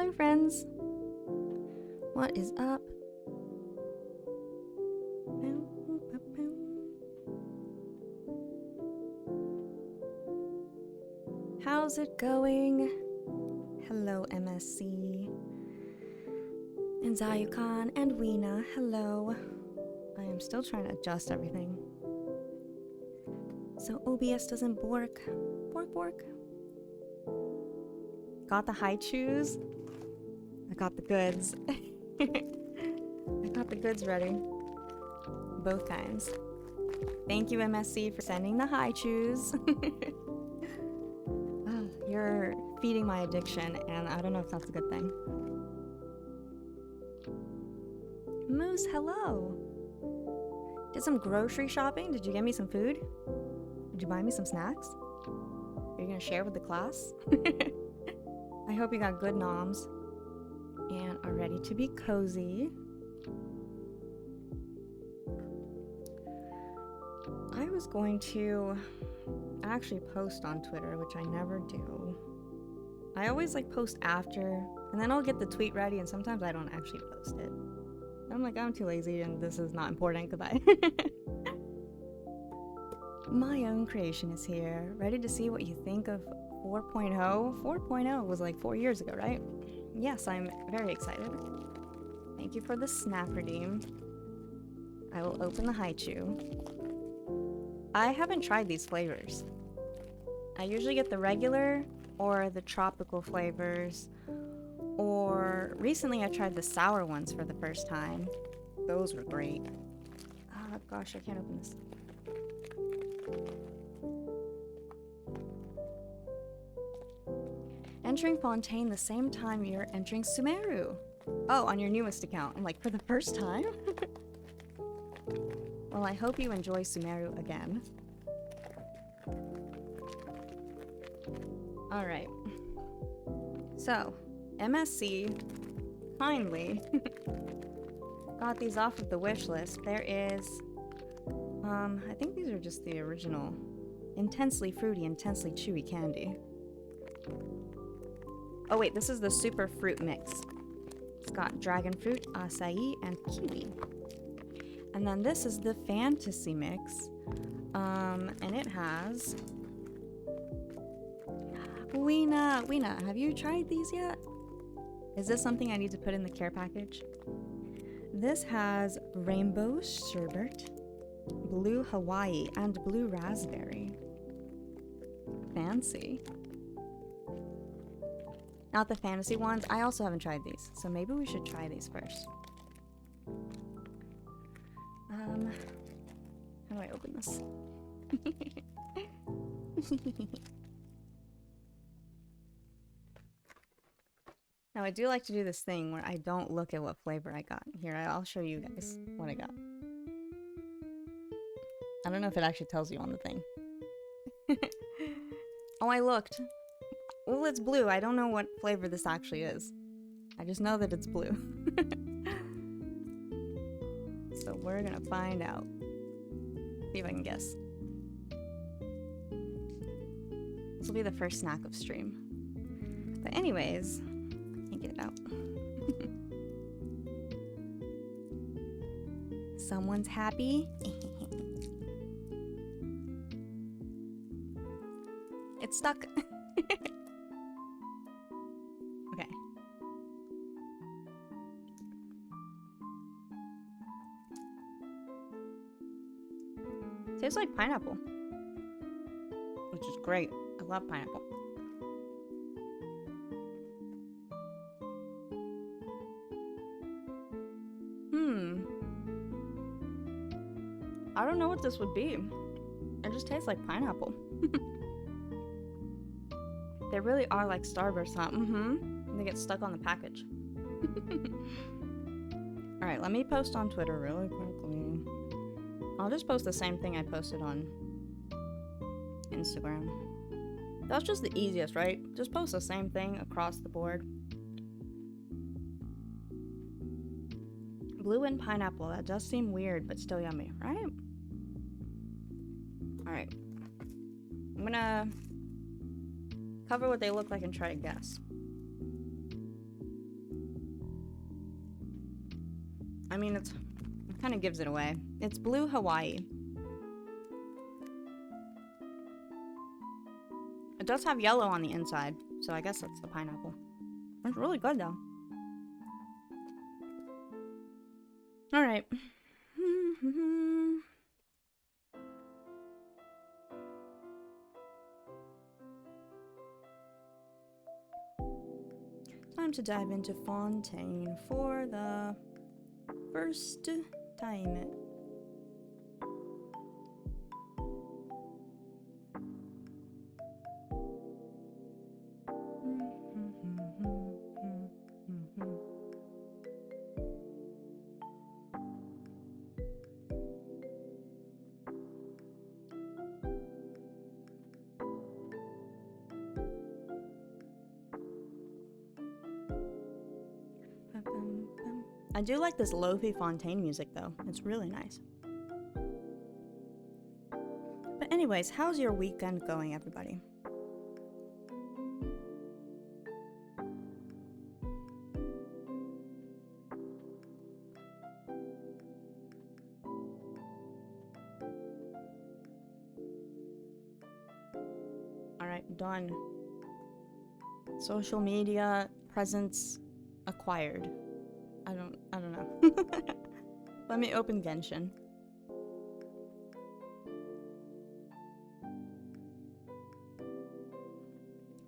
Hi, friends. What is up? How's it going? Hello, MSC. And Zayukan and Weena, hello. I am still trying to adjust everything. So OBS doesn't bork. Bork, bork. Got the high chews. I got the goods. I got the goods ready. Both kinds. Thank you, MSC, for sending the high chews. You're feeding my addiction, and I don't know if that's a good thing. Moose, hello. Did some grocery shopping? Did you get me some food? Did you buy me some snacks? Are you gonna share with the class? I hope you got good noms and are ready to be cozy. I was going to actually post on Twitter, which I never do. I always post after, and then I'll get the tweet ready, and sometimes I don't actually post it. I'm like, I'm too lazy and this is not important, goodbye. My own creation is here, ready to see what you think of 4.0. 4.0 was like 4 years ago, right? Yes, I'm very excited. Thank you for the snap redeem. I will open the Haichu. I haven't tried these flavors. I usually get the regular or the tropical flavors, or recently I tried the sour ones for the first time. Those were great. Oh gosh, I can't open this. Entering Fontaine the same time you're entering Sumeru. Oh, on your newest account. I'm like, for the first time? Well, I hope you enjoy Sumeru again. Alright. So, MSC kindly got these off of the wish list. There is, I think these are just the original intensely fruity, intensely chewy candy. Oh wait, this is the super fruit mix. It's got dragon fruit, acai, and kiwi. And then this is the fantasy mix. And it has... Weena, have you tried these yet? Is this something I need to put in the care package? This has rainbow sherbet, blue Hawaii, and blue raspberry. Fancy. Not the fantasy ones. I also haven't tried these, so maybe we should try these first. How do I open this? Now, I do like to do this thing where I don't look at what flavor I got. Here, I'll show you guys what I got. I don't know if it actually tells you on the thing. Oh, I looked. Well, it's blue. I don't know what flavor this actually is. I just know that it's blue. So we're gonna find out. See if I can guess. This will be the first snack of stream. But anyways, I can't get it out. Someone's happy. It's stuck. Okay. Tastes like pineapple, which is great. I love pineapple. I don't know what this would be. It just tastes like pineapple. They really are like Starburst, huh? They get stuck on the package. Alright, let me post on Twitter really quickly. I'll just post the same thing I posted on Instagram. That's just the easiest, right? Just post the same thing across the board. Blue and pineapple, that does seem weird, but still yummy, right? Alright. I'm gonna cover what they look like and try to guess. mean, it kind of gives it away. It's Blue Hawaii. It does have yellow on the inside, so I guess that's the pineapple. It's really good though. Alright. Time to dive into Fontaine for the first time. I do like this lo-fi Fontaine music though. It's really nice. But anyways, how's your weekend going, everybody? Alright, done. Social media presence acquired. I don't know. Let me open Genshin.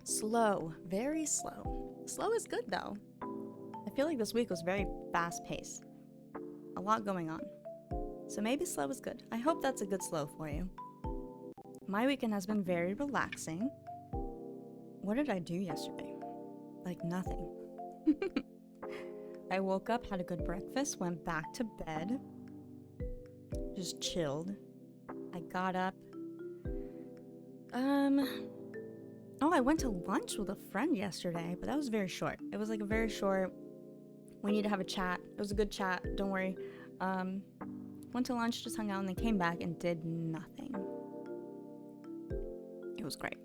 Slow, very slow. Slow is good though. I feel like this week was very fast paced. A lot going on. So maybe slow is good. I hope that's a good slow for you. My weekend has been very relaxing. What did I do yesterday? Like nothing. I woke up, had a good breakfast, went back to bed, just chilled. I got up. Oh, I went to lunch with a friend yesterday, but that was very short. It was like a very short, we need to have a chat. It was a good chat, don't worry. Went to lunch, just hung out, and then came back and did nothing. It was great.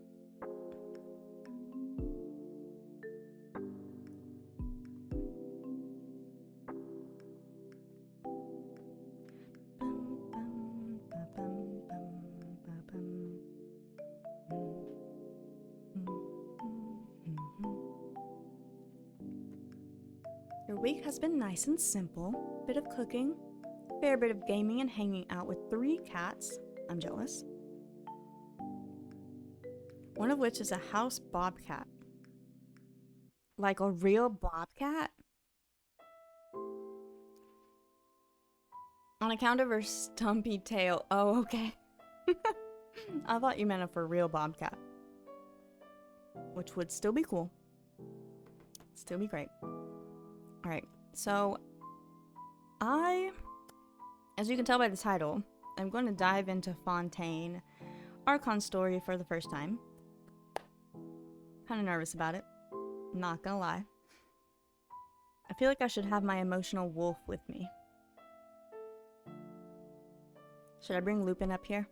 Your week has been nice and simple. Bit of cooking, fair bit of gaming, and hanging out with 3 cats. I'm jealous. One of which is a house bobcat. Like a real bobcat? On account of her stumpy tail. Oh, okay. I thought you meant a for real bobcat. Which would still be cool. Still be great. Alright, so as you can tell by the title, I'm going to dive into Fontaine Archon story for the first time. Kind of nervous about it. Not gonna lie. I feel like I should have my emotional wolf with me. Should I bring Lupin up here?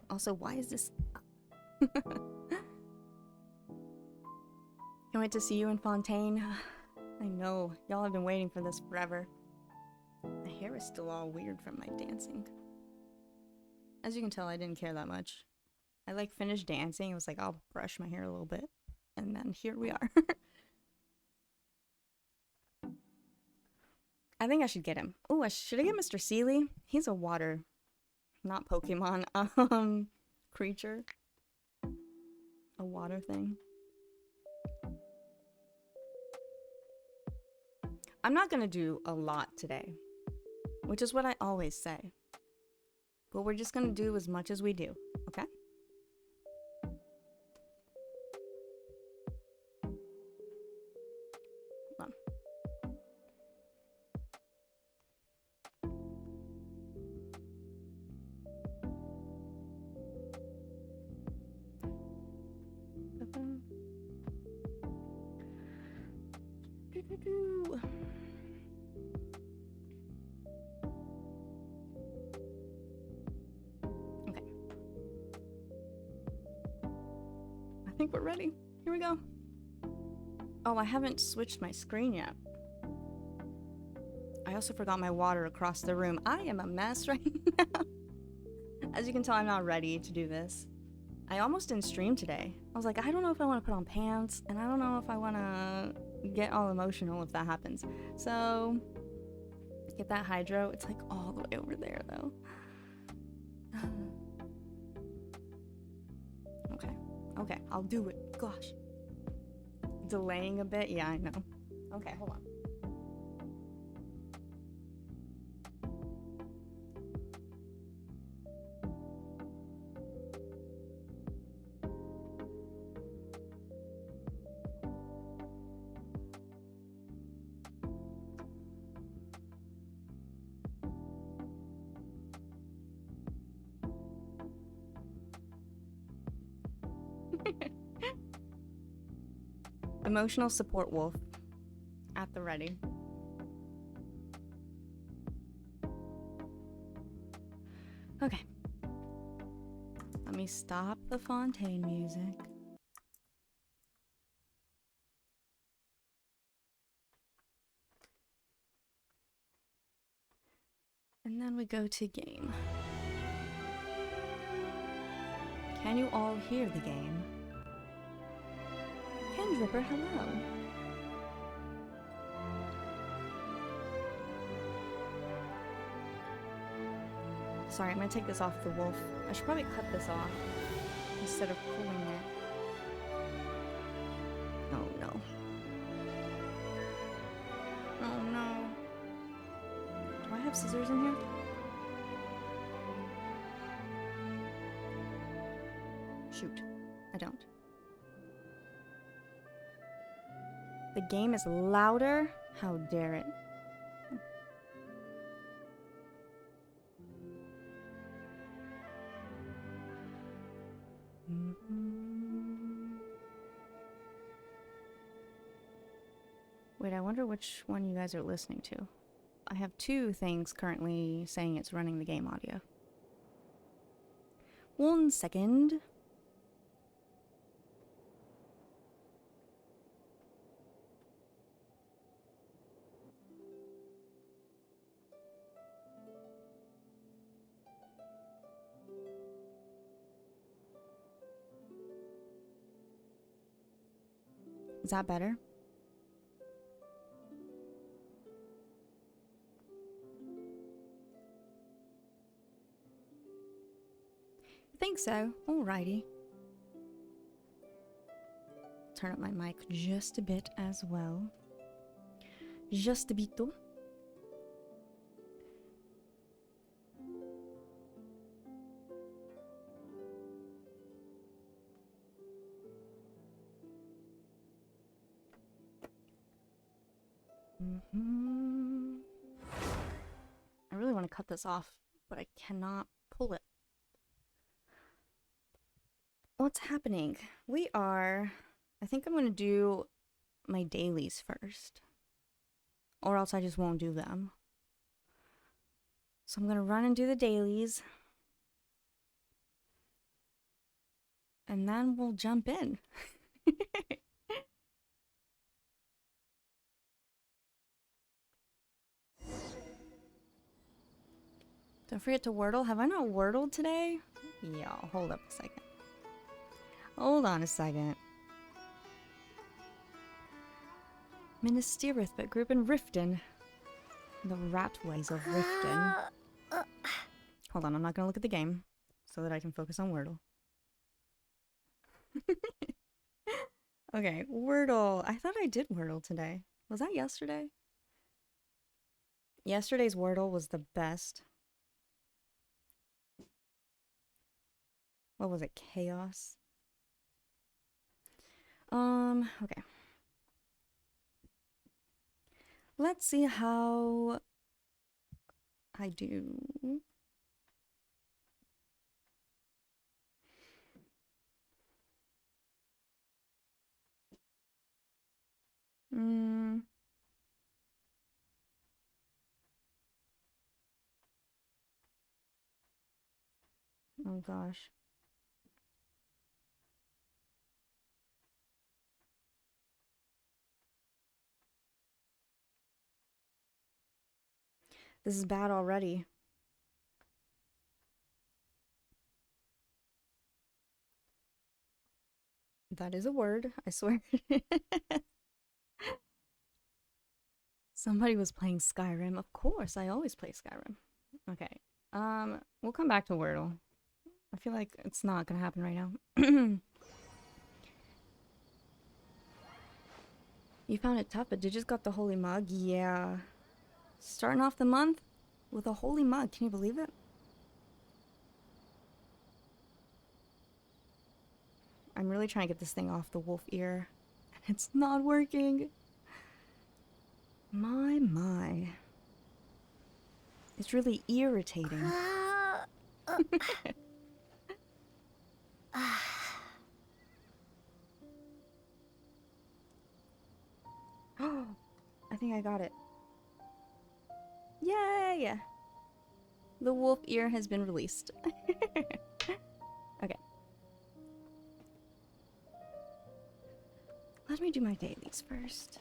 Also, why is this up? Can't wait to see you in Fontaine. I know, y'all have been waiting for this forever. My hair is still all weird from my dancing. As you can tell, I didn't care that much. I like finished dancing. It was like, I'll brush my hair a little bit. And then here we are. I think I should get him. Oh, should I get Mr. Seeley? He's a water, not Pokemon, creature. A water thing. I'm not gonna do a lot today, which is what I always say. But we're just gonna do as much as we do, okay? Hold on. Okay. I think we're ready. Here we go. Oh, I haven't switched my screen yet. I also forgot my water across the room. I am a mess right now. As you can tell, I'm not ready to do this. I almost didn't stream today. I was like, I don't know if I want to put on pants, and I don't know if I want to get all emotional if that happens. So, get that hydro. It's like all the way over there, though. Okay, I'll do it. Gosh. Delaying a bit? Yeah, I know. Okay, hold on. Emotional support wolf at the ready. Okay. Let me stop the Fontaine music. And then we go to game. Can you all hear the game? Kendripper, hello. Sorry, I'm gonna take this off the wolf. I should probably cut this off instead of pulling it. Oh no. Oh no. Do I have scissors in here? Shoot, I don't. The game is louder? How dare it? Wait, I wonder which one you guys are listening to. I have two things currently saying it's running the game audio. 1 second. Is that better? I think so. Alrighty. Turn up my mic just a bit as well. Just a bito. I really want to cut this off, but I cannot pull it. What's happening? I think I'm going to do my dailies first. Or else I just won't do them. So I'm going to run and do the dailies. And then we'll jump in. Don't forget to wordle. Have I not wordled today? Yeah, hold up a second. Hold on a second. Ministereth, but group in Riften. The rat ways of Riften. Hold on, I'm not gonna look at the game so that I can focus on Wordle. Okay, Wordle. I thought I did Wordle today. Was that yesterday? Yesterday's Wordle was the best. What was it? Chaos? Okay. Let's see how I do. Oh gosh. This is bad already. That is a word, I swear. Somebody was playing Skyrim. Of course, I always play Skyrim. Okay. We'll come back to Wordle. I feel like it's not gonna happen right now. You found it tough, but you just got the holy mug? Yeah. Starting off the month with a holy mug. Can you believe it? I'm really trying to get this thing off the wolf ear. And it's not working. My. It's really irritating. I think I got it. Yay! The wolf ear has been released. Okay. Let me do my dailies first.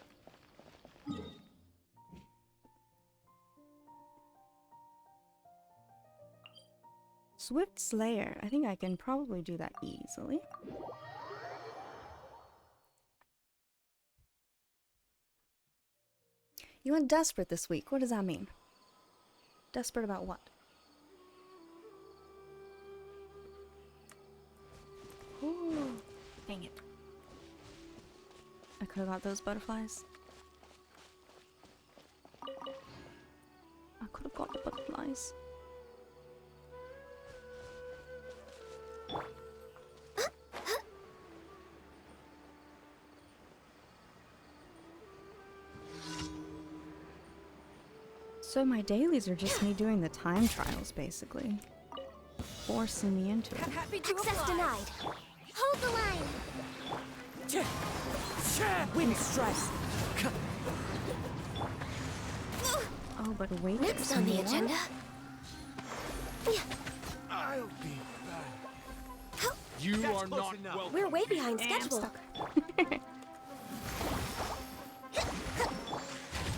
Swift Slayer. I think I can probably do that easily. You went desperate this week. What does that mean? Desperate about what? Ooh, dang it. I could have got those butterflies. I could have got the butterflies. So my dailies are just me doing the time trials, basically. Forcing me into it. Access denied. Hold the line. Wind stress. Oh, but wait. Next on the more? agenda. I'll be back. You are not welcome. We're way behind schedule.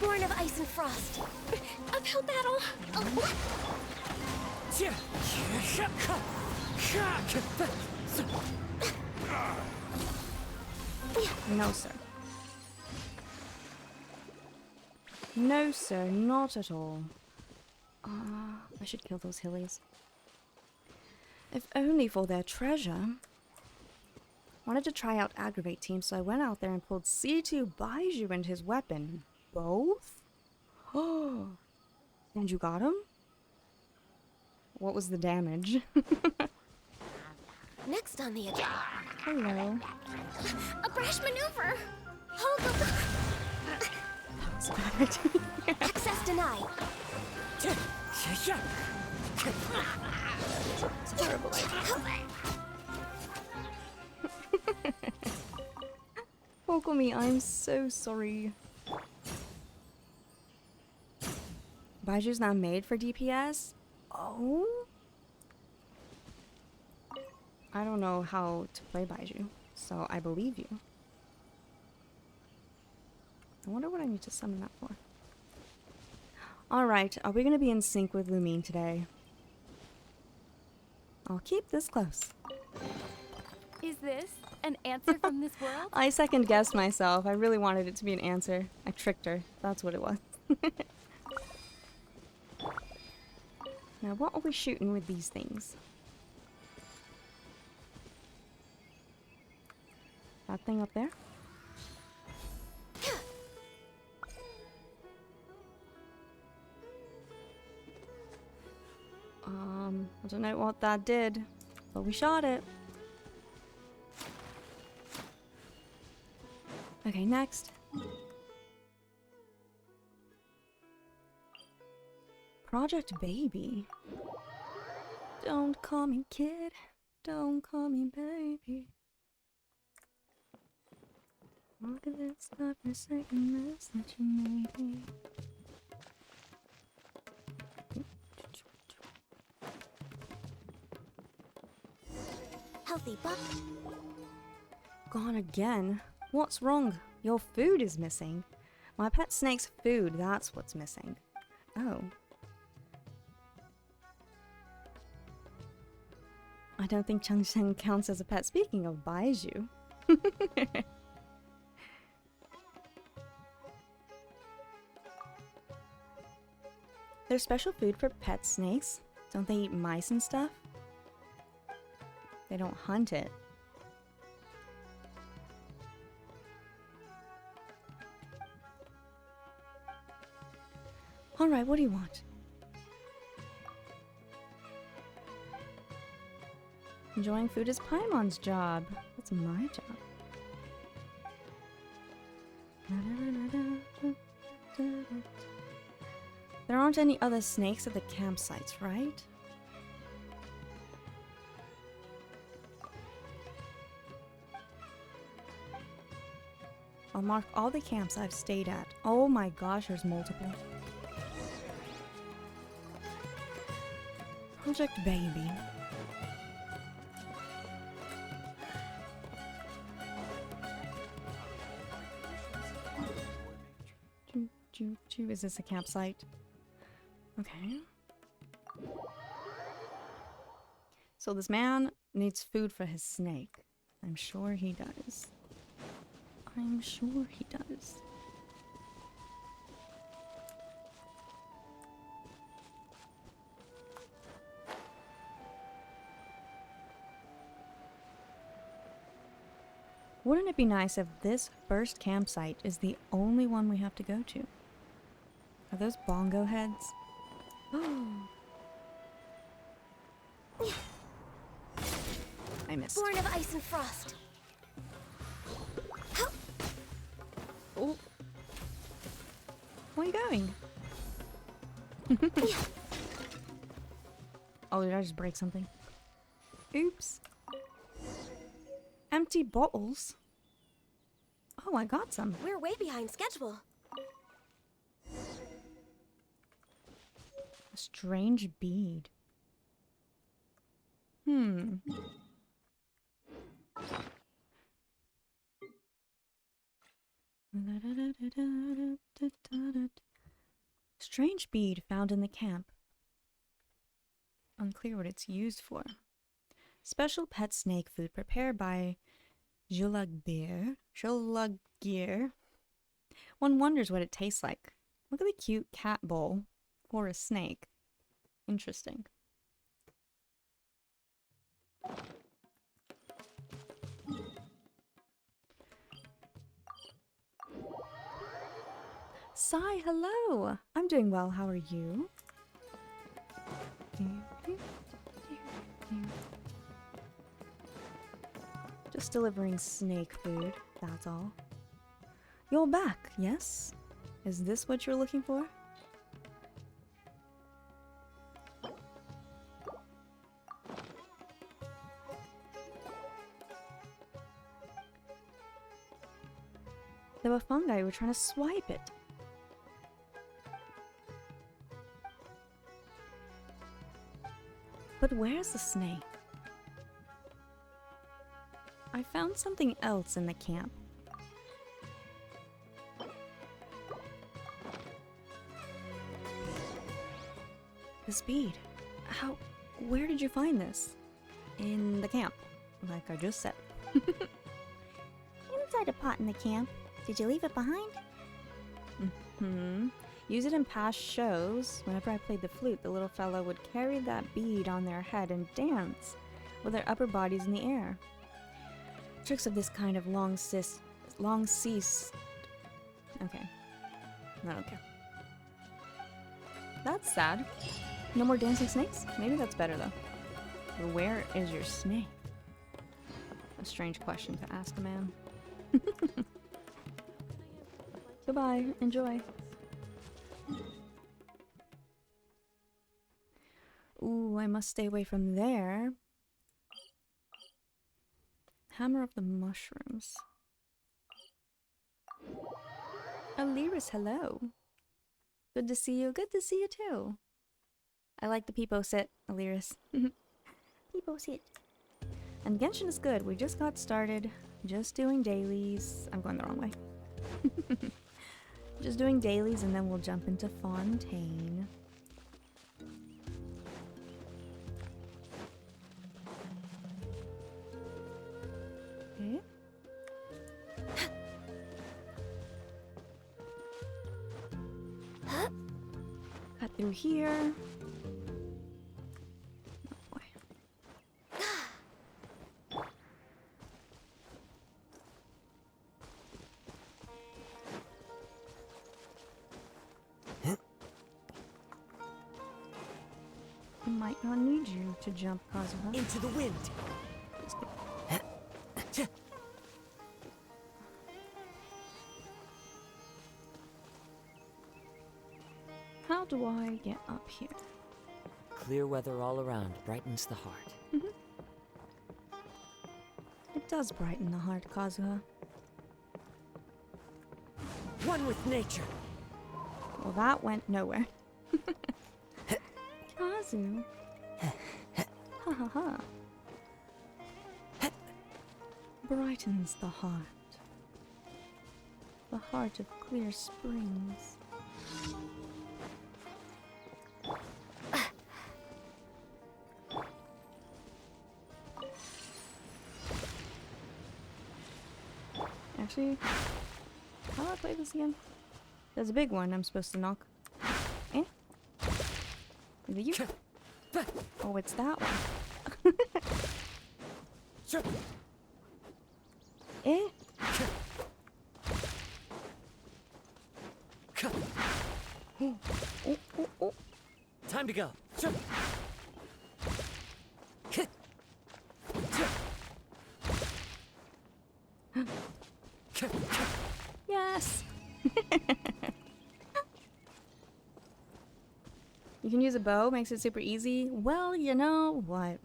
Born of ice and frost. Uphill battle. No, sir. No, sir, not at all. I should kill those hillies. If only for their treasure. Wanted to try out Aggravate Team, so I went out there and pulled C2 Baiju and his weapon. Both? Oh. And you got him? What was the damage? Next on the agenda. Hello. A brash maneuver. Hold the. That's a bad idea. Access denied. It's a terrible idea. Pokemi, I'm so sorry. Baiju's not made for DPS? Oh? I don't know how to play Baiju, so I believe you. I wonder what I need to summon that for. Alright, are we going to be in sync with Lumine today? I'll keep this close. Is this an answer from this world? I second guessed myself. I really wanted it to be an answer. I tricked her. That's what it was. Now, what are we shooting with these things? That thing up there? I don't know what that did, but we shot it. Okay, next. Project Baby. Don't call me kid. Don't call me baby. Look at that stuff you're saying this that you made me. Healthy buck. Gone again? What's wrong? Your food is missing. My pet snake's food, that's what's missing. Oh. don't think Changsheng counts as a pet. Speaking of Baiju. There's special food for pet snakes. Don't they eat mice and stuff? They don't hunt it. Alright, what do you want? Enjoying food is Paimon's job. That's my job. There aren't any other snakes at the campsites, right? I'll mark all the camps I've stayed at. Oh my gosh, there's multiple. Project Baby. Is this a campsite? Okay. So this man needs food for his snake. I'm sure he does. I'm sure he does. Wouldn't it be nice if this first campsite is the only one we have to go to? Are those bongo heads? I missed. Born of ice and frost. Oh. Where are you going? Oh, did I just break something? Oops. Empty bottles? Oh, I got some. We're way behind schedule. A strange bead. Strange bead found in the camp. Unclear what it's used for. Special pet snake food prepared by Julagbir. One wonders what it tastes like. Look at the cute cat bowl for a snake. Interesting. Sai, hello! I'm doing well, how are you? Just delivering snake food, that's all. You're back, yes? Is this what you're looking for? There were fungi who were trying to swipe it. But where's the snake? I found something else in the camp. The speed. Where did you find this? In the camp, like I just said. Inside a pot in the camp. Did you leave it behind? Use it in past shows. Whenever I played the flute, the little fellow would carry that bead on their head and dance with their upper bodies in the air. Tricks of this kind of long ceased. Okay. I don't care. That's sad. No more dancing snakes? Maybe that's better though. But where is your snake? A strange question to ask a man. Goodbye. Enjoy. Ooh, I must stay away from there. Hammer of the mushrooms. Aliris, hello. Good to see you. Good to see you too. I like the peepo sit, Aliris. People sit. And Genshin is good. We just got started. Just doing dailies. I'm going the wrong way. Just doing dailies and then we'll jump into Fontaine. get through here. Oh boy. I might not need you to jump, Kazuha. Into the wind. How do I get up here? Clear weather all around brightens the heart. It does brighten the heart, Kazuha. One with nature. Well, that went nowhere. Kazu. Ha ha ha. Brightens the heart. The heart of clear springs. Actually, how do I play this again? There's a big one I'm supposed to knock. Eh? Is it you? Oh, it's that one. Eh? Oh, oh, oh, oh. Time to go. Yes! You can use a bow, makes it super easy. Well, you know what?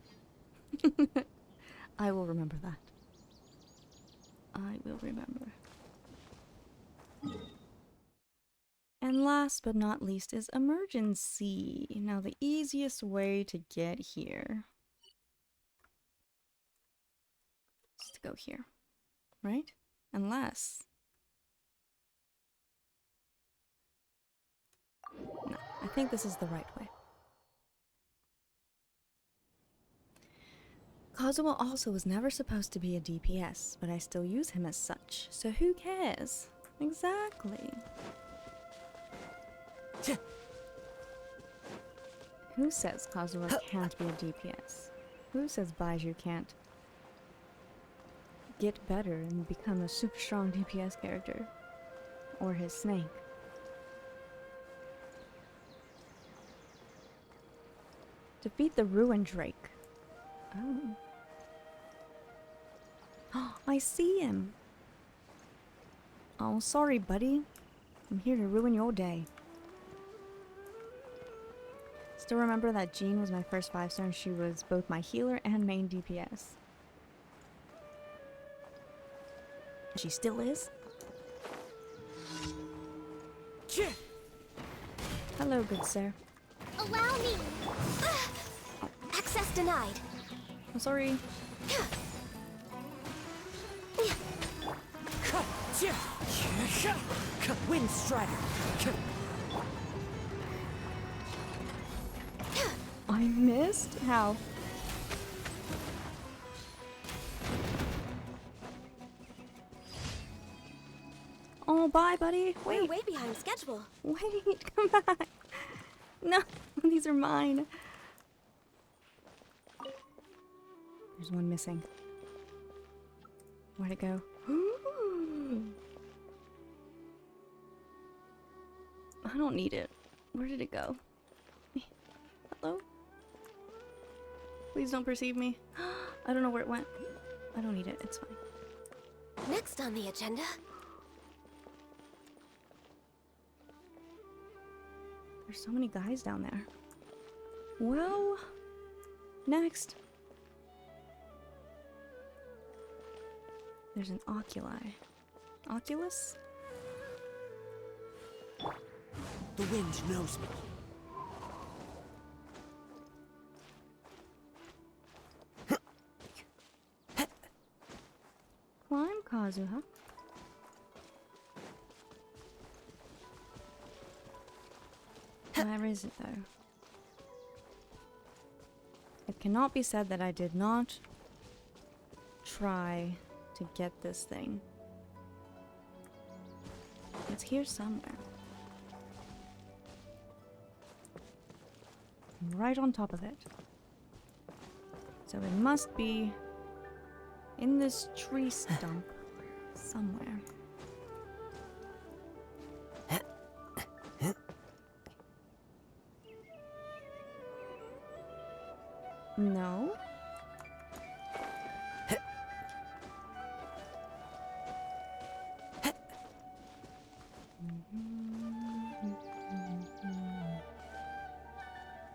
I will remember that. I will remember. And last but not least is emergency. Now the easiest way to get here is to go here, right? Unless... No, I think this is the right way. Kazuha also was never supposed to be a DPS, but I still use him as such, so who cares? Exactly. Who says Kazuha can't be a DPS? Who says Baiju can't get better and become a super strong DPS character? Or his snake? Defeat the Ruin Drake. Oh. I see him. Oh, sorry, buddy. I'm here to ruin your day. Still remember that Jean was my first 5-star and she was both my healer and main DPS. She still is? Hello, good sir. Allow me. Access denied. I'm sorry. Wind Strider. I missed? How? Oh, bye, buddy. We're Wait, way behind schedule. wait, come back. No, these are mine. There's one missing. Where'd it go? I don't need it. Where did it go? Hello? Please don't perceive me. I don't know where it went. I don't need it. It's fine. Next on the agenda. There's so many guys down there. Well, next. There's an oculi. Oculus? The wind knows me. Climb, Kazuha. Where is it, though? It cannot be said that I did not try to get this thing. It's here somewhere. I'm right on top of it. So it must be in this tree stump somewhere. No.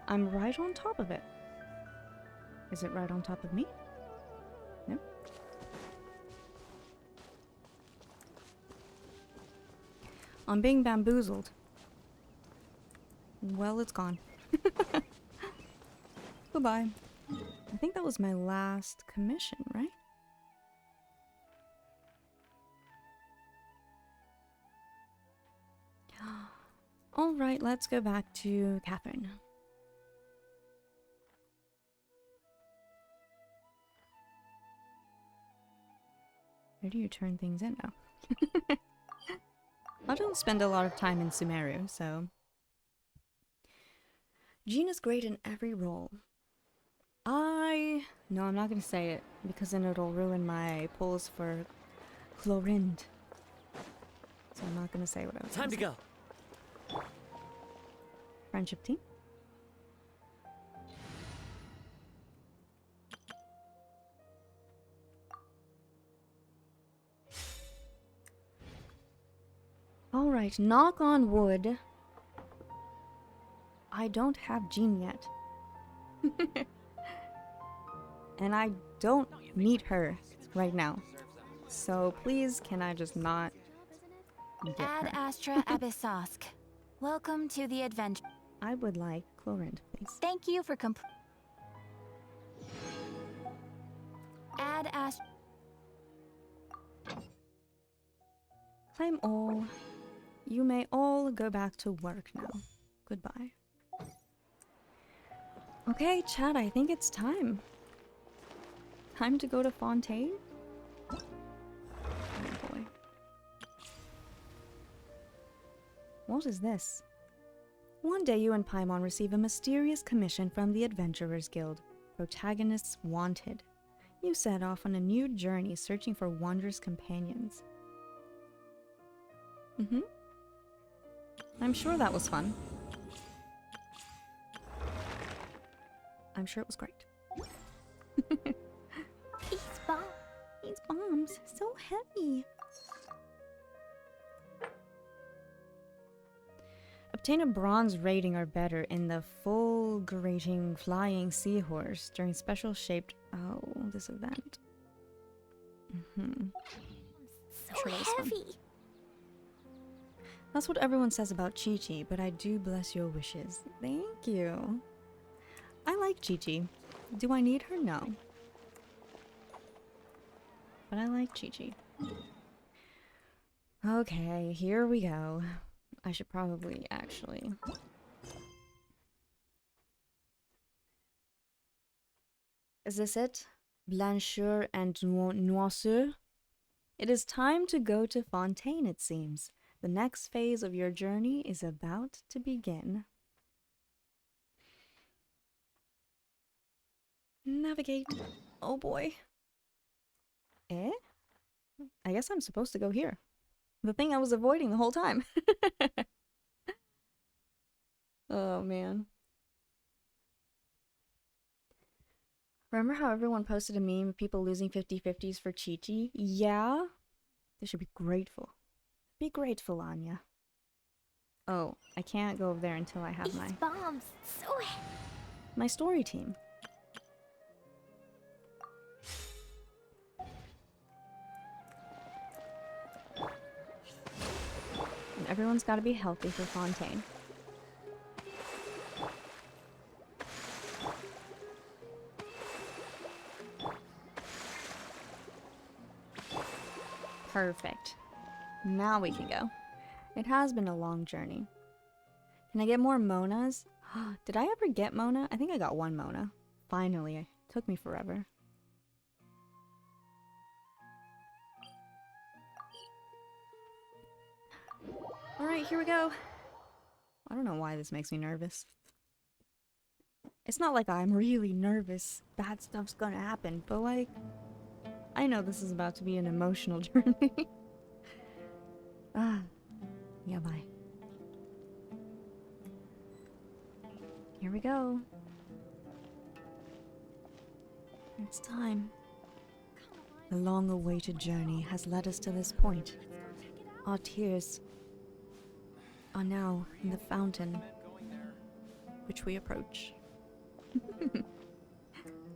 I'm right on top of it. Is it right on top of me? No. I'm being bamboozled. Well, it's gone. Goodbye. I think that was my last commission, right? Alright, let's go back to Catherine. Where do you turn things in now? I don't spend a lot of time in Sumeru, so... Jean is great in every role. No, I'm not gonna say it, because then it'll ruin my polls for Chlorinde. So I'm not gonna say what I was Time to go. Friendship team? Alright, knock on wood. I don't have Jean yet. And I don't need her right now. So please, can I just not get Ad her? Astra Abyssosk. Welcome to the adventure. I would like Chlorinde, please. Thank you for Ad Astra. Claim all. You may all go back to work now. Goodbye. Okay, chat, I think it's time. Time to go to Fontaine? Oh boy. What is this? One day you and Paimon receive a mysterious commission from the Adventurers Guild. Protagonists wanted. You set off on a new journey searching for wondrous companions. I'm sure that was fun. I'm sure it was great. These bombs, so heavy. Obtain a bronze rating or better in the full grating flying seahorse during special shaped this event. So Sure, that was fun. heavy. That's what everyone says about Chi-Chi, but I do bless your wishes. Thank you. I like Chi-Chi. Do I need her? No. But I like Chi-Chi. Okay, here we go. I should probably actually... Is this it? Blancheur and Noisseur? It is time to go to Fontaine, it seems. The next phase of your journey is about to begin. Navigate. Oh boy. Eh? I guess I'm supposed to go here. The thing I was avoiding the whole time. Oh man. Remember how everyone posted a meme of people losing 50/50s for Chi-Chi? Yeah? They should be grateful. Be grateful, Anya. Oh, I can't go over there until I have These my bombs, so heavy. my story team. And everyone's got to be healthy for Fontaine. Perfect. Now we can go. It has been a long journey. Can I get more Monas? Did I ever get Mona? I think I got one Mona. Finally. It took me forever. Alright, here we go. I don't know why this makes me nervous. It's not like I'm really nervous. Bad stuff's gonna happen, but like, I know this is about to be an emotional journey. Yeah, bye. Here we go. It's time. The long-awaited journey has led us to this point. Our tears are now in the fountain which we approach.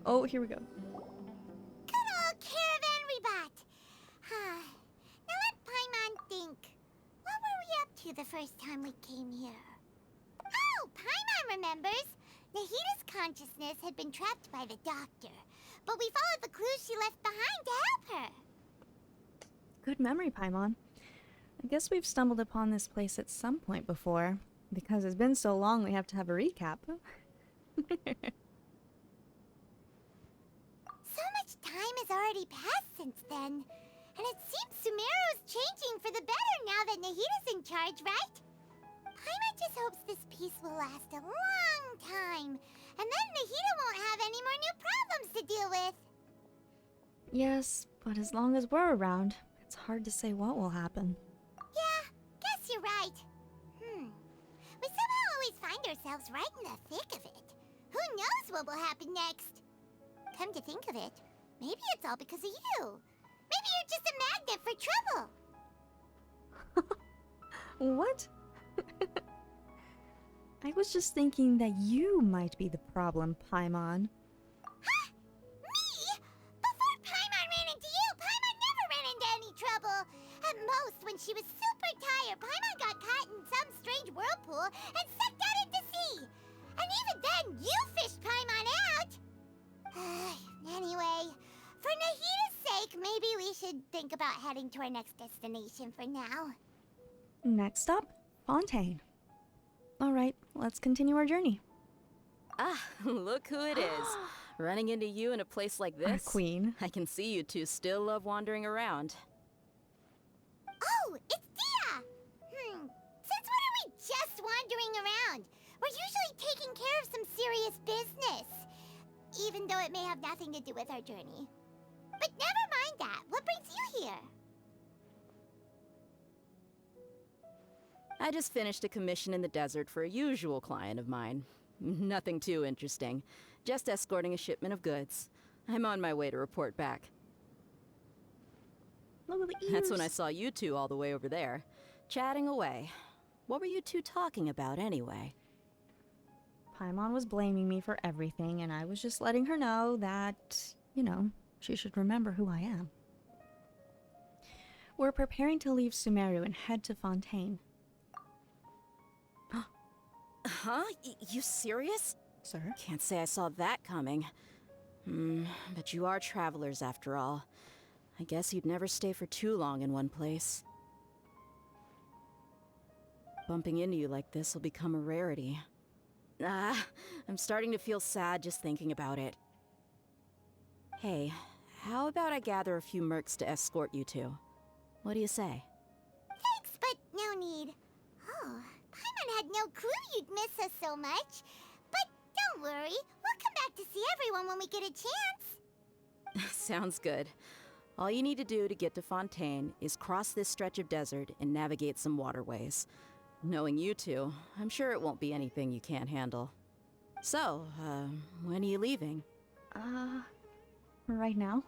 Oh, here we go. Good old caravan rebut. Now let Paimon think. What were we up to the first time we came here? Oh, Paimon remembers. Nahita's consciousness had been trapped by the doctor, but we followed the clues she left behind to help her. Good memory, Paimon. I guess we've stumbled upon this place at some point before. Because it's been so long, we have to have a recap. So much time has already passed since then. And it seems Sumeru's changing for the better now that Nahita's in charge, right? Paimon just hopes this peace will last a long time. And then Nahita won't have any more new problems to deal with. Yes, but as long as we're around, it's hard to say what will happen. Yeah, guess you're right. We somehow always find ourselves right in the thick of it. Who knows what will happen next? Come to think of it, maybe it's all because of you. Maybe you're just a magnet for trouble. What? I was just thinking that you might be the problem, Paimon. Huh? Me? Before Paimon ran into you, Paimon never ran into any trouble. At most, when she was super tired, Paimon got caught in some strange whirlpool and sucked out into sea. And even then, you fished Paimon out. Anyway, for Nahita's sake, maybe we should think about heading to our next destination for now. Next stop, Fontaine. Alright, let's continue our journey. Ah, look who it is. Running into you in a place like this. Our queen. I can see you two still love wandering around. Oh, it's Dia! Since when are we just wandering around? We're usually taking care of some serious business. Even though it may have nothing to do with our journey. But never mind that. What brings you here? I just finished a commission in the desert for a usual client of mine. Nothing too interesting. Just escorting a shipment of goods. I'm on my way to report back. Look at the ears. That's when I saw you two all the way over there, chatting away. What were you two talking about anyway? Paimon was blaming me for everything, and I was just letting her know that, you know, she should remember who I am. We're preparing to leave Sumeru and head to Fontaine. Huh? You serious? Sir? Can't say I saw that coming. But you are travelers after all. I guess you'd never stay for too long in one place. Bumping into you like this will become a rarity. I'm starting to feel sad just thinking about it. Hey, how about I gather a few mercs to escort you two? What do you say? Thanks, but no need. Oh, Paimon had no clue you'd miss us so much. But don't worry, we'll come back to see everyone when we get a chance. Sounds good. All you need to do to get to Fontaine is cross this stretch of desert and navigate some waterways. Knowing you two, I'm sure it won't be anything you can't handle. So, when are you leaving? Right now?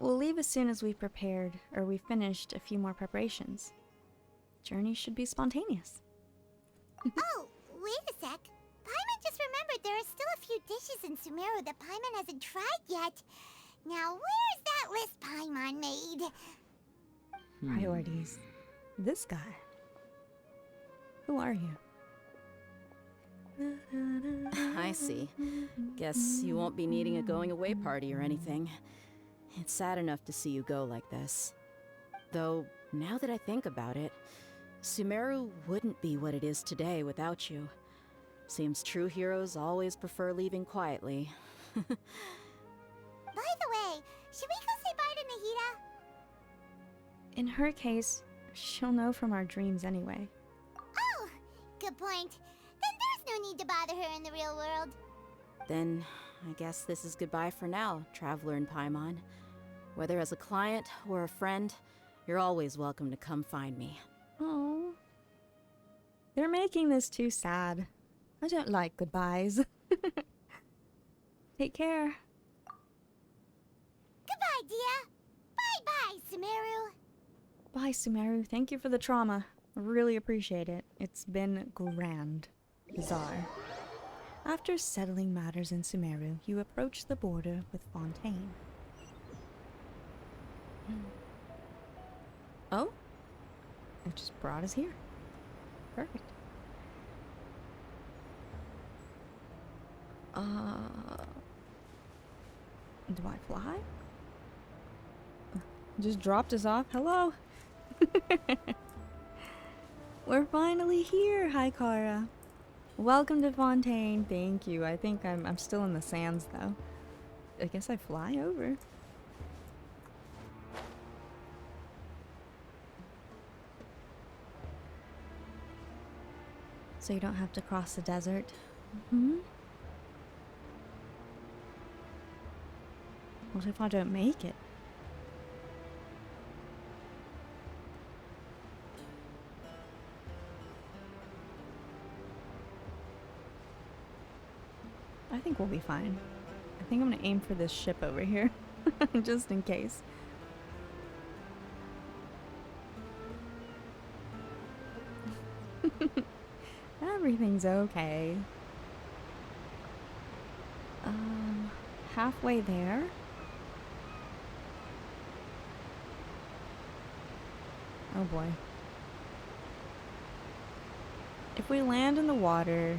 We'll leave as soon as we've prepared, or we've finished a few more preparations. Journey should be spontaneous. Oh, wait a sec. Paimon just remembered there are still a few dishes in Sumeru that Paimon hasn't tried yet. Now, where's that list Paimon made? Priorities. This guy. Who are you? I see. Guess you won't be needing a going-away party or anything. It's sad enough to see you go like this. Though, now that I think about it, Sumeru wouldn't be what it is today without you. Seems true heroes always prefer leaving quietly. By the way, should we go say bye to Nahita? In her case, she'll know from our dreams anyway. Oh, good point. Then there's no need need to bother her in the real world. Then I guess this is goodbye for now, Traveler in Paimon. Whether as a client or a friend, you're always welcome to come find me. Oh. They're making this too sad. I don't like goodbyes. Take care. Goodbye, Dia. Bye-bye, Sumeru. Bye, Sumeru. Thank you for the trauma. I really appreciate it. It's been grand. Bizarre. After settling matters in Sumeru, you approach the border with Fontaine. Oh? It just brought us here. Perfect. Do I fly? Just dropped us off. Hello. We're finally here. Hi, Kara. Welcome to Fontaine. Thank you. I think I'm still in the sands though. I guess I fly over. So you don't have to cross the desert. What if I don't make it? I think we'll be fine. I think I'm gonna aim for this ship over here, just in case. Everything's okay. Halfway there. Oh boy. If we land in the water,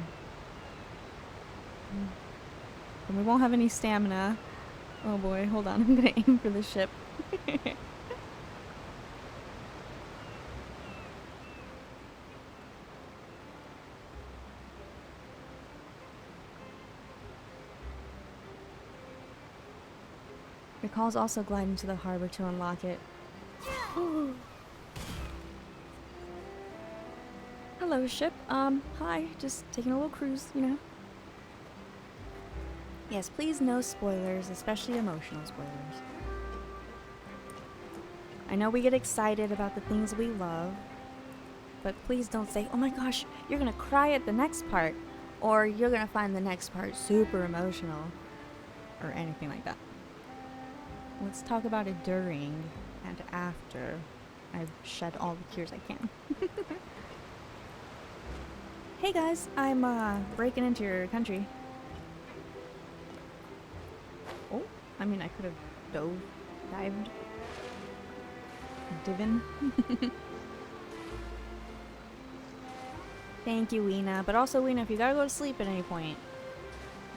then we won't have any stamina. Oh boy, hold on, I'm gonna aim for the ship. Recalls also glide into the harbor to unlock it. Hello, ship. Hi. Just taking a little cruise, you know. Yes, please no spoilers, especially emotional spoilers. I know we get excited about the things we love, but please don't say, oh my gosh, you're gonna cry at the next part, or you're gonna find the next part super emotional, or anything like that. Let's talk about it during and after I've shed all the tears I can. Hey guys, I'm breaking into your country. Oh, I mean I could have dived. Divin. Thank you, Weena. But also, Weena, if you gotta go to sleep at any point,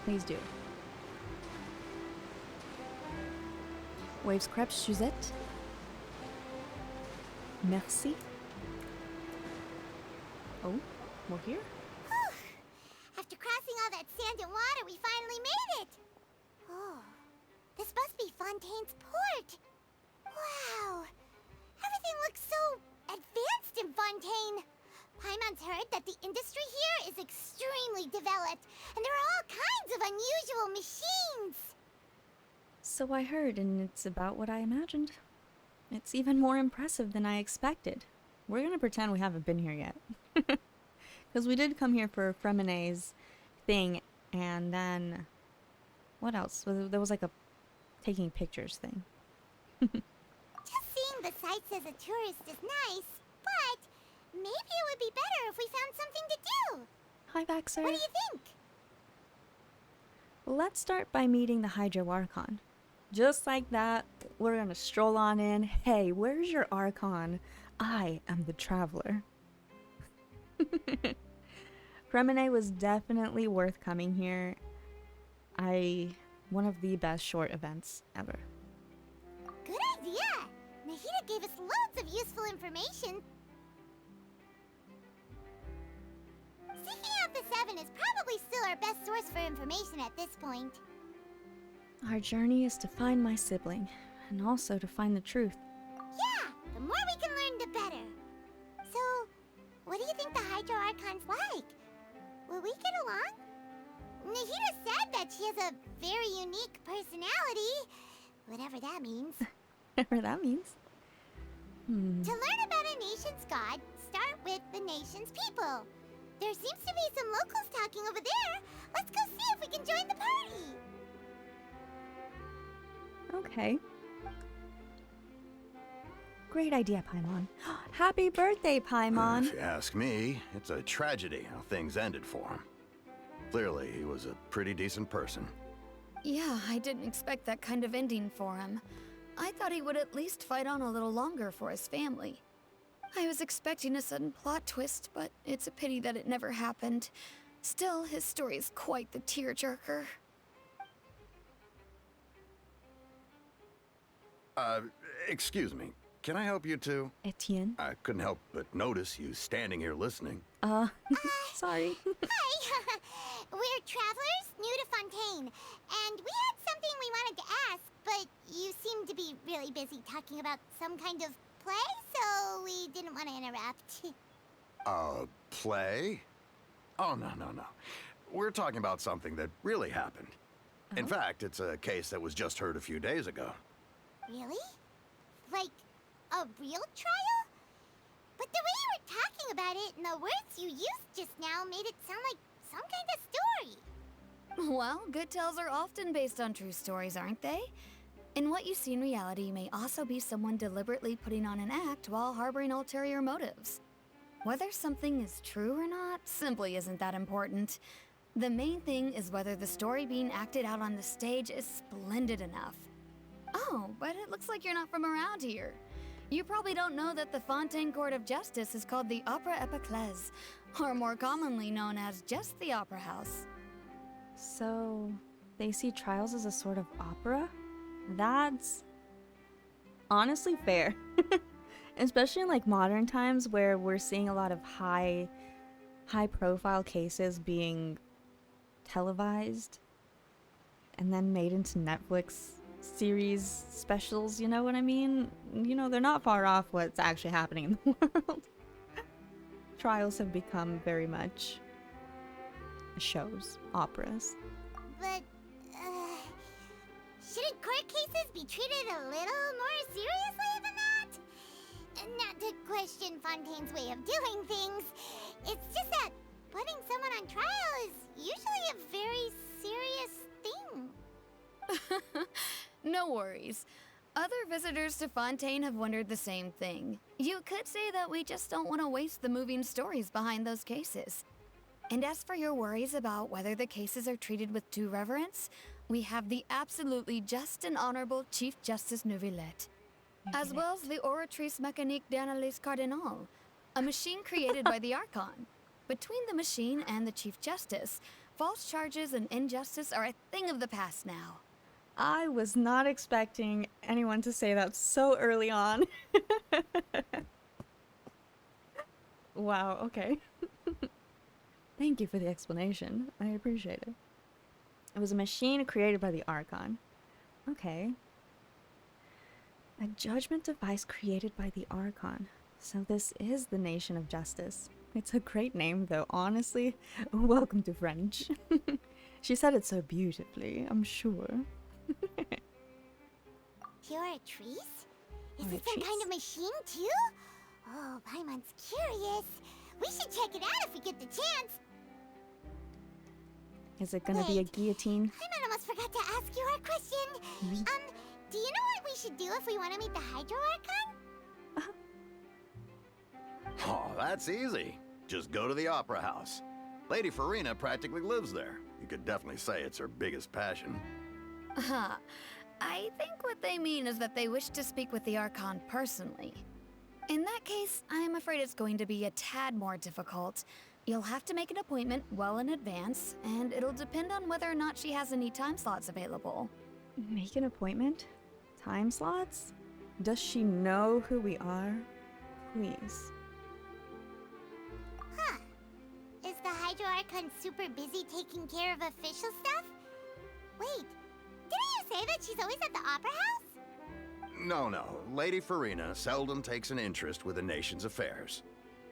please do. Waves crêpes, Suzette. Merci. Oh, we're here? Whew. After crossing all that sand and water, we finally made it! Oh, this must be Fontaine's port! Wow! Everything looks so advanced in Fontaine! Paimon's heard that the industry here is extremely developed, and there are all kinds of unusual machines! So I heard, and it's about what I imagined. It's even more impressive than I expected. We're gonna pretend we haven't been here yet. Because we did come here for Fremene's thing, and then... what else? There was like a taking pictures thing. Just seeing the sights as a tourist is nice, but maybe it would be better if we found something to do. Hi, Baxter. What do you think? Let's start by meeting the Hydro Archon. Just like that, we're gonna stroll on in. Hey, where's your Archon? I am the Traveler. Fremene was definitely worth coming here. One of the best short events ever. Good idea! Nahida gave us loads of useful information. Seeking out the Seven is probably still our best source for information at this point. Our journey is to find my sibling, and also to find the truth. Yeah, the more we can learn, the better. So, what do you think the Hydro Archon's like? will we get along? Nahida said that she has a very unique personality, whatever that means. Whatever that means. To learn about a nation's god, start with the nation's people. There seems to be some locals talking over there. Let's go see if we can join the party. Okay. Great idea, Paimon. Happy birthday, Paimon. If you ask me, it's a tragedy how things ended for him. Clearly, he was a pretty decent person. Yeah, I didn't expect that kind of ending for him. I thought he would at least fight on a little longer for his family. I was expecting a sudden plot twist, but it's a pity that it never happened. Still, his story is quite the tearjerker. Excuse me. Can I help you two? Etienne. I couldn't help but notice you standing here listening. Sorry. Hi. We're travelers new to Fontaine, and we had something we wanted to ask, but you seem to be really busy talking about some kind of play, so we didn't want to interrupt. Play? Oh, no. We're talking about something that really happened. In fact, it's a case that was just heard a few days ago. Really? Like, a real trial? But the way you were talking about it and the words you used just now made it sound like some kind of story. Well, good tales are often based on true stories, aren't they? And what you see in reality may also be someone deliberately putting on an act while harboring ulterior motives. Whether something is true or not simply isn't that important. The main thing is whether the story being acted out on the stage is splendid enough. Oh, but it looks like you're not from around here. You probably don't know that the Fontaine Court of Justice is called the Opera Epiclese, or more commonly known as just the Opera House. So, they see trials as a sort of opera? That's honestly fair. Especially in like modern times where we're seeing a lot of high profile cases being televised and then made into Netflix series specials, you know what I mean? You know, they're not far off what's actually happening in the world. Trials have become very much shows, operas. But, shouldn't court cases be treated a little more seriously than that? Not to question Fontaine's way of doing things. It's just that putting someone on trial is usually a very serious thing. No worries. Other visitors to Fontaine have wondered the same thing. You could say that we just don't want to waste the moving stories behind those cases. And as for your worries about whether the cases are treated with due reverence, we have the absolutely just and honorable Chief Justice Neuvillette, as well as the Oratrice Mécanique d'Analyse Cardinal, a machine created by the Archon. Between the machine and the Chief Justice, false charges and injustice are a thing of the past now. I was not expecting anyone to say that so early on. Wow, okay. Thank you for the explanation. I appreciate it. It was a machine created by the Archon. Okay. A judgment device created by the Archon. So this is the Nation of Justice. It's a great name, though, honestly. Welcome to French. She said it so beautifully, I'm sure. Oratrice? Is it some kind of machine, too? Oh, Paimon's curious. We should check it out if we get the chance. Is it gonna be a guillotine? Paimon almost forgot to ask you our question. Do you know what we should do if we want to meet the Hydro Archon? Oh, that's easy. Just go to the Opera House. Lady Farina practically lives there. You could definitely say it's her biggest passion. I think what they mean is that they wish to speak with the Archon personally. In that case, I am afraid it's going to be a tad more difficult. You'll have to make an appointment well in advance, and it'll depend on whether or not she has any time slots available. Make an appointment? Time slots? Does she know who we are? Please. Huh. Is the Hydro Archon super busy taking care of official stuff? Wait, didn't you say that she's always at the Opera House? No. Lady Farina seldom takes an interest with the nation's affairs.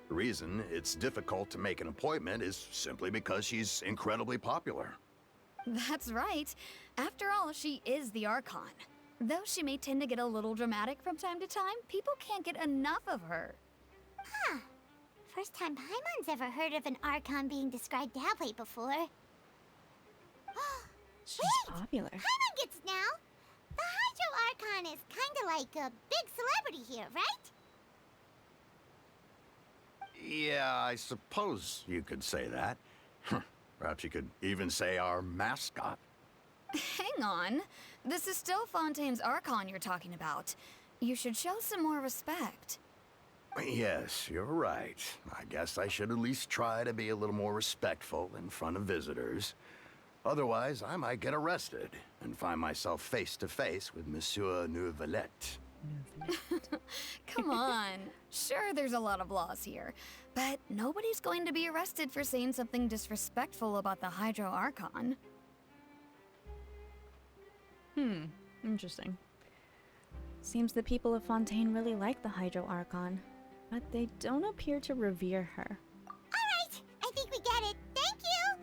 The reason it's difficult to make an appointment is simply because she's incredibly popular. That's right. After all, she is the Archon. Though she may tend to get a little dramatic from time to time, people can't get enough of her. Huh. First time Paimon's ever heard of an Archon being described that way before. She's Wait! popular. Paimon gets now! The Hydro Archon is kinda like a big celebrity here, right? Yeah, I suppose you could say that. Perhaps you could even say our mascot. Hang on. This is still Fontaine's Archon you're talking about. You should show some more respect. Yes, you're right. I guess I should at least try to be a little more respectful in front of visitors. Otherwise, I might get arrested and find myself face to face with Monsieur Neuvillette. Come on. Sure, there's a lot of laws here, but nobody's going to be arrested for saying something disrespectful about the Hydro Archon. Interesting. Seems the people of Fontaine really like the Hydro Archon, but they don't appear to revere her. Alright, I think we get it. Thank you!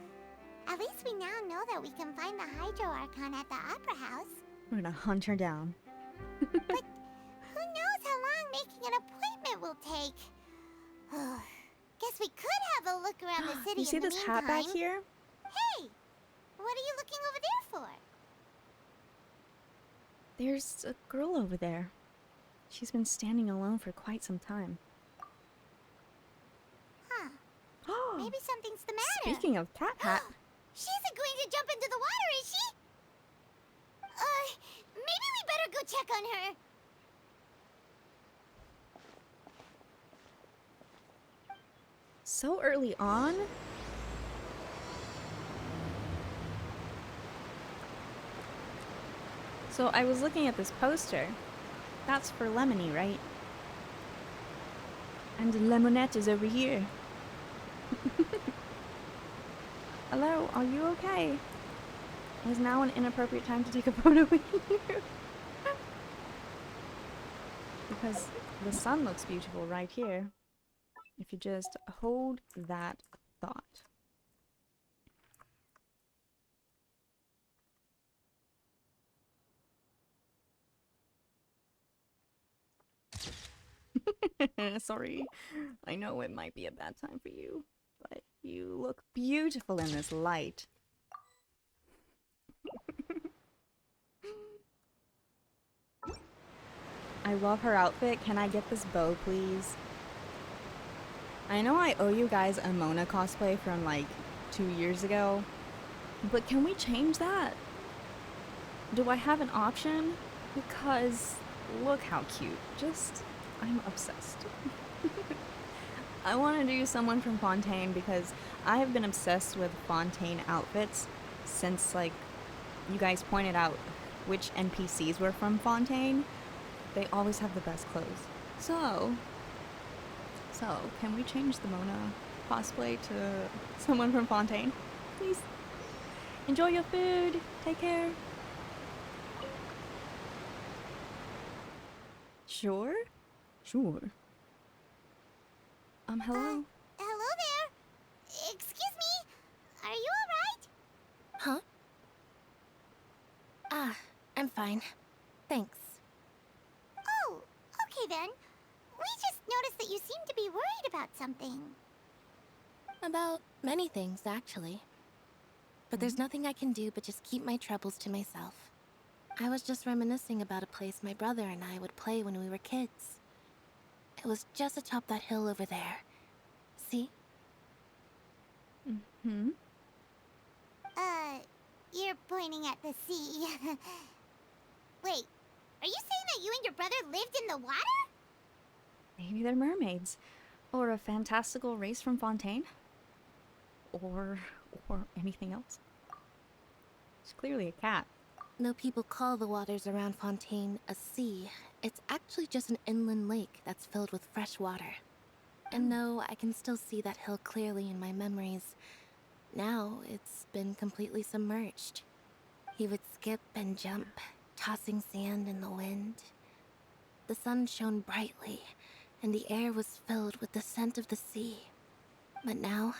At least we now know that we can find the Hydro Archon at the Opera House. We're gonna hunt her down. But who knows how long making an appointment will take? Guess we could have a look around the city You see in the this hat back meantime. here? Hey! What are you looking over there for? There's a girl over there. She's been standing alone for quite some time. Huh. Maybe something's the matter. Speaking of cat hat, She isn't going to jump into the water, is she? Maybe we better go check on her. so early on? So I was looking at this poster. That's for Lemony, right? And Lemonette is over here. Hello, are you okay? Is now an inappropriate time to take a photo with you? Because the sun looks beautiful right here. If you just hold that thought. Sorry, I know it might be a bad time for you, but you look beautiful in this light. I love her outfit. Can I get this bow, please? I know I owe you guys a Mona cosplay from like 2 years ago, but can we change that? Do I have an option? Because look how cute. Just, I'm obsessed. I want to do someone from Fontaine because I have been obsessed with Fontaine outfits since, like, you guys pointed out which NPCs were from Fontaine. They always have the best clothes. So, can we change the Mona cosplay to someone from Fontaine? Please. Enjoy your food. Take care. Sure? Sure. Hello? Hello there. Excuse me. Are you alright? Huh? Ah, I'm fine. Thanks. Oh, okay then. We just noticed that you seem to be worried about something. About many things, actually. But there's nothing I can do but just keep my troubles to myself. I was just reminiscing about a place my brother and I would play when we were kids. It was just atop that hill over there. See? Mm-hmm. You're pointing at the sea. Wait, are you saying that you and your brother lived in the water? Maybe they're mermaids. Or a fantastical race from Fontaine. Or anything else. It's clearly a cat. No people call the waters around Fontaine a sea. It's actually just an inland lake that's filled with fresh water. And no, I can still see that hill clearly in my memories. Now, it's been completely submerged. He would skip and jump, tossing sand in the wind. The sun shone brightly, and the air was filled with the scent of the sea. But now,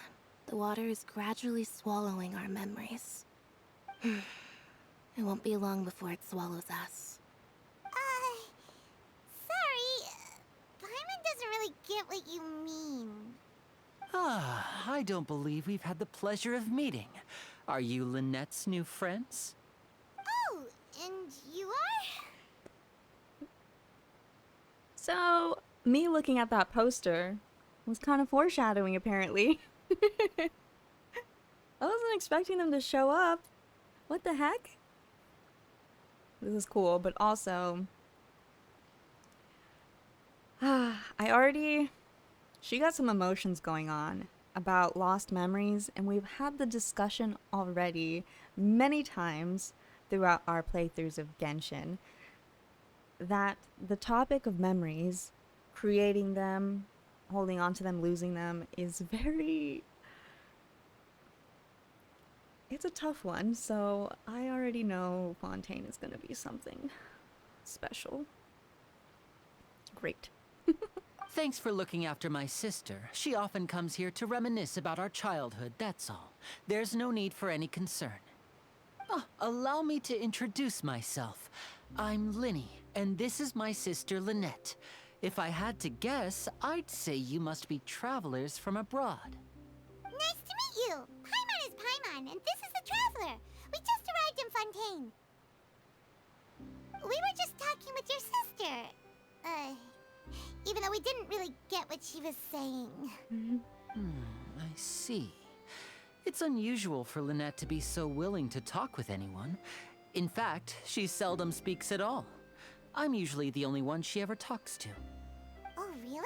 the water is gradually swallowing our memories. It won't be long before it swallows us. Sorry. Paimon doesn't really get what you mean. Ah, I don't believe we've had the pleasure of meeting. Are you Lynette's new friends? Oh, and you are? So, me looking at that poster was kind of foreshadowing, apparently. I wasn't expecting them to show up. What the heck? This is cool, but also... She got some emotions going on about lost memories, and we've had the discussion already many times throughout our playthroughs of Genshin that the topic of memories, creating them, holding on to them, losing them, is very... It's a tough one, so I already know Fontaine is gonna be something special. Great. Thanks for looking after my sister. She often comes here to reminisce about our childhood, that's all. There's no need for any concern. Oh, allow me to introduce myself. I'm Linny, and this is my sister Lynette. If I had to guess, I'd say you must be travelers from abroad. Nice to meet you. Paimon is Paimon, and this is the Traveler. We just arrived in Fontaine. We were just talking with your sister. Even though we didn't really get what she was saying. I see. It's unusual for Lynette to be so willing to talk with anyone. In fact, she seldom speaks at all. I'm usually the only one she ever talks to. Oh, really?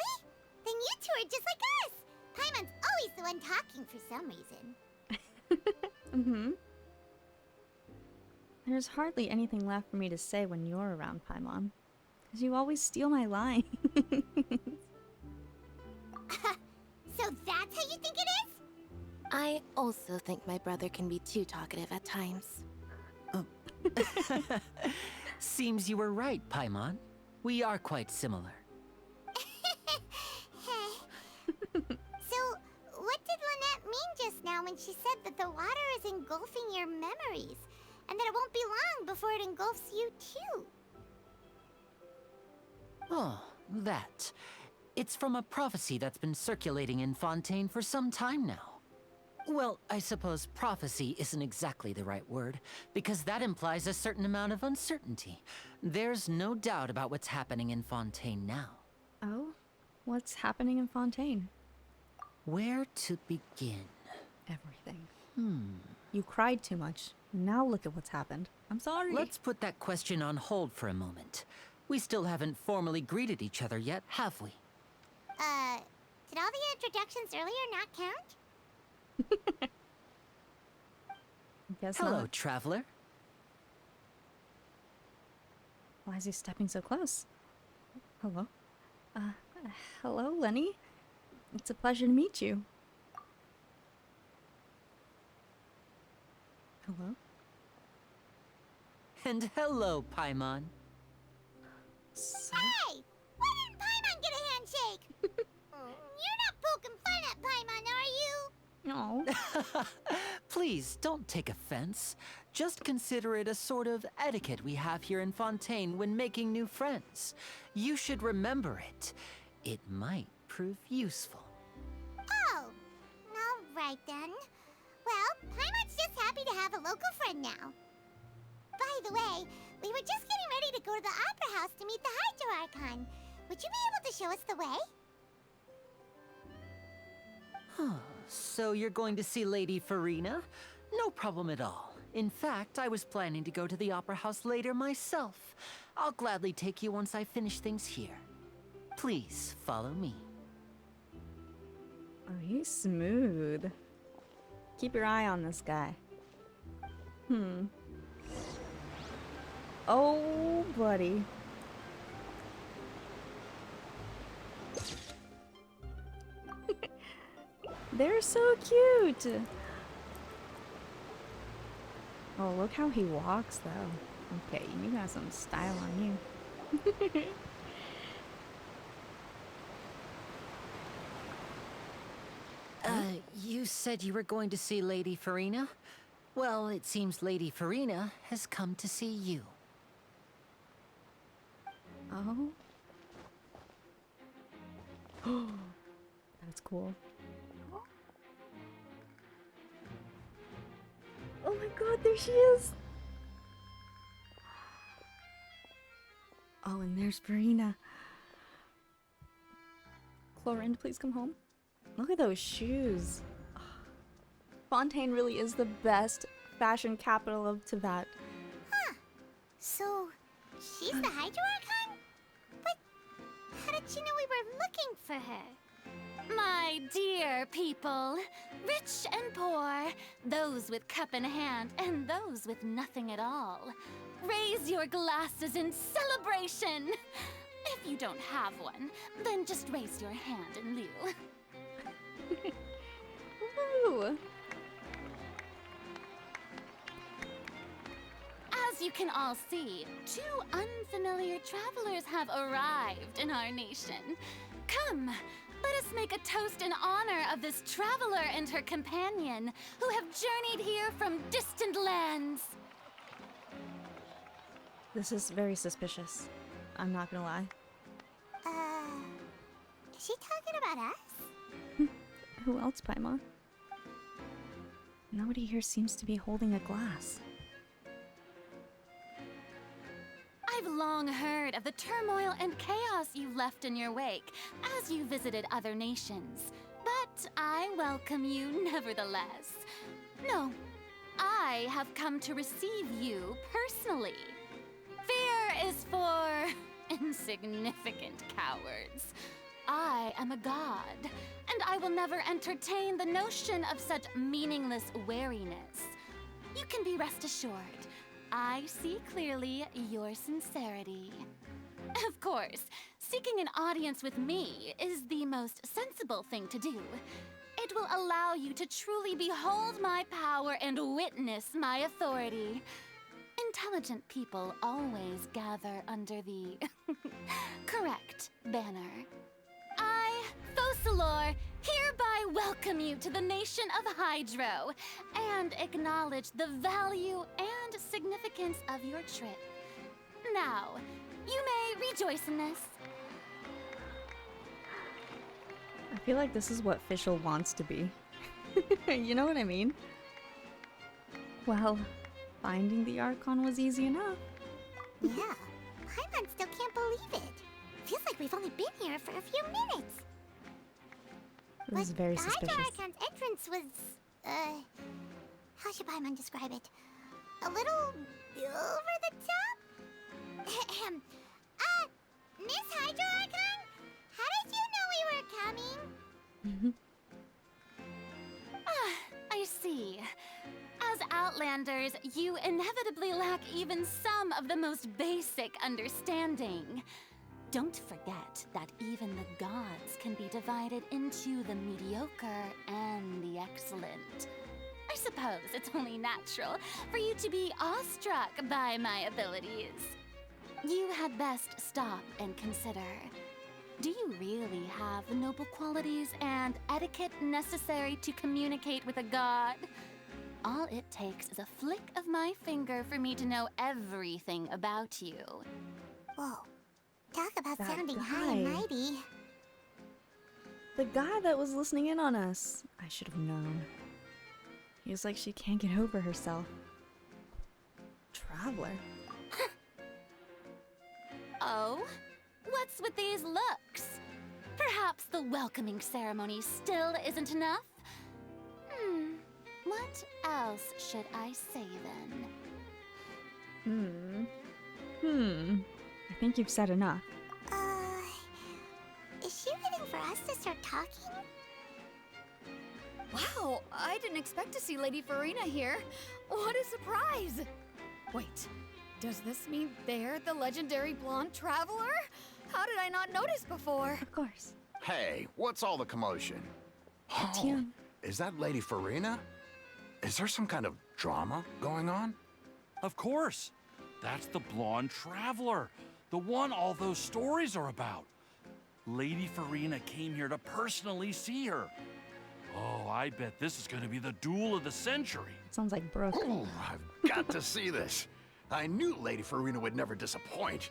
Then you two are just like us. Paimon's always the one talking for some reason. There's hardly anything left for me to say when you're around, Paimon. Because you always steal my line. So that's how you think it is? I also think my brother can be too talkative at times. Seems you were right, Paimon. We are quite similar. So, what did Lynette mean just now when she said that the water is engulfing your memories? And that it won't be long before it engulfs you too? Oh, that. It's from a prophecy that's been circulating in Fontaine for some time now. Well, I suppose prophecy isn't exactly the right word, because that implies a certain amount of uncertainty. There's no doubt about what's happening in Fontaine now. Oh? What's happening in Fontaine? Where to begin? Everything. You cried too much. Now look at what's happened. I'm sorry. Let's put that question on hold for a moment. We still haven't formally greeted each other yet, have we? Did all the introductions earlier not count? Guess Hello, not. traveler. Why is he stepping so close? Hello? Hello, Lenny? It's a pleasure to meet you. Hello? And hello, Paimon. So? Hey! Why didn't Paimon get a handshake? You're not poking fun at Paimon, are you? No. Please, don't take offense. Just consider it a sort of etiquette we have here in Fontaine when making new friends. You should remember it. It might prove useful. Oh, all right then. Well, Paimon's just happy to have a local friend now. By the way, we were just getting ready to go to the Opera House to meet the Hydro Archon. Would you be able to show us the way? So you're going to see Lady Farina? No problem at all. In fact, I was planning to go to the Opera House later myself. I'll gladly take you once I finish things here. Please, follow me. Oh, he's smooth. Keep your eye on this guy. Oh, buddy. They're so cute. Oh, look how he walks, though. Okay, you got some style on you. said you were going to see Lady Farina? Well, it seems Lady Farina has come to see you. Oh. That's cool. Oh my god, there she is! Oh, and there's Farina. Chlorinde, please come home. Look at those shoes. Fontaine really is the best fashion capital of Tibet. Huh. So, she's the Hydro Archon? But how did she know we were looking for her? My dear people, rich and poor, those with cup in hand and those with nothing at all, raise your glasses in celebration. If you don't have one, then just raise your hand in lieu. Woo! As you can all see, 2 unfamiliar travelers have arrived in our nation. Come, let us make a toast in honor of this traveler and her companion who have journeyed here from distant lands. This is very suspicious. I'm not gonna lie. Is she talking about us? Who else, Paimon? Nobody here seems to be holding a glass. I've long heard of the turmoil and chaos you left in your wake as you visited other nations, but I welcome you nevertheless. No, I have come to receive you personally. Fear is for insignificant cowards. I am a god, and I will never entertain the notion of such meaningless wariness. You can be rest assured, I see clearly your sincerity. Of course, seeking an audience with me is the most sensible thing to do. It will allow you to truly behold my power and witness my authority. Intelligent people always gather under the correct banner. I, Focalor, hereby welcome you to the nation of Hydro and acknowledge the value and significance of your trip. Now, you may rejoice in this. I feel like this is what Fischl wants to be. You know what I mean? Well, finding the Archon was easy enough. Yeah, Paimon still can't believe it. Feels like we've only been here for a few minutes. This is very the suspicious. Hydro Archon's entrance was, how should Paimon describe it? A little over the top? Miss Hydro Archon? How did you know we were coming? I see. As Outlanders, you inevitably lack even some of the most basic understanding. Don't forget that even the gods can be divided into the mediocre and the excellent. I suppose it's only natural for you to be awestruck by my abilities. You had best stop and consider. Do you really have the noble qualities and etiquette necessary to communicate with a god? All it takes is a flick of my finger for me to know everything about you. Whoa. Talk about That sounding high and guy. mighty. The guy that was listening in on us. I should have known. He was like, she can't get over herself. Traveler. Oh? What's with these looks? Perhaps the welcoming ceremony still isn't enough? What else should I say then? I think you've said enough. Is she waiting for us to start talking? Wow, I didn't expect to see Lady Farina here. What a surprise! Wait, does this mean they're the legendary blonde traveler? How did I not notice before? Of course. Hey, what's all the commotion? Oh, Tian. is that Lady Farina? Is there some kind of drama going on? Of course. That's the blonde traveler. The one all those stories are about. Lady Farina came here to personally see her. Oh, I bet this is gonna be the duel of the century. Sounds like Brooke. Ooh, I've got to see this. I knew Lady Farina would never disappoint.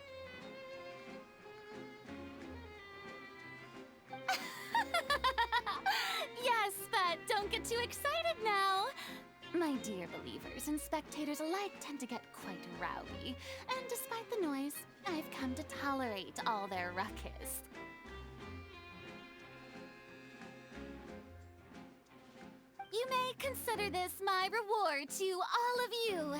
Yes, but don't get too excited now. My dear believers and spectators alike tend to get quite rowdy, and despite the noise, I've come to tolerate all their ruckus. You may consider this my reward to all of you.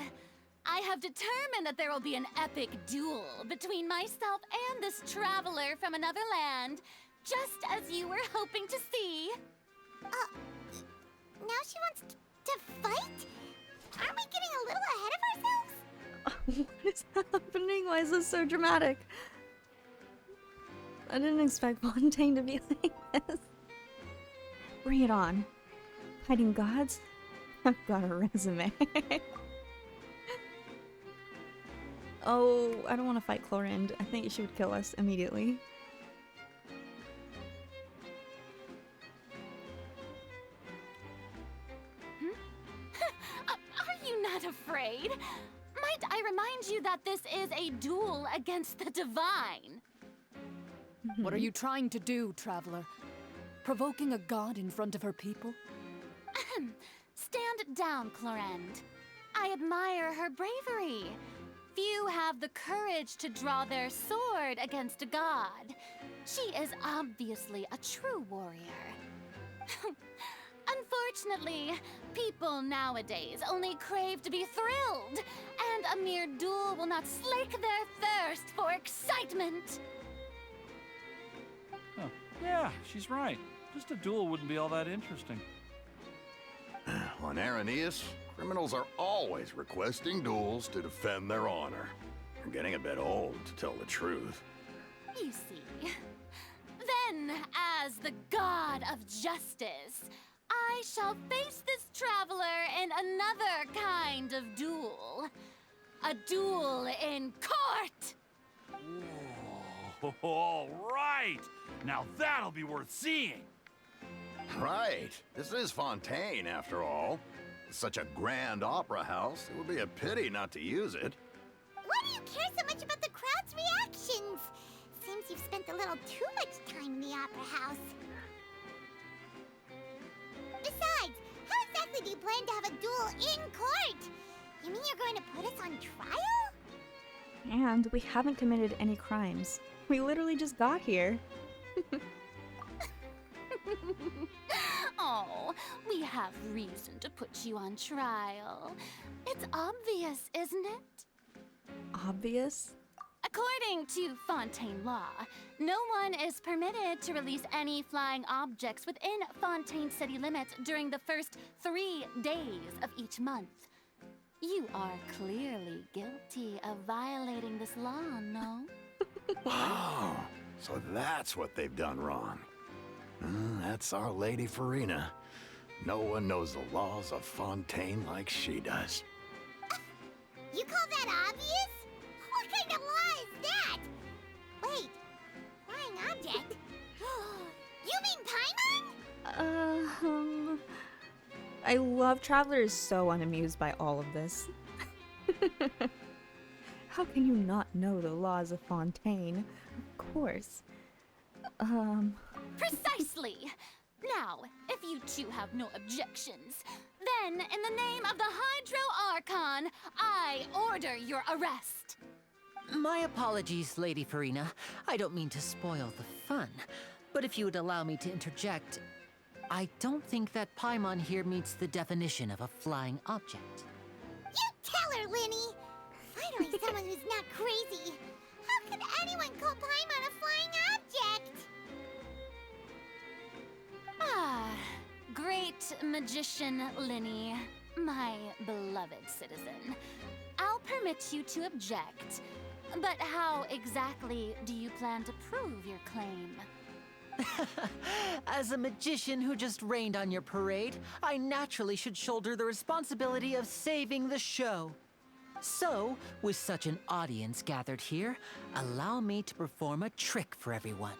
I have determined that there will be an epic duel between myself and this traveler from another land, just as you were hoping to see. Now she wants to fight? Aren't we getting a little ahead of ourselves? What is happening? Why is this so dramatic? I didn't expect Fontaine to be like this. Bring it on. Fighting gods? I've got a resume. Oh, I don't want to fight Clorinde. I think she would kill us immediately. Are you not afraid? Might I remind you that this is a duel against the divine? What are you trying to do, traveler? Provoking a god in front of her people? Stand down, Clorinde. I admire her bravery. Few have the courage to draw their sword against a god. She is obviously a true warrior. Unfortunately, people nowadays only crave to be thrilled, and a mere duel will not slake their thirst for excitement. Oh, yeah, she's right. Just a duel wouldn't be all that interesting. On Araneus, criminals are always requesting duels to defend their honor. They're getting a bit old, to tell the truth. You see. Then, as the god of justice, I shall face this traveler in another kind of duel. A duel in court! Whoa, all right! Now that'll be worth seeing! Right. This is Fontaine, after all. It's such a grand opera house, it would be a pity not to use it. Why do you care so much about the crowd's reactions? Seems you've spent a little too much time in the opera house. Besides, how exactly do you plan to have a duel in court? You mean you're going to put us on trial? And we haven't committed any crimes. We literally just got here. Oh, we have reason to put you on trial. It's obvious, isn't it? Obvious? According to Fontaine law, no one is permitted to release any flying objects within Fontaine city limits during the first 3 days of each month. You are clearly guilty of violating this law, no? Oh, so that's what they've done wrong. That's our Lady Farina. No one knows the laws of Fontaine like she does. You call that obvious? What kind of law is that? Wait, flying object? You mean Paimon? I love Traveler is so unamused by all of this. How can you not know the laws of Fontaine? Of course. Precisely! Now, if you two have no objections, then in the name of the Hydro Archon, I order your arrest. My apologies, Lady Farina. I don't mean to spoil the fun, but if you would allow me to interject, I don't think that Paimon here meets the definition of a flying object. You tell her, Linny! Finally someone who's not crazy. How could anyone call Paimon a flying object? Ah, great magician Linny, my beloved citizen. I'll permit you to object, but how exactly do you plan to prove your claim? As a magician who just rained on your parade, I naturally should shoulder the responsibility of saving the show. So, with such an audience gathered here, allow me to perform a trick for everyone.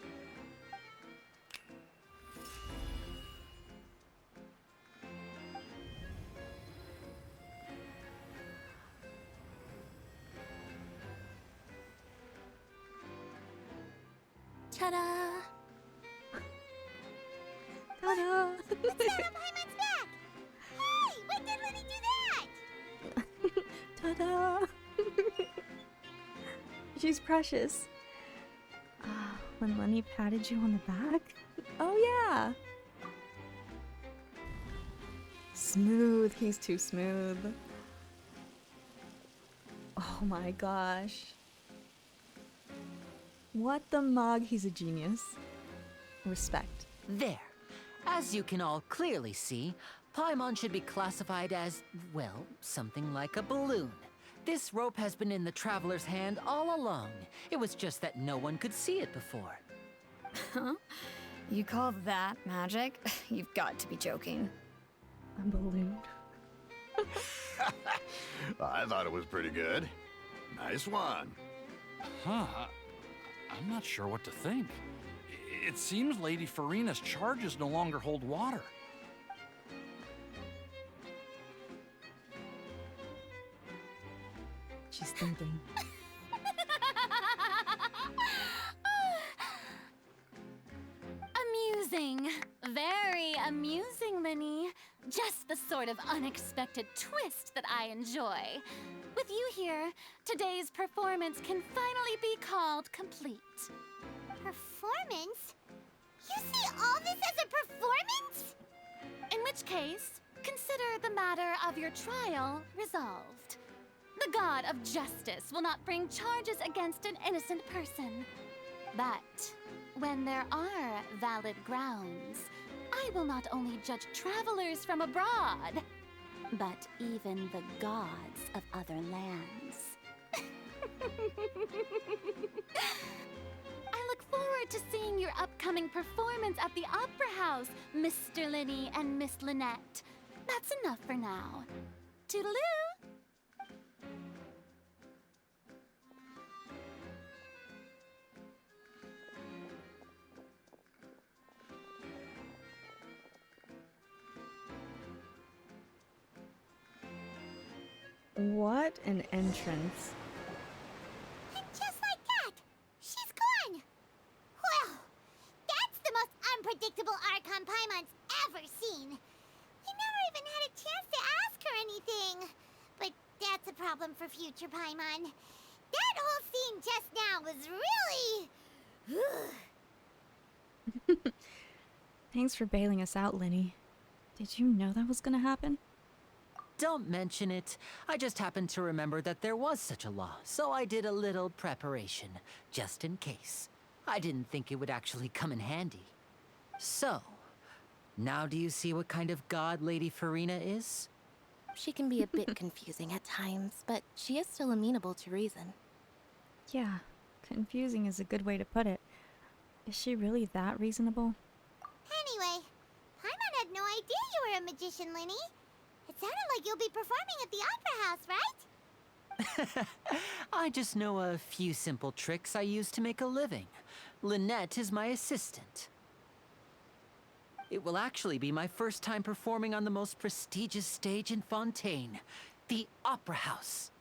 Ta-da! Ta-da! What's that on Paimon's back? Hey, when did Lenny do that? Ta-da! She's precious. When Lenny patted you on the back? Oh yeah! Smooth. He's too smooth. Oh my gosh. What the mug? He's a genius. Respect. There. As you can all clearly see, Paimon should be classified as, well, something like a balloon. This rope has been in the Traveler's hand all along. It was just that no one could see it before. Huh? You call that magic? You've got to be joking. A balloon. I thought it was pretty good. Nice one. Huh. I'm not sure what to think. It seems Lady Farina's charges no longer hold water. She's thinking. Amusing. Very amusing, Linny. Just the sort of unexpected twist that I enjoy. With you here, today's performance can finally be called complete. Performance? You see all this as a performance? In which case, consider the matter of your trial resolved. The god of justice will not bring charges against an innocent person. But when there are valid grounds, I will not only judge travelers from abroad, but even the gods of other lands. I look forward to seeing your upcoming performance at the Opera House, Mr. Linny and Miss Lynette. That's enough for now. Toodaloo! What an entrance. And just like that, she's gone. Well, that's the most unpredictable Archon Paimon's ever seen. We never even had a chance to ask her anything. But that's a problem for future Paimon. That whole scene just now was really... Thanks for bailing us out, Linny. Did you know that was gonna happen? Don't mention it. I just happened to remember that there was such a law, so I did a little preparation, just in case. I didn't think it would actually come in handy. So, now do you see what kind of god Lady Farina is? She can be a bit confusing at times, but she is still amenable to reason. Yeah, confusing is a good way to put it. Is she really that reasonable? Anyway, Paimon had no idea you were a magician, Linny. It sounded like you'll be performing at the Opera House, right? I just know a few simple tricks I use to make a living. Lynette is my assistant. It will actually be my first time performing on the most prestigious stage in Fontaine, the Opera House.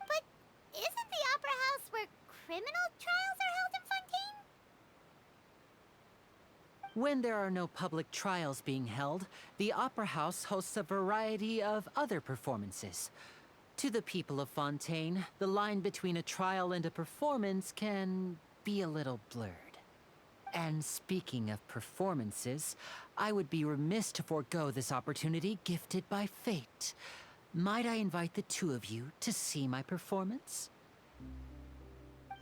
But isn't the Opera House where criminal trials are held in Fontaine? When there are no public trials being held, the Opera House hosts a variety of other performances. To the people of Fontaine, the line between a trial and a performance can be a little blurred. And speaking of performances, I would be remiss to forego this opportunity gifted by fate. Might I invite the two of you to see my performance?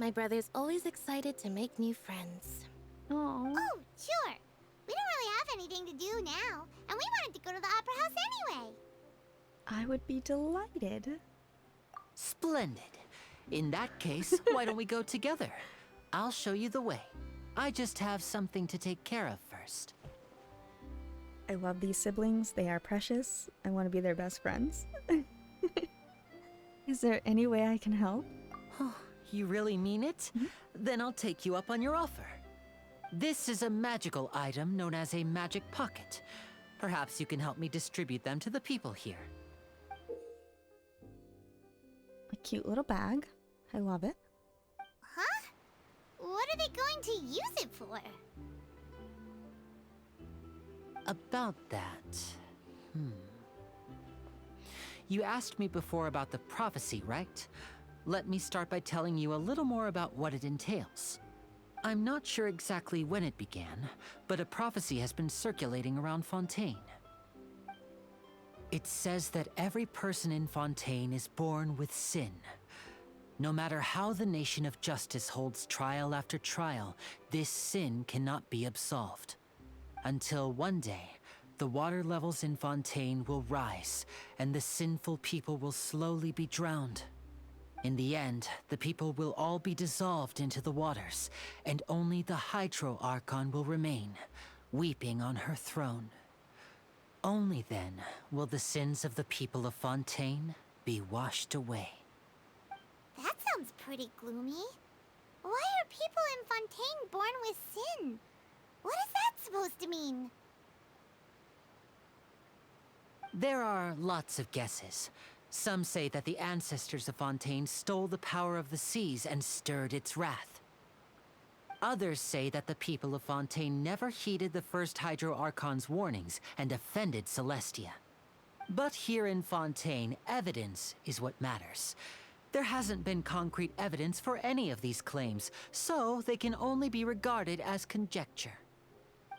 My brother's always excited to make new friends. Oh. Oh, sure. We don't really have anything to do now, and we wanted to go to the Opera House anyway. I would be delighted. Splendid. In that case, why don't we go together? I'll show you the way. I just have something to take care of first. I love these siblings. They are precious. I want to be their best friends. Is there any way I can help? Oh, you really mean it? Then I'll take you up on your offer. This is a magical item known as a magic pocket. Perhaps you can help me distribute them to the people here. A cute little bag. I love it. Huh? What are they going to use it for? for? About that. You asked me before about the prophecy, right? Let me start by telling you a little more about what it entails. I'm not sure exactly when it began, but a prophecy has been circulating around Fontaine. It says that every person in Fontaine is born with sin. No matter how the nation of justice holds trial after trial, this sin cannot be absolved. Until one day, the water levels in Fontaine will rise, and the sinful people will slowly be drowned. In the end, the people will all be dissolved into the waters, and only the Hydro Archon will remain, weeping on her throne. Only then will the sins of the people of Fontaine be washed away. That sounds pretty gloomy. Why are people in Fontaine born with sin? What is that supposed to mean? There are lots of guesses. Some say that the ancestors of Fontaine stole the power of the seas and stirred its wrath. Others say that the people of Fontaine never heeded the first Hydro Archon's warnings and offended Celestia. But here in Fontaine, evidence is what matters. There hasn't been concrete evidence for any of these claims, so they can only be regarded as conjecture.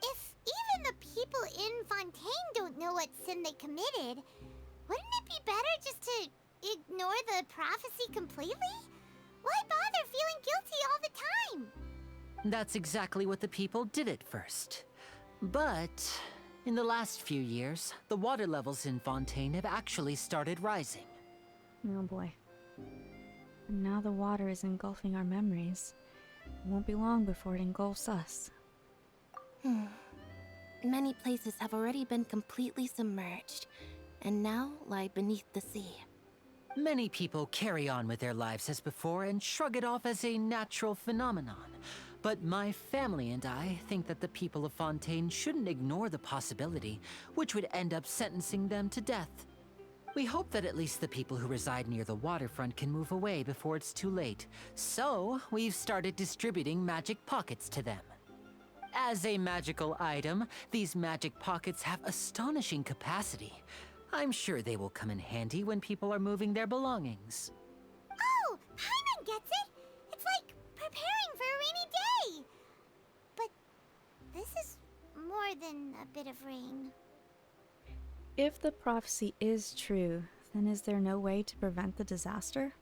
If even the people in Fontaine don't know what sin they committed, wouldn't it be better just to ignore the prophecy completely? Why bother feeling guilty all the time? That's exactly what the people did at first. But in the last few years, the water levels in Fontaine have actually started rising. Oh boy. And now the water is engulfing our memories. It won't be long before it engulfs us. Many places have already been completely submerged, and now lie beneath the sea. Many people carry on with their lives as before and shrug it off as a natural phenomenon. But my family and I think that the people of Fontaine shouldn't ignore the possibility, which would end up sentencing them to death. We hope that at least the people who reside near the waterfront can move away before it's too late. So, we've started distributing magic pockets to them. As a magical item, these magic pockets have astonishing capacity. I'm sure they will come in handy when people are moving their belongings. Oh, Paimon gets it! It's like preparing for a rainy day! But this is more than a bit of rain. If the prophecy is true, then is there no way to prevent the disaster?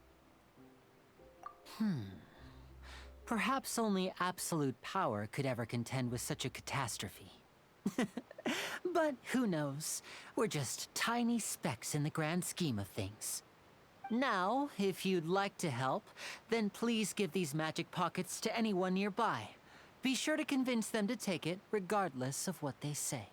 Perhaps only absolute power could ever contend with such a catastrophe. But who knows? We're just tiny specks in the grand scheme of things. Now, if you'd like to help, then please give these magic pockets to anyone nearby. Be sure to convince them to take it, regardless of what they say.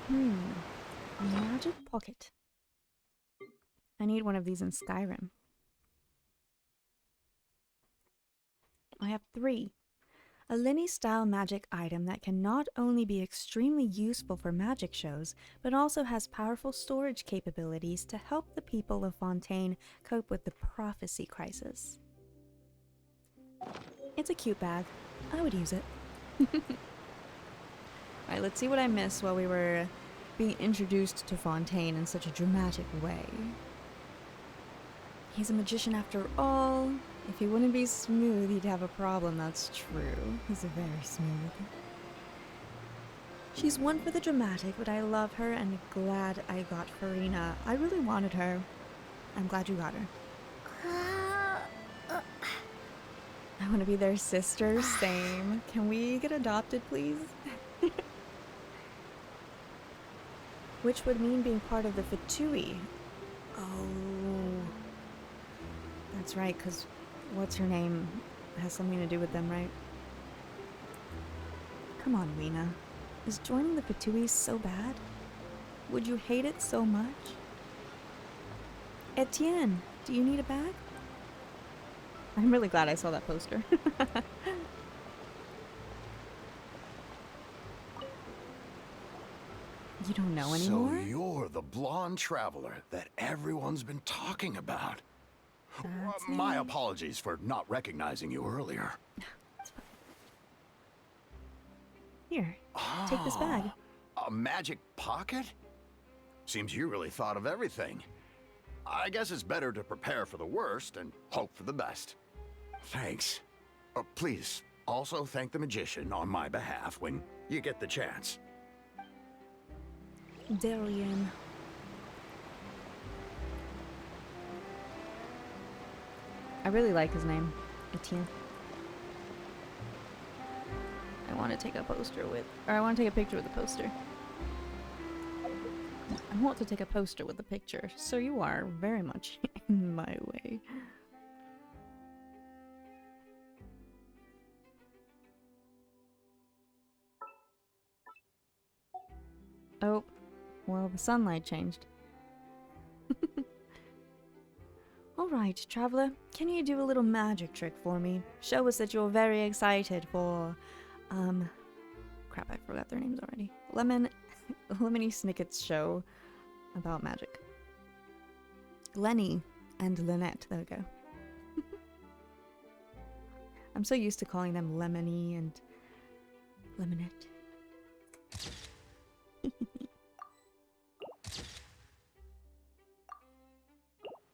Magic pocket. I need one of these in Skyrim. I have 3. A Linny-style magic item that can not only be extremely useful for magic shows, but also has powerful storage capabilities to help the people of Fontaine cope with the prophecy crisis. It's a cute bag. I would use it. Alright, let's see what I missed while we were being introduced to Fontaine in such a dramatic way. He's a magician after all. If he wouldn't be smooth, he'd have a problem, that's true. He's very smooth. She's one for the dramatic, but I love her and glad I got Farina. I really wanted her. I'm glad you got her. I want to be their sister, same. Can we get adopted, please? Which would mean being part of the Fatui. Oh. That's right, because what's her name has something to do with them, right? Come on, Weena. Is joining the Fatui so bad? Would you hate it so much? Etienne, do you need a bag? I'm really glad I saw that poster. You don't know anymore? So you're the blonde traveler that everyone's been talking about. That's My me. apologies for not recognizing you earlier. Here, take this bag. A magic pocket? Seems you really thought of everything. I guess it's better to prepare for the worst and hope for the best. Thanks. Please, also thank the magician on my behalf when you get the chance. Darian. I really like his name, Etienne. I want to take a poster with, or I want to take a picture with the poster. I want to take a poster with the picture, so you are very much in my way. Oh, well, the sunlight changed. Alright, traveler, can you do a little magic trick for me? Show us that you're very excited for, crap, I forgot their names already. Lemony Snicket's show about magic. Lenny and Lynette, there we go. I'm so used to calling them Lemony and Lemonette.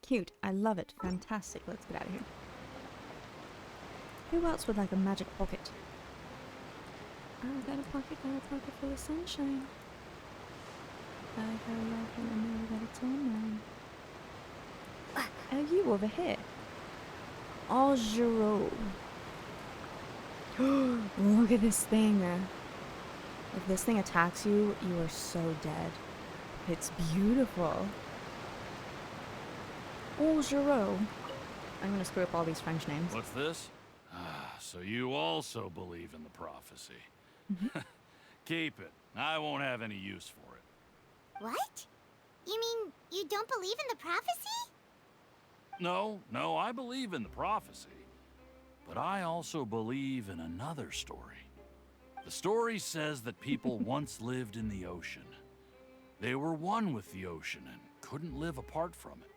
Cute. I love it. Fantastic. Let's get out of here. Who else would like a magic pocket? Oh, got a pocket full of sunshine. I hurry up and I know that it's all mine. Oh, you over here. Angero. Look at this thing. If this thing attacks you, you are so dead. It's beautiful. Angero. I'm gonna screw up all these French names. What's this? Ah, so you also believe in the prophecy. Keep it. I won't have any use for it. What? You mean you don't believe in the prophecy? No, I believe in the prophecy. But I also believe in another story. The story says that people once lived in the ocean. They were one with the ocean and couldn't live apart from it.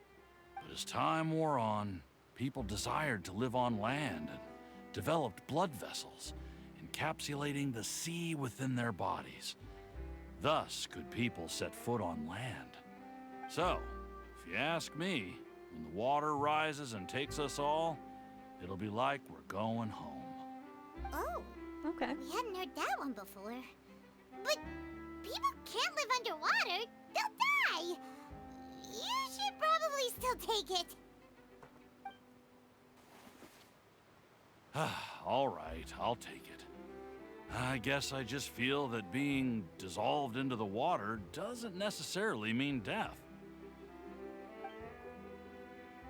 But as time wore on, people desired to live on land and developed blood vessels, encapsulating the sea within their bodies. Thus could people set foot on land. So, if you ask me, when the water rises and takes us all, it'll be like we're going home. Oh, Okay. we hadn't heard that one before. But people can't live underwater. They'll die. You should probably still take it. All right, I'll take it. I guess I just feel that being dissolved into the water doesn't necessarily mean death.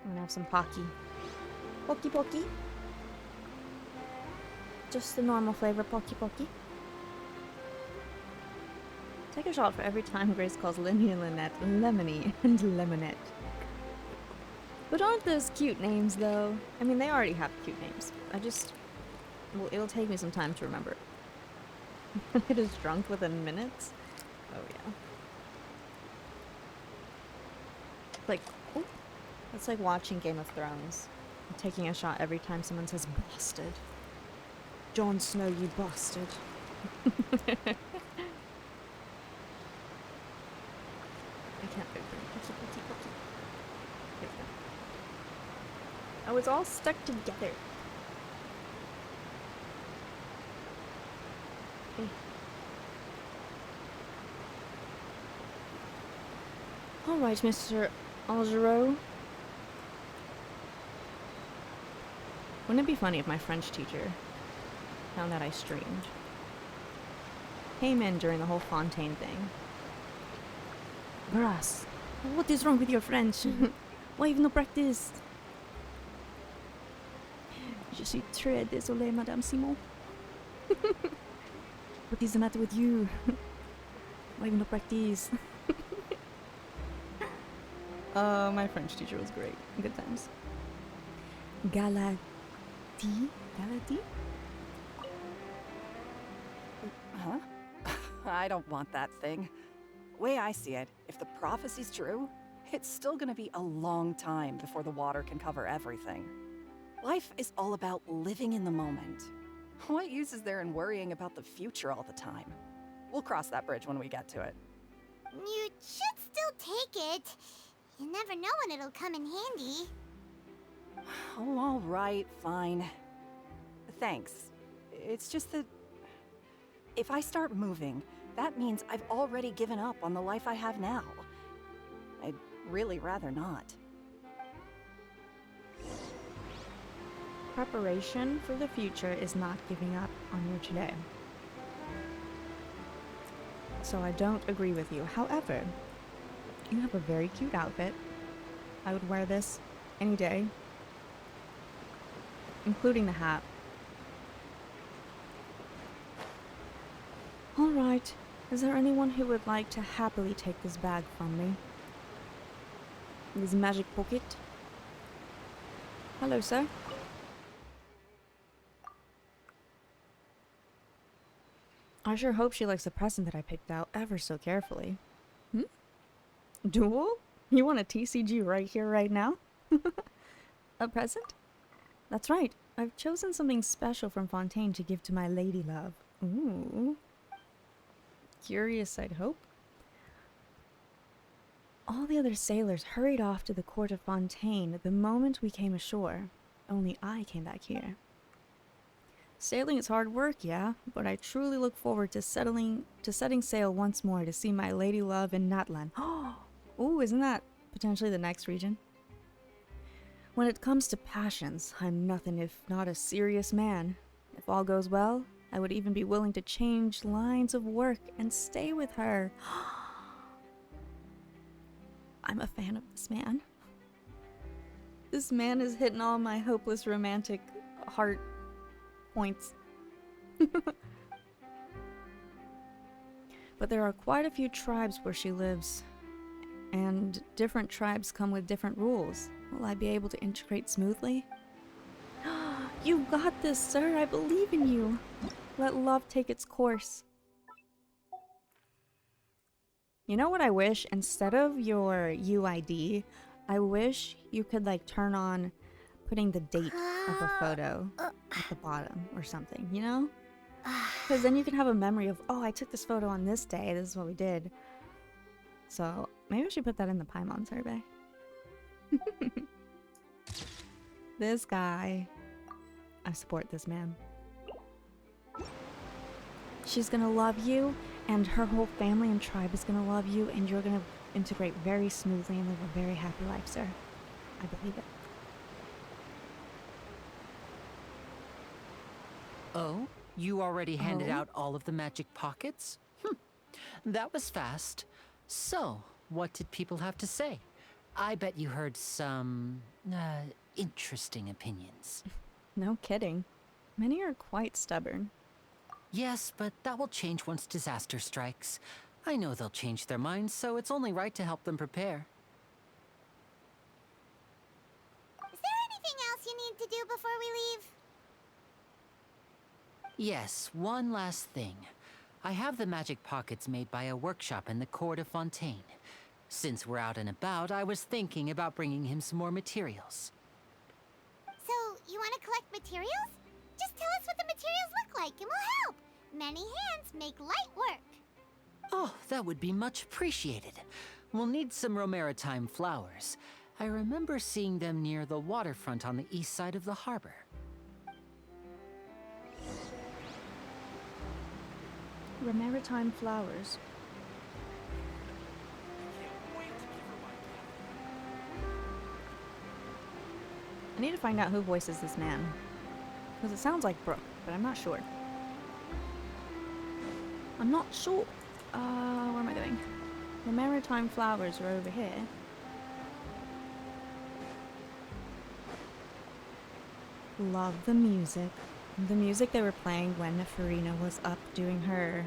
I'm gonna have some Pocky. Pocky. Just the normal flavor, Pocky. Take a shot for every time Grace calls Lenny and Lynette Lemony and Lemonette. But aren't those cute names, though? I mean, they already have cute names. Well, it'll take me some time to remember. It is drunk within minutes? Oh, yeah. Oh, it's like watching Game of Thrones. I'm taking a shot every time someone says bastard. Jon Snow, you bastard. I can't open it. Pocky. Here we go. Oh, it's all stuck together. Okay. Alright, Mr. Angero. Wouldn't it be funny if my French teacher found out I streamed? Came in during the whole Fontaine thing. Brass, what is wrong with your French? Why have no practice? Je suis très désolée, Madame Simon. What is the matter with you? Why have no practice? My French teacher was great. Good times. Galati? Huh? I don't want that thing. Way I see it, if the prophecy's true, it's still gonna be a long time before the water can cover everything. Life is all about living in the moment. What use is there in worrying about the future all the time? We'll cross that bridge when we get to it. You should still take it. You never know when it'll come in handy. Oh, all right, fine. Thanks. It's just that if I start moving, that means I've already given up on the life I have now. I'd really rather not. Preparation for the future is not giving up on your today. So I don't agree with you. However, you have a very cute outfit. I would wear this any day, including the hat. Alright, is there anyone who would like to happily take this bag from me? This magic pocket? Hello, sir. I sure hope she likes the present that I picked out ever so carefully. Duel? You want a TCG right here, right now? A present? That's right. I've chosen something special from Fontaine to give to my lady love. Ooh. Curious, I'd hope. All the other sailors hurried off to the court of Fontaine the moment we came ashore. Only I came back here. Sailing is hard work, yeah, but I truly look forward to setting sail once more to see my lady love in Natlan. Ooh, isn't that potentially the next region? When it comes to passions, I'm nothing if not a serious man. If all goes well, I would even be willing to change lines of work and stay with her. I'm a fan of this man. This man is hitting all my hopeless romantic heart points. But there are quite a few tribes where she lives, and different tribes come with different rules. Will I be able to integrate smoothly? You got this, sir. I believe in you. Let love take its course. You know what I wish? Instead of your UID, I wish you could like turn on putting the date of a photo at the bottom or something, you know? Because then you can have a memory of, oh, I took this photo on this day. This is what we did. So maybe I should put that in the Paimon survey. This guy. I support this man. She's gonna love you, and her whole family and tribe is gonna love you, and you're gonna integrate very smoothly and live a very happy life, sir. I believe it. Oh? You already handed out all of the magic pockets? That was fast. So, what did people have to say? I bet you heard some, interesting opinions. No kidding. Many are quite stubborn. Yes, but that will change once disaster strikes. I know they'll change their minds, so it's only right to help them prepare. Is there anything else you need to do before we leave? Yes, one last thing. I have the magic pockets made by a workshop in the court of Fontaine. Since we're out and about, I was thinking about bringing him some more materials. So, you want to collect materials? Just tell us what the materials look like and we'll help. Many hands make light work. Oh, that would be much appreciated. We'll need some Romaritime flowers. I remember seeing them near the waterfront on the east side of the harbor. Romaritime flowers. I need to find out who voices this man. Because it sounds like Brooke, but I'm not sure. I'm not sure. What am I doing? The maritime flowers are over here. Love the music. The music they were playing when Farina was up doing her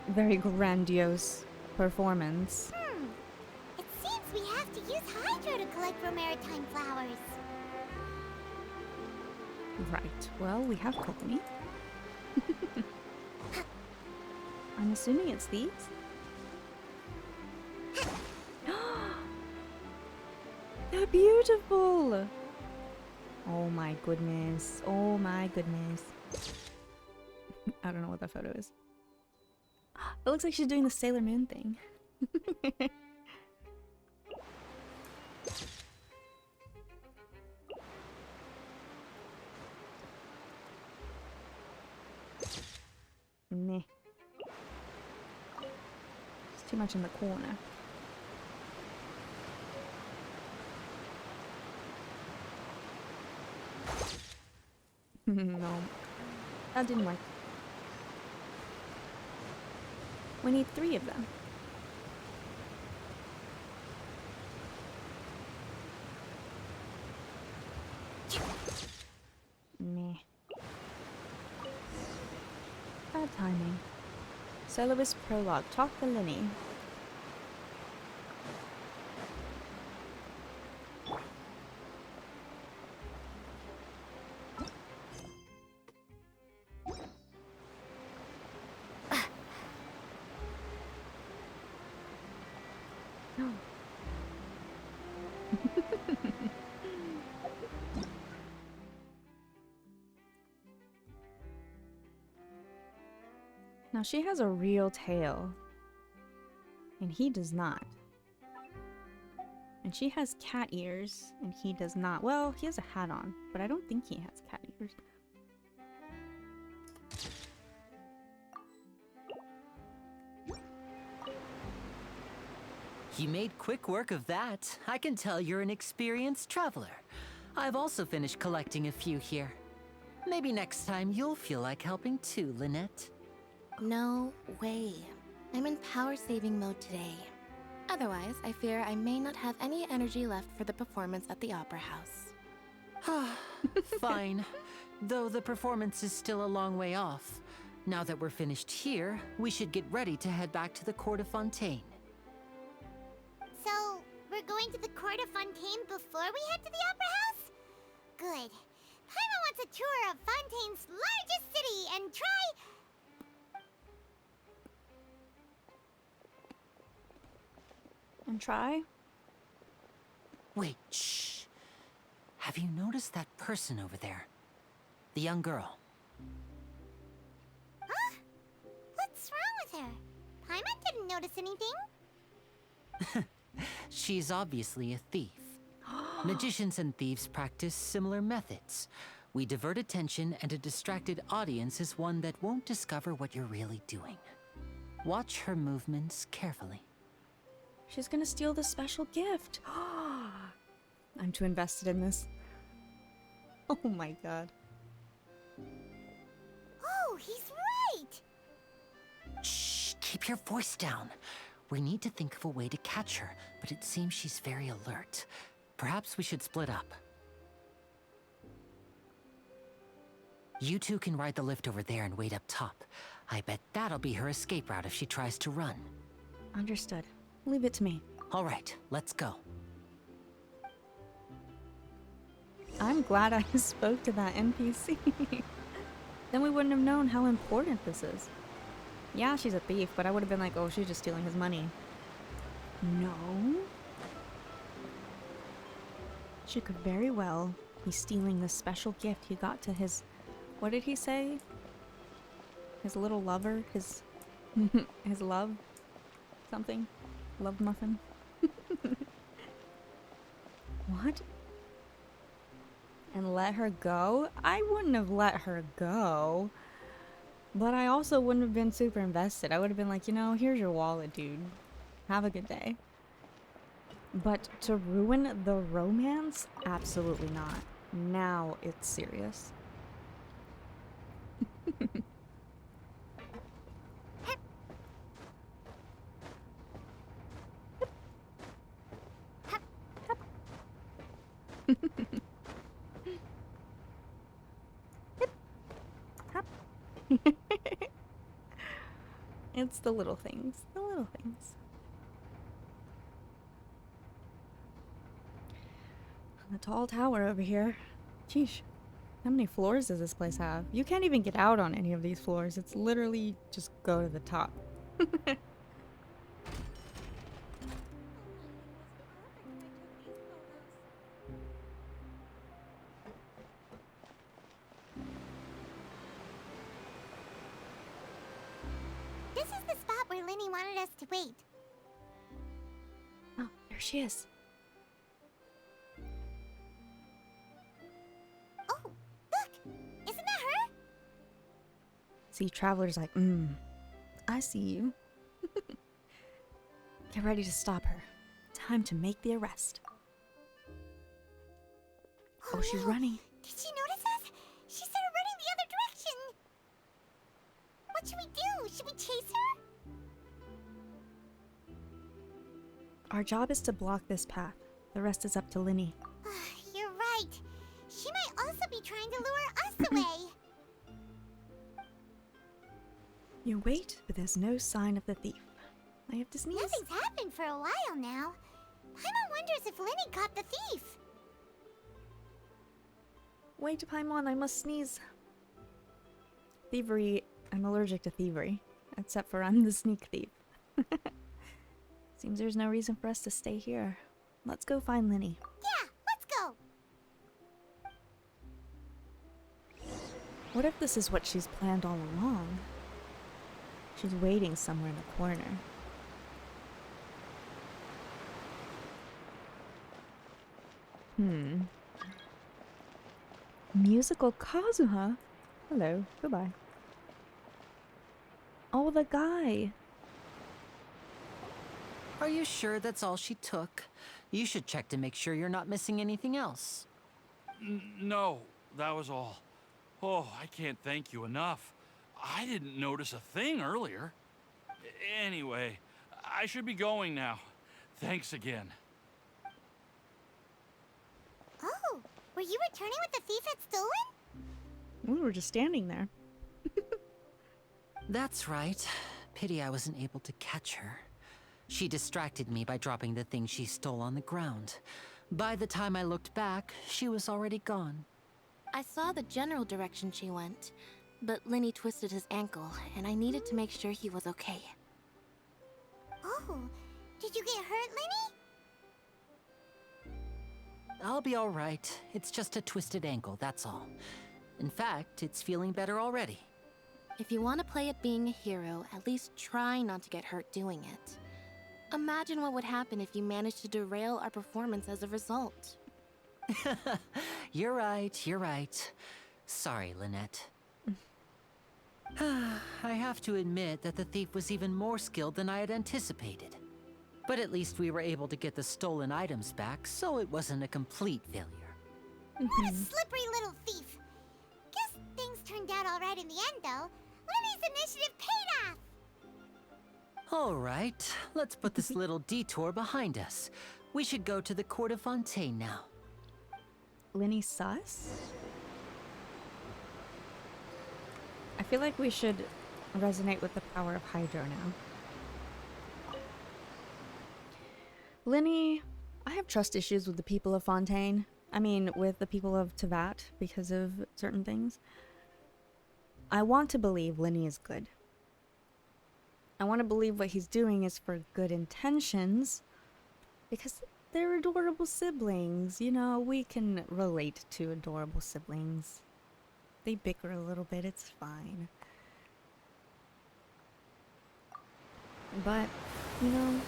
very grandiose performance. It seems we have to use Hydro to collect Romaritime flowers. Right. Well, we have Kokomi. I'm assuming it's these? beautiful! Oh my goodness. Oh my goodness. I don't know what that photo is. It looks like she's doing the Sailor Moon thing. Meh. It's too much in the corner. No. That didn't work. We need 3 of them. Meh. Bad timing. Soloist Prologue. Talk to Linny. No. Now she has a real tail. And he does not. And she has cat ears, and he does not. Well, he has a hat on, but I don't think he has cat ears. You made quick work of that. I can tell you're an experienced traveler. I've also finished collecting a few here. Maybe next time you'll feel like helping too, Lynette. No way. I'm in power-saving mode today. Otherwise, I fear I may not have any energy left for the performance at the Opera House. Fine. Though the performance is still a long way off. Now that we're finished here, we should get ready to head back to the Court of Fontaine. So, we're going to the Court of Fontaine before we head to the Opera House? Good. Paimon wants a tour of Fontaine's largest city and try... And try? Wait, shh. Have you noticed that person over there? The young girl. Huh? What's wrong with her? Paimon didn't notice anything. She's obviously a thief. Magicians and thieves practice similar methods. We divert attention, and a distracted audience is one that won't discover what you're really doing. Watch her movements carefully. She's gonna steal the special gift. I'm too invested in this. Oh my god. Oh, he's right! Shh, keep your voice down. We need to think of a way to catch her, but it seems she's very alert. Perhaps we should split up. You two can ride the lift over there and wait up top. I bet that'll be her escape route if she tries to run. Understood. Leave it to me. All right, let's go. I'm glad I spoke to that NPC. Then we wouldn't have known how important this is. Yeah, she's a thief, but I would have been like, oh, she's just stealing his money. No. She could very well be stealing the special gift he got to his... What did he say? His little lover? His... his love? Something? Love muffin? What? And let her go? I wouldn't have let her go. But I also wouldn't have been super invested. I would have been like, you know, here's your wallet, dude. Have a good day. But to ruin the romance? Absolutely not. Now it's serious. It's the little things. The little things. The tall tower over here. Sheesh. How many floors does this place have? You can't even get out on any of these floors. It's literally just go to the top. This is the spot where Linny wanted us to wait. Oh, there she is. Oh, look! Isn't that her? See, Traveler's like, I see you. Get ready to stop her. Time to make the arrest. Oh, she's no. running. Did she notice us? She started running the other direction. What should we do? Should we chase her? Our job is to block this path. The rest is up to Linny. You're right. She might also be trying to lure us away. You wait, but there's no sign of the thief. I have to sneeze. Nothing's happened for a while now. Paimon wonders if Linny caught the thief. Wait, Paimon, I must sneeze. Thievery. I'm allergic to thievery. Except for I'm the sneak thief. Seems there's no reason for us to stay here. Let's go find Linny. Yeah, let's go. What if this is what she's planned all along? She's waiting somewhere in the corner. Musical Kazuha? Hello, goodbye. Oh, the guy. Are you sure that's all she took? You should check to make sure you're not missing anything else. No, that was all. Oh, I can't thank you enough. I didn't notice a thing earlier. Anyway, I should be going now. Thanks again. Oh, were you returning what the thief had stolen? We were just standing there. That's right. Pity I wasn't able to catch her. She distracted me by dropping the thing she stole on the ground. By the time I looked back, she was already gone. I saw the general direction she went, but Linny twisted his ankle, and I needed to make sure he was okay. Oh, did you get hurt, Linny? I'll be all right. It's just a twisted ankle, that's all. In fact, it's feeling better already. If you want to play at being a hero, at least try not to get hurt doing it. Imagine what would happen if you managed to derail our performance as a result. You're right. Sorry, Lynette. I have to admit that the thief was even more skilled than I had anticipated. But at least we were able to get the stolen items back, so it wasn't a complete failure. What a slippery little thief. Guess things turned out all right in the end, though. Linny's initiative paid off. All right, let's put this little detour behind us. We should go to the Court of Fontaine now. Linny sus? I feel like we should resonate with the power of Hydro now. Linny, I have trust issues with the people of Fontaine. I mean, with the people of Tevat because of certain things. I want to believe Linny is good. I want to believe what he's doing is for good intentions because they're adorable siblings. You know, we can relate to adorable siblings. They bicker a little bit, it's fine. But, you know,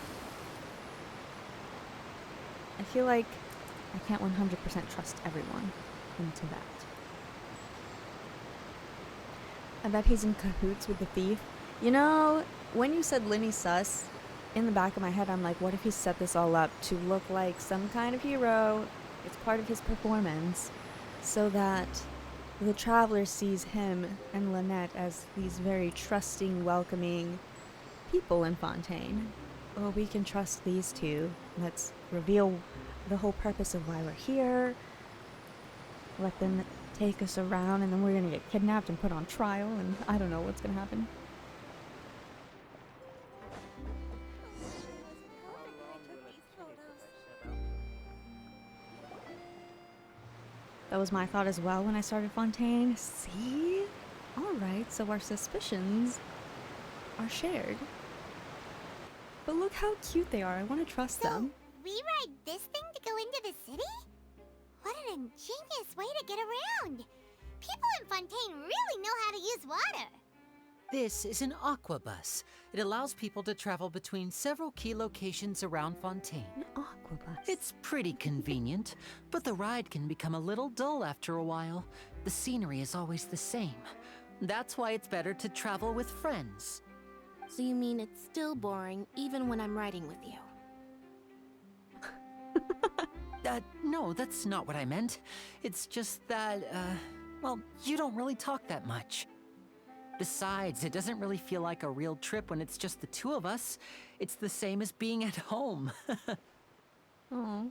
I feel like I can't 100% trust everyone in Tevat. I bet he's in cahoots with the thief. You know, when you said Linny sus, in the back of my head I'm like, what if he set this all up to look like some kind of hero? It's part of his performance, so that the Traveler sees him and Lynette as these very trusting, welcoming people in Fontaine. Oh, we can trust these two. Let's reveal the whole purpose of why we're here. Let them take us around, and then we're gonna get kidnapped and put on trial, and I don't know what's gonna happen. That was my thought as well when I started Fontaine. See? Alright, so our suspicions are shared. But look how cute they are. I want to trust them. We ride this thing to go into the city? What an ingenious way to get around. People in Fontaine really know how to use water. This is an aqua bus. It allows people to travel between several key locations around Fontaine. An aqua bus. It's pretty convenient, but the ride can become a little dull after a while. The scenery is always the same. That's why it's better to travel with friends. So you mean it's still boring even when I'm riding with you? No, that's not what I meant. It's just that, well, you don't really talk that much. Besides, it doesn't really feel like a real trip when it's just the two of us. It's the same as being at home. Oh.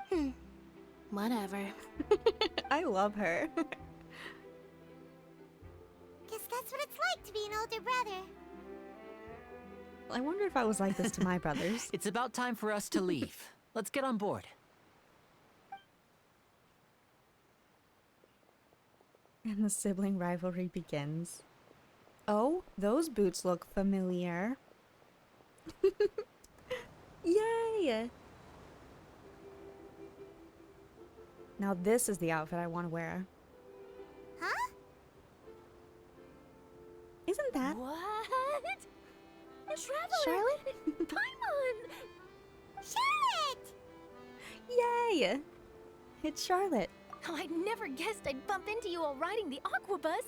Whatever. I love her. Guess that's what it's like to be an older brother. I wonder if I was like this to my brothers. It's about time for us to leave. Let's get on board. And the sibling rivalry begins. Oh, those boots look familiar. Yay! Now this is the outfit I want to wear. Huh? Isn't that What? Traveler! Charlotte? Paimon! Charlotte! Yay! It's Charlotte. Oh, I never guessed I'd bump into you while riding the aqua bus.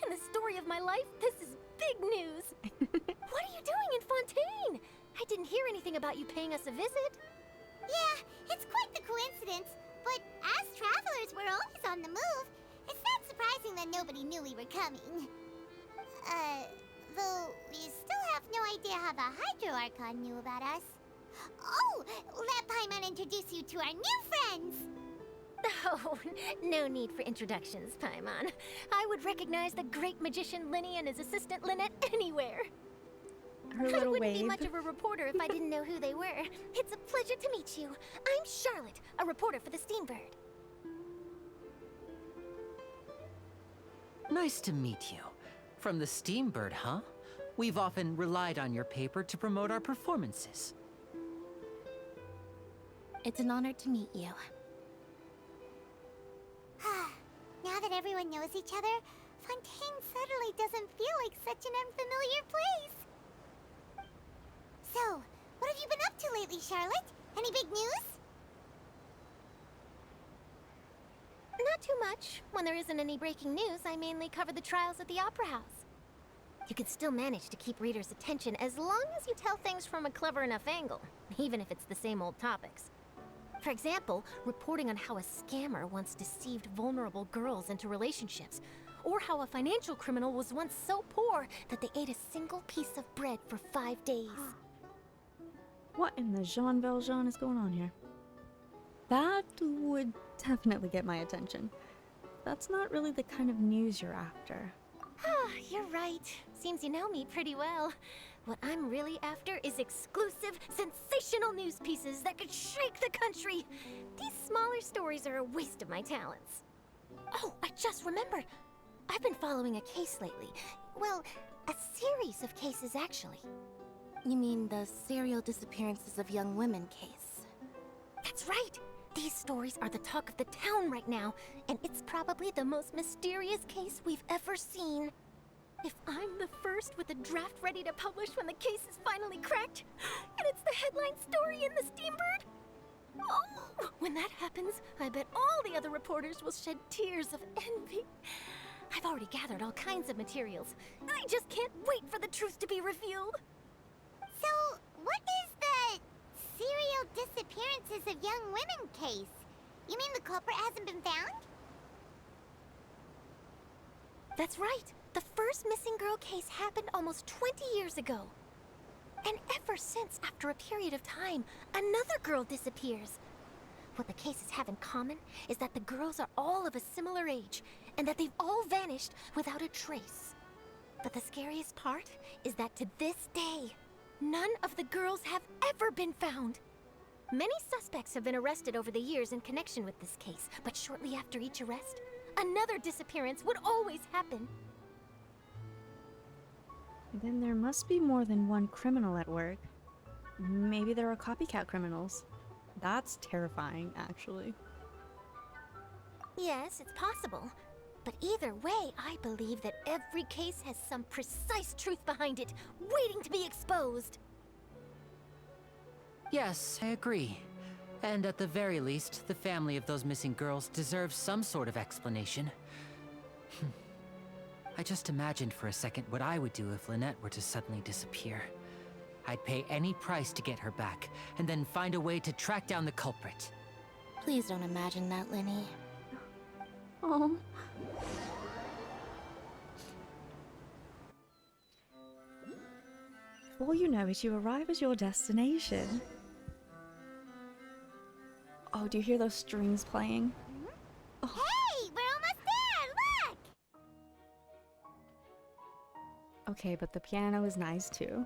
In the story of my life, this is big news. What are you doing in Fontaine? I didn't hear anything about you paying us a visit. Yeah, it's quite the coincidence. But as travelers, we're always on the move. It's not surprising that nobody knew we were coming. Though we still have no idea how the Hydro Archon knew about us. Oh, let Paimon introduce you to our new friends. Oh, no need for introductions, Paimon. I would recognize the great magician Linny and his assistant Lynette anywhere. Her I little wouldn't wave. be much of a reporter if I didn't know who they were. It's a pleasure to meet you. I'm Charlotte, a reporter for the Steambird. Nice to meet you. From the Steambird, huh? We've often relied on your paper to promote our performances. It's an honor to meet you. Now that everyone knows each other, Fontaine suddenly doesn't feel like such an unfamiliar place. So, what have you been up to lately, Charlotte? Any big news? Not too much. When there isn't any breaking news, I mainly cover the trials at the Opera House. You can still manage to keep readers' attention as long as you tell things from a clever enough angle, even if it's the same old topics. For example, reporting on how a scammer once deceived vulnerable girls into relationships, or how a financial criminal was once so poor that they ate a single piece of bread for 5 days. What in the Jean Valjean is going on here? That would definitely get my attention. That's not really the kind of news you're after. Ah, you're right. Seems you know me pretty well. What I'm really after is exclusive, sensational news pieces that could shake the country. These smaller stories are a waste of my talents. Oh, I just remembered. I've been following a case lately. Well, a series of cases, actually. You mean the serial disappearances of young women case? That's right. These stories are the talk of the town right now, and it's probably the most mysterious case we've ever seen. If I'm the first with a draft ready to publish when the case is finally cracked, and it's the headline story in the Steambird, oh, when that happens, I bet all the other reporters will shed tears of envy. I've already gathered all kinds of materials. I just can't wait for the truth to be revealed. So, what is the serial disappearances of young women case? You mean the culprit hasn't been found? That's right. The first missing girl case happened almost 20 years ago. And ever since, after a period of time, another girl disappears. What the cases have in common is that the girls are all of a similar age, and that they've all vanished without a trace. But the scariest part is that to this day, none of the girls have ever been found. Many suspects have been arrested over the years in connection with this case, but shortly after each arrest, another disappearance would always happen. Then there must be more than one criminal at work. Maybe there are copycat criminals. That's terrifying, actually. Yes, it's possible. But either way, I believe that every case has some precise truth behind it, waiting to be exposed. Yes, I agree. And at the very least, the family of those missing girls deserves some sort of explanation. I just imagined for a second what I would do if Lynette were to suddenly disappear. I'd pay any price to get her back, and then find a way to track down the culprit. Please don't imagine that, Linny. Oh. All you know is you arrive at your destination. Oh, do you hear those strings playing? Oh. Hey, we're almost there! Look! Okay, but the piano is nice too.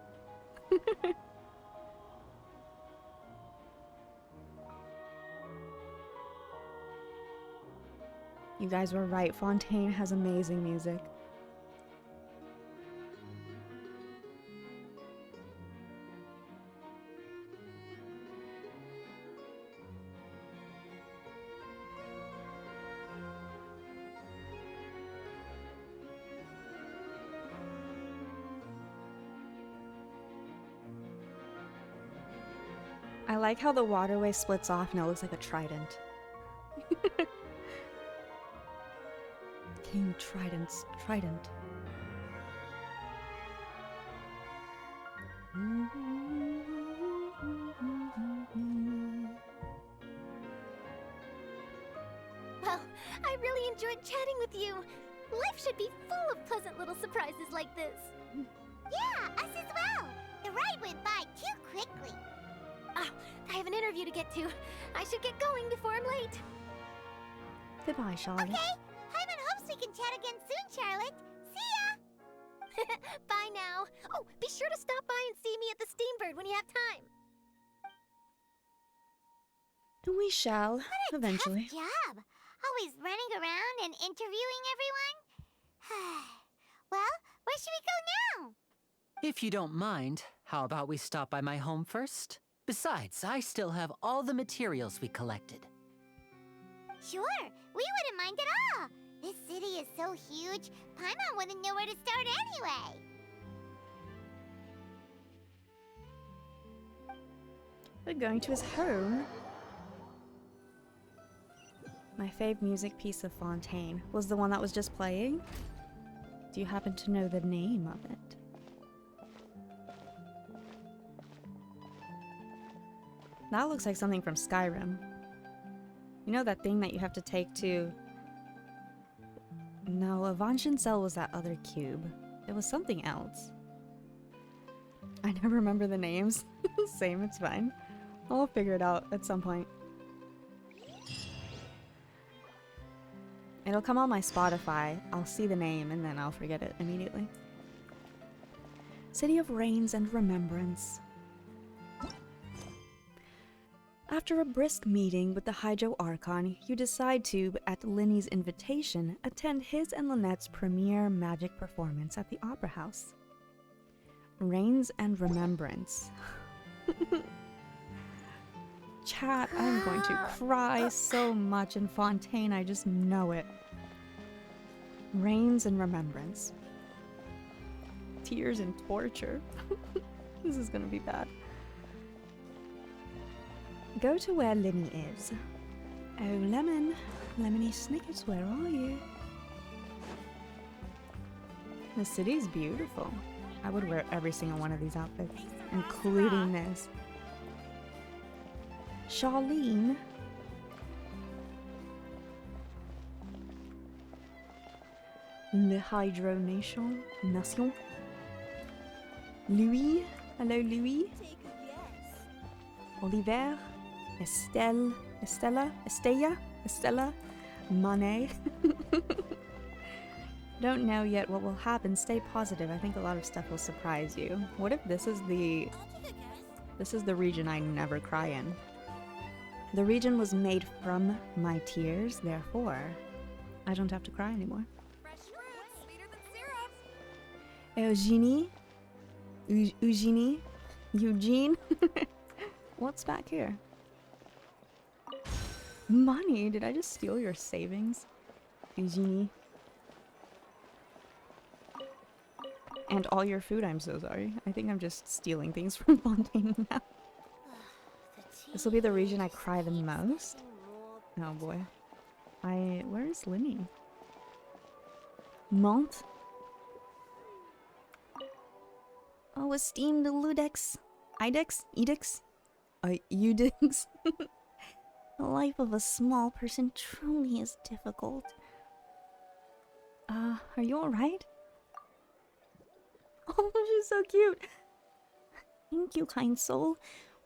You guys were right, Fontaine has amazing music. I like how the waterway splits off and it looks like a trident. King Trident's trident. Well, I really enjoyed chatting with you. Life should be full of pleasant little surprises like this. Yeah, us as well. The ride went by too quickly. Ah, I have an interview to get to. I should get going before I'm late. Goodbye, Charlotte. Okay, Paimon hopes we can chat again soon, Charlotte. See ya! Bye now. Oh, be sure to stop by and see me at the Steambird when you have time. We shall, eventually. Tough job. Always running around and interviewing everyone. Well, where should we go now? If you don't mind, how about we stop by my home first? Besides, I still have all the materials we collected. Sure, we wouldn't mind at all. This city is so huge, Paimon wouldn't know where to start anyway. We're going to his home. My fave music piece of Fontaine was the one that was just playing. Do you happen to know the name of it? That looks like something from Skyrim. You know that thing that you have to take to... No, Avanshan Cell was that other cube. It was something else. I never remember the names. Same, it's fine. I'll figure it out at some point. It'll come on my Spotify. I'll see the name and then I'll forget it immediately. City of Rains and Remembrance. After a brisk meeting with the Hydro Archon, you decide to, at Linny's invitation, attend his and Lynette's premiere magic performance at the Opera House. Rains and Remembrance. Chat, I'm going to cry so much in Fontaine, I just know it. Rains and Remembrance. Tears and torture. This is gonna be bad. Go to where Linny is. Oh, Lemon. Lemony Snickets, where are you? The city's beautiful. I would wear every single one of these outfits, including this. Charlene. Le Hydro Nation. Louis. Hello, Louis. Oliver. Estella, Monet. Don't know yet what will happen. Stay positive. I think a lot of stuff will surprise you. What if this is the region I never cry in? The region was made from my tears, therefore I don't have to cry anymore. Eugenie? Eugene? What's back here? Money? Did I just steal your savings? Eugenie? And all your food, I'm so sorry. I think I'm just stealing things from Fontaine now. This will be the region I cry the most. Oh boy. Where is Linny? Mont? Oh, esteemed Ludex. Idex? Edix? Udix? The life of a small person truly is difficult. Are you alright? Oh, she's so cute. Thank you, kind soul.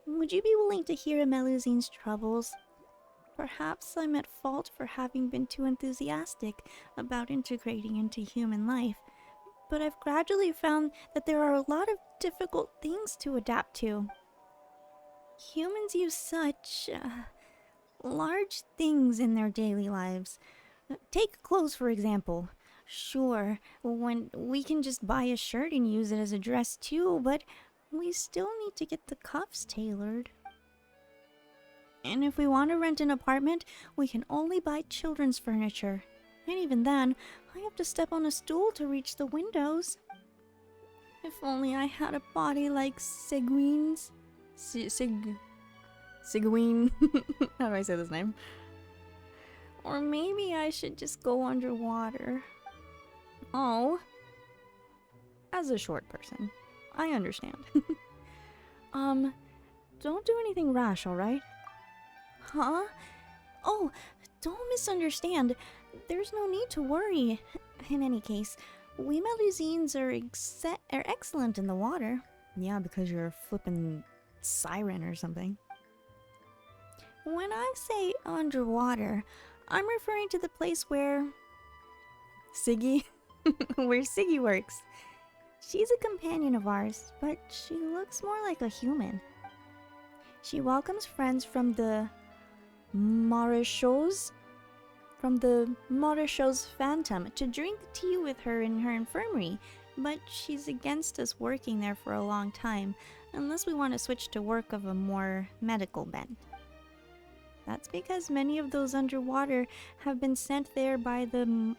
Would you be willing to hear Melusine's troubles? Perhaps I'm at fault for having been too enthusiastic about integrating into human life, but I've gradually found that there are a lot of difficult things to adapt to. Humans use such large things in their daily lives. Take clothes, for example. Sure, when we can just buy a shirt and use it as a dress too, but we still need to get the cuffs tailored. And if we want to rent an apartment, we can only buy children's furniture. And even then, I have to step on a stool to reach the windows. If only I had a body like Siguyne's. Siguyne. How do I say this name? Or maybe I should just go underwater. Oh. As a short person, I understand. Don't do anything rash, alright? Huh? Oh, don't misunderstand. There's no need to worry. In any case, we Melusines are excellent in the water. Yeah, because you're a flippin' siren or something. When I say underwater, I'm referring to the place where Siggy works. She's a companion of ours, but she looks more like a human. She welcomes friends from the Maréchauss's Phantom to drink tea with her in her infirmary, but she's against us working there for a long time, unless we want to switch to work of a more medical bent. That's because many of those underwater have been sent there by the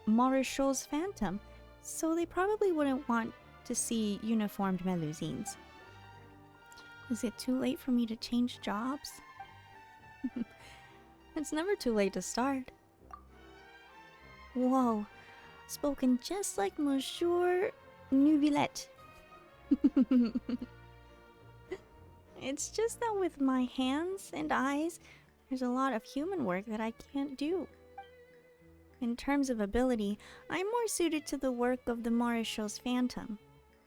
Maréchauss's Phantom, so they probably wouldn't want to see uniformed Melusines. Is it too late for me to change jobs? It's never too late to start. Whoa, spoken just like Monsieur Neuvillette. It's just that with my hands and eyes, there's a lot of human work that I can't do. In terms of ability, I'm more suited to the work of the Maréchauss's Phantom.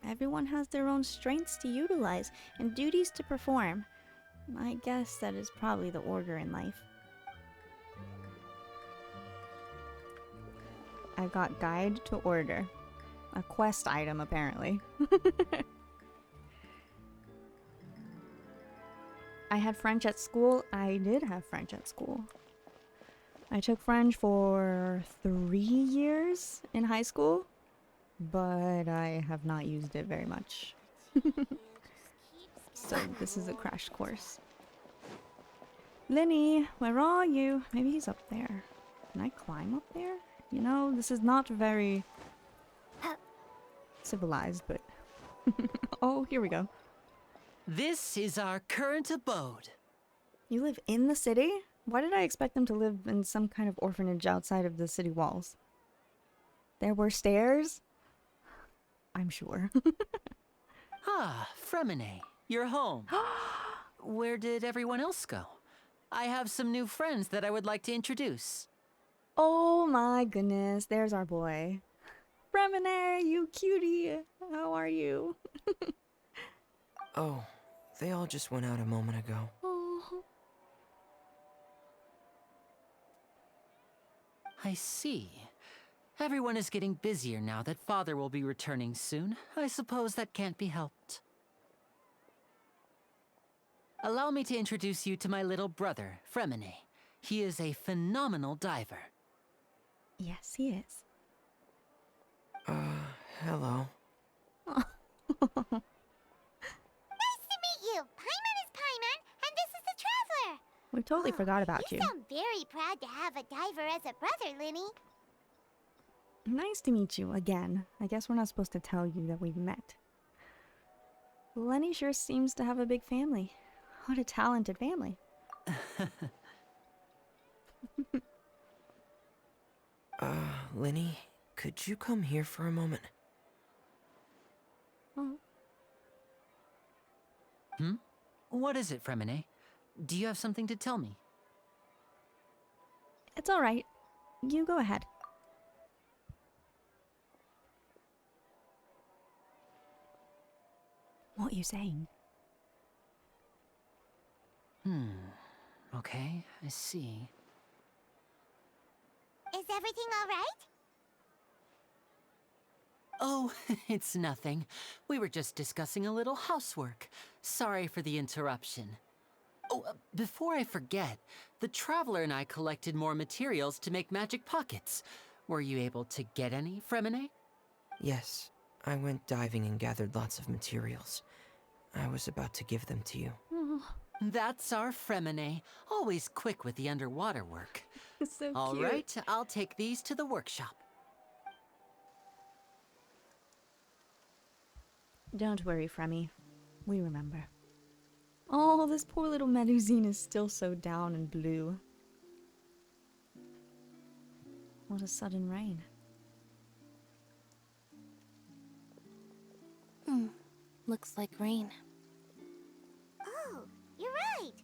Everyone has their own strengths to utilize and duties to perform. I guess that is probably the order in life. I got guide to order. A quest item, apparently. I had French at school. I did have French at school. I took French for 3 years in high school, but I have not used it very much. So this is a crash course. Linny, where are you? Maybe he's up there. Can I climb up there? You know, this is not very civilized, but... Oh, here we go. This is our current abode. You live in the city? Why did I expect them to live in some kind of orphanage outside of the city walls? There were stairs? I'm sure. Ah, Fremine, you're home. Where did everyone else go? I have some new friends that I would like to introduce. Oh my goodness, there's our boy. Fremine, you cutie. How are you? Oh, they all just went out a moment ago. Oh. I see. Everyone is getting busier now that Father will be returning soon. I suppose that can't be helped. Allow me to introduce you to my little brother, Fremine. He is a phenomenal diver. Yes, he is. Hello. Nice to meet you. Paimon is Paimon, and this is the Traveler. We totally forgot about you. You sound very proud to have a diver as a brother, Linny. Nice to meet you again. I guess we're not supposed to tell you that we've met. Lenny sure seems to have a big family. What a talented family. Lenny, could you come here for a moment? Oh. What is it, Fremine? Do you have something to tell me? It's all right. You go ahead. What are you saying? Okay, I see. Is everything all right? Oh, it's nothing. We were just discussing a little housework. Sorry for the interruption. Oh, before I forget, the Traveler and I collected more materials to make magic pockets. Were you able to get any, Fremine? Yes, I went diving and gathered lots of materials. I was about to give them to you. Oh, That's our Fremine, always quick with the underwater work. so All cute. right, I'll take these to the workshop. Don't worry, Fremy. We remember. Oh, this poor little Melusine is still so down and blue. What a sudden rain. Looks like rain. Oh, you're right.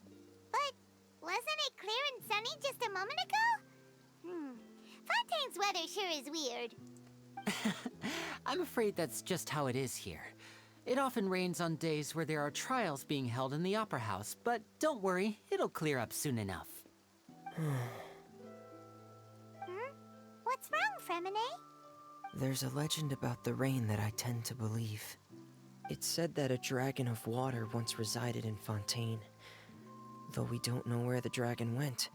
But wasn't it clear and sunny just a moment ago? Fontaine's weather sure is weird. I'm afraid that's just how it is here. It often rains on days where there are trials being held in the Opera House, but don't worry, it'll clear up soon enough. What's wrong, Fremine? There's a legend about the rain that I tend to believe. It's said that a dragon of water once resided in Fontaine. Though we don't know where the dragon went,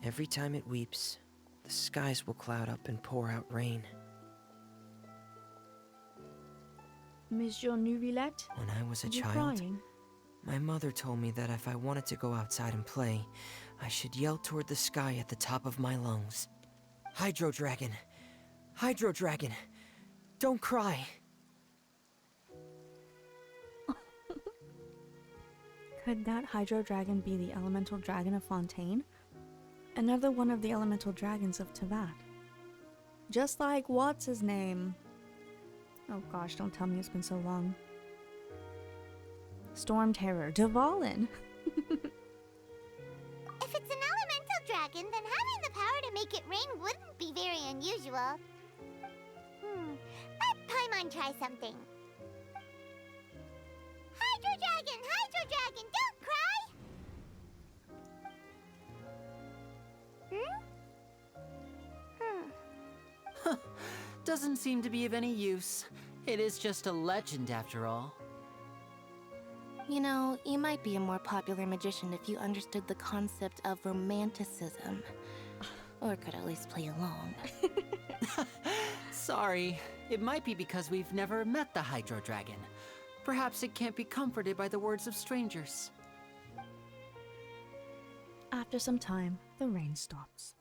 every time it weeps, the skies will cloud up and pour out rain. Monsieur Nuvillette? When I was a Are you child, crying? my mother told me that if I wanted to go outside and play, I should yell toward the sky at the top of my lungs. Hydro Dragon! Hydro Dragon! Don't cry! Could that Hydro Dragon be the elemental dragon of Fontaine? Another one of the elemental dragons of Teyvat. Just like, what's his name? Oh gosh, don't tell me it's been so long. Storm Terror, Dvalin. If it's an elemental dragon, then having the power to make it rain wouldn't be very unusual. Let Paimon try something. Hydro Dragon, don't cry! Doesn't seem to be of any use. It is just a legend after all. You know, you might be a more popular magician if you understood the concept of romanticism. Or could at least play along. Sorry. It might be because we've never met the Hydro Dragon. Perhaps it can't be comforted by the words of strangers. After some time, the rain stops.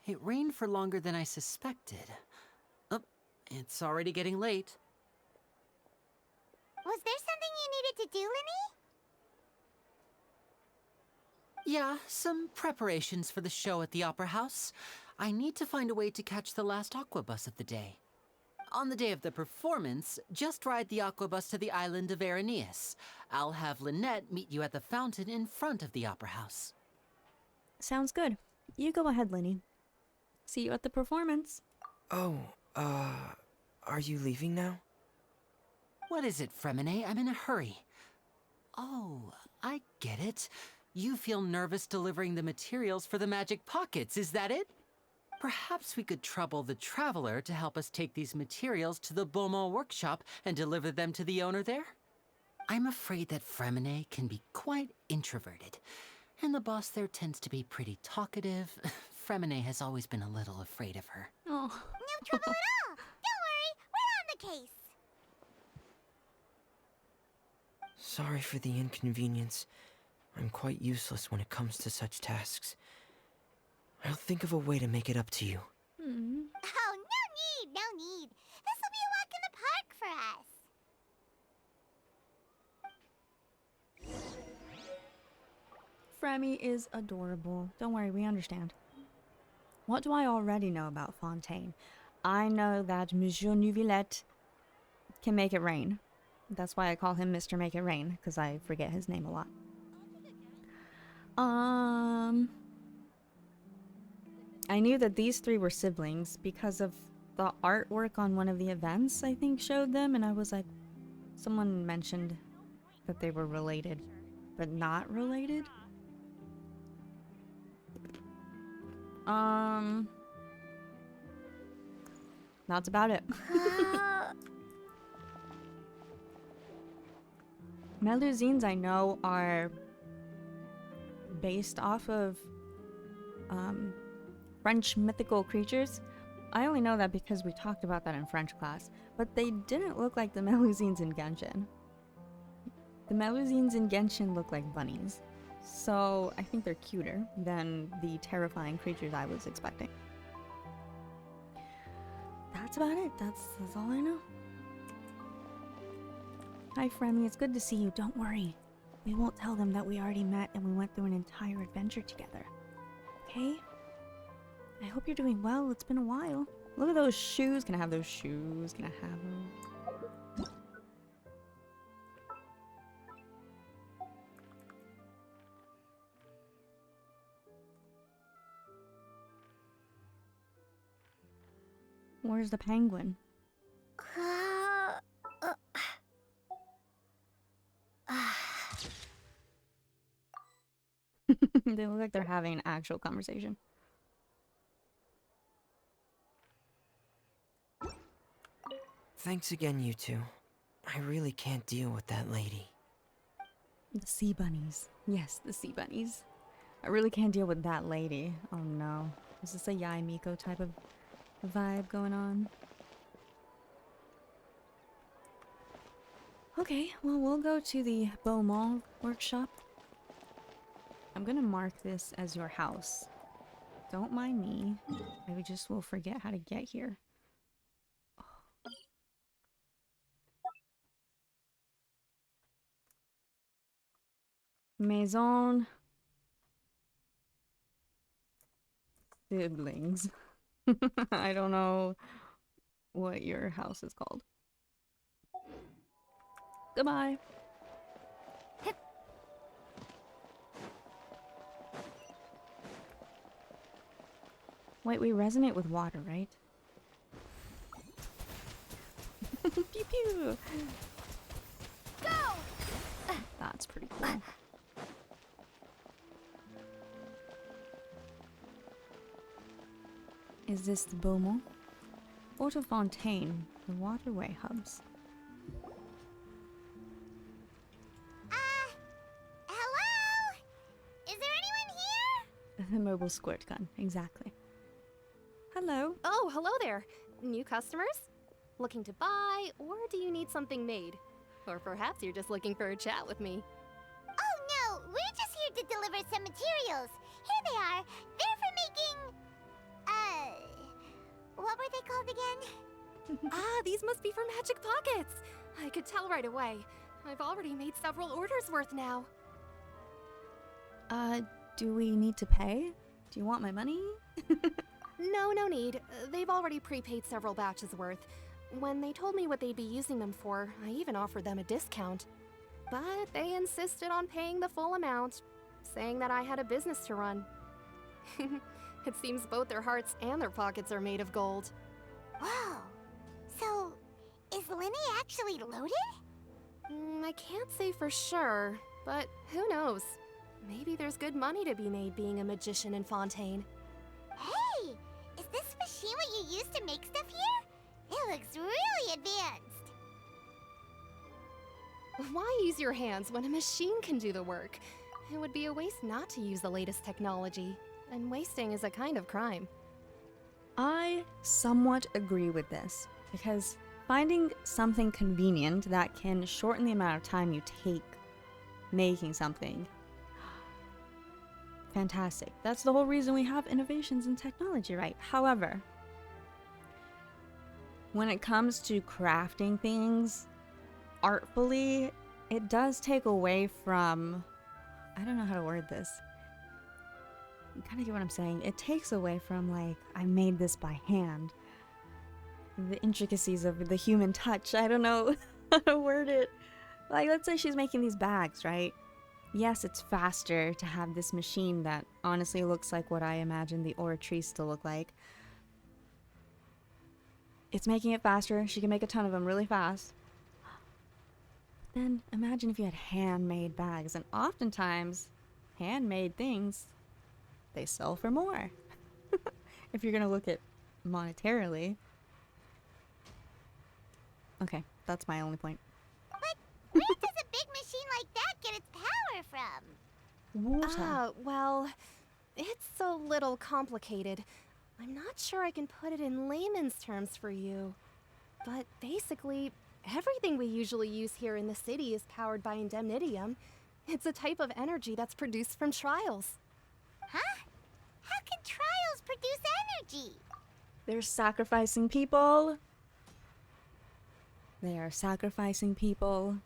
It rained for longer than I suspected. Oh, it's already getting late. Was there something you needed to do, Linny? Yeah, some preparations for the show at the Opera House. I need to find a way to catch the last aqua bus of the day. On the day of the performance, just ride the aqua bus to the island of Araneus. I'll have Lynette meet you at the fountain in front of the Opera House. Sounds good. You go ahead, Linny. See you at the performance. Oh, are you leaving now? What is it, Fremine? I'm in a hurry. Oh, I get it. You feel nervous delivering the materials for the magic pockets, is that it? Perhaps we could trouble the Traveler to help us take these materials to the Beaumont workshop and deliver them to the owner there? I'm afraid that Fremine can be quite introverted, and the boss there tends to be pretty talkative. Fremine has always been a little afraid of her. Oh. No trouble at all. Don't worry, we're on the case. Sorry for the inconvenience. I'm quite useless when it comes to such tasks. I'll think of a way to make it up to you. Remy is adorable. Don't worry, we understand. What do I already know about Fontaine? I know that Monsieur Neuvillette can make it rain. That's why I call him Mr. Make It Rain, because I forget his name a lot. I knew that these three were siblings because of the artwork on one of the events, I think, showed them, and I was like, someone mentioned that they were related, but not related. That's about it. Melusines I know are based off of French mythical creatures. I only know that because we talked about that in French class, but they didn't look like the Melusines in Genshin. The Melusines in Genshin look like bunnies, so I think they're cuter than the terrifying creatures I was expecting. That's about it. That's all I know. Hi, Fremy. It's good to see you. Don't worry. We won't tell them that we already met and we went through an entire adventure together. Okay? I hope you're doing well. It's been a while. Look at those shoes. Can I have those shoes? Can I have them? Where's the penguin? They look like they're having an actual conversation. Thanks again, you two. I really can't deal with that lady. The sea bunnies. Yes, the sea bunnies. I really can't deal with that lady. Oh no. Is this a Yai Miko type of vibe going on? Okay, well, we'll go to the Beaumont workshop. I'm gonna mark this as your house. Don't mind me. I just will forget how to get here. Maison. Siblings. I don't know what your house is called. Goodbye. Wait, we resonate with water, right? Pew pew! Go! That's pretty cool. Is this the Beaumont? Port of Fontaine, the waterway hubs. Hello? Is there anyone here? The mobile squirt gun, exactly. Hello. Oh, hello there. New customers? Looking to buy, or do you need something made? Or perhaps you're just looking for a chat with me. Oh no, we're just here to deliver some materials. Here they are. They're for making... what were they called again? Ah, these must be for Magic Pockets. I could tell right away. I've already made several orders worth now. Do we need to pay? Do you want my money? No need. They've already prepaid several batches worth. When they told me what they'd be using them for, I even offered them a discount. But they insisted on paying the full amount, saying that I had a business to run. It seems both their hearts and their pockets are made of gold. Whoa. So, is Linny actually loaded? I can't say for sure, but who knows? Maybe there's good money to be made being a magician in Fontaine. Hey! Is this machine what you use to make stuff here? It looks really advanced. Why use your hands when a machine can do the work? It would be a waste not to use the latest technology, and wasting is a kind of crime. I somewhat agree with this, because finding something convenient that can shorten the amount of time you take making something, fantastic. That's the whole reason we have innovations in technology, right? However, when it comes to crafting things artfully, it does take away from, I don't know how to word this, You kind of get what I'm saying. It takes away from, like, I made this by hand. The intricacies of the human touch. I don't know how to word it. Like, let's say she's making these bags, right? Yes, it's faster to have this machine that honestly looks like what I imagine the Oratrice to look like. It's making it faster. She can make a ton of them really fast. Then imagine if you had handmade bags, and oftentimes handmade things, they sell for more. If you're gonna look at monetarily. Okay, that's my only point. But where does a big machine like that get its power from? Water. Well, it's a little complicated. I'm not sure I can put it in layman's terms for you. But basically, everything we usually use here in the city is powered by indemnitium. It's a type of energy that's produced from trials. Huh? How can trials produce energy? They're sacrificing people. They are sacrificing people.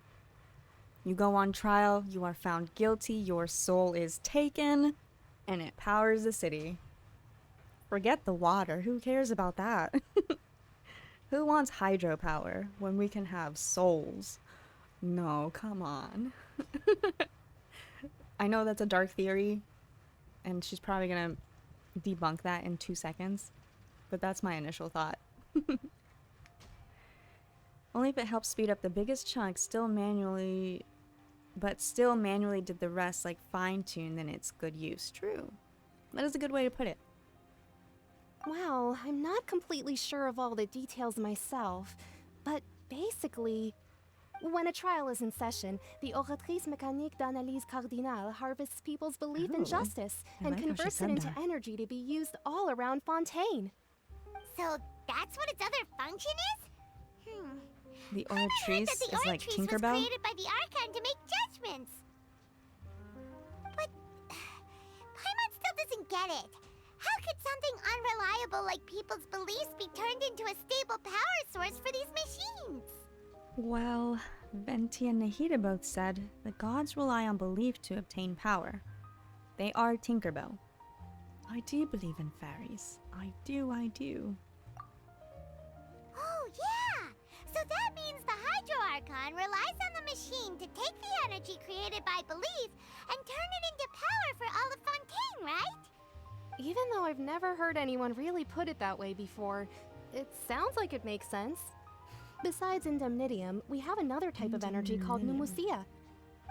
You go on trial, you are found guilty, your soul is taken, and it powers the city. Forget the water, who cares about that? Who wants hydropower when we can have souls? No, come on. I know that's a dark theory, and she's probably gonna debunk that in 2 seconds, but that's my initial thought. Only if it helps speed up the biggest chunk, still manually did the rest, like fine-tune, then it's good use. True. That is a good way to put it. Well, I'm not completely sure of all the details myself, but basically, when a trial is in session, the Oratrice Mécanique d'Analyse Cardinale harvests people's belief in Ooh, justice I and like how she converts it said into that. energy to be used all around Fontaine. So that's what its other function is? The I heard Oratrice that the is like Oratrice was Tinkerbell. created by the Archon to make judgments. But Paimon still doesn't get it. How could something unreliable like people's beliefs be turned into a stable power source for these machines? Well, Venti and Nahida both said the gods rely on belief to obtain power. They are Tinkerbell. I do believe in fairies. I do. Oh, yeah! So that means the Hydro Archon relies on the machine to take the energy created by belief and turn it into power for all of Fontaine, right? Even though I've never heard anyone really put it that way before, it sounds like it makes sense. Besides indemnitium, we have another type of energy called pneumosia.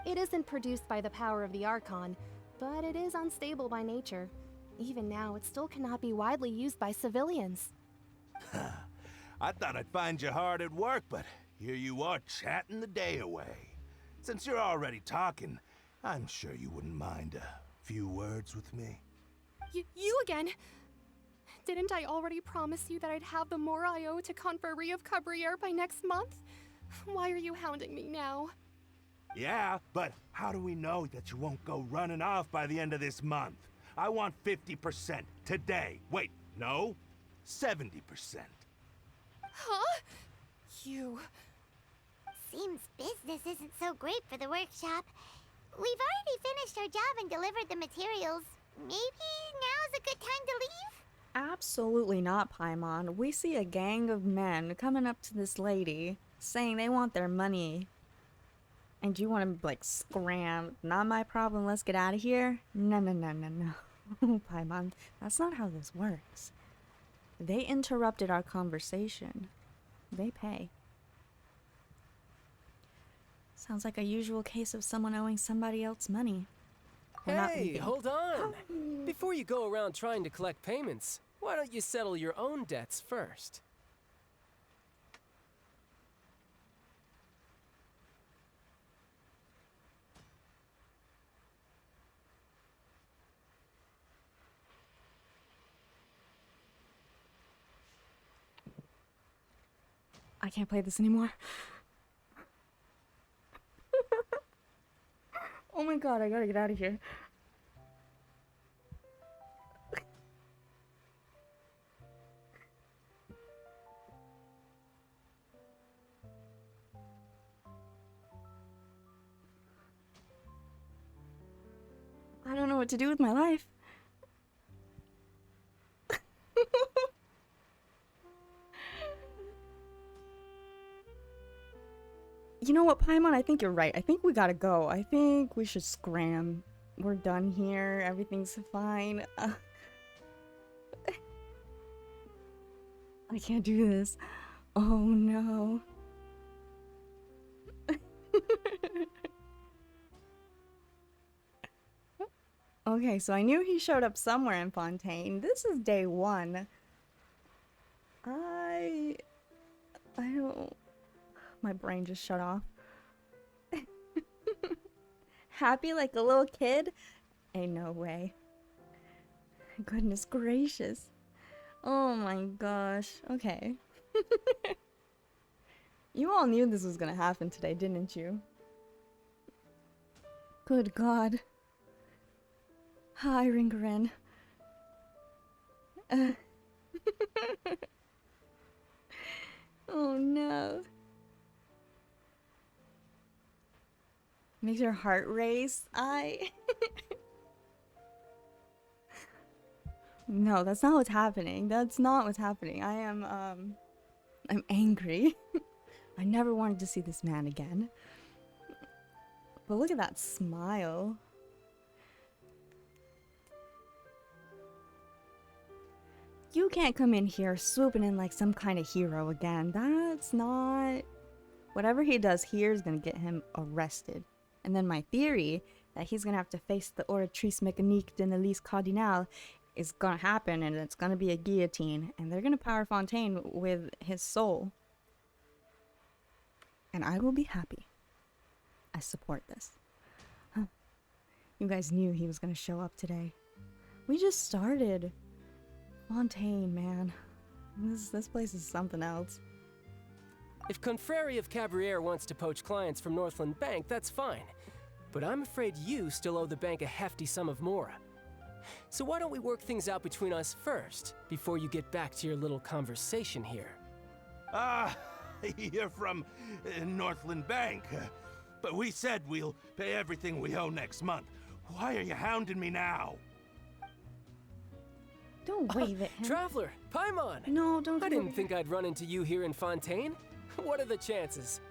It isn't produced by the power of the Archon, but it is unstable by nature. Even now, it still cannot be widely used by civilians. I thought I'd find you hard at work, but here you are chatting the day away. Since you're already talking, I'm sure you wouldn't mind a few words with me. You again? Didn't I already promise you that I'd have the more I owe to Confrérie of Cabriere by next month? Why are you hounding me now? Yeah, but how do we know that you won't go running off by the end of this month? I want 50% today. Wait, no, 70%. Huh? You... Seems business isn't so great for the workshop. We've already finished our job and delivered the materials. Maybe now's a good time to leave? Absolutely not, Paimon. We see a gang of men coming up to this lady saying they want their money. And you want to, like, scram. Not my problem, let's get out of here? No. Paimon, that's not how this works. They interrupted our conversation. They pay. Sounds like a usual case of someone owing somebody else money. Hey, hold on! Before you go around trying to collect payments, why don't you settle your own debts first? I can't play this anymore. Oh my god, I gotta get out of here. I don't know what to do with my life. You know what, Paimon? I think you're right. I think we gotta go. I think we should scram. We're done here. Everything's fine. I can't do this. Oh no. Okay, so I knew he showed up somewhere in Fontaine. This is day 1. I don't... My brain just shut off. Happy like a little kid? Ain't no way. Goodness gracious. Oh my gosh. Okay. You all knew this was gonna happen today, didn't you? Good God. Hi, Ringarin. Oh no. Makes your heart race. No, that's not what's happening. That's not what's happening. I'm angry. I never wanted to see this man again. But look at that smile. You can't come in here swooping in like some kind of hero again. That's not... Whatever he does here is gonna get him arrested. And then my theory that he's gonna have to face the Oratrice Mécanique de l'Elise Cardinal is gonna happen, and it's gonna be a guillotine, and they're gonna power Fontaine with his soul. And I will be happy. I support this. Huh. You guys knew he was gonna show up today. We just started. Fontaine, man. This place is something else. If Confrérie of Cabriere wants to poach clients from Northland Bank, that's fine. But I'm afraid you still owe the bank a hefty sum of mora. So why don't we work things out between us first, before you get back to your little conversation here? You're from Northland Bank. But we said we'll pay everything we owe next month. Why are you hounding me now? Don't wave at him. Traveler, Paimon! No, don't. I didn't think I'd run into you here in Fontaine. What are the chances?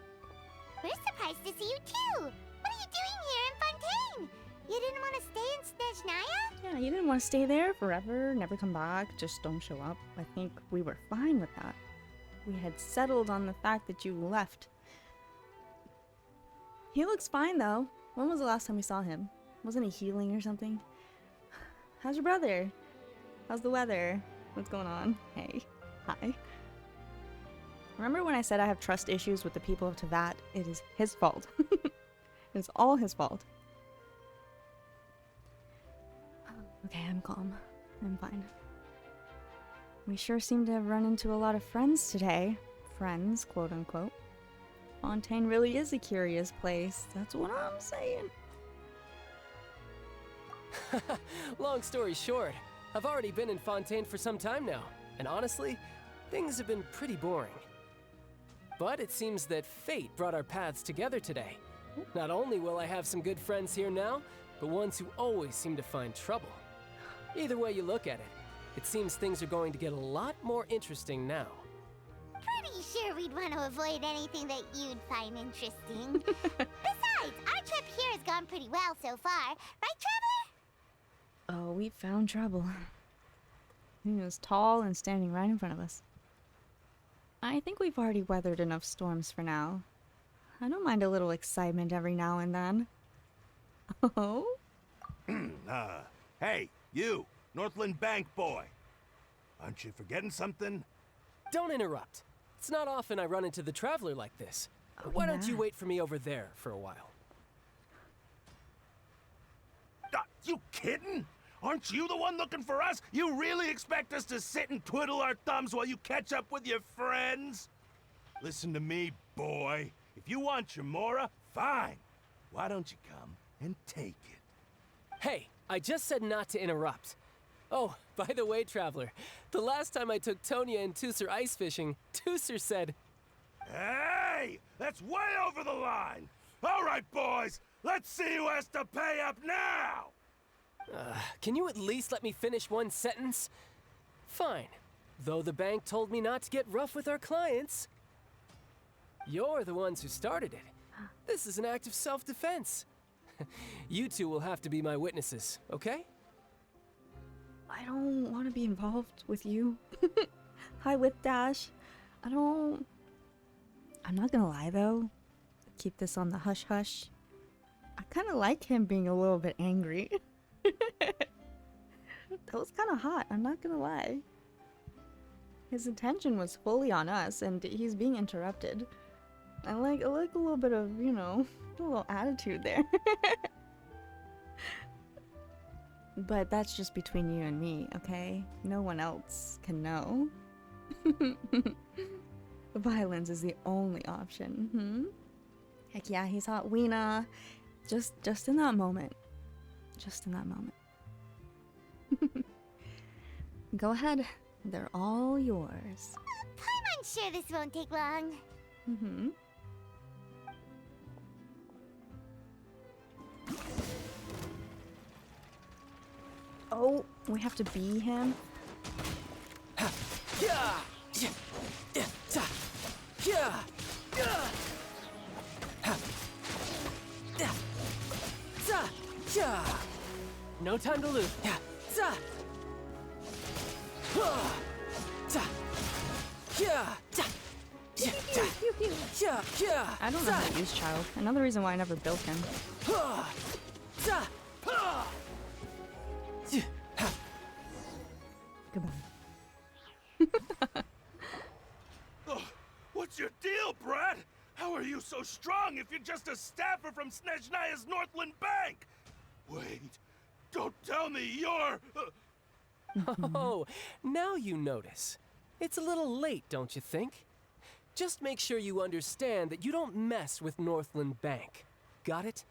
We're surprised to see you too. What are you doing here in Fontaine? You didn't want to stay in Snezhnaya? Yeah, you didn't want to stay there forever, never come back, just don't show up. I think we were fine with that. We had settled on the fact that you left. He looks fine though. When was the last time we saw him? Wasn't he healing or something? How's your brother? How's the weather? What's going on? Hey. Hi. Remember when I said I have trust issues with the people of Teyvat? It is his fault. It's all his fault. Okay, I'm calm. I'm fine. We sure seem to have run into a lot of friends today. Friends, quote unquote. Fontaine really is a curious place. That's what I'm saying. Long story short, I've already been in Fontaine for some time now, and honestly, things have been pretty boring. But it seems that fate brought our paths together today. Not only will I have some good friends here now, but ones who always seem to find trouble. Either way you look at it, it seems things are going to get a lot more interesting now. Pretty sure we'd want to avoid anything that you'd find interesting. Besides, our trip here has gone pretty well so far. Right, Traveler? Oh, we found trouble. He was tall and standing right in front of us. I think we've already weathered enough storms for now. I don't mind a little excitement every now and then. Oh? Hey, you, Northland Bank boy. Aren't you forgetting something? Don't interrupt. It's not often I run into the Traveler like this. Why don't you wait for me over there for a while? You kidding? Aren't you the one looking for us? You really expect us to sit and twiddle our thumbs while you catch up with your friends? Listen to me, boy. If you want your mora, fine. Why don't you come and take it? Hey, I just said not to interrupt. Oh, by the way, Traveler, the last time I took Tonya and Tusser ice fishing, Tusser said... Hey! That's way over the line! All right, boys, let's see who has to pay up now! Can you at least let me finish one sentence? Fine. Though the bank told me not to get rough with our clients. You're the ones who started it. This is an act of self-defense. You two will have to be my witnesses, okay? I don't want to be involved with you. Hi, with Dash. I'm not gonna lie though. Keep this on the hush hush. I kind of like him being a little bit angry. That was kind of hot, I'm not gonna lie. His attention was fully on us, and he's being interrupted. I like a little bit of, you know, a little attitude there. But that's just between you and me, okay? No one else can know. Violence is the only option. Heck yeah, he's hot. Weena. Just in that moment. Just in that moment. Go ahead. They're all yours. I'm sure this won't take long. Oh, we have to be him? No time to lose. I don't know how to use Child. Another reason why I never built him. Goodbye. What's your deal, Brad? How are you so strong if you're just a staffer from Snezhnaya's Northland Bank? Wait, don't tell me you're... Oh, now you notice. It's a little late, don't you think? Just make sure you understand that you don't mess with Northland Bank. Got it?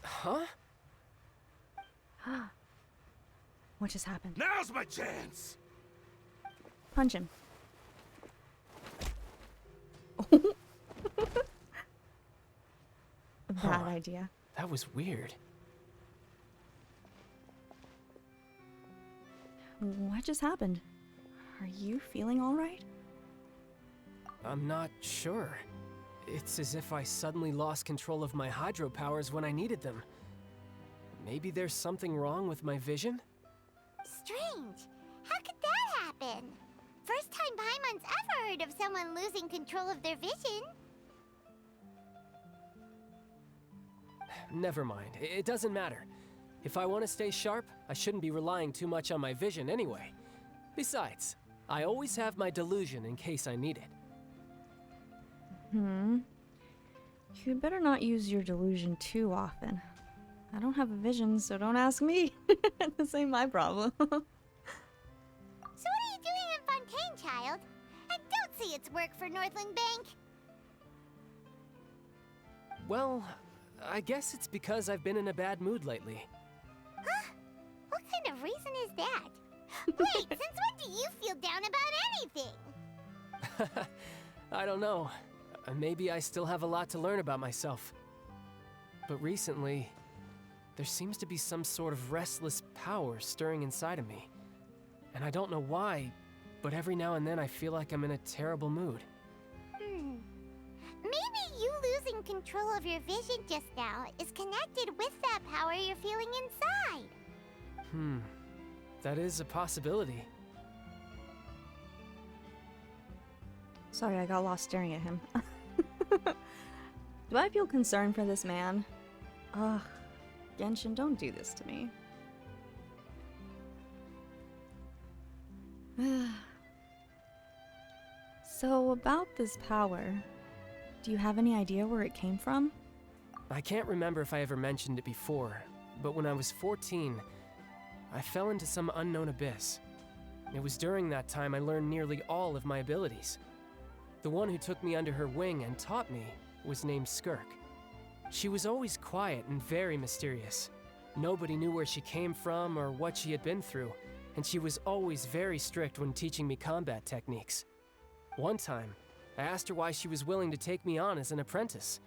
Huh? What just happened? Now's my chance! Punch him. Bad idea. That was weird. What just happened? Are you feeling all right? I'm not sure. It's as if I suddenly lost control of my hydro powers when I needed them. Maybe there's something wrong with my vision? Strange. How could that happen? First time Paimon's ever heard of someone losing control of their vision. Never mind. It doesn't matter. If I want to stay sharp, I shouldn't be relying too much on my vision anyway. Besides, I always have my delusion in case I need it. You'd better not use your delusion too often. I don't have a vision, so don't ask me. This ain't my problem. So what are you doing in Fontaine, child? I don't see its work for Northland Bank. Well, I guess it's because I've been in a bad mood lately. Huh? What kind of reason is that? Wait, since when do you feel down about anything? I don't know. Maybe I still have a lot to learn about myself. But recently, there seems to be some sort of restless power stirring inside of me. And I don't know why, but every now and then I feel like I'm in a terrible mood. Maybe you losing control of your vision just now is connected with that power you're feeling inside. That is a possibility. Sorry, I got lost staring at him. Do I feel concerned for this man? Ugh, Genshin, don't do this to me. So, about this power, do you have any idea where it came from? I can't remember if I ever mentioned it before, but when I was 14, I fell into some unknown abyss. It was during that time I learned nearly all of my abilities. The one who took me under her wing and taught me was named Skirk. She was always quiet and very mysterious. Nobody knew where she came from or what she had been through, and she was always very strict when teaching me combat techniques. One time, I asked her why she was willing to take me on as an apprentice.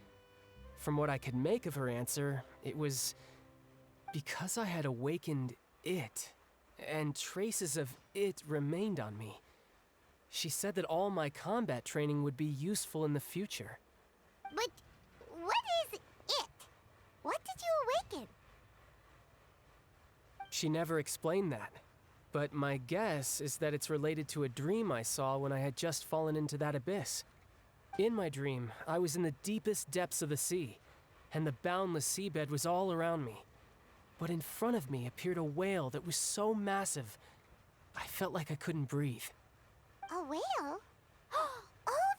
From what I could make of her answer, it was because I had awakened it, and traces of it remained on me. She said that all my combat training would be useful in the future. But what is it? What did you awaken? She never explained that. But my guess is that it's related to a dream I saw when I had just fallen into that abyss. In my dream, I was in the deepest depths of the sea, and the boundless seabed was all around me. But in front of me appeared a whale that was so massive, I felt like I couldn't breathe. A whale? Oh,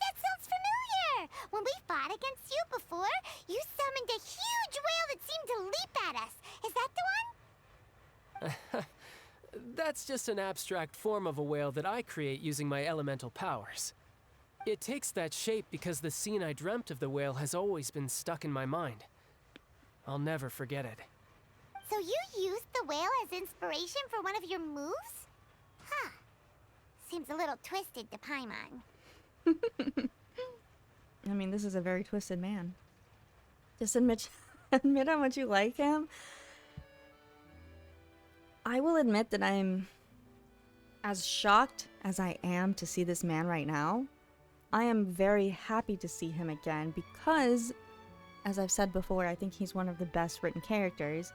that sounds familiar! When we fought against you before, you summoned a huge whale that seemed to leap at us. Is that the one? That's just an abstract form of a whale that I create using my elemental powers. It takes that shape because the scene I dreamt of the whale has always been stuck in my mind. I'll never forget it. So you used the whale as inspiration for one of your moves? Huh. Seems a little twisted to Paimon. I mean, this is a very twisted man. Just admit how much you like him. I will admit that I'm as shocked as I am to see this man right now. I am very happy to see him again because, as I've said before, I think he's one of the best written characters.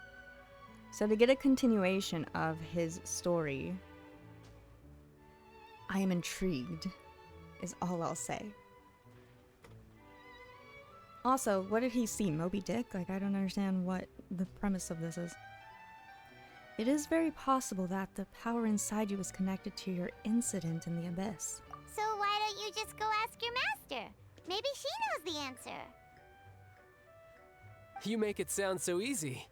So to get a continuation of his story, I am intrigued, is all I'll say. Also, what did he see? Moby Dick? Like, I don't understand what the premise of this is. It is very possible that the power inside you is connected to your incident in the abyss. So why don't you just go ask your master? Maybe she knows the answer. You make it sound so easy.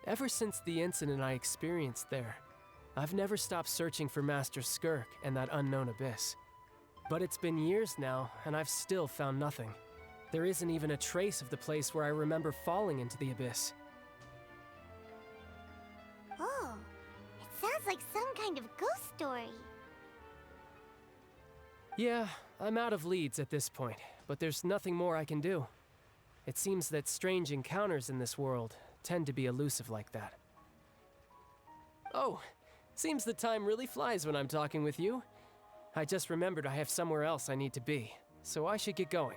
Ever since the incident I experienced there, I've never stopped searching for Master Skirk and that unknown abyss. But it's been years now, and I've still found nothing. There isn't even a trace of the place where I remember falling into the abyss. Oh, it sounds like some kind of ghost story. Yeah, I'm out of leads at this point, but there's nothing more I can do. It seems that strange encounters in this world tend to be elusive like that. Oh, seems the time really flies when I'm talking with you. I just remembered I have somewhere else I need to be, so I should get going.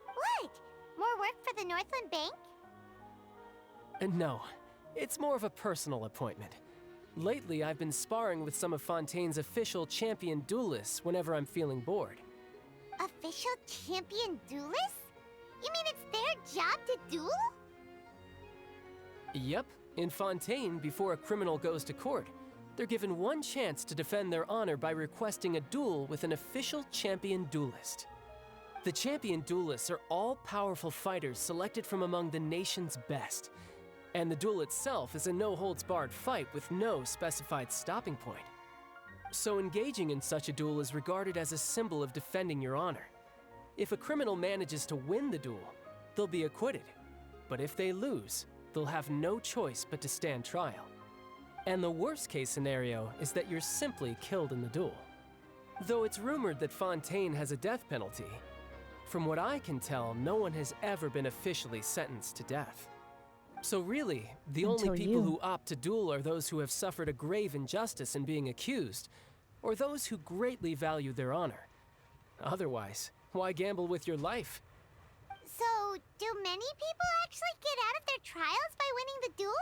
What? More work for the Northland Bank? No, it's more of a personal appointment. Lately, I've been sparring with some of Fontaine's official champion duelists whenever I'm feeling bored. Official champion duelists? You mean it's their job to duel? Yep, in Fontaine, before a criminal goes to court, they're given one chance to defend their honor by requesting a duel with an official champion duelist. The champion duelists are all-powerful fighters selected from among the nation's best, and the duel itself is a no-holds-barred fight with no specified stopping point. So engaging in such a duel is regarded as a symbol of defending your honor. If a criminal manages to win the duel, they'll be acquitted. But if they lose, they'll have no choice but to stand trial. And the worst-case scenario is that you're simply killed in the duel. Though it's rumored that Fontaine has a death penalty, from what I can tell, no one has ever been officially sentenced to death. So really, the only people who opt to duel are those who have suffered a grave injustice in being accused, or those who greatly value their honor. Otherwise, why gamble with your life? So, do many people actually get out of their trials by winning the duel?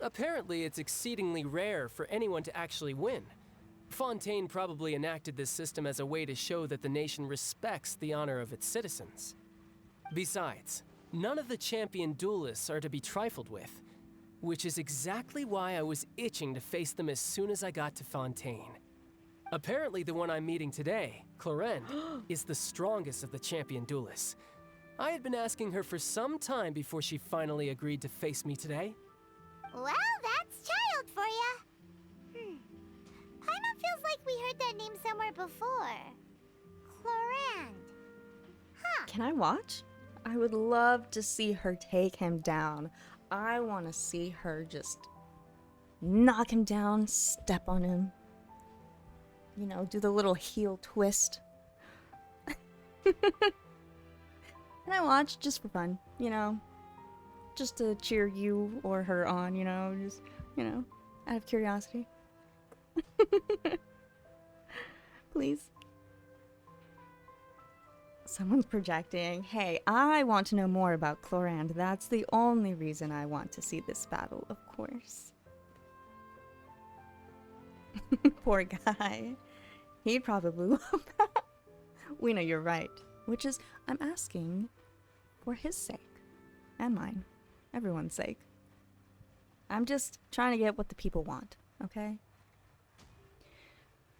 Apparently, it's exceedingly rare for anyone to actually win. Fontaine probably enacted this system as a way to show that the nation respects the honor of its citizens. Besides, none of the champion duelists are to be trifled with, which is exactly why I was itching to face them as soon as I got to Fontaine. Apparently, the one I'm meeting today, Clorinde, is the strongest of the champion duelists. I had been asking her for some time before she finally agreed to face me today. Well, that's child for ya. Paimon feels like we heard that name somewhere before. Clorinde. Huh. Can I watch? I would love to see her take him down. I want to see her just knock him down, step on him. You know, do the little heel twist. Can I watch just for fun, you know? Just to cheer you or her on, you know? Just, you know, out of curiosity. Please. Someone's projecting. Hey, I want to know more about Clorand. That's the only reason I want to see this battle, of course. Poor guy. He'd probably love that. We know you're right. Which is, I'm asking for his sake. And mine. Everyone's sake. I'm just trying to get what the people want, okay?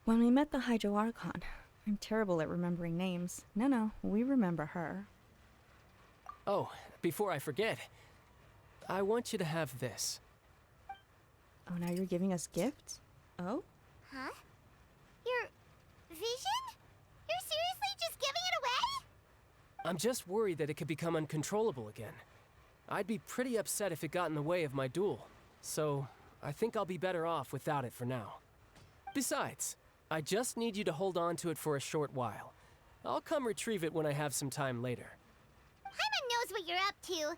When we met the Hydro Archon, I'm terrible at remembering names. No, we remember her. Oh, before I forget, I want you to have this. Oh, now you're giving us gifts? Oh? Huh? Your vision? You're seriously just giving it away? I'm just worried that it could become uncontrollable again. I'd be pretty upset if it got in the way of my duel, so I think I'll be better off without it for now. Besides, I just need you to hold on to it for a short while. I'll come retrieve it when I have some time later. Paimon knows what you're up to. You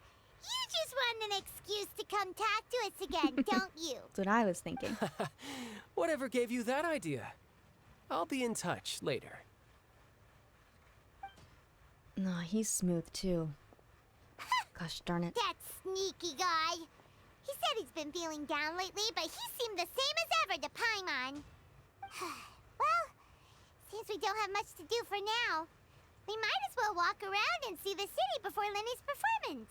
just want an excuse to come talk to us again, don't you? That's what I was thinking. Whatever gave you that idea? I'll be in touch later. No, he's smooth too. Gosh darn it. That sneaky guy. He said he's been feeling down lately, but he seemed the same as ever to Paimon. Well, since we don't have much to do for now, we might as well walk around and see the city before Lenny's performance.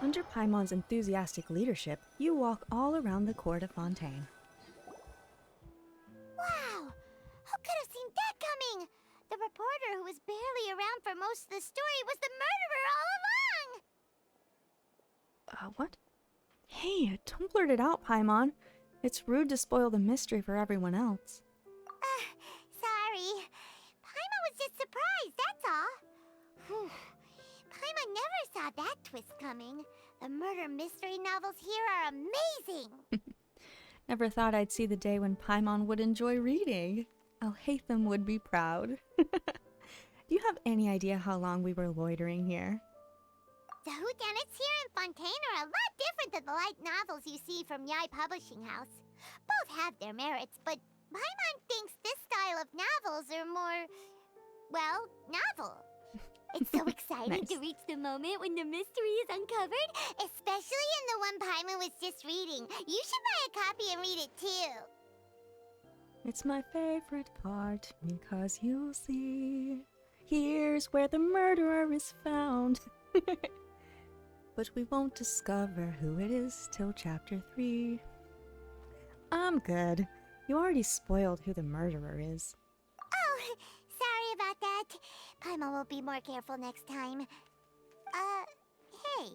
Under Paimon's enthusiastic leadership, you walk all around the court of Fontaine. Wow! Who could have seen that coming? The reporter who was barely around for most of the story was the murderer all along! What? Hey, don't blurt it out, Paimon. It's rude to spoil the mystery for everyone else. Sorry. Paimon was just surprised, that's all. Whew. Paimon never saw that twist coming. The murder mystery novels here are amazing! Never thought I'd see the day when Paimon would enjoy reading. Alhaitham would be proud. Do you have any idea how long we were loitering here? The whodunits here in Fontaine are a lot different than the light novels you see from Yai Publishing House. Both have their merits, but Paimon thinks this style of novels are more, well, novel. It's so exciting to reach the moment when the mystery is uncovered, especially in the one Paimon was just reading. You should buy a copy and read it too. It's my favorite part, because you'll see. Here's where the murderer is found. But we won't discover who it is till chapter 3. I'm good. You already spoiled who the murderer is. Oh, sorry about that. Paimon will be more careful next time. Hey,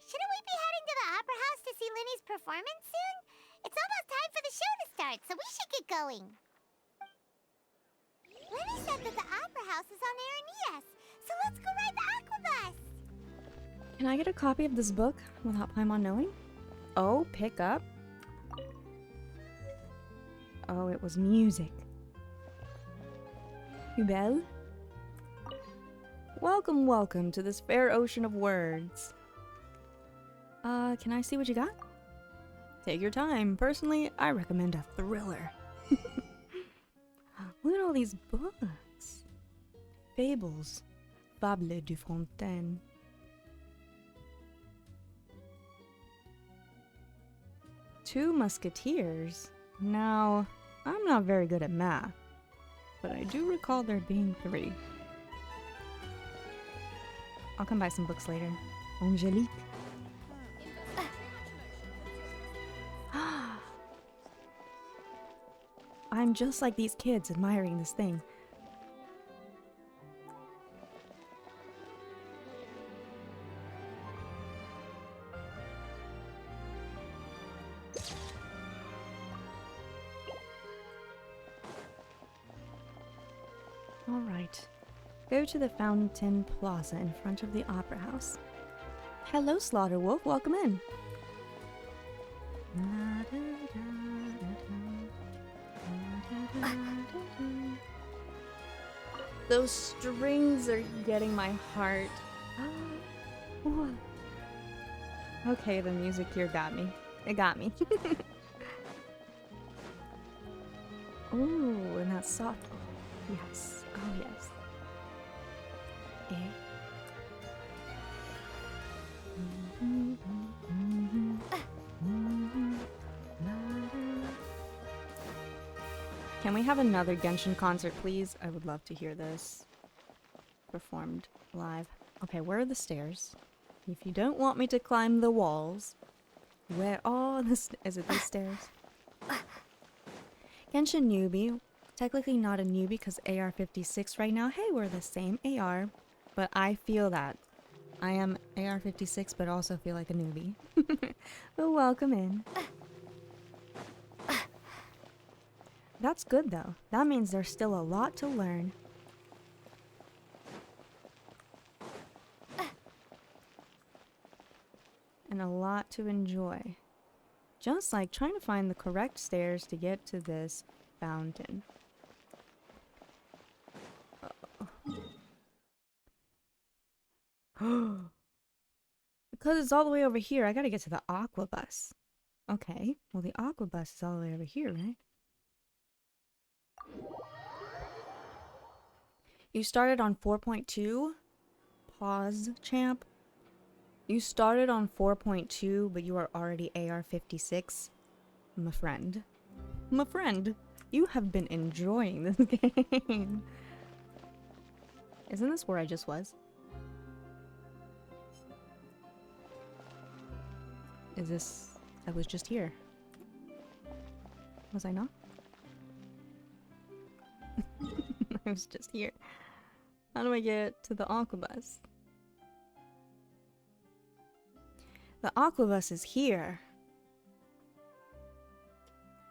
shouldn't we be heading to the Opera House to see Linny's performance soon? It's almost time for the show to start, so we should get going. Linny said that the Opera House is on Aranias, so let's go ride the Aquabus! Can I get a copy of this book without Paimon knowing? Oh, pick up. Oh, it was music. Hubel? Welcome, welcome to this fair ocean of words. Can I see what you got? Take your time. Personally, I recommend a thriller. Look at all these books. Fables. Fables de Fontaine. Two Musketeers. Now, I'm not very good at math, but I do recall there being 3. I'll come buy some books later. Angelique. I'm just like these kids admiring this thing. All right. Go to the Fountain Plaza in front of the Opera House. Hello, Slaughterwolf. Welcome in. Those strings are getting my heart. Okay, the music here got me. It got me. Ooh, and that's soft. Oh, yes. Oh, yes. Can we have another Genshin concert, please? I would love to hear this performed live. Okay, where are the stairs? If you don't want me to climb the walls, where are the is it these stairs? Genshin newbie. Technically not a newbie because AR56 right now. Hey, we're the same AR. But I feel that. I am AR56 but also feel like a newbie. But welcome in. That's good though. That means there's still a lot to learn. And a lot to enjoy. Just like trying to find the correct stairs to get to this fountain. Because it's all the way over here, I gotta get to the aqua bus. Okay, well the aqua bus is all the way over here, right? You started on 4.2? Pause, champ. You started on 4.2, but you are already AR56? My friend. My friend, you have been enjoying this game. Isn't this where I just was? Is this... I was just here. Was I not? I was just here. How do I get to the aquabus? The aquabus is here.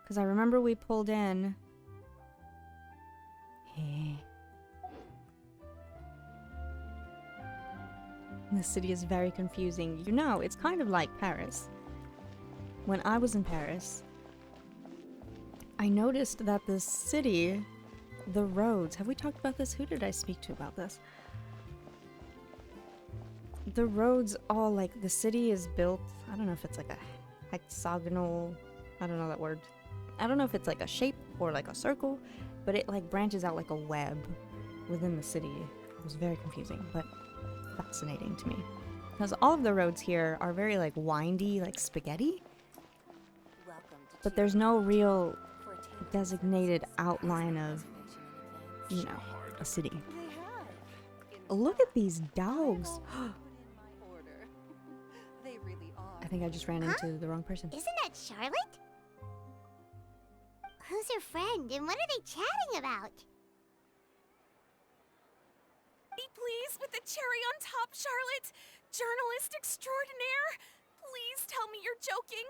Because I remember we pulled in... Hey. The city is very confusing. You know, it's kind of like Paris. When I was in Paris, I noticed that the city, the roads... Have we talked about this? Who did I speak to about this? The roads all, like, the city is built... I don't know if it's like a hexagonal... I don't know that word. I don't know if it's like a shape or like a circle, but it, like, branches out like a web within the city. It was very confusing, but fascinating to me. Because all of the roads here are very, like, windy, like spaghetti. But there's no real designated outline of, you know, a city. Look at these dogs. I think I just ran into the wrong person. Isn't that Charlotte? Who's her friend and what are they chatting about? Be pleased with the cherry on top, Charlotte. Journalist extraordinaire. Please tell me you're joking.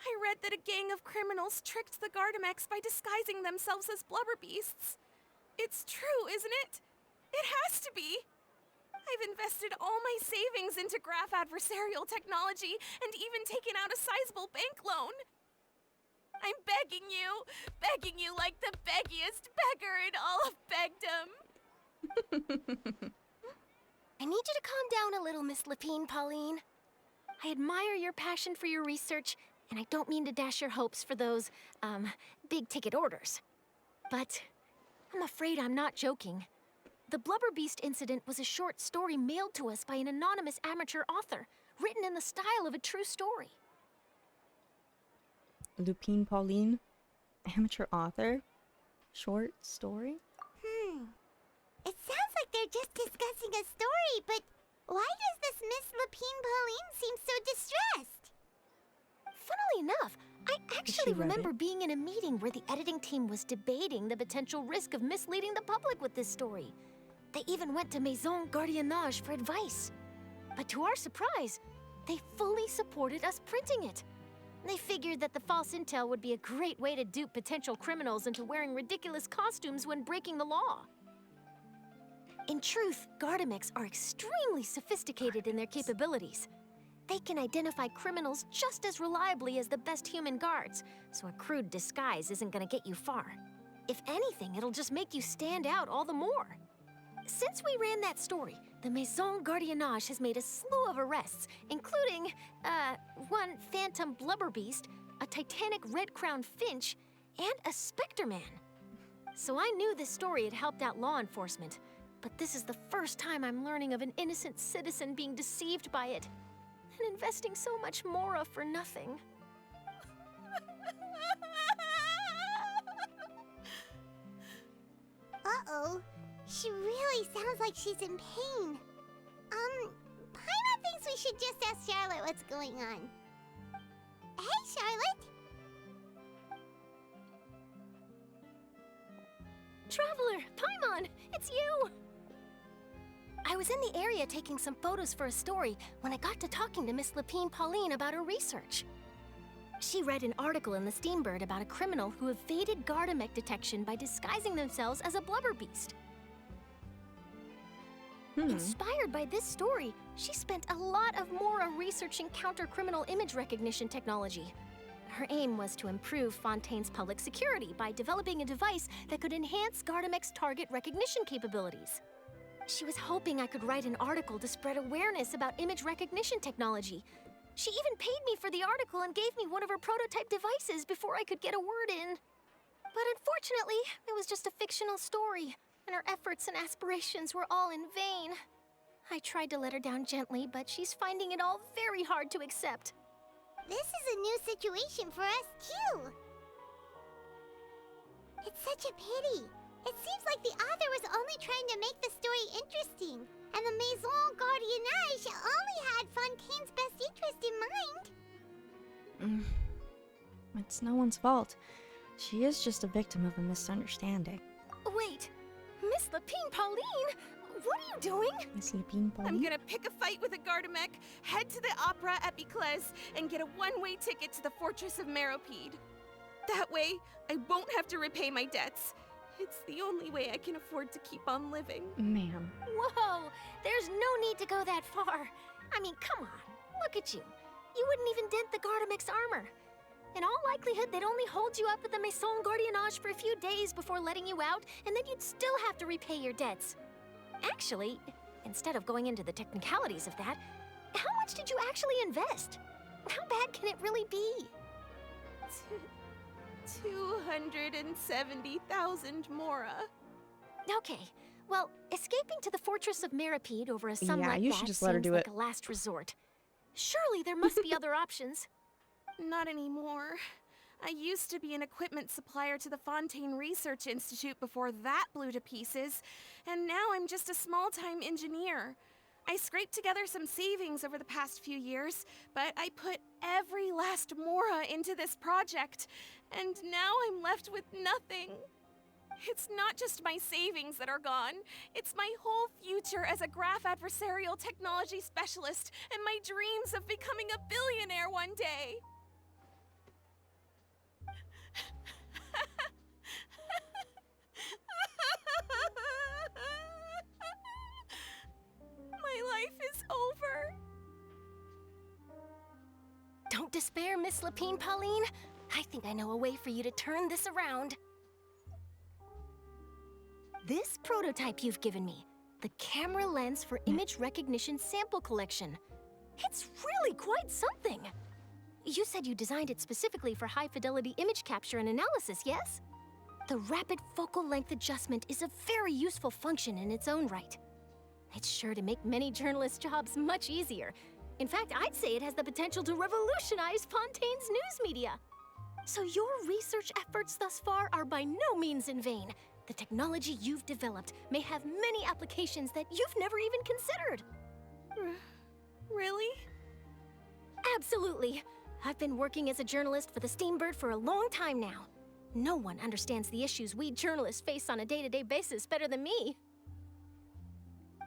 I read that a gang of criminals tricked the Gardamex by disguising themselves as blubber beasts. It's true, isn't it? It has to be. I've invested all my savings into graph adversarial technology and even taken out a sizable bank loan. I'm begging you like the beggiest beggar in all of begdom. I need you to calm down a little, Miss Lapine, Pauline. I admire your passion for your research, and I don't mean to dash your hopes for those, big-ticket orders. But I'm afraid I'm not joking. The Blubber Beast incident was a short story mailed to us by an anonymous amateur author, written in the style of a true story. Lupine Pauline, amateur author, short story? It sounds like they're just discussing a story, but why does this Miss Lapine Pauline seem so distressed? Funnily enough, I actually remember being in a meeting where the editing team was debating the potential risk of misleading the public with this story. They even went to Maison Gardiennage for advice. But to our surprise, they fully supported us printing it. They figured that the false intel would be a great way to dupe potential criminals into wearing ridiculous costumes when breaking the law. In truth, Gardamex are extremely sophisticated in their capabilities. They can identify criminals just as reliably as the best human guards, so a crude disguise isn't gonna get you far. If anything, it'll just make you stand out all the more. Since we ran that story, the Maison Gardiennage has made a slew of arrests, including, one phantom blubber beast, a titanic red-crowned finch, and a Spectre Man. So I knew this story had helped out law enforcement, but this is the first time I'm learning of an innocent citizen being deceived by it, and investing so much Mora for nothing. Uh-oh. She really sounds like she's in pain. Paimon thinks we should just ask Charlotte what's going on. Hey, Charlotte! Traveler, Paimon, it's you! I was in the area taking some photos for a story when I got to talking to Miss Lapine Pauline about her research. She read an article in the Steambird about a criminal who evaded Gardamek detection by disguising themselves as a blubber beast. Inspired by this story, she spent a lot of Mora researching counter-criminal image recognition technology. Her aim was to improve Fontaine's public security by developing a device that could enhance Gardamek's target recognition capabilities. She was hoping I could write an article to spread awareness about image recognition technology. She even paid me for the article and gave me one of her prototype devices before I could get a word in. But unfortunately, it was just a fictional story, and her efforts and aspirations were all in vain. I tried to let her down gently, but she's finding it all very hard to accept. This is a new situation for us, too. It's such a pity. It seems like the author was only trying to make the story interesting, and the Maison Gardiennage only had Fontaine's best interest in mind. It's no one's fault. She is just a victim of a misunderstanding. Wait, Miss Lapine Pauline? What are you doing? Miss Lapine Pauline? I'm gonna pick a fight with a Gardamek, head to the Opera at Biclès, and get a one-way ticket to the Fortress of Meropide. That way, I won't have to repay my debts. It's the only way I can afford to keep on living. Ma'am. Whoa, there's no need to go that far. I mean, come on, look at you. You wouldn't even dent the Gardamek's armor. In all likelihood, they'd only hold you up at the Maison Gardiennage for a few days before letting you out, and then you'd still have to repay your debts. Actually, instead of going into the technicalities of that, how much did you actually invest? How bad can it really be? 270,000 Mora. Okay, well, escaping to the Fortress of Meropide over a sum like you that should just let her seems do like it. a last resort. Surely there must be other options. Not anymore. I used to be an equipment supplier to the Fontaine Research Institute before that blew to pieces, and now I'm just a small-time engineer. I scraped together some savings over the past few years, but I put every last Mora into this project, and now I'm left with nothing. It's not just my savings that are gone. It's my whole future as a graph adversarial technology specialist and my dreams of becoming a billionaire one day. My life is over. Don't despair, Miss Lapine Pauline. I think I know a way for you to turn this around. This prototype you've given me, the camera lens for image recognition sample collection. It's really quite something. You said you designed it specifically for high-fidelity image capture and analysis, yes? The rapid focal length adjustment is a very useful function in its own right. It's sure to make many journalists' jobs much easier. In fact, I'd say it has the potential to revolutionize Fontaine's news media. So your research efforts thus far are by no means in vain. The technology you've developed may have many applications that you've never even considered. Really? Absolutely. I've been working as a journalist for the Steambird for a long time now. No one understands the issues we journalists face on a day-to-day basis better than me.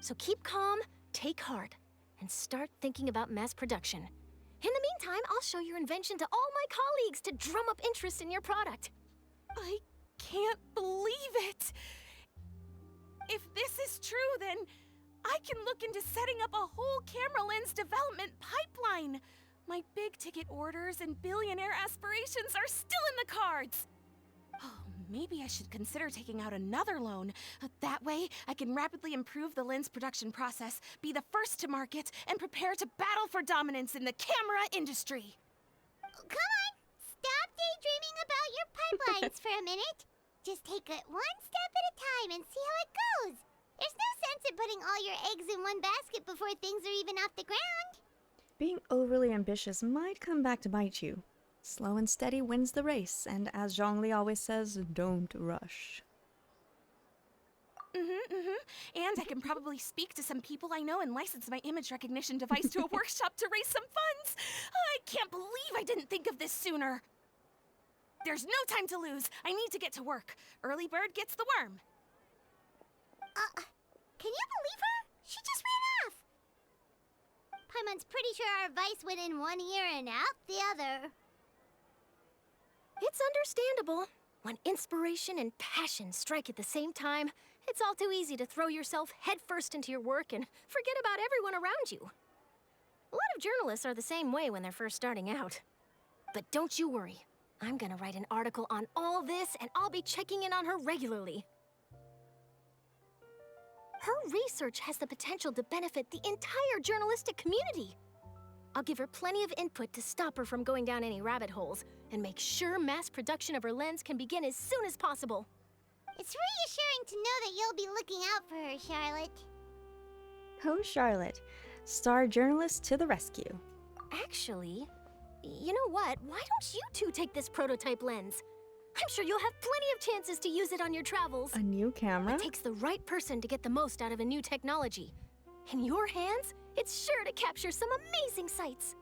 So keep calm, take heart, and start thinking about mass production. In the meantime, I'll show your invention to all my colleagues to drum up interest in your product. I can't believe it! If this is true, then I can look into setting up a whole camera lens development pipeline. My big-ticket orders and billionaire aspirations are still in the cards. Oh, maybe I should consider taking out another loan. That way, I can rapidly improve the lens production process, be the first to market, and prepare to battle for dominance in the camera industry. Come on! Stop daydreaming about your pipelines for a minute. Just take it one step at a time and see how it goes. There's no sense in putting all your eggs in one basket before things are even off the ground. Being overly ambitious might come back to bite you. Slow and steady wins the race, and as Zhongli always says, don't rush. And I can probably speak to some people I know and license my image recognition device to a workshop to raise some funds. I can't believe I didn't think of this sooner. There's no time to lose. I need to get to work. Early bird gets the worm. Can you believe her? She just ran off. Paimon's pretty sure our advice went in one ear and out the other. It's understandable. When inspiration and passion strike at the same time, it's all too easy to throw yourself headfirst into your work and forget about everyone around you. A lot of journalists are the same way when they're first starting out. But don't you worry. I'm gonna write an article on all this, and I'll be checking in on her regularly. Her research has the potential to benefit the entire journalistic community. I'll give her plenty of input to stop her from going down any rabbit holes, and make sure mass production of her lens can begin as soon as possible. It's reassuring to know that you'll be looking out for her, Charlotte. Oh, Charlotte, star journalist to the rescue. Actually, you know what? Why don't you two take this prototype lens? I'm sure you'll have plenty of chances to use it on your travels. A new camera? It takes the right person to get the most out of a new technology. In your hands, it's sure to capture some amazing sights.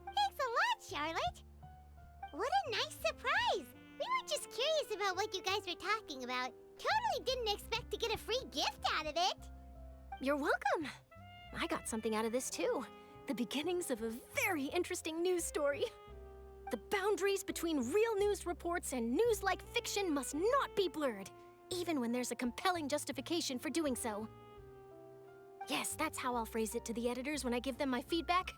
Thanks a lot, Charlotte. What a nice surprise. We were just curious about what you guys were talking about. Totally didn't expect to get a free gift out of it. You're welcome. I got something out of this too. The beginnings of a very interesting news story. The boundaries between real news reports and news-like fiction must not be blurred, even when there's a compelling justification for doing so. Yes, that's how I'll phrase it to the editors when I give them my feedback.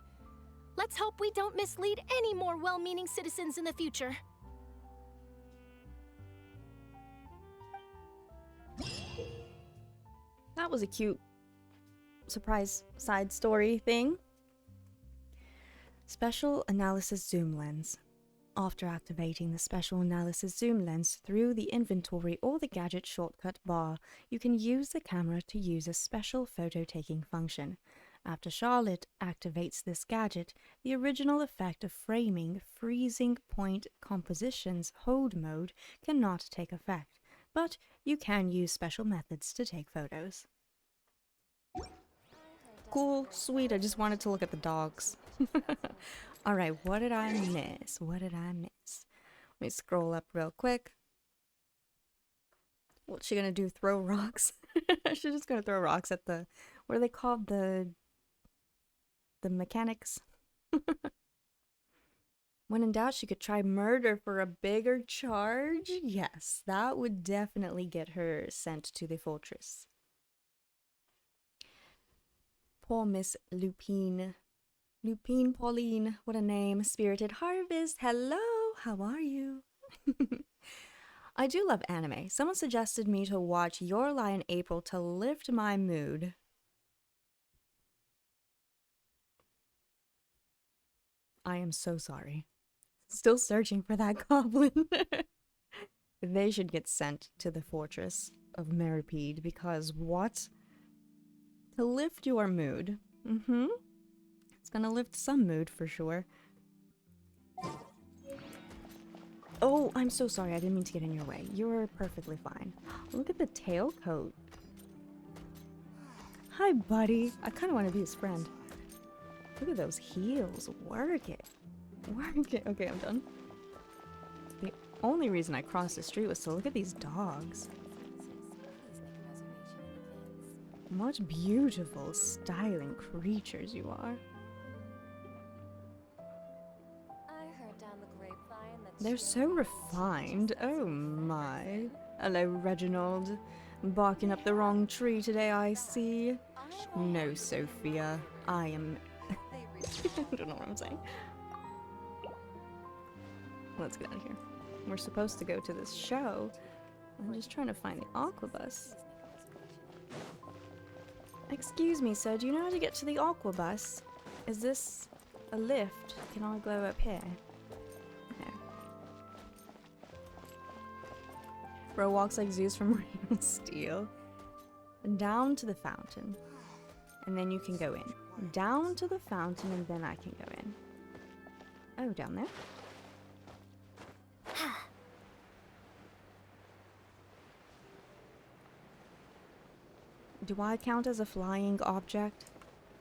Let's hope we don't mislead any more well-meaning citizens in the future. That was a cute surprise side story thing. Special Analysis Zoom Lens. After activating the Special Analysis Zoom Lens through the inventory or the gadget shortcut bar, you can use the camera to use a special photo-taking function. After Charlotte activates this gadget, the original effect of framing freezing point compositions hold mode cannot take effect, but you can use special methods to take photos. Cool, sweet, I just wanted to look at the dogs. Alright, what did I miss? What did I miss? Let me scroll up real quick. What's she gonna do? Throw rocks? She's just gonna throw rocks at the... What are they called? The mechanics? When in doubt, she could try murder for a bigger charge? Yes, that would definitely get her sent to the fortress. Poor Miss Lupine. Lupine Pauline, what a name. Spirited Harvest, hello, how are you? I do love anime. Someone suggested me to watch Your Lie in April to lift my mood. I am so sorry. Still searching for that goblin. They should get sent to the fortress of Meripede because what? To lift your mood. It's gonna lift some mood for sure. Oh, I'm so sorry. I didn't mean to get in your way. You're perfectly fine. Look at the tailcoat. Hi, buddy. I kind of want to be his friend. Look at those heels. Work it. Work it. Okay, I'm done. The only reason I crossed the street was to look at these dogs. What beautiful, styling creatures you are. They're so refined. Oh my. Hello, Reginald. Barking up the wrong tree today, I see. No, Sophia. I am... I don't know what I'm saying. Let's get out of here. We're supposed to go to this show. I'm just trying to find the Aquabus. Excuse me, sir. Do you know how to get to the Aquabus? Is this a lift? Can I go up here? Bro walks like Zeus from Real Steel. Down to the fountain. And then you can go in. Down to the fountain and then I can go in. Oh, down there? Do I count as a flying object?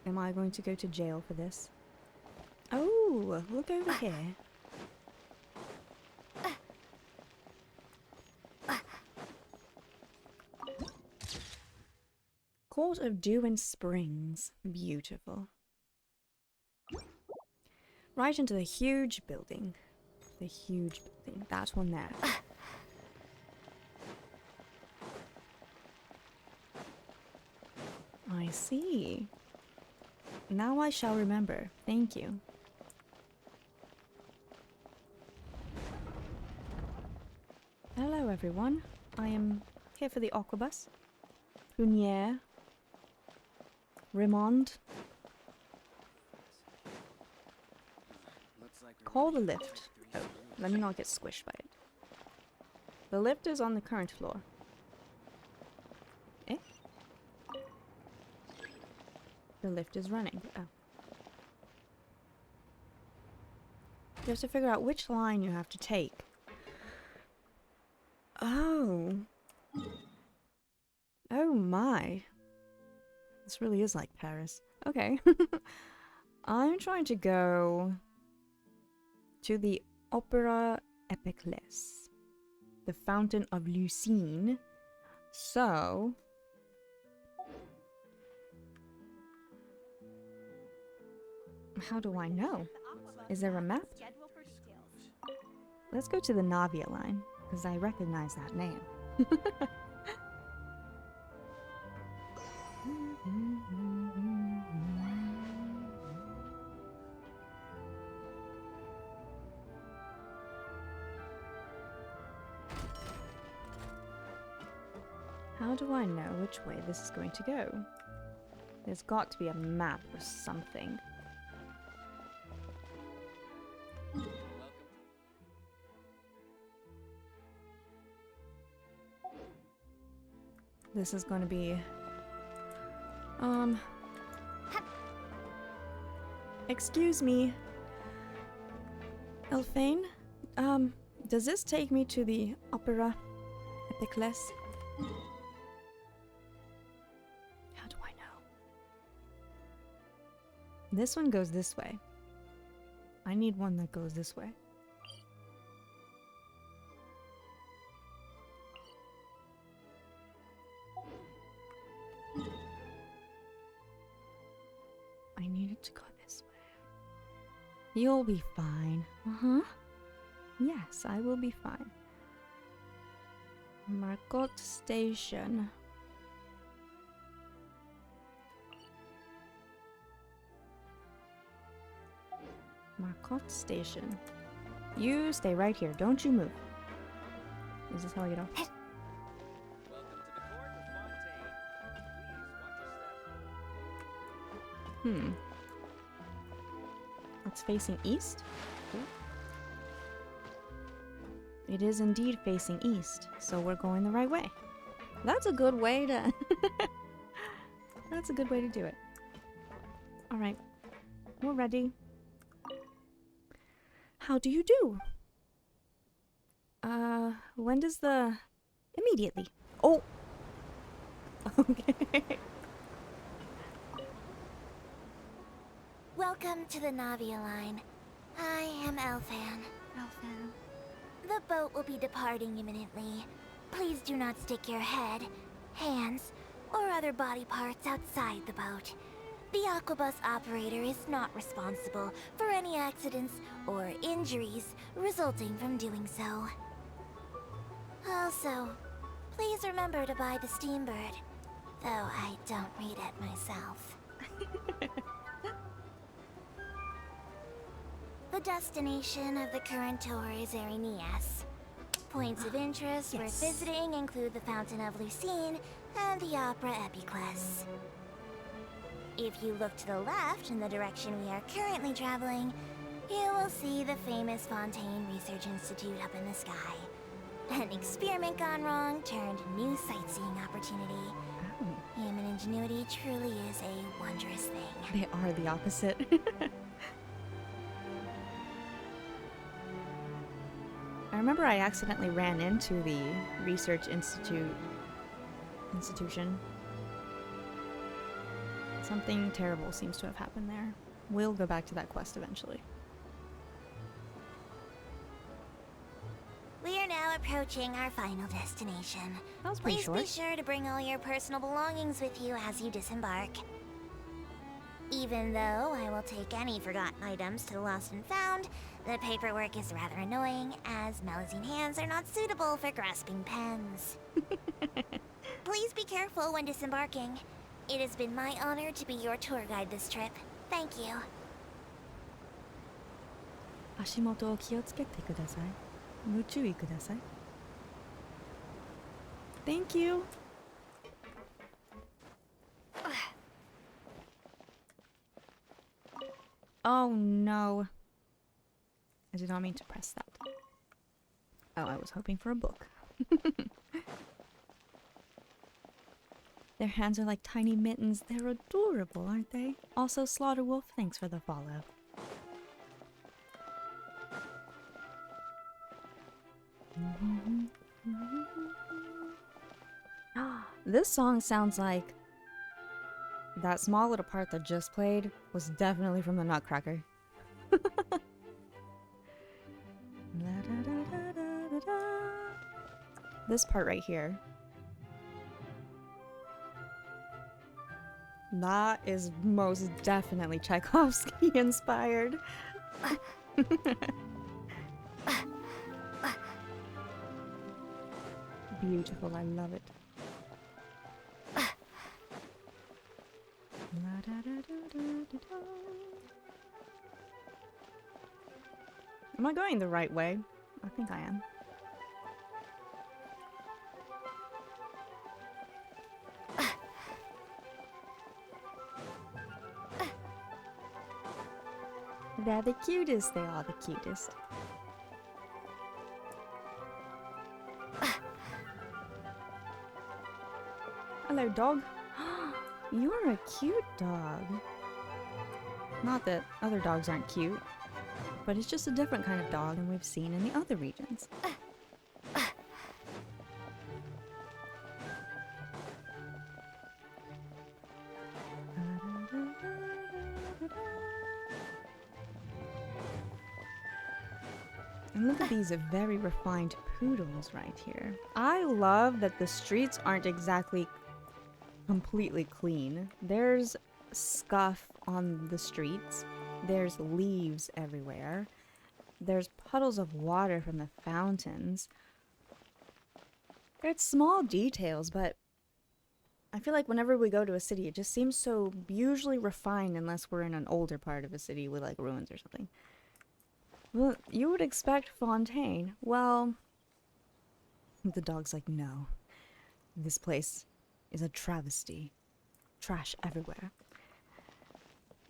Am I going to go to jail for this? Oh, look over here. Court of Dew and Springs. Beautiful. Right into the huge building. The huge building. That one there. I see. Now I shall remember. Thank you. Hello everyone. I am here for the Aquabus. Prunière. Raymond. Call the lift. Oh, let me not get squished by it. The lift is on the current floor. Eh? The lift is running. Oh. You have to figure out which line you have to take. Oh. Oh my. This really is like Paris. Okay. I'm trying to go to the Opera Epiclès. The Fountain of Lucine. So... how do I know? Is there a map? Let's go to the Navia line, because I recognize that name. How do I know which way this is going to go? There's got to be a map or something. This is going to be... Excuse me. Elfane? Does this take me to the Opera Epiclès? How do I know? This one goes this way. I need one that goes this way. I need it to go this way. You'll be fine. Uh-huh. Yes, I will be fine. Marcotte Station. Marcotte Station. You stay right here. Don't you move. Is this how I get off? It's facing east? It is indeed facing east, so we're going the right way. That's a good way to... That's a good way to do it. Alright. We're ready. How do you do? When does the... Immediately. Oh! Okay. Welcome to the Navia line. I am Elfan. Elfan. The boat will be departing imminently. Please do not stick your head, hands, or other body parts outside the boat. The Aquabus operator is not responsible for any accidents or injuries resulting from doing so. Also, please remember to buy the Steambird, though I don't read it myself. The destination of the current tour is Arenias. Points of interest worth visiting include the Fountain of Lucine and the Opera Epiclès. If you look to the left in the direction we are currently traveling, you will see the famous Fontaine Research Institute up in the sky. An experiment gone wrong turned new sightseeing opportunity. Human ingenuity truly is a wondrous thing. They are the opposite. I remember I accidentally ran into the research institution. Something terrible seems to have happened there. We'll go back to that quest eventually. We are now approaching our final destination. That was pretty Please short. be sure to bring all your personal belongings with you as you disembark. Even though I will take any forgotten items to the lost and found, the paperwork is rather annoying, as Melusine hands are not suitable for grasping pens. Please be careful when disembarking. It has been my honor to be your tour guide this trip. Thank you. 足元を気をつけてください。ご注意ください。Thank you. Oh no. I did not mean to press that. Oh, I was hoping for a book. Their hands are like tiny mittens. They're adorable, aren't they? Also, Slaughterwolf, thanks for the follow. This song sounds like that small little part that just played was definitely from the Nutcracker. This part right here. That is most definitely Tchaikovsky inspired. Beautiful, I love it. Am I going the right way? I think I am. They're the cutest. They are the cutest. Hello, dog. You're a cute dog. Not that other dogs aren't cute, but it's just a different kind of dog than we've seen in the other regions. And look at these very refined poodles right here. I love that the streets aren't exactly completely clean. There's scuff on the streets. There's leaves everywhere. There's puddles of water from the fountains. It's small details, but I feel like whenever we go to a city, it just seems so usually refined unless we're in an older part of a city with like ruins or something. Well, you would expect Fontaine. Well, the dog's like, no. This place is a travesty. Trash everywhere.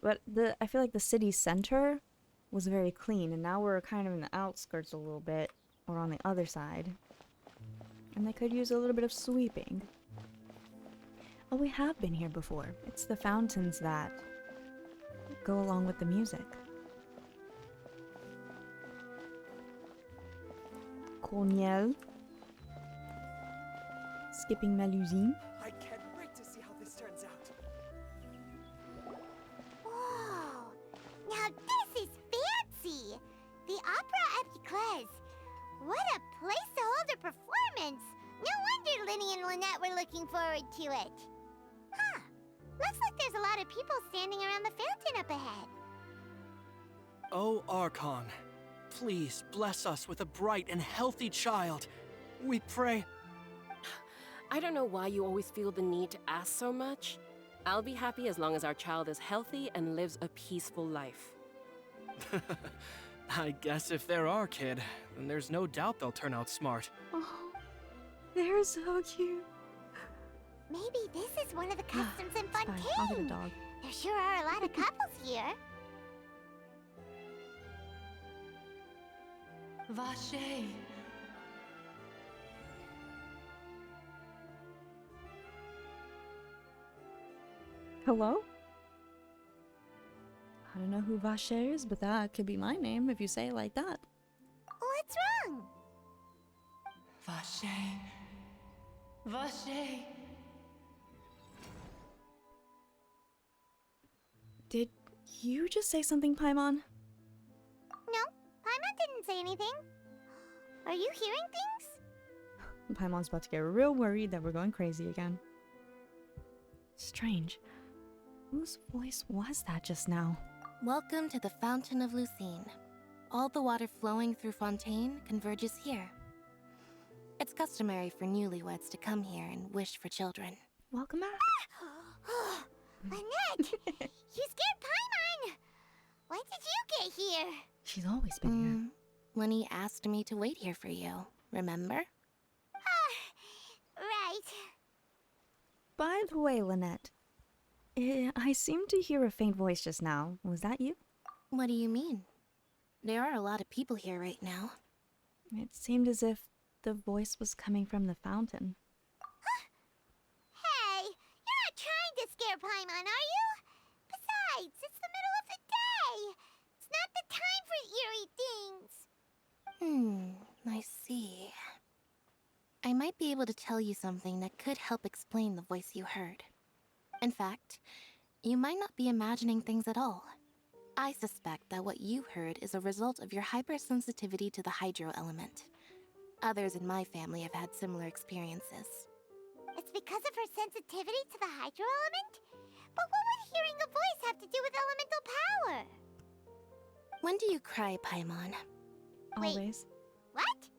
But I feel like the city center was very clean, and now we're kind of in the outskirts a little bit, or on the other side. And they could use a little bit of sweeping. Oh, we have been here before. It's the fountains that go along with the music. Corniel. Skipping Melusine. I can't wait to see how this turns out. Whoa! Now this is fancy! The Opera Epiclese. What a place to hold a performance! No wonder Linny and Lynette were looking forward to it. Huh. Looks like there's a lot of people standing around the fountain up ahead. Oh, Archon, please bless us with a bright and healthy child. We pray. I don't know why you always feel the need to ask so much. I'll be happy as long as our child is healthy and lives a peaceful life. I guess if they're our kid, then there's no doubt they'll turn out smart. Oh, they're so cute. Maybe this is one of the customs in Fine, I'll get a Fontaine. dog. There sure are a lot of couples here. Vache. Hello? I don't know who Vache is, but that could be my name if you say it like that. What's wrong? Vache. Vache. Did you just say something, Paimon? No, Paimon didn't say anything. Are you hearing things? Paimon's about to get real worried that we're going crazy again. Strange. Whose voice was that just now? Welcome to the Fountain of Lucine. All the water flowing through Fontaine converges here. It's customary for newlyweds to come here and wish for children. Welcome back. Lynette! You scared Paimon! When did you get here? She's always been here. Lenny asked me to wait here for you, remember? Right. By the way, Lynette, I seemed to hear a faint voice just now. Was that you? What do you mean? There are a lot of people here right now. It seemed as if the voice was coming from the fountain. Hey, you're not trying to scare Paimon, are you? Besides, it's the middle of the day. It's not the time for eerie things. I see. I might be able to tell you something that could help explain the voice you heard. In fact, you might not be imagining things at all. I suspect that what you heard is a result of your hypersensitivity to the hydro element. Others in my family have had similar experiences. It's because of her sensitivity to the hydro element? But what would hearing a voice have to do with elemental power? When do you cry, Paimon? Always. What?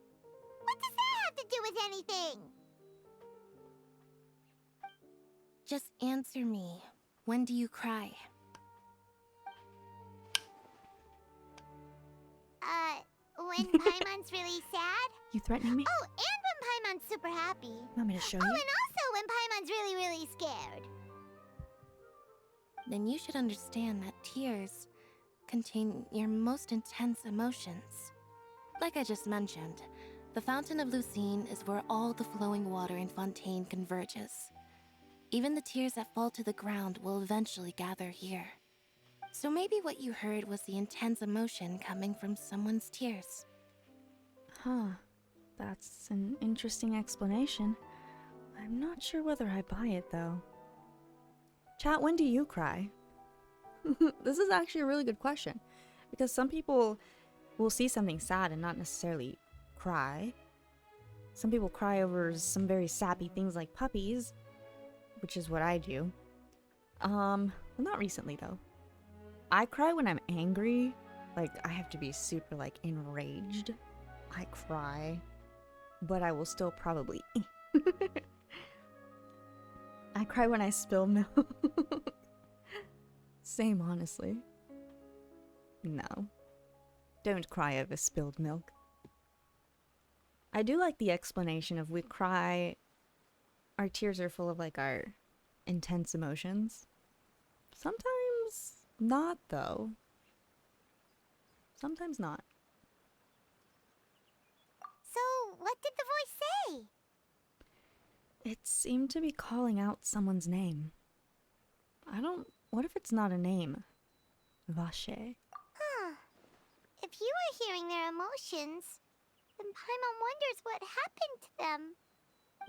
What does that have to do with anything? Just answer me. When do you cry? When Paimon's really sad? You threatening me? Oh, and when Paimon's super happy. Want me to show Oh, you? and also when Paimon's really, really scared. Then you should understand that tears contain your most intense emotions. Like I just mentioned, the Fountain of Lucine is where all the flowing water in Fontaine converges. Even the tears that fall to the ground will eventually gather here. So maybe what you heard was the intense emotion coming from someone's tears. Huh. That's an interesting explanation. I'm not sure whether I buy it, though. Chat, when do you cry? This is actually a really good question. Because some people will see something sad and not necessarily cry. Some people cry over some very sappy things like puppies, which is what I do. Well, not recently, though. I cry when I'm angry. Like, I have to be super, like, enraged. I cry. But I will still probably... I cry when I spill milk. Same, honestly. No. Don't cry over spilled milk. I do like the explanation of we cry... Our tears are full of, like, our intense emotions. Sometimes... not, though. Sometimes not. So, what did the voice say? It seemed to be calling out someone's name. What if it's not a name? Vache. Huh. If you were hearing their emotions, then Paimon wonders what happened to them.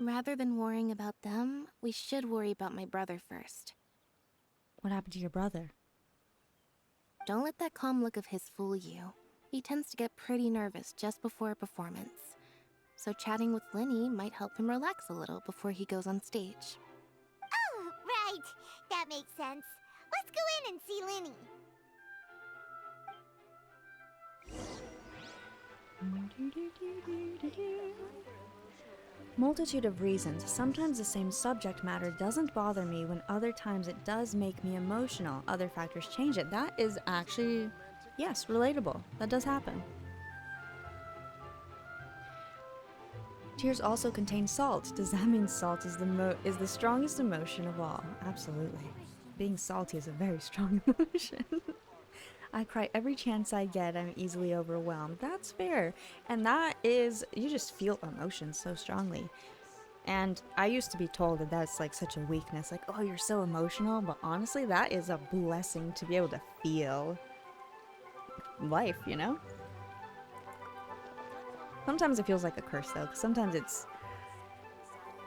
Rather than worrying about them, we should worry about my brother first. What happened to your brother? Don't let that calm look of his fool you. He tends to get pretty nervous just before a performance. So chatting with Linny might help him relax a little before he goes on stage. Oh, right. That makes sense. Let's go in and see Linny. Multitude of reasons. Sometimes the same subject matter doesn't bother me when other times it does make me emotional. Other factors change it. That is actually, yes, relatable. That does happen. Tears also contain salt. Does that mean salt is the strongest emotion of all? Absolutely. Being salty is a very strong emotion. I cry every chance I get. I'm easily overwhelmed. That's fair. And that is, you just feel emotions so strongly. And I used to be told that that's like such a weakness, like, oh, you're so emotional, but honestly, that is a blessing to be able to feel life, you know? Sometimes it feels like a curse though, because sometimes it's,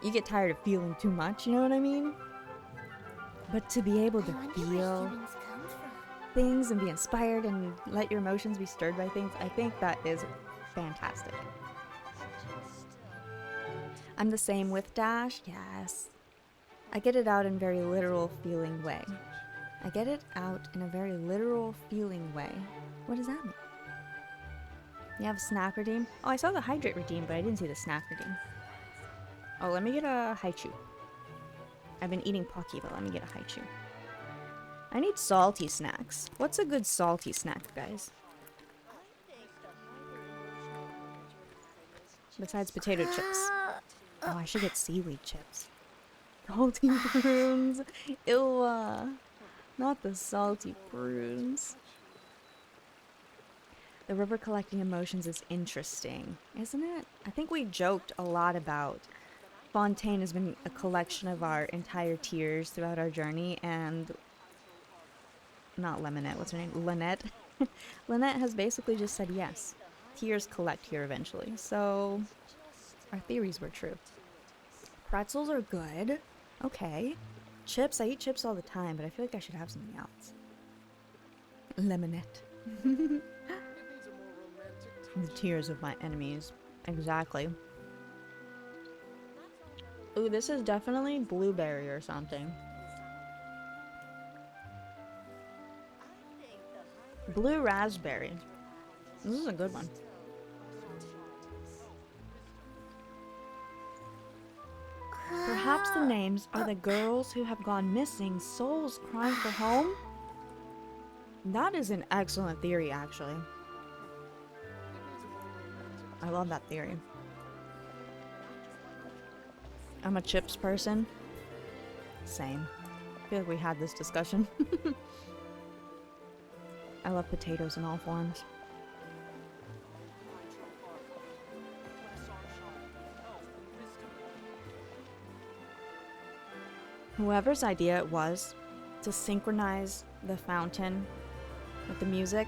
you get tired of feeling too much, you know what I mean? But to be able to feel things and be inspired and let your emotions be stirred by things, I think that is fantastic. I'm the same with Dash, yes. I get it out in a very literal feeling way. I get it out in a very literal feeling way. What does that mean? You have a snack redeem? Oh, I saw the hydrate redeem, but I didn't see the snack redeem. Oh, let me get a Haichu. I've been eating Pocky, but let me get a Haichu. I need salty snacks. What's a good salty snack, guys? Besides potato chips. Oh, I should get seaweed chips. Salty prunes. Ew. Not the salty prunes. The river collecting emotions is interesting, isn't it? I think we joked a lot about Fontaine has been a collection of our entire tears throughout our journey, and not Lemonette, what's her name? Lynette. Lynette has basically just said yes. Tears collect here eventually, so our theories were true. Pretzels are good. Okay. Chips, I eat chips all the time, but I feel like I should have something else. Lemonette. The tears of my enemies. Exactly. Ooh, this is definitely blueberry or something. Blue raspberry. This is a good one. Perhaps the names are the girls who have gone missing, souls crying for home? That is an excellent theory, actually. I love that theory. I'm a chips person. Same. I feel like we had this discussion. I love potatoes in all forms. Whoever's idea it was to synchronize the fountain with the music,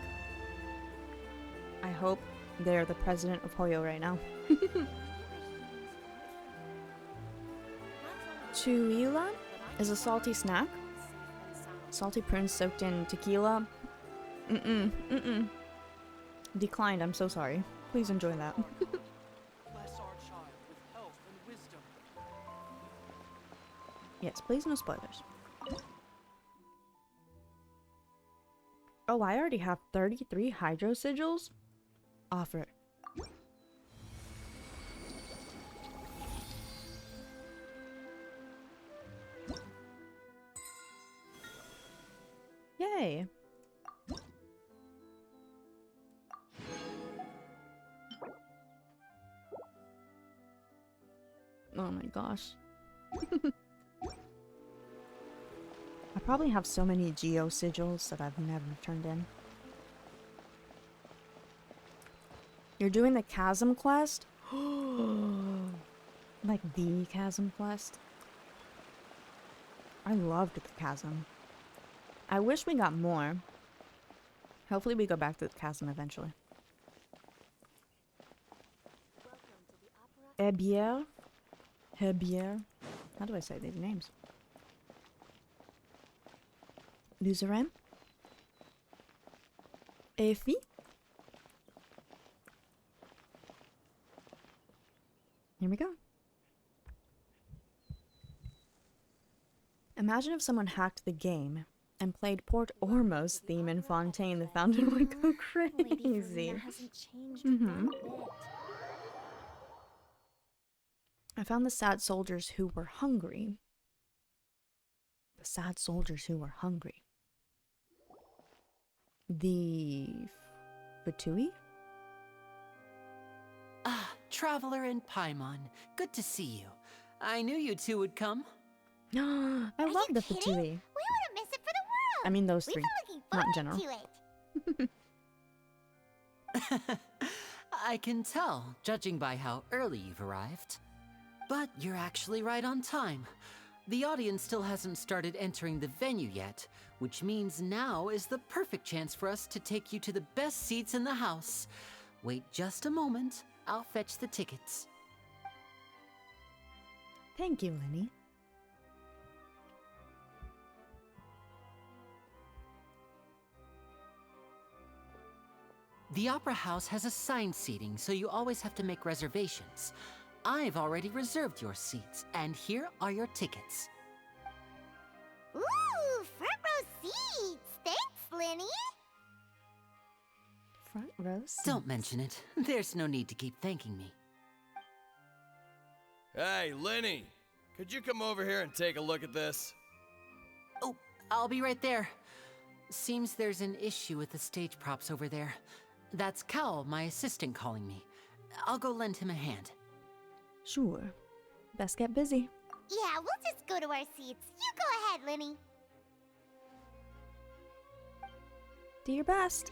I hope they're the president of Hoyo right now. Chuila is a salty snack. Salty prunes soaked in tequila. Declined, I'm so sorry. Please enjoy that. Yes, please no spoilers. Oh, I already have 33 hydro sigils? Offer it. Yay! Oh my gosh. I probably have so many geo sigils that I've never turned in. You're doing the chasm quest? Like the chasm quest? I loved the chasm. I wish we got more. Hopefully we go back to the chasm eventually. Herbier? Herbier? How do I say these names? Luzeren? Effie? Here we go. Imagine if someone hacked the game and played Port Ormo's theme in Fontaine. The fountain would go crazy. I found the sad soldiers who were hungry. The sad soldiers who were hungry. The Fatui? Ah, Traveler and Paimon. Good to see you. I knew you two would come. I love the Fatui. We wouldn't miss it for the world. I mean those three, We've been not in looking general. forward to it. I can tell, judging by how early you've arrived. But you're actually right on time. The audience still hasn't started entering the venue yet, which means now is the perfect chance for us to take you to the best seats in the house. Wait just a moment. I'll fetch the tickets. Thank you, Lenny. The Opera House has assigned seating, so you always have to make reservations. I've already reserved your seats, and here are your tickets. Ooh, front row seats! Thanks, Lenny! Front row seats. Don't mention it. There's no need to keep thanking me. Hey, Lenny! Could you come over here and take a look at this? Oh, I'll be right there. Seems there's an issue with the stage props over there. That's Cal, my assistant, calling me. I'll go lend him a hand. Sure. Best get busy. Yeah, we'll just go to our seats. You go ahead, Lenny. Do your best.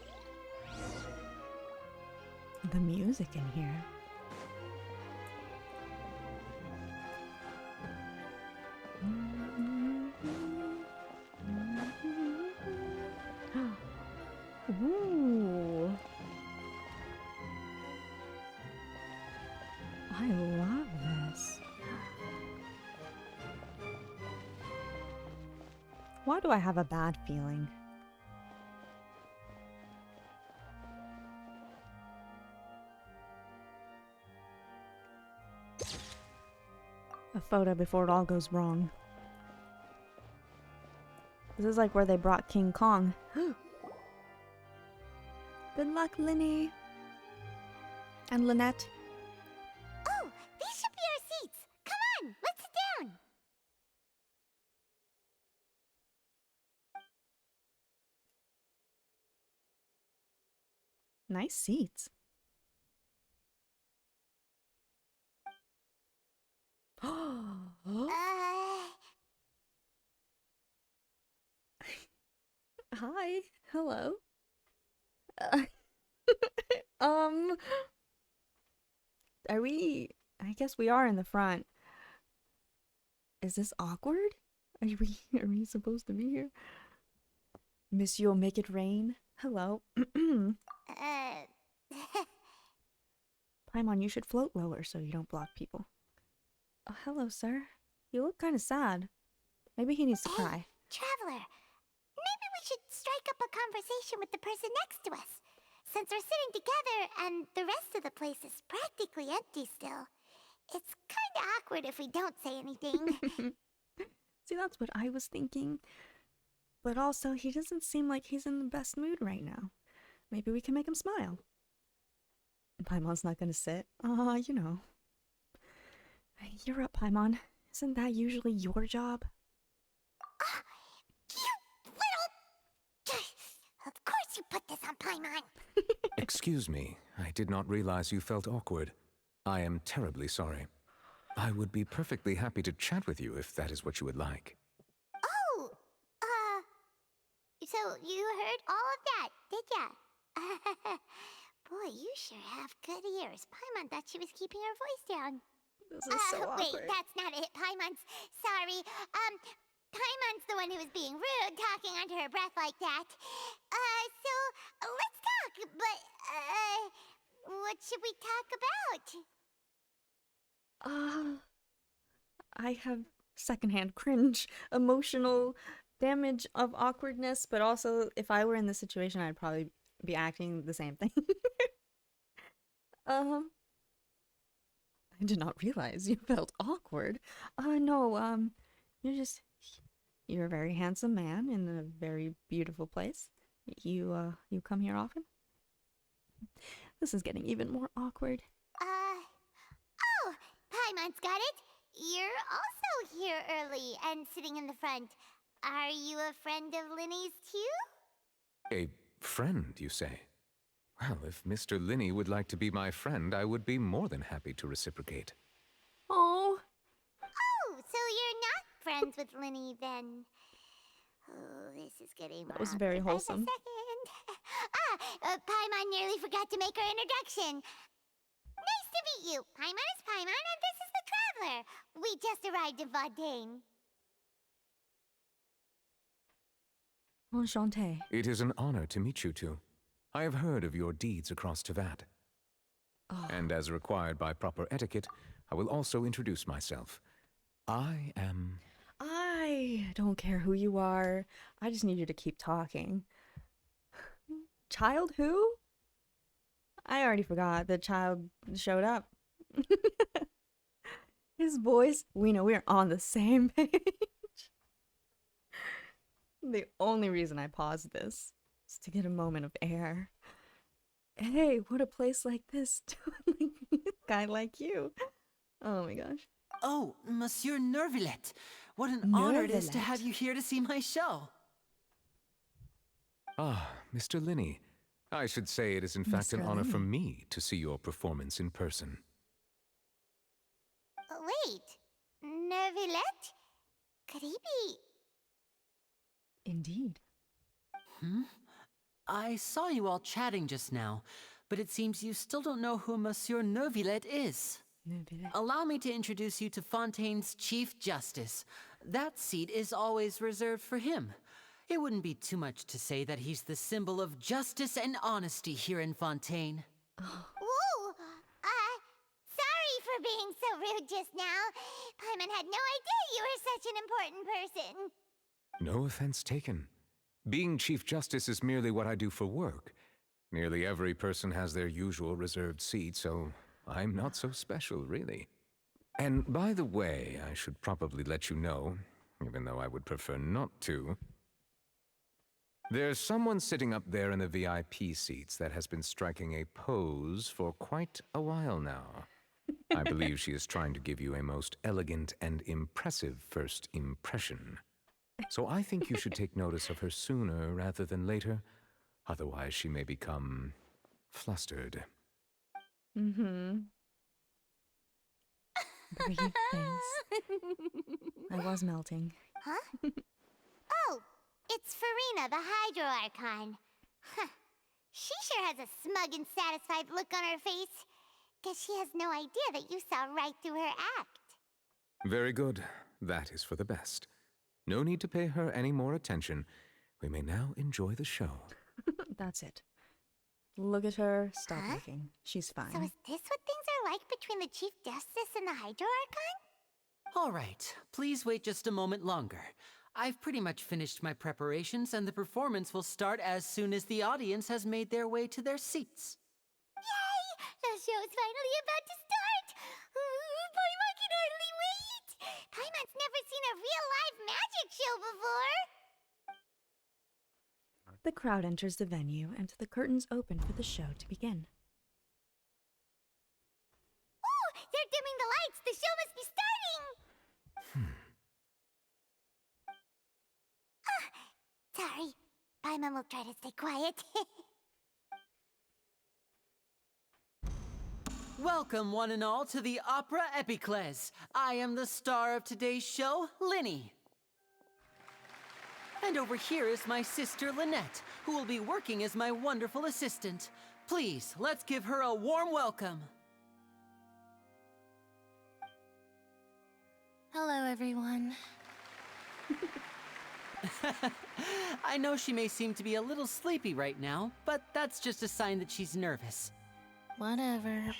The music in here. Ooh. I love this. Why do I have a bad feeling? A photo before it all goes wrong. This is like where they brought King Kong. Good luck, Lenny. And Lynette. Oh, these should be our seats. Come on, let's sit down. Nice seats. Hi. Hello. Are we... I guess we are in the front. Is this awkward? Are we supposed to be here? Monsieur, make it rain. Hello. Paimon, you should float lower so you don't block people. Hello, sir. You look kind of sad. Maybe he needs to cry. Traveler, maybe we should strike up a conversation with the person next to us. Since we're sitting together and the rest of the place is practically empty still, it's kind of awkward if we don't say anything. See, that's what I was thinking. But also, he doesn't seem like he's in the best mood right now. Maybe we can make him smile. Paimon's not gonna sit. You know. You're up, Paimon. Isn't that usually your job? You little... Of course you put this on Paimon. Excuse me, I did not realize you felt awkward. I am terribly sorry. I would be perfectly happy to chat with you if that is what you would like. Oh, so you heard all of that, did ya? Boy, you sure have good ears. Paimon thought she was keeping her voice down. This is so awkward. Wait, that's not it. Paimon's... Sorry. Paimon's the one who was being rude, talking under her breath like that. So, let's talk, but, what should we talk about? I have secondhand cringe, emotional damage of awkwardness, but also, if I were in this situation, I'd probably be acting the same thing. I did not realize you felt awkward. No, you're a very handsome man in a very beautiful place. You come here often? This is getting even more awkward. Oh, Paimon's got it. You're also here early and sitting in the front. Are you a friend of Linny's too? A friend, you say? Well, if Mr. Linney would like to be my friend, I would be more than happy to reciprocate. Oh. Oh, so you're not friends with Linny then? Oh, this is getting That was very wholesome. Paimon nearly forgot to make her introduction. Nice to meet you. Paimon is Paimon, and this is the Traveler, we just arrived in Fontaine. Enchanté. It is an honor to meet you two. I have heard of your deeds across Tevat. Oh. And as required by proper etiquette, I will also introduce myself. I don't care who you are. I just need you to keep talking. Child who? I already forgot the child showed up. His voice, we know we're on the same page. The only reason I paused this is to get a moment of air. Hey, what a place like this to a guy like you. Oh my gosh. Oh, Monsieur Nervillet. What an honor it is to have you here to see my show. Ah, Mr. Linney. I should say it is in fact an honor for me to see your performance in person. Wait, Nervillet? Could he be... Indeed. I saw you all chatting just now, but it seems you still don't know who Monsieur Nervillet is. Allow me to introduce you to Fontaine's Chief Justice. That seat is always reserved for him. It wouldn't be too much to say that he's the symbol of justice and honesty here in Fontaine. Whoa! Sorry for being so rude just now. Paimon had no idea you were such an important person. No offense taken. Being Chief Justice is merely what I do for work. Nearly every person has their usual reserved seat, so I'm not so special, really. And by the way, I should probably let you know, even though I would prefer not to. There's someone sitting up there in the VIP seats that has been striking a pose for quite a while now. I believe she is trying to give you a most elegant and impressive first impression. So I think you should take notice of her sooner rather than later. Otherwise, she may become flustered. Mm-hmm. Breathe, thanks. I was melting. Huh? Oh, it's Farina, the Hydro Archon. Huh. She sure has a smug and satisfied look on her face. Guess she has no idea that you saw right through her act. Very good. That is for the best. No need to pay her any more attention. We may now enjoy the show. That's it. Look at her. Stop looking. She's fine. So is this what things are like between the Chief Justice and the Hydro Archon? All right, please wait just a moment longer. I've pretty much finished my preparations, and the performance will start as soon as the audience has made their way to their seats. Yay! The show's finally about to start! Paimon can hardly wait! Paimon's never seen a real live magic show before! The crowd enters the venue, and the curtains open for the show to begin. Oh! They're dimming the lights! The show must be starting! Sorry. Paimon will try to stay quiet. Welcome, one and all, to the Opera Epiclese. I am the star of today's show, Linny. And over here is my sister, Lynette, who will be working as my wonderful assistant. Please, let's give her a warm welcome. Hello, everyone. I know she may seem to be a little sleepy right now, but that's just a sign that she's nervous. Whatever.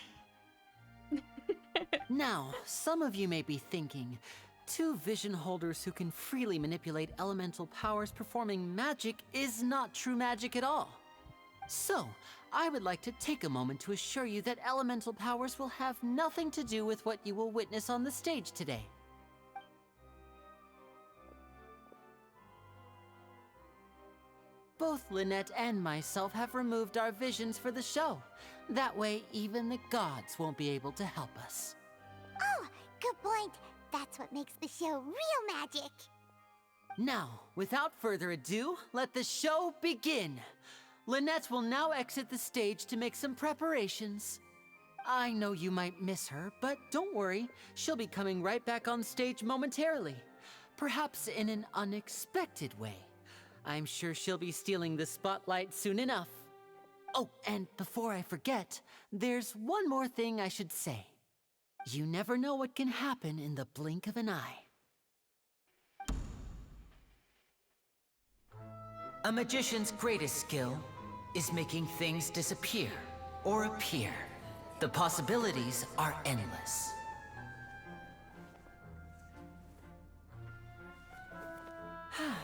Now, some of you may be thinking, two vision holders who can freely manipulate elemental powers performing magic is not true magic at all. So, I would like to take a moment to assure you that elemental powers will have nothing to do with what you will witness on the stage today. Both Lynette and myself have removed our visions for the show. That way, even the gods won't be able to help us. Oh, good point. That's what makes the show real magic. Now, without further ado, let the show begin. Lynette will now exit the stage to make some preparations. I know you might miss her, but don't worry. She'll be coming right back on stage momentarily. Perhaps in an unexpected way. I'm sure she'll be stealing the spotlight soon enough. Oh, and before I forget, there's one more thing I should say. You never know what can happen in the blink of an eye. A magician's greatest skill is making things disappear or appear. The possibilities are endless. Huh?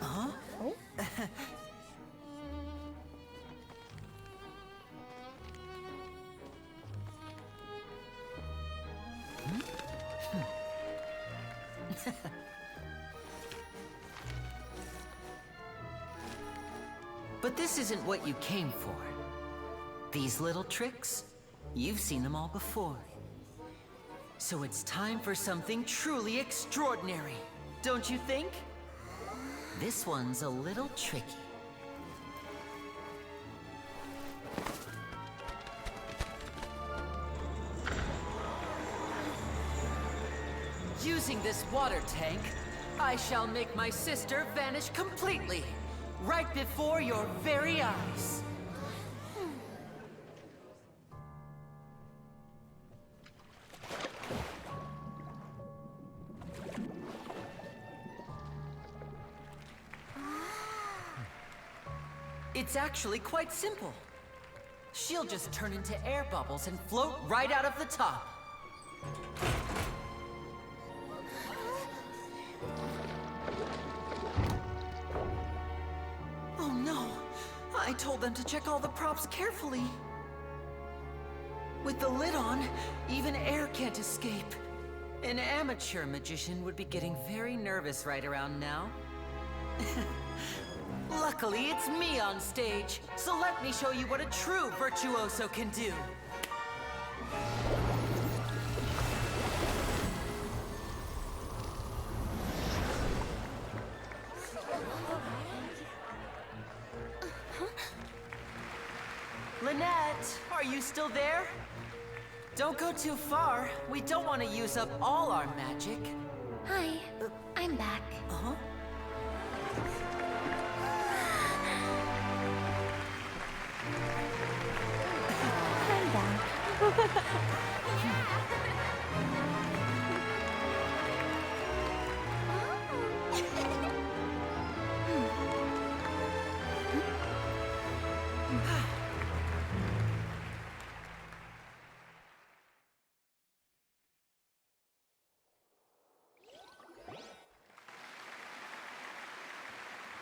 Oh? But this isn't what you came for. These little tricks, you've seen them all before. So it's time for something truly extraordinary, don't you think? This one's a little tricky. Using this water tank, I shall make my sister vanish completely, right before your very eyes. It's actually quite simple. She'll just turn into air bubbles and float right out of the top. Oh no! I told them to check all the props carefully. With the lid on, even air can't escape. An amateur magician would be getting very nervous right around now. Luckily, it's me on stage, so let me show you what a true virtuoso can do. Lynette, are you still there? Don't go too far. We don't want to use up all our magic. Hi, I'm back. Uh-huh. I'm back.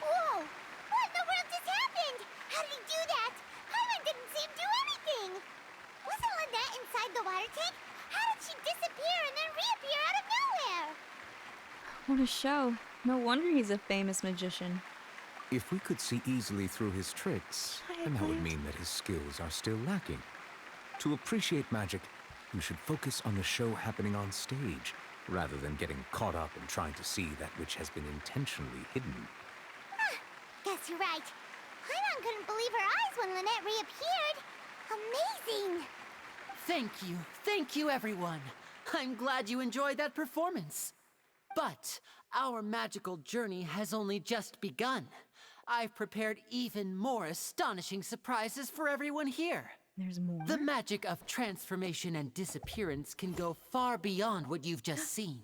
Whoa! What in the world just happened? How did he do that? Paimon didn't see him do anything. Wasn't Lynette inside the water tank? How did she disappear and then reappear out of nowhere? What a show. No wonder he's a famous magician. If we could see easily through his tricks, then that would mean that his skills are still lacking. To appreciate magic, you should focus on the show happening on stage, rather than getting caught up in trying to see that which has been intentionally hidden. Guess you're right. Paimon couldn't believe her eyes when Lynette reappeared. Amazing! Thank you everyone. I'm glad you enjoyed that performance. But our magical journey has only just begun. I've prepared even more astonishing surprises for everyone here. There's more? The magic of transformation and disappearance can go far beyond what you've just seen.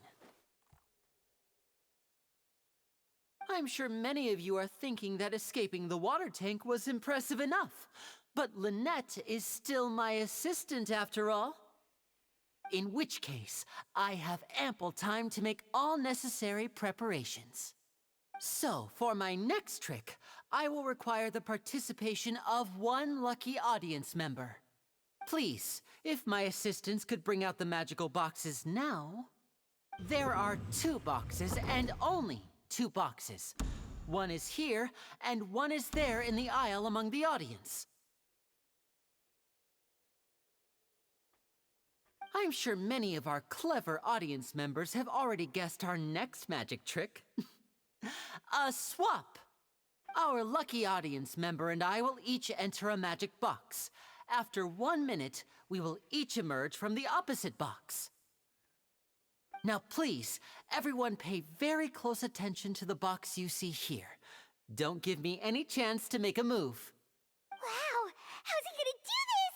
I'm sure many of you are thinking that escaping the water tank was impressive enough. But Lynette is still my assistant after all. In which case, I have ample time to make all necessary preparations. So, for my next trick, I will require the participation of one lucky audience member. Please, if my assistants could bring out the magical boxes now. There are 2 boxes and only 2 boxes. One is here, and one is there in the aisle among the audience. I'm sure many of our clever audience members have already guessed our next magic trick. A swap! Our lucky audience member and I will each enter a magic box. After 1 minute, we will each emerge from the opposite box. Now please, everyone pay very close attention to the box you see here. Don't give me any chance to make a move. Wow! How's he gonna do this?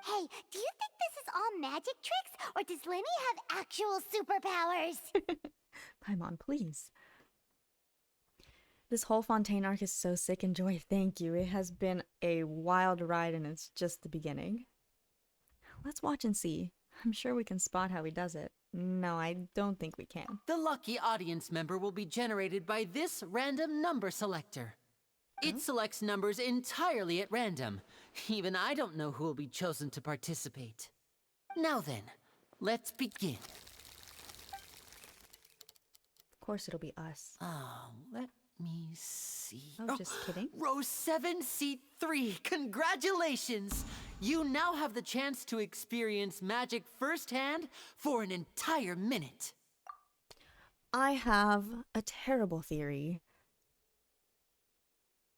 Hey, do you think this is all magic tricks, or does Lenny have actual superpowers? Paimon, please. This whole Fontaine arc is so sick, and Joy, thank you. It has been a wild ride, and it's just the beginning. Let's watch and see. I'm sure we can spot how he does it. No, I don't think we can. The lucky audience member will be generated by this random number selector. It selects numbers entirely at random. Even I don't know who will be chosen to participate. Now then, let's begin. Of course it'll be us. Let me see. Oh, just kidding. Row 7, seat 3. Congratulations! You now have the chance to experience magic firsthand for an entire minute. I have a terrible theory.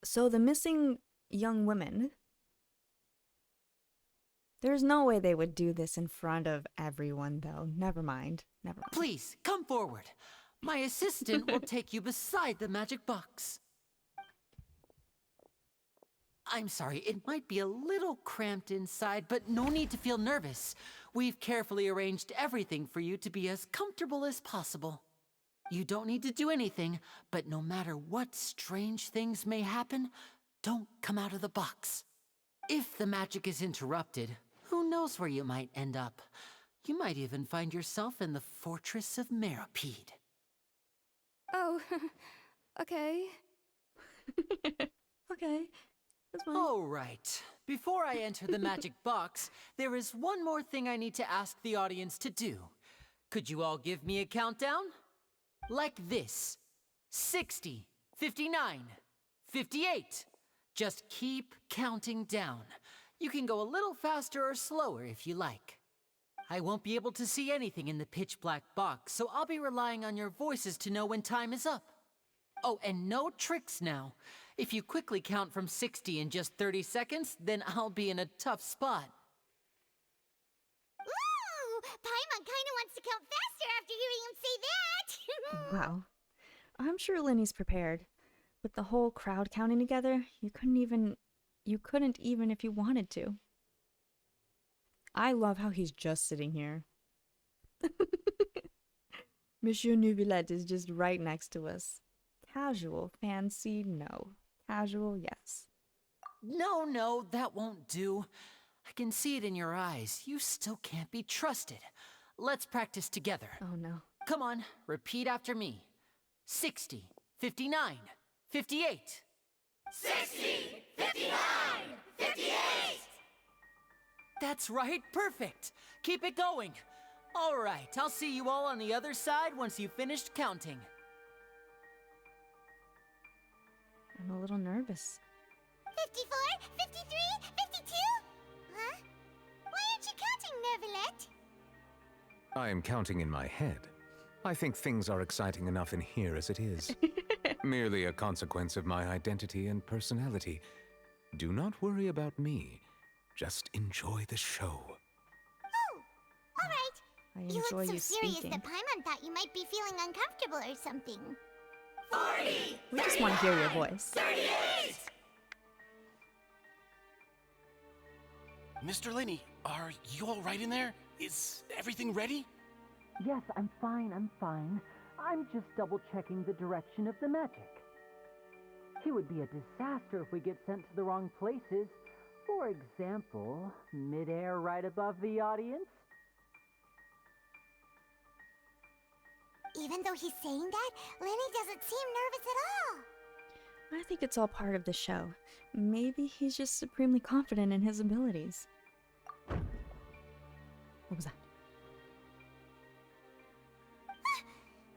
So the missing young women, there's no way they would do this in front of everyone, though. Never mind. Never mind. Please, come forward. My assistant will take you beside the magic box. I'm sorry, it might be a little cramped inside, but no need to feel nervous. We've carefully arranged everything for you to be as comfortable as possible. You don't need to do anything, but no matter what strange things may happen, don't come out of the box. If the magic is interrupted, who knows where you might end up? You might even find yourself in the Fortress of Meropide. Oh, okay. Okay. All right. Before I enter the magic box, there is one more thing I need to ask the audience to do. Could you all give me a countdown? Like this. 60, 59, 58. Just keep counting down. You can go a little faster or slower if you like. I won't be able to see anything in the pitch black box, so I'll be relying on your voices to know when time is up. Oh, and no tricks now. If you quickly count from 60 in just 30 seconds, then I'll be in a tough spot. Ooh! Paimon kinda wants to count faster after hearing him say that! Wow. I'm sure Lenny's prepared. With the whole crowd counting together, you couldn't even if you wanted to. I love how he's just sitting here. Monsieur Neuvillette is just right next to us. Casual, fancy, no. Casual, yes. No, that won't do. I can see it in your eyes. You still can't be trusted. Let's practice together. Oh no. Come on, repeat after me. 60, 59, 58. 60, 59, 58! That's right, perfect. Keep it going. All right, I'll see you all on the other side once you've finished counting. I'm a little nervous. 54, 53, 52? Huh? Why aren't you counting, Neuvillette? I am counting in my head. I think things are exciting enough in here as it is. Merely a consequence of my identity and personality. Do not worry about me. Just enjoy the show. Oh, all right. I You enjoy look so you serious speaking. that Paimon thought you might be feeling uncomfortable or something. 40! We just want to hear your voice. 38! Mr. Lenny, are you all right in there? Is everything ready? Yes, I'm fine. I'm just double-checking the direction of the magic. It would be a disaster if we get sent to the wrong places. For example, mid-air right above the audience. Even though he's saying that, Lenny doesn't seem nervous at all. I think it's all part of the show. Maybe he's just supremely confident in his abilities. What was that?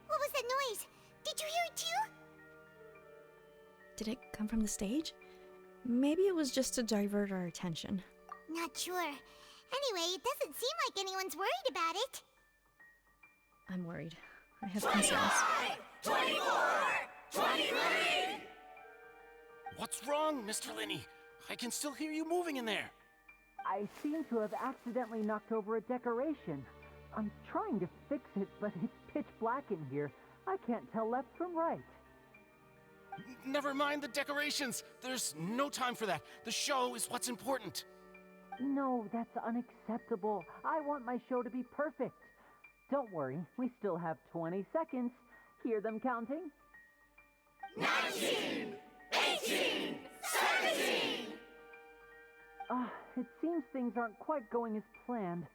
What was that noise? Did you hear it too? Did it come from the stage? Maybe it was just to divert our attention. Not sure. Anyway, it doesn't seem like anyone's worried about it. I'm worried. I have concerns. 24! 23! What's wrong, Mr. Lenny? I can still hear you moving in there. I seem to have accidentally knocked over a decoration. I'm trying to fix it, but it's pitch black in here. I can't tell left from right. Never mind the decorations. There's no time for that. The show is what's important. No, that's unacceptable. I want my show to be perfect. Don't worry, we still have 20 seconds. Hear them counting? 19, 18, 17! It seems things aren't quite going as planned.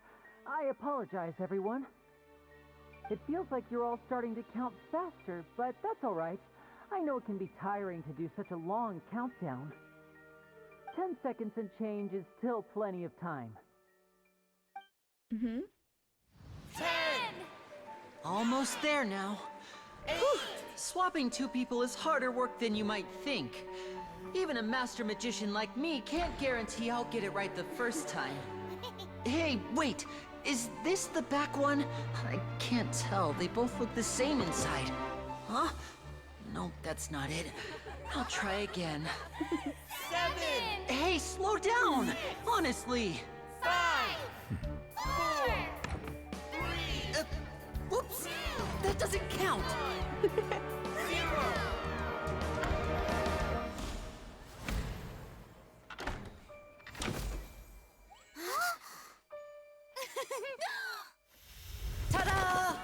I apologize, everyone. It feels like you're all starting to count faster, but that's all right. I know it can be tiring to do such a long countdown. 10 seconds and change is still plenty of time. 10! Almost there now. Whew. Swapping two people is harder work than you might think. Even a master magician like me can't guarantee I'll get it right the first time. Hey, wait! Is this the back one? I can't tell. They both look the same inside. Huh? Nope, that's not it. I'll try again. 7! Hey, slow down! Honestly! 5! 4! 3! Whoops! That doesn't count! 0! Ta-da!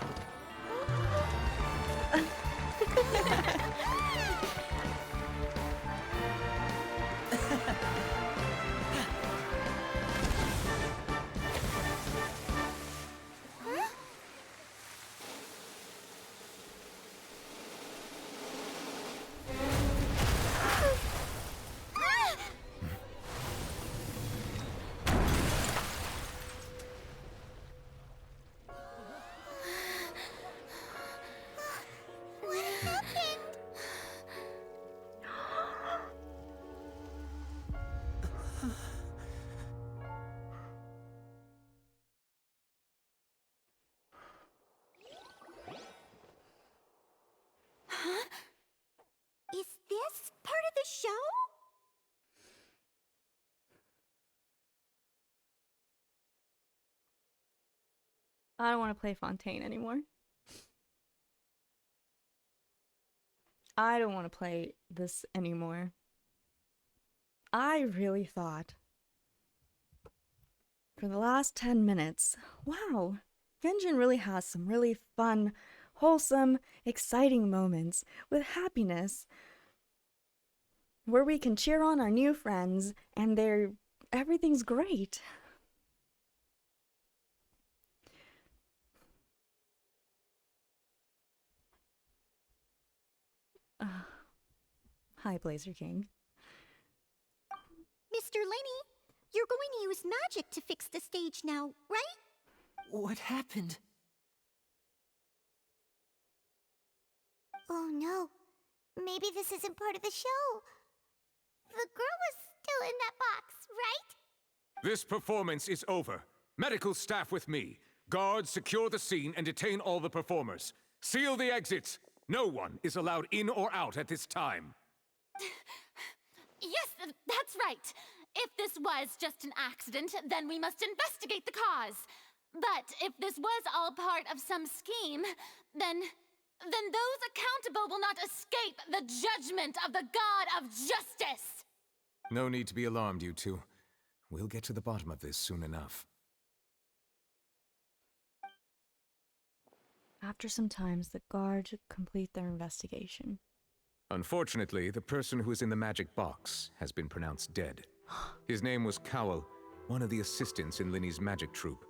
What happened? Huh? Is this part of the show? I don't want to play Fontaine anymore. I don't want to play this anymore. I really thought for the last 10 minutes, wow, Vengeance really has some really fun, wholesome, exciting moments with happiness where we can cheer on our new friends and everything's great. Hi, Blazer King. Mr. Lenny, you're going to use magic to fix the stage now, right? What happened? Oh no. Maybe this isn't part of the show. The girl was still in that box, right? This performance is over. Medical staff with me. Guards, secure the scene and detain all the performers. Seal the exits. No one is allowed in or out at this time. Yes, that's right. If this was just an accident, then we must investigate the cause. But if this was all part of some scheme, then those accountable will not escape the judgment of the God of Justice. No need to be alarmed, you two. We'll get to the bottom of this soon enough. After some time, the guards complete their investigation. Unfortunately, the person who is in the magic box has been pronounced dead. His name was Cowell, one of the assistants in Linny's magic troupe.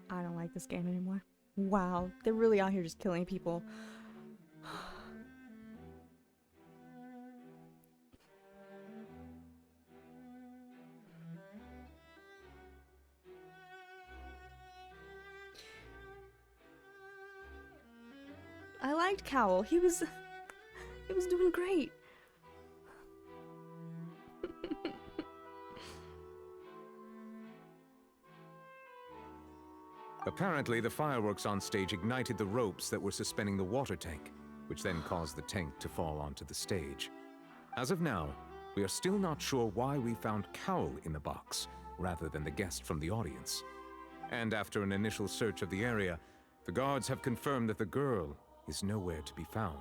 I don't like this game anymore. Wow, they're really out here just killing people. I liked Cowell. He was doing great. Apparently, the fireworks on stage ignited the ropes that were suspending the water tank, which then caused the tank to fall onto the stage. As of now, we are still not sure why we found Cowl in the box, rather than the guest from the audience. And after an initial search of the area, the guards have confirmed that the girl is nowhere to be found.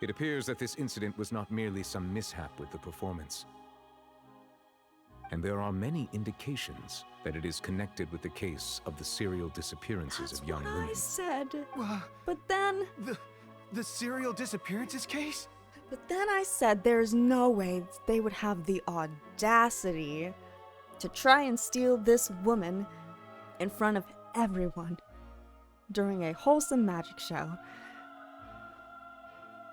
It appears that this incident was not merely some mishap with the performance. And there are many indications that it is connected with the case of the serial disappearances of young women. I said. But then... The serial disappearances case? But then I said there's no way they would have the audacity to try and steal this woman in front of everyone during a wholesome magic show.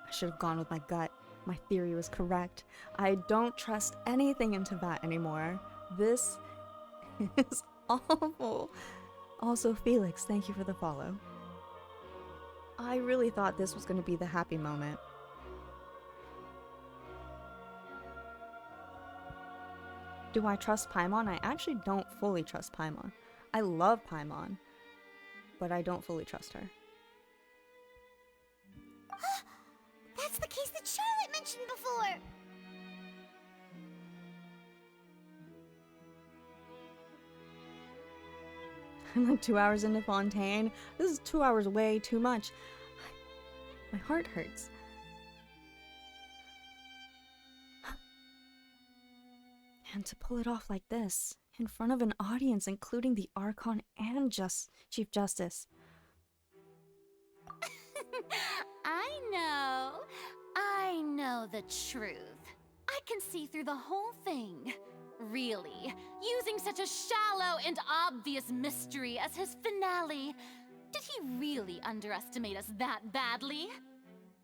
I should have gone with my gut. My theory was correct. I don't trust anything in Teyvat anymore. This is awful. Also, Felix, thank you for the follow. I really thought this was going to be the happy moment. Do I trust Paimon? I actually don't fully trust Paimon. I love Paimon, but I don't fully trust her. That's the case that Charlotte mentioned before! I'm like 2 hours into Fontaine. This is 2 hours way too much. My heart hurts. And to pull it off like this, in front of an audience including the Archon and Chief Justice. I know the truth. I can see through the whole thing. Really, using such a shallow and obvious mystery as his finale. Did he really underestimate us that badly?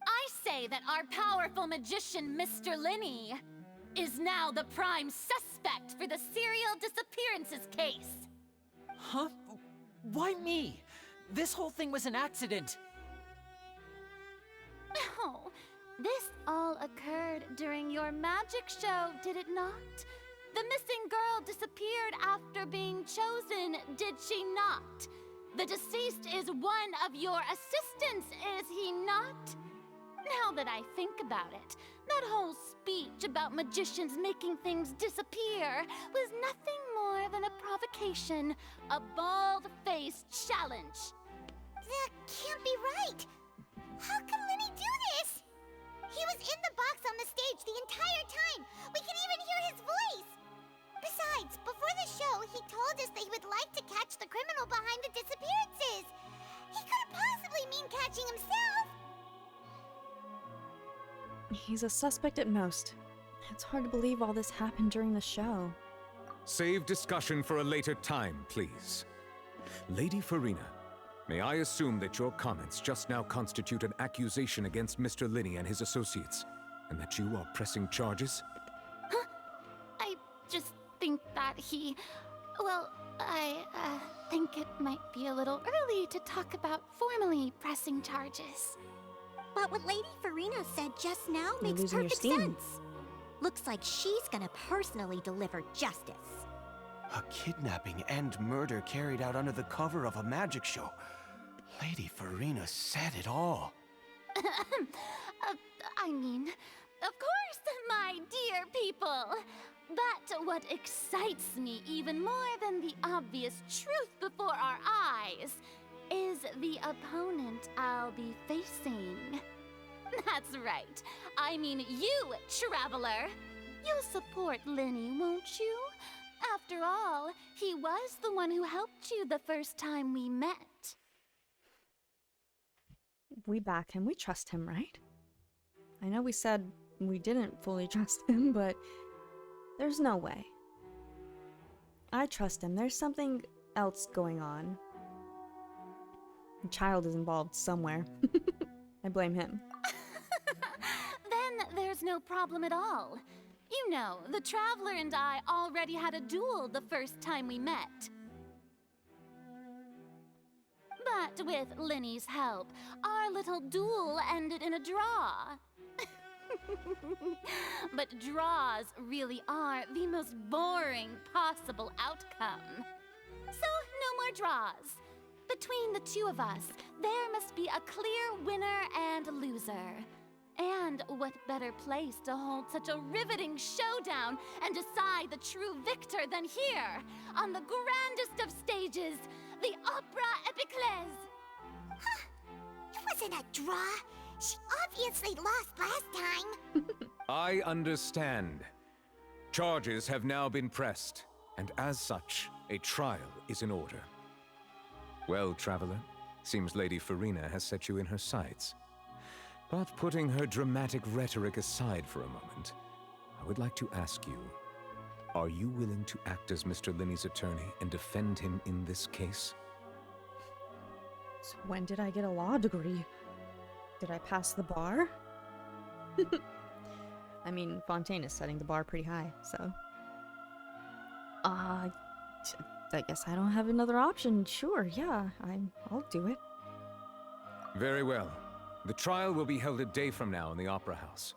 I say that our powerful magician, Mr. Linney, is now the prime suspect for the serial disappearances case. Huh? Why me? This whole thing was an accident. Oh, this all occurred during your magic show, did it not? The missing girl disappeared after being chosen, did she not? The deceased is one of your assistants, is he not? Now that I think about it, that whole speech about magicians making things disappear was nothing more than a provocation, a bald-faced challenge. That can't be right! How can Linney do this? He was in the box on the stage the entire time! We can even hear his voice! Besides, before the show, he told us that he would like to catch the criminal behind the disappearances! He couldn't possibly mean catching himself! He's a suspect at most. It's hard to believe all this happened during the show. Save discussion for a later time, please. Lady Farina, may I assume that your comments just now constitute an accusation against Mr. Linney and his associates, and that you are pressing charges? Huh? I just think that he... Well, I think it might be a little early to talk about formally pressing charges. But what Lady Farina said just now makes perfect sense. Looks like she's gonna personally deliver justice. A kidnapping and murder carried out under the cover of a magic show. Lady Farina said it all. I mean, of course, my dear people. But what excites me even more than the obvious truth before our eyes is the opponent I'll be facing. That's right. I mean you, Traveler. You'll support Linney, won't you? After all, he was the one who helped you the first time we met. We back him. We trust him, right? I know we said we didn't fully trust him, but there's no way. I trust him. There's something else going on. A child is involved somewhere. I blame him. Then there's no problem at all. You know, the Traveler and I already had a duel the first time we met. But with Linney's help, our little duel ended in a draw. But draws really are the most boring possible outcome. So, no more draws. Between the two of us, there must be a clear winner and loser. And what better place to hold such a riveting showdown and decide the true victor than here, on the grandest of stages, the Opera Epiclese? It wasn't a draw. She obviously lost last time. I understand. Charges have now been pressed, and as such, a trial is in order. Well, Traveler, seems Lady Farina has set you in her sights. But putting her dramatic rhetoric aside for a moment, I would like to ask you, are you willing to act as Mr. Linney's attorney and defend him in this case? So when did I get a law degree? Did I pass the bar? I mean, Fontaine is setting the bar pretty high, so... I guess I don't have another option. Sure, yeah, I'll do it. Very well. The trial will be held a day from now in the Opera House.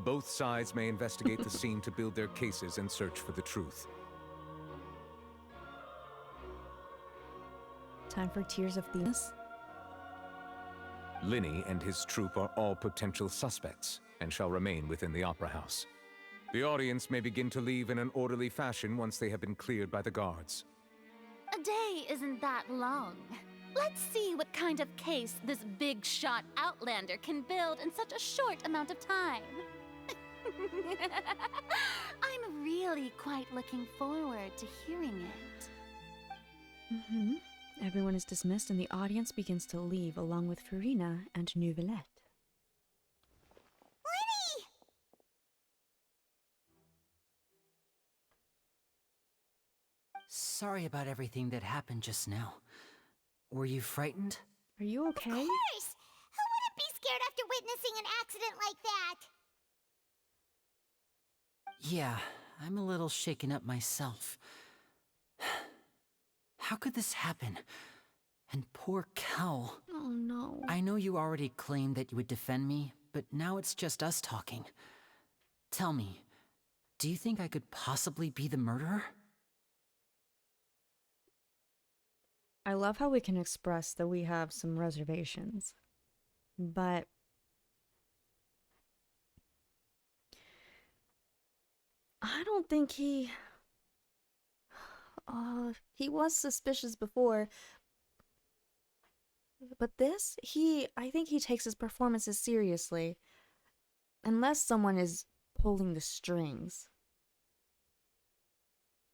Both sides may investigate the scene to build their cases and search for the truth. Time for Tears of Themis. Linney and his troupe are all potential suspects and shall remain within the Opera House. The audience may begin to leave in an orderly fashion once they have been cleared by the guards. A day isn't that long. Let's see what kind of case this big shot outlander can build in such a short amount of time. I'm really quite looking forward to hearing it. Everyone is dismissed and the audience begins to leave along with Farina and Nouvellette. Sorry about everything that happened just now. Were you frightened? Are you okay? Of course! Who wouldn't be scared after witnessing an accident like that? Yeah, I'm a little shaken up myself. How could this happen? And poor Cal. Oh no. I know you already claimed that you would defend me, but now it's just us talking. Tell me, do you think I could possibly be the murderer? I love how we can express that we have some reservations. But I don't think he was suspicious before. But this, I think he takes his performances seriously. Unless someone is pulling the strings.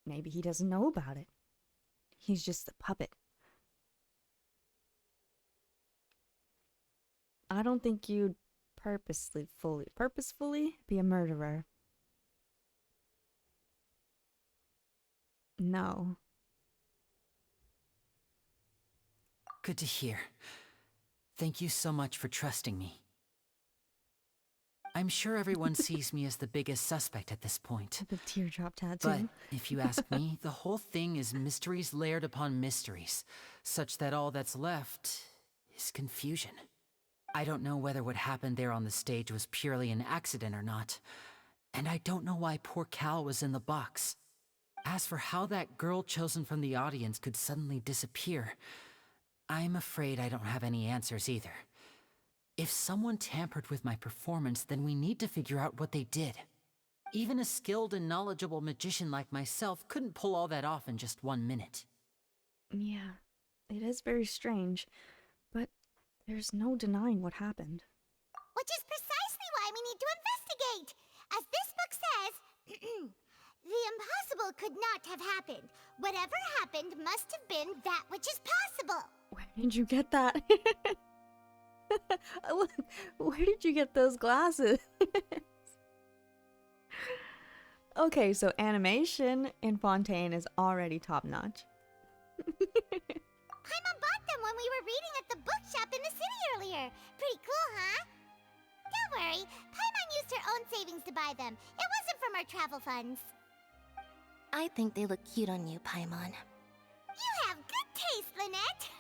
Maybe he doesn't know about it. He's just a puppet. I don't think you'd purposefully be a murderer. No. Good to hear. Thank you so much for trusting me. I'm sure everyone sees me as the biggest suspect at this point. The teardrop tattoo. But if you ask me, the whole thing is mysteries layered upon mysteries, such that all that's left is confusion. I don't know whether what happened there on the stage was purely an accident or not, and I don't know why poor Cal was in the box. As for how that girl chosen from the audience could suddenly disappear, I'm afraid I don't have any answers either. If someone tampered with my performance, then we need to figure out what they did. Even a skilled and knowledgeable magician like myself couldn't pull all that off in just 1 minute. Yeah, it is very strange, but there's no denying what happened. Which is precisely why we need to investigate. As this book says, the impossible could not have happened. Whatever happened must have been that which is possible. Where did you get that? Where did you get those glasses? Okay, so animation in Fontaine is already top-notch. Paimon bought them when we were reading at the bookshop in the city earlier. Pretty cool, huh? Don't worry, Paimon used her own savings to buy them. It wasn't from our travel funds. I think they look cute on you, Paimon. You have good taste, Lynette.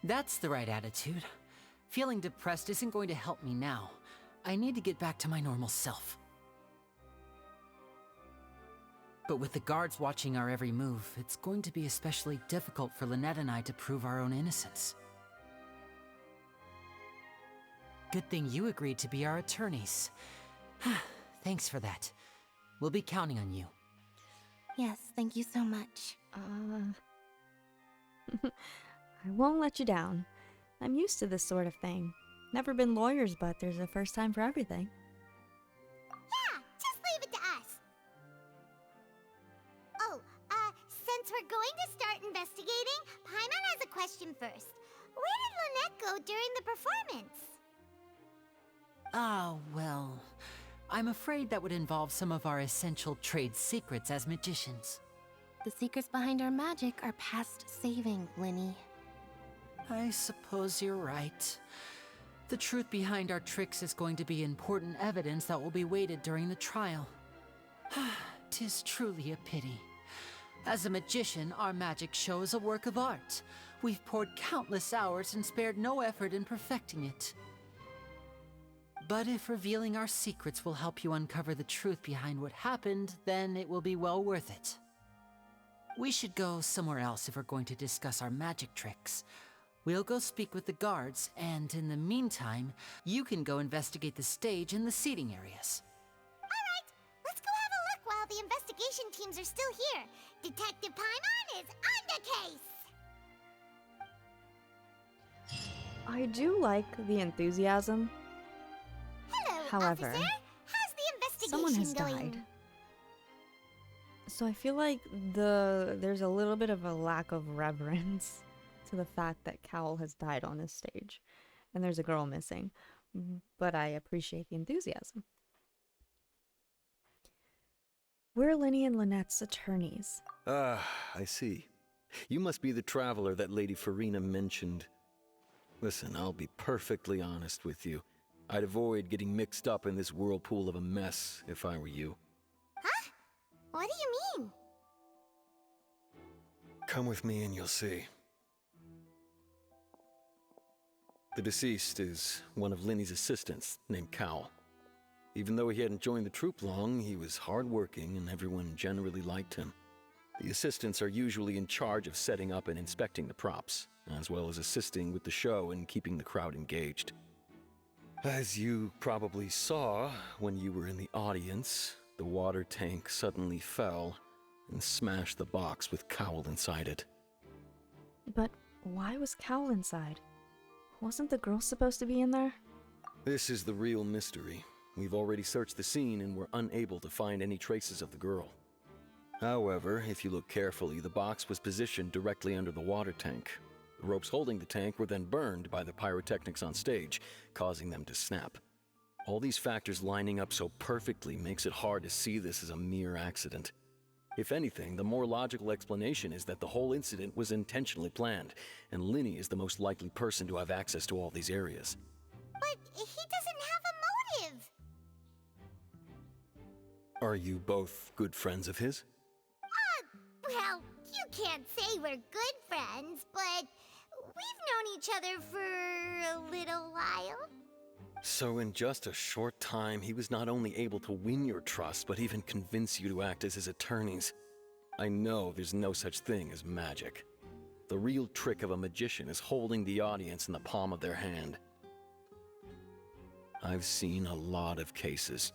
That's the right attitude. Feeling depressed isn't going to help me now. I need to get back to my normal self. But with the guards watching our every move, it's going to be especially difficult for Lynette and I to prove our own innocence. Good thing you agreed to be our attorneys. Thanks for that. We'll be counting on you. Yes, thank you so much. I won't let you down. I'm used to this sort of thing. Never been lawyers, but there's a first time for everything. Yeah, just leave it to us. Oh, since we're going to start investigating, Paimon has a question first. Where did Lynette go during the performance? Ah, well, I'm afraid that would involve some of our essential trade secrets as magicians. The secrets behind our magic are past saving, Linny. I suppose you're right. The truth behind our tricks is going to be important evidence that will be weighted during the trial. 'Tis truly a pity. As a magician, our magic show is a work of art. We've poured countless hours and spared no effort in perfecting it. But if revealing our secrets will help you uncover the truth behind what happened, then it will be well worth it. We should go somewhere else if we're going to discuss our magic tricks. We'll go speak with the guards, and in the meantime, you can go investigate the stage and the seating areas. Alright, let's go have a look while the investigation teams are still here. Detective Paimon is on the case! I do like the enthusiasm. Hello, However, officer. How's the investigation someone has going? died. So I feel like there's a little bit of a lack of reverence to the fact that Cowell has died on this stage, and there's a girl missing. But I appreciate the enthusiasm. We're Linny and Lynette's attorneys. Ah, I see. You must be the traveler that Lady Farina mentioned. Listen, I'll be perfectly honest with you. I'd avoid getting mixed up in this whirlpool of a mess if I were you. Huh? What do you mean? Come with me and you'll see. The deceased is one of Linny's assistants, named Cowell. Even though he hadn't joined the troupe long, he was hardworking and everyone generally liked him. The assistants are usually in charge of setting up and inspecting the props, as well as assisting with the show and keeping the crowd engaged. As you probably saw when you were in the audience, the water tank suddenly fell and smashed the box with Cowell inside it. But why was Cowell inside? Wasn't the girl supposed to be in there? This is the real mystery. We've already searched the scene and were unable to find any traces of the girl. However, if you look carefully, the box was positioned directly under the water tank. The ropes holding the tank were then burned by the pyrotechnics on stage, causing them to snap. All these factors lining up so perfectly makes it hard to see this as a mere accident. If anything, the more logical explanation is that the whole incident was intentionally planned, and Linny is the most likely person to have access to all these areas. But he doesn't have a motive! Are you both good friends of his? Well, you can't say we're good friends, but we've known each other for a little while. So in just a short time, he was not only able to win your trust, but even convince you to act as his attorneys. I know there's no such thing as magic. The real trick of a magician is holding the audience in the palm of their hand. I've seen a lot of cases,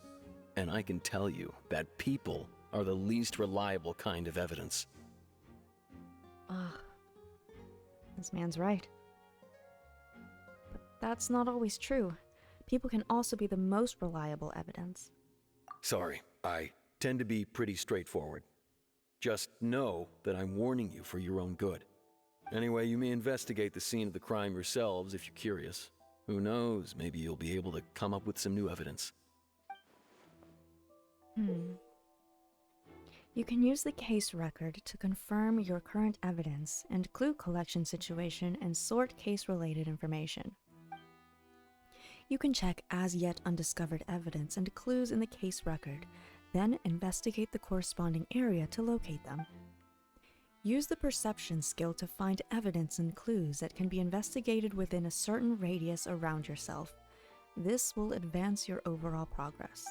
and I can tell you that people are the least reliable kind of evidence. Ugh. This man's right. But that's not always true. People can also be the most reliable evidence. Sorry, I tend to be pretty straightforward. Just know that I'm warning you for your own good. Anyway, you may investigate the scene of the crime yourselves if you're curious. Who knows, maybe you'll be able to come up with some new evidence. You can use the case record to confirm your current evidence and clue collection situation and sort case-related information. You can check as yet undiscovered evidence and clues in the case record, then investigate the corresponding area to locate them. Use the perception skill to find evidence and clues that can be investigated within a certain radius around yourself. This will advance your overall progress.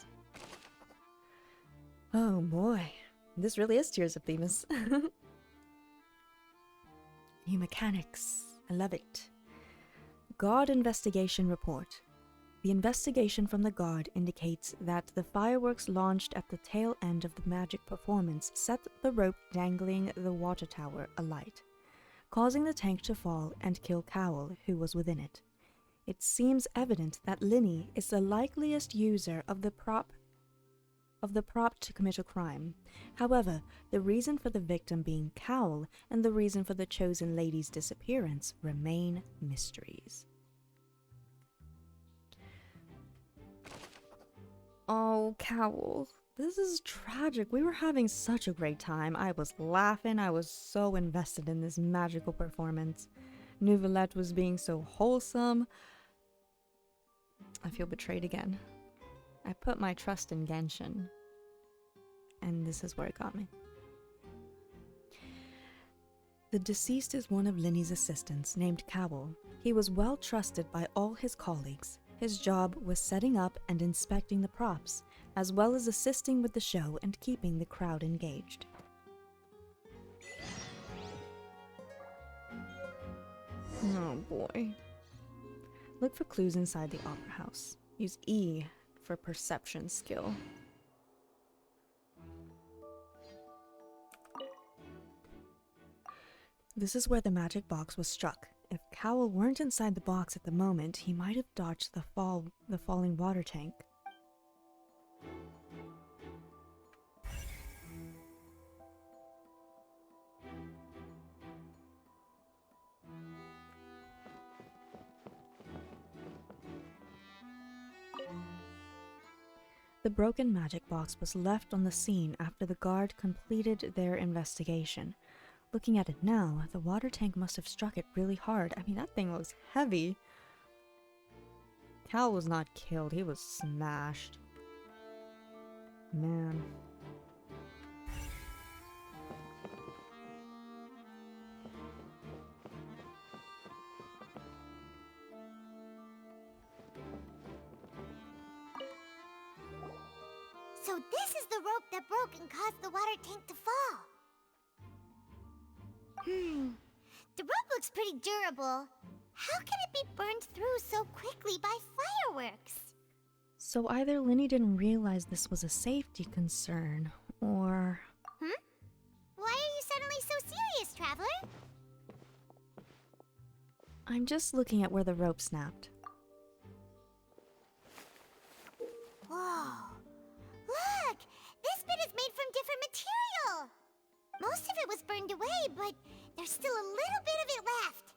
Oh boy, this really is Tears of Themis. New mechanics, I love it. God Investigation Report. The investigation from the guard indicates that the fireworks launched at the tail end of the magic performance set the rope dangling the water tower alight, causing the tank to fall and kill Cowell, who was within it. It seems evident that Linny is the likeliest user of the prop to commit a crime. However, the reason for the victim being Cowell and the reason for the chosen lady's disappearance remain mysteries. Oh, Cowell. This is tragic. We were having such a great time. I was laughing. I was so invested in this magical performance. Nouvellette was being so wholesome. I feel betrayed again. I put my trust in Genshin. And this is where it got me. The deceased is one of Linny's assistants named Cowell. He was well trusted by all his colleagues. His job was setting up and inspecting the props, as well as assisting with the show and keeping the crowd engaged. Oh boy. Look for clues inside the opera house. Use E for perception skill. This is where the magic box was struck. If Cowell weren't inside the box at the moment, he might have dodged the falling water tank. The broken magic box was left on the scene after the guard completed their investigation. Looking at it now, the water tank must have struck it really hard. I mean, that thing was heavy. Cal was not killed, he was smashed. Man. So this is the rope that broke and caused the water tank to fall. The rope looks pretty durable. How can it be burned through so quickly by fireworks? So either Linny didn't realize this was a safety concern, or... Why are you suddenly so serious, Traveler? I'm just looking at where the rope snapped. Whoa. Look! This bit is made from different material! Most of it was burned away, but there's still a little bit of it left.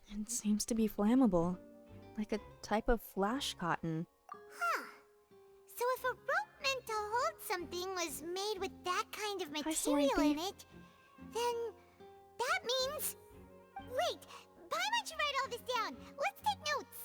It seems to be flammable, like a type of flash cotton. Huh. So if a rope meant to hold something was made with that kind of material in it, then that means... Wait, Paimon should write all this down. Let's take notes.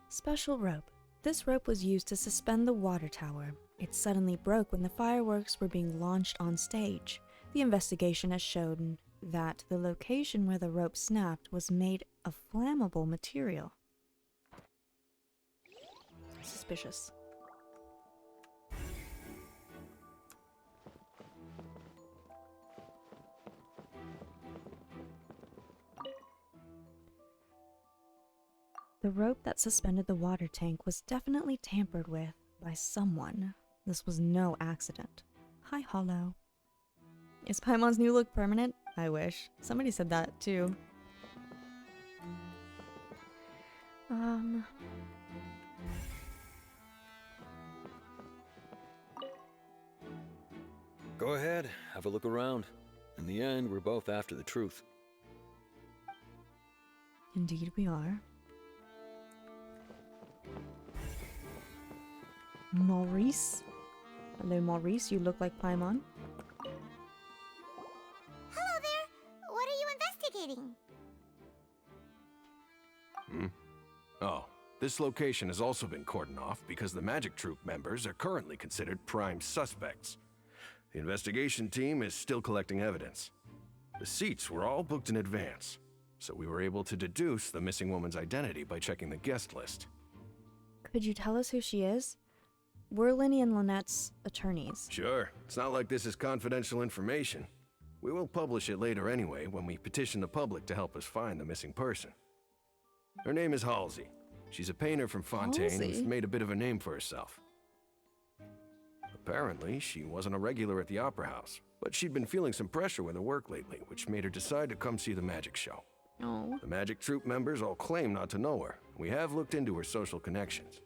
Special rope. This rope was used to suspend the water tower. It suddenly broke when the fireworks were being launched on stage. The investigation has shown that the location where the rope snapped was made of flammable material. Suspicious. The rope that suspended the water tank was definitely tampered with by someone. This was no accident. Hi, Hollow. Is Paimon's new look permanent? I wish. Somebody said that, too. Go ahead, have a look around. In the end, we're both after the truth. Indeed we are. Maurice? Hello, Maurice. You look like Paimon. Hello there. What are you investigating? Oh, this location has also been cordoned off because the Magic Troupe members are currently considered prime suspects. The investigation team is still collecting evidence. The seats were all booked in advance, so we were able to deduce the missing woman's identity by checking the guest list. Could you tell us who she is? We're Linny and Lynette's attorneys. Sure, it's not like this is confidential information. We will publish it later anyway when we petition the public to help us find the missing person. Her name is Halsey. She's a painter from Fontaine who's Halsey? made a bit of a name for herself. Apparently, she wasn't a regular at the Opera House, but she'd been feeling some pressure with her work lately, which made her decide to come see the magic show. Oh. The magic troupe members all claim not to know her. We have looked into her social connections.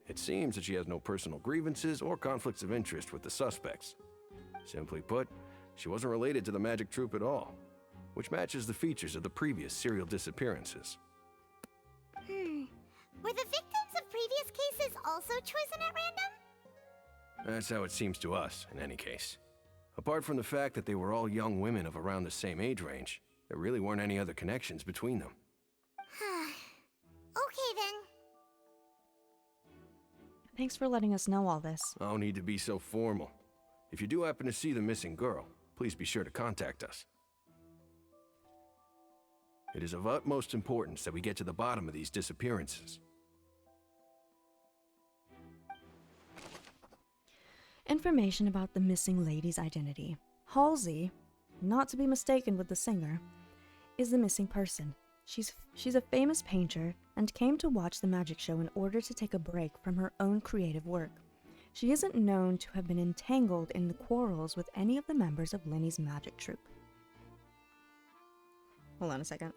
It seems that she has no personal grievances or conflicts of interest with the suspects. Simply put, she wasn't related to the magic troupe at all, which matches the features of the previous serial disappearances. Were the victims of previous cases also chosen at random? That's how it seems to us, in any case. Apart from the fact that they were all young women of around the same age range, there really weren't any other connections between them. Okay then. Thanks for letting us know all this. No need to be so formal. If you do happen to see the missing girl, please be sure to contact us. It is of utmost importance that we get to the bottom of these disappearances. Information about the missing lady's identity. Halsey, not to be mistaken with the singer, is the missing person. She's a famous painter and came to watch the magic show in order to take a break from her own creative work. She isn't known to have been entangled in the quarrels with any of the members of Linny's magic troupe. Hold on a second.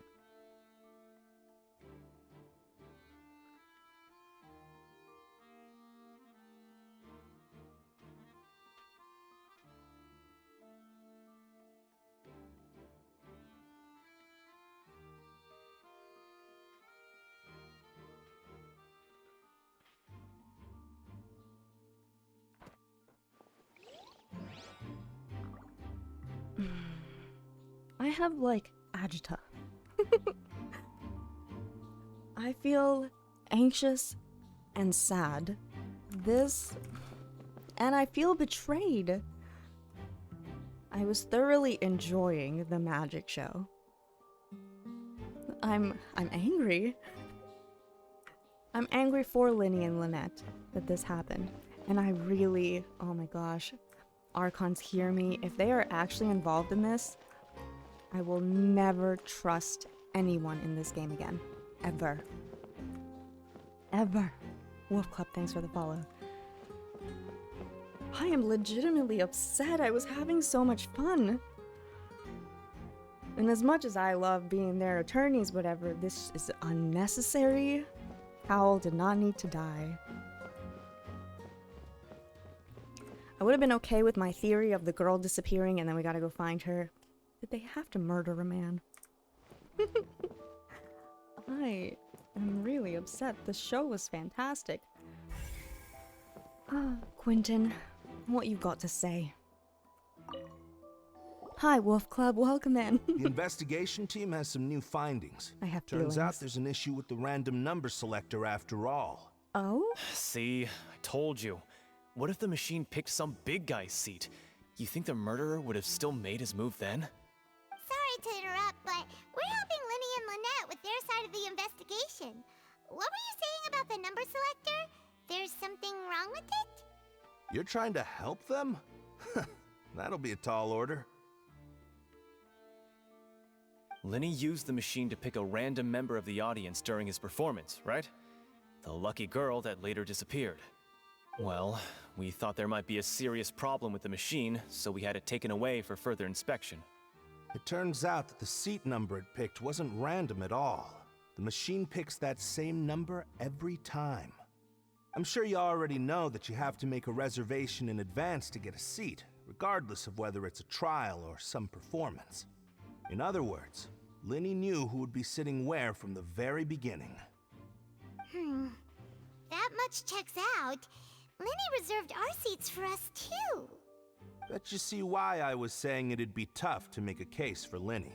I have, like, agita. I feel anxious and sad. And I feel betrayed. I was thoroughly enjoying the magic show. I'm angry. I'm angry for Linny and Lynette that this happened. And I really, oh my gosh, Archons, hear me. If they are actually involved in this, I will never trust anyone in this game again. Ever. Ever. Wolf Club, thanks for the follow. I am legitimately upset. I was having so much fun. And as much as I love being their attorneys, whatever, this is unnecessary. Howell did not need to die. I would have been okay with my theory of the girl disappearing and then we gotta go find her. Did they have to murder a man? I am really upset. The show was fantastic. Quentin, what you got to say? Hi, Wolf Club. Welcome in. The investigation team has some new findings. I have Turns feelings. out there's an issue with the random number selector after all. Oh? See, I told you. What if the machine picked some big guy's seat? You think the murderer would have still made his move then? Sorry to interrupt, but we're helping Linny and Lynette with their side of the investigation. What were you saying about the number selector? There's something wrong with it? You're trying to help them? That'll be a tall order. Linny used the machine to pick a random member of the audience during his performance, right? The lucky girl that later disappeared. Well, we thought there might be a serious problem with the machine, so we had it taken away for further inspection. It turns out that the seat number it picked wasn't random at all. The machine picks that same number every time. I'm sure you already know that you have to make a reservation in advance to get a seat, regardless of whether it's a trial or some performance. In other words, Linny knew who would be sitting where from the very beginning. That much checks out. Linny reserved our seats for us too. Bet you see why I was saying it'd be tough to make a case for Linny.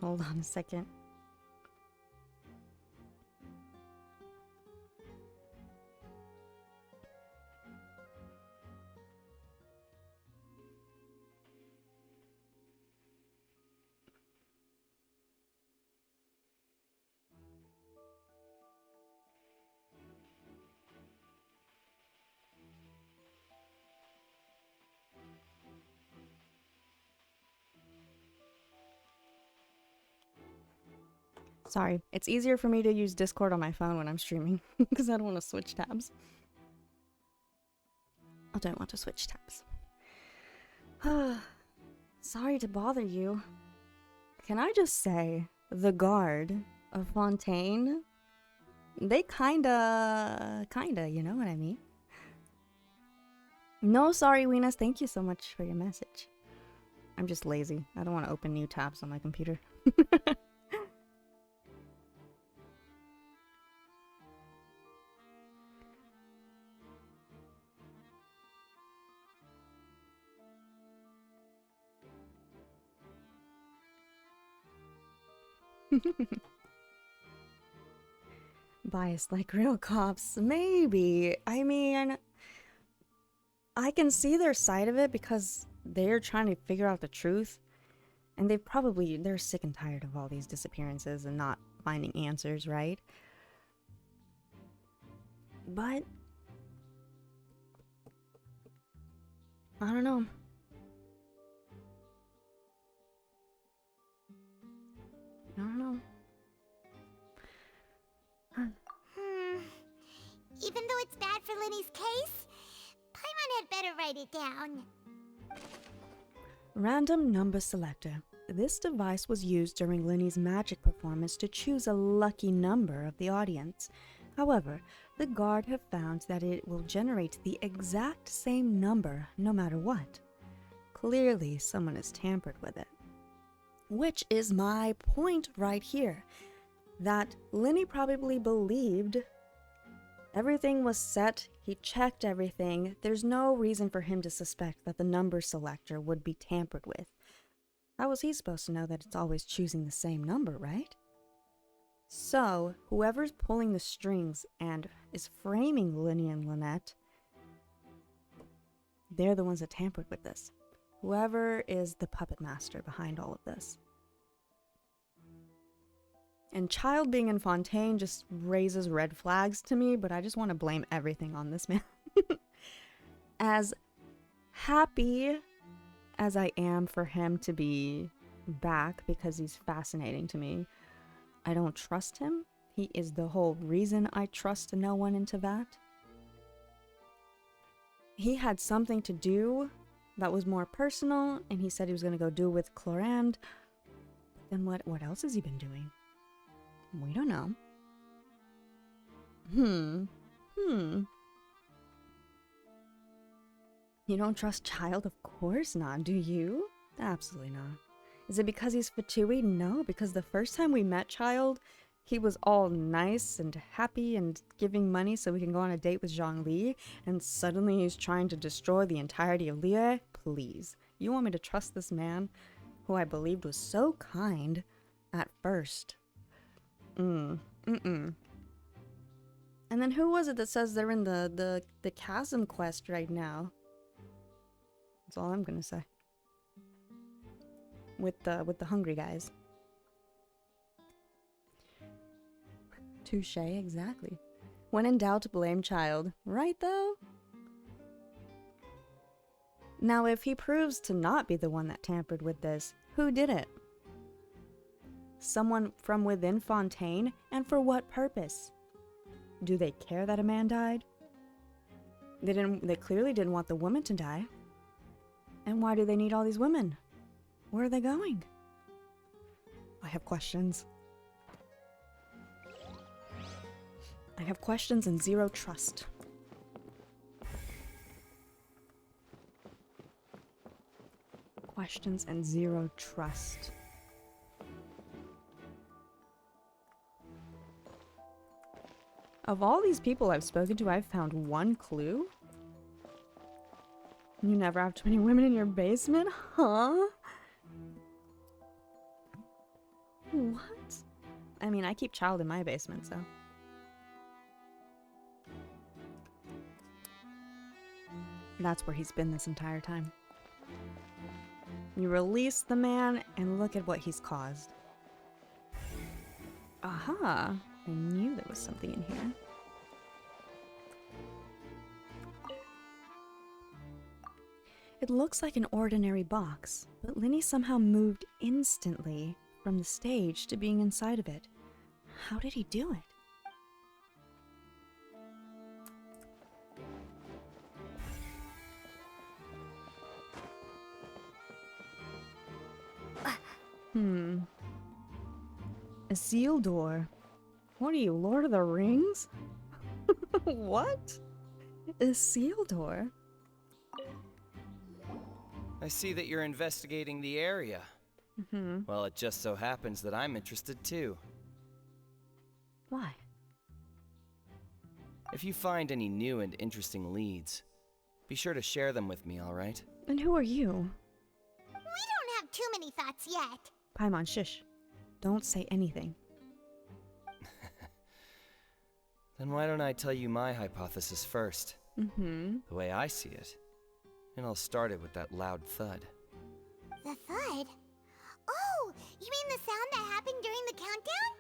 Hold on a second. Sorry, it's easier for me to use Discord on my phone when I'm streaming because I don't want to switch tabs. I don't want to switch tabs. Sorry to bother you. Can I just say, the guard of Fontaine, they kinda, you know what I mean? No, sorry, Weenus, thank you so much for your message. I'm just lazy. I don't want to open new tabs on my computer. Biased like real cops, maybe. I mean, I can see their side of it because they're trying to figure out the truth. And they're sick and tired of all these disappearances and not finding answers, right? But I don't know. I don't know. Even though it's bad for Lenny's case, Paimon had better write it down. Random number selector. This device was used during Lenny's magic performance to choose a lucky number of the audience. However, the guard have found that it will generate the exact same number no matter what. Clearly, someone has tampered with it. Which is my point right here. That Lenny probably believed everything was set, he checked everything. There's no reason for him to suspect that the number selector would be tampered with. How was he supposed to know that it's always choosing the same number, right? So, whoever's pulling the strings and is framing Lenny and Lynette, they're the ones that tampered with this. Whoever is the puppet master behind all of this. And Child being in Fontaine just raises red flags to me, but I just want to blame everything on this man. As happy as I am for him to be back because he's fascinating to me, I don't trust him. He is the whole reason I trust no one in Teyvat. He had something to do that was more personal, and he said he was going to go do it with Clorand. Then what else has he been doing? We don't know. You don't trust Child? Of course not. Do you? Absolutely not. Is it because he's Fatui? No, because the first time we met Child, he was all nice and happy and giving money so we can go on a date with Zhongli, and suddenly he's trying to destroy the entirety of Liyue? Please. You want me to trust this man, who I believed was so kind at first? And then who was it that says they're in the chasm quest right now? That's all I'm gonna say. With the hungry guys. Touche, exactly. When in doubt, blame Child. Right though? Now if he proves to not be the one that tampered with this, who did it? Someone from within Fontaine? And for what purpose? Do they care that a man died? They clearly didn't want the woman to die. And why do they need all these women? Where are they going? I have questions. I have questions and zero trust. Questions and zero trust. Of all these people I've spoken to, I've found one clue. You never have too many women in your basement? Huh? What? I mean, I keep Child in my basement, so. That's where he's been this entire time. You release the man, and look at what he's caused. Aha! I knew there was something in here. It looks like an ordinary box, but Lenny somehow moved instantly from the stage to being inside of it. How did he do it? A seal door. What are you, Lord of the Rings? What? A seal door? I see that you're investigating the area. Well, it just so happens that I'm interested too. Why? If you find any new and interesting leads, be sure to share them with me, alright? And who are you? We don't have too many thoughts yet. Paimon, shush. Don't say anything. Then why don't I tell you my hypothesis first? The way I see it. And I'll start it with that loud thud. The thud? Oh, you mean the sound that happened during the countdown?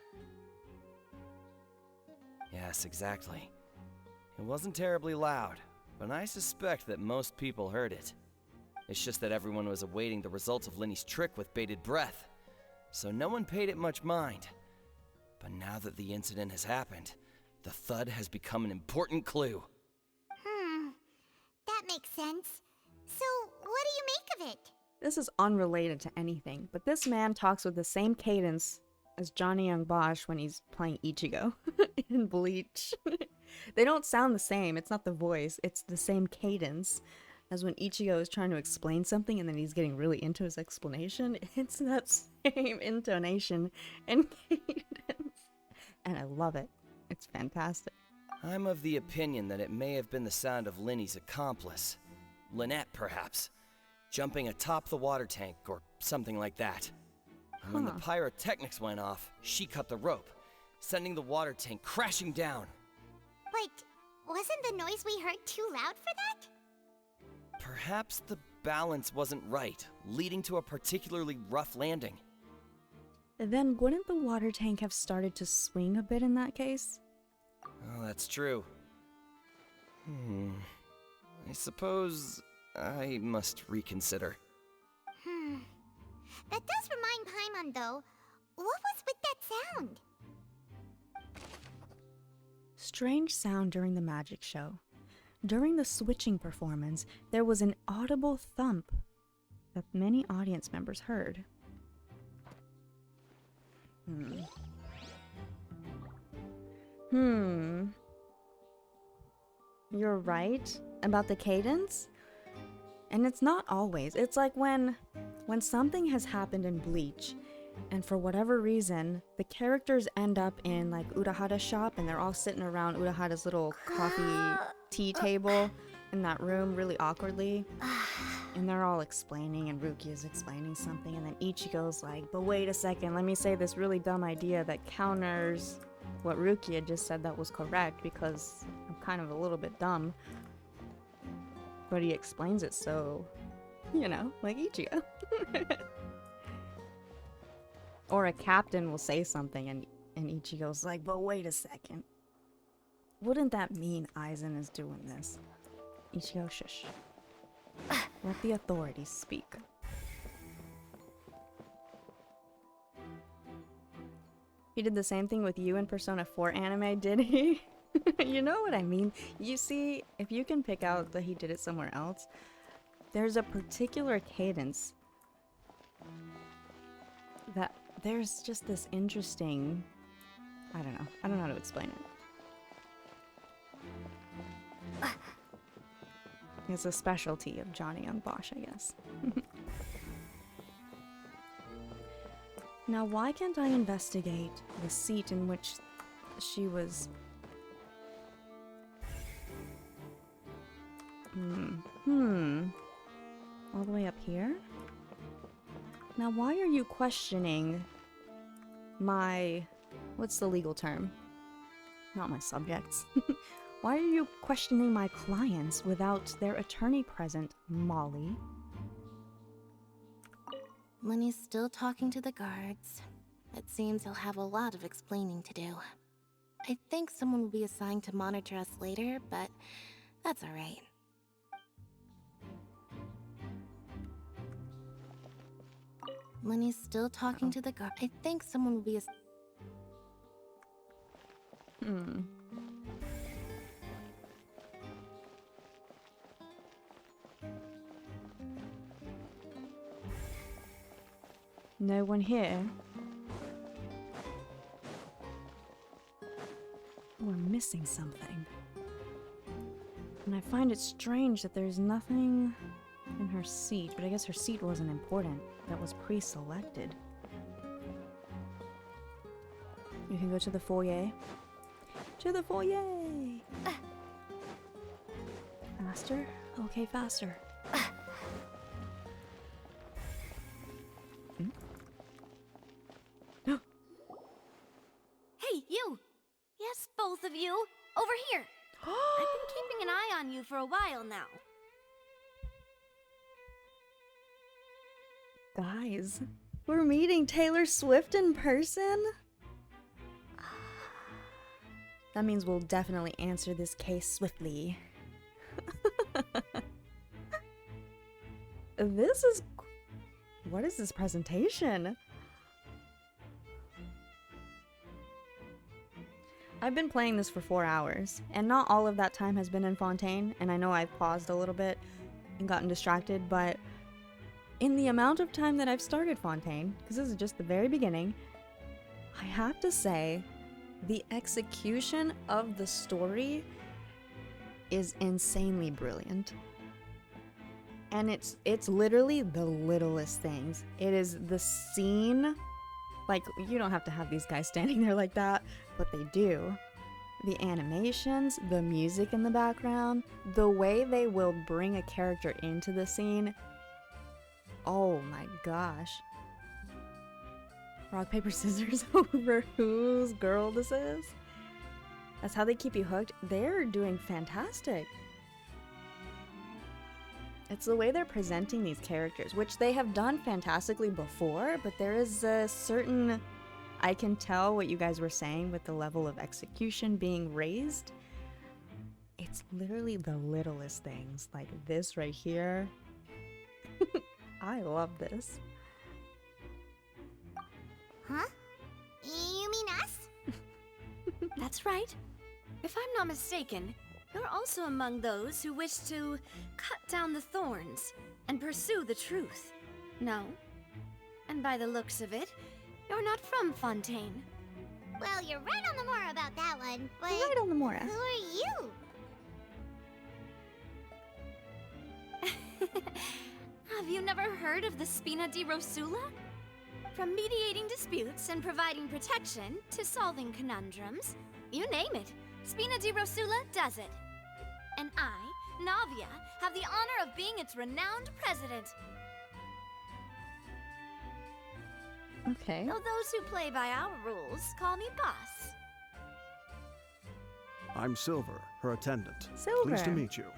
Yes, exactly. It wasn't terribly loud, but I suspect that most people heard it. It's just that everyone was awaiting the results of Linny's trick with bated breath, so no one paid it much mind. But now that the incident has happened, the thud has become an important clue. That makes sense. So, what do you make of it? This is unrelated to anything, but this man talks with the same cadence as Johnny Young Bosch when he's playing Ichigo in Bleach. They don't sound the same. It's not the voice. It's the same cadence as when Ichigo is trying to explain something and then he's getting really into his explanation. It's that same intonation and cadence. And I love it. It's fantastic. I'm of the opinion that it may have been the sound of Linny's accomplice. Lynette, perhaps. Jumping atop the water tank or something like that. And when the pyrotechnics went off, she cut the rope, sending the water tank crashing down. But wasn't the noise we heard too loud for that? Perhaps the balance wasn't right, leading to a particularly rough landing. Then wouldn't the water tank have started to swing a bit in that case? Oh, that's true. I suppose I must reconsider. That does remind Paimon, though. What was with that sound? Strange sound during the magic show. During the switching performance, there was an audible thump that many audience members heard. You're right about the cadence? And it's not always. It's like when something has happened in Bleach, and for whatever reason, the characters end up in like Urahara's shop, and they're all sitting around Urahara's little coffee tea table in that room really awkwardly. And they're all explaining, and Rukia's explaining something, and then Ichigo's like, but wait a second, let me say this really dumb idea that counters what Rukia just said that was correct, because I'm kind of a little bit dumb. But he explains it so, you know, like Ichigo. Or a captain will say something and Ichigo's like, but wait a second. Wouldn't that mean Aizen is doing this? Ichigo, shush. Let the authorities speak. He did the same thing with you in Persona 4 anime, did he? You know what I mean? You see, if you can pick out that he did it somewhere else, there's a particular cadence that there's just this interesting... I don't know how to explain it. It's a specialty of Johnny Young Bosch, I guess. Now, why can't I investigate the seat in which she was... All the way up here? Now, why are you questioning my... What's the legal term? Not my subjects. Why are you questioning my clients without their attorney present, Molly? Lenny's still talking to the guards. It seems he'll have a lot of explaining to do. I think someone will be assigned to monitor us later, but that's alright. Lenny's still talking to the guard. I think someone will be No one here. We're missing something. And I find it strange that there's nothing in her seat, but I guess her seat wasn't important. That was pre-selected. You can go to the foyer. To the foyer! Faster? Okay, faster. Hey, you! Yes, both of you! Over here! I've been keeping an eye on you for a while now. Guys, we're meeting Taylor Swift in person? That means we'll definitely answer this case swiftly. This is... What is this presentation? I've been playing this for 4 hours, and not all of that time has been in Fontaine, and I know I've paused a little bit and gotten distracted, but in the amount of time that I've started Fontaine, because this is just the very beginning, I have to say the execution of the story is insanely brilliant. And it's literally the littlest things. It is the scene, like, you don't have to have these guys standing there like that, but they do. The animations, the music in the background, the way they will bring a character into the scene. Oh my gosh. Rock, paper, scissors over whose girl this is. That's how they keep you hooked. They're doing fantastic. It's the way they're presenting these characters, which they have done fantastically before, but there is a certain... I can tell what you guys were saying with the level of execution being raised. It's literally the littlest things, like this right here. I love this. Huh? You mean us? That's right. If I'm not mistaken, you're also among those who wish to cut down the thorns and pursue the truth. No? And by the looks of it, you're not from Fontaine. Well, you're right on the Mora about that one, but... Right on the Mora. Who are you? Have you never heard of the Spina di Rosula? From mediating disputes and providing protection to solving conundrums, you name it, Spina di Rosula does it. And I, Navia, have the honor of being its renowned president. Okay. Though those who play by our rules call me boss. I'm Silver, her attendant. Silver. Pleased to meet you.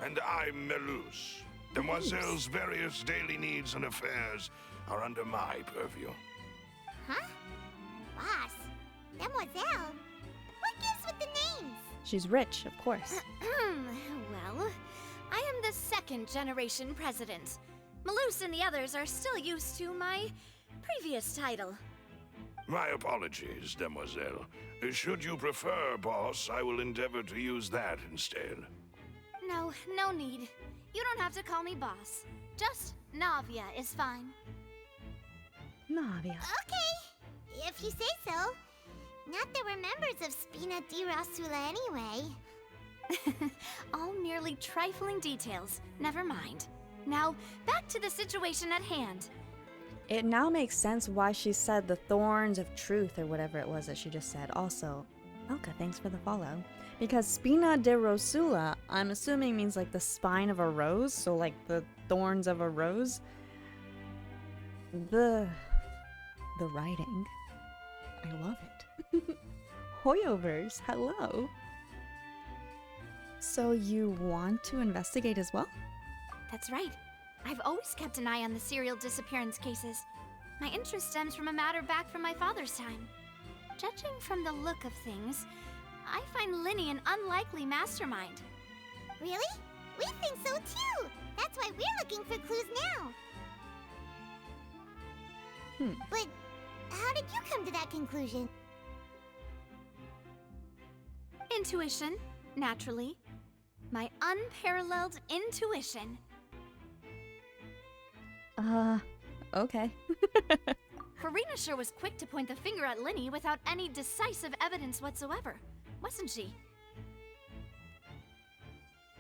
And I'm Melus. Demoiselle's various daily needs and affairs are under my purview. Huh? Boss? Demoiselle? What gives with the names? She's rich, of course. Well, I am the second generation president. Melus and the others are still used to my previous title. My apologies, Demoiselle. Should you prefer, boss, I will endeavor to use that instead. No, no need. You don't have to call me boss. Just Navia is fine. Navia. Okay, if you say so. Not that we're members of Spina di Rosula anyway. All merely trifling details. Never mind. Now, back to the situation at hand. It now makes sense why she said the thorns of truth or whatever it was that she just said. Also, Elka, thanks for the follow. Because Spina di Rosula, I'm assuming means like the spine of a rose, so like the thorns of a rose. The writing. I love it. Hoyoverse, hello. So you want to investigate as well? That's right. I've always kept an eye on the serial disappearance cases. My interest stems from a matter back from my father's time. Judging from the look of things, I find Linny an unlikely mastermind. Really? We think so too! That's why we're looking for clues now. But how did you come to that conclusion? intuition, naturally. My unparalleled intuition. Okay. Farina sure was quick to point the finger at Linny without any decisive evidence whatsoever, wasn't she?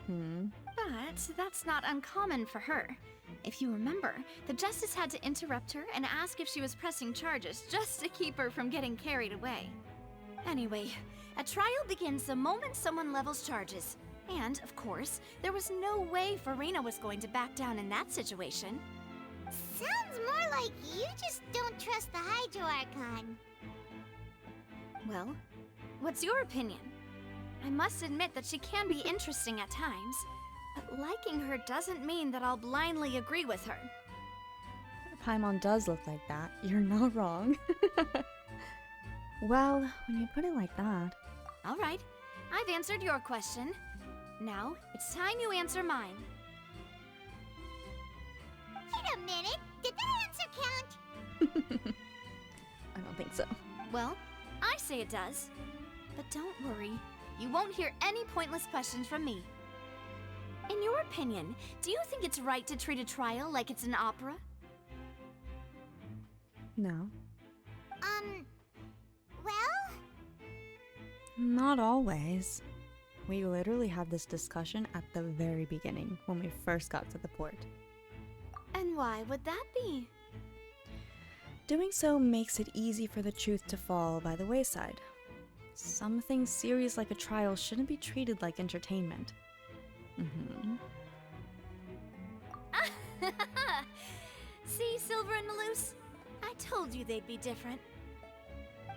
But that's not uncommon for her. If you remember, the Justice had to interrupt her and ask if she was pressing charges just to keep her from getting carried away. Anyway, a trial begins the moment someone levels charges. And, of course, there was no way Farina was going to back down in that situation. Sounds more like you just don't trust the Hydro Archon. Well, what's your opinion? I must admit that she can be interesting at times, but liking her doesn't mean that I'll blindly agree with her. Paimon does look like that. You're not wrong. Well, when you put it like that... All right, I've answered your question. Now, it's time you answer mine. Wait a minute, did that answer count? I don't think so. Well, I say it does. But don't worry, you won't hear any pointless questions from me. In your opinion, do you think it's right to treat a trial like it's an opera? No. Well? Not always. We literally had this discussion at the very beginning, when we first got to the port. And why would that be? Doing so makes it easy for the truth to fall by the wayside. Something serious like a trial shouldn't be treated like entertainment. See, Silver and Maloose? I told you they'd be different.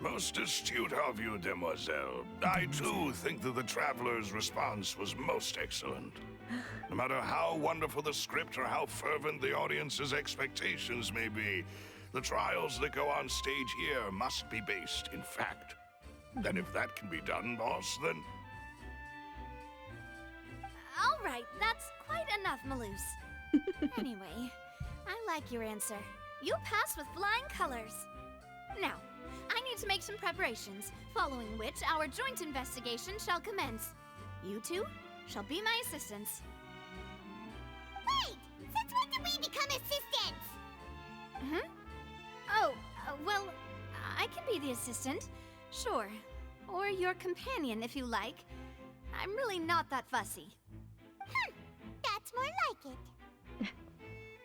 Most astute of you, Demoiselle. I too think that the Traveler's response was most excellent. No matter how wonderful the script or how fervent the audience's expectations may be, the trials that go on stage here must be based in fact. And if that can be done, boss, then... All right, that's quite enough, Maloose. Anyway, I like your answer. You passed with flying colors. Now, I need to make some preparations, following which our joint investigation shall commence. You two shall be my assistants. Wait! Since when did we become assistants? Oh, well, I can be the assistant. Sure. Or your companion, if you like. I'm really not that fussy. That's more like it.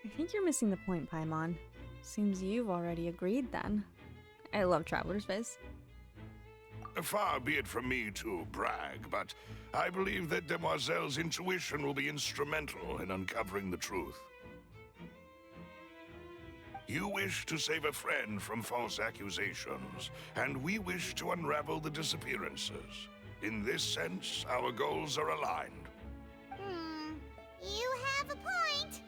I think you're missing the point, Paimon. Seems you've already agreed then. I love Traveler's Face. Far be it from me to brag, but I believe that Demoiselle's intuition will be instrumental in uncovering the truth. You wish to save a friend from false accusations, and we wish to unravel the disappearances. In this sense, our goals are aligned. You have a point.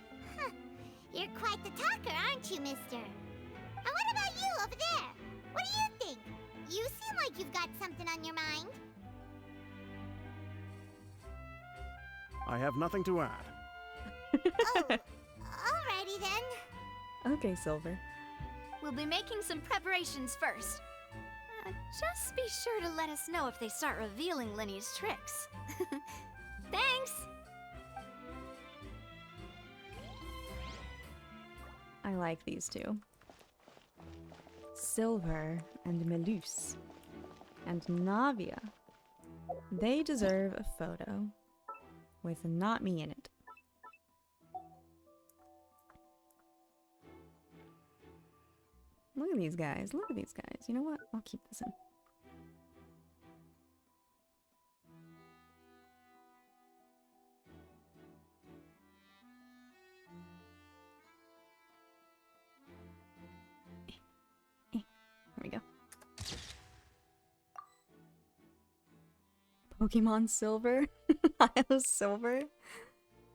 You're quite the talker, aren't you, mister? And what about you over there? What do you think? You seem like you've got something on your mind. I have nothing to add. Oh, alrighty then. Okay, Silver. We'll be making some preparations first. Just be sure to let us know if they start revealing Linny's tricks. Thanks! I like these two. Silver and Maloose. And Navia. They deserve a photo. With not me in it. Look at these guys. Look at these guys. You know what? I'll keep this in. Here we go. Pokemon Silver. I have Silver.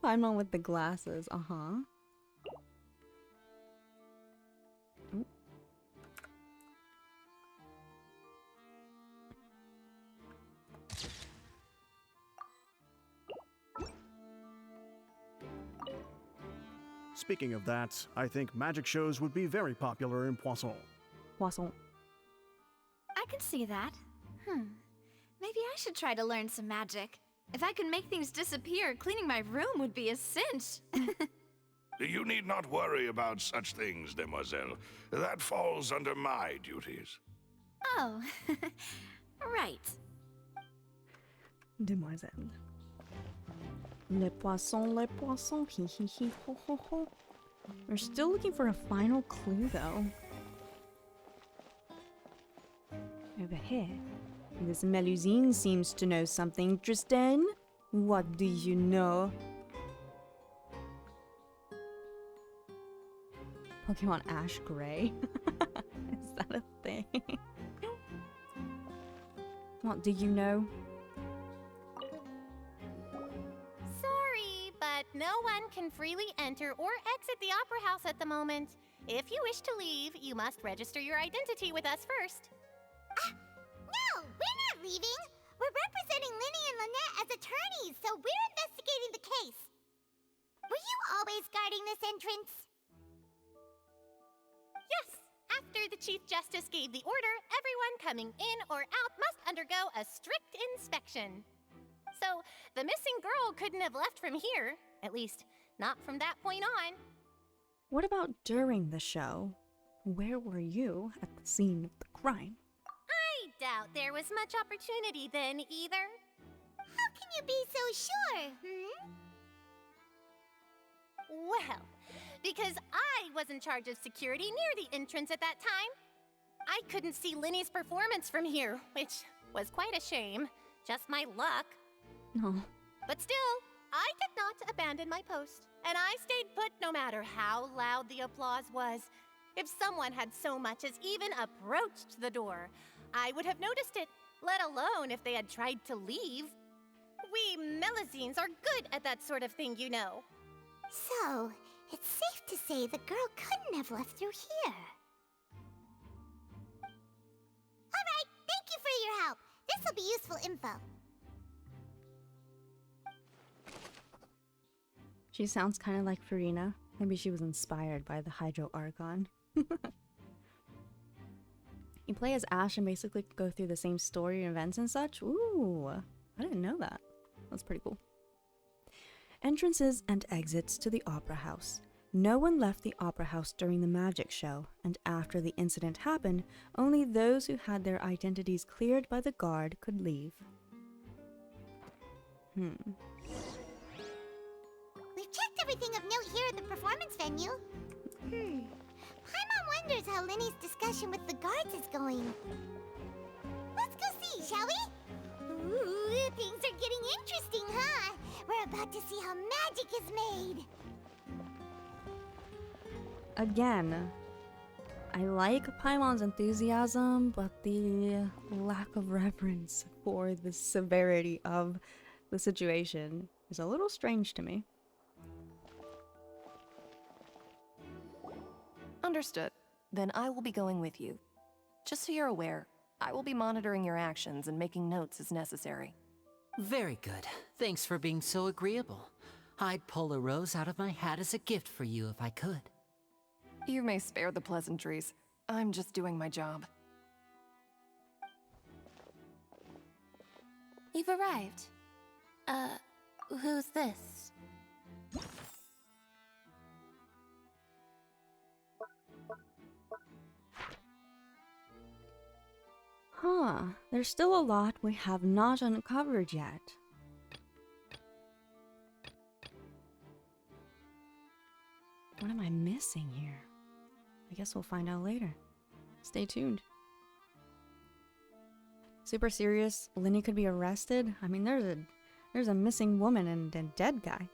Paimon with the glasses. Uh-huh. Speaking of that, I think magic shows would be very popular in Poisson. Poisson. I can see that. Maybe I should try to learn some magic. If I could make things disappear, cleaning my room would be a cinch. You need not worry about such things, demoiselle. That falls under my duties. Oh, right. Demoiselle. Les poissons, hi hi hi, ho ho ho. We're still looking for a final clue, though. Over here. This Melusine seems to know something interesting. What do you know? Pokemon Ash Gray? Is that a thing? What do you know? Sorry, but no one can freely enter or exit the Opera House at the moment. If you wish to leave, you must register your identity with us first. No, we're not leaving. We're representing Linny and Lynette as attorneys, so we're investigating the case. Were you always guarding this entrance? Yes, after the Chief Justice gave the order, everyone coming in or out must undergo a strict inspection. So, the missing girl couldn't have left from here. At least, not from that point on. What about during the show? Where were you at the scene of the crime? I doubt there was much opportunity then, either. How can you be so sure, Well, because I was in charge of security near the entrance at that time. I couldn't see Linny's performance from here, which was quite a shame. Just my luck. No. But still, I did not abandon my post, and I stayed put no matter how loud the applause was. If someone had so much as even approached the door, I would have noticed it, let alone if they had tried to leave. We Melusines are good at that sort of thing, you know. So, it's safe to say the girl couldn't have left through here. Alright, thank you for your help. This'll be useful info. She sounds kind of like Farina. Maybe she was inspired by the Hydro Archon. You play as Ash and basically go through the same story and events and such? Ooh, I didn't know that. That's pretty cool. Entrances and exits to the Opera House. No one left the Opera House during the magic show, and after the incident happened, only those who had their identities cleared by the guard could leave. We've checked everything of note here at the performance venue. Paimon wonders how Linny's discussion with the guards is going. Let's go see, shall we? Ooh, things are getting interesting, huh? We're about to see how magic is made. Again, I like Paimon's enthusiasm, but the lack of reverence for the severity of the situation is a little strange to me. Understood. Then I will be going with you. Just so you're aware, I will be monitoring your actions and making notes as necessary. Very good. Thanks for being so agreeable. I'd pull a rose out of my hat as a gift for you if I could. You may spare the pleasantries. I'm just doing my job. You've arrived. Who's this? Huh, there's still a lot we have not uncovered yet. What am I missing here? I guess we'll find out later. Stay tuned. Super serious, Linny could be arrested? I mean, there's a missing woman and a dead guy.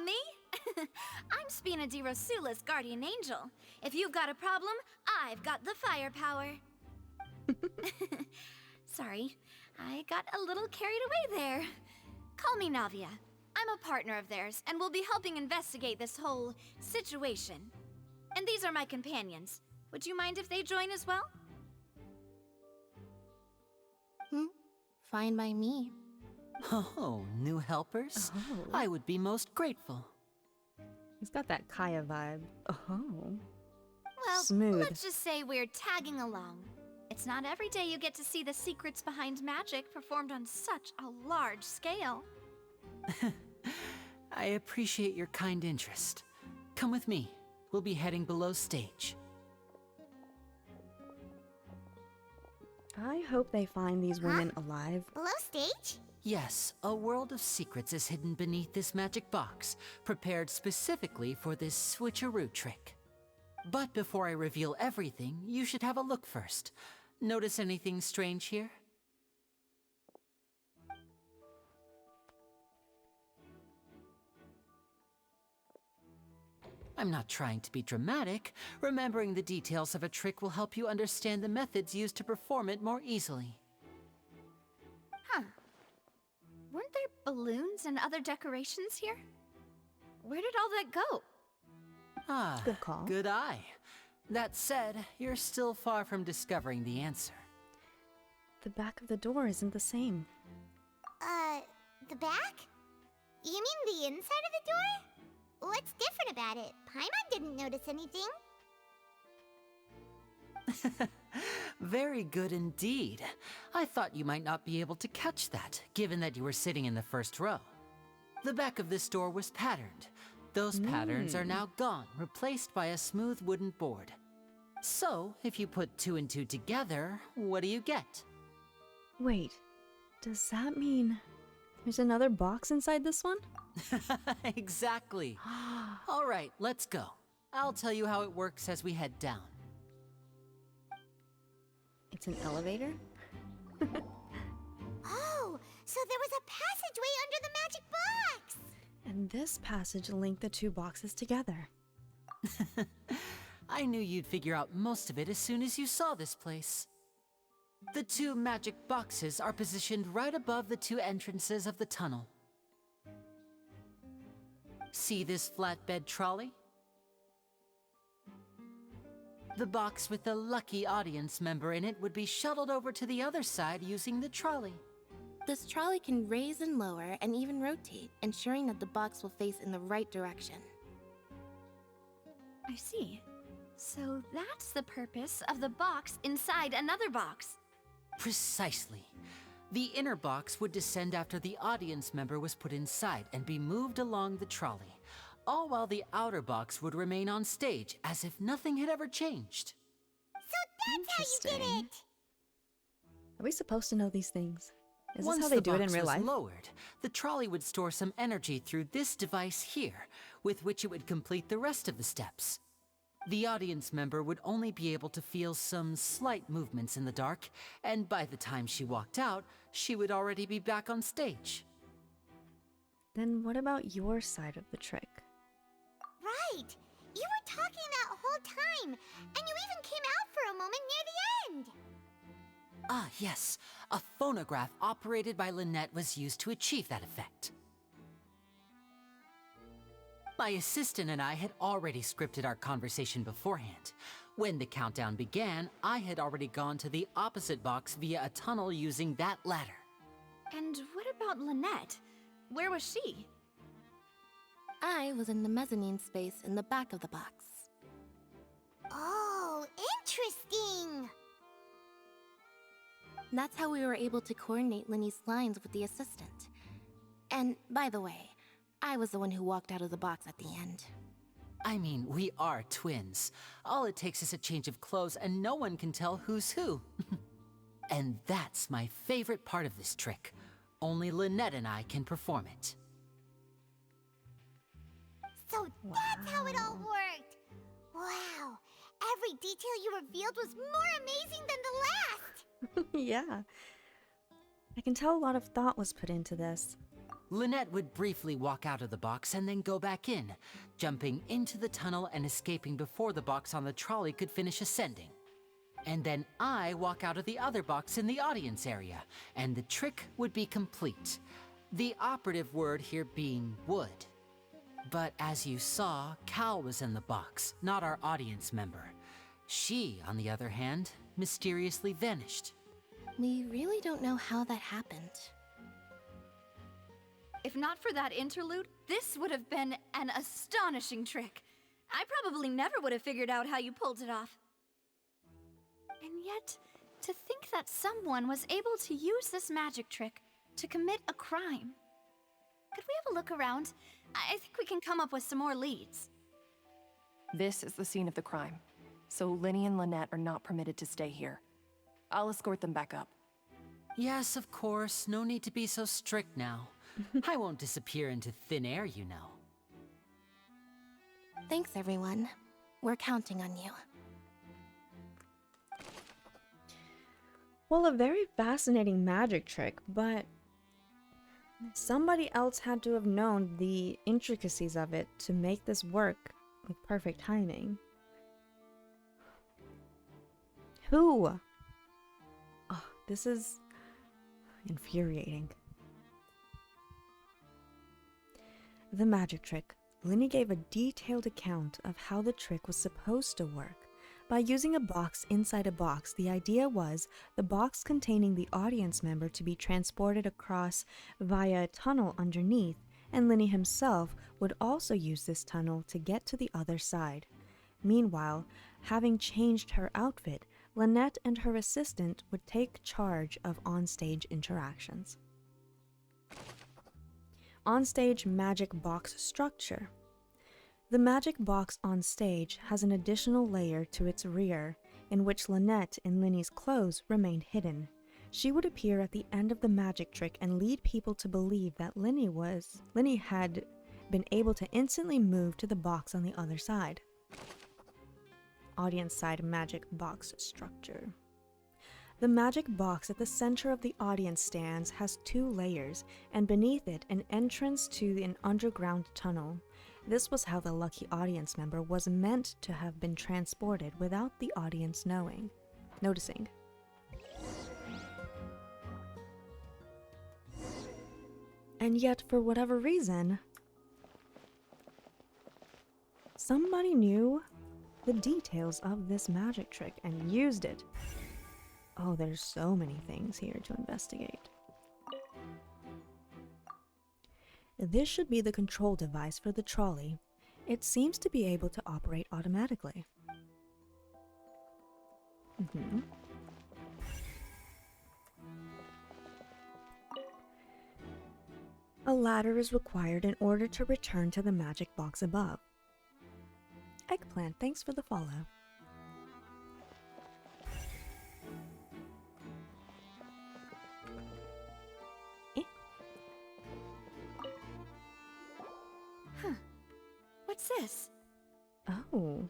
Me? I'm Spina di Rosula's guardian angel. If you've got a problem, I've got the firepower. Sorry, I got a little carried away there. Call me Navia. I'm a partner of theirs, and we'll be helping investigate this whole situation. And these are my companions. Would you mind if they join as well? Fine by me. Oh, new helpers? Oh. I would be most grateful. He's got that Kaya vibe. Oh. Well, Smooth. let's just say we're tagging along. It's not every day you get to see the secrets behind magic performed on such a large scale. I appreciate your kind interest. Come with me. We'll be heading below stage. I hope they find these women alive. Below stage? Yes, a world of secrets is hidden beneath this magic box, prepared specifically for this switcheroo trick. But before I reveal everything, you should have a look first. Notice anything strange here? I'm not trying to be dramatic. Remembering the details of a trick will help you understand the methods used to perform it more easily. Huh. Weren't there balloons and other decorations here? Where did all that go? Ah, good call. Good eye. That said, you're still far from discovering the answer. The back of the door isn't the same. The back? You mean the inside of the door? What's different about it? Paimon didn't notice anything. Very good indeed. I thought you might not be able to catch that, given that you were sitting in the first row. The back of this door was patterned. Those patterns are now gone, replaced by a smooth wooden board. So, if you put 2 and 2 together, what do you get? Wait, does that mean there's another box inside this one? Exactly. All right, let's go. I'll tell you how it works as we head down. It's an elevator? Oh, so there was a passageway under the magic box! And this passage linked the 2 boxes together. I knew you'd figure out most of it as soon as you saw this place. The 2 magic boxes are positioned right above the 2 entrances of the tunnel. See this flatbed trolley? The box with the lucky audience member in it would be shuttled over to the other side using the trolley. This trolley can raise and lower and even rotate, ensuring that the box will face in the right direction. I see. So that's the purpose of the box inside another box. Precisely. The inner box would descend after the audience member was put inside and be moved along the trolley, all while the outer box would remain on stage as if nothing had ever changed. So that's how you did it! Are we supposed to know these things? Is Once this how they the do it in box real was life? lowered, the trolley would store some energy through this device here, with which it would complete the rest of the steps. The audience member would only be able to feel some slight movements in the dark, and by the time she walked out, she would already be back on stage. Then what about your side of the trick? Right! You were talking that whole time, and you even came out for a moment near the end! Ah, yes. A phonograph operated by Lynette was used to achieve that effect. My assistant and I had already scripted our conversation beforehand. When the countdown began, I had already gone to the opposite box via a tunnel using that ladder. And what about Lynette? Where was she? I was in the mezzanine space in the back of the box. Oh, interesting! That's how we were able to coordinate Linny's lines with the assistant. And, by the way, I was the one who walked out of the box at the end. I mean, we are twins. All it takes is a change of clothes and no one can tell who's who. And that's my favorite part of this trick. Only Lynette and I can perform it. So that's how it all worked! Wow! Every detail you revealed was more amazing than the last! Yeah. I can tell a lot of thought was put into this. Lynette would briefly walk out of the box and then go back in, jumping into the tunnel and escaping before the box on the trolley could finish ascending. And then I walk out of the other box in the audience area, and the trick would be complete. The operative word here being would. But as you saw, Cal was in the box, not our audience member. She, on the other hand, mysteriously vanished. We really don't know how that happened. If not for that interlude, this would have been an astonishing trick. I probably never would have figured out how you pulled it off. And yet, To think that someone was able to use this magic trick to commit a crime. Could we have a look around? I think we can come up with some more leads. This is the scene of the crime, so Linny and Lynette are not permitted to stay here. I'll escort them back up. Yes, of course. No need to be so strict now. I won't disappear into thin air, you know. Thanks, everyone. We're counting on you. Well, a very fascinating magic trick, but somebody else had to have known the intricacies of it to make this work with perfect timing. Who? Oh, this is infuriating. The magic trick. Linny gave a detailed account of how the trick was supposed to work. By using a box inside a box, the idea was the box containing the audience member to be transported across via a tunnel underneath, and Linny himself would also use this tunnel to get to the other side. Meanwhile, having changed her outfit, Lynette and her assistant would take charge of onstage interactions. Onstage magic box structure. The magic box on stage has an additional layer to its rear, in which Lynette in Linny's clothes remained hidden. She would appear at the end of the magic trick and lead people to believe that Linny had been able to instantly move to the box on the other side. Audience side magic box structure. The magic box at the center of the audience stands has 2 layers, and beneath it an entrance to an underground tunnel. This was how the lucky audience member was meant to have been transported without the audience noticing. And yet, for whatever reason, somebody knew the details of this magic trick and used it. Oh, there's so many things here to investigate. This should be the control device for the trolley. It seems to be able to operate automatically. A ladder is required in order to return to the magic box above. Eggplant, thanks for the follow. What's this? Oh.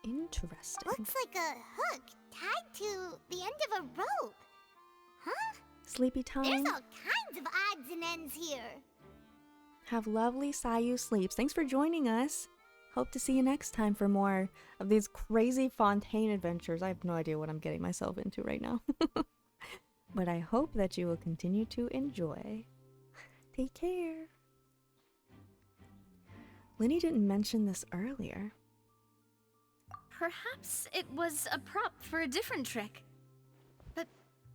Interesting. Looks like a hook tied to the end of a rope. Huh? Sleepy time. There's all kinds of odds and ends here. Have lovely Sayu sleeps. Thanks for joining us. Hope to see you next time for more of these crazy Fontaine adventures. I have no idea what I'm getting myself into right now. But I hope that you will continue to enjoy. Take care. Linny didn't mention this earlier. Perhaps it was a prop for a different trick. But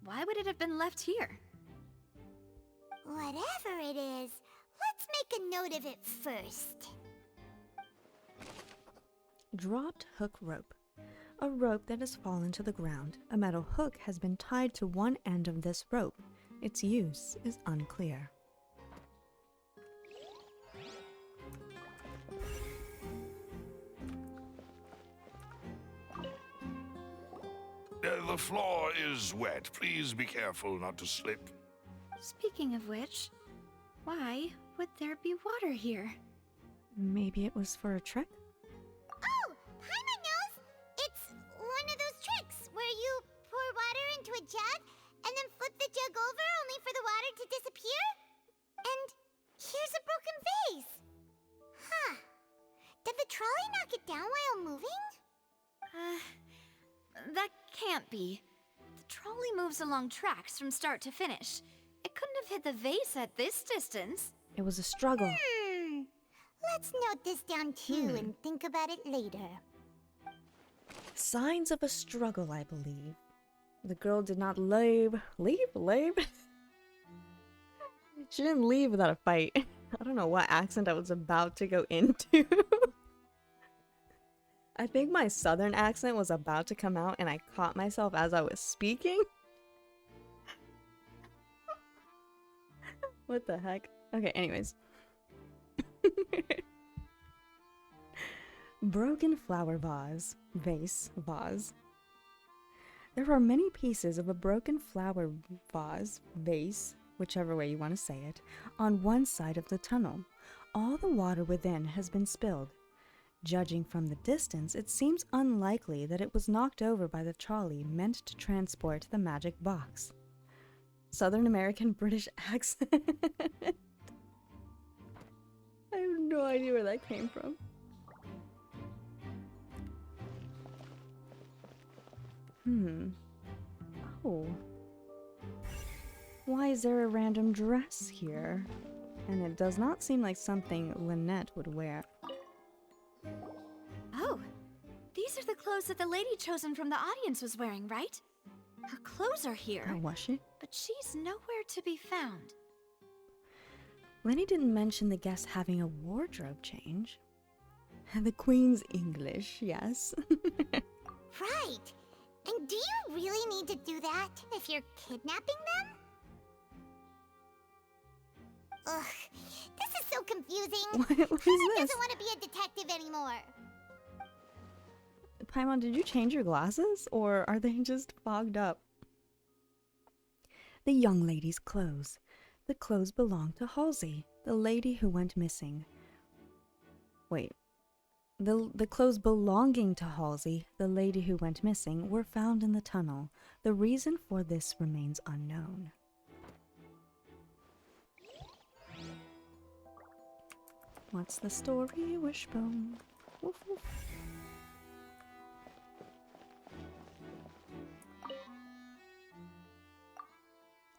why would it have been left here? Whatever it is, let's make a note of it first. Dropped hook rope. A rope that has fallen to the ground. A metal hook has been tied to one end of this rope. Its use is unclear. The floor is wet. Please be careful not to slip. Speaking of which, why would there be water here? Maybe it was for a trick? Oh, Paimon knows! It's one of those tricks where you pour water into a jug and then flip the jug over only for the water to disappear? And here's a broken vase. Huh. Did the trolley knock it down while moving? That can't be. The trolley moves along tracks from start to finish. It couldn't have hit the vase at this distance. It was a struggle. Let's note this down too and think about it later. Signs of a struggle, I believe. The girl did not leave? She didn't leave without a fight. I don't know what accent I was about to go into. I think my southern accent was about to come out and I caught myself as I was speaking. What the heck? Okay, anyways. Broken flower vase. Vase. There are many pieces of a broken flower vase, whichever way you want to say it, on one side of the tunnel. All the water within has been spilled. Judging from the distance, it seems unlikely that it was knocked over by the trolley meant to transport the magic box. Southern American British accent. I have no idea where that came from. Oh. Why is there a random dress here? And it does not seem like something Lynette would wear. Oh, these are the clothes that the lady chosen from the audience was wearing, right? Her clothes are here. Oh, was she? But she's nowhere to be found. Lenny didn't mention the guest having a wardrobe change. The Queen's English, yes. Right. And do you really need to do that if you're kidnapping them? Ugh, this is so confusing. What is Hannah this? doesn't want to be a detective anymore. Paimon, did you change your glasses? Or are they just fogged up? The young lady's clothes. The clothes belong to Halsey, the lady who went missing. Wait. The clothes belonging to Halsey, the lady who went missing, were found in the tunnel. The reason for this remains unknown. What's the story, Wishbone? Woof woof.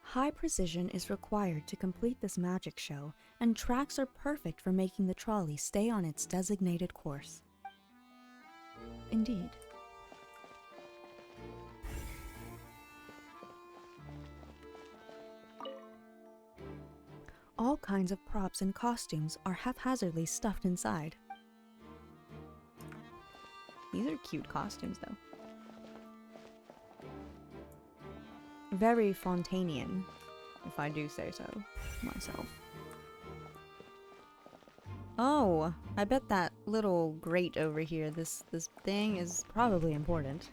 High precision is required to complete this magic show, and tracks are perfect for making the trolley stay on its designated course. Indeed. All kinds of props and costumes are haphazardly stuffed inside. These are cute costumes, though. Very Fontainian, if I do say so myself. Oh, I bet that little grate over here, this thing is probably important.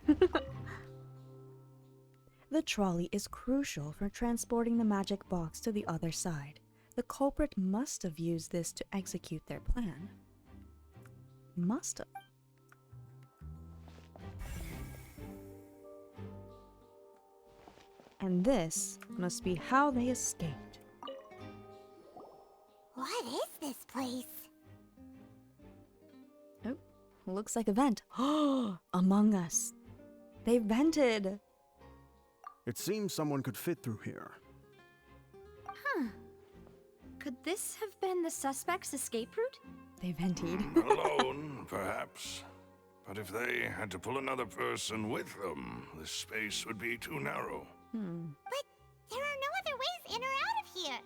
The trolley is crucial for transporting the magic box to the other side. The culprit must have used this to execute their plan. Must have. And this must be how they escaped. What is this place? Oh, looks like a vent. Among Us. They vented. It seems someone could fit through here. Huh. Could this have been the suspect's escape route? They vented. Alone, perhaps. But if they had to pull another person with them, the space would be too narrow. But there are no other ways in or out of here.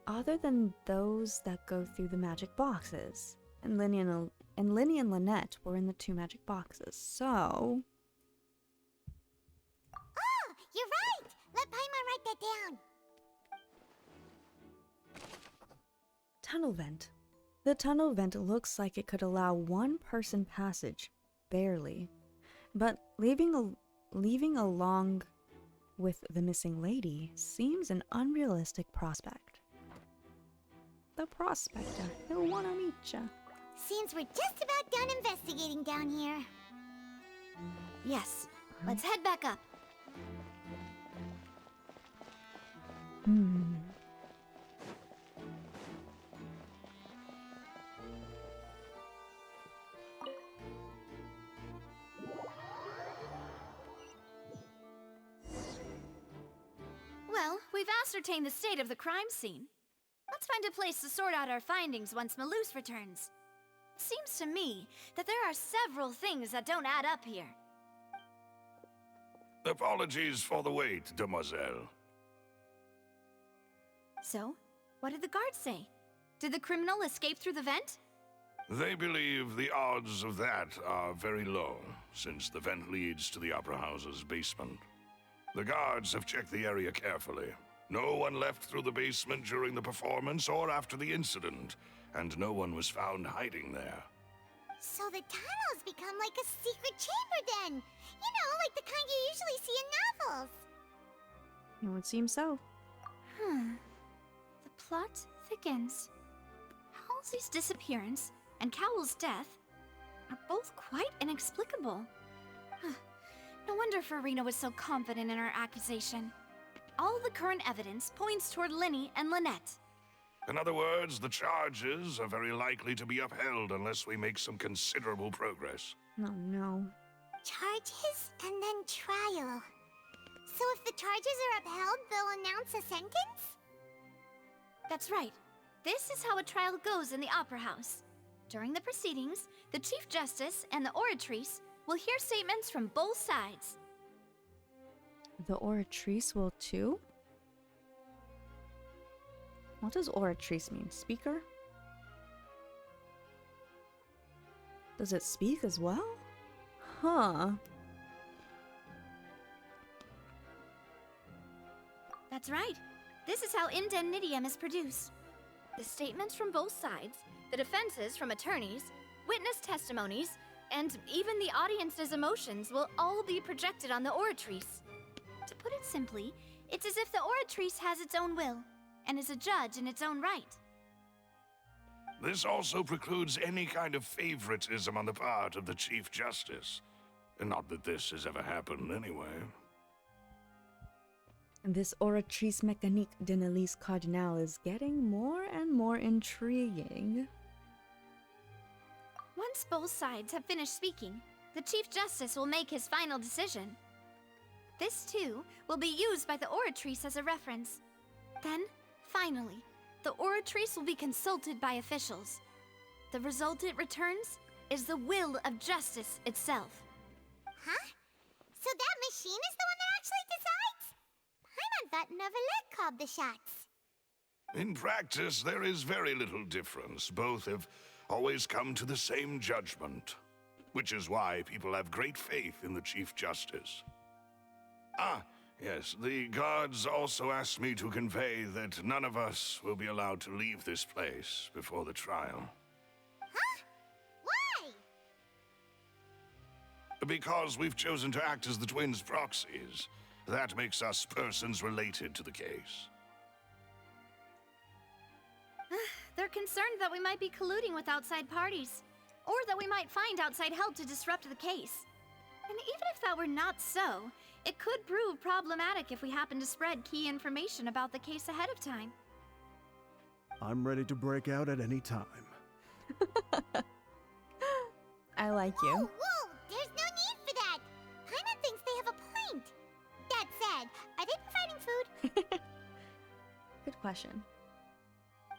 Other than those that go through the magic boxes. And Linny and Lynette were in the 2 magic boxes, so... Oh, you're right! Let Paimon write that down. Tunnel vent. The tunnel vent looks like it could allow 1 person passage, barely. But leaving along with the missing lady seems an unrealistic prospect. The prospector, he'll wanna meet ya. Seems we're just about done investigating down here. Yes, let's head back up. Well, we've ascertained the state of the crime scene. Let's find a place to sort out our findings once Malouse returns. It seems to me that there are several things that don't add up here. Apologies for the wait, demoiselle. So, what did the guards say? Did the criminal escape through the vent? They believe the odds of that are very low, since the vent leads to the Opera House's basement. The guards have checked the area carefully. No one left through the basement during the performance or after the incident, and no one was found hiding there. So the tunnels become like a secret chamber then! You know, like the kind you usually see in novels! It would seem so. The plot thickens. Halsey's disappearance and Cowell's death are both quite inexplicable. No wonder Farina was so confident in her accusation. All the current evidence points toward Linny and Lynette. In other words, the charges are very likely to be upheld unless we make some considerable progress. Oh no. Charges and then trial. So if the charges are upheld, they'll announce a sentence? That's right. This is how a trial goes in the Opera House. During the proceedings, the Chief Justice and the Oratrice will hear statements from both sides. The Oratrice will too? What does Oratrice mean? Speaker? Does it speak as well? Huh. That's right. This is how indemnitium is produced. The statements from both sides, the defenses from attorneys, witness testimonies, and even the audience's emotions will all be projected on the Oratrice. To put it simply, it's as if the Oratrice has its own will, and is a judge in its own right. This also precludes any kind of favoritism on the part of the Chief Justice. Not that this has ever happened anyway. This Oratrice mécanique d'analyse cardinal is getting more and more intriguing. Once both sides have finished speaking, the Chief Justice will make his final decision. This, too, will be used by the Oratrice as a reference. Then, finally, the Oratrice will be consulted by officials. The result it returns is the will of justice itself. Huh? So that machine is the one that actually decides? Paimon thought Neuvillette called the shots. In practice, there is very little difference. Both have always come to the same judgment, which is why people have great faith in the Chief Justice. Ah, yes, the guards also asked me to convey that none of us will be allowed to leave this place before the trial. Huh? Why? Because we've chosen to act as the twins' proxies. That makes us persons related to the case. They're concerned that we might be colluding with outside parties, or that we might find outside help to disrupt the case. And even if that were not so, it could prove problematic if we happen to spread key information about the case ahead of time. I'm ready to break out at any time. I like you. Whoa, whoa! There's no need for that! Paimon thinks they have a point. That said, are they providing food? Good question.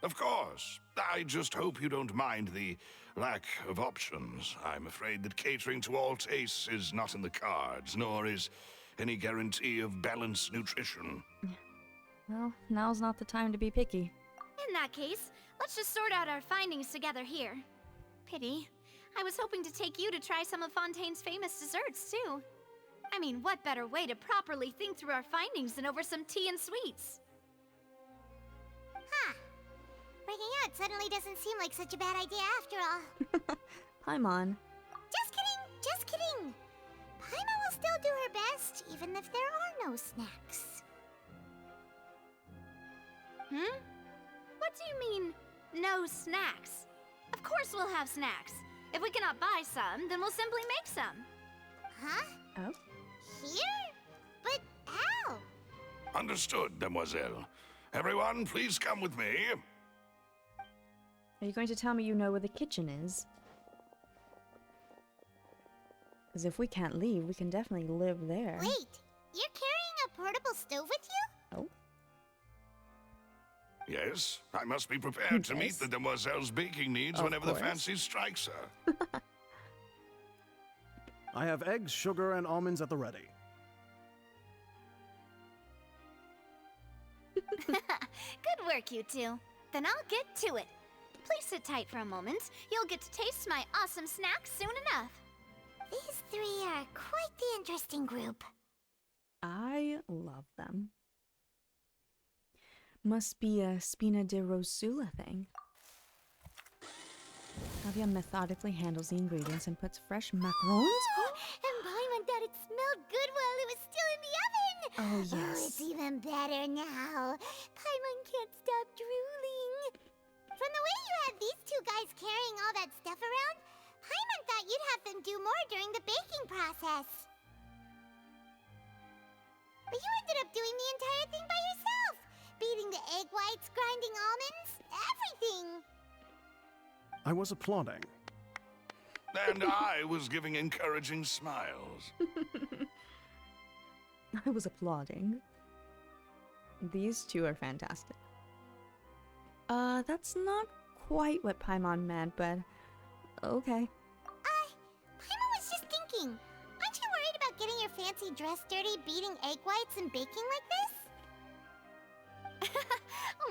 Of course. I just hope you don't mind the lack of options. I'm afraid that catering to all tastes is not in the cards, nor is any guarantee of balanced nutrition. Well, now's not the time to be picky. In that case, let's just sort out our findings together here. Pity. I was hoping to take you to try some of Fontaine's famous desserts, too. I mean, what better way to properly think through our findings than over some tea and sweets? Huh. Breaking out suddenly doesn't seem like such a bad idea after all. Paimon. Just kidding, just kidding. Paimon will still do her best, even if there are no snacks. What do you mean, no snacks? Of course we'll have snacks. If we cannot buy some, then we'll simply make some. Huh? Oh? Here? But how? Understood, Demoiselle. Everyone, please come with me. Are you going to tell me you know where the kitchen is? Because if we can't leave, we can definitely live there. Wait, you're carrying a portable stove with you? Oh. Yes, I must be prepared to meet the Demoiselle's baking needs whenever the fancy strikes her. I have eggs, sugar, and almonds at the ready. Good work, you two. Then I'll get to it. Please sit tight for a moment. You'll get to taste my awesome snack soon enough. These three are quite the interesting group. I love them. Must be a Spina de Rosula thing. Avia methodically handles the ingredients and puts fresh macarons. And Paimon thought it smelled good while it was still in the oven. Oh, Oh, yes. it's even better now. Paimon can't stop drooling. From the way you had these two guys carrying all that stuff around, Paimon thought you'd have them do more during the baking process. But you ended up doing the entire thing by yourself. Beating the egg whites, grinding almonds, everything. I was applauding. And I was giving encouraging smiles. I was applauding. These two are fantastic. That's not quite what Paimon meant, but okay. Paimon was just thinking. Aren't you worried about getting your fancy dress dirty beating egg whites and baking like this?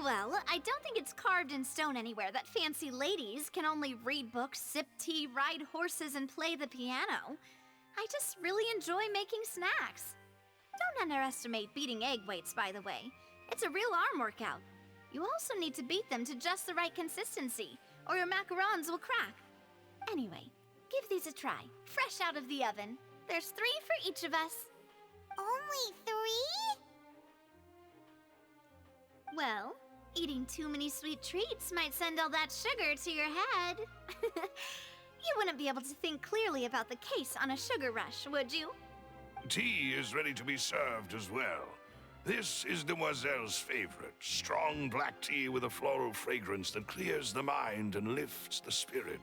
Well, I don't think it's carved in stone anywhere that fancy ladies can only read books, sip tea, ride horses, and play the piano. I just really enjoy making snacks. Don't underestimate beating egg whites, by the way. It's a real arm workout. You also need to beat them to just the right consistency, or your macarons will crack. Anyway, give these a try, fresh out of the oven. There's 3 for each of us. Only 3? Well, eating too many sweet treats might send all that sugar to your head. You wouldn't be able to think clearly about the case on a sugar rush, would you? Tea is ready to be served as well. This is Demoiselle's favorite, strong black tea with a floral fragrance that clears the mind and lifts the spirit.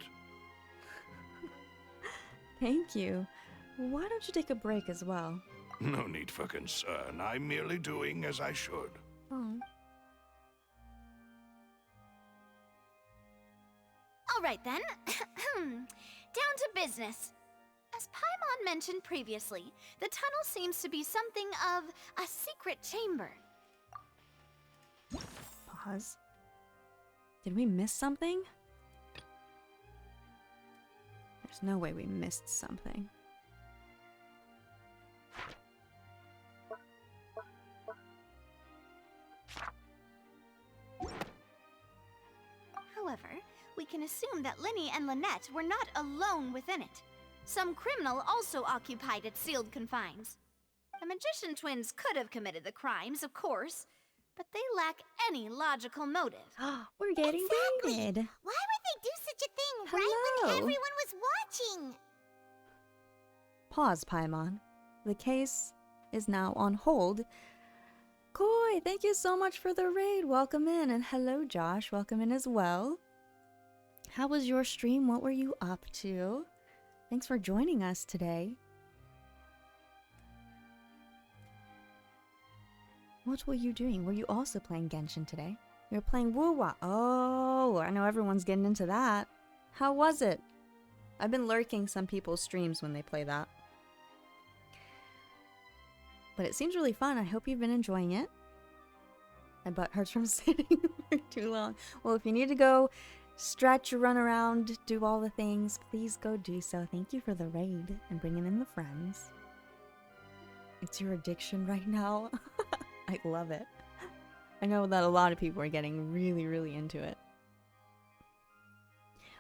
Thank you. Why don't you take a break as well? No need for concern. I'm merely doing as I should. Oh. All right then. Down to business. As Paimon mentioned previously, the tunnel seems to be something of a secret chamber. Pause. Did we miss something? There's no way we missed something. However, we can assume that Linny and Lynette were not alone within it. Some criminal also occupied its sealed confines. The magician twins could have committed the crimes, of course, but they lack any logical motive. We're getting raided. Why would they do such a thing right when Hello. everyone was watching? Pause, Paimon. The case is now on hold. Koi, thank you so much for the raid. Welcome in. And hello, Josh. Welcome in as well. How was your stream? What were you up to? Thanks for joining us today. What were you doing? Were you also playing Genshin today? You were playing Wuwa. Oh, I know everyone's getting into that. How was it? I've been lurking some people's streams when they play that. But it seems really fun. I hope you've been enjoying it. My butt hurts from sitting for too long. Well, if you need to go stretch, run around, do all the things, please go do so. Thank you for the raid and bringing in the friends. It's your addiction right now. I love it. I know that a lot of people are getting really, really into it.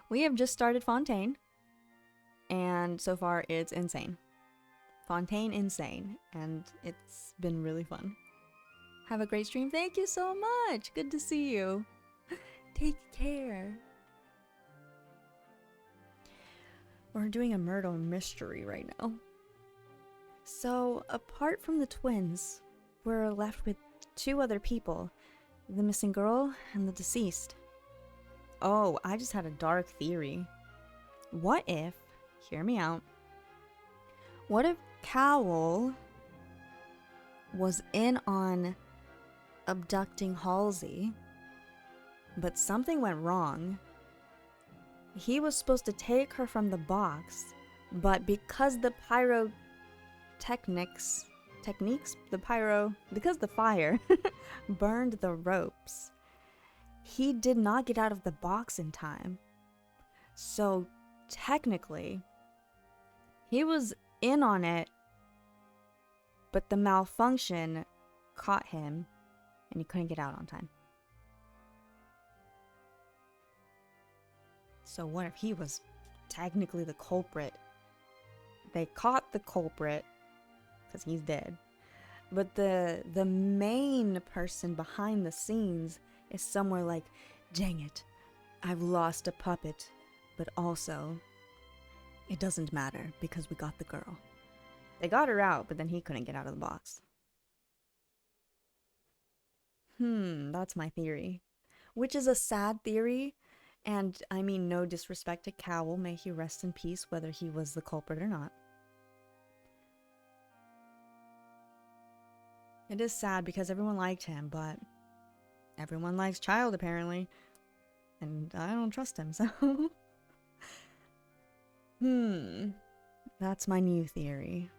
We have just started Fontaine, and so far it's insane. Fontaine insane, and it's been really fun. Have a great stream. Thank you so much. Good to see you. Take care. We're doing a murder mystery right now. So, apart from the twins, we're left with 2 other people. The missing girl and the deceased. Oh, I just had a dark theory. What if, hear me out, what if Cowell was in on abducting Halsey, but something went wrong? He was supposed to take her from the box, but because the because the fire burned the ropes, he did not get out of the box in time. So technically, he was in on it, but the malfunction caught him and he couldn't get out on time. So what if he was technically the culprit? They caught the culprit because he's dead. But the main person behind the scenes is somewhere like, dang it, I've lost a puppet, but also it doesn't matter because we got the girl. They got her out, but then he couldn't get out of the box. That's my theory. Which is a sad theory, and I mean no disrespect to Cowell, may he rest in peace whether he was the culprit or not. It is sad because everyone liked him, but everyone likes Child apparently. And I don't trust him, so... That's my new theory.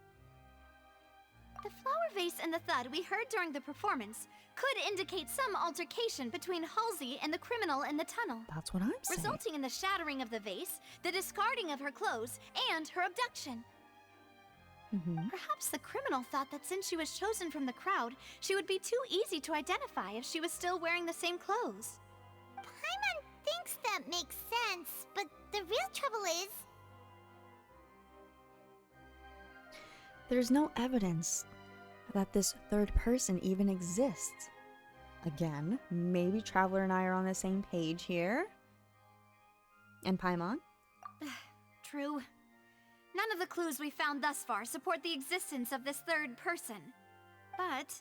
The flower vase and the thud we heard during the performance could indicate some altercation between Halsey and the criminal in the tunnel. That's what I'm saying. Resulting in the shattering of the vase, the discarding of her clothes, and her abduction. Perhaps the criminal thought that since she was chosen from the crowd, she would be too easy to identify if she was still wearing the same clothes. Paimon thinks that makes sense, but the real trouble is... There's no evidence that this third person even exists. Again, maybe Traveler and I are on the same page here. And Paimon? True. None of the clues we found thus far support the existence of this third person. But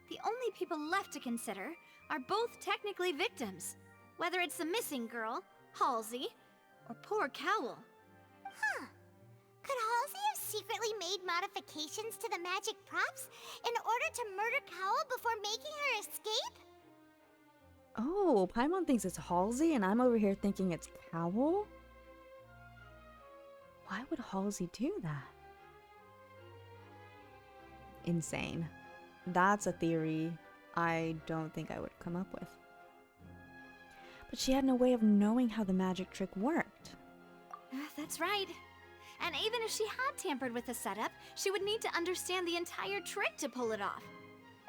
the only people left to consider are both technically victims, whether it's the missing girl, Halsey, or poor Cowell. Huh. Could Halsey have secretly made modifications to the magic props in order to murder Cowell before making her escape? Oh, Paimon thinks it's Halsey and I'm over here thinking it's Cowell? Why would Halsey do that? Insane. That's a theory I don't think I would come up with. But she had no way of knowing how the magic trick worked. That's right. And even if she had tampered with the setup, she would need to understand the entire trick to pull it off.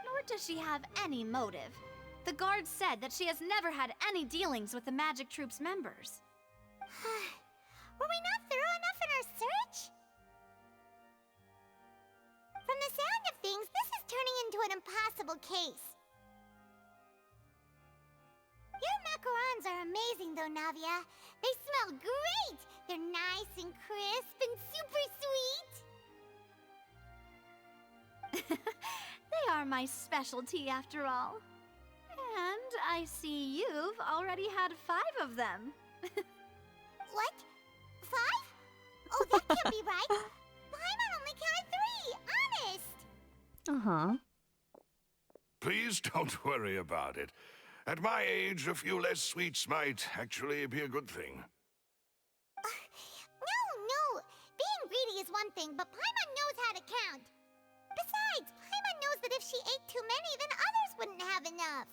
Nor does she have any motive. The guard said that she has never had any dealings with the Magic Troop's members. Were we not thorough enough in our search? From the sound of things, this is turning into an impossible case. Your macarons are amazing though, Navia. They smell great! They're nice and crisp and super sweet! They are my specialty after all. And I see you've already had 5 of them. What? 5? Oh, that can't be right. Paimon only counted 3, honest. Please don't worry about it. At my age, a few less sweets might actually be a good thing. No. Being greedy is one thing, but Paimon knows how to count. Besides, Paimon knows that if she ate too many, then others wouldn't have enough.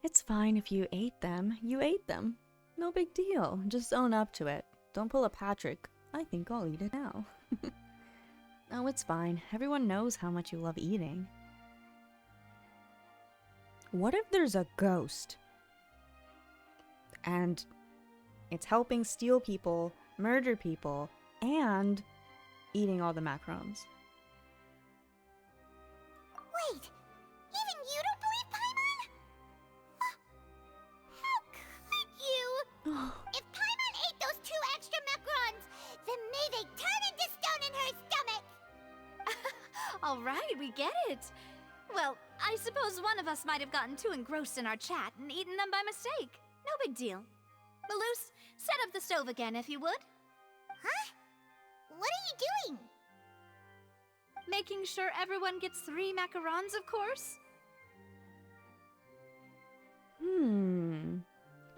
It's fine if you ate them. You ate them. No big deal. Just own up to it. Don't pull a Patrick. I think I'll eat it now. Oh, it's fine. Everyone knows how much you love eating. What if there's a ghost? And it's helping steal people, murder people, and eating all the macarons. Wait! Even you don't believe Paimon? How could you? If Paimon ate those 2 extra macarons, then may they turn into stone in her stomach! All right, we get it. Well, I suppose one of us might have gotten too engrossed in our chat and eaten them by mistake. No big deal. Malus, set up the stove again if you would. Huh? What are you doing? Making sure everyone gets 3 macarons, of course.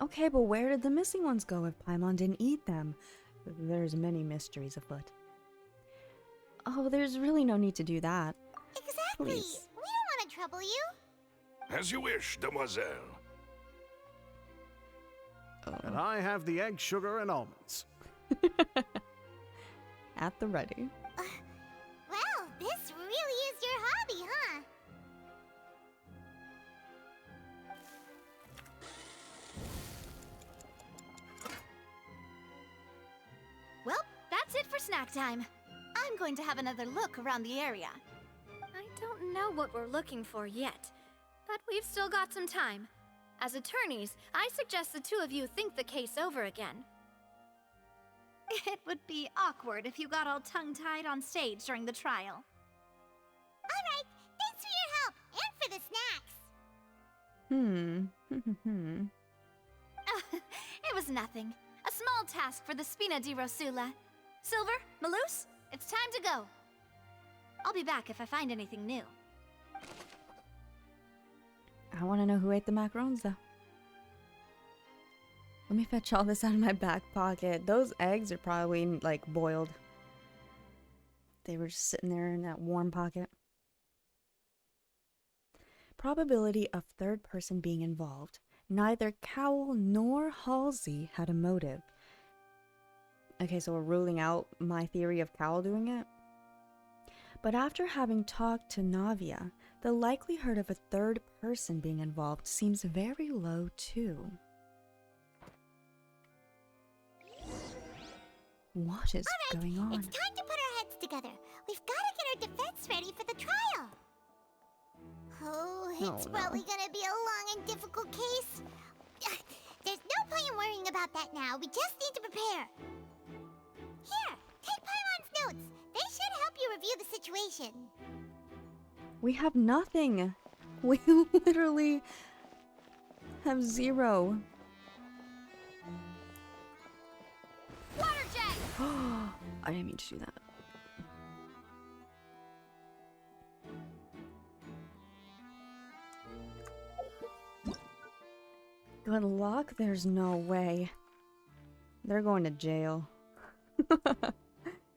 Okay, but where did the missing ones go if Paimon didn't eat them? There's many mysteries afoot. Oh, there's really no need to do that. Exactly. Please. We don't want to trouble you. As you wish, demoiselle. And I have the egg, sugar, and almonds. At the ready. Well, this really is your hobby, huh? Well, that's it for snack time. I'm going to have another look around the area. I don't know what we're looking for yet, but we've still got some time. As attorneys, I suggest the two of you think the case over again. It would be awkward if you got all tongue-tied on stage during the trial. Alright, thanks for your help, and for the snacks. It was nothing. A small task for the Spina di Rosula. Silver, Maloose, it's time to go. I'll be back if I find anything new. I want to know who ate the macarons, though. Let me fetch all this out of my back pocket. Those eggs are probably, like, boiled. They were just sitting there in that warm pocket. Probability of third person being involved. Neither Cowell nor Halsey had a motive. Okay, so we're ruling out my theory of Cowell doing it. But after having talked to Navia, the likelihood of a third person being involved seems very low too. What is going on? It's time to put our heads together. We've got to get our defense ready for the trial. Oh, it's probably gonna be a long and difficult case. There's no point in worrying about that now. We just need to prepare. Here, take Paimon's notes. They should help you review the situation. We have nothing. We literally have zero. Water jet! I didn't mean to do that. Good luck, there's no way. They're going to jail.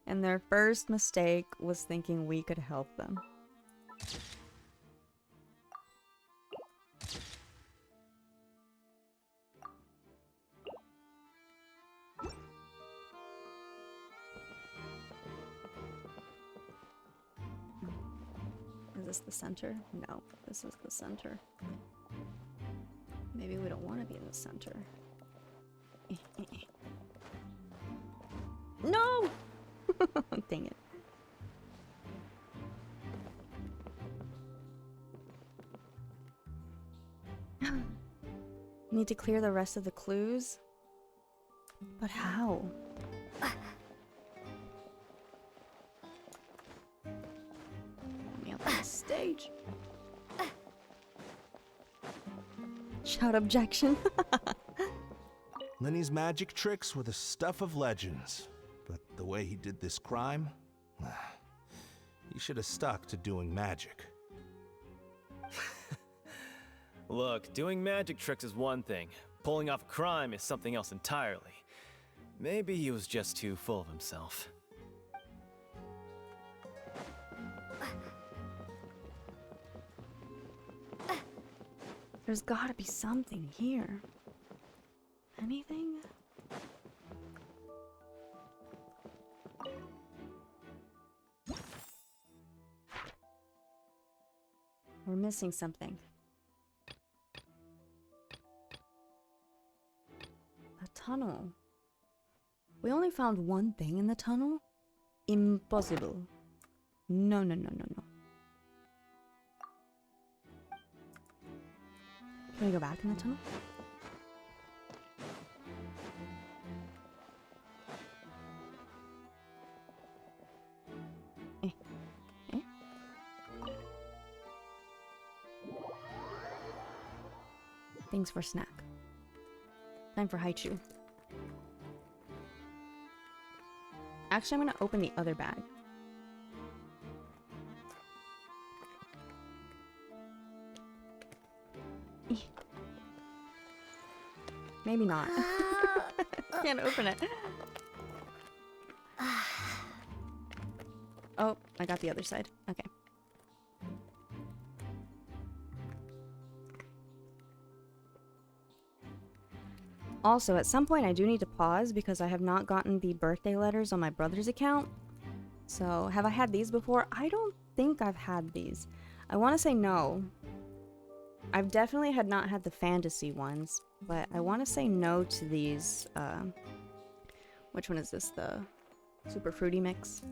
And their first mistake was thinking we could help them. Is this the center? No, this is the center. Maybe we don't want to be in the center. No! Dang it. Need to clear the rest of the clues? But how? Let me up on the stage. Shout objection. Lenny's magic tricks were the stuff of legends. But the way he did this crime, he should have stuck to doing magic. Look, doing magic tricks is one thing. Pulling off a crime is something else entirely. Maybe he was just too full of himself. There's gotta be something here. Anything? We're missing something. A tunnel. We only found one thing in the tunnel? Impossible. No, no, no, no, no. Can we go back in the tunnel? Thanks for snack. Time for Haichu. Actually, I'm gonna open the other bag. Maybe not. Can't open it. Oh, I got the other side. Okay. Also, at some point I do need to pause because I have not gotten the birthday letters on my brother's account. So, have I had these before? I don't think I've had these. I want to say no. I've definitely not had the fantasy ones, but I want to say no to these. Which one is this? The super fruity mix?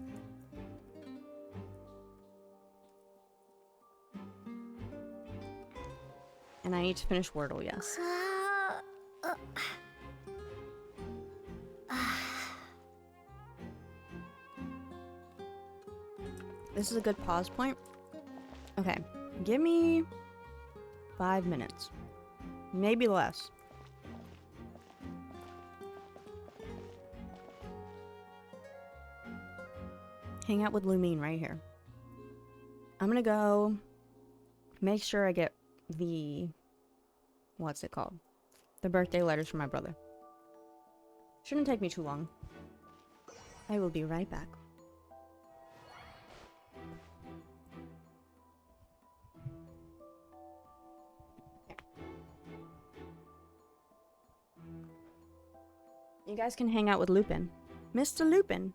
And I need to finish Wordle, yes. This is a good pause point. Okay, give me 5 minutes. Maybe less. Hang out with Lumine right here. I'm gonna go make sure I get the... what's it called? The birthday letters from my brother. Shouldn't take me too long. I will be right back. You guys can hang out with Lupin. Mr. Lupin!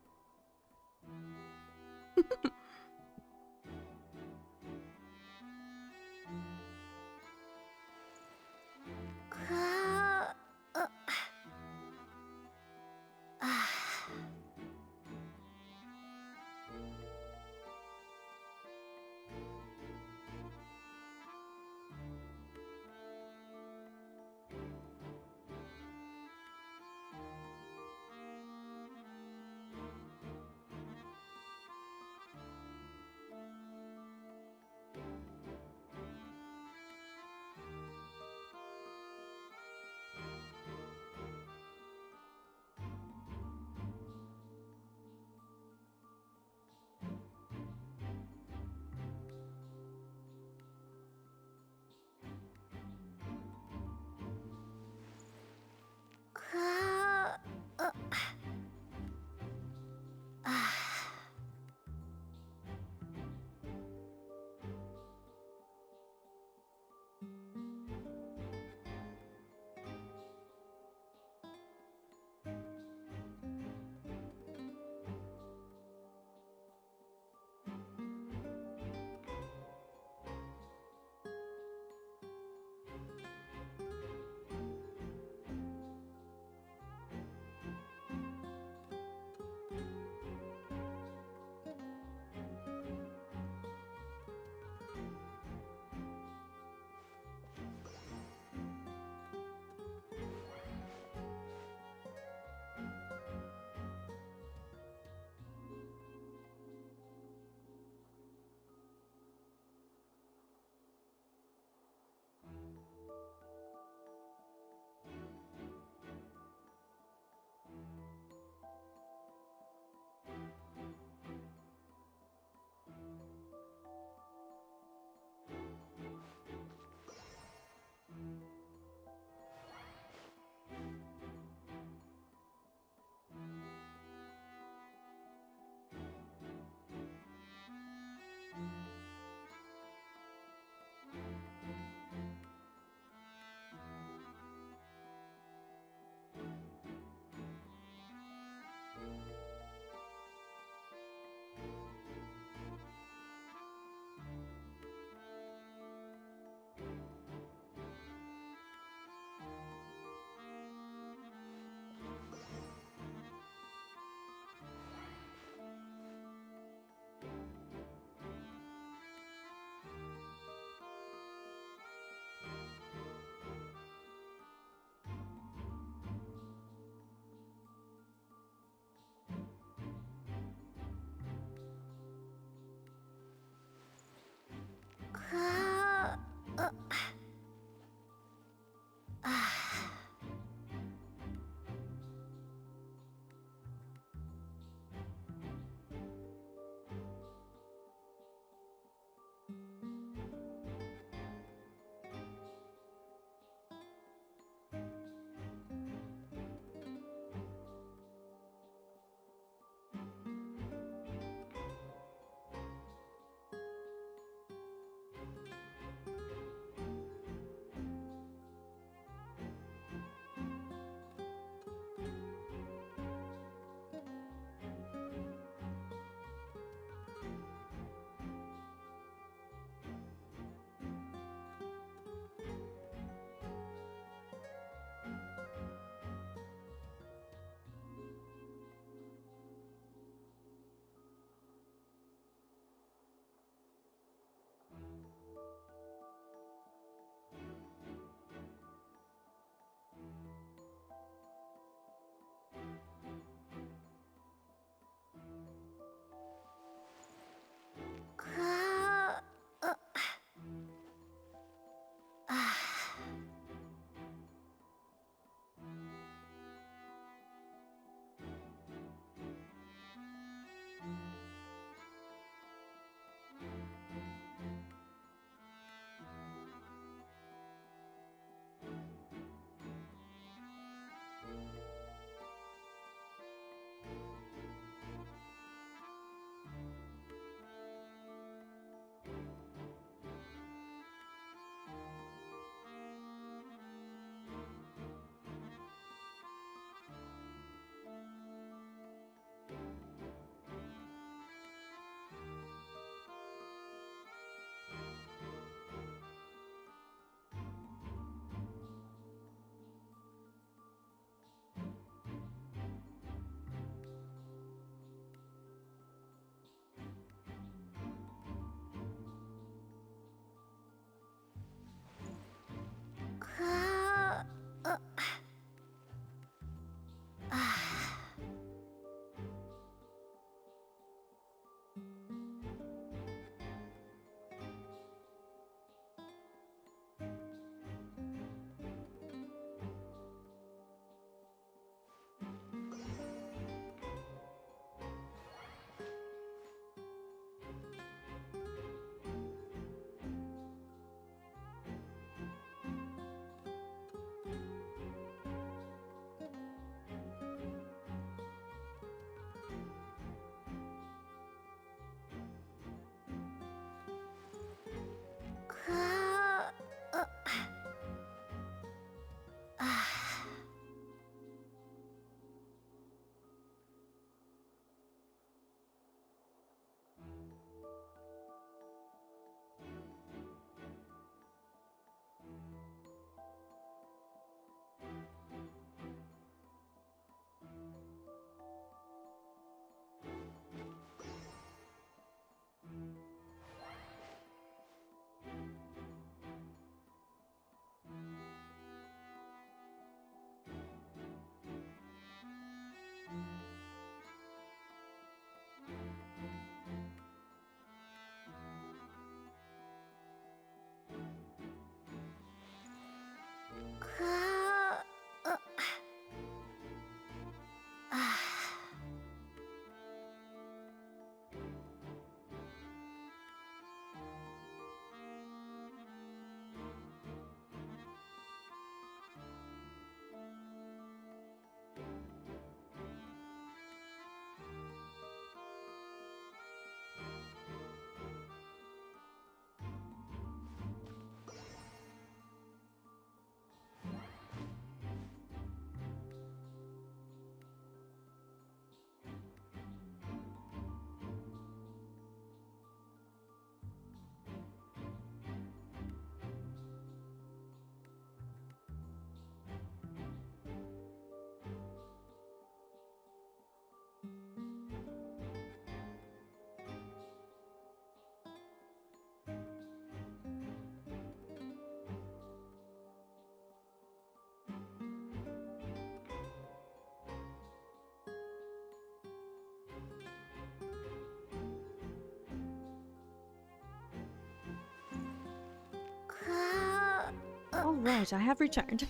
All right, I have returned.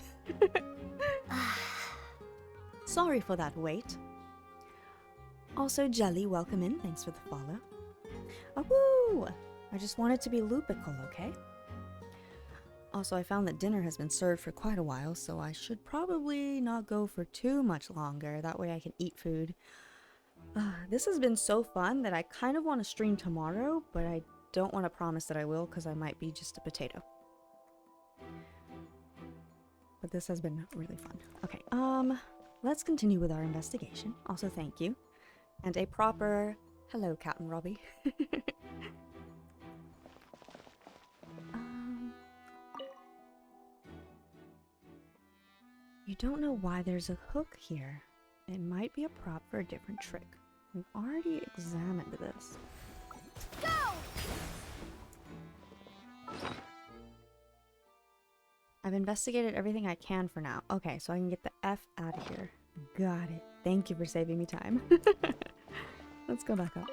Sorry for that wait. Also, Jelly, welcome in. Thanks for the follow. Oh, woo! I just wanted to be lupical, okay? Also, I found that dinner has been served for quite a while, so I should probably not go for too much longer. That way I can eat food. This has been so fun that I kind of want to stream tomorrow, but I don't want to promise that I will because I might be just a potato. But this has been really fun. Okay, let's continue with our investigation. Also, thank you. And a proper hello, Captain Robbie. You don't know why there's a hook here. It might be a prop for a different trick. We've already examined this. Go! I've investigated everything I can for now. Okay, so I can get the F out of here. Got it. Thank you for saving me time. Let's go back up.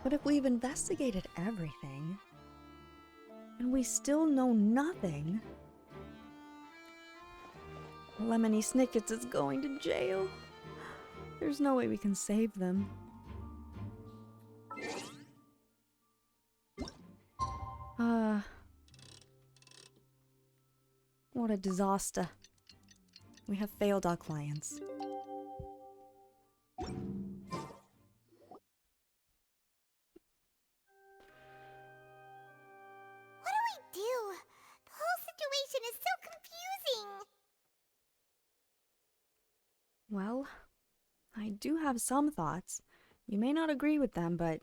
But if we've investigated everything, and we still know nothing, Lemony Snickets is going to jail. There's no way we can save them. What a disaster. We have failed our clients. What do we do? The whole situation is so confusing. Well, I do have some thoughts. You may not agree with them, but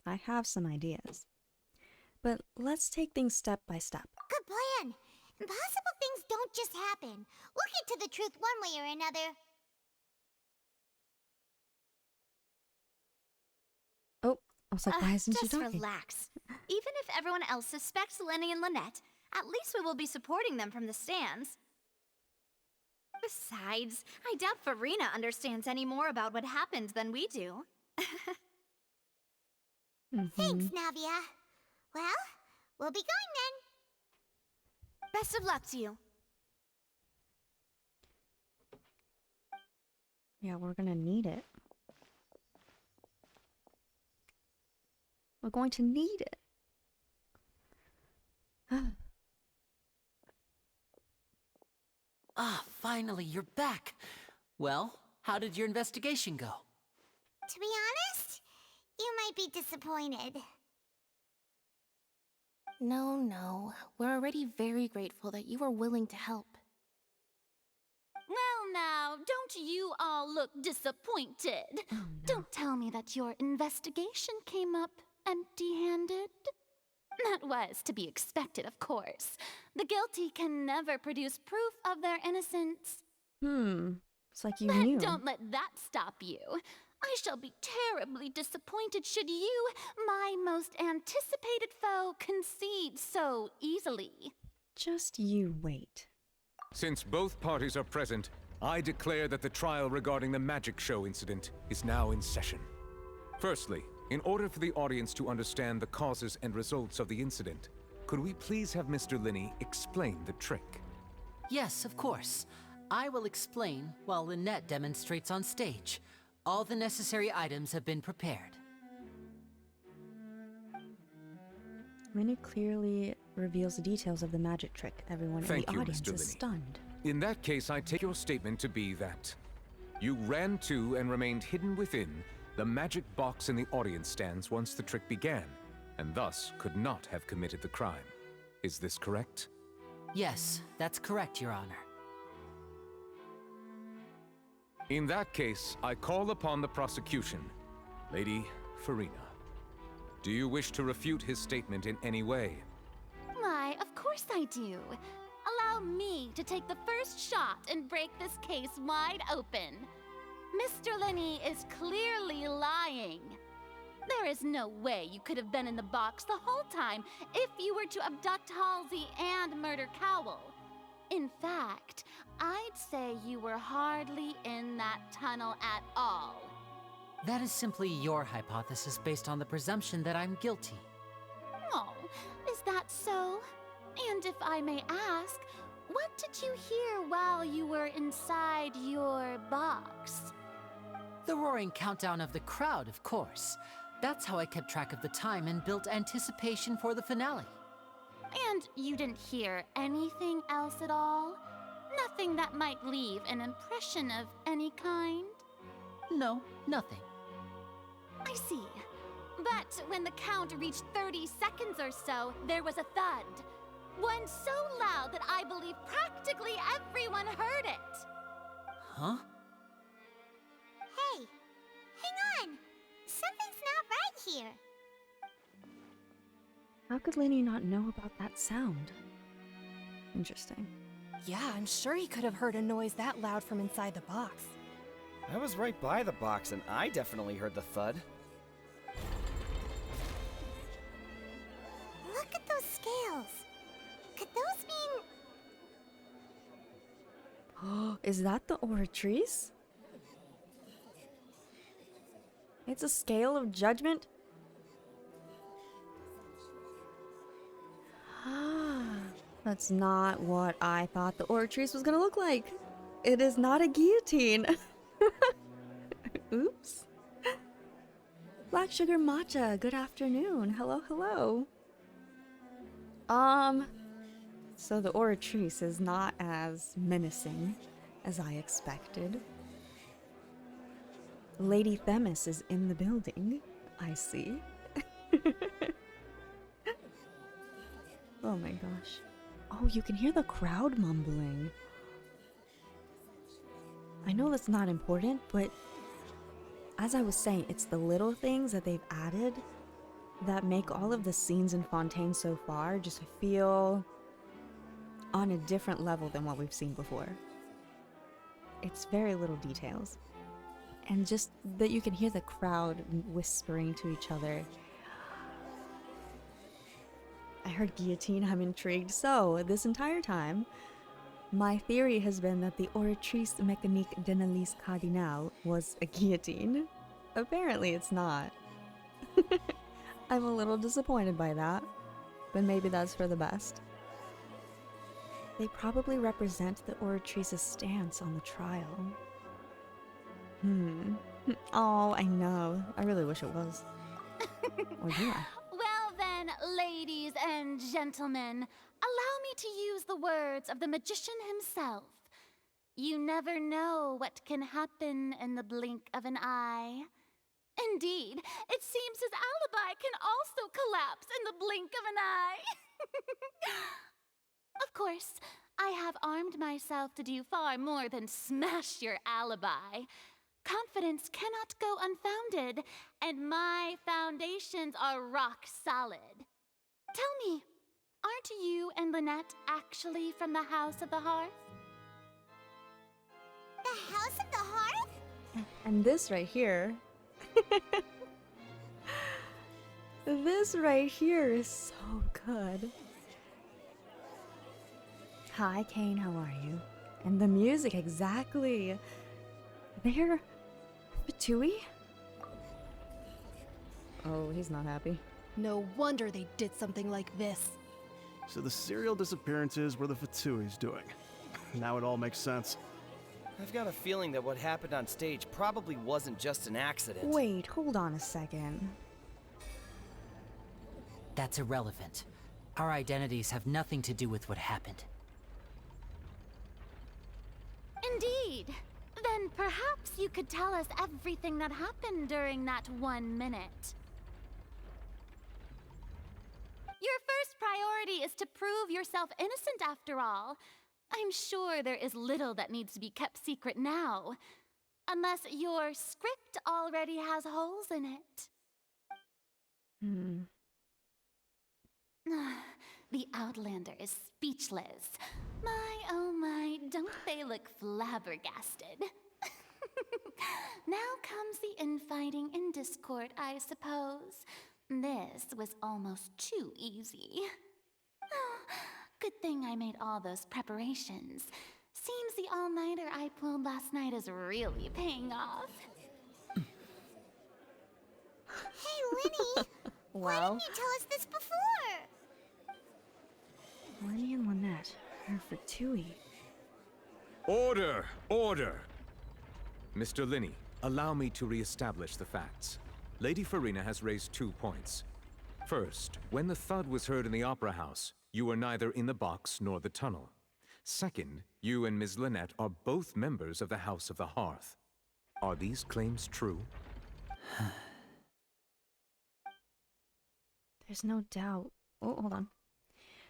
I have some ideas. But let's take things step by step. Good plan. Impossible things don't just happen. We'll get to the truth one way or another. Oh, I was like, why isn't she Just talking? relax. Even if everyone else suspects Lenny and Lynette, at least we will be supporting them from the stands. Besides, I doubt Farina understands any more about what happened than we do. Thanks, Navia. Well, we'll be going then. Best of luck to you. Yeah, we're gonna need it. We're going to need it. Ah, finally, you're back. Well, how did your investigation go? To be honest, you might be disappointed. No. We're already very grateful that you were willing to help. Well now, don't you all look disappointed. Oh, no. Don't tell me that your investigation came up empty-handed. That was to be expected, of course. The guilty can never produce proof of their innocence. It's like you But knew. don't let that stop you. I shall be terribly disappointed should you, my most anticipated foe, concede so easily. Just you wait. Since both parties are present, I declare that the trial regarding the magic show incident is now in session. Firstly, in order for the audience to understand the causes and results of the incident, could we please have Mr. Linney explain the trick? Yes, of course. I will explain while Lynette demonstrates on stage. All the necessary items have been prepared. Linney clearly reveals the details of the magic trick. Everyone in the audience is stunned. In that case, I take your statement to be that you ran to and remained hidden within the magic box in the audience stands once the trick began, and thus could not have committed the crime. Is this correct? Yes, that's correct, Your Honor. In that case, I call upon the prosecution. Lady Farina, do you wish to refute his statement in any way? Why, of course I do. Allow me to take the first shot and break this case wide open. Mr. Linney is clearly lying. There is no way you could have been in the box the whole time if you were to abduct Halsey and murder Cowell. In fact, I'd say you were hardly in that tunnel at all. That is simply your hypothesis based on the presumption that I'm guilty. Oh, is that so? And if I may ask, what did you hear while you were inside your box? The roaring countdown of the crowd, of course. That's how I kept track of the time and built anticipation for the finale. And you didn't hear anything else at all? Nothing that might leave an impression of any kind? No, nothing. I see. But when the count reached 30 seconds or so, there was a thud. One so loud that I believe practically everyone heard it. Huh? Hey, hang on. Something's not right here. How could Linney not know about that sound? Interesting. Yeah, I'm sure he could have heard a noise that loud from inside the box. I was right by the box, and I definitely heard the thud. Look at those scales. Could those mean... Is that the Oratrice? It's a scale of judgment? That's not what I thought the Oratrice was gonna look like. It is not a guillotine. Oops. Black Sugar Matcha, good afternoon. Hello, hello. So the Oratrice is not as menacing as I expected. Lady Themis is in the building. I see. Oh my gosh. Oh, you can hear the crowd mumbling. I know that's not important, but as I was saying, it's the little things that they've added that make all of the scenes in Fontaine so far just feel on a different level than what we've seen before. It's very little details. And just that you can hear the crowd whispering to each other. I heard guillotine, I'm intrigued. So, this entire time, my theory has been that the Oratrice Mécanique d'Annalise Cardinal was a guillotine. Apparently it's not. I'm a little disappointed by that, but maybe that's for the best. They probably represent the Oratrice's stance on the trial. Oh, I know. I really wish it was. Or do I? Well then, ladies and gentlemen, allow me to use the words of the magician himself. You never know what can happen in the blink of an eye. Indeed, it seems his alibi can also collapse in the blink of an eye. Of course, I have armed myself to do far more than smash your alibi. Confidence cannot go unfounded, and my foundations are rock solid. Tell me, aren't you and Lynette actually from the House of the Hearth? The House of the Hearth? And this right here. This right here is so good. Hi, Kane, how are you? And the music, exactly. They're Fatui? Oh, he's not happy. No wonder they did something like this. So the serial disappearances were the Fatui's doing. Now it all makes sense. I've got a feeling that what happened on stage probably wasn't just an accident. Wait, hold on a second. That's irrelevant. Our identities have nothing to do with what happened. Indeed. Then perhaps you could tell us everything that happened during that 1 minute. Your first priority is to prove yourself innocent after all. I'm sure there is little that needs to be kept secret now. Unless your script already has holes in it. The Outlander is speechless. My, oh my, don't they look flabbergasted? Now comes the infighting and discord, I suppose. This was almost too easy. Good thing I made all those preparations. Seems the all-nighter I pulled last night is really paying off. Hey, Linny! Why didn't you tell us this before? Lenny and Lynette are Fatui. Order! Order! Mr. Linney, allow me to re-establish the facts. Lady Farina has raised 2 points. First, when the thud was heard in the Opera House, you were neither in the box nor the tunnel. Second, you and Ms. Lynette are both members of the House of the Hearth. Are these claims true? There's no doubt. Oh, hold on.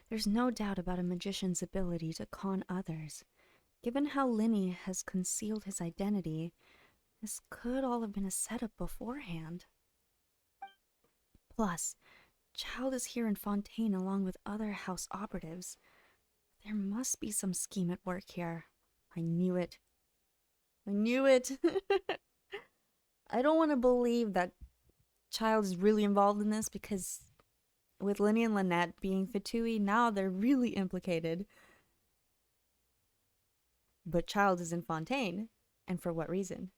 There's no doubt about a magician's ability to con others. Given how Linny has concealed his identity, this could all have been a setup beforehand. Plus, Child is here in Fontaine along with other house operatives. There must be some scheme at work here. I knew it. I knew it! I don't want to believe that Child is really involved in this because with Linny and Lynette being Fatui, now they're really implicated. But Child is in Fontaine, and for what reason?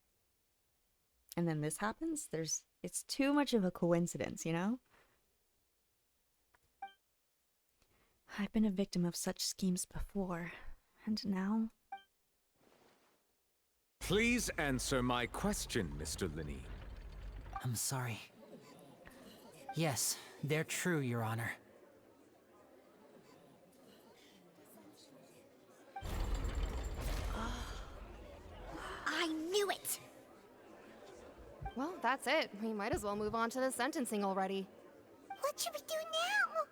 And then this happens? It's too much of a coincidence, you know? I've been a victim of such schemes before, and now... Please answer my question, Mr. Linney. I'm sorry. Yes, they're true, Your Honor. I knew it! Well, that's it. We might as well move on to the sentencing already. What should we do now?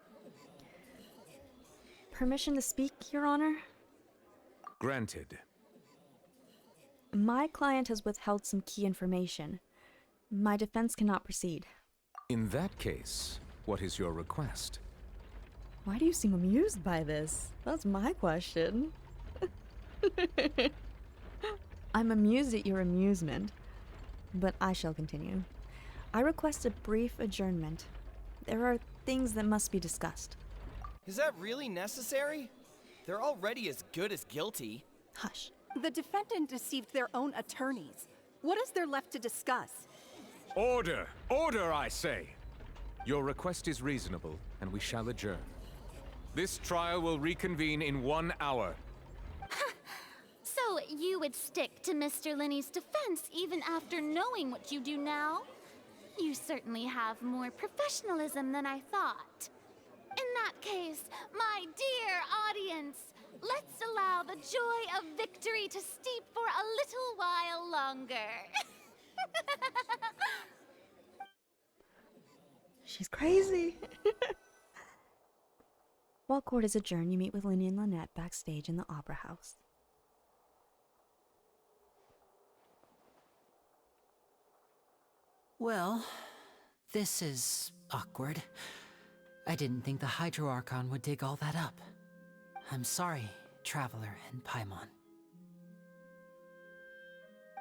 Permission to speak, Your Honor? Granted. My client has withheld some key information. My defense cannot proceed. In that case, what is your request? Why do you seem amused by this? That's my question. I'm amused at your amusement, but I shall continue. I request a brief adjournment. There are things that must be discussed. Is that really necessary? They're already as good as guilty. Hush. The defendant deceived their own attorneys. What is there left to discuss? Order! Order, I say! Your request is reasonable, and we shall adjourn. This trial will reconvene in 1 hour. So you would stick to Mr. Linney's defense even after knowing what you do now? You certainly have more professionalism than I thought. In that case, my dear audience, let's allow the joy of victory to steep for a little while longer. She's crazy. While court is adjourned, you meet with Linny and Lynette backstage in the Opera House. Well, this is awkward. I didn't think the Hydro Archon would dig all that up. I'm sorry, Traveler and Paimon.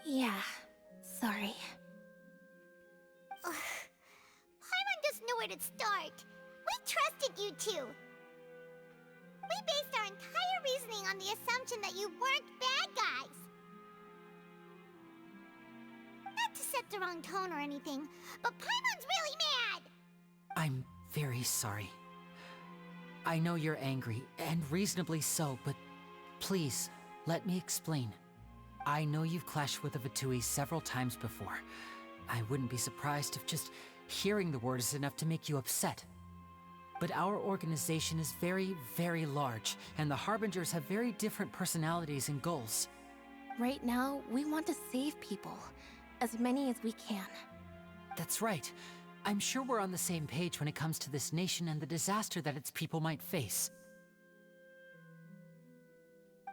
Yeah, sorry. Paimon doesn't know where to start. We trusted you two. We based our entire reasoning on the assumption that you weren't bad guys. Not to set the wrong tone or anything, but Paimon's really mad! I'm very sorry. I know you're angry, and reasonably so, but please, let me explain. I know you've clashed with the Fatui several times before. I wouldn't be surprised if just hearing the word is enough to make you upset. But our organization is very, very large, and the Harbingers have very different personalities and goals. Right now, we want to save people. As many as we can. That's right. I'm sure we're on the same page when it comes to this nation and the disaster that its people might face.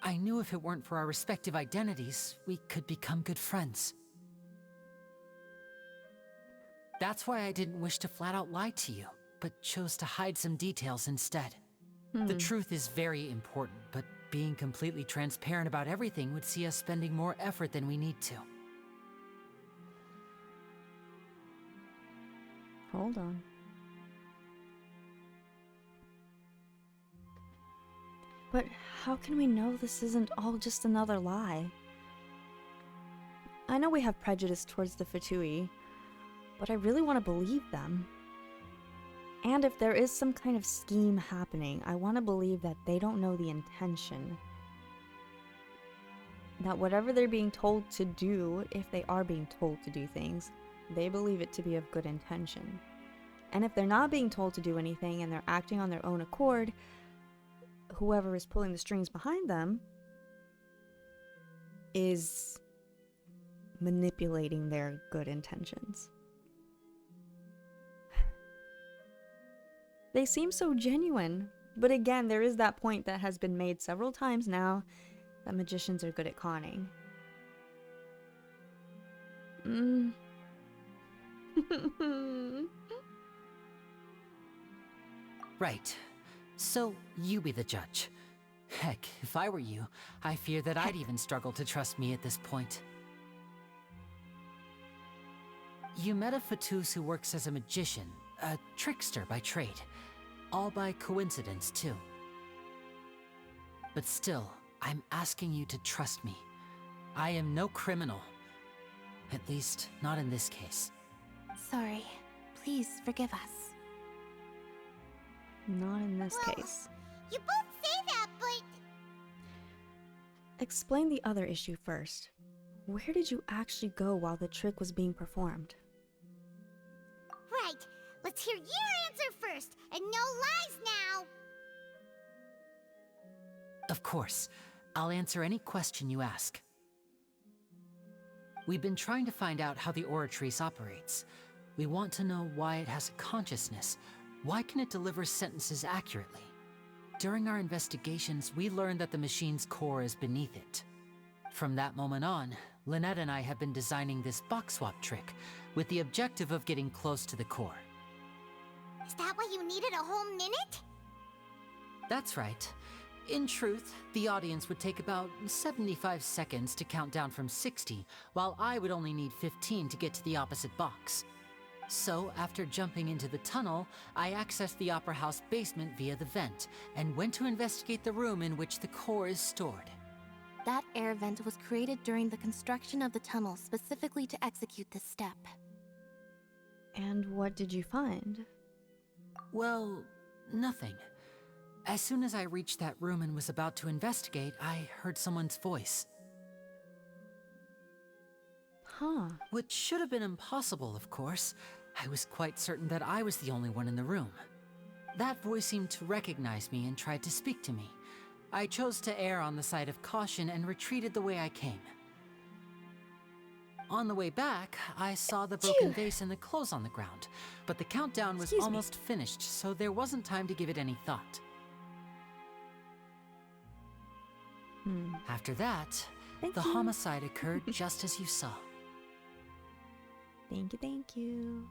I knew if it weren't for our respective identities, we could become good friends. That's why I didn't wish to flat out lie to you, but chose to hide some details instead. The truth is very important, but being completely transparent about everything would see us spending more effort than we need to. Hold on. But how can we know this isn't all just another lie? I know we have prejudice towards the Fatui, but I really want to believe them. And if there is some kind of scheme happening, I want to believe that they don't know the intention. That whatever they're being told to do, if they are being told to do things, they believe it to be of good intention. And if they're not being told to do anything and they're acting on their own accord, whoever is pulling the strings behind them is manipulating their good intentions. They seem so genuine, but again, there is that point that has been made several times now that magicians are good at conning. Right. So, you be the judge. Heck, if I were you, I fear that I'd even struggle to trust me at this point. You met a Fatus who works as a magician, a trickster by trade. All by coincidence, too. But still, I'm asking you to trust me. I am no criminal. At least, not in this case. Sorry. Please forgive us. Not in this case. You both say that, but... Explain the other issue first. Where did you actually go while the trick was being performed? Right. Let's hear your answer first, and no lies now! Of course. I'll answer any question you ask. We've been trying to find out how the Oratrice operates. We want to know why it has a consciousness. Why can it deliver sentences accurately? During our investigations, we learned that the machine's core is beneath it. From that moment on, Lynette and I have been designing this box swap trick with the objective of getting close to the core. Is that why you needed a whole minute? That's right. In truth, the audience would take about 75 seconds to count down from 60, while I would only need 15 to get to the opposite box. So, after jumping into the tunnel, I accessed the Opera House basement via the vent, and went to investigate the room in which the core is stored. That air vent was created during the construction of the tunnel specifically to execute this step. And what did you find? Well, nothing. As soon as I reached that room and was about to investigate, I heard someone's voice. Huh. Which should have been impossible, of course. I was quite certain that I was the only one in the room. That voice seemed to recognize me and tried to speak to me. I chose to err on the side of caution and retreated the way I came. On the way back, I saw the broken vase and the clothes on the ground, but the countdown was almost finished, so there wasn't time to give it any thought. After that, the homicide occurred just as you saw. Thank you, thank you.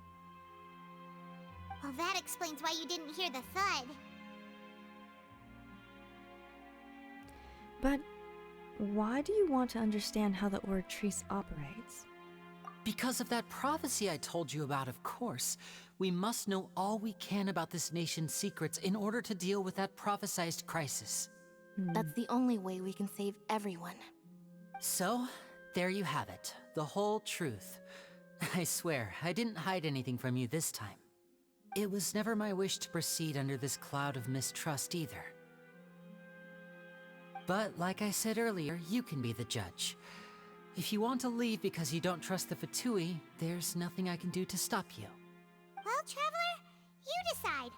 Well, that explains why you didn't hear the thud. But why do you want to understand how the Oratrice operates? Because of that prophecy I told you about, of course. We must know all we can about this nation's secrets in order to deal with that prophesized crisis. That's the only way we can save everyone. So, there you have it. The whole truth. I swear, I didn't hide anything from you this time. It was never my wish to proceed under this cloud of mistrust either. But like I said earlier, you can be the judge. If you want to leave because you don't trust the Fatui, there's nothing I can do to stop you. Well, Traveler, you decide.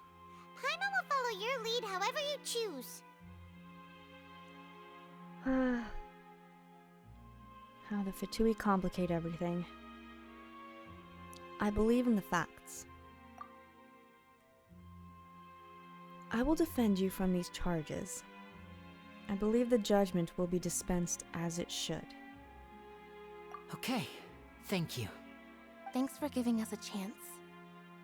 Paimon will follow your lead however you choose. How the Fatui complicate everything. I believe in the facts. I will defend you from these charges. I believe the judgment will be dispensed as it should. Okay, thank you. Thanks for giving us a chance.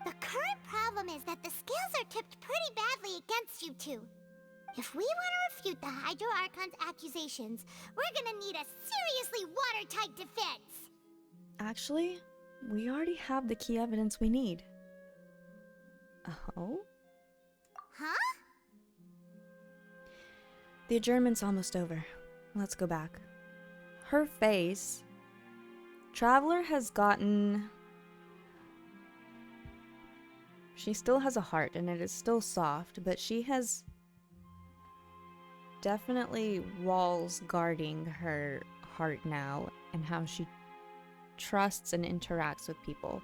The current problem is that the scales are tipped pretty badly against you two. If we want to refute the Hydro Archon's accusations, we're gonna need a seriously watertight defense. Actually, we already have the key evidence we need. Oh? Huh? The adjournment's almost over. Let's go back. Her face... Traveler has gotten... She still has a heart, and it is still soft, but she has... definitely walls guarding her heart now, and how she trusts and interacts with people.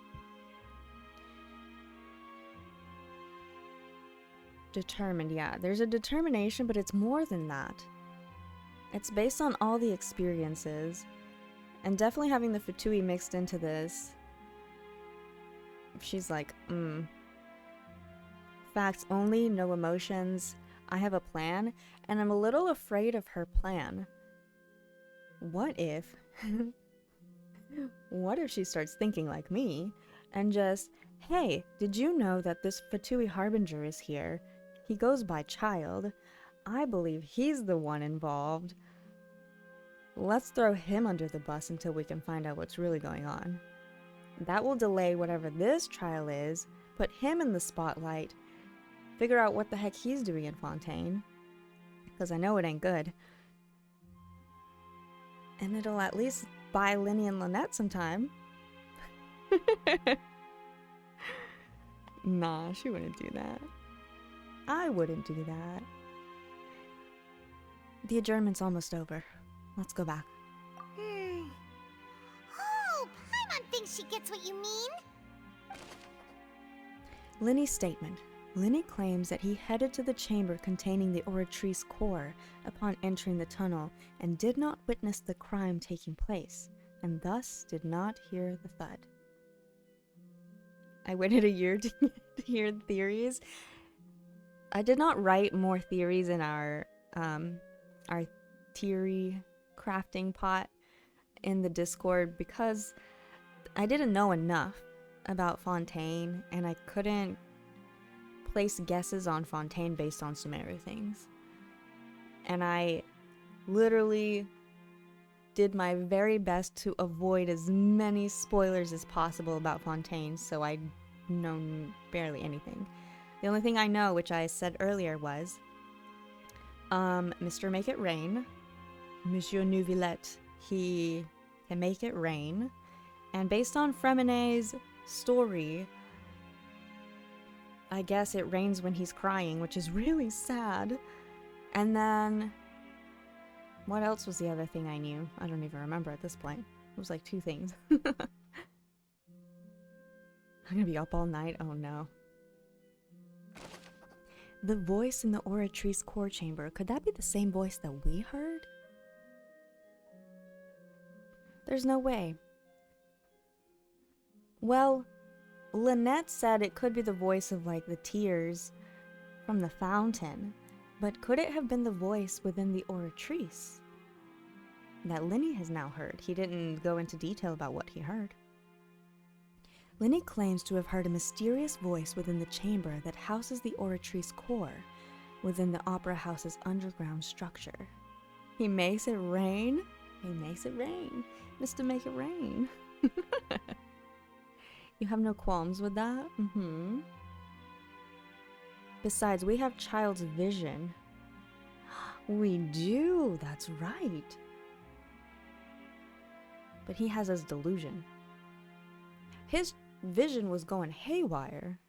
Determined, yeah. There's a determination, but it's more than that. It's based on all the experiences, and definitely having the Fatui mixed into this. She's like, facts only, no emotions. I have a plan, and I'm a little afraid of her plan. What if... what if she starts thinking like me, and just, hey, did you know that this Fatui Harbinger is here? He goes by Child. I believe he's the one involved. Let's throw him under the bus until we can find out what's really going on. That will delay whatever this trial is, put him in the spotlight, figure out what the heck he's doing in Fontaine, because I know it ain't good. And it'll at least buy Linny and Lynette some time. Nah, she wouldn't do that. I wouldn't do that. The adjournment's almost over. Let's go back. Oh, Paimon thinks she gets what you mean. Linny's statement. Linny claims that he headed to the chamber containing the Oratrice core upon entering the tunnel and did not witness the crime taking place, and thus did not hear the thud. I waited a year to hear theories. I did not write more theories in our theory crafting pot in the Discord because I didn't know enough about Fontaine, and I couldn't place guesses on Fontaine based on Sumeru things. And I literally did my very best to avoid as many spoilers as possible about Fontaine, so I know barely anything. The only thing I know, which I said earlier, was Mr. Make It Rain, Monsieur Neuvillette, he can make it rain, and based on Fremenet's story, I guess it rains when he's crying, which is really sad. And then, what else was the other thing I knew? I don't even remember at this point. It was like 2 things. I'm gonna be up all night? Oh no. The voice in the Oratrice core chamber, could that be the same voice that we heard? There's no way. Well, Lynette said it could be the voice of, like, the tears from the fountain, but could it have been the voice within the Oratrice that Linny has now heard? He didn't go into detail about what he heard. Linny claims to have heard a mysterious voice within the chamber that houses the Oratrice core within the Opera House's underground structure. He makes it rain? He makes it rain. Mr. Make It Rain. You have no qualms with that? Besides, we have Child's vision. We do, that's right. But he has his delusion. His vision was going haywire.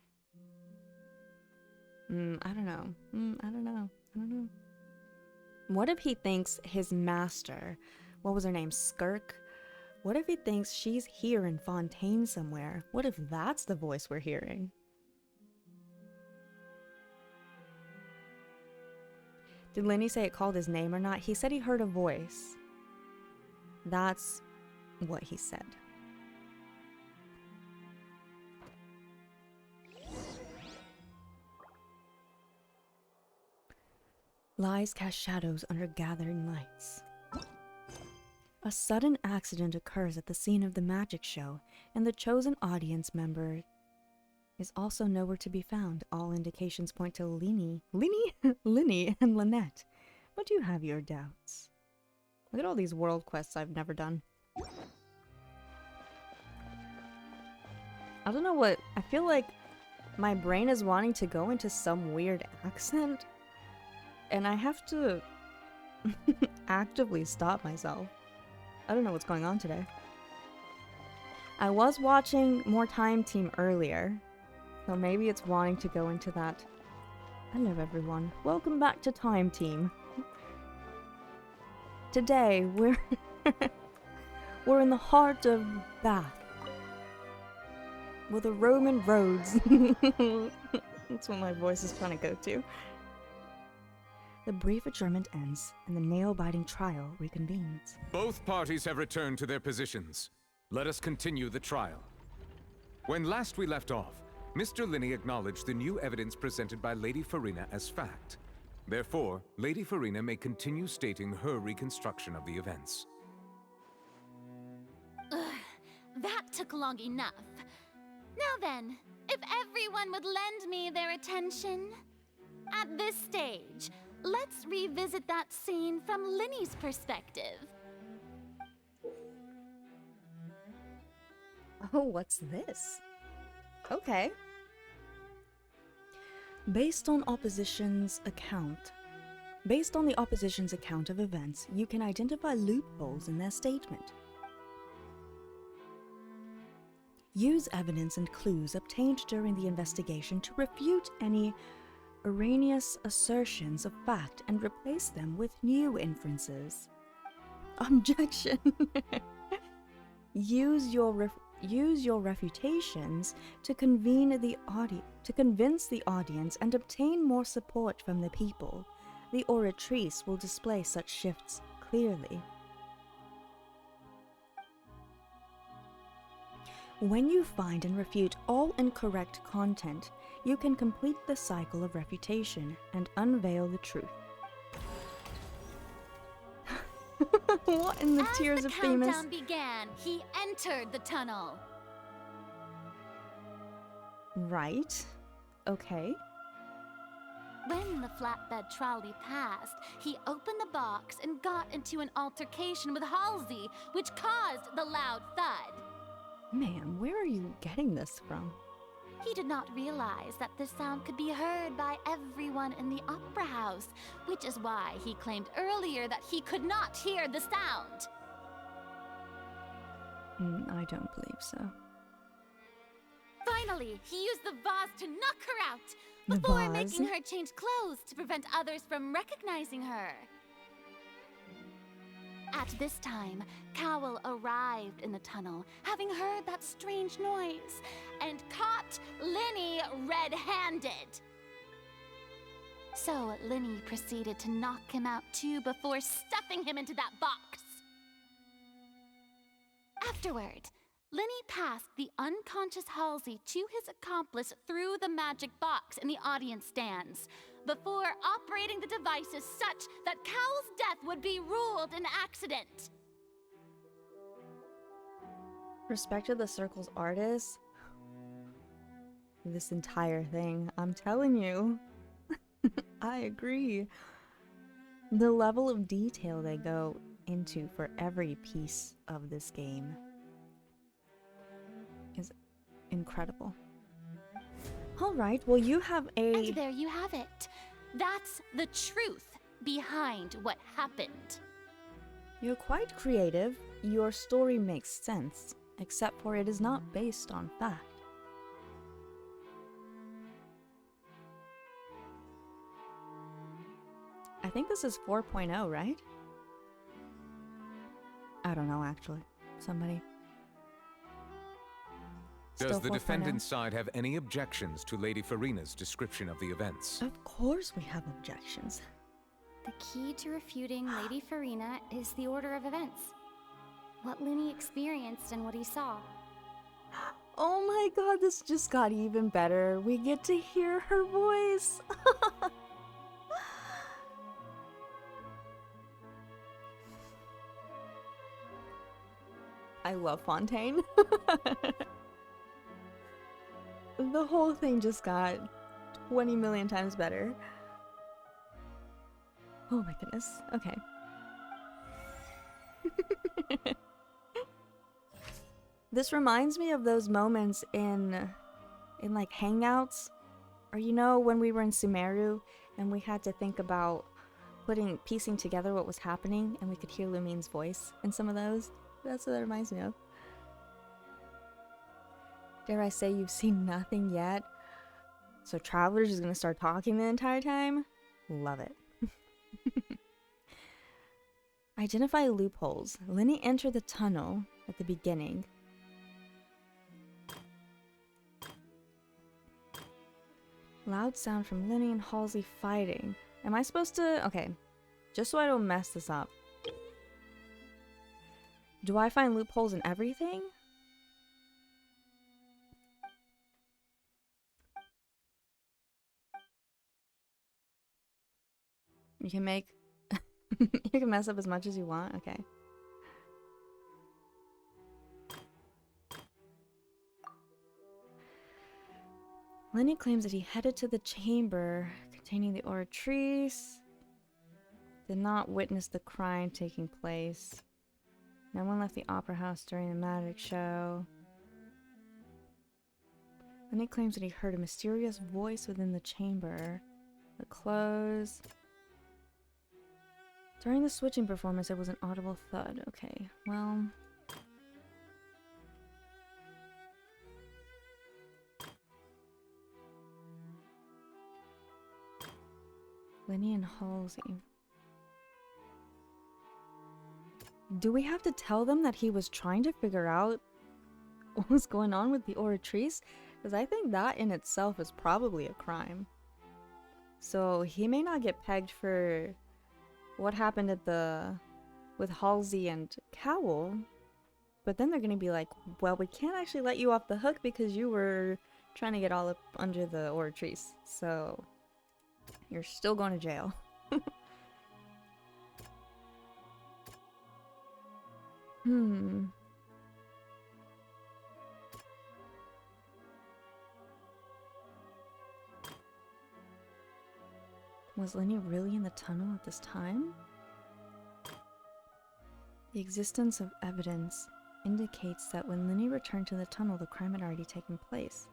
I don't know. I don't know. I don't know. What if he thinks his master, what was her name, Skirk? What if he thinks she's here in Fontaine somewhere? What if that's the voice we're hearing? Did Lenny say it called his name or not? He said he heard a voice. That's what he said. Lies cast shadows under gathering lights. A sudden accident occurs at the scene of the magic show, and the chosen audience member is also nowhere to be found. All indications point to Lenny and Lynette. But you have your doubts. Look at all these world quests I've never done. I don't know what... I feel like my brain is wanting to go into some weird accent. And I have to actively stop myself. I don't know what's going on today. I was watching more Time Team earlier, so maybe it's wanting to go into that. Hello everyone, welcome back to Time Team. Today we're in the heart of Bath, with the Roman roads. That's what my voice is trying to go to. The brief adjournment ends, and the nail-biting trial reconvenes. Both parties have returned to their positions. Let us continue the trial. When last we left off, Mr. Linney acknowledged the new evidence presented by Lady Farina as fact. Therefore, Lady Farina may continue stating her reconstruction of the events. Ugh, that took long enough. Now then, if everyone would lend me their attention. At this stage, let's revisit that scene from Linney's perspective. Oh, what's this? Okay. Based on the opposition's account of events, you can identify loopholes in their statement. Use evidence and clues obtained during the investigation to refute any erroneous assertions of fact and replace them with new inferences. Objection! Use your refutations to convince the audience and obtain more support from the people. The oratrice will display such shifts clearly. When you find and refute all incorrect content, you can complete the cycle of refutation and unveil the truth. What in the tears of Themis? As the countdown began, he entered the tunnel. Right. Okay. When the flatbed trolley passed, he opened the box and got into an altercation with Halsey, which caused the loud thud. Man, where are you getting this from? He did not realize that this sound could be heard by everyone in the opera house, which is why he claimed earlier that he could not hear the sound. I don't believe so. Finally, he used the vase to knock her out, The before vase? making her change clothes to prevent others from recognizing her. At this time, Cowell arrived in the tunnel, having heard that strange noise, and caught Linny red-handed. So Linny proceeded to knock him out too before stuffing him into that box. Afterward, Linny passed the unconscious Halsey to his accomplice through the magic box in the audience stands, before operating the devices such that Cowell's death would be ruled an accident. Respect to the Circle's artists. This entire thing, I'm telling you. I agree. The level of detail they go into for every piece of this game is incredible. Alright, well you have a... And there you have it. That's the truth behind what happened. You're quite creative. Your story makes sense, except for it is not based on fact. think this is 4.0, right? I don't know, actually. Somebody. Does Still the 4.0? defendant's side have any objections to Lady Farina's description of the events? Of course we have objections. The key to refuting Lady Farina is the order of events. What Linny experienced and what he saw. Oh my god, this just got even better. We get to hear her voice. I love Fontaine. The whole thing just got 20 million times better. Oh my goodness. Okay. This reminds me of those moments in like hangouts, or you know, when we were in Sumeru and we had to think about piecing together what was happening, and we could hear Lumine's voice in some of those. That's what that reminds me of. Dare I say you've seen nothing yet? So Traveler's is gonna start talking the entire time? Love it. Identify loopholes. Linny entered the tunnel at the beginning. Loud sound from Linny and Halsey fighting. Am I supposed to... Okay. Just so I don't mess this up. Do I find loopholes in everything? You can make... you can mess up as much as you want? Okay. Lenny claims that he headed to the chamber containing the Oratrice. Did not witness the crime taking place. No one left the opera house during the magic show. Lenny claims that he heard a mysterious voice within the chamber. The clothes... During the switching performance, there was an audible thud. Okay, well... Linny and Halsey. Do we have to tell them that he was trying to figure out what was going on with the Oratrice? Because I think that in itself is probably a crime. So he may not get pegged for what happened at with Halsey and Cowl, but then they're gonna be like, well, we can't actually let you off the hook because you were trying to get all up under the Oratrice, so you're still going to jail. Was Linny really in the tunnel at this time? The existence of evidence indicates that when Linny returned to the tunnel, the crime had already taken place.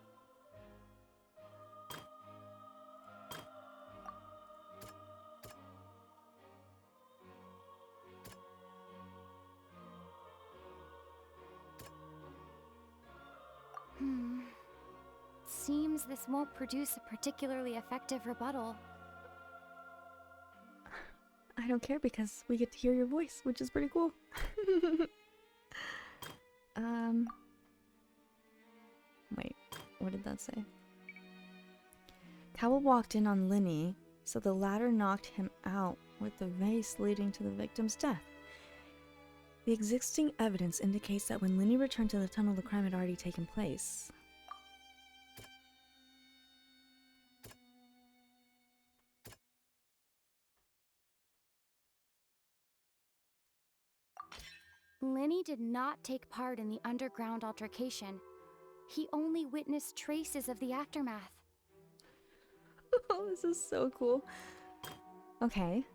Seems this won't produce a particularly effective rebuttal. I don't care because we get to hear your voice, which is pretty cool. Wait, what did that say? Cowl walked in on Linny, so the latter knocked him out with the vase leading to the victim's death. The existing evidence indicates that when Linny returned to the tunnel, the crime had already taken place. Linny did not take part in the underground altercation. He only witnessed traces of the aftermath. Oh, this is so cool. Okay.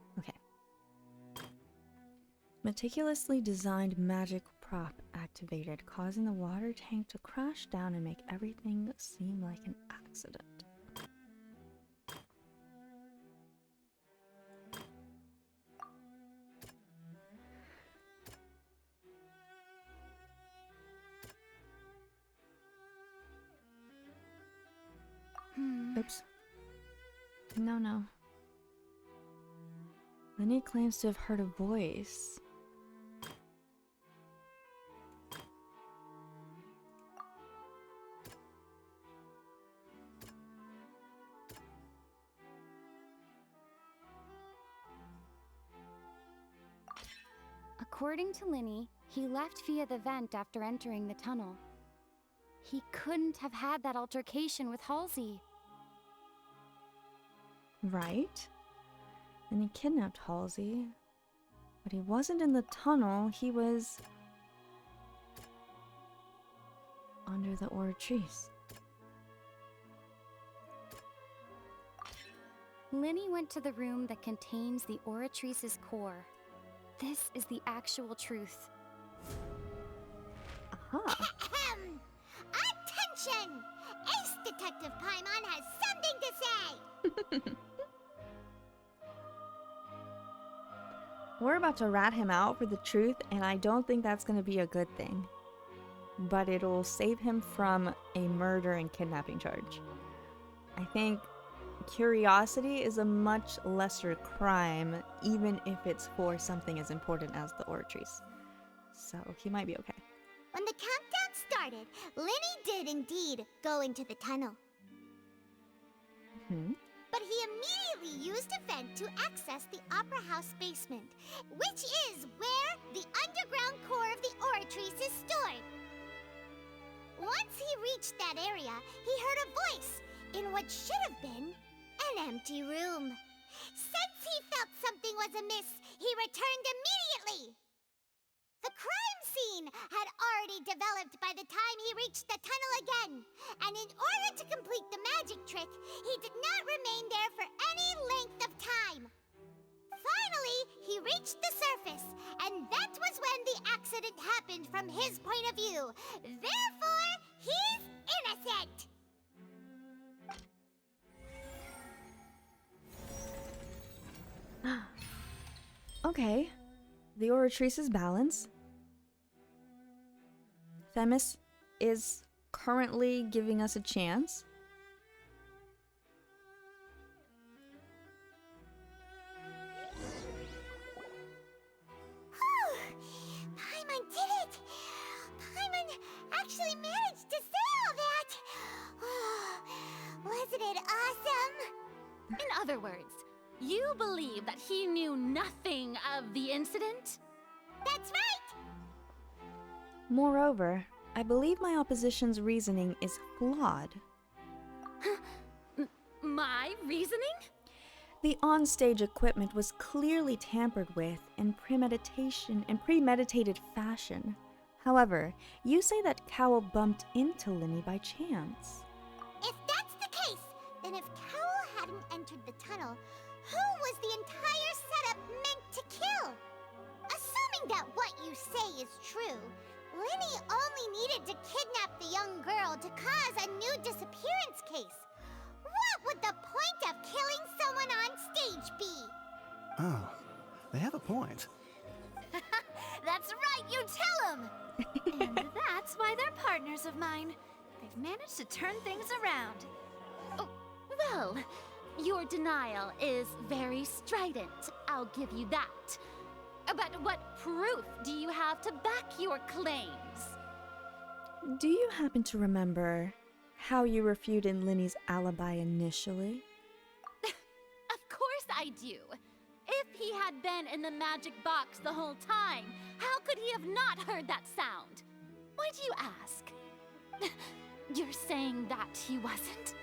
Meticulously designed magic prop activated, causing the water tank to crash down and make everything seem like an accident. Oops. No. Lenny claims to have heard a voice. According to Linny, he left via the vent after entering the tunnel. He couldn't have had that altercation with Halsey. Right? And he kidnapped Halsey. But he wasn't in the tunnel, he was under the Oratrice. Linny went to the room that contains the Oratrice's core. This is the actual truth. Aha. Attention! Ace Detective Paimon has something to say! We're about to rat him out for the truth, and I don't think that's going to be a good thing. But it'll save him from a murder and kidnapping charge. I think curiosity is a much lesser crime, even if it's for something as important as the Oratrice. So he might be okay. When the countdown started, Linny did indeed go into the tunnel. But he immediately used a vent to access the Opera House basement, which is where the underground core of the Oratrice is stored. Once he reached that area, he heard a voice in what should have been an empty room. Since he felt something was amiss, he returned immediately. The crime scene had already developed by the time he reached the tunnel again, and in order to complete the magic trick, he did not remain there for any length of time. Finally, he reached the surface, and that was when the accident happened from his point of view. Therefore, he's innocent! Okay. The Oratrice's balance. Themis is currently giving us a chance. Paimon did it! Paimon actually managed to say all that! Wasn't it awesome? In other words, you believe that he knew nothing of the incident? That's right! Moreover, I believe my opposition's reasoning is flawed. My reasoning? The onstage equipment was clearly tampered with in premeditated fashion. However, you say that Cowell bumped into Linny by chance. If that's the case, then if Cowell hadn't entered the tunnel, who was the entire setup meant to kill? Assuming that what you say is true, Linny only needed to kidnap the young girl to cause a new disappearance case. What would the point of killing someone on stage be? Oh, they have a point. That's right, you tell them! And that's why they're partners of mine. They've managed to turn things around. Oh, well, your denial is very strident, I'll give you that. But what proof do you have to back your claims? Do you happen to remember how you refuted Linny's alibi initially? Of course I do. If he had been in the magic box the whole time, how could he have not heard that sound? Why do you ask? You're saying that he wasn't?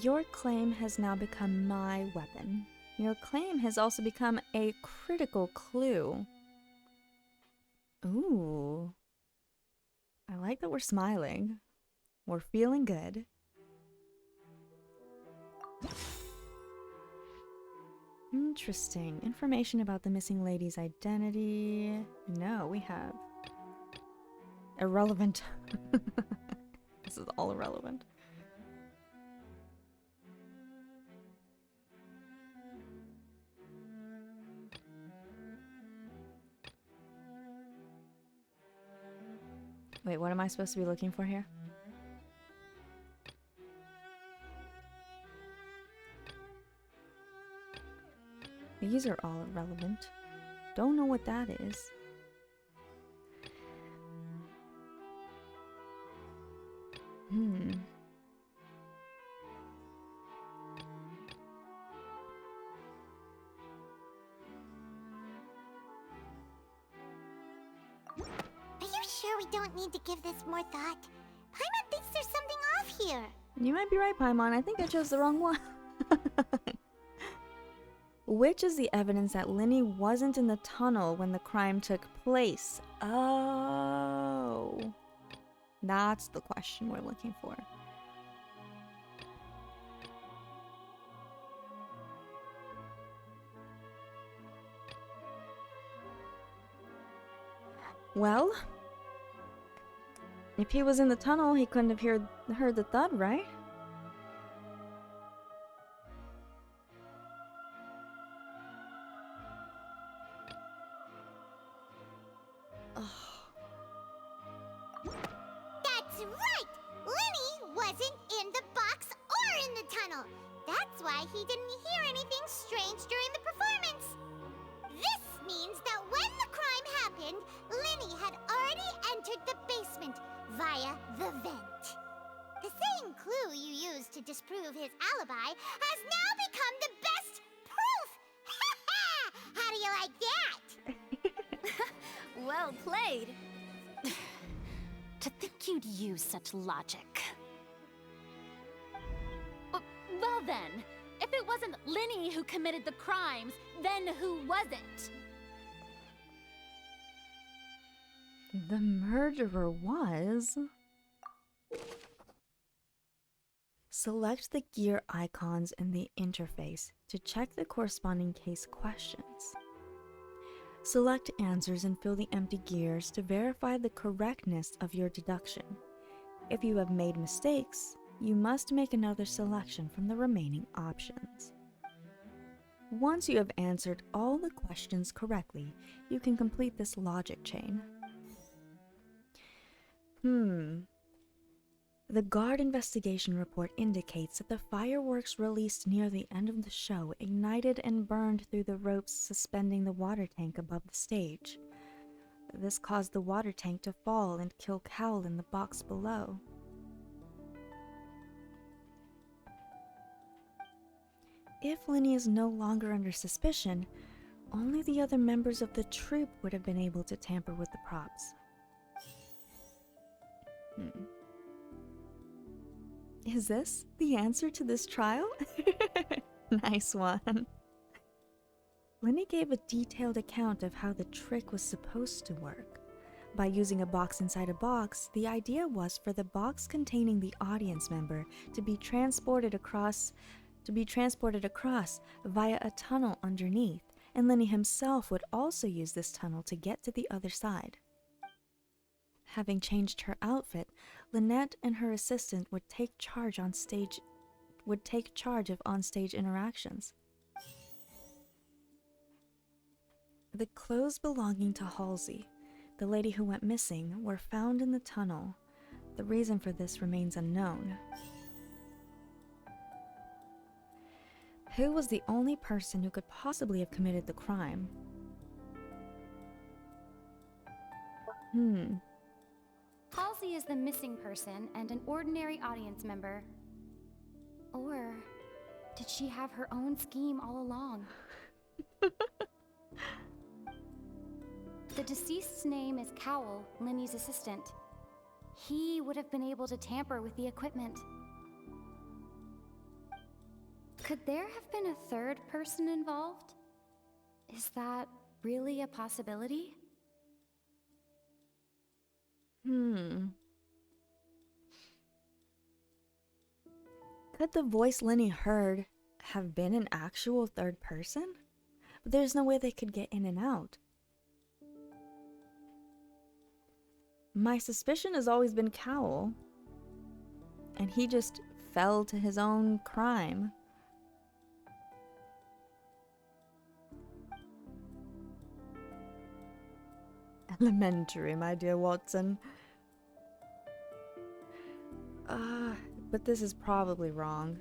Your claim has now become my weapon. Your claim has also become a critical clue. Ooh. I like that we're smiling. We're feeling good. Interesting. Information about the missing lady's identity. No, we have irrelevant. This is all irrelevant. Wait, what am I supposed to be looking for here? These are all irrelevant. Don't know what that is. Are you sure we don't need to give this more thought? Paimon thinks there's something off here. You might be right, Paimon. I think I chose the wrong one. Which is the evidence that Linny wasn't in the tunnel when the crime took place? Oh. That's the question we're looking for. Well, if he was in the tunnel, he couldn't have heard the thud, right? That's right! Linny wasn't in the box or in the tunnel. That's why he didn't hear anything strange during the performance. This means that when the crime happened, Linny had already entered the basement via the vent. The same clue you used to disprove his alibi has now become the best proof! How do you like that? Well played. To think you'd use such logic. Well then, if it wasn't Linny who committed the crimes, then who was it? The murderer was... Select the gear icons in the interface to check the corresponding case questions. Select answers and fill the empty gears to verify the correctness of your deduction. If you have made mistakes, you must make another selection from the remaining options. Once you have answered all the questions correctly, you can complete this logic chain. The guard investigation report indicates that the fireworks released near the end of the show ignited and burned through the ropes suspending the water tank above the stage. This caused the water tank to fall and kill Cowl in the box below. If Linny is no longer under suspicion, only the other members of the troupe would have been able to tamper with the props. Is this the answer to this trial? Nice one. Linny gave a detailed account of how the trick was supposed to work. By using a box inside a box, the idea was for the box containing the audience member to be transported across via a tunnel underneath, and Linny himself would also use this tunnel to get to the other side. Having changed her outfit, Lynette and her assistant would take charge of on-stage interactions. The clothes belonging to Halsey, the lady who went missing, were found in the tunnel. The reason for this remains unknown. Who was the only person who could possibly have committed the crime? Halsey is the missing person and an ordinary audience member. Or did she have her own scheme all along? The deceased's name is Cowl, Linny's assistant. He would have been able to tamper with the equipment. Could there have been a third person involved? Is that really a possibility? Could the voice Linny heard have been an actual third person? But there's no way they could get in and out. My suspicion has always been Cowl, and he just fell to his own crime. Elementary, my dear Watson. But this is probably wrong.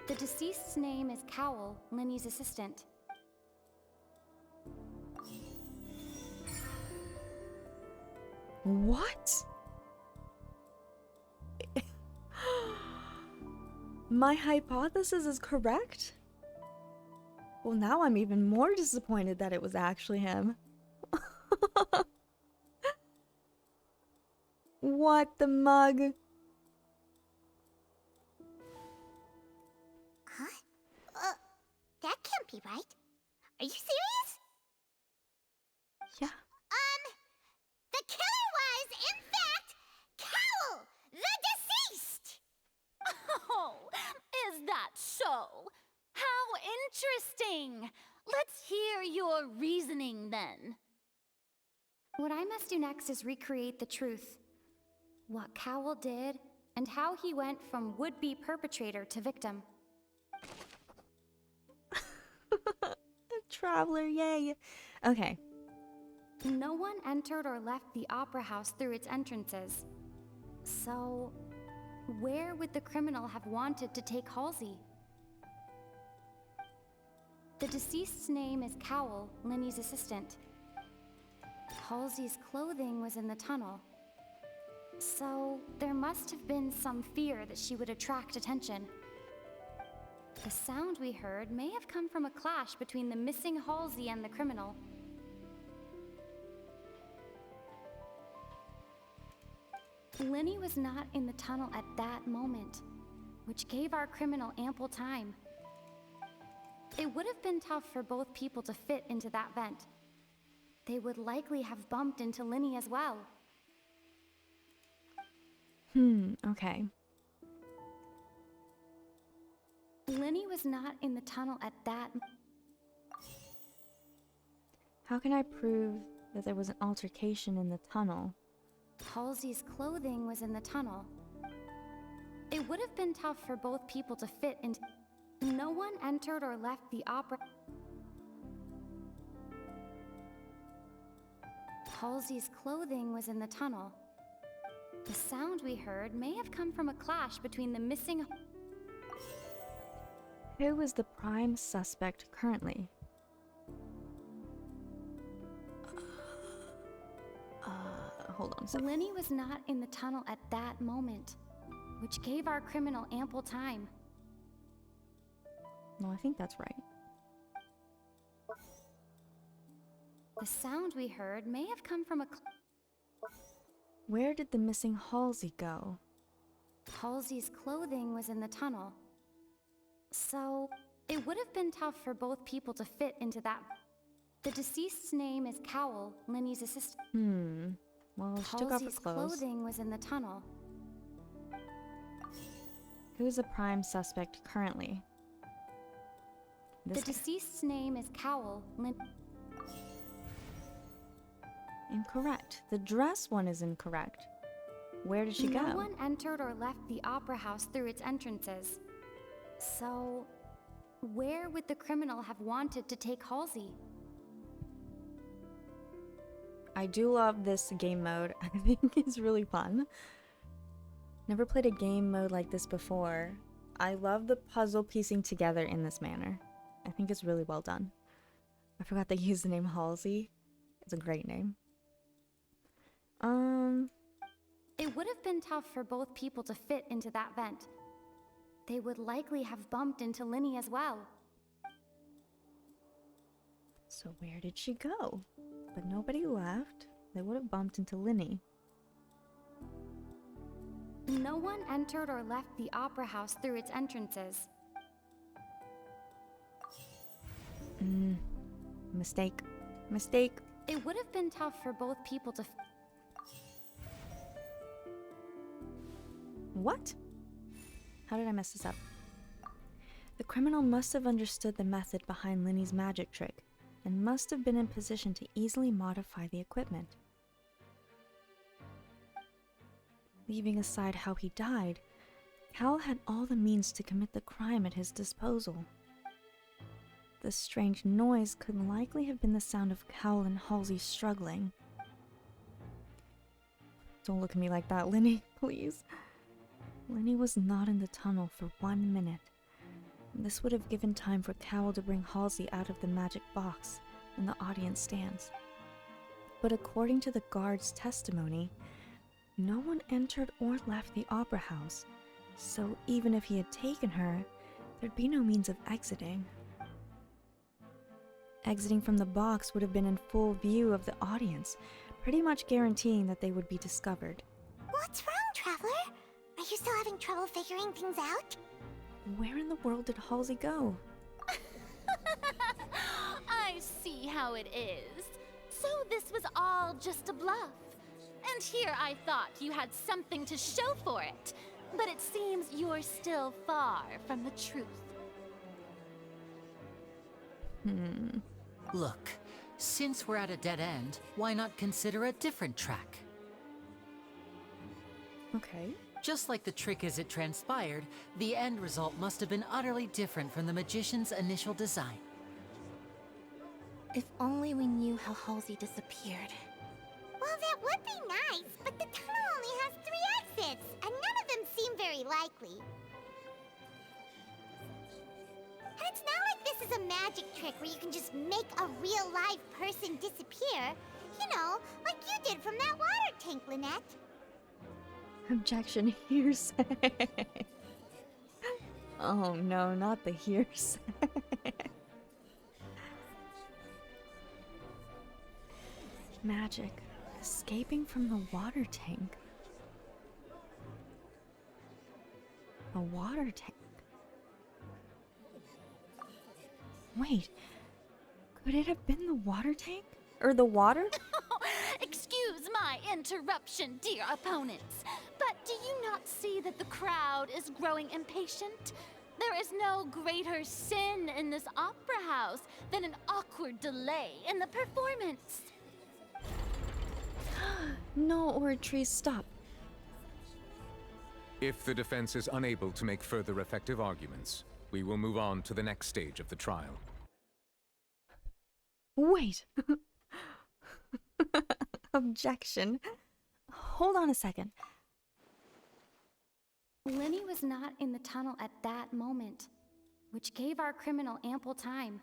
The deceased's name is Cowl, Linny's assistant. What? My hypothesis is correct? Well, now I'm even more disappointed that it was actually him. What the mug? Huh? That can't be right. Are you serious? Yeah. The killer was, in fact, Cowl, the deceased! Oh, is that so? How interesting! Let's hear your reasoning then. What I must do next is recreate the truth. What Cowl did, and how he went from would-be perpetrator to victim. Traveler, yay. Okay. No one entered or left the opera house through its entrances. So, where would the criminal have wanted to take Halsey? The deceased's name is Cowl, Linny's assistant. Halsey's clothing was in the tunnel. So, there must have been some fear that she would attract attention. The sound we heard may have come from a clash between the missing Halsey and the criminal. Linny was not in the tunnel at that moment, which gave our criminal ample time. It would have been tough for both people to fit into that vent. They would likely have bumped into Linny as well. Okay. Linny was not in the tunnel at that. How can I prove that there was an altercation in the tunnel? Halsey's clothing was in the tunnel. It would have been tough for both people to fit into. No one entered or left the opera. Halsey's clothing was in the tunnel. The sound we heard may have come from a clash between the missing. Who is the prime suspect currently? Hold on a second. Linny was not in the tunnel at that moment, which gave our criminal ample time. No, I think that's right. The sound we heard may have come from a. Where did the missing Halsey go? Halsey's clothing was in the tunnel. So, it would have been tough for both people to fit into that. The deceased's name is Cowl, Linny's assistant. Well, she took off her Halsey's clothes. clothing was in the tunnel. Who's the prime suspect currently? The deceased's name is Cowl, Incorrect. The dress one is incorrect. Where did she go? No one entered or left the opera house through its entrances. So, where would the criminal have wanted to take Halsey? I do love this game mode. I think it's really fun. Never played a game mode like this before. I love the puzzle piecing together in this manner. I think it's really well done. I forgot they used the name Halsey. It's a great name. It would have been tough for both people to fit into that vent. They would likely have bumped into Linny as well. So where did she go? But nobody left. They would have bumped into Linny. No one entered or left the opera house through its entrances. Mistake. Mistake. It would have been tough for both people to. What? How did I mess this up? The criminal must have understood the method behind Linny's magic trick and must have been in position to easily modify the equipment. Leaving aside how he died, Cal had all the means to commit the crime at his disposal. The strange noise could likely have been the sound of Cal and Halsey struggling. Don't look at me like that, Linny, please. Linny was not in the tunnel for 1 minute. This would have given time for Cal to bring Halsey out of the magic box in the audience stands. But according to the guard's testimony, no one entered or left the opera house. So even if he had taken her, there'd be no means of exiting. Exiting from the box would have been in full view of the audience, pretty much guaranteeing that they would be discovered. What's wrong, Traveler? Are you still having trouble figuring things out? Where in the world did Halsey go? I see how it is. So this was all just a bluff. And here I thought you had something to show for it. But it seems you're still far from the truth. Look, since we're at a dead end, why not consider a different track? Okay. Just like the trick as it transpired, the end result must have been utterly different from the magician's initial design. If only we knew how Halsey disappeared. Well, that would be nice, but the tunnel only has 3 exits, and none of them seem very likely. And it's not like this is a magic trick where you can just make a real live person disappear. You know, like you did from that water tank, Lynette. Objection, hearsay. Oh no, not the hearsay. Magic. Escaping from the water tank. A water tank. Wait. Could it have been the water tank? Or the water? Excuse my interruption, dear opponents, but do you not see that the crowd is growing impatient? There is no greater sin in this opera house than an awkward delay in the performance. No, Oratory, stop. If the defense is unable to make further effective arguments, we will move on to the next stage of the trial. Wait. Objection. Hold on a second. Lenny was not in the tunnel at that moment, which gave our criminal ample time.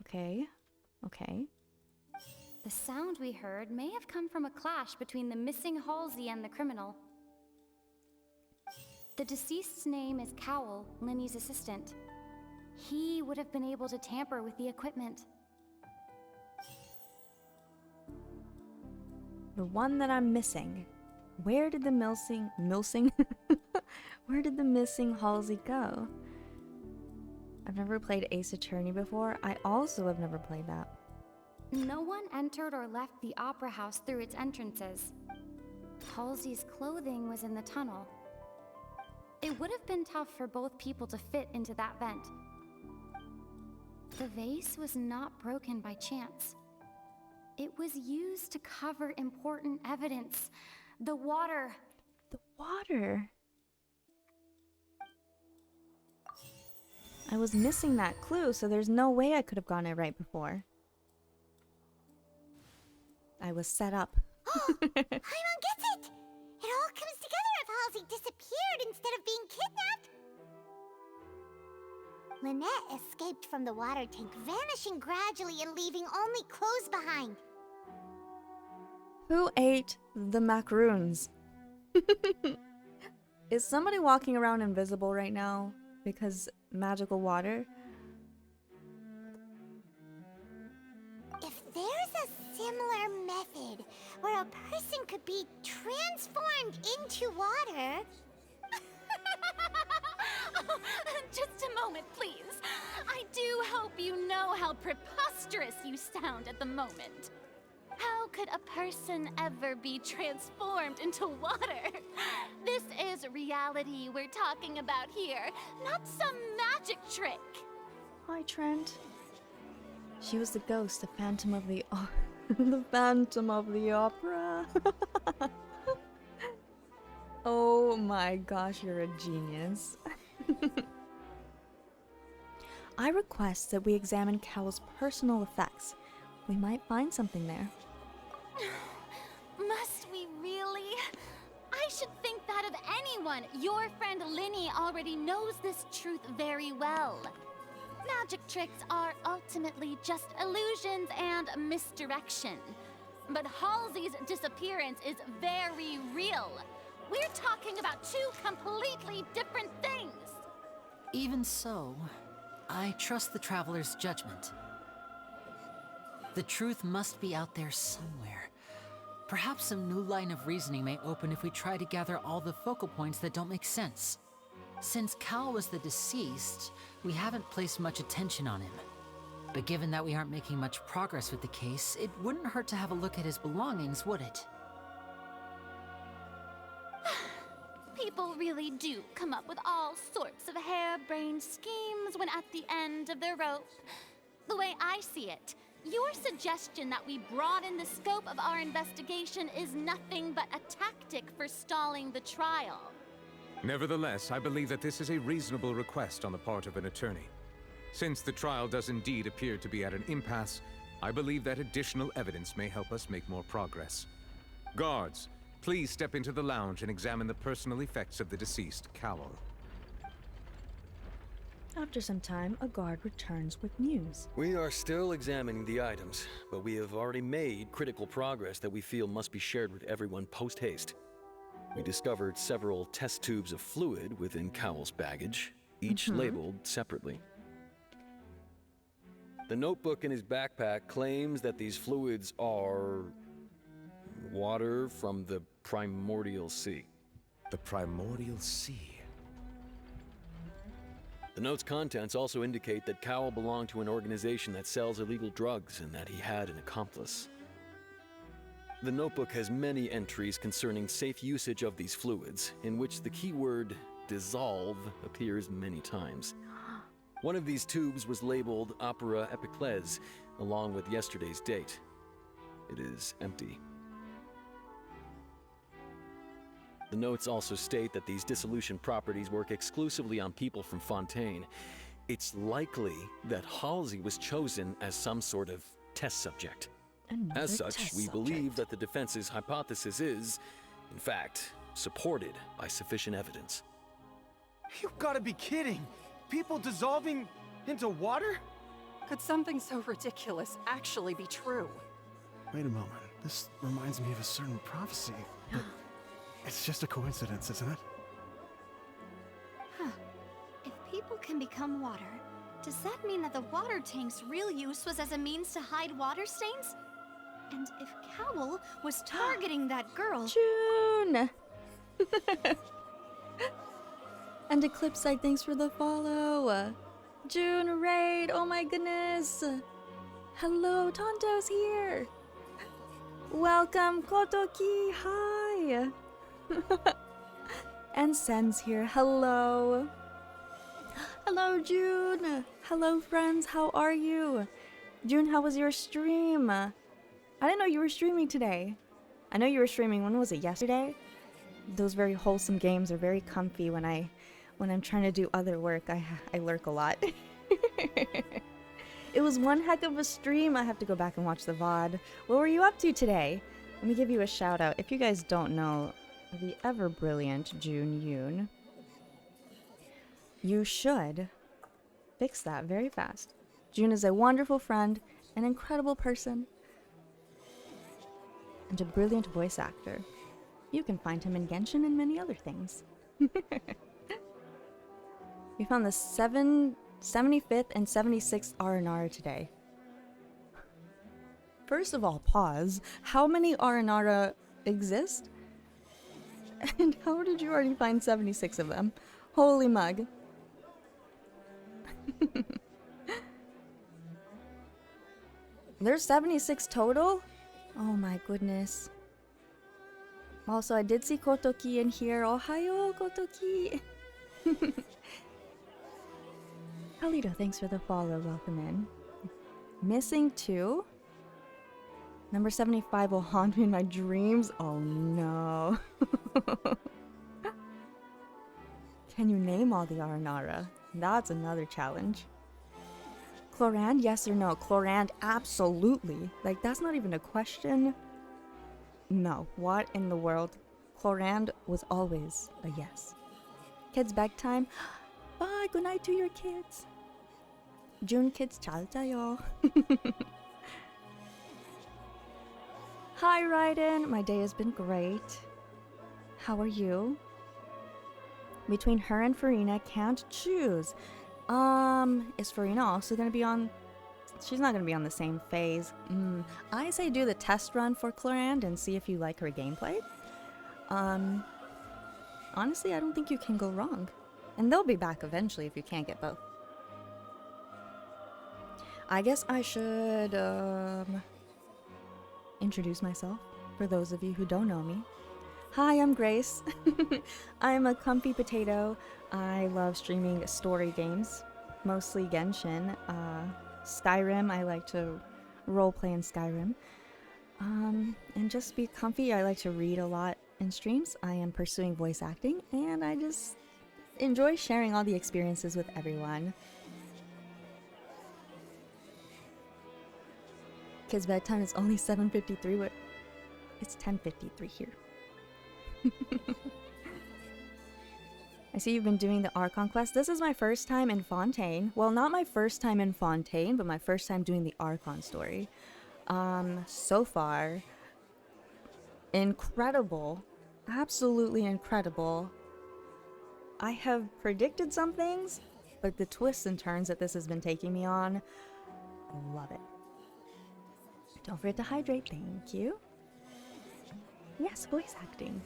Okay. Okay. The sound we heard may have come from a clash between the missing Halsey and the criminal. The deceased's name is Cowell, Lenny's assistant. He would have been able to tamper with the equipment. The one that I'm missing. Where did the Where did the missing Halsey go? I've never played Ace Attorney before. I also have never played that. No one entered or left the opera house through its entrances. Halsey's clothing was in the tunnel. It would have been tough for both people to fit into that vent. The vase was not broken by chance. It was used to cover important evidence. The water. The water? I was missing that clue, so there's no way I could have gotten it right before. I was set up. Paimon gets it! It all comes together if Halsey disappeared instead of being kidnapped. Lynette escaped from the water tank, vanishing gradually and leaving only clothes behind. Who ate the macaroons? Is somebody walking around invisible right now because magical water? If there's a similar method where a person could be transformed into water... Just a moment, please. I do hope you know how preposterous you sound at the moment. How could a person ever be transformed into water? This is reality we're talking about here, not some magic trick. Hi, Trent. She was the ghost, the Phantom of the the Phantom of the Opera. Oh my gosh, you're a genius. I request that we examine Cowell's personal effects. We might find something there. Must we really? I should think that of anyone. Your friend Linny already knows this truth very well. magic tricks are ultimately just illusions and misdirection. But Halsey's disappearance is very real. We're talking about two completely different things. Even so, I trust the Traveler's judgment. The truth must be out there somewhere. Perhaps some new line of reasoning may open if we try to gather all the focal points that don't make sense. Since Cal was the deceased, we haven't placed much attention on him. But given that we aren't making much progress with the case, it wouldn't hurt to have a look at his belongings, would it? People really do come up with all sorts of harebrained schemes when at the end of the rope. The way I see it, your suggestion that we broaden the scope of our investigation is nothing but a tactic for stalling the trial. Nevertheless, I believe that this is a reasonable request on the part of an attorney. Since the trial does indeed appear to be at an impasse, I believe that additional evidence may help us make more progress. Guards, please step into the lounge and examine the personal effects of the deceased Cowell. After some time, a guard returns with news. We are still examining the items, but we have already made critical progress that we feel must be shared with everyone post-haste. We discovered several test tubes of fluid within Cowell's baggage, each labeled separately. The notebook in his backpack claims that these fluids are water from the primordial sea. The primordial sea? The note's contents also indicate that Cowell belonged to an organization that sells illegal drugs and that he had an accomplice. The notebook has many entries concerning safe usage of these fluids, in which the keyword dissolve appears many times. One of these tubes was labeled Opera Epiclese, along with yesterday's date. It is empty. The notes also state that these dissolution properties work exclusively on people from Fontaine. It's likely that Halsey was chosen as some sort of test subject. As such, we believe that the defense's hypothesis is, in fact, supported by sufficient evidence. You've got to be kidding! People dissolving into water? Could something so ridiculous actually be true? Wait a moment. This reminds me of a certain prophecy. But it's just a coincidence, isn't it? Huh. If people can become water, does that mean that the water tank's real use was as a means to hide water stains? And if Cowell was targeting that girl... June! And Eclipside, thanks for the follow. June Raid, oh my goodness. Hello, Tonto's here. Welcome, Kotoki, hi. And Sen's here, hello. Hello, June. Hello, friends, how are you? June, how was your stream? I didn't know you were streaming today. I know you were streaming, when was it, yesterday? Those very wholesome games are very comfy when I'm trying to do other work. I lurk a lot. It was one heck of a stream. I have to go back and watch the VOD. What were you up to today? Let me give you a shout out. If you guys don't know the ever brilliant June Yoon, you should fix that very fast. June is a wonderful friend, an incredible person, and a brilliant voice actor. You can find him in Genshin and many other things. We found the 75th and 76th Aranara today. First of all, pause. How many Aranara exist? And how did you already find 76 of them? Holy mug. There's 76 total? Oh my goodness. Also, I did see Kotoki in here. Ohayo, Kotoki! Alito, thanks for the follow. Welcome in. Missing 2? Number 75 will haunt me in my dreams. Oh no. Can you name all the Aranara? That's another challenge. Chlorand, yes or no? Chlorand, absolutely. Like, that's not even a question. No. What in the world? Chlorand was always a yes. Kids' bedtime. Bye. Good night to your kids. June kids 잘 자요. Hi, Raiden. My day has been great. How are you? Between her and Farina, can't choose. Is Farina also gonna be on? She's not gonna be on the same phase. I say do the test run for Clorand and see if you like her gameplay. Honestly, I don't think you can go wrong. And they'll be back eventually if you can't get both. I guess I should, introduce myself for those of you who don't know me. Hi, I'm Grace. I'm a comfy potato. I love streaming story games, mostly Genshin. Skyrim, I like to roleplay in Skyrim. And just be comfy, I like to read a lot in streams. I am pursuing voice acting, and I just enjoy sharing all the experiences with everyone. Kids' bedtime is only 7:53, but it's 10:53 here. I see you've been doing the Archon quest. This is my first time in Fontaine. Well, not my first time in Fontaine, but my first time doing the Archon story. So far, incredible. Absolutely incredible. I have predicted some things, but the twists and turns that this has been taking me on, I love it. Don't forget to hydrate, thank you. Yes, voice acting.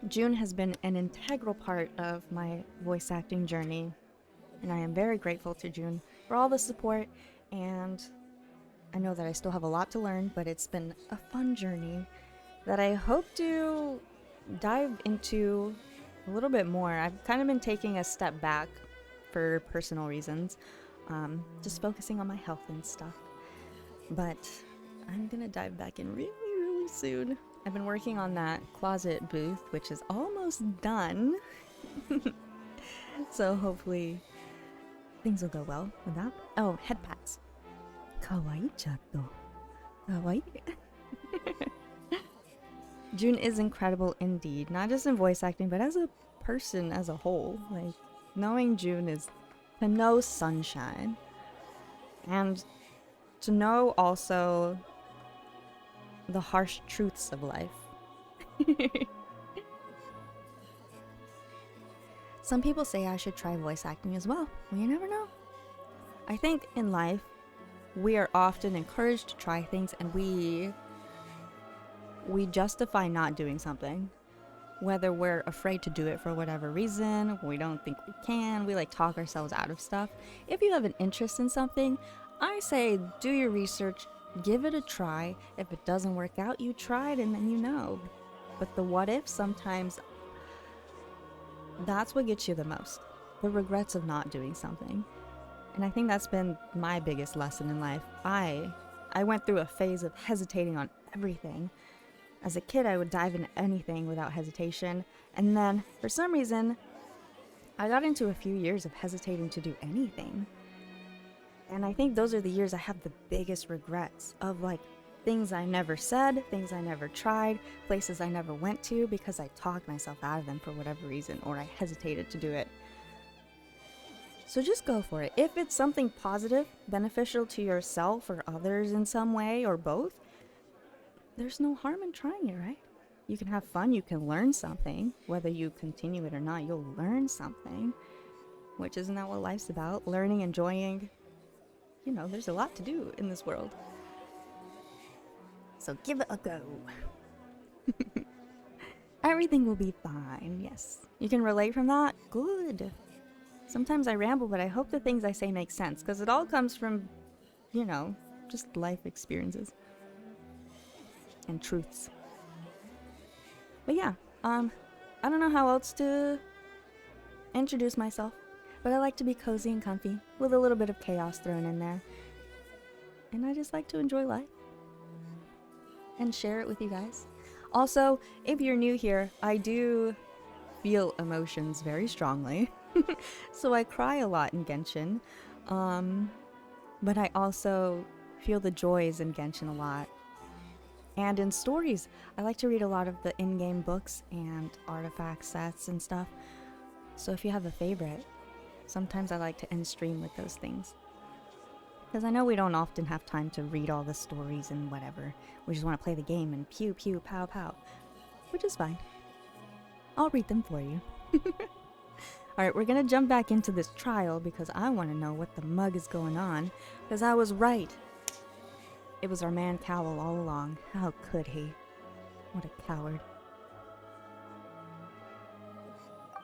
June has been an integral part of my voice acting journey, and I am very grateful to June for all the support, and I know that I still have a lot to learn, but it's been a fun journey that I hope to dive into a little bit more. I've kind of been taking a step back for personal reasons, just focusing on my health and stuff, but I'm gonna dive back in really, really soon. I've been working on that closet booth, which is almost done. So hopefully things will go well with that. Oh, head pats. Kawaii chatto. Kawaii. June is incredible indeed, not just in voice acting, but as a person as a whole. Like, knowing June is to know sunshine. And to know also the harsh truths of life. Some people say I should try voice acting as well. Well, you never know. I think in life, we are often encouraged to try things, and we justify not doing something. Whether we're afraid to do it for whatever reason, we don't think we can, we like talk ourselves out of stuff. If you have an interest in something, I say do your research, give it a try. If it doesn't work out, you tried and then you know. But the what if, sometimes that's what gets you the most. The regrets of not doing something. And I think that's been my biggest lesson in life. I went through a phase of hesitating on everything. As a kid, I would dive into anything without hesitation. And then, for some reason, I got into a few years of hesitating to do anything. And I think those are the years I have the biggest regrets of, like, things I never said, things I never tried, places I never went to because I talked myself out of them for whatever reason, or I hesitated to do it. So just go for it. If it's something positive, beneficial to yourself or others in some way, or both, there's no harm in trying it, right? You can have fun, you can learn something. Whether you continue it or not, you'll learn something. Which isn't that what life's about? Learning, enjoying. You know, there's a lot to do in this world. So give it a go. Everything will be fine, yes. You can relate from that? Good. Sometimes I ramble, but I hope the things I say make sense, because it all comes from, you know, just life experiences. And truths. But yeah, I don't know how else to introduce myself, but I like to be cozy and comfy, with a little bit of chaos thrown in there. And I just like to enjoy life. And share it with you guys. Also, if you're new here, I do feel emotions very strongly. So I cry a lot in Genshin. But I also feel the joys in Genshin a lot. And in stories, I like to read a lot of the in-game books and artifact sets and stuff. So if you have a favorite, Sometimes I like to end stream with those things. Because I know we don't often have time to read all the stories and whatever. We just want to play the game and pew pew pow pow. Which is fine. I'll read them for you. Alright, we're gonna jump back into this trial because I want to know what the mug is going on. Because I was right. It was our man Cowell all along. How could he? What a coward.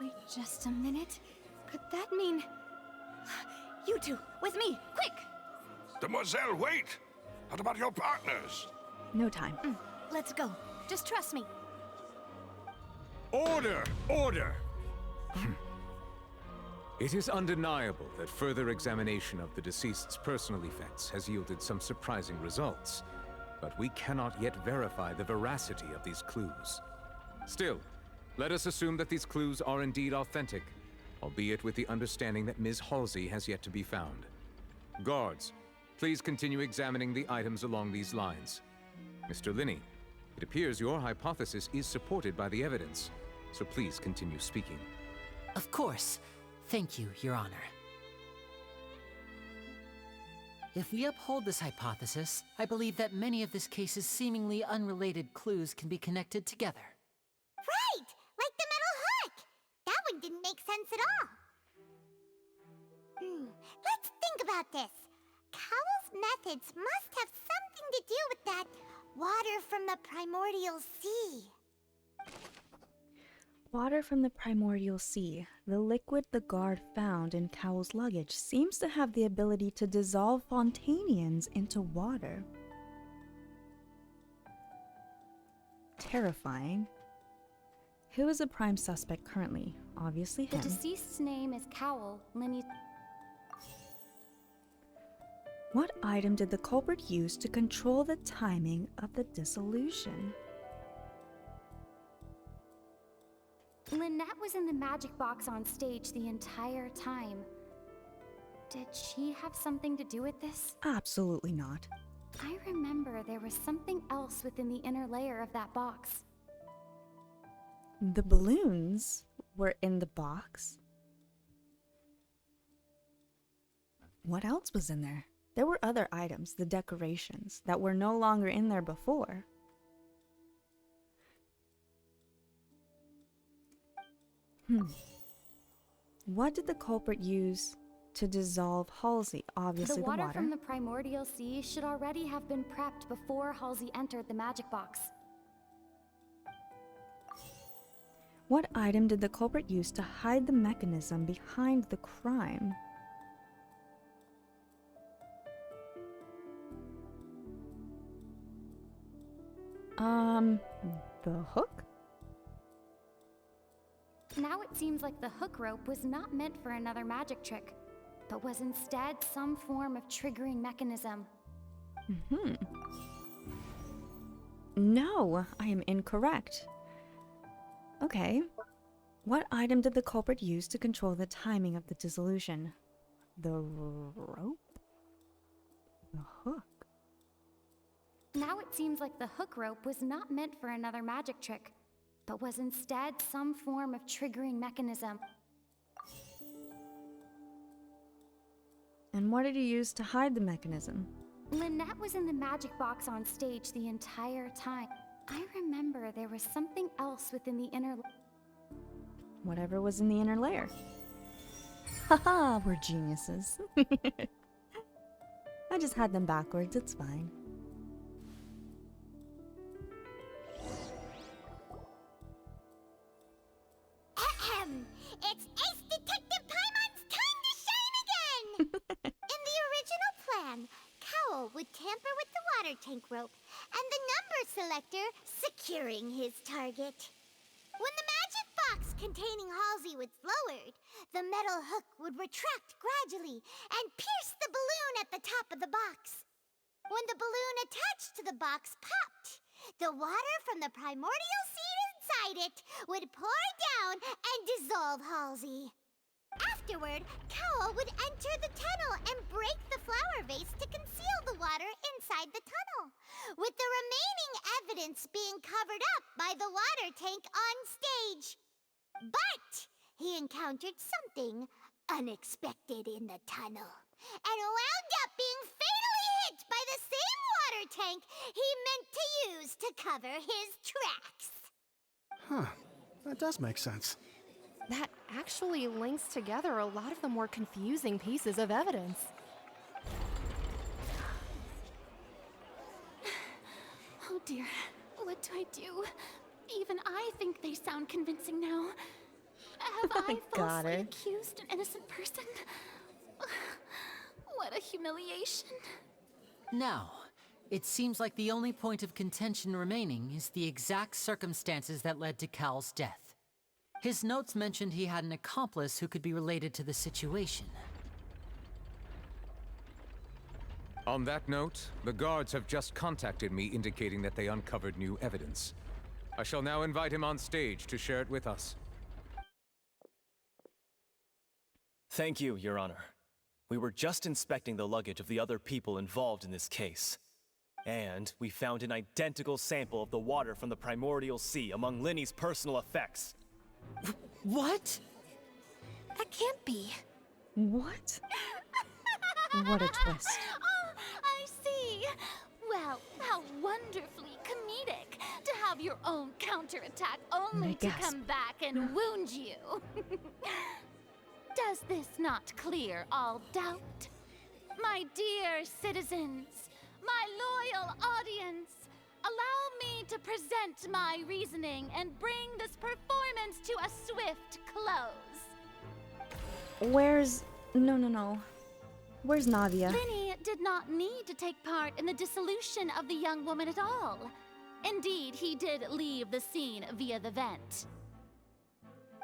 Wait just a minute. Could that mean... You two, with me, quick! Demoiselle, wait! What about your partners? No time. Let's go. Just trust me. Order! Order! It is undeniable that further examination of the deceased's personal effects has yielded some surprising results, but we cannot yet verify the veracity of these clues. Still, let us assume that these clues are indeed authentic, albeit with the understanding that Ms. Halsey has yet to be found. Guards, please continue examining the items along these lines. Mr. Linney, it appears your hypothesis is supported by the evidence, so please continue speaking. Of course. Thank you, Your Honor. If we uphold this hypothesis, I believe that many of this case's seemingly unrelated clues can be connected together. Right! Like the metal hook! That one didn't make sense at all. Let's think about this. Cowell's methods must have something to do with that water from the primordial sea. Water from the primordial sea. The liquid the guard found in Cowell's luggage seems to have the ability to dissolve Fontanians into water. Terrifying. Who is a prime suspect currently? Obviously The him. deceased's name is Cowell, Lenny. What item did the culprit use to control the timing of the dissolution? Lynette was in the magic box on stage the entire time. Did she have something to do with this? Absolutely not. I remember there was something else within the inner layer of that box. The balloons were in the box. What else was in there? There were other items, the decorations, that were no longer in there before. What did the culprit use to dissolve Halsey? Obviously The the water water. from the primordial sea should already have been prepped before Halsey entered the magic box. What item did the culprit use to hide the mechanism behind the crime? The hook? Now it seems like the hook rope was not meant for another magic trick, but was instead some form of triggering mechanism. No, I am incorrect. Okay. What item did the culprit use to control the timing of the dissolution? The rope? The hook? Now it seems like the hook rope was not meant for another magic trick, but was instead some form of triggering mechanism. And what did he use to hide the mechanism? Lynette was in the magic box on stage the entire time. I remember there was something else within the inner... Whatever was in the inner layer. Haha, we're geniuses. I just had them backwards, it's fine. It's Ace Detective Paimon's time to shine again! In the original plan, Cowell would tamper with the water tank rope and the number selector securing his target. When the magic box containing Halsey was lowered, the metal hook would retract gradually and pierce the balloon at the top of the box. When the balloon attached to the box popped, the water from the primordial seed inside it would pour down and dissolve Halsey. Afterward, Cowell would enter the tunnel and break the flower vase to conceal the water inside the tunnel, with the remaining evidence being covered up by the water tank on stage. But he encountered something unexpected in the tunnel and wound up being fatally hit by the same water tank he meant to use to cover his tracks. Huh. That does make sense. That actually links together a lot of the more confusing pieces of evidence. Oh dear, what do I do? Even I think they sound convincing now. Have I falsely accused an innocent person? What a humiliation. Now, it seems like the only point of contention remaining is the exact circumstances that led to Cal's death. His notes mentioned he had an accomplice who could be related to the situation. On that note, the guards have just contacted me indicating that they uncovered new evidence. I shall now invite him on stage to share it with us. Thank you, Your Honor. We were just inspecting the luggage of the other people involved in this case. And we found an identical sample of the water from the primordial sea among Linny's personal effects. What? That can't be. What? What a twist. Oh, I see. Well, how wonderfully comedic to have your own counterattack only to come back and wound you. Does this not clear all doubt? My dear citizens, my loyal audience, allow me to present my reasoning and bring this performance to a swift close. Where's... No. Where's Navia? Linny did not need to take part in the dissolution of the young woman at all. Indeed, he did leave the scene via the vent.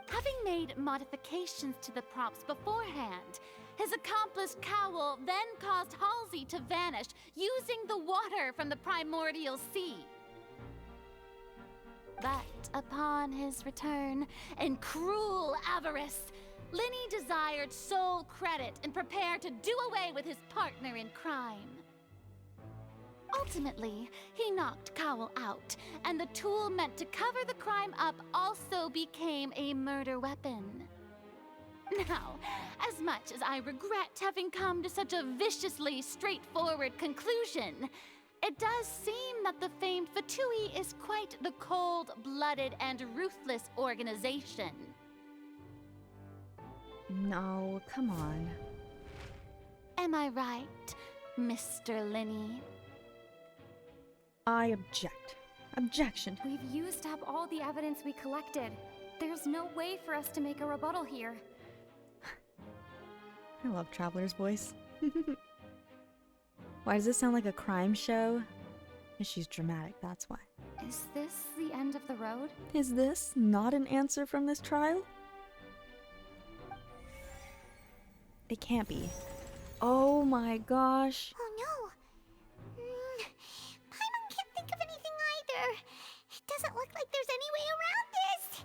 Having made modifications to the props beforehand, his accomplice Cowell then caused Halsey to vanish using the water from the primordial sea. But upon his return, in cruel avarice, Linny desired sole credit and prepared to do away with his partner in crime. Ultimately, he knocked Cowell out, and the tool meant to cover the crime up also became a murder weapon. Now, as much as I regret having come to such a viciously straightforward conclusion, it does seem that the famed Fatui is quite the cold-blooded and ruthless organization. No, come on. Am I right, Mr. Linny? I object. Objection. We've used up all the evidence we collected. There's no way for us to make a rebuttal here. I love Traveler's voice. Why does this sound like a crime show? She's dramatic, that's why. Is this the end of the road? Is this not an answer from this trial? It can't be. Oh my gosh. Oh no. Paimon can't think of anything either. It doesn't look like there's any way around this.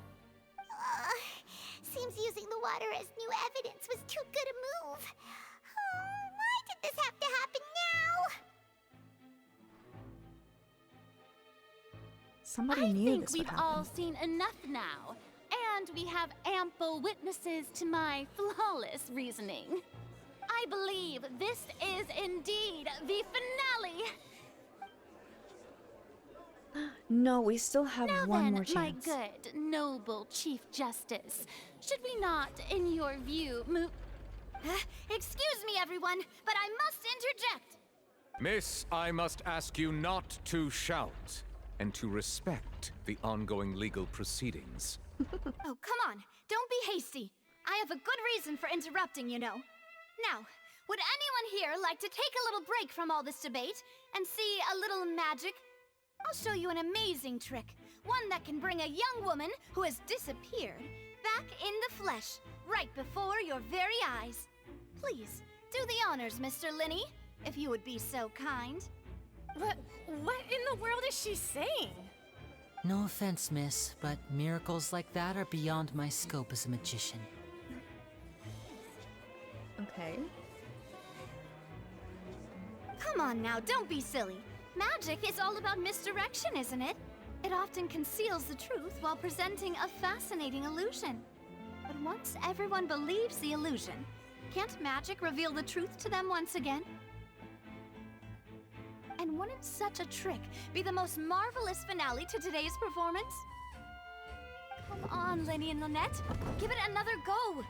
Seems using the water as new evidence was too good a move. Oh, why did this have to happen now? Somebody I knew think this would we've happen. all seen enough now, and we have ample witnesses to my flawless reasoning. I believe this is indeed the finale. No, we still have Now one then, more chance. my good, noble Chief Justice, should we not, in your view, move... excuse me, everyone, but I must interject. Miss, I must ask you not to shout and to respect the ongoing legal proceedings. Oh, come on. Don't be hasty. I have a good reason for interrupting, you know. Now, would anyone here like to take a little break from all this debate and see a little magic? I'll show you an amazing trick. One that can bring a young woman who has disappeared back in the flesh, right before your very eyes. Please, do the honors, Mr. Linny, if you would be so kind. What in the world is she saying? No offense, miss, but miracles like that are beyond my scope as a magician. Okay. Come on now, don't be silly. Magic is all about misdirection, isn't it? It often conceals the truth while presenting a fascinating illusion. But Once everyone believes the illusion, can't magic reveal the truth to them once again? And wouldn't such a trick be the most marvelous finale to today's performance? Come on, Lenny and Lynette. Give it another go.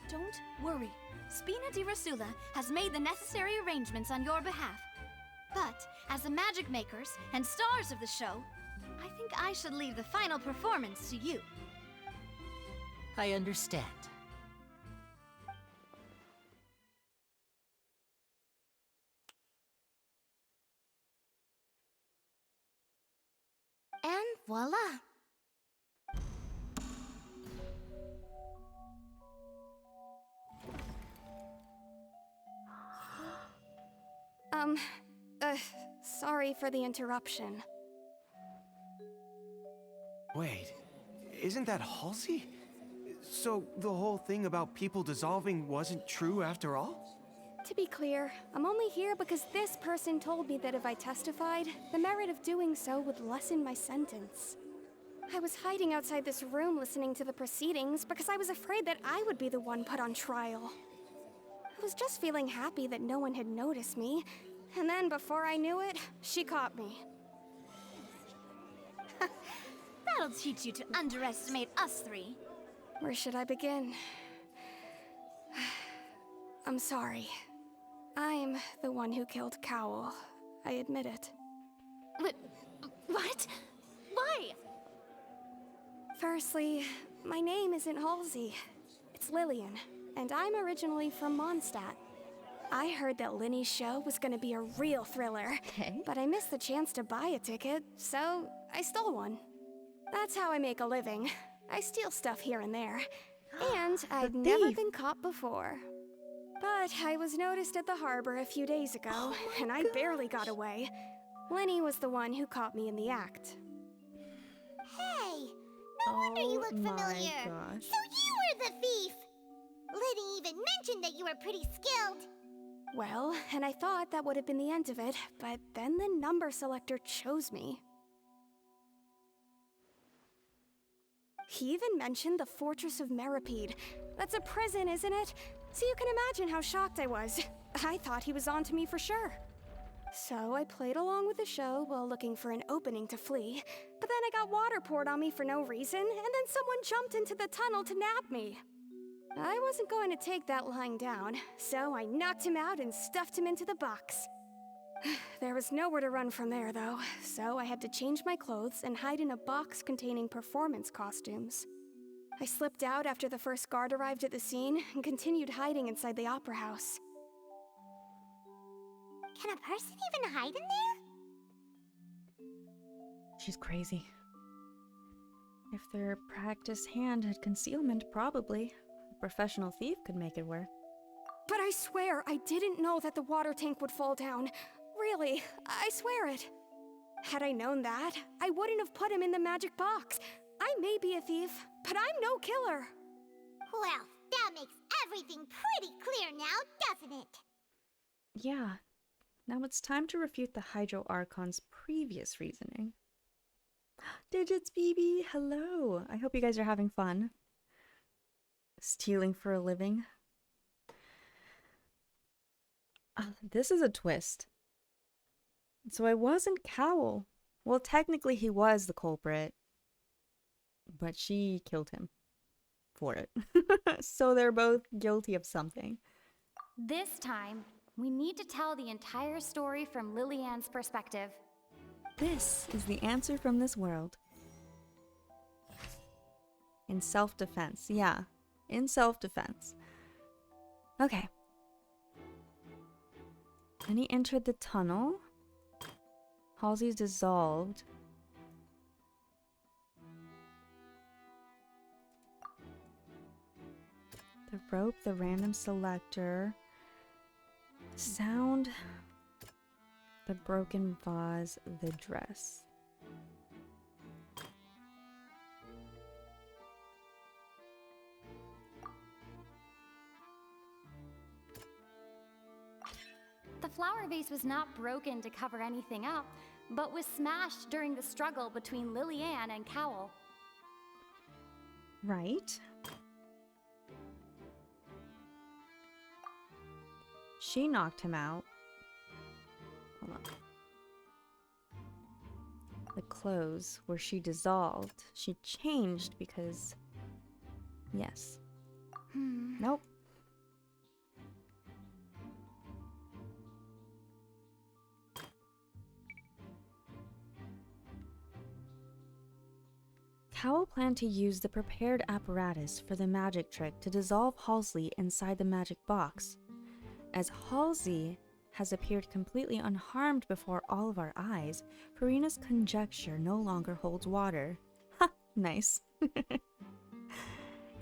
Don't worry. Spina di Rasula has made the necessary arrangements on your behalf. But, as the magic makers and stars of the show, I think I should leave the final performance to you. I understand. And voila! Sorry for the interruption. Wait, isn't that Halsey? So the whole thing about people dissolving wasn't true after all? To be clear, I'm only here because this person told me that if I testified, the merit of doing so would lessen my sentence. I was hiding outside this room listening to the proceedings because I was afraid that I would be the one put on trial. I was just feeling happy that no one had noticed me, and then before I knew it, she caught me. That'll teach you to underestimate us three. Where should I begin? I'm sorry. I'm the one who killed Cowell. I admit it. What? Why? Firstly, my name isn't Halsey. It's Lillian, and I'm originally from Mondstadt. I heard that Linny's show was gonna be a real thriller, but I missed the chance to buy a ticket, so I stole one. That's how I make a living. I steal stuff here and there, and I'd never been caught before. But I was noticed at the harbor a few days ago, and I barely got away. Linny was the one who caught me in the act. Hey, no wonder you look familiar. Gosh. So you were the thief. Liddy even mentioned that you were pretty skilled. Well, and I thought that would have been the end of it, but then the number selector chose me. He even mentioned the Fortress of Meripede. That's a prison, isn't it? So you can imagine how shocked I was. I thought he was on to me for sure. So I played along with the show while looking for an opening to flee, but then I got water poured on me for no reason, and then someone jumped into the tunnel to nab me. I wasn't going to take that lying down, so I knocked him out and stuffed him into the box. There was nowhere to run from there, though, so I had to change my clothes and hide in a box containing performance costumes. I slipped out after the first guard arrived at the scene and continued hiding inside the opera house. Can a person even hide in there? She's crazy. If their practiced hand had concealment, probably. A professional thief could make it work. But I swear I didn't know that the water tank would fall down. Really, I swear it. Had I known that, I wouldn't have put him in the magic box. I may be a thief, but I'm no killer. Well, that makes everything pretty clear now, doesn't it? Yeah. Now it's time to refute the Hydro Archon's previous reasoning. Digits BB, hello! I hope you guys are having fun. Stealing for a living. This is a twist. So I wasn't Cowell. Well, technically he was the culprit. But she killed him for it. So they're both guilty of something. This time, we need to tell the entire story from Lillian's perspective. This is the answer from this world. In self-defense. Yeah, in self-defense. Okay. Then he entered the tunnel. Halsey's dissolved. The rope, the random selector. Sound. The broken vase, the dress. The flower vase was not broken to cover anything up, but was smashed during the struggle between Lillian and Cowell. Right. She knocked him out. Hold on. The clothes where she dissolved. She changed because... Yes. Nope. Cowell planned to use the prepared apparatus for the magic trick to dissolve Halsey inside the magic box. As Halsey has appeared completely unharmed before all of our eyes, Farina's conjecture no longer holds water. Ha! Nice.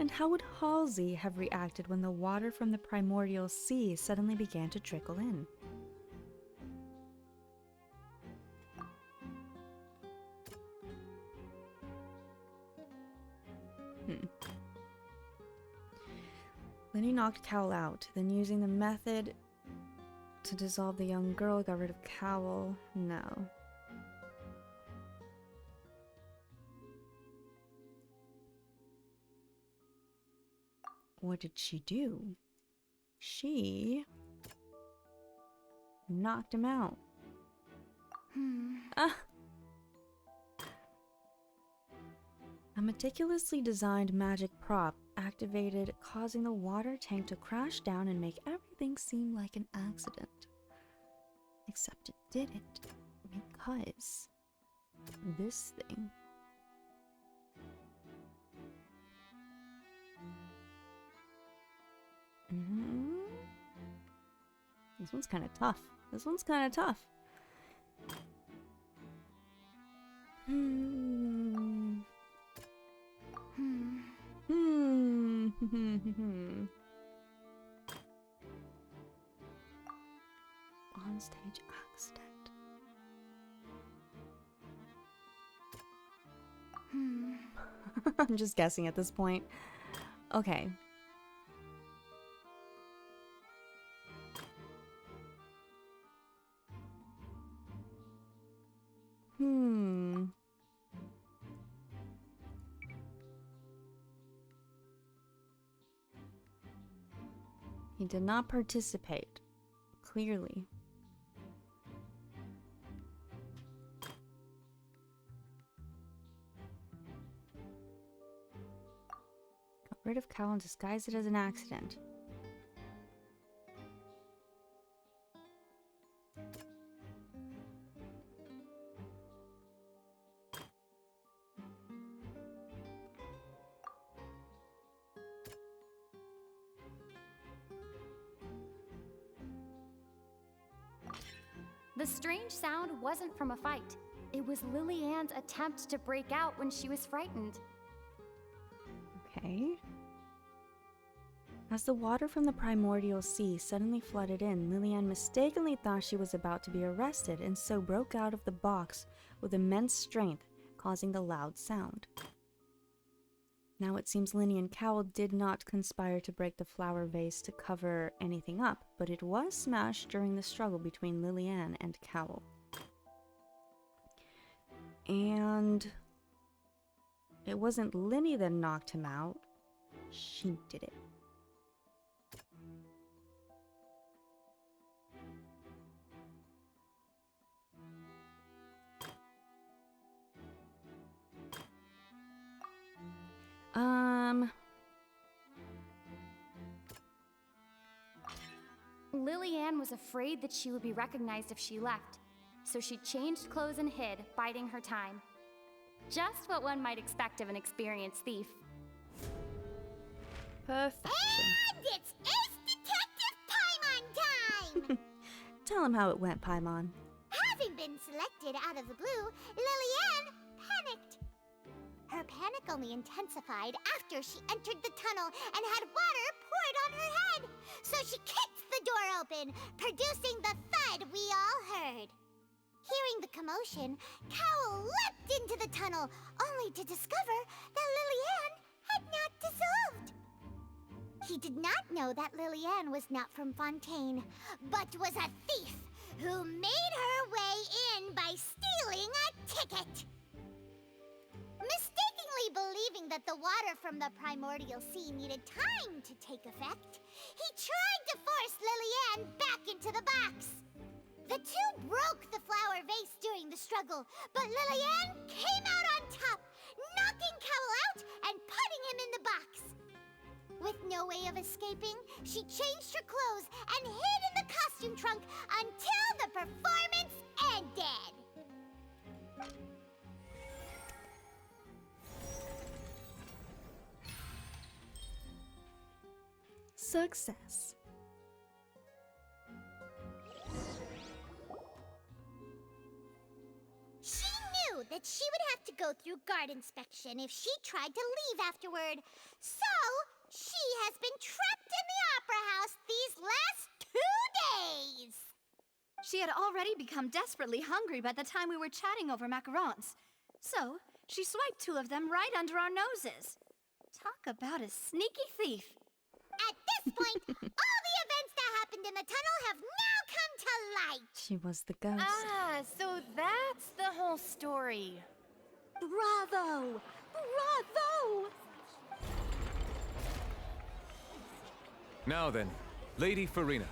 And how would Halsey have reacted when the water from the primordial sea suddenly began to trickle in? Lenny knocked Cowell out, then using the method to dissolve the young girl got rid of Cowell. No. What did she do? She knocked him out. Ah! A meticulously designed magic prop activated, causing the water tank to crash down and make everything seem like an accident. Except it didn't, because this thing. This one's kind of tough. This one's kind of tough. On-stage accident. I'm just guessing at this point. Okay. He did not participate, clearly. Got rid of Cowell and disguised it as an accident. The strange sound wasn't from a fight. It was Lily-Ann's attempt to break out when she was frightened. Okay. As the water from the primordial sea suddenly flooded in, Lily-Ann mistakenly thought she was about to be arrested and so broke out of the box with immense strength, causing the loud sound. Now it seems Linny and Cowell did not conspire to break the flower vase to cover anything up, but it was smashed during the struggle between Lily-Ann and Cowell. And it wasn't Linny that knocked him out. She did it. Lily-Ann was afraid that she would be recognized if she left, so she changed clothes and hid, biding her time. Just what one might expect of an experienced thief. Perfection. And it's Ace Detective Paimon time! Tell him how it went, Paimon. Having been selected out of the blue, Lily-Ann panicked. Her panic only intensified after she entered the tunnel and had water poured on her head. So she kicked the door open, producing the thud we all heard. Hearing the commotion, Cowell leapt into the tunnel, only to discover that Lily-Ann had not dissolved. He did not know that Lily-Ann was not from Fontaine, but was a thief who made her way in by stealing a ticket. Mistakenly believing that the water from the primordial sea needed time to take effect, he tried to force Lily-Ann Lillian back into the box. The two broke the flower vase during the struggle, but Lillian came out on top, knocking Cowell out and putting him in the box. With no way of escaping, she changed her clothes and hid in the costume trunk until the performance ended. Success. She knew that she would have to go through guard inspection if she tried to leave afterward. So, she has been trapped in the Opera House these last 2 days. She had already become desperately hungry by the time we were chatting over macarons. So, she swiped 2 of them right under our noses. Talk about a sneaky thief. At this point, all the events that happened in the tunnel have now come to light. She was the ghost. Ah, so that's the whole story. Bravo! Bravo! Now then, Lady Farina,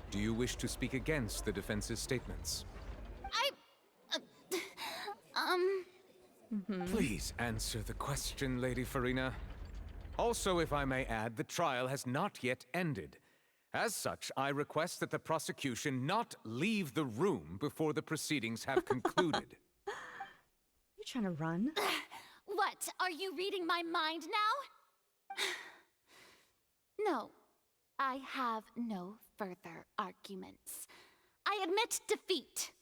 do you wish to speak against the defense's statements? Please answer the question, Lady Farina. Also, if I may add, the trial has not yet ended. As such, I request that the prosecution not leave the room before the proceedings have concluded. You trying to run? What? Are you reading my mind now? No, I have no further arguments. I admit defeat.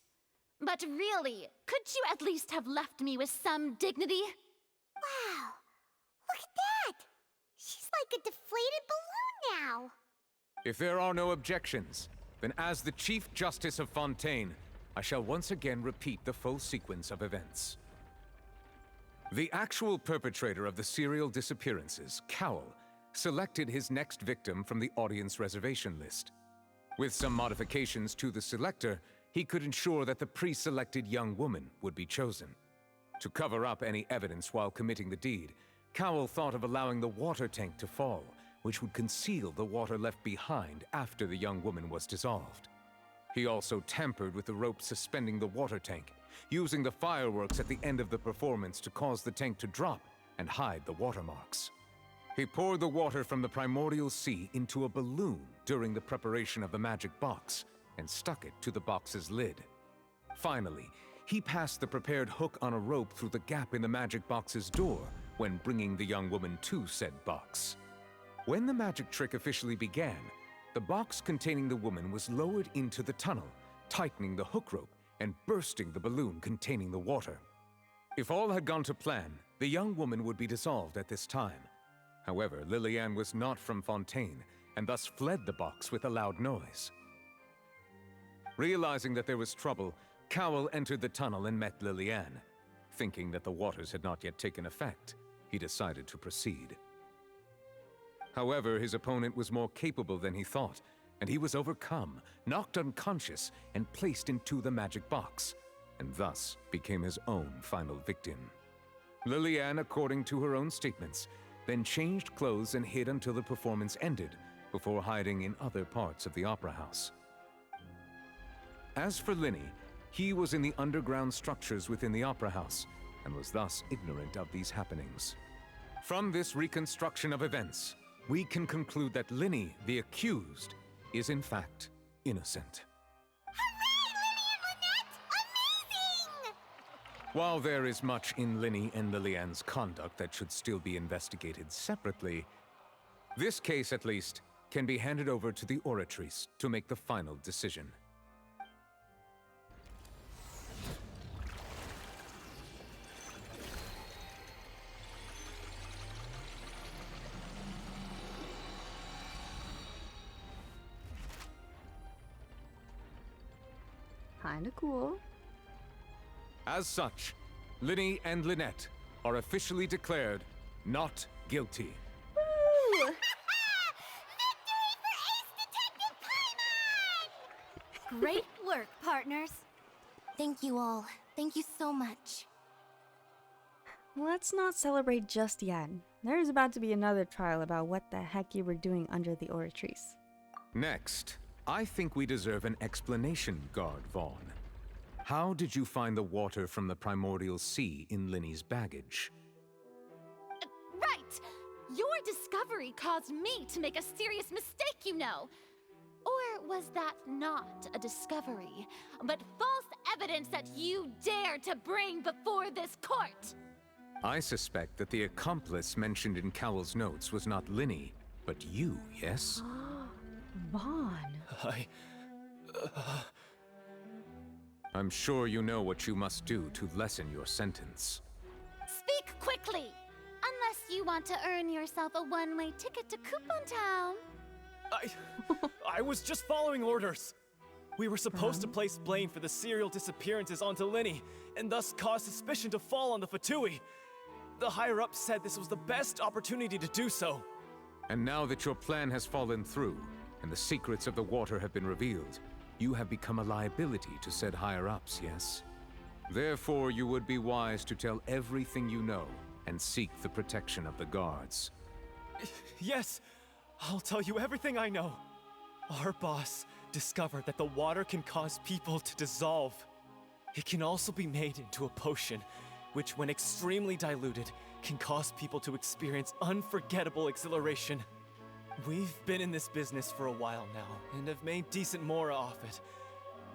But really, could you at least have left me with some dignity? Wow, look at that! She's like a deflated balloon now. If there are no objections, then as the Chief Justice of Fontaine, I shall once again repeat the full sequence of events. The actual perpetrator of the serial disappearances, Cowell, selected his next victim from the audience reservation list. With some modifications to the selector, he could ensure that the pre-selected young woman would be chosen. To cover up any evidence while committing the deed, Cowell thought of allowing the water tank to fall, which would conceal the water left behind after the young woman was dissolved. He also tampered with the rope suspending the water tank, using the fireworks at the end of the performance to cause the tank to drop and hide the watermarks. He poured the water from the primordial sea into a balloon during the preparation of the magic box and stuck it to the box's lid. Finally, he passed the prepared hook on a rope through the gap in the magic box's door when bringing the young woman to said box. When the magic trick officially began, the box containing the woman was lowered into the tunnel, tightening the hook rope and bursting the balloon containing the water. If all had gone to plan, the young woman would be dissolved at this time. However, Lillian was not from Fontaine and thus fled the box with a loud noise. Realizing that there was trouble, Cowell entered the tunnel and met Lillian. Thinking that the waters had not yet taken effect, he decided to proceed. However, his opponent was more capable than he thought, and he was overcome, knocked unconscious, and placed into the magic box, and thus became his own final victim. Lillian, according to her own statements, then changed clothes and hid until the performance ended, before hiding in other parts of the opera house. As for Linny, he was in the underground structures within the opera house, and was thus ignorant of these happenings. From this reconstruction of events, we can conclude that Linny, the accused, is in fact innocent. While there is much in Linny and Lillian's conduct that should still be investigated separately, this case, at least, can be handed over to the Oratrice to make the final decision. Kinda cool. As such, Linny and Lynette are officially declared not guilty. Woo! Great work, partners. Thank you all. Thank you so much. Let's not celebrate just yet. There's about to be another trial about what the heck you were doing under the Oratrice. Next, I think we deserve an explanation, Guard Vaughn. How did you find the water from the primordial sea in Linny's baggage? Right! Your discovery caused me to make a serious mistake, you know. Or was that not a discovery, but false evidence that you dared to bring before this court? I suspect that the accomplice mentioned in Cowell's notes was not Linny, but you, yes? Vaughn. I'm sure you know what you must do to lessen your sentence. Speak quickly! Unless you want to earn yourself a one-way ticket to Coupon Town. I was just following orders. We were supposed to place blame for the serial disappearances onto Linny, and thus cause suspicion to fall on the Fatui. The higher-ups said this was the best opportunity to do so. And now that your plan has fallen through, and the secrets of the water have been revealed, you have become a liability to said higher-ups, yes? Therefore, you would be wise to tell everything you know, and seek the protection of the guards. Yes, I'll tell you everything I know. Our boss discovered that the water can cause people to dissolve. It can also be made into a potion, which when extremely diluted, can cause people to experience unforgettable exhilaration. We've been in this business for a while now, and have made decent mora off it.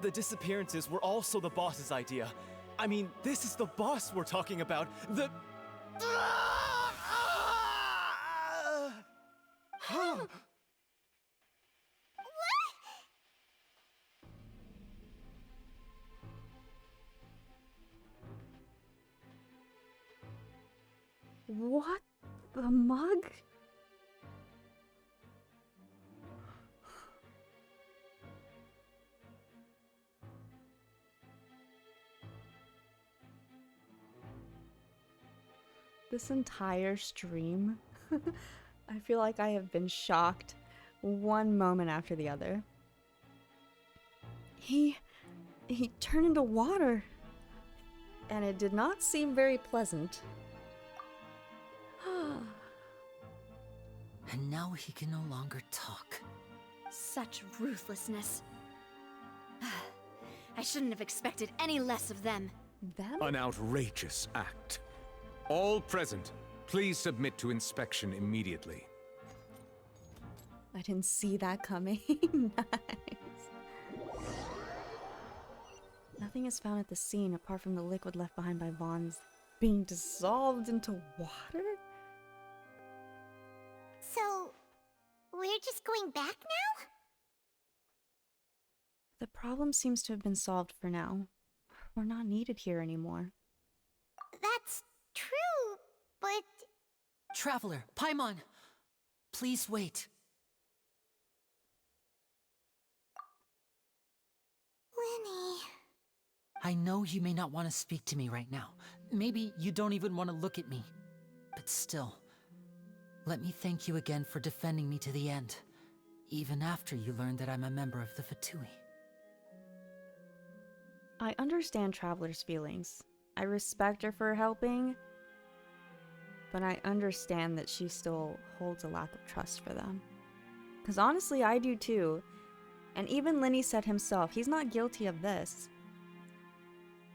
The disappearances were also the boss's idea. I mean, this is the boss we're talking about. The... What the mug? This entire stream, I feel like I have been shocked one moment after the other. He turned into water, and it did not seem very pleasant. And now he can no longer talk. Such ruthlessness. I shouldn't have expected any less of them. An outrageous act. All present, please submit to inspection immediately. I didn't see that coming. Nice. Nothing is found at the scene apart from the liquid left behind by Vaughn's being dissolved into water? So, we're just going back now? The problem seems to have been solved for now. We're not needed here anymore. That's true, but... Traveler, Paimon, please wait. Linny... I know you may not want to speak to me right now. Maybe you don't even want to look at me. But still, let me thank you again for defending me to the end, even after you learned that I'm a member of the Fatui. I understand Traveler's feelings. I respect her for helping, but I understand that she still holds a lack of trust for them. Because honestly, I do too. And even Linny said himself, he's not guilty of this.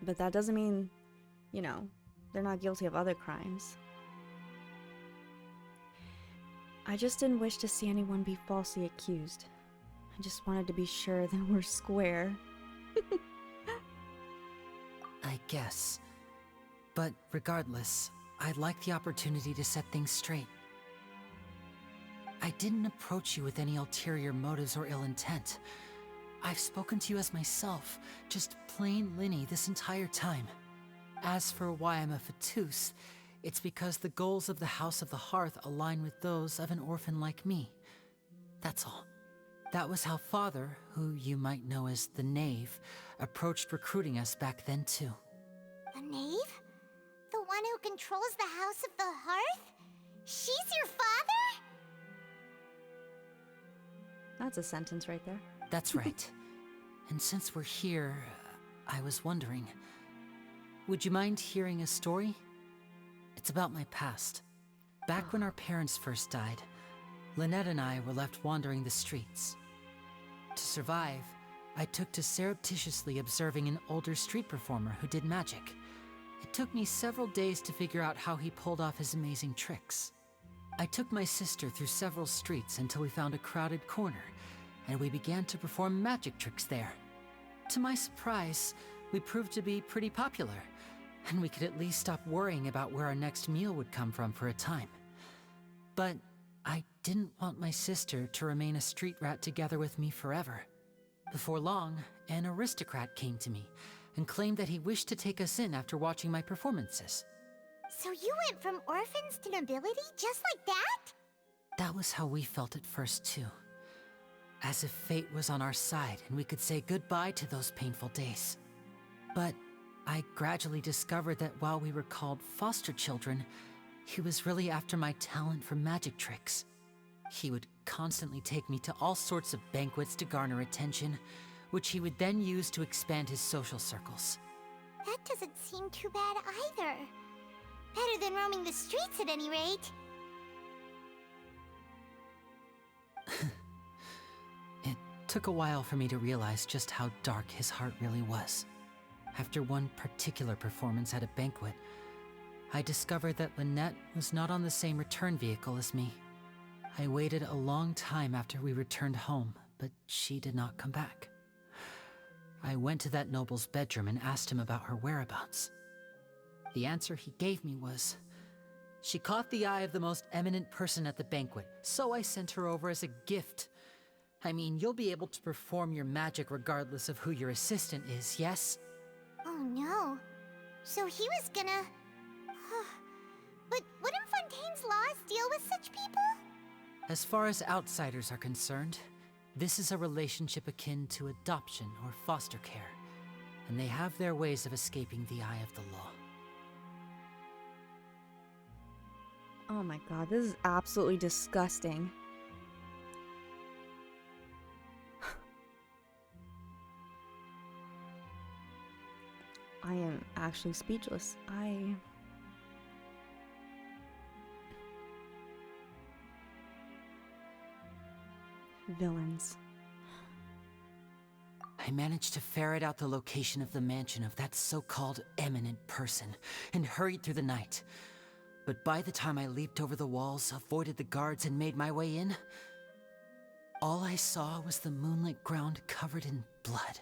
But that doesn't mean, you know, they're not guilty of other crimes. I just didn't wish to see anyone be falsely accused. I just wanted to be sure that we're square. I guess. But regardless, I'd like the opportunity to set things straight. I didn't approach you with any ulterior motives or ill intent. I've spoken to you as myself, just plain Linny this entire time. As for why I'm a Fatus, it's because the goals of the House of the Hearth align with those of an orphan like me. That's all. That was how Father, who you might know as the Knave, approached recruiting us back then too. The Knave? The one who controls the House of the Hearth? She's your father? That's a sentence right there. That's right. And since we're here, I was wondering, would you mind hearing a story? It's about my past. Back when our parents first died, Lynette and I were left wandering the streets. To survive, I took to surreptitiously observing an older street performer who did magic. It took me several days to figure out how he pulled off his amazing tricks. I took my sister through several streets until we found a crowded corner, and we began to perform magic tricks there. To my surprise, we proved to be pretty popular, and we could at least stop worrying about where our next meal would come from for a time. But I didn't want my sister to remain a street rat together with me forever. Before long, an aristocrat came to me and claimed that he wished to take us in after watching my performances. So you went from orphans to nobility just like that? That was how we felt at first, too. As if fate was on our side and we could say goodbye to those painful days. But I gradually discovered that while we were called foster children, he was really after my talent for magic tricks. He would constantly take me to all sorts of banquets to garner attention, which he would then use to expand his social circles. That doesn't seem too bad either. Better than roaming the streets at any rate. It took a while for me to realize just how dark his heart really was. After one particular performance at a banquet, I discovered that Lynette was not on the same return vehicle as me. I waited a long time after we returned home, but she did not come back. I went to that noble's bedroom and asked him about her whereabouts. The answer he gave me was, she caught the eye of the most eminent person at the banquet, so I sent her over as a gift. I mean, you'll be able to perform your magic regardless of who your assistant is, yes? Oh no. So he was gonna... But wouldn't Fontaine's laws deal with such people? As far as outsiders are concerned, this is a relationship akin to adoption or foster care, and they have their ways of escaping the eye of the law. Oh my god, this is absolutely disgusting. I am actually speechless. Villains. I managed to ferret out the location of the mansion of that so-called eminent person and hurried through the night. But by the time I leaped over the walls, avoided the guards, and made my way in, all I saw was the moonlit ground covered in blood,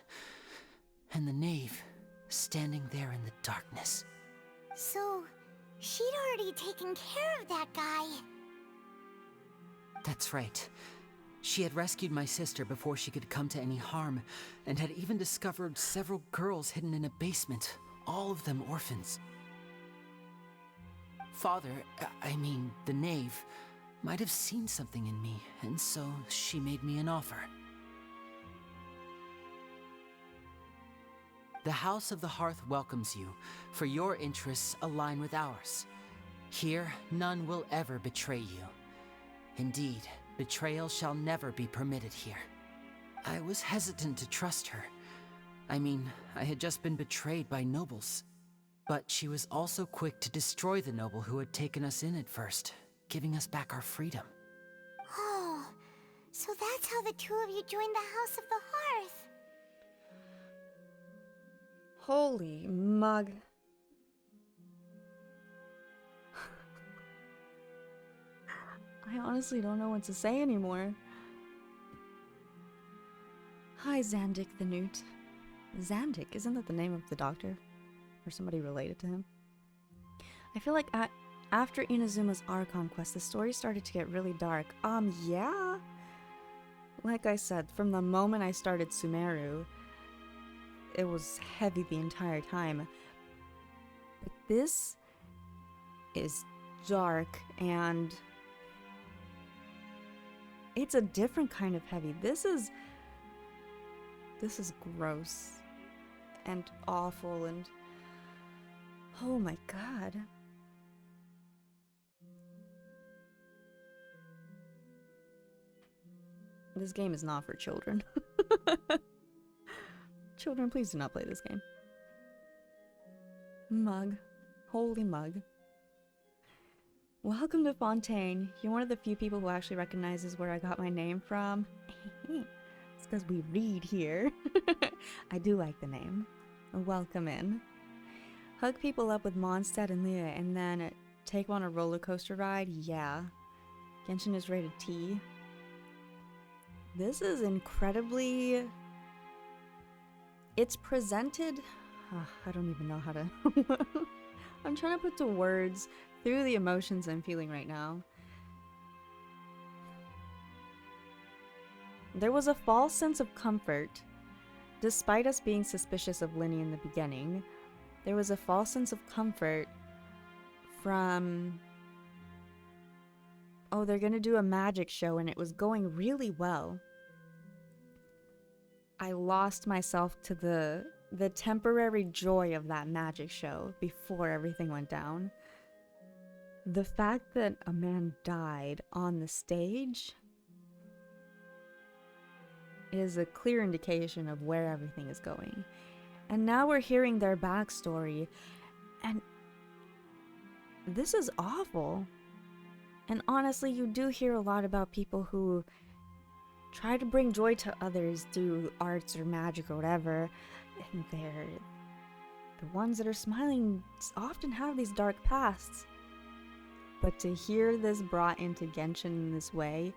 and the knave standing there in the darkness. So, she'd already taken care of that guy. That's right. She had rescued my sister before she could come to any harm, and had even discovered several girls hidden in a basement, all of them orphans. Father, I mean, the knave, might have seen something in me, and so she made me an offer. The House of the Hearth welcomes you, for your interests align with ours. Here, none will ever betray you. Indeed, betrayal shall never be permitted here. I was hesitant to trust her. I mean, I had just been betrayed by nobles. But she was also quick to destroy the noble who had taken us in at first, giving us back our freedom. Oh, so that's how the two of you joined the House of the Hearth. Holy mug. I honestly don't know what to say anymore. Hi, Zandik the Newt. Zandik, isn't that the name of the doctor? Or somebody related to him? I feel like after Inazuma's Archon quest, the story started to get really dark. Yeah. Like I said, from the moment I started Sumeru, it was heavy the entire time. But this is dark, and it's a different kind of heavy. This is gross and awful, and oh my god. This game is not for children. Children, please do not play this game. Mug. Holy mug. Welcome to Fontaine. You're one of the few people who actually recognizes where I got my name from. It's because we read here. I do like the name. Welcome in. Hook people up with Mondstadt and Leah and then take them on a roller coaster ride? Yeah. Genshin is rated T. This is incredibly... It's presented... I don't even know how to... I'm trying to put to words through the emotions I'm feeling right now. There was a false sense of comfort. Despite us being suspicious of Linny in the beginning, there was a false sense of comfort from... Oh, they're gonna do a magic show and it was going really well. I lost myself to the temporary joy of that magic show before everything went down. The fact that a man died on the stage is a clear indication of where everything is going. And now we're hearing their backstory, and this is awful. And honestly, you do hear a lot about people who try to bring joy to others through arts or magic or whatever, and they're the ones that are smiling often have these dark pasts. But to hear this brought into Genshin in this way,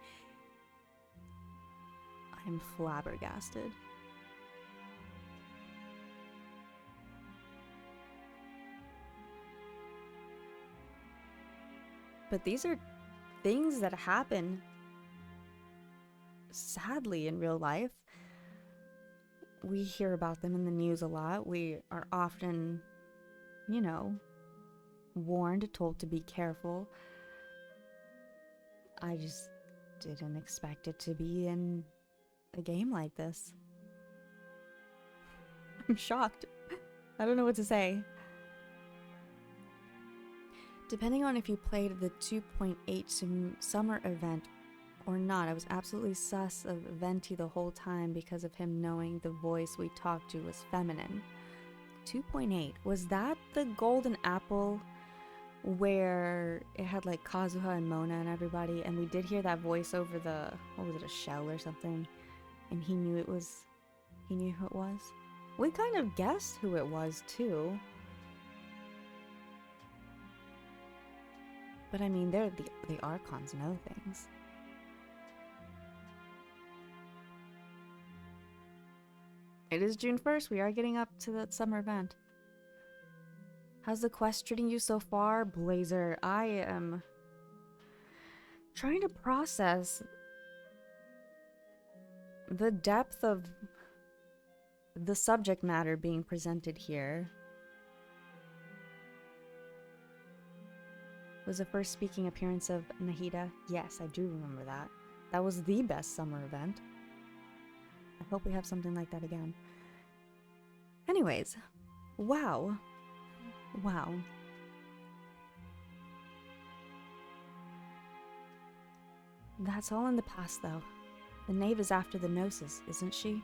I'm flabbergasted. But these are things that happen, sadly, in real life. We hear about them in the news a lot. We are often, you know, warned, told to be careful. I just didn't expect it to be in a game like this. I'm shocked. I don't know what to say. Depending on if you played the 2.8 summer event or not, I was absolutely sus of Venti the whole time because of him knowing the voice we talked to was feminine. 2.8, was that the golden apple where it had like Kazuha and Mona and everybody, and we did hear that voice over the, what was it, a shell or something, and he knew who it was? We kind of guessed who it was too. But I mean, they're the Archons know things. It is June 1st, we are getting up to that summer event. How's the quest treating you so far, Blazer? I am trying to process the depth of the subject matter being presented here. Was the first speaking appearance of Nahida? Yes, I do remember that. That was the best summer event. I hope we have something like that again. Anyways, wow. Wow. That's all in the past, though. The knave is after the Gnosis, isn't she?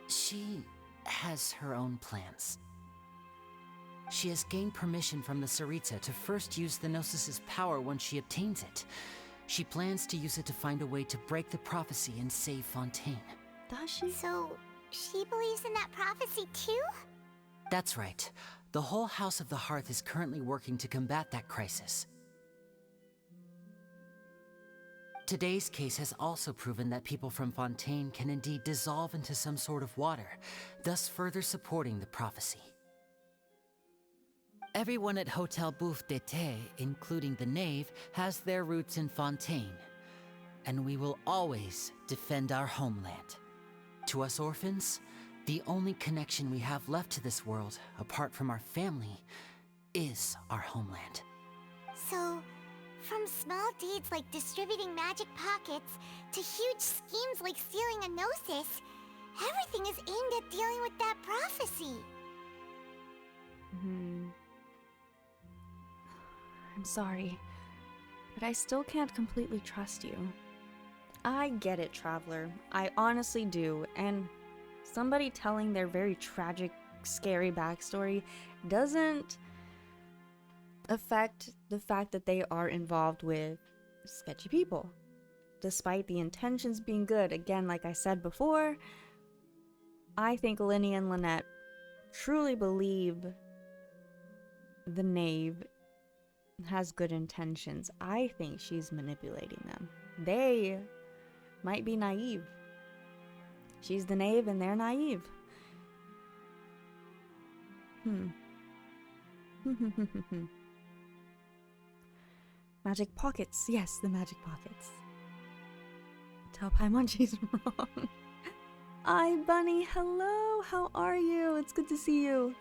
She has her own plans. She has gained permission from the Tsaritsa to first use the Gnosis's power once she obtains it. She plans to use it to find a way to break the prophecy and save Fontaine. Does she? So, she believes in that prophecy too? That's right. The whole House of the Hearth is currently working to combat that crisis. Today's case has also proven that people from Fontaine can indeed dissolve into some sort of water, thus further supporting the prophecy. Everyone at Hotel Bouffe d'été, including the Knave, has their roots in Fontaine, and we will always defend our homeland. To us orphans, the only connection we have left to this world, apart from our family, is our homeland. So, from small deeds like distributing magic pockets to huge schemes like stealing a Gnosis, everything is aimed at dealing with that prophecy. I'm sorry, but I still can't completely trust you. I get it, Traveler. I honestly do, and somebody telling their very tragic, scary backstory doesn't affect the fact that they are involved with sketchy people. despite the intentions being good, again, like I said before, I think Linny and Lynette truly believe the knave has good intentions. I think she's manipulating them. They might be naive. She's the knave and they're naive. Magic pockets. Yes, the magic pockets. Tell Paimon she's wrong. Hi, Bunny. Hello. How are you? It's good to see you.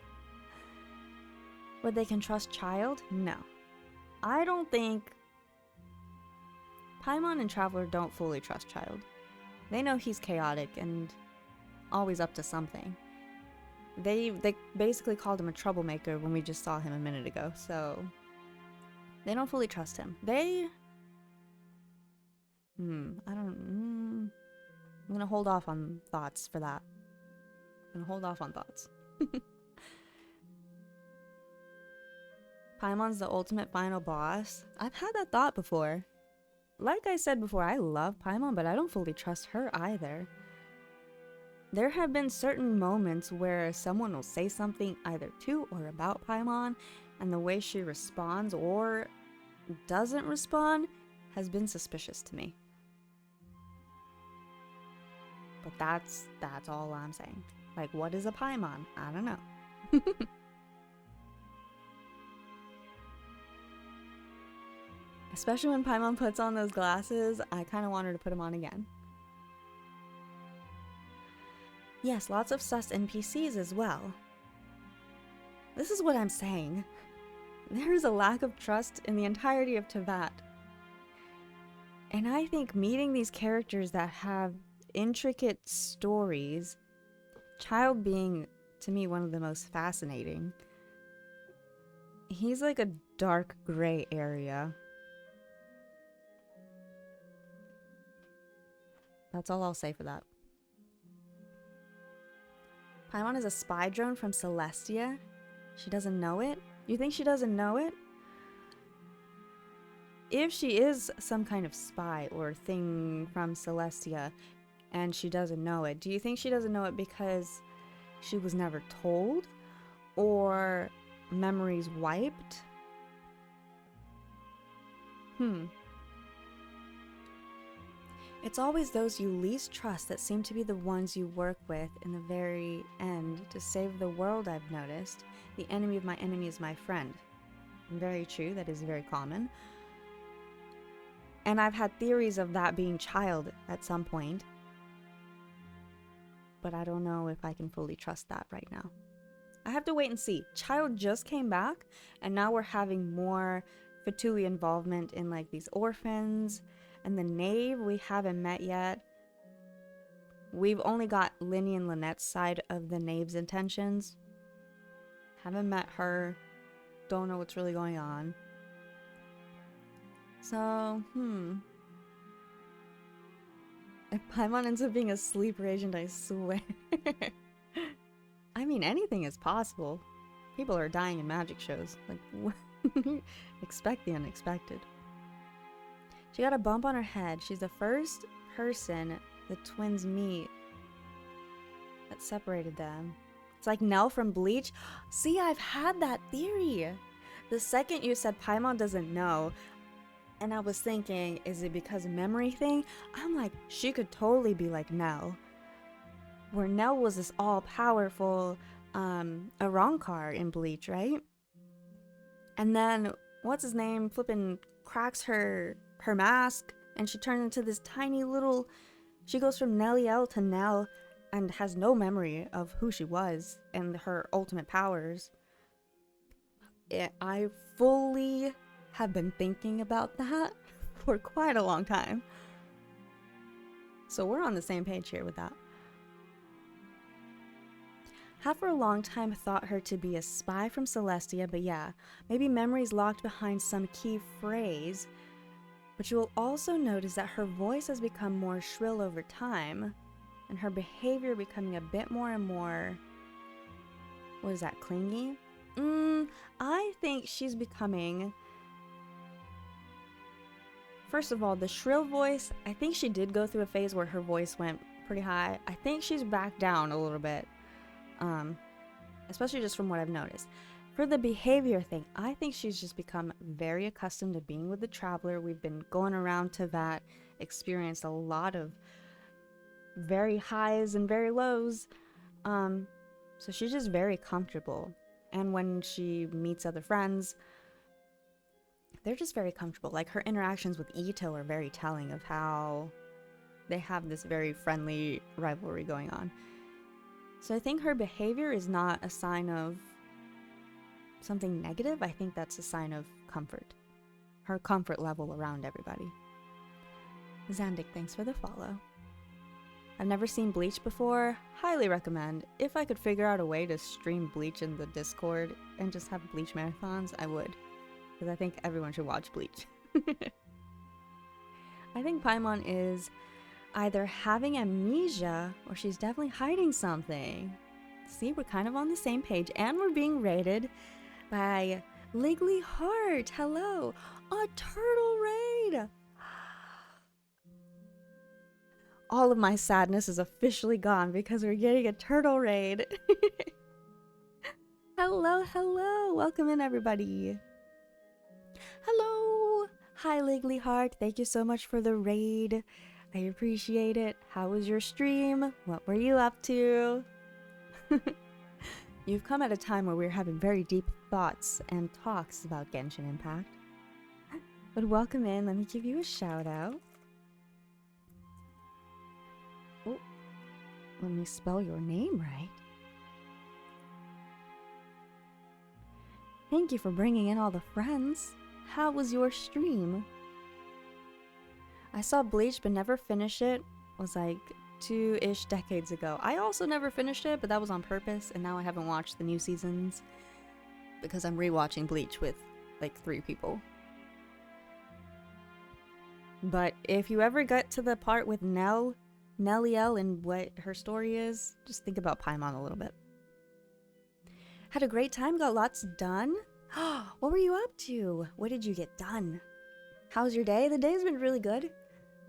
But they can trust Child? No. I don't think... Paimon and Traveler don't fully trust Child. They know he's chaotic and always up to something. They basically called him a troublemaker when we just saw him a minute ago, so... They don't fully trust him. I'm gonna hold off on thoughts for that. I'm gonna hold off on thoughts. Paimon's the ultimate final boss. I've had that thought before. Like I said before, I love Paimon, but I don't fully trust her either. There have been certain moments where someone will say something either to or about Paimon, and the way she responds or doesn't respond has been suspicious to me. But that's all I'm saying. Like, what is a Paimon? I don't know. Especially when Paimon puts on those glasses, I kind of want her to put them on again. Yes, lots of sus NPCs as well. This is what I'm saying. There is a lack of trust in the entirety of Teyvat. And I think meeting these characters that have intricate stories, Child being, to me, one of the most fascinating. He's like a dark gray area. That's all I'll say for that. Paimon is a spy drone from Celestia. She doesn't know it? You think she doesn't know it? If she is some kind of spy or thing from Celestia and she doesn't know it, do you think she doesn't know it because she was never told? Or memories wiped? It's always those you least trust that seem to be the ones you work with in the very end to save the world, I've noticed. The enemy of my enemy is my friend. Very true, that is very common. And I've had theories of that being Child at some point. But I don't know if I can fully trust that right now. I have to wait and see. Child just came back, and now we're having more Fatui involvement in like these orphans. And the knave we haven't met yet. We've only got Linny and Lynette's side of the knave's intentions. Haven't met her. Don't know what's really going on. So, If Paimon ends up being a sleeper agent, I swear. I mean, anything is possible. People are dying in magic shows. Like, expect the unexpected. She got a bump on her head. She's the first person the twins meet that separated them. It's like Nell from Bleach. See, I've had that theory. The second you said Paimon doesn't know, and I was thinking, is it because of memory thing? I'm like, she could totally be like Nell. Where Nell was this all-powerful Arrancar in Bleach, right? And then, what's his name, flippin' cracks her mask, and she turns into this tiny little... She goes from Nelliel to Nell, and has no memory of who she was and her ultimate powers. I fully have been thinking about that for quite a long time. So we're on the same page here with that. Have for a long time thought her to be a spy from Celestia, but yeah, maybe memories locked behind some key phrase. But you will also notice that her voice has become more shrill over time, and her behavior becoming a bit more and more, what is that, clingy? I think she's becoming First of all, the shrill voice, I think she did go through a phase where her voice went pretty high. I think she's back down a little bit, especially just from what I've noticed. For the behavior thing, I think she's just become very accustomed to being with the Traveler. We've been going around to that, experienced a lot of very highs and very lows. So she's just very comfortable. And when she meets other friends, they're just very comfortable. Like her interactions with Ito are very telling of how they have this very friendly rivalry going on. So I think her behavior is not a sign of something negative. I think that's a sign of comfort. Her comfort level around everybody. Zandik, thanks for the follow. I've never seen Bleach before. Highly recommend. If I could figure out a way to stream Bleach in the Discord and just have Bleach marathons, I would. Because I think everyone should watch Bleach. I think Paimon is either having amnesia or she's definitely hiding something. See, we're kind of on the same page, and we're being rated by Liggly Heart. Hello, a turtle raid. All of my sadness is officially gone because we're getting a turtle raid. Hello, hello. Welcome in, everybody. Hello. Hi, Liggly Heart. Thank you so much for the raid. I appreciate it. How was your stream? What were you up to? You've come at a time where we're having very deep thoughts and talks about Genshin Impact. But welcome in. Let me give you a shout out. Oh, let me spell your name right. Thank you for bringing in all the friends. How was your stream? I saw Bleach but never finished it. It was like 2-ish decades ago. I also never finished it, but that was on purpose, and now I haven't watched the new seasons because I'm rewatching Bleach with like 3 people. But if you ever get to the part with Nelliel and what her story is, just think about Paimon a little bit. Had a great time, got lots done. What were you up to? What did you get done? How's your day? The day's been really good.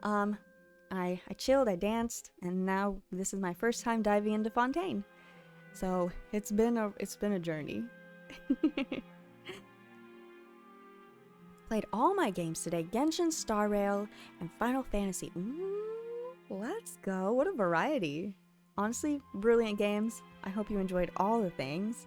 I chilled, I danced, and now this is my first time diving into Fontaine. So it's been a journey. Played all my games today: Genshin, Star Rail, and Final Fantasy. Ooh, let's go. What a variety. Honestly, brilliant games. I hope you enjoyed all the things.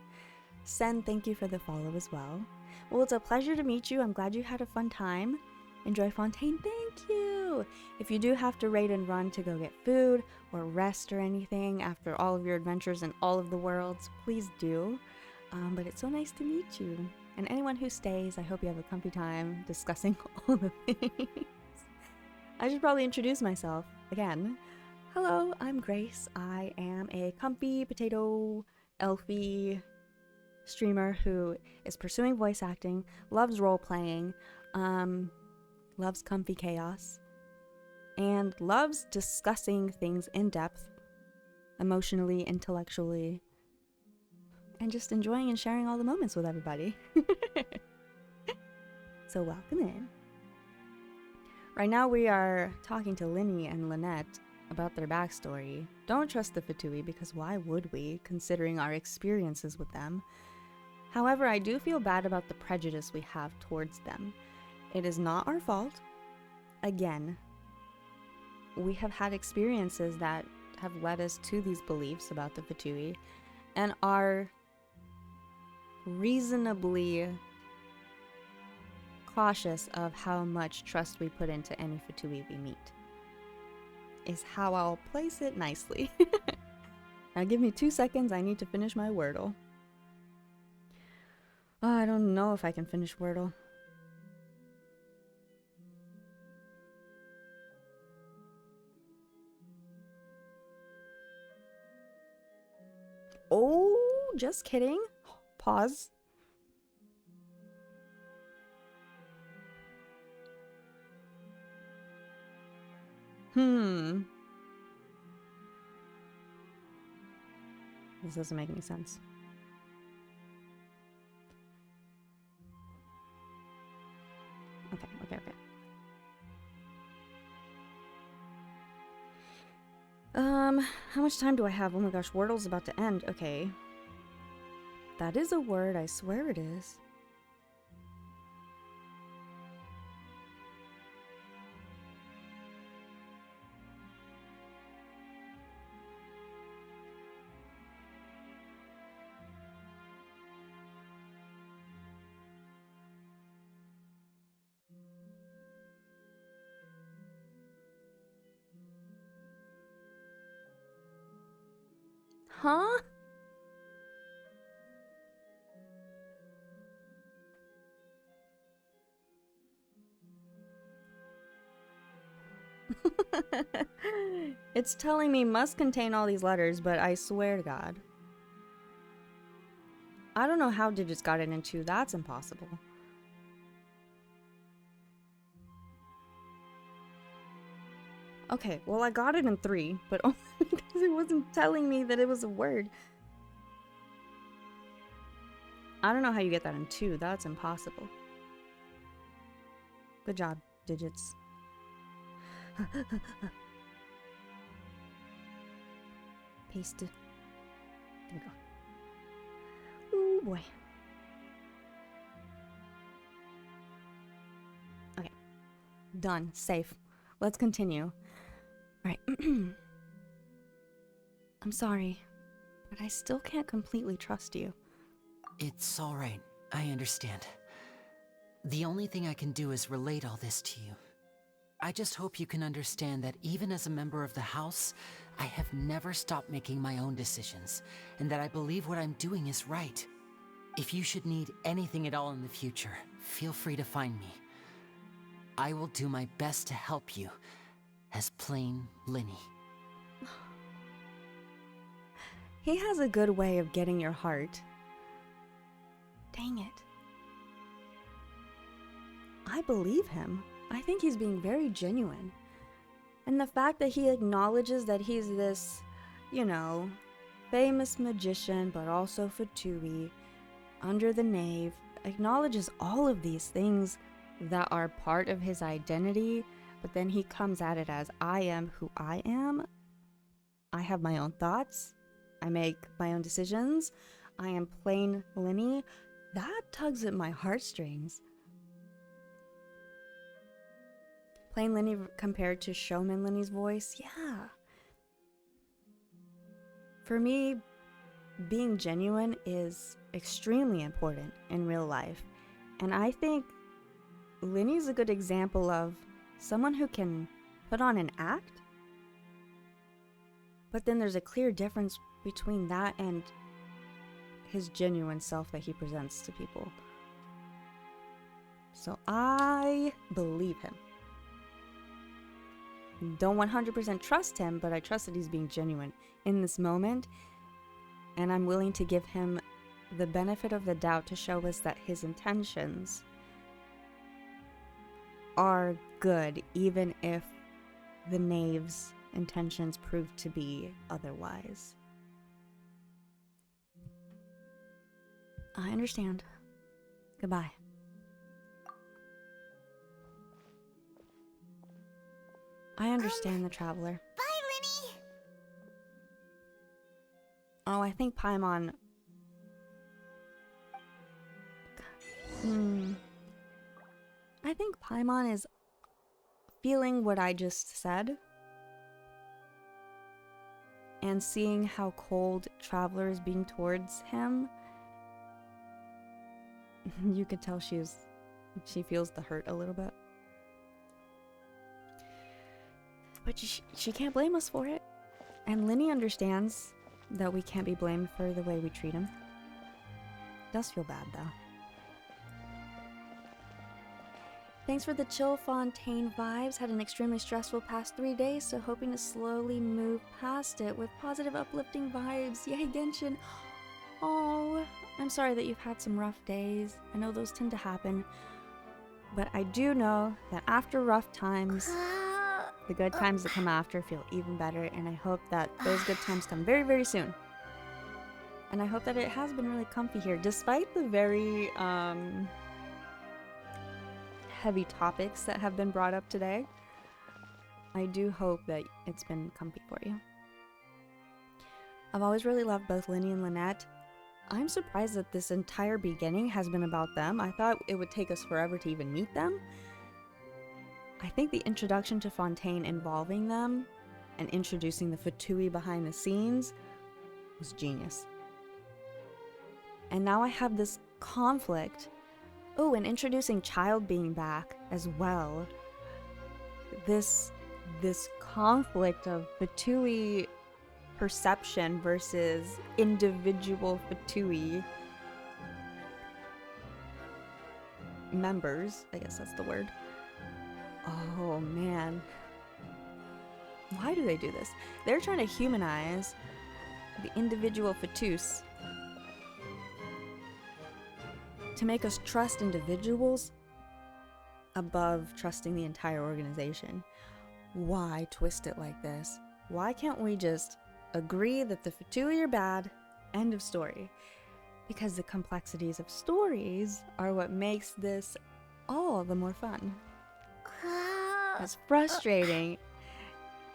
Sen, thank you for the follow as well. Well, it's a pleasure to meet you. I'm glad you had a fun time. Enjoy Fontaine, thank you! If you do have to raid and run to go get food or rest or anything after all of your adventures in all of the worlds, please do. But it's so nice to meet you. And anyone who stays, I hope you have a comfy time discussing all the things. I should probably introduce myself again. Hello, I'm Grace. I am a comfy potato elfie streamer who is pursuing voice acting, loves role-playing, loves comfy chaos, and loves discussing things in depth, emotionally, intellectually, and just enjoying and sharing all the moments with everybody. So welcome in. Right now we are talking to Linny and Lynette about their backstory. Don't trust the Fatui, because why would we, considering our experiences with them? However, I do feel bad about the prejudice we have towards them. It is not our fault. Again, we have had experiences that have led us to these beliefs about the Fatui, and are reasonably cautious of how much trust we put into any Fatui we meet, is how I'll place it nicely. Now give me 2 seconds, I need to finish my Wordle. Oh, I don't know if I can finish Wordle. Oh, just kidding. Pause. This doesn't make any sense. Okay. How much time do I have? Oh my gosh, Wordle's about to end. Okay. That is a word, I swear it is. Huh? It's telling me must contain all these letters, but I swear to God. I don't know how digits got it in 2. That's impossible. Okay, well I got it in 3, but only because it wasn't telling me that it was a word. I don't know how you get that in 2. That's impossible. Good job, digits. Paste. There we go. Ooh boy. Okay. Done. Safe. Let's continue. Alright. I'm sorry, but I still can't completely trust you. It's all right. I understand. The only thing I can do is relate all this to you. I just hope you can understand that even as a member of the House, I have never stopped making my own decisions, and that I believe what I'm doing is right. If you should need anything at all in the future, feel free to find me. I will do my best to help you, as plain Linny. He has a good way of getting your heart. Dang it. I believe him. I think he's being very genuine. And the fact that he acknowledges that he's this, you know, famous magician, but also Fatui, under the Knave, acknowledges all of these things that are part of his identity, but then he comes at it as, I am who I am. I have my own thoughts. I make my own decisions. I am plain Linny. That tugs at my heartstrings. Plain Linny compared to Showman Linny's voice? Yeah. For me, being genuine is extremely important in real life. And I think Linny's a good example of someone who can put on an act, but then there's a clear difference between that and his genuine self that he presents to people. So I believe him. Don't 100% trust him, but I trust that he's being genuine in this moment, and I'm willing to give him the benefit of the doubt to show us that his intentions are good, even if the Knave's intentions prove to be otherwise. I understand. Goodbye. I understand the Traveler. Bye, Linny! Oh, I think Paimon... I think Paimon is feeling what I just said. And seeing how cold Traveler is being towards him. You could tell she feels the hurt a little bit. But she can't blame us for it. And Linny understands that we can't be blamed for the way we treat him. Does feel bad, though. Thanks for the chill Fontaine vibes. Had an extremely stressful past 3 days, so hoping to slowly move past it with positive, uplifting vibes. Yay, Genshin. Oh, I'm sorry that you've had some rough days. I know those tend to happen. But I do know that after rough times... the good times that come after feel even better, and I hope that those good times come very, very soon. And I hope that it has been really comfy here, despite the very heavy topics that have been brought up today. I do hope that it's been comfy for you. I've always really loved both Linny and Lynette. I'm surprised that this entire beginning has been about them. I thought it would take us forever to even meet them. I think the introduction to Fontaine involving them and introducing the Fatui behind the scenes was genius. And now I have this conflict. Oh, and introducing Child being back as well. This conflict of Fatui perception versus individual Fatui members. I guess that's the word. Oh man. Why do they do this? They're trying to humanize the individual Fatus to make us trust individuals above trusting the entire organization. Why twist it like this? Why can't we just agree that the Fatui are bad? End of story. Because the complexities of stories are what makes this all the more fun. As frustrating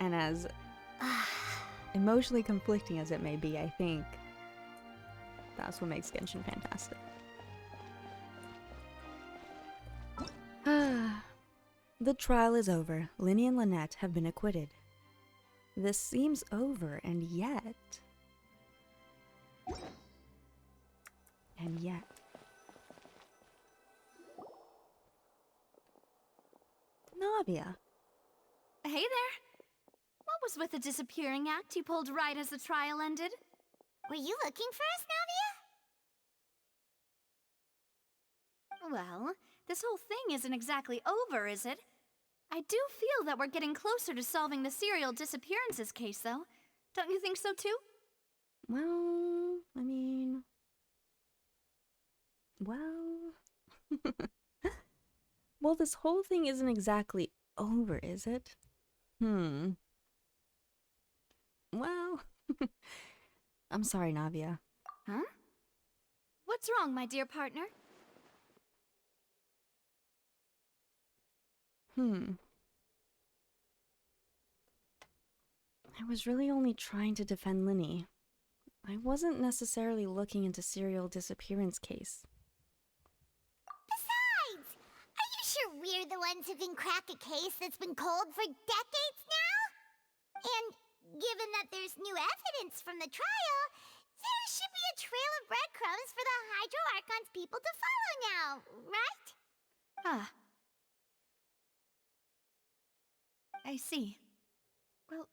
and as emotionally conflicting as it may be, I think that's what makes Genshin fantastic. The trial is over. Linny and Lynette have been acquitted. This seems over, and yet... Navia. Hey there. What was with the disappearing act you pulled right as the trial ended? Were you looking for us, Navia? Well, this whole thing isn't exactly over, is it? I do feel that we're getting closer to solving the serial disappearances case, though. Don't you think so, too? Well, I mean... Well... Well, this whole thing isn't exactly over, is it? Well... I'm sorry, Navia. Huh? What's wrong, my dear partner? I was really only trying to defend Linny. I wasn't necessarily looking into serial disappearance case. Besides, are you sure we're the ones who can crack a case that's been cold for decades now? And given that there's new evidence from the trial, there should be a trail of breadcrumbs for the Hydro Archon's people to follow now, right? I see. Well,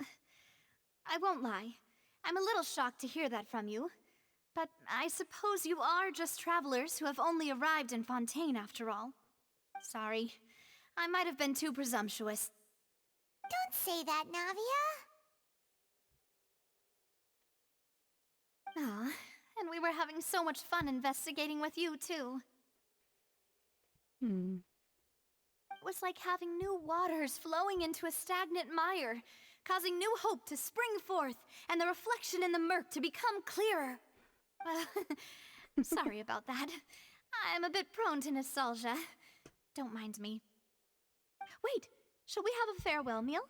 I won't lie. I'm a little shocked to hear that from you. But I suppose you are just travelers who have only arrived in Fontaine after all. Sorry. I might have been too presumptuous. Don't say that, Navia. Ah, and we were having so much fun investigating with you, too. It was like having new waters flowing into a stagnant mire, causing new hope to spring forth, and the reflection in the murk to become clearer. Sorry about that. I'm a bit prone to nostalgia. Don't mind me. Wait, shall we have a farewell meal?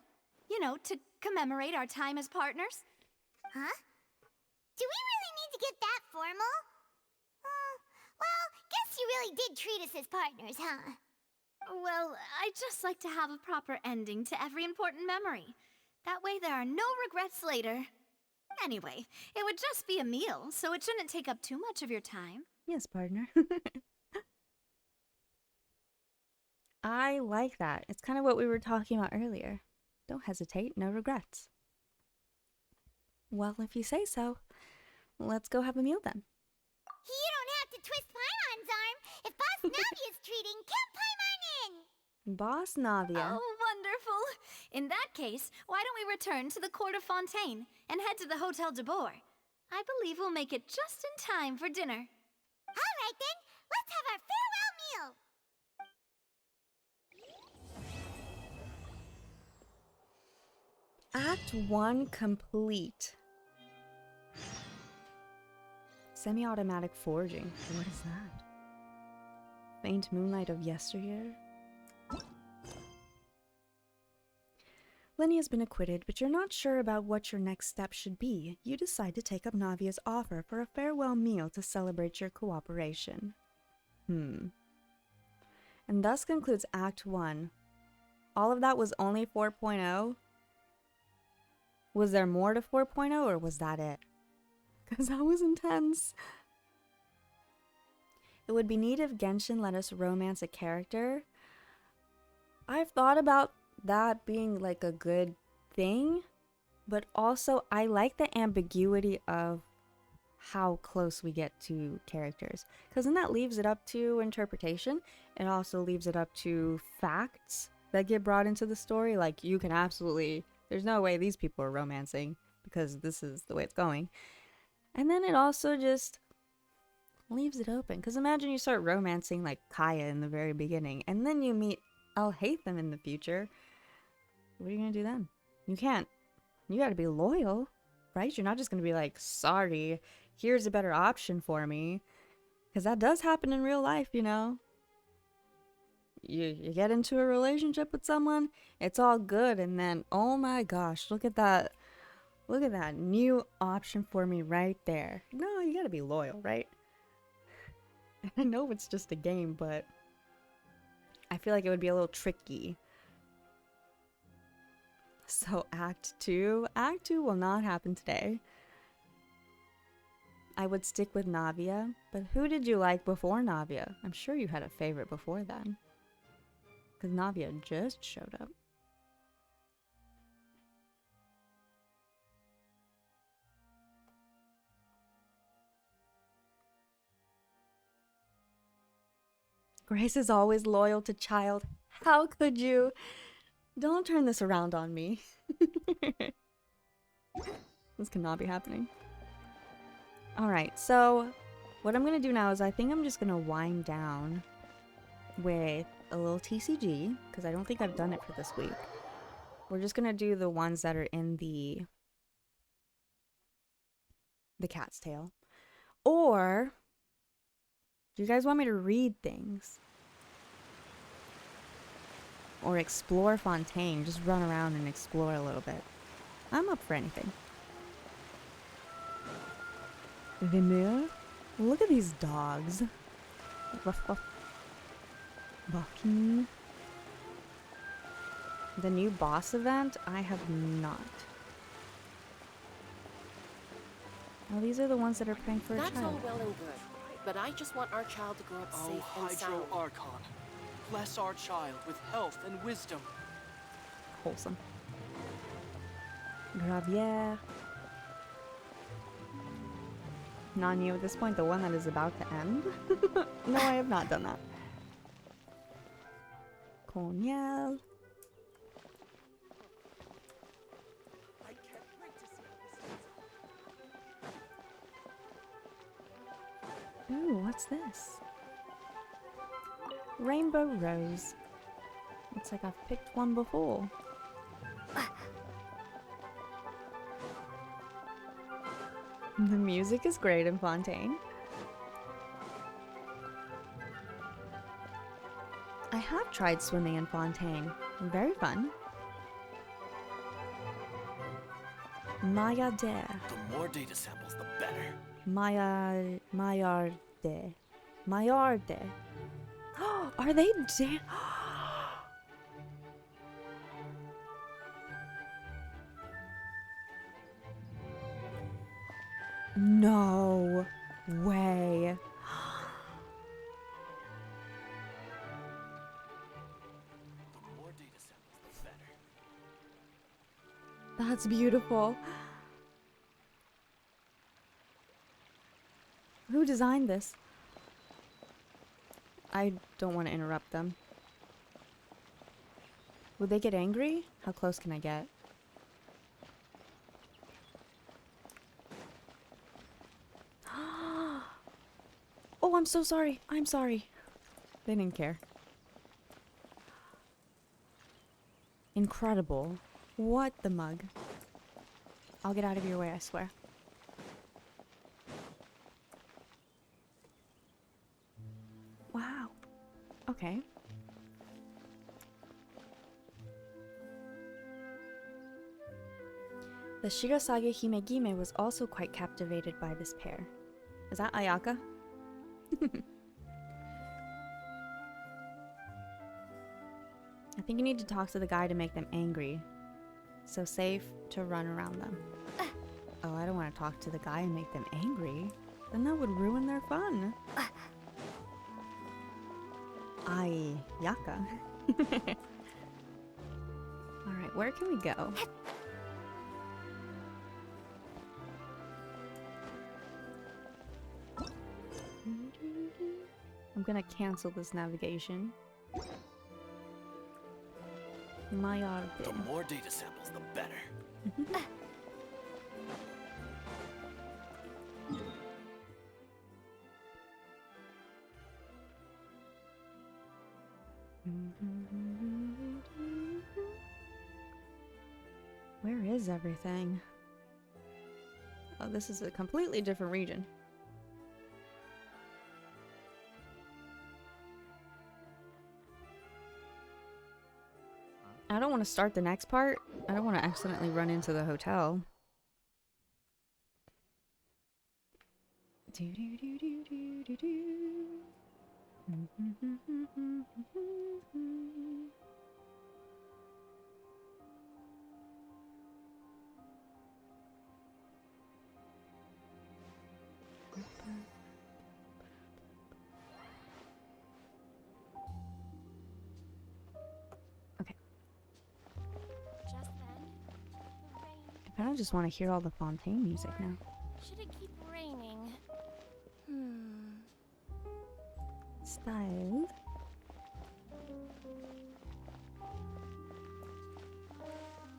You know, to commemorate our time as partners? Huh? Do we really need to get that formal? Well, guess you really did treat us as partners, huh? Well, I'd just like to have a proper ending to every important memory. That way there are no regrets later. Anyway, it would just be a meal, so it shouldn't take up too much of your time. Yes, partner. I like that. It's kind of what we were talking about earlier. Don't hesitate, no regrets. Well, if you say so, let's go have a meal then. You don't have to twist Paimon's arm. If Boss Navia's treating, count Paimon in! Boss Navia. Oh, wonderful! In that case, why don't we return to the court of Fontaine and head to the Hotel de Boer? I believe we'll make it just in time for dinner. All right then, let's have our farewell meal! Act 1 complete. Semi-automatic forging. What is that? Faint moonlight of yesteryear? Lenny has been acquitted, but you're not sure about what your next step should be. You decide to take up Navia's offer for a farewell meal to celebrate your cooperation. And thus concludes Act 1. All of that was only 4.0? Was there more to 4.0 or was that it? Because that was intense. It would be neat if Genshin let us romance a character. I've thought about that being like a good thing, but also I like the ambiguity of how close we get to characters, because then that leaves it up to interpretation. It also leaves it up to facts that get brought into the story. Like, you can absolutely, there's no way these people are romancing because this is the way it's going. And then it also just leaves it open, because imagine you start romancing like Kaya in the very beginning and then you meet Alhaitham in the future. What are you gonna do then? You can't. You gotta be loyal, right? You're not just gonna be like, sorry, here's a better option for me. Because that does happen in real life, you know? You get into a relationship with someone, it's all good, and then, oh my gosh, look at that. Look at that new option for me right there. No, you gotta be loyal, right? I know it's just a game, but I feel like it would be a little tricky. So Act 2? Act 2 will not happen today. I would stick with Navia, but who did you like before Navia? I'm sure you had a favorite before then. Because Navia just showed up. Grace is always loyal to Child. How could you? Don't turn this around on me. This cannot be happening. Alright, so what I'm going to do now is I think I'm just going to wind down with a little TCG, because I don't think I've done it for this week. We're just going to do the ones that are in the Cat's Tail. Or, do you guys want me to read things? Or explore Fontaine, just run around and explore a little bit. I'm up for anything. Vimir? Look at these dogs. Ruff, ruff. Bucky. The new boss event? I have not. Well, these are the ones that are praying for a That's all child. well and good, but I just want our child to grow up safe and sound. Archon, bless our child with health and wisdom. Wholesome. Gravier. Not new at this point, the one that is about to end? No, I have not done that. Cornel. Ooh, what's this? Rainbow Rose. Looks like I've picked one before. The music is great in Fontaine. I have tried swimming in Fontaine. Very fun. Maya Dare. The more data samples, the better. Mayarde. Mayarde. Are they dead? No way. The more data samples, the better. That's beautiful. Who designed this? I don't want to interrupt them. Would they get angry? How close can I get? Oh, I'm so sorry. I'm sorry. They didn't care. Incredible. What the mug? I'll get out of your way, I swear. Wow. Okay. The Shirasage Himegime was also quite captivated by this pair. Is that Ayaka? I think you need to talk to the guy to make them angry. So safe to run around them. Oh, I don't want to talk to the guy and make them angry. Then that would ruin their fun. Ayaka. Alright, where can we go? I'm gonna cancel this navigation. My The more data samples, the better. Where is everything? Oh, this is a completely different region. I don't want to start the next part. I don't want to accidentally run into the hotel. I kind of just want to hear all the Fontaine music now. Should it keep raining? Style.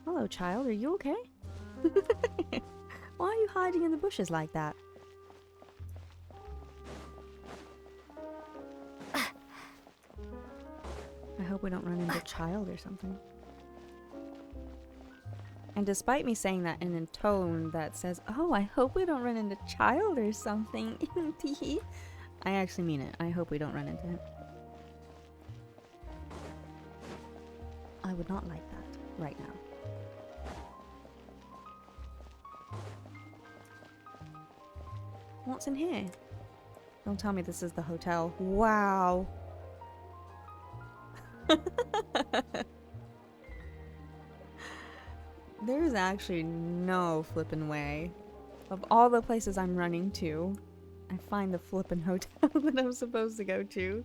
Hello, child. Are you okay? Why are you hiding in the bushes like that? I hope we don't run into child or something. And despite me saying that in a tone that says, oh, I hope we don't run into child or something, I actually mean it. I hope we don't run into him. I would not like that right now. What's in here? Don't tell me this is the hotel. Wow. There's actually no flippin' way. Of all the places I'm running to, I find the flippin' hotel that I'm supposed to go to.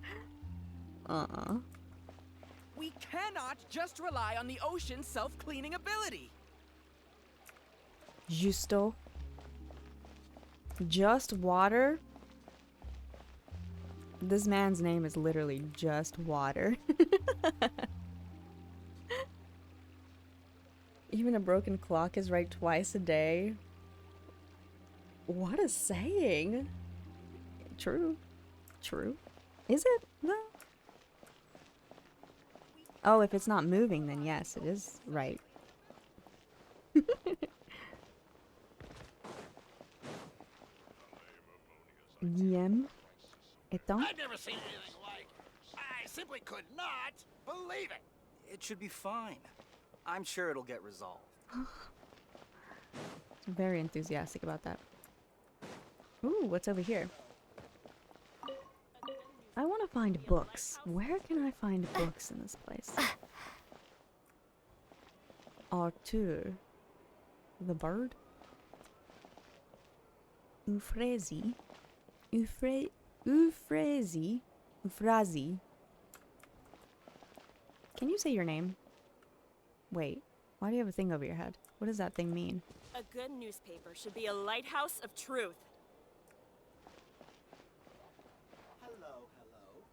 We cannot just rely on the ocean's self-cleaning ability. Justo. Just water? This man's name is literally Just Water. Even a broken clock is right twice a day. What a saying. True. True. Is it? No. Oh, if it's not moving, then yes, it is right. Yem. Então? I've never seen anything like. I simply could not believe it. It should be fine. I'm sure it'll get resolved. I'm very enthusiastic about that. Ooh, what's over here? I want to find books. Where can I find books in this place? Arthur. The bird? Ufrezi. Ufrezi. Can you say your name? Wait, why do you have a thing over your head? What does that thing mean? A good newspaper should be a lighthouse of truth. Hello, hello.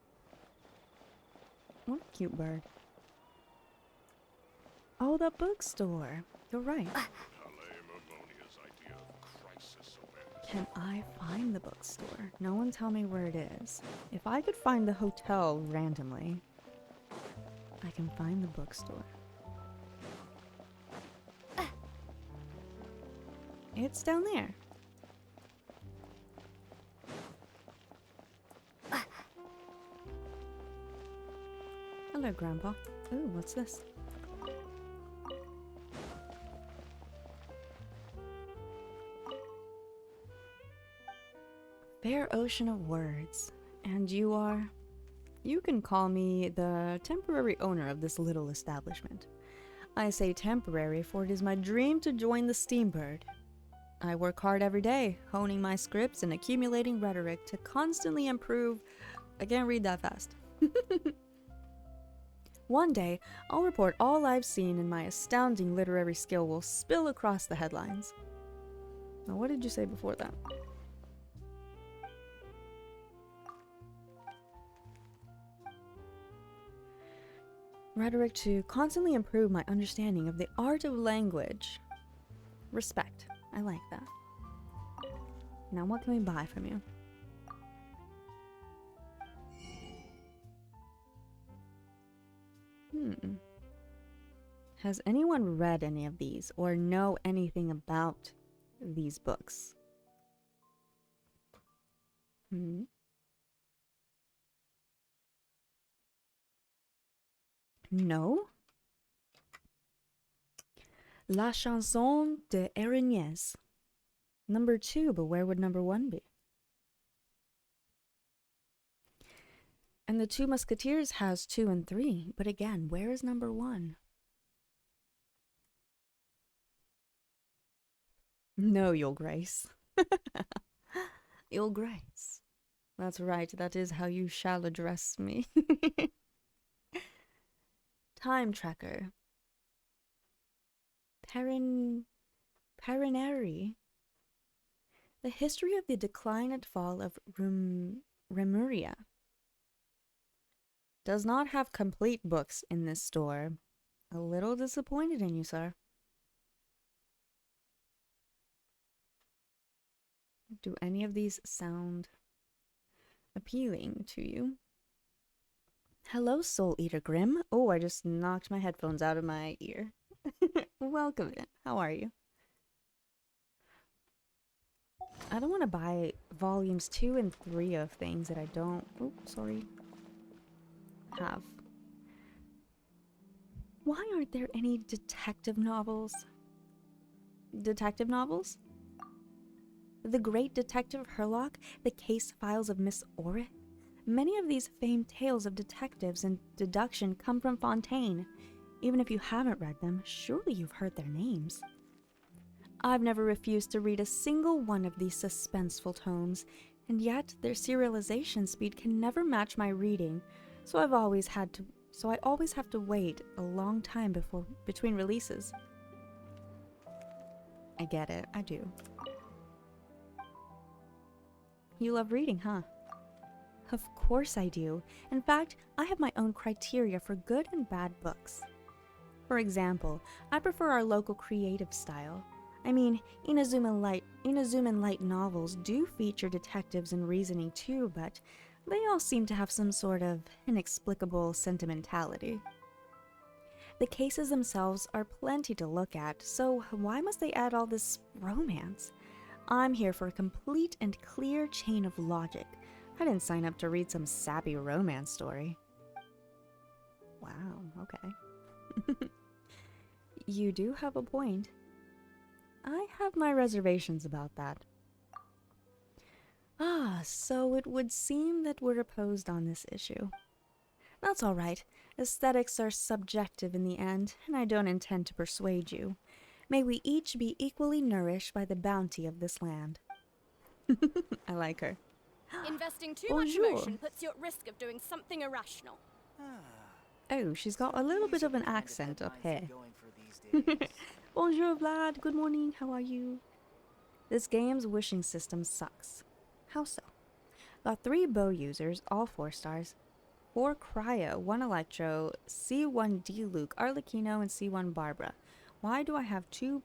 What a cute bird. Oh, the bookstore. You're right. Can I find the bookstore? No one tell me where it is. If I could find the hotel randomly, I can find the bookstore. It's down there. Hello, Grandpa. Ooh, what's this? ocean of words. And you are? You can call me the temporary owner of this little establishment. I say temporary, for it is my dream to join the Steambird. I work hard every day, honing my scripts and accumulating rhetoric to constantly improve. I can't read that fast. One day, I'll report all I've seen and my astounding literary skill will spill across the headlines. Now, what did you say before that? Rhetoric to constantly improve my understanding of the art of language. Respect. I like that. Now, what can we buy from you? Has anyone read any of these or know anything about these books? No? La Chanson de Araignées. Number 2, but where would number 1 be? And the Two Musketeers has 2 and 3, but again, where is number 1? No, Your Grace. Your Grace. That's right, that is how you shall address me. Time Tracker. Parinari. The history of the decline and fall of Remuria. Does not have complete books in this store. A little disappointed in you, sir. Do any of these sound appealing to you? Hello, Soul Eater Grimm. Oh, I just knocked my headphones out of my ear. Welcome in. How are you? I don't want to buy volumes 2 and 3 of things that I don't... Oh, sorry. Have. Why aren't there any detective novels? Detective novels? The Great Detective Herlock, The Case Files of Miss Orrit. Many of these famed tales of detectives and deduction come from Fontaine. Even if you haven't read them, surely you've heard their names. I've never refused to read a single one of these suspenseful tomes, and yet their serialization speed can never match my reading, so I always have to wait a long time between releases. I get it, I do. You love reading, huh? Of course I do. In fact, I have my own criteria for good and bad books. For example, I prefer our local creative style. I mean, Inazuma Light novels do feature detectives and reasoning too, but they all seem to have some sort of inexplicable sentimentality. The cases themselves are plenty to look at, so why must they add all this romance? I'm here for a complete and clear chain of logic. I didn't sign up to read some sappy romance story. Wow, okay. You do have a point. I have my reservations about that. Ah, so it would seem that we're opposed on this issue. That's all right. Aesthetics are subjective in the end, and I don't intend to persuade you. May we each be equally nourished by the bounty of this land. I like her. Investing too Bonjour. much emotion puts you at risk of doing something irrational. Oh, she's got a little bit of an accent up here. Bonjour, Vlad. Good morning. How are you? This game's wishing system sucks. How so? Got 3 bow users, all 4 stars. 4 Cryo, 1 Electro, C1 D-Luke, Arlecchino, and C1 Barbara. Why do I have 2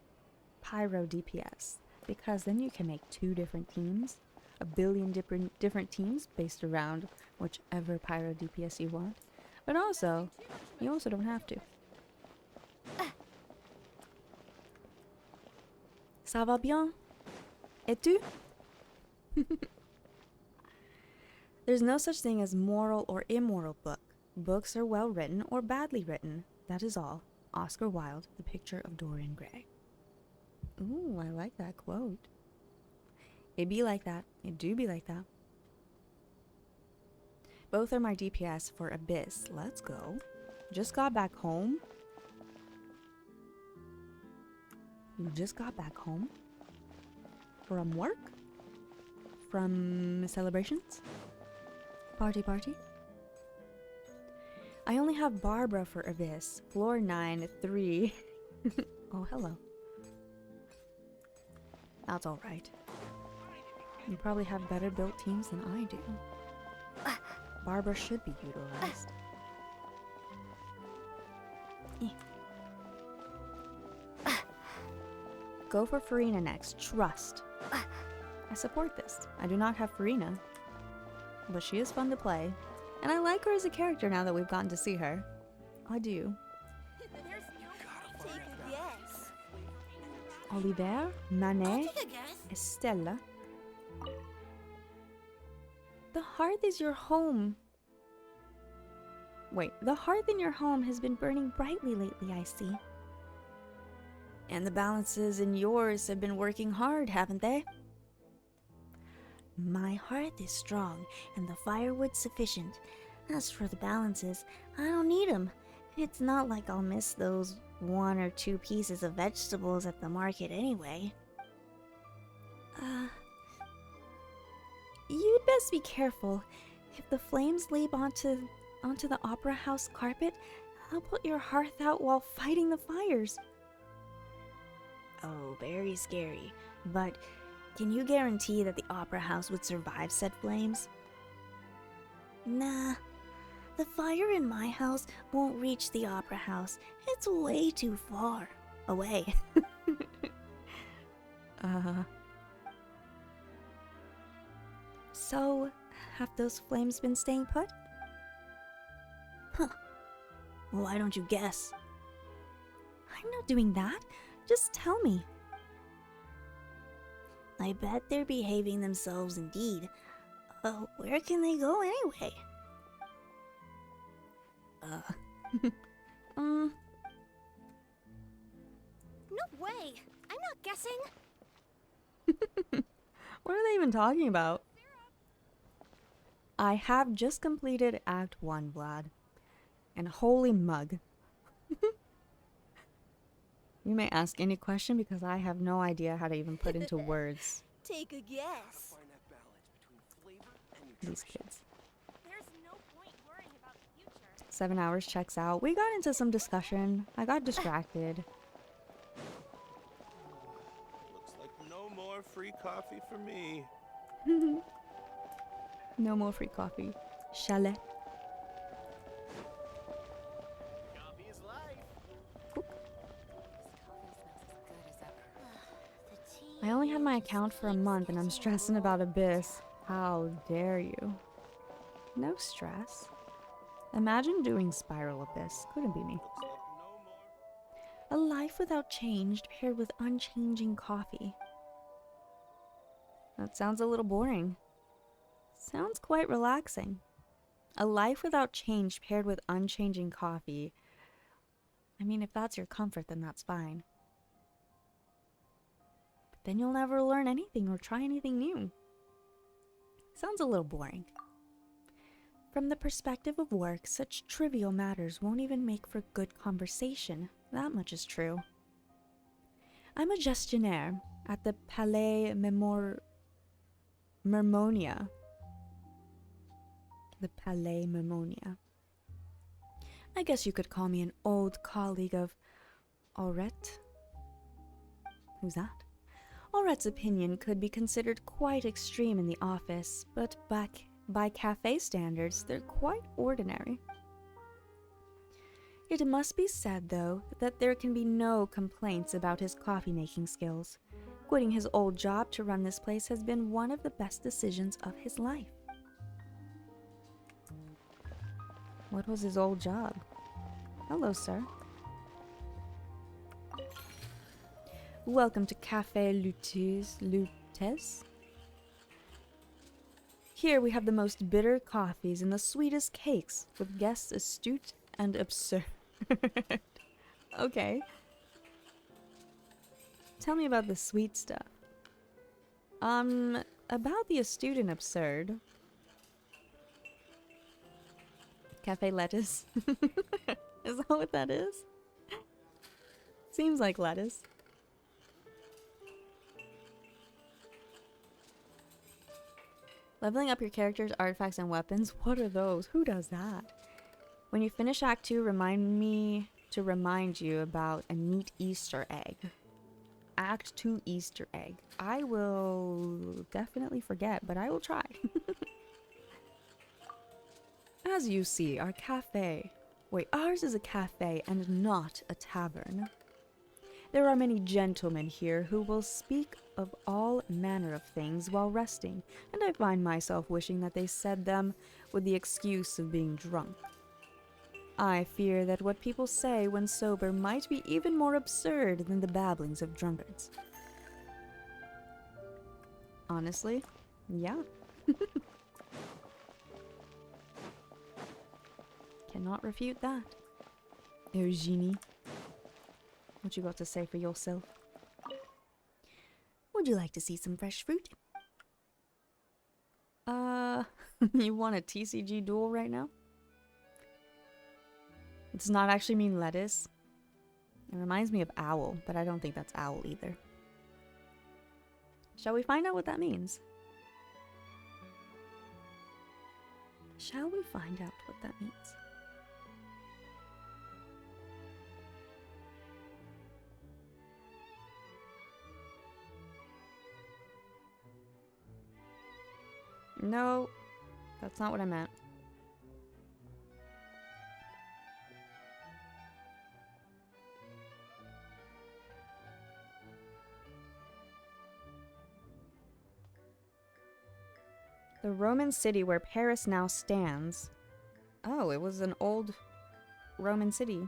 Pyro DPS? Because then you can make 2 different teams. A billion different teams based around whichever Pyro DPS you want. But also, you also don't have to. Ça va bien? Et tu? There's no such thing as moral or immoral book. Books are well written or badly written. That is all. Oscar Wilde, The Picture of Dorian Gray. Ooh, I like that quote. It be like that. It do be like that. Both are my DPS for Abyss. Let's go. Just got back home. You just got back home? From work? From celebrations? Party party? I only have Barbara for Abyss. Floor 9, 3. Oh, hello. That's alright. You probably have better built teams than I do. Barbara should be utilized. Go for Farina next. Trust. I support this. I do not have Farina, but she is fun to play, and I like her as a character now that we've gotten to see her. I do. Oliver, Manet, Estella. The hearth is your home. Wait, the hearth in your home has been burning brightly lately, I see. And the balances in yours have been working hard, haven't they? My hearth is strong, and the firewood sufficient. As for the balances, I don't need them. It's not like I'll miss those 1 or 2 pieces of vegetables at the market anyway. You'd best be careful. If the flames leap onto the opera house carpet, I'll put your hearth out while fighting the fires. Oh, very scary. But can you guarantee that the opera house would survive said flames? Nah. The fire in my house won't reach the opera house. It's way too far away. So, have those flames been staying put? Huh. Why don't you guess? I'm not doing that. Just tell me. I bet they're behaving themselves indeed. Where can they go anyway? No way! I'm not guessing! What are they even talking about? I have just completed Act 1, Vlad. And holy mug. You may ask any question because I have no idea how to even put into words. Take a guess. These kids. There's no point worrying about the future. 7 hours checks out. We got into some discussion. I got distracted. Looks like no more free coffee for me. No more free coffee. Chalet. Coffee is life. I only had my account for a month and I'm stressing about Abyss. How dare you? No stress. Imagine doing Spiral Abyss. Couldn't be me. A life without change paired with unchanging coffee. That sounds a little boring. Sounds quite relaxing. A life without change paired with unchanging coffee. I mean, if that's your comfort, then that's fine. But then you'll never learn anything or try anything new. Sounds a little boring. From the perspective of work, such trivial matters won't even make for good conversation. That much is true. I'm a gestionnaire at the Palais Mermonia. The Palais Mermonia. I guess you could call me an old colleague of Aurette. Who's that? Aurette's opinion could be considered quite extreme in the office, but by cafe standards, they're quite ordinary. It must be said, though, that there can be no complaints about his coffee-making skills. Quitting his old job to run this place has been one of the best decisions of his life. What was his old job? Hello, sir. Welcome to Café Lutes. Here we have the most bitter coffees and the sweetest cakes, with guests astute and absurd. Okay. Tell me about the sweet stuff. About the astute and absurd. Cafe lettuce. Is that what that is? Seems like lettuce. Leveling up your character's artifacts and weapons. What are those? Who does that? When you finish Act 2, remind me to remind you about a neat Easter egg. Act 2 Easter egg. I will definitely forget, but I will try. As you see, our cafe. Wait, ours is a cafe and not a tavern. There are many gentlemen here who will speak of all manner of things while resting, and I find myself wishing that they said them with the excuse of being drunk. I fear that what people say when sober might be even more absurd than the babblings of drunkards. Honestly, yeah. Cannot refute that. Eugenie, what you got to say for yourself? Would you like to see some fresh fruit? You want a TCG duel right now? It does not actually mean lettuce. It reminds me of owl, but I don't think that's owl either. Shall we find out what that means? Shall we find out what that means? No, that's not what I meant. The Roman city where Paris now stands. Oh, it was an old Roman city.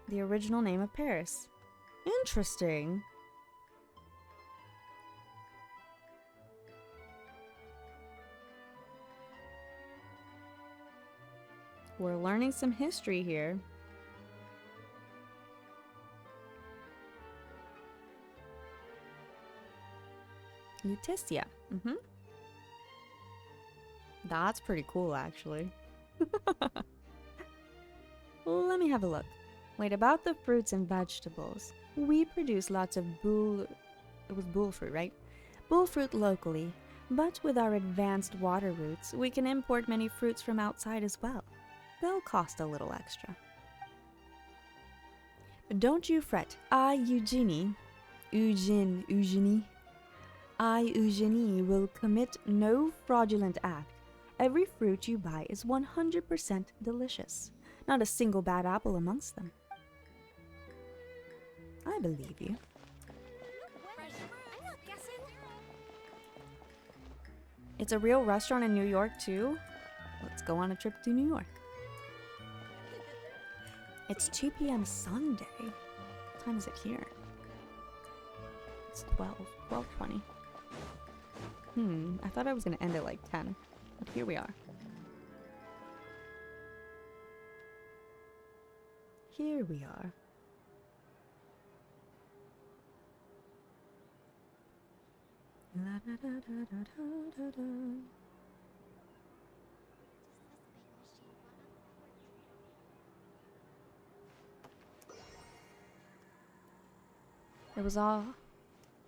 The original name of Paris. Interesting. We're learning some history here. Lutetia. Mm-hmm. That's pretty cool, actually. Let me have a look. Wait, about the fruits and vegetables. We produce lots of it was bull fruit, right? Bull fruit locally. But with our advanced water routes, we can import many fruits from outside as well. They'll cost a little extra. Don't you fret. I, Eugenie, will commit no fraudulent act. Every fruit you buy is 100% delicious. Not a single bad apple amongst them. I believe you. It's a real restaurant in New York, too. Let's go on a trip to New York. It's 2 p.m. Sunday. What time is it here? It's 12:20. I thought I was going to end at like 10. But here we are. Here we are. La, da, da, da, da, da, da.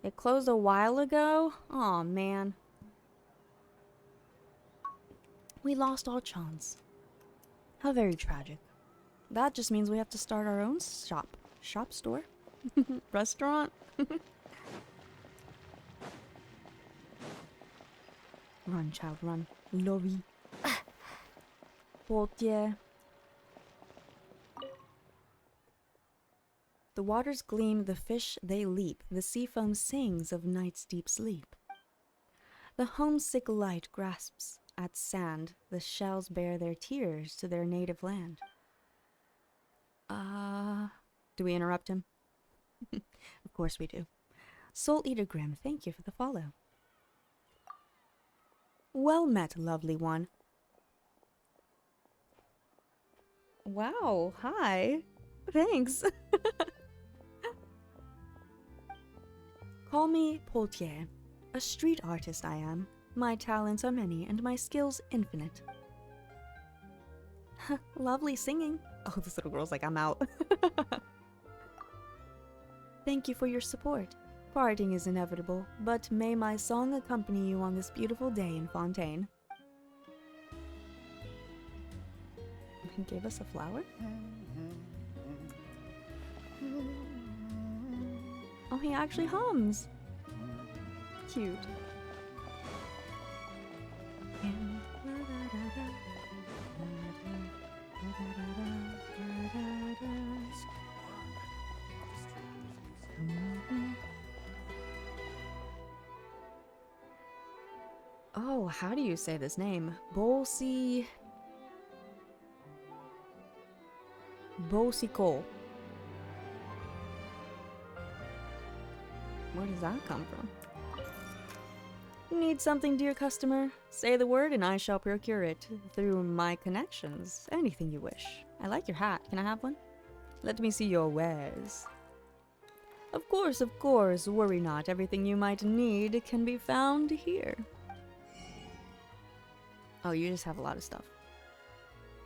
It closed a while ago? Aw, man. We lost our chance. How very tragic. That just means we have to start our own shop store, restaurant. Run, child, run. Lobby. Portier. The waters gleam, the fish they leap, the sea foam sings of night's deep sleep. The homesick light grasps at sand, the shells bear their tears to their native land. Do we interrupt him? Of course we do. Soul Eater Grim, thank you for the follow. Well met, lovely one. Wow, hi. Thanks. Call me Portier. A street artist I am. My talents are many and my skills infinite. Lovely singing. Oh, this little girl's like, I'm out. Thank you for your support. Parting is inevitable, but may my song accompany you on this beautiful day in Fontaine. He gave us a flower? Oh, he actually hums. Cute. Oh, how do you say this name? Bolsi Cole. Where does that come from? Need something, dear customer? Say the word and I shall procure it through my connections. Anything you wish. I like your hat. Can I have one? Let me see your wares. Of course, worry not. Everything you might need can be found here. Oh, you just have a lot of stuff.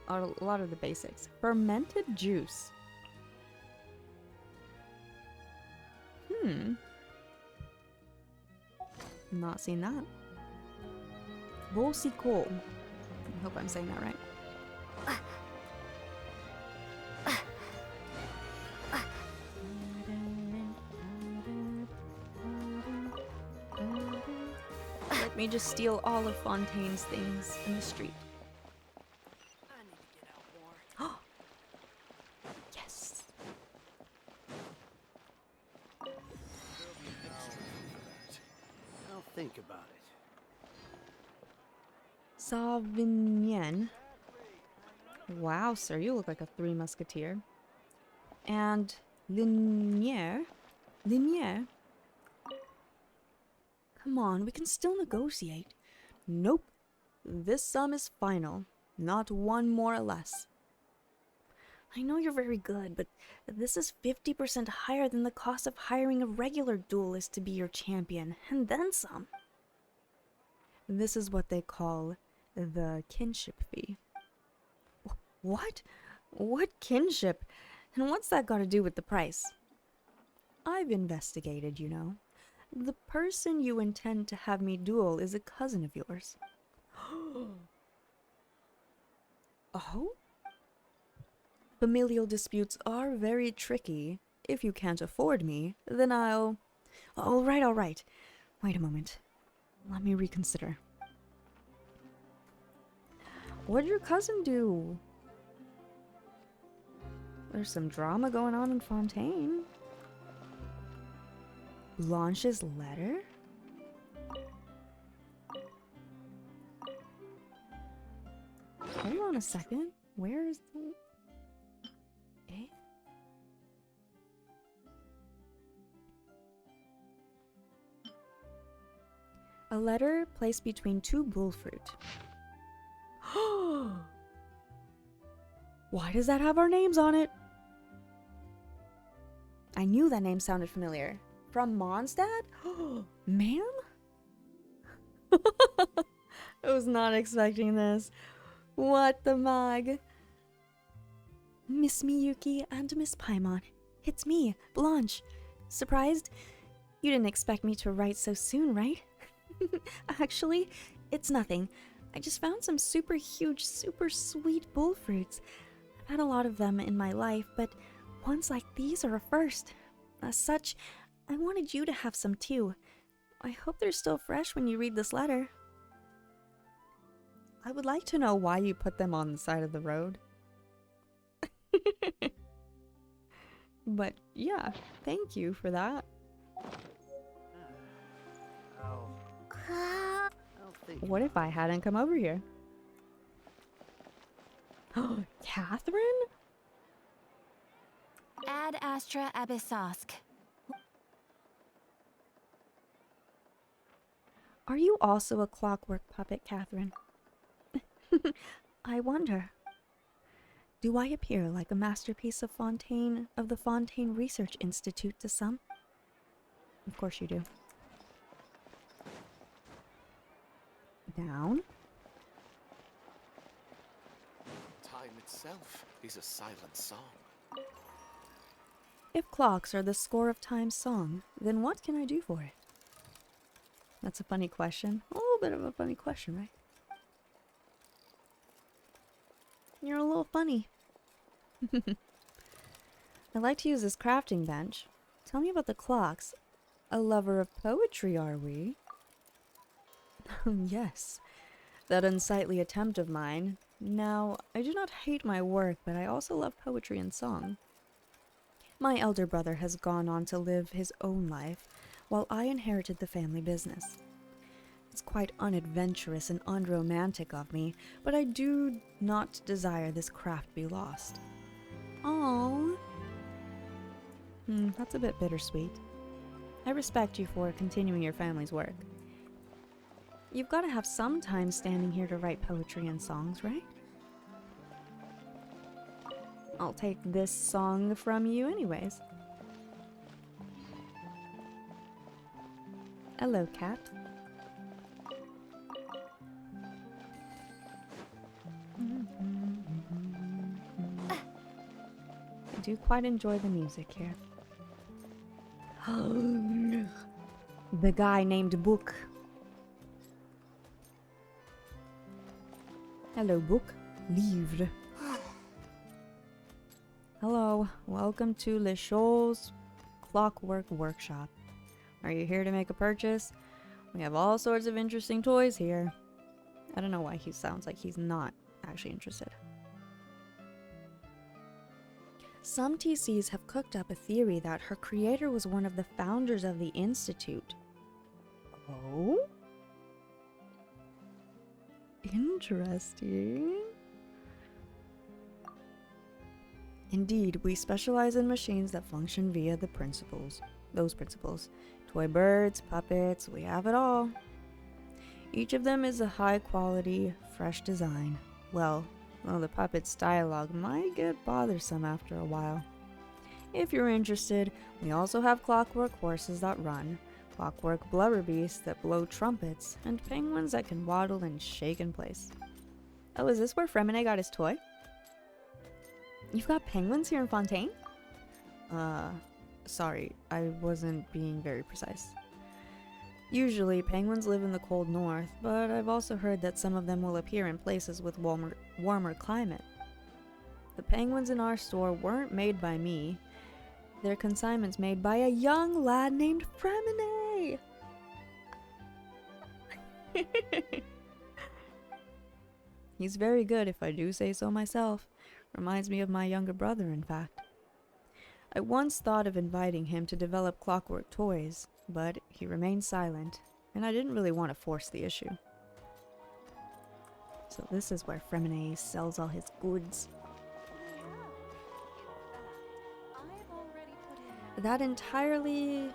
A lot of the basics. Fermented juice. Not seen that. Bolsi Cole. I hope I'm saying that right. Let me just steal all of Fontaine's things in the street. I need to get out more. Yes. I'll think about it. Sauvignon. Wow, sir, you look like a Three Musketeer. And Linier. Come on, we can still negotiate. Nope. This sum is final. Not one more or less. I know you're very good, but this is 50% higher than the cost of hiring a regular duelist to be your champion, and then some. This is what they call the kinship fee. What? What kinship? And what's that got to do with the price? I've investigated, you know. The person you intend to have me duel is a cousin of yours. Oh? Familial disputes are very tricky. If you can't afford me, then I'll... All right. Wait a moment. Let me reconsider. What'd your cousin do? There's some drama going on in Fontaine. Blanche's letter? Hold on a second. Where is the... Eh? A letter placed between two bullfruit. Why does that have our names on it? I knew that name sounded familiar. From Mondstadt? Ma'am? I was not expecting this. What the mug? Miss Miyuki and Miss Paimon. It's me, Blanche. Surprised? You didn't expect me to write so soon, right? Actually, it's nothing. I just found some super huge, super sweet bullfruits. I've had a lot of them in my life, but ones like these are a first. As such, I wanted you to have some too. I hope they're still fresh when you read this letter. I would like to know why you put them on the side of the road. But yeah, thank you for that. What if I hadn't come over here? Catherine? Ad Astra Abyssosk. Are you also a clockwork puppet, Catherine? I wonder. Do I appear like a masterpiece of the Fontaine Research Institute to some? Of course you do. Down. Time to itself is a silent song. If clocks are the score of time's song, then what can I do for it? That's a funny question. A little bit of a funny question, right? You're a little funny. I like to use this crafting bench. Tell me about the clocks. A lover of poetry, are we? Yes, that unsightly attempt of mine. Now, I do not hate my work, but I also love poetry and song. My elder brother has gone on to live his own life, while I inherited the family business. It's quite unadventurous and unromantic of me, but I do not desire this craft be lost. Aww. That's a bit bittersweet. I respect you for continuing your family's work. You've got to have some time standing here to write poetry and songs, right? I'll take this song from you anyways. Hello, cat. I do quite enjoy the music here. The guy named Book. Hello, Book. Livre. Hello, welcome to Le Show's Clockwork Workshop. Are you here to make a purchase? We have all sorts of interesting toys here. I don't know why he sounds like he's not actually interested. Some TCs have cooked up a theory that her creator was one of the founders of the Institute. Oh? Interesting. Indeed, we specialize in machines that function via those principles. Toy birds, puppets, we have it all. Each of them is a high quality, fresh design. Well, the puppet's dialogue might get bothersome after a while. If you're interested, we also have clockwork horses that run, clockwork blubber beasts that blow trumpets, and penguins that can waddle and shake in place. Oh, is this where Fremine got his toy? You've got penguins here in Fontaine? Sorry, I wasn't being very precise. Usually, penguins live in the cold north, but I've also heard that some of them will appear in places with warmer climate. The penguins in our store weren't made by me. They're consignments made by a young lad named Fremine! He's very good, if I do say so myself. Reminds me of my younger brother, in fact. I once thought of inviting him to develop clockwork toys, but he remained silent, and I didn't really want to force the issue. So this is where Fremine sells all his goods. That's entirely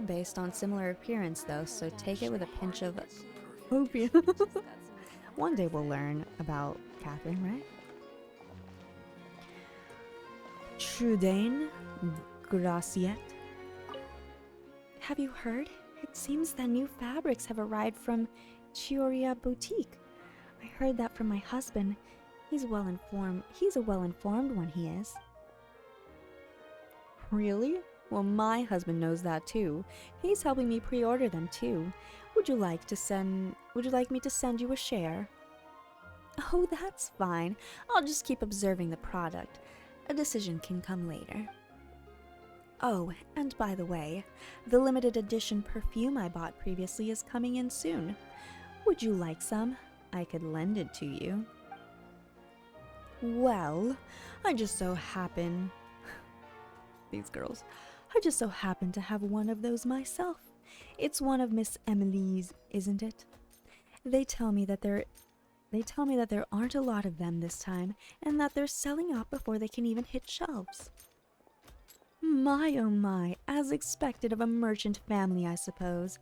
based on similar appearance, though, so take it with a pinch of opium. One day we'll learn about Catherine, right? Trudaine Graciette. Have you heard? It seems that new fabrics have arrived from Chioria Boutique. I heard that from my husband. He's a well-informed one, he is. Really? Well, my husband knows that too. He's helping me pre-order them too. Would you like me to send you a share? Oh, that's fine. I'll just keep observing the product. A decision can come later. Oh, and by the way, the limited edition perfume I bought previously is coming in soon. Would you like some? I could lend it to you. Well, I just so happen... These girls. I just so happen to have one of those myself. It's one of Miss Emily's, isn't it? They tell me that there aren't a lot of them this time, and that they're selling out before they can even hit shelves. My oh my, as expected of a merchant family, I suppose.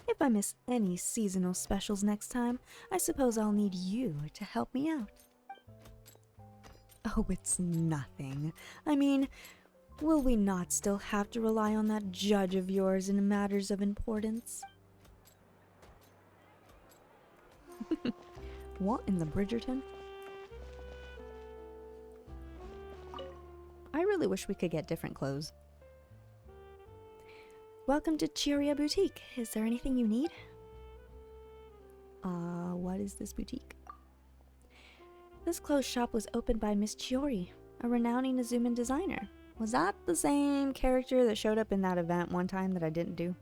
If I miss any seasonal specials next time, I suppose I'll need you to help me out. Oh, it's nothing. I mean, will we not still have to rely on that judge of yours in matters of importance? What in the Bridgerton? really wish we could get different clothes. Welcome to Chiria Boutique. Is there anything you need? What is this boutique? This clothes shop was opened by Miss Chiori, a renowned Inuzuman designer. Was that the same character that showed up in that event one time that I didn't do?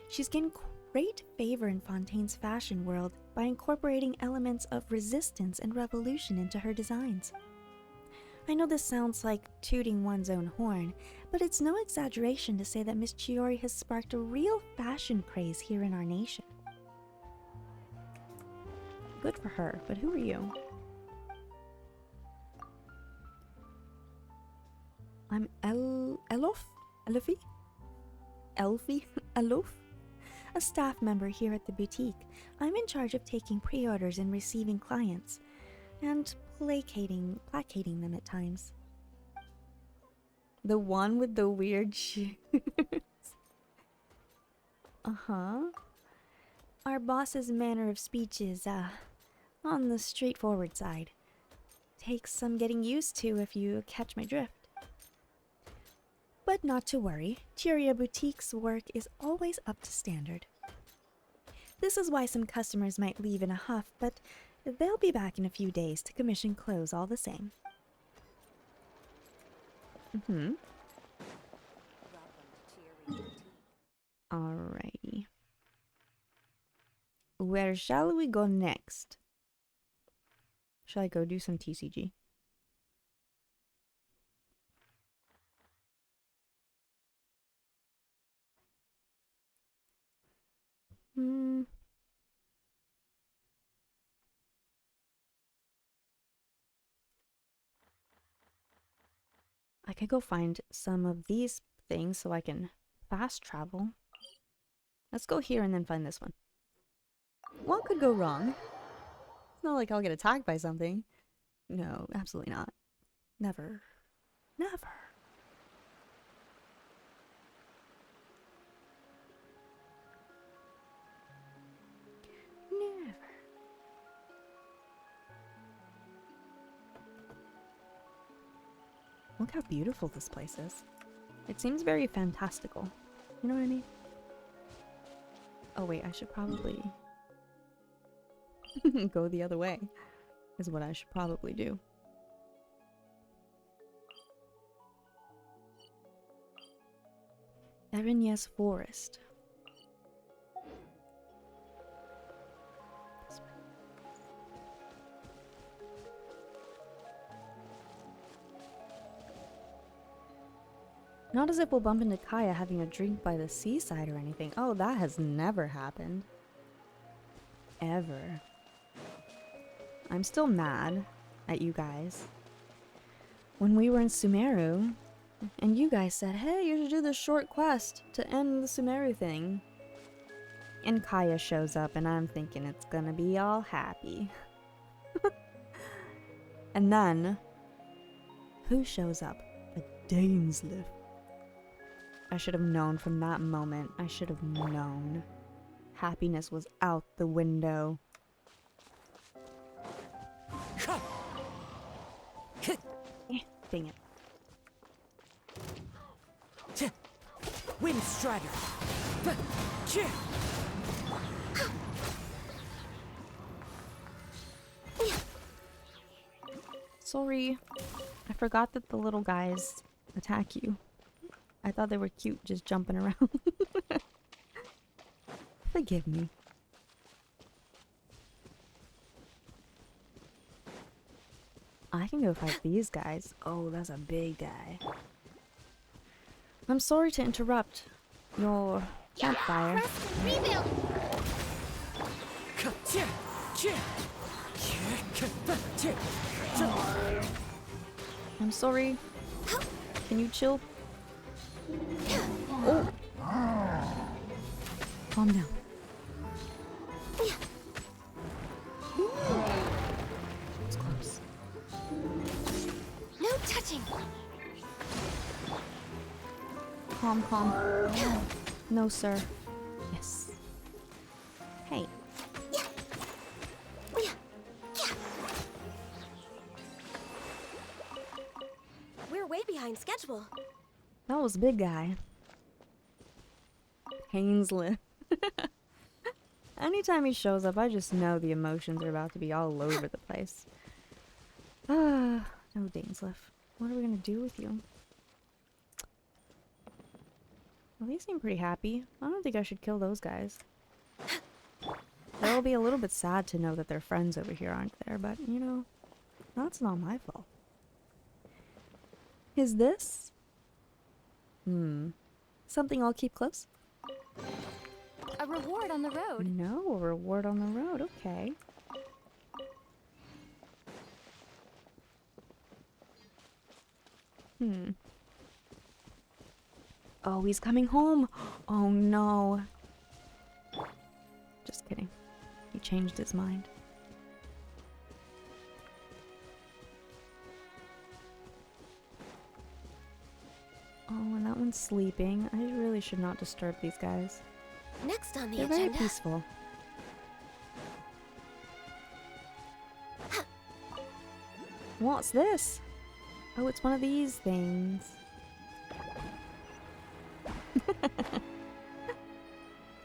She's gained great favor in Fontaine's fashion world by incorporating elements of resistance and revolution into her designs. I know this sounds like tooting one's own horn, but it's no exaggeration to say that Miss Chiori has sparked a real fashion craze here in our nation. Good for her, but who are you? I'm Elfie, a staff member here at the boutique. I'm in charge of taking pre-orders and receiving clients, and placating them at times. The one with the weird shoes. Our boss's manner of speech is, on the straightforward side. Takes some getting used to if you catch my drift. But not to worry, Chiria Boutique's work is always up to standard. This is why some customers might leave in a huff, but they'll be back in a few days to commission clothes all the same. Alrighty. Where shall we go next? Shall I go do some TCG? I could go find some of these things so I can fast travel. Let's go here and then find this one. What could go wrong? It's not like I'll get attacked by something. No, absolutely not. Never. Never. Never. Look how beautiful this place is. It seems very fantastical. You know what I mean? Oh wait, I should probably go the other way. Is what I should probably do. Erinyes Forest. Not as if we'll bump into Kaya having a drink by the seaside or anything. Oh, that has never happened. Ever. I'm still mad at you guys. When we were in Sumeru, and you guys said, hey, you should do this short quest to end the Sumeru thing. And Kaya shows up and I'm thinking it's gonna be all happy. And then, who shows up? A Dainsliff. I should have known from that moment. I should have known. Happiness was out the window. Dang it. Wind Strider. Sorry. I forgot that the little guys attack you. I thought they were cute just jumping around. Forgive me. I can go fight these guys. Oh, that's a big guy. I'm sorry to interrupt your campfire. I'm sorry. Can you chill? Oh! Calm down. It's close. No touching. Calm, calm. No, sir. Yes. Hey. way behind schedule. That was a big guy. Painsland. Anytime he shows up, I just know the emotions are about to be all over the place. Ah, no, Dainsleif. What are we gonna do with you? Well, they seem pretty happy. I don't think I should kill those guys. They'll be a little bit sad to know that their friends over here aren't there, but, you know, that's not my fault. Is this? Something I'll keep close? A reward on the road. No, a reward on the road. Okay. Oh, he's coming home. Oh, no. Just kidding. He changed his mind. Oh, and that one's sleeping. I really should not disturb these guys. Next on the They're agenda. very peaceful. What's this? Oh, it's one of these things.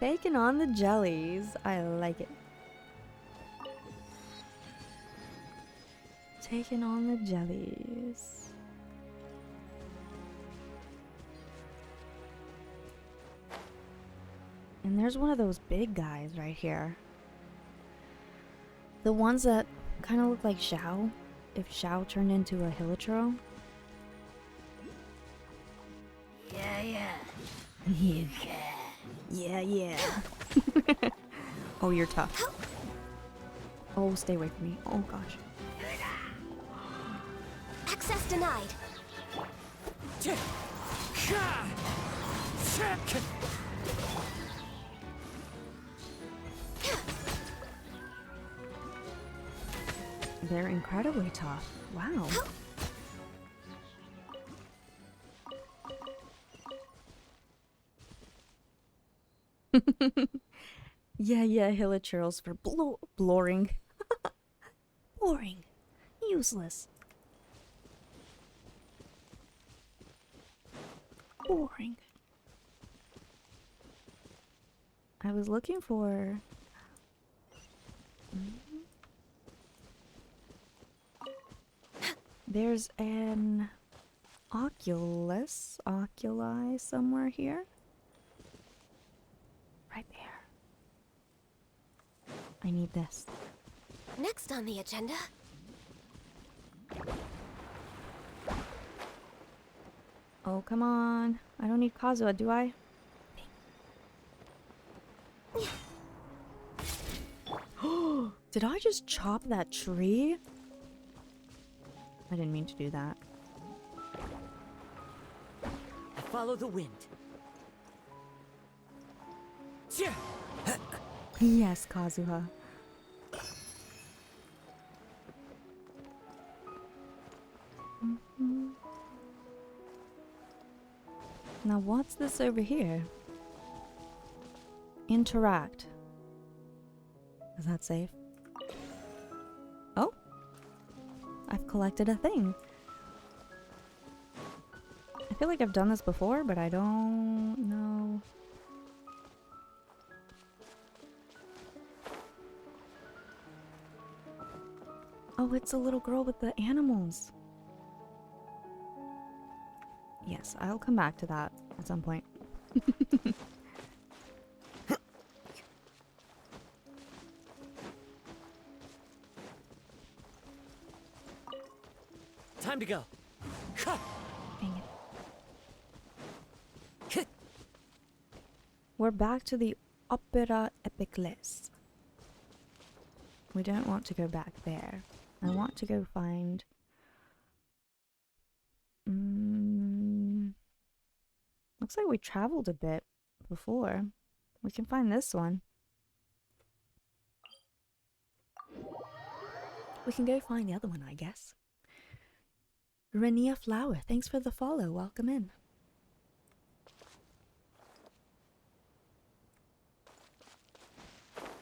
Taking on the jellies. I like it. Taking on the jellies. And there's one of those big guys right here. The ones that kind of look like Xiao. If Xiao turned into a Hilichurl. Yeah. You can. Yeah. Oh, you're tough. Oh, stay away from me. Oh, gosh. Access denied. They're incredibly tough. Wow. Yeah, Hilichurls for boring. Boring. Useless. Boring. I was looking for... There's an oculi somewhere here. Right there. I need this. Next on the agenda. Oh, come on. I don't need Kazuha, do I? Did I just chop that tree? I didn't mean to do that. I follow the wind. Yes, Kazuha. Now what's this over here? Interact. Is that safe? Oh? I've collected a thing. I feel like I've done this before, but I don't know. Oh, it's a little girl with the animals. Yes, I'll come back to that at some point. Time to go. Dang it. We're back to the Opera Epiclès. We don't want to go back there. I want to go find... Looks like we traveled a bit before. We can find this one. We can go find the other one, I guess. Renia Flower, thanks for the follow. Welcome in.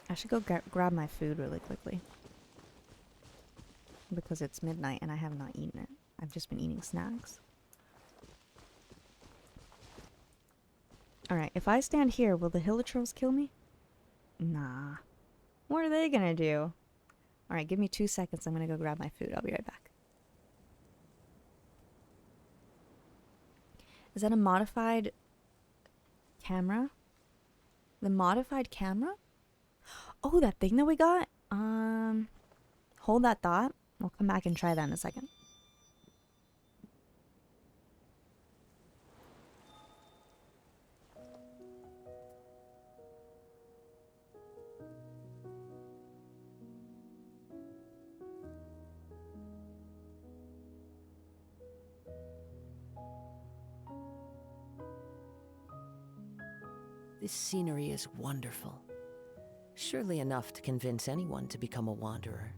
I should go grab my food really quickly. Because it's midnight and I have not eaten it. I've just been eating snacks. Alright, if I stand here, will the Hilichurls kill me? Nah. What are they gonna do? Alright, give me 2 seconds. I'm gonna go grab my food. I'll be right back. Is that a modified camera? The modified camera? Oh, that thing that we got? Hold that thought. We'll come back and try that in a second. This scenery is wonderful. Surely enough to convince anyone to become a wanderer.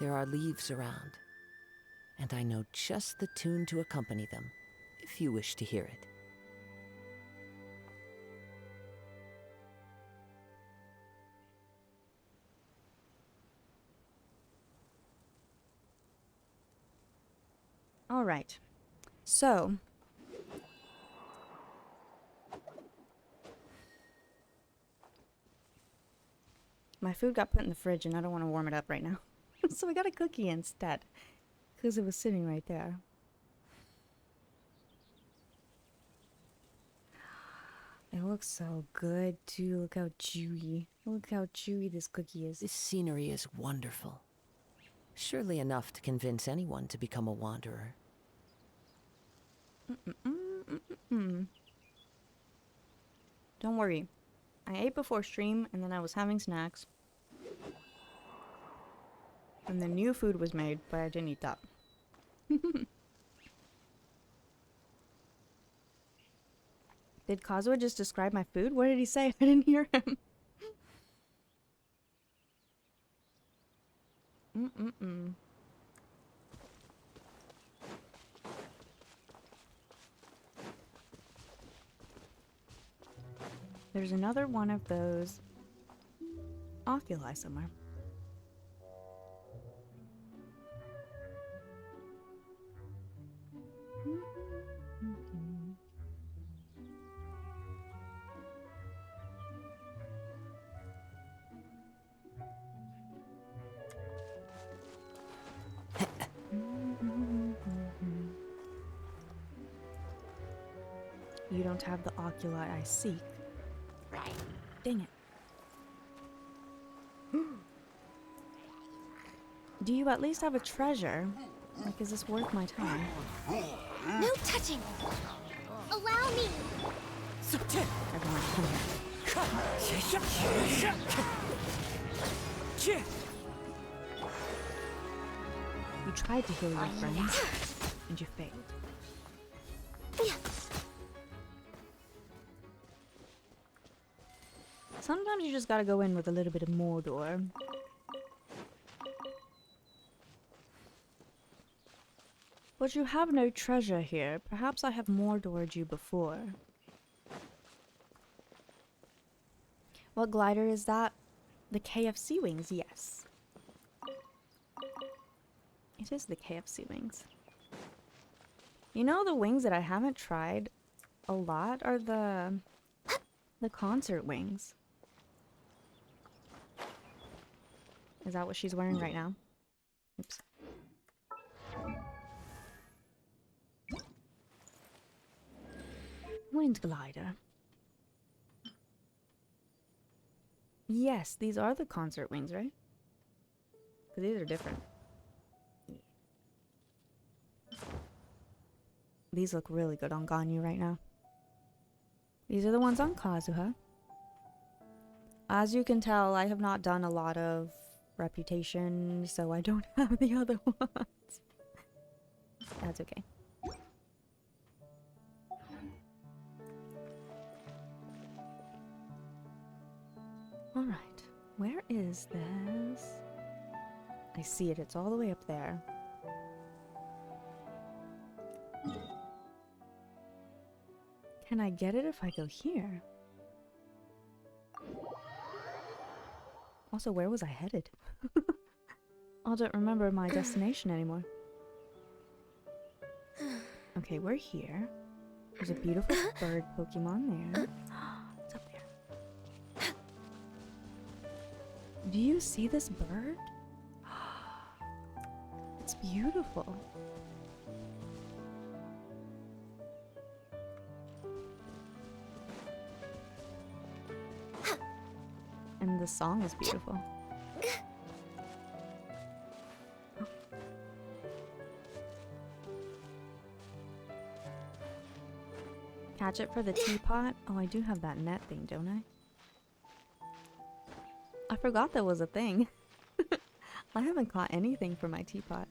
There are leaves around, and I know just the tune to accompany them, if you wish to hear it. All right. So, my food got put in the fridge and I don't want to warm it up right now. So I got a cookie instead, because it was sitting right there. It looks so good too. Look how chewy. Look how chewy this cookie is. This scenery is wonderful. Surely enough to convince anyone to become a wanderer. Don't worry. I ate before stream and then I was having snacks. And the new food was made, but I didn't eat that. Did Kazuha just describe my food? What did he say? I didn't hear him. There's another one of those oculi somewhere. You don't have the oculi I seek. Dang it. Do you at least have a treasure? Like, is this worth my time? No touching! Allow me! Everyone, come here. You tried to heal your friends, and you failed. Sometimes you just gotta go in with a little bit of Mordor. But you have no treasure here. Perhaps I have Mordored you before. What glider is that? The KFC wings, yes. It is the KFC wings. You know the wings that I haven't tried a lot are the concert wings. Is that what she's wearing right now? Oops. Wind glider. Yes, these are the concert wings, right? Because these are different. These look really good on Ganyu right now. These are the ones on Kazuha. As you can tell, I have not done a lot of reputation, so I don't have the other ones. That's okay. Alright, where is this? I see it, it's all the way up there. Can I get it if I go here? Also, where was I headed? I don't remember my destination anymore. Okay, we're here. There's a beautiful bird Pokemon there. It's up there. Do you see this bird? It's beautiful. And the song is beautiful. Oh. Catch it for the teapot? Oh, I do have that net thing, don't I? I forgot that was a thing. I haven't caught anything for my teapot.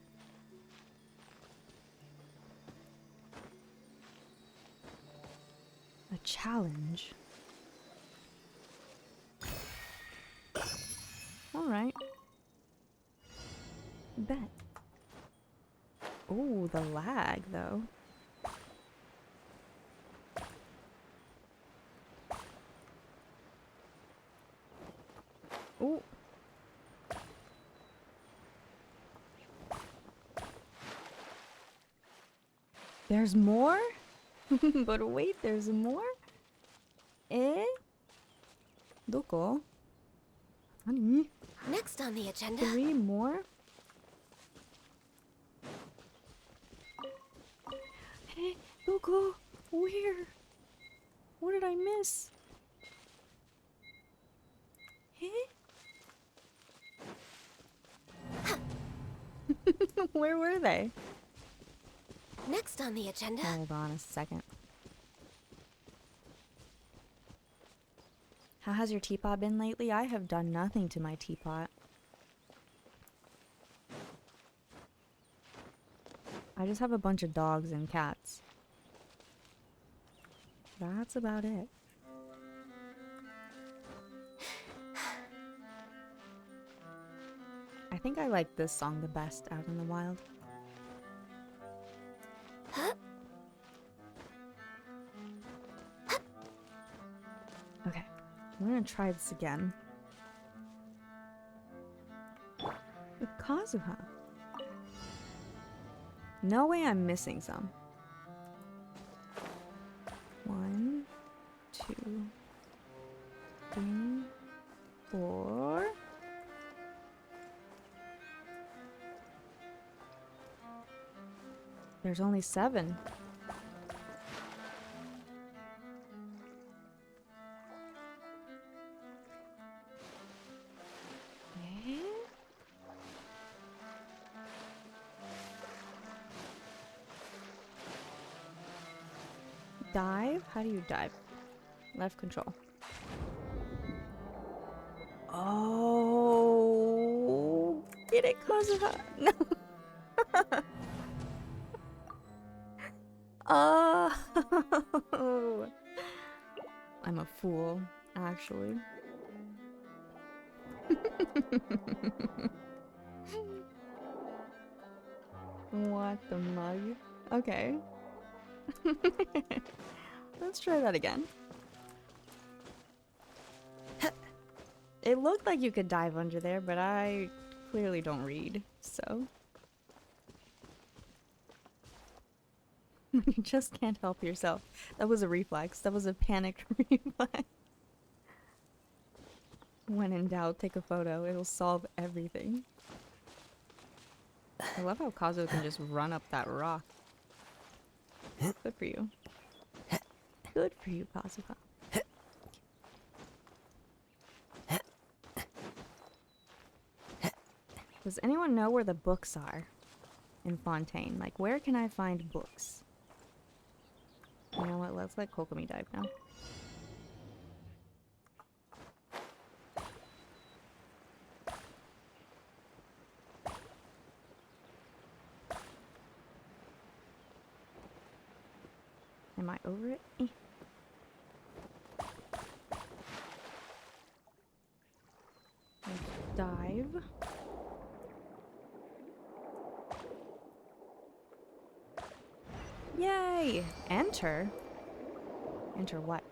A challenge. Alright. Bet. Oh, the lag, though. Ooh. There's more? But wait, there's more? Eh? Doko? Honey. Next on the agenda. 3 more? Hey, Doko! Where? What did I miss? Hey? Where were they? Next on the agenda. Hold on a second. How has your teapot been lately? I have done nothing to my teapot. I just have a bunch of dogs and cats. That's about it. I think I like this song the best out in the wild. Okay, I'm gonna try this again. With Kazuha. No way I'm missing some. 1, 2, 3, 4. There's only 7. Dive? How do you dive? Left control. Oh, get it, Kazuha? No. Oh, I'm a fool, actually. What the mug? Okay. Let's try that again. It looked like you could dive under there, but I clearly don't read, so. You just can't help yourself. That was a reflex. That was a panicked reflex. When in doubt, take a photo. It'll solve everything. I love how Kazuo can just run up that rock. Good for you. Good for you, Kazuha. Does anyone know where the books are in Fontaine? Like, where can I find books? You know what? Let's let Kokomi dive now. Am I over it? Eh. Let's dive. Yay! Enter? Enter what?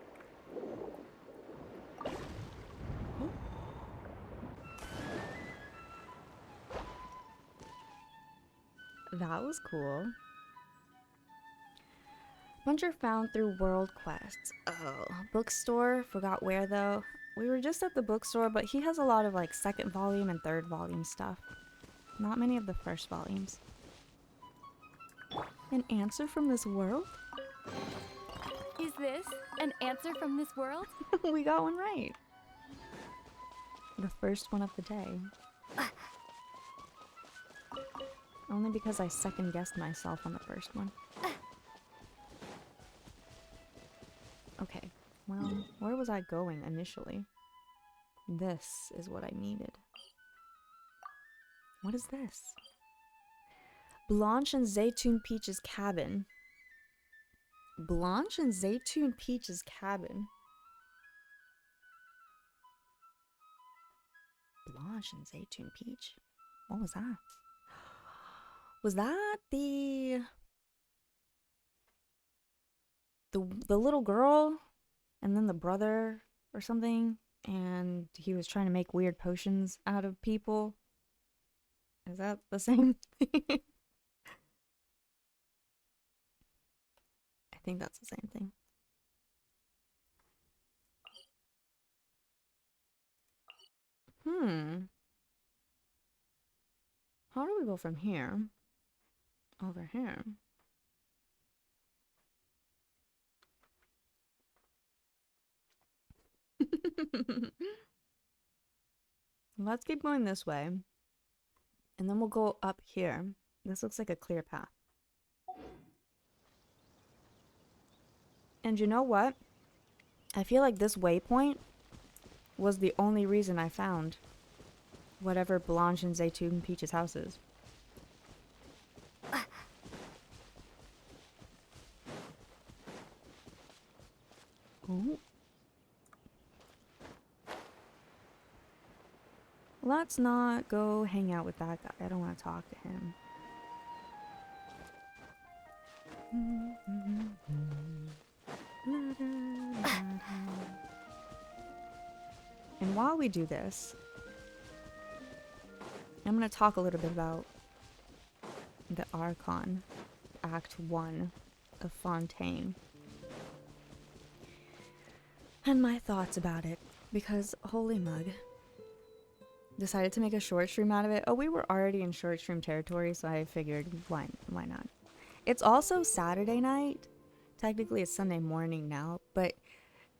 That was cool. Buncher found through world quests. Oh, bookstore. Forgot where though. We were just at the bookstore, but he has a lot of like second volume and third volume stuff. Not many of the first volumes. An answer from this world? Is this an answer from this world? We got one right. The first one of the day. Only because I second guessed myself on the first one. Okay, well, where was I going initially? This is what I needed. What is this? Blanche and Zaytoon Peach's cabin. Blanche and Zaytoon Peach's cabin. Blanche and Zaytoon Peach? What was that? Was that the little girl and then the brother or something, and he was trying to make weird potions out of people? Is that the same thing? I think that's the same thing. How do we go from here over here? Let's keep going this way. And then we'll go up here. This looks like a clear path. And you know what? I feel like this waypoint was the only reason I found whatever Blanche and Zaytoon Peach's house is. Oh. Let's not go hang out with that guy. I don't want to talk to him. And while we do this, I'm going to talk a little bit about the Archon, Act 1 of Fontaine. And my thoughts about it, because holy mug. Decided to make a short stream out of it. Oh, we were already in short stream territory, so I figured why not. It's also Saturday night. Technically it's Sunday morning now, but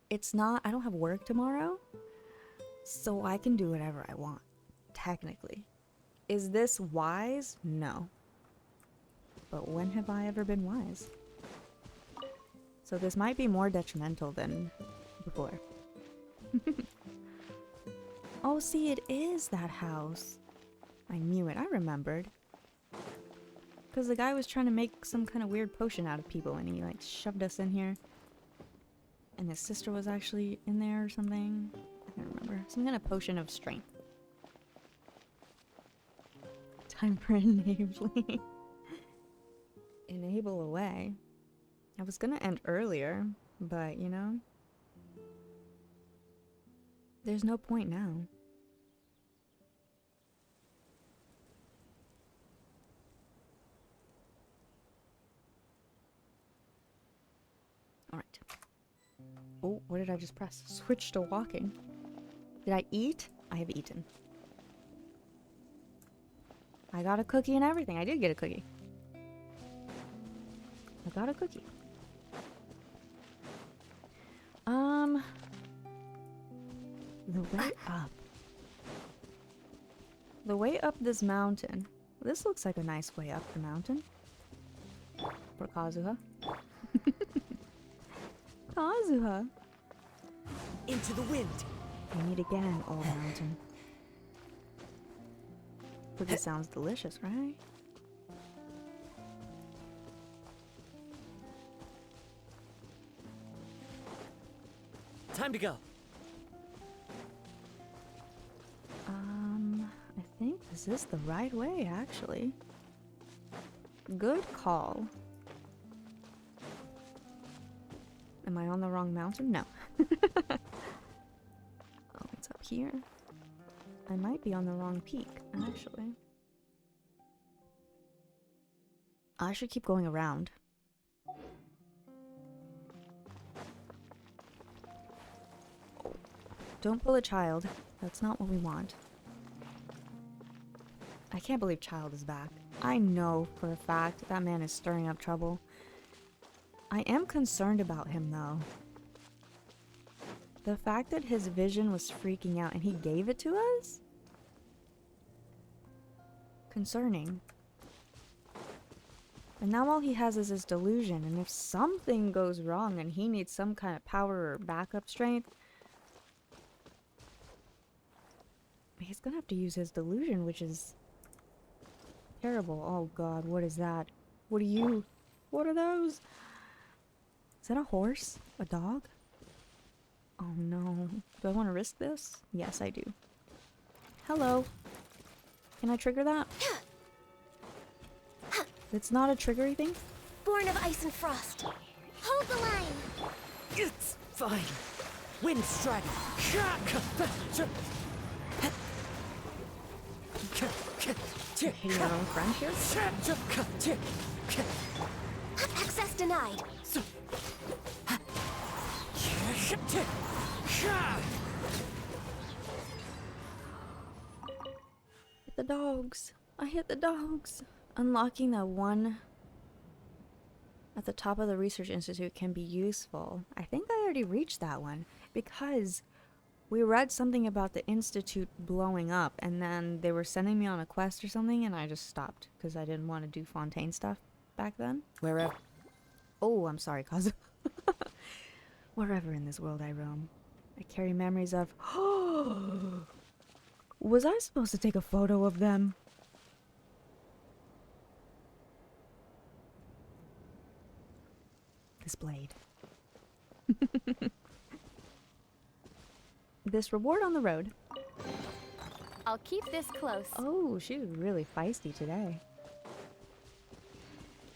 it's not. I don't have work tomorrow, so I can do whatever I want, technically. Is this wise? No. But when have I ever been wise? So this might be more detrimental than before. Oh, see, it is that house. I knew it. I remembered. Because the guy was trying to make some kind of weird potion out of people, and he, like, shoved us in here. And his sister was actually in there or something. I can't remember. Some kind of potion of strength. Time for enabling. Enable away. I was gonna end earlier, but, you know, there's no point now. Oh, what did I just press? Switch to walking. Did I eat? I have eaten. I got a cookie and everything. I did get a cookie. I got a cookie. The way up. The way up this mountain. This looks like a nice way up the mountain. For Kazuha. Kazuha! Into the wind! We meet again, old mountain. Cookie sounds delicious, right? Time to go. I think this is the right way, actually. Good call. Am I on the wrong mountain? No. Oh, it's up here. I might be on the wrong peak, actually. I should keep going around. Don't pull a child. That's not what we want. I can't believe Child is back. I know for a fact that man is stirring up trouble. I am concerned about him, though. The fact that his vision was freaking out and he gave it to us? Concerning. And now all he has is his delusion, and if something goes wrong and he needs some kind of power or backup strength, he's gonna have to use his delusion, which is terrible. Oh god, what is that? What are you? What are those? Is that a horse? A dog? Oh no. Do I want to risk this? Yes, I do. Hello. Can I trigger that? It's not a triggery thing? Born of ice and frost. Hold the line. It's fine. Wind strike. Hitting our own friend here? Access denied. Hit the dogs. I hit the dogs. Unlocking that one at the top of the research institute can be useful. I think I already reached that one because we read something about the institute blowing up and then they were sending me on a quest or something and I just stopped because I didn't want to do Fontaine stuff back then. Wherever. Oh, I'm sorry, Kazu. Wherever in this world I roam, I carry memories of. Was I supposed to take a photo of them? This blade. This reward on the road. I'll keep this close. Oh, she was really feisty today.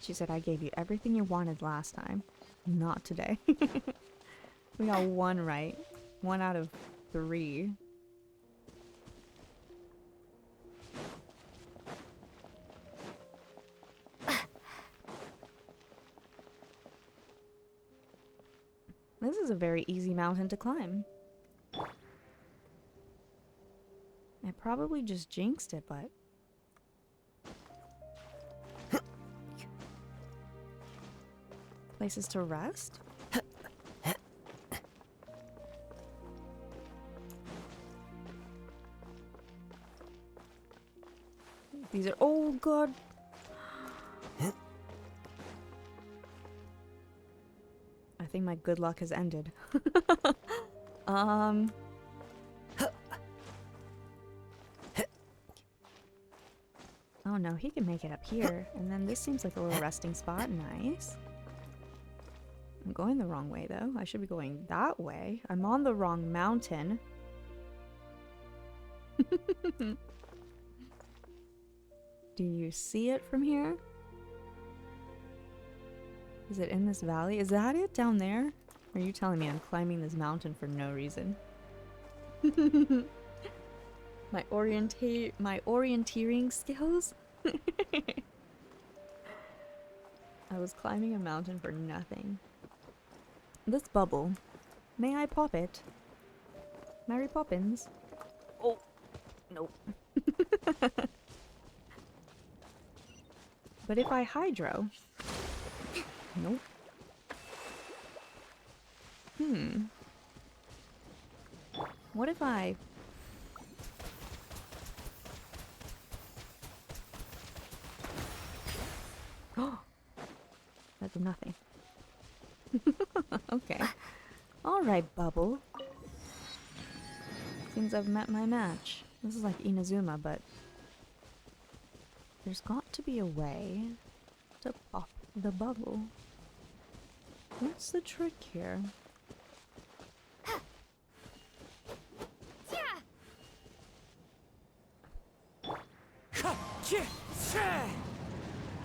She said, I gave you everything you wanted last time. Not today. We got one right. 1 out of 3. This is a very easy mountain to climb. I probably just jinxed it, but... Places to rest? These are... Oh, God! I think my good luck has ended. Oh no, he can make it up here. And then this seems like a little resting spot. Nice. I'm going the wrong way though. I should be going that way. I'm on the wrong mountain. Do you see it from here? Is it in this valley? Is that it down there? Or are you telling me I'm climbing this mountain for no reason? My orienteering skills? I was climbing a mountain for nothing. This bubble May I pop it? Mary Poppins? Oh, nope. But if I hydro... Nope. What if I... Oh! That did nothing. Okay. Alright, Bubble. Seems I've met my match. This is like Inazuma, but... There's got to be a way to pop the bubble. What's the trick here?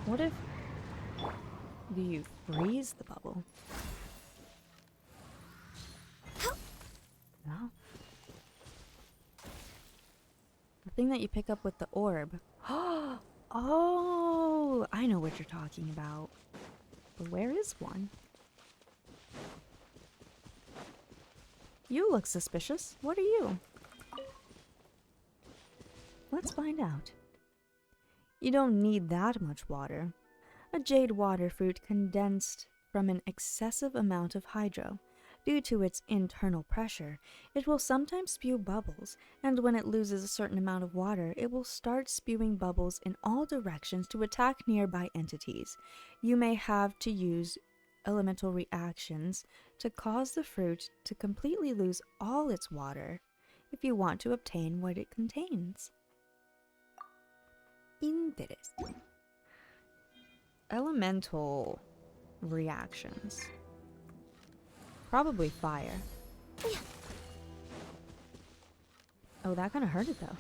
What if... Do you freeze the bubble? No. The thing that you pick up with the orb. Oh, I know what you're talking about. But where is one? You look suspicious. What are you? Let's find out. You don't need that much water. A jade water fruit condensed from an excessive amount of hydro. Due to its internal pressure, it will sometimes spew bubbles, and when it loses a certain amount of water, it will start spewing bubbles in all directions to attack nearby entities. You may have to use elemental reactions to cause the fruit to completely lose all its water if you want to obtain what it contains. Interesting. Elemental reactions. Probably fire. Oh, that kind of hurt it though.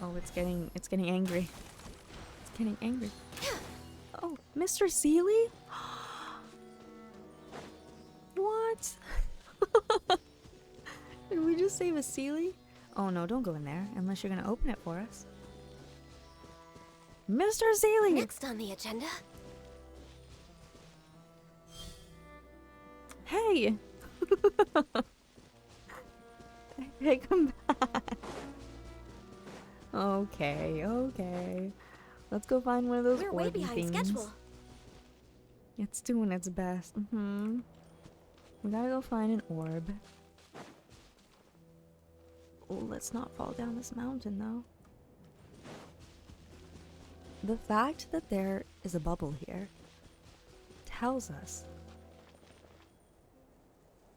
Oh, it's getting angry. It's getting angry. Oh, Mr. Seeley? What? Did we just save a Seeley? Oh no, don't go in there unless you're gonna open it for us. Mr. Seeley! Next on the agenda. Hey! Hey, come back. Okay, okay. Let's go find one of those We're way orby behind things. schedule. It's doing its best. We gotta go find an orb. Oh, let's not fall down this mountain though. The fact that there is a bubble here tells us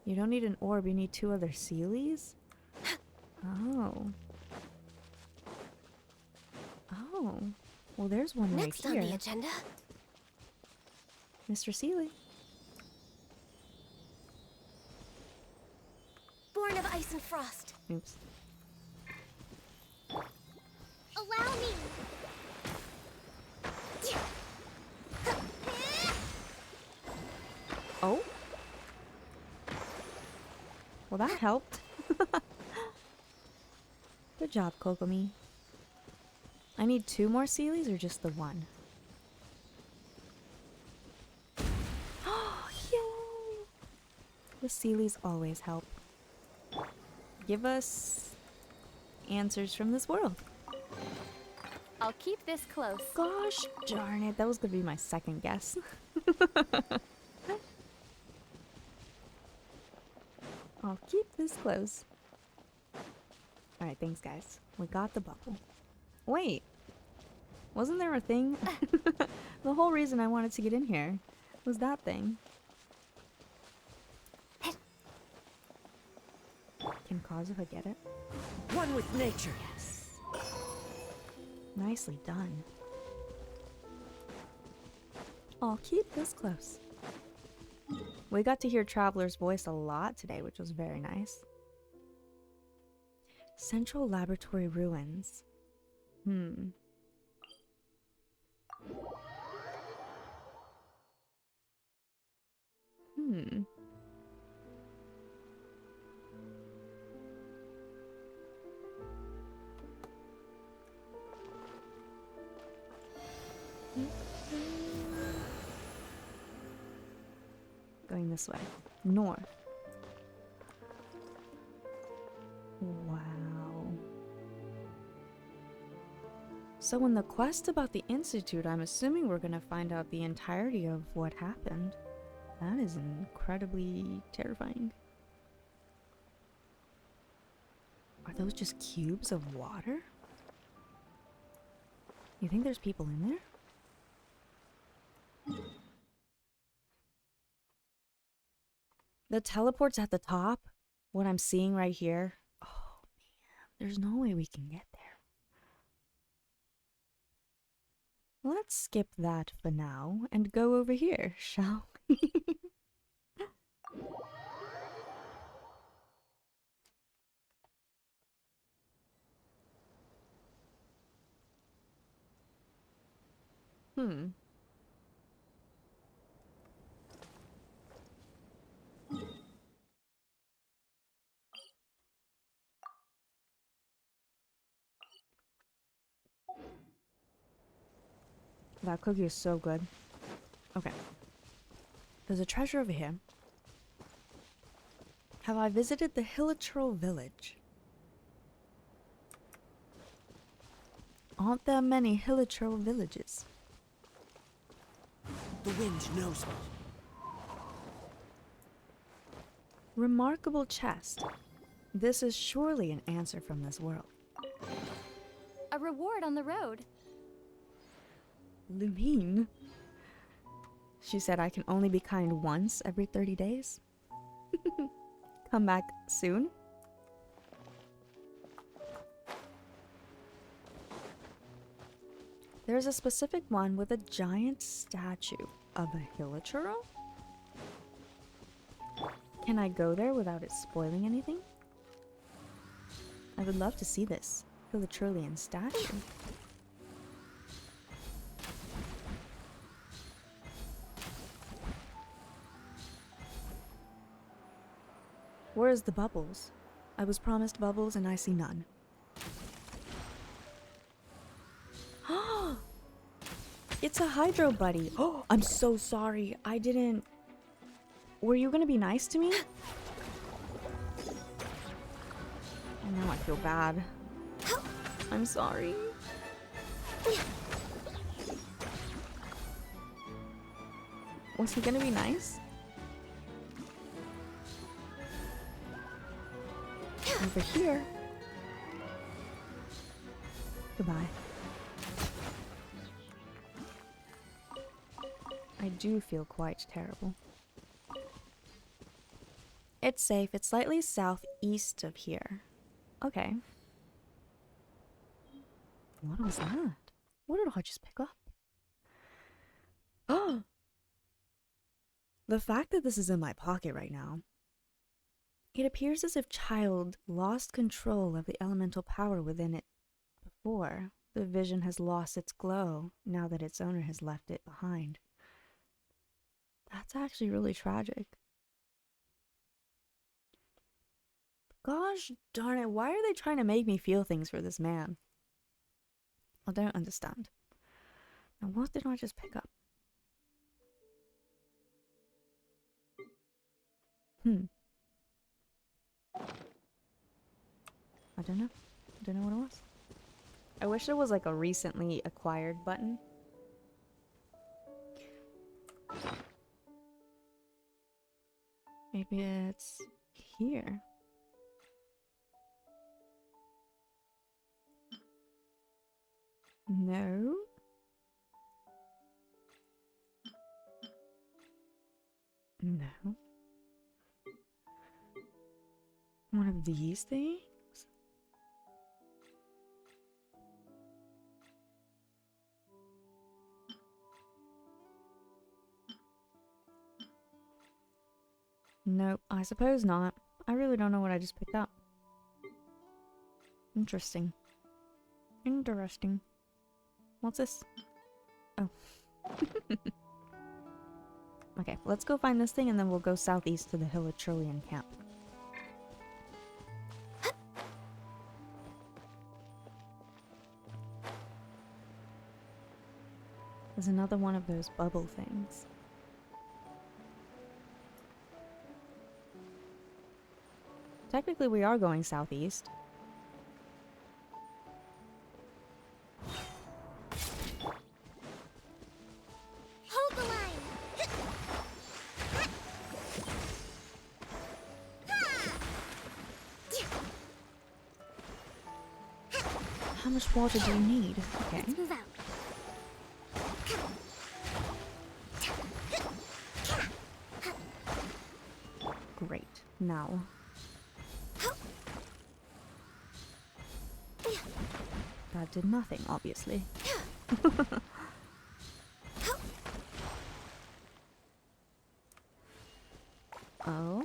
you don't need an orb, you need 2 other Seelies? Oh. Oh. Well, there's one Next right here. on the agenda. Mr. Seeley. Born of ice and frost. Oops. Allow me. Oh? Well, that helped. Good job, Kokomi. I need 2 more Seelies or just the 1? Oh, yay! The Seelies always help. Give us answers from this world. I'll keep this close. Gosh darn it, that was gonna be my second guess. I'll keep this close. Alright, thanks guys. We got the bubble. Wait, wasn't there a thing? The whole reason I wanted to get in here was that thing. Can Kazuha get it? One with nature. Yes. Nicely done. I'll keep this close. We got to hear Traveler's voice a lot today, which was very nice. Central Laboratory Ruins. Going this way. North. Wow. So in the quest about the Institute, I'm assuming we're gonna find out the entirety of what happened. That is incredibly terrifying. Are those just cubes of water? You think there's people in there? The teleport's at the top. What I'm seeing right here. Oh man, there's no way we can get there. Let's skip that for now and go over here, shall we? Hmm. That cookie is so good. Okay. There's a treasure over here. Have I visited the Hilichurl village? Aren't there many Hilichurl villages? The wind knows me. Remarkable chest. This is surely an answer from this world. A reward on the road. Lumine? She said I can only be kind once every 30 days. Come back soon? There's a specific one with a giant statue of a Hilichurl? Can I go there without it spoiling anything? I would love to see this Hilichurlian statue. Where's the bubbles? I was promised bubbles and I see none. It's a Hydro Buddy. Oh, I'm so sorry. I didn't... Were you gonna be nice to me? Now I feel bad. I'm sorry. Was he gonna be nice? Over here. Goodbye. I do feel quite terrible. It's safe. It's slightly southeast of here. Okay. What was that? What did I just pick up? Oh! The fact that this is in my pocket right now. It appears as if Child lost control of the elemental power within it before. The vision has lost its glow now that its owner has left it behind. That's actually really tragic. Gosh darn it, why are they trying to make me feel things for this man? I don't understand. Now what did I just pick up? I don't know. I don't know what it was. I wish there was like a recently acquired button. Maybe it's here. No. No. One of these things? Nope, I suppose not. I really don't know what I just picked up. Interesting. Interesting. What's this? Oh. Okay, let's go find this thing and then we'll go southeast to the Hilichurlian camp. There's another one of those bubble things. Technically, we are going southeast. Hold the line. How much water do you need? Okay. Let's move out. Great. Now. That did nothing, obviously. Oh.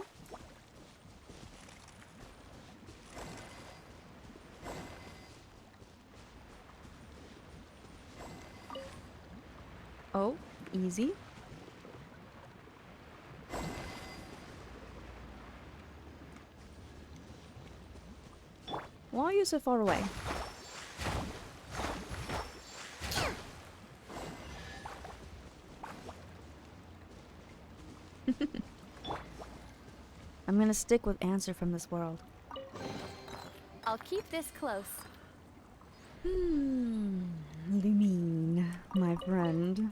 Oh, easy. Why are you so far away? I'm gonna stick with answer from this world. I'll keep this close. Lumine, my friend.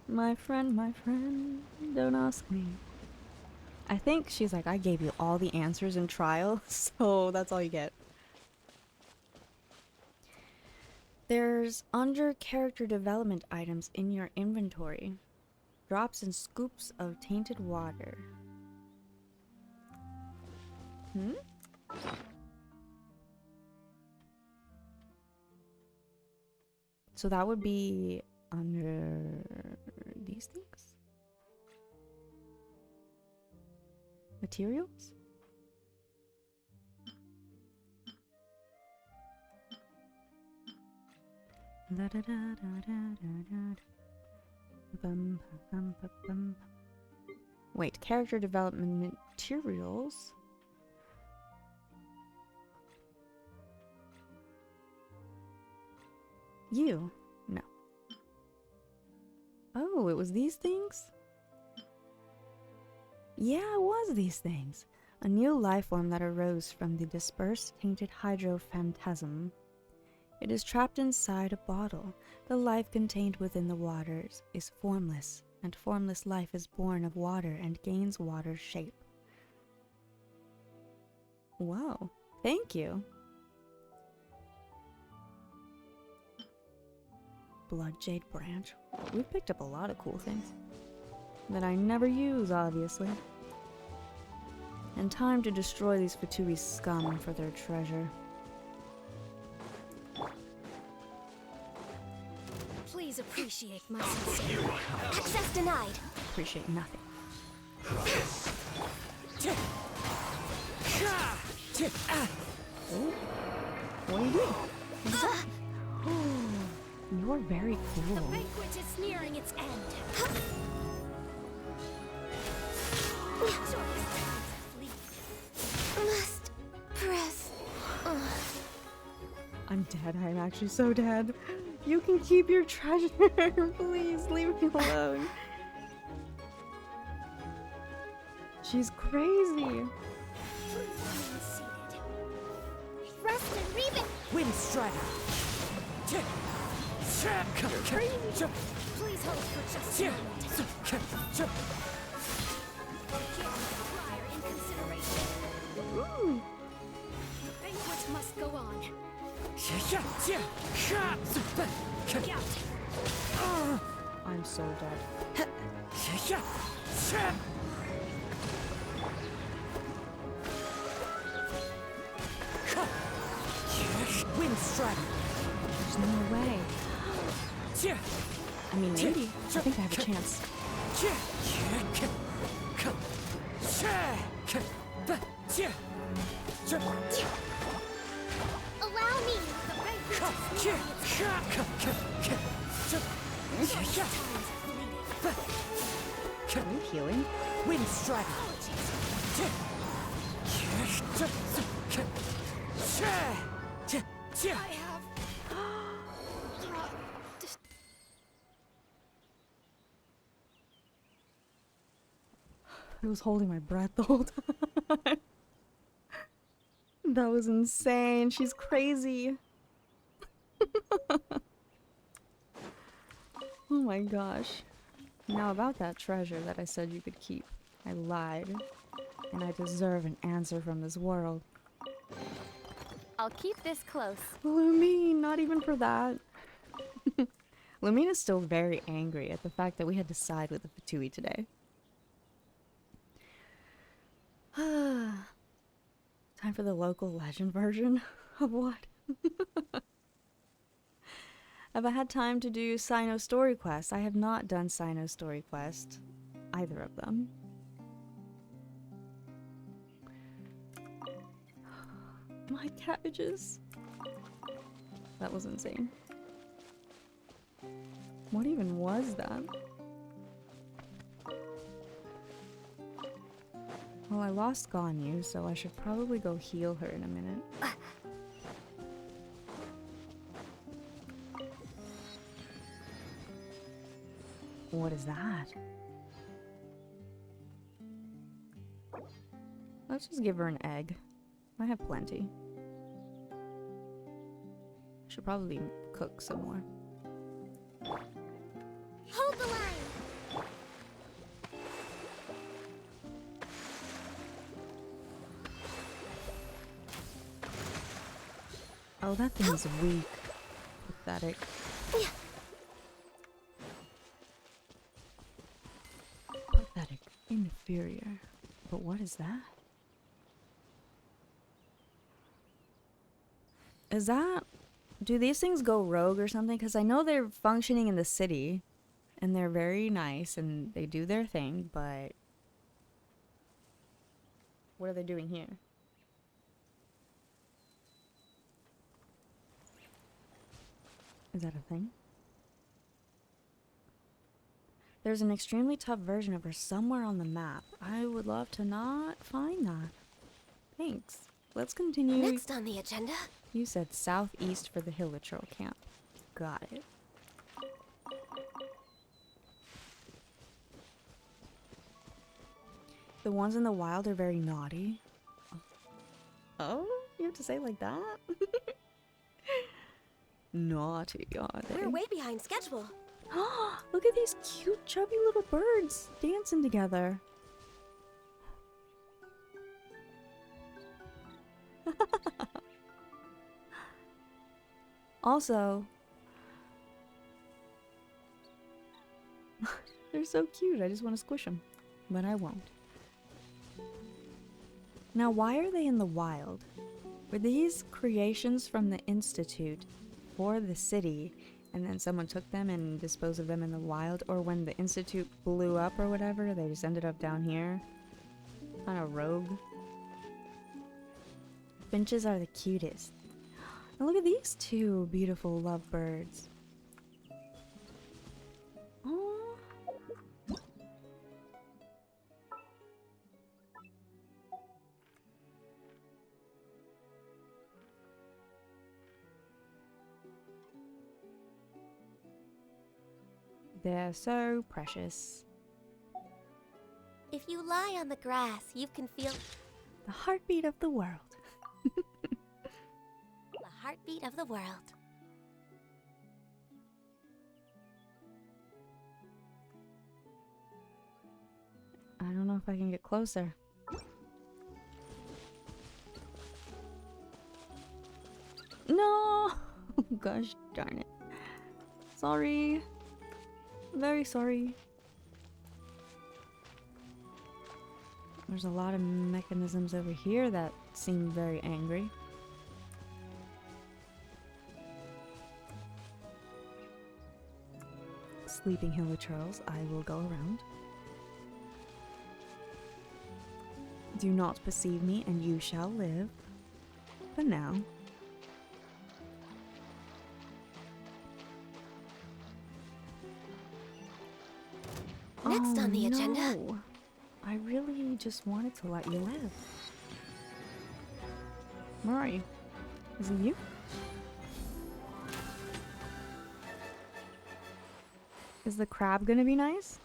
My friend, don't ask me. I think she's like, I gave you all the answers in trial, so that's all you get. There's under character development items in your inventory. Drops and scoops of tainted water. So that would be under these things? Materials? Wait, character development materials? You? No. Oh, it was these things? Yeah, it was these things. A new life form that arose from the dispersed tainted hydrophantasm. It is trapped inside a bottle. The life contained within the waters is formless, and formless life is born of water and gains water's shape. Wow, thank you. Blood Jade Branch. We've picked up a lot of cool things that I never use, obviously. And time to destroy these Fatui scum for their treasure. Please appreciate my sincerity. Access denied. Appreciate nothing. Oh, what are you doing? What's that? You're very cool. The banquet is nearing its end. Must press. I'm dead. I'm actually so dead. You can keep your treasure. Please leave me alone. She's crazy. Rest and Reven. Wind Strider. Please hold for just a moment. Prior in consideration. Ooh. The banquet must go on. I'm so dead. Wind Strider. There's no way. I mean, maybe. I think I have a chance. Allow me. Are you healing? Wind Strider. I have. I was holding my breath the whole time. That was insane. She's crazy. Oh my gosh. Now about that treasure that I said you could keep. I lied. And I deserve an answer from this world. I'll keep this close. Lumine, not even for that. Lumine is still very angry at the fact that we had to side with the Fatui today. Time for the local legend version of what? Have I had time to do Sino Story Quest? I have not done Sino Story Quest. Either of them. My cabbages. That was insane. What even was that? Well, I lost Ganyu, so I should probably go heal her in a minute. What is that? Let's just give her an egg. I have plenty. Should probably cook some more. Hold the line! Oh, that thing is weak. Pathetic. Pathetic. Inferior. But what is that? Is that... Do these things go rogue or something? Because I know they're functioning in the city. And they're very nice and they do their thing, but... What are they doing here? Is that a thing? There's an extremely tough version of her somewhere on the map. I would love to not find that. Thanks. Let's continue. Next on the agenda? You said southeast for the Hilichurl camp. Got it. The ones in the wild are very naughty. Oh, you have to say it like that? Naughty, are they? We're way behind schedule. Look at these cute, chubby little birds dancing together. Also, they're so cute. I just want to squish them, but I won't. Now, why are they in the wild? Were these creations from the Institute for the city, and then someone took them and disposed of them in the wild? Or when the Institute blew up or whatever, they just ended up down here? Kind of rogue. Finches are the cutest. And look at these two beautiful lovebirds. Oh. They're so precious. If you lie on the grass, you can feel the heartbeat of the world. The heartbeat of the world. I don't know if I can get closer. No! Gosh darn it. Sorry. Very sorry. There's a lot of mechanisms over here that seem very angry. Sleeping Hilichurls, I will go around. Do not perceive me and you shall live. For now. Next on the agenda. No. I really just wanted to let you live. Where are you? Is it you? Is the crab gonna be nice?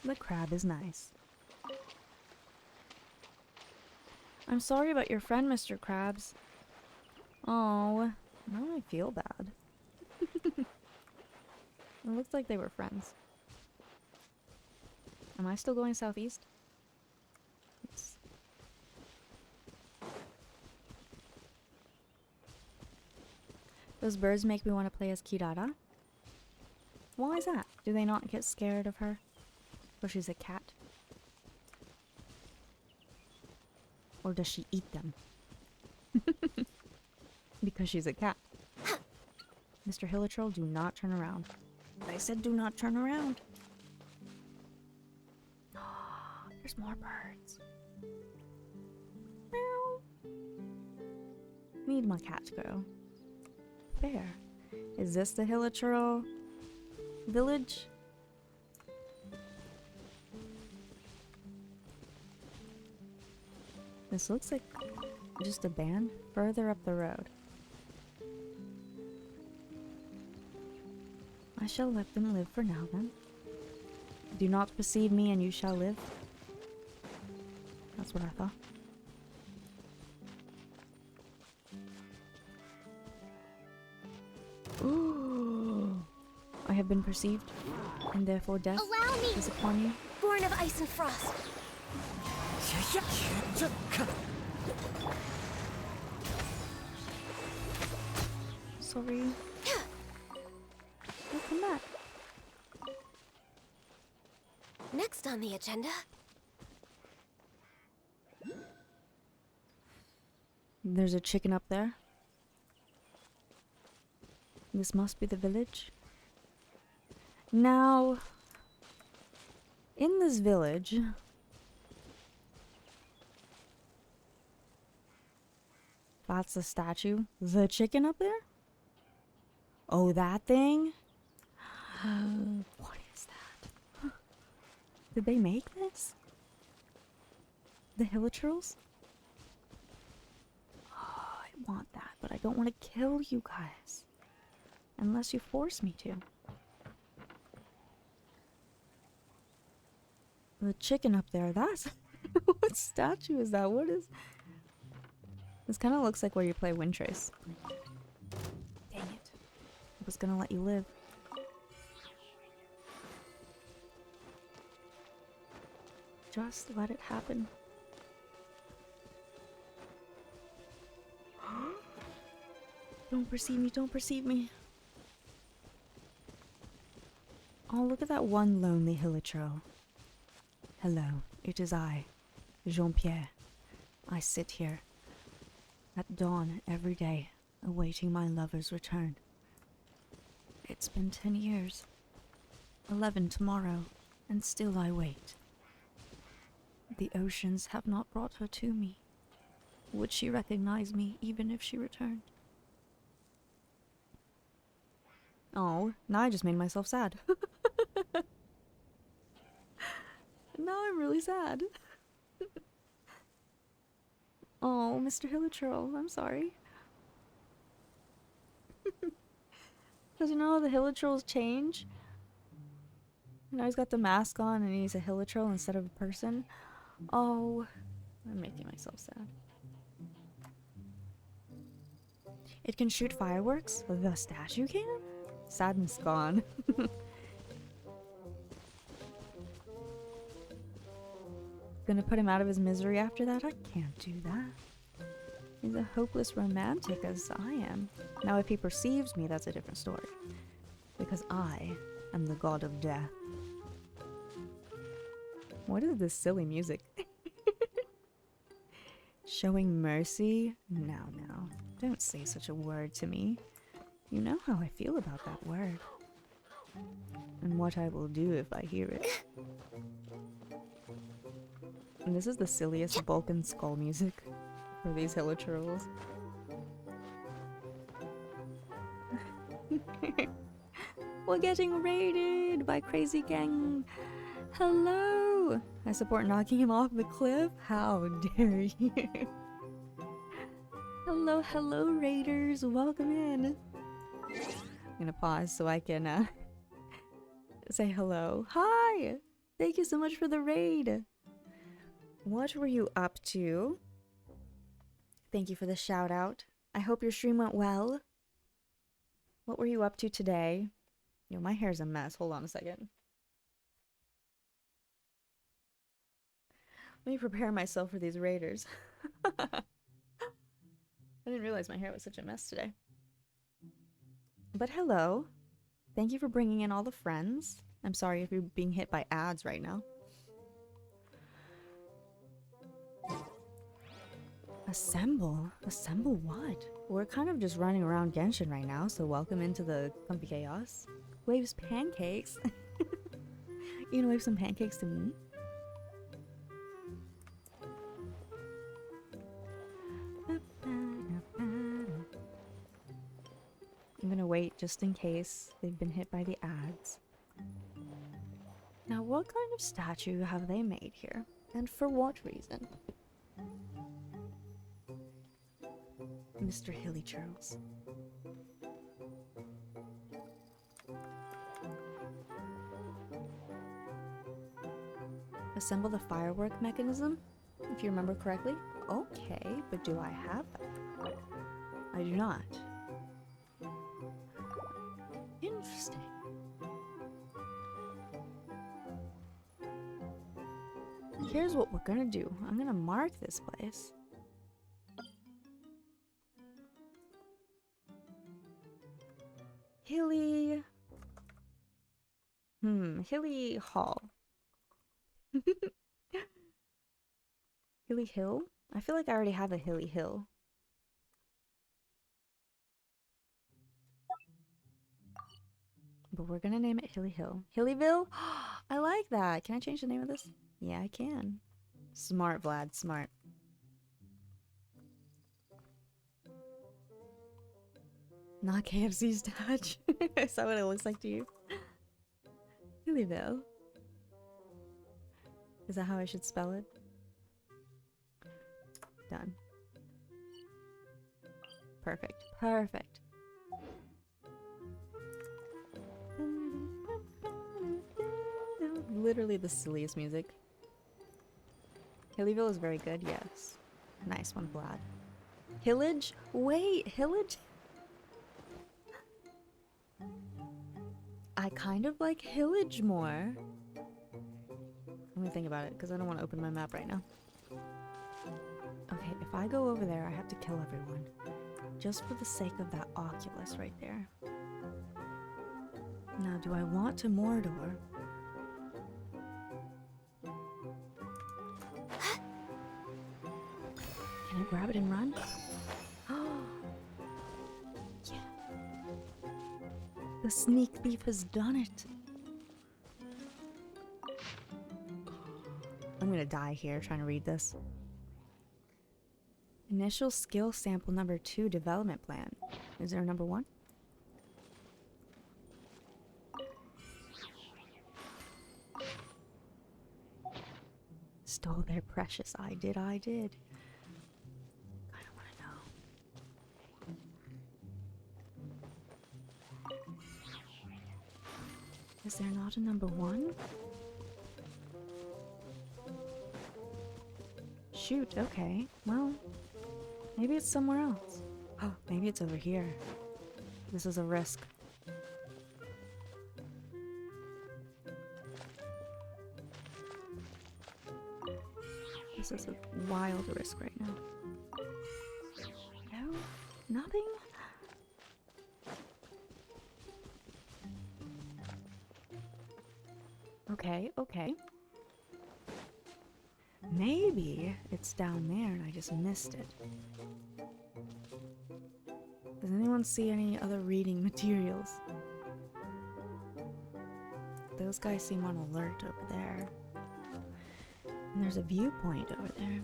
The crab is nice. I'm sorry about your friend, Mr. Krabs. Oh, now I feel bad. It looks like they were friends. Am I still going southeast? Yes. Those birds make me want to play as Kirara. Why is that? Do they not get scared of her? Or she's a cat? Or does she eat them? Because she's a cat. Mr. Hilichurl, do not turn around. I said do not turn around. There's more birds. Meow. Need my cat to go. There. Is this the Hilichurl village? This looks like just a band further up the road. I shall let them live for now then. Do not precede me and you shall live. That's what I thought. Ooh. I have been perceived, and therefore death is upon you. Born of ice and frost. Sorry. Welcome back. Next on the agenda. There's a chicken up there. This must be the village. Now, in this village, that's the statue. The chicken up there? Oh, that thing? What is that? Did they make this? The Hilichurls? Oh, I want that, but I don't want to kill you guys. Unless you force me to. The chicken up there, that's... What statue is that? What is... This kind of looks like where you play Wind Trace. Dang it. I was gonna let you live. Just let it happen. Don't perceive me, don't perceive me. Oh, look at that one lonely Hilichurl. Hello, it is I, Jean-Pierre. I sit here at dawn every day, awaiting my lover's return. It's been 10 years, 11 tomorrow, and still I wait. The oceans have not brought her to me. Would she recognize me even if she returned? Oh, now I just made myself sad. Now I'm really sad. Oh, Mr. Hilichurl, I'm sorry. Because you know the Hilichurls change? Now he's got the mask on and he's a Hilichurl instead of a person. Oh, I'm making myself sad. It can shoot fireworks? The statue can? Sadness gone. Gonna put him out of his misery after that? I can't do that. He's a hopeless romantic as I am. Now if he perceives me, that's a different story. Because I am the god of death. What is this silly music? Showing mercy? No. Don't say such a word to me. You know how I feel about that word. And what I will do if I hear it. And this is the silliest Vulcan skull music for these Hilichurls. We're getting raided by Crazy Gang. Hello! I support knocking him off the cliff? How dare you? Hello, raiders. Welcome in. I'm gonna pause so I can say hello. Hi! Thank you so much for the raid. What were you up to? Thank you for the shout out. I hope your stream went well. What were you up to today? Yo, my hair's a mess. Hold on a second. Let me prepare myself for these raiders. I didn't realize my hair was such a mess today. But hello. Thank you for bringing in all the friends. I'm sorry if you're being hit by ads right now. Assemble? Assemble what? We're kind of just running around Genshin right now, so welcome into the comfy chaos. Waves pancakes. You gonna wave some pancakes to me? I'm gonna wait just in case they've been hit by the ads. Now, what kind of statue have they made here? And for what reason? Mr. Hilly Churls. Assemble the firework mechanism, if you remember correctly. Okay, but do I have that? I do not. Interesting. Here's what we're gonna do. I'm gonna mark this place. Hilly... Hilly Hall. Hilly Hill? I feel like I already have a Hilly Hill. But we're gonna name it Hilly Hill. Hillyville? I like that. Can I change the name of this? Yeah, I can. Smart, Vlad. Smart. Not KFC's touch. Is that what it looks like to you? Hillyville. Is that how I should spell it? Done. Perfect. Perfect. Literally the silliest music. Hillyville is very good, yes. Nice one, Vlad. Hillage? Wait, Hillage? I kind of like Hillage more. Let me think about it, because I don't want to open my map right now. Okay, if I go over there, I have to kill everyone. Just for the sake of that Oculus right there. Now, do I want to Mordor? Can I grab it and run? Oh, yeah. The sneak thief has done it. I'm gonna die here trying to read this. Initial skill sample number 2 development plan. Is there a number 1? Stole their precious. I did. I don't want to know. Is there not a number 1? Shoot, okay. Well, maybe it's somewhere else. Oh, maybe it's over here. This is a risk. This is a wild risk right now. No? Nothing? Okay, okay. Maybe it's down there and I just missed it. Does anyone see any other reading materials? Those guys seem on alert over there. And there's a viewpoint over there.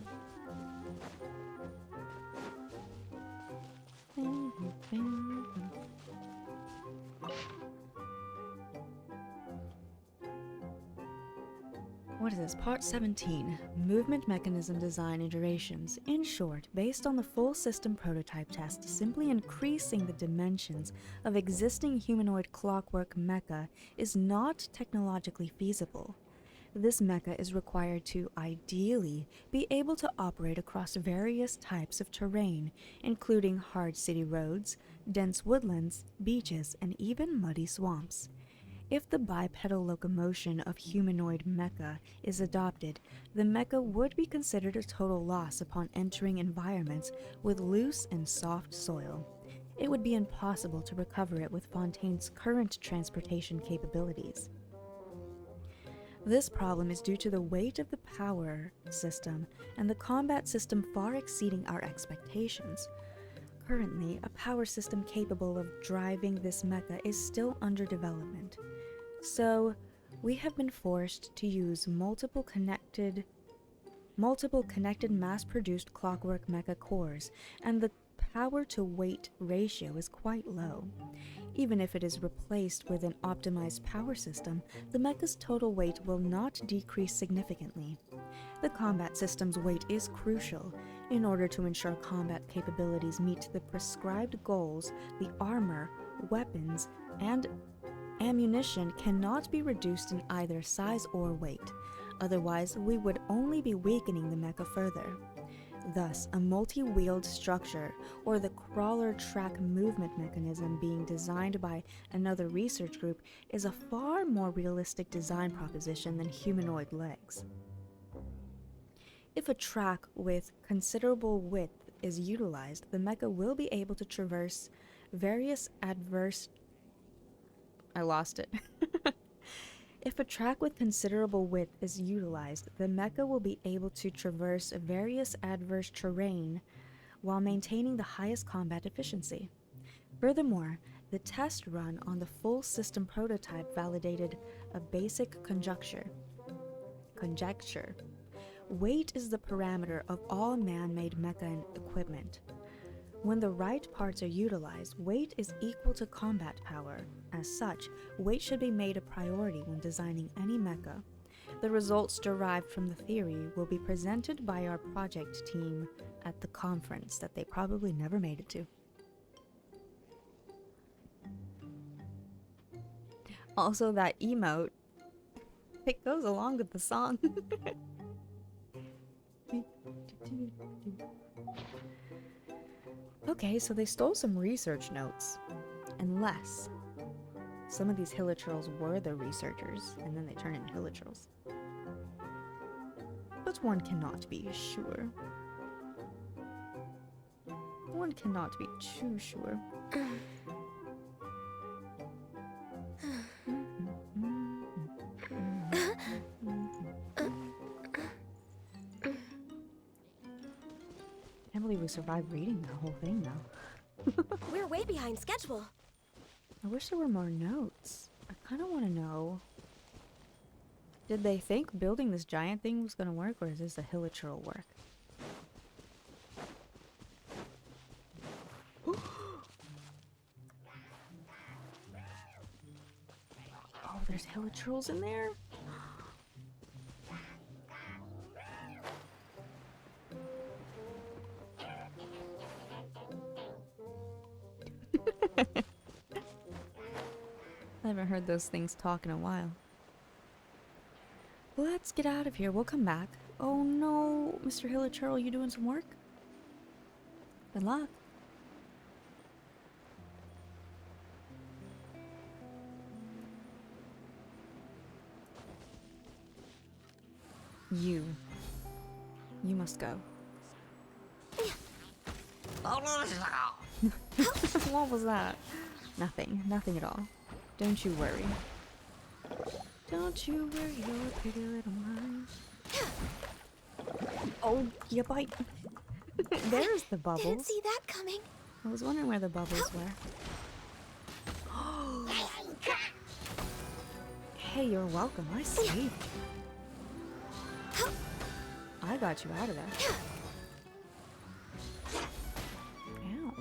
What is this? Part 17. Movement mechanism design iterations. In short, based on the full system prototype test, simply increasing the dimensions of existing humanoid clockwork mecha is not technologically feasible. This mecha is required to, ideally, be able to operate across various types of terrain, including hard city roads, dense woodlands, beaches, and even muddy swamps. If the bipedal locomotion of humanoid mecha is adopted, the mecha would be considered a total loss upon entering environments with loose and soft soil. It would be impossible to recover it with Fontaine's current transportation capabilities. This problem is due to the weight of the power system and the combat system far exceeding our expectations. Currently, a power system capable of driving this mecha is still under development. So, we have been forced to use multiple connected mass-produced clockwork mecha cores, and the power-to-weight ratio is quite low. Even if it is replaced with an optimized power system, the mecha's total weight will not decrease significantly. The combat system's weight is crucial. In order to ensure combat capabilities meet the prescribed goals, the armor, weapons, and ammunition cannot be reduced in either size or weight. Otherwise, we would only be weakening the mecha further. Thus, a multi-wheeled structure, or the crawler track movement mechanism being designed by another research group, is a far more realistic design proposition than humanoid legs. If a track with considerable width is utilized, the mecha will be able to traverse various If a track with considerable width is utilized, the mecha will be able to traverse various adverse terrain while maintaining the highest combat efficiency. Furthermore, the test run on the full system prototype validated a basic conjecture. Weight is the parameter of all man-made mecha equipment. When the right parts are utilized, weight is equal to combat power. As such, weight should be made a priority when designing any mecha. The results derived from the theory will be presented by our project team at the conference that they probably never made it to. Also, that emote, it goes along with the song. Okay, so they stole some research notes. Unless some of these hilichurls were the researchers, and then they turn into hilichurls. But one cannot be sure. One cannot be too sure. I can't believe we survived reading that whole thing now. We're way behind schedule. I wish there were more notes. I kind of want to know. Did they think building this giant thing was going to work, or is this a hilichurl work? Oh, there's hilichurls in there? I haven't heard those things talk in a while. Let's get out of here. We'll come back. Oh no, Mr. Hilichurl, you doing some work? Good luck. You must go. What was that? Nothing. Nothing at all. Don't you worry. Don't you worry your pretty little mind. Oh, you bite. There's the bubbles. Didn't see that coming. I was wondering where the bubbles were. Hey, you're welcome. I saved you. I got you out of there. Ow.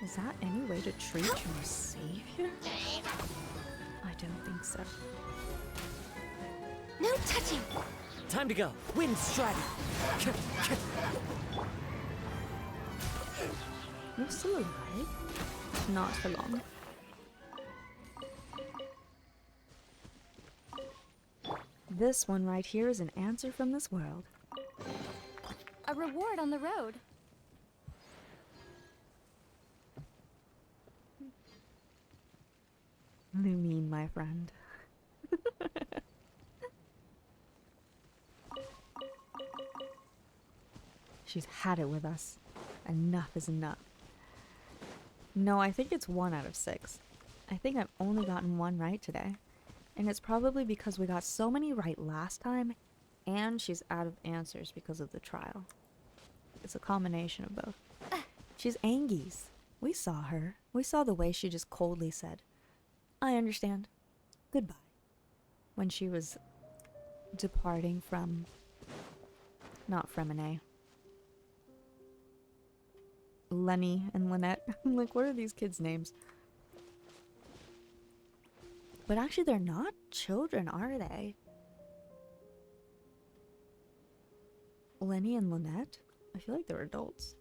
Is that any way to treat your savior? I don't think so. No touching. Time to go. Wind Strider. You're still alive? Not for long. This one right here is an answer from this world. A reward on the road. Lumine, my friend. She's had it with us. Enough is enough. No, I think it's 1 out of 6. I think I've only gotten 1 right today. And it's probably because we got so many right last time, and she's out of answers because of the trial. It's a combination of both. She's Angies. We saw her. We saw the way she just coldly said, "I understand. Goodbye." When she was departing from... not Fremine. Lenny and Lynette. I'm like, what are these kids' names? But actually, they're not children, are they? Lenny and Lynette? I feel like they're adults.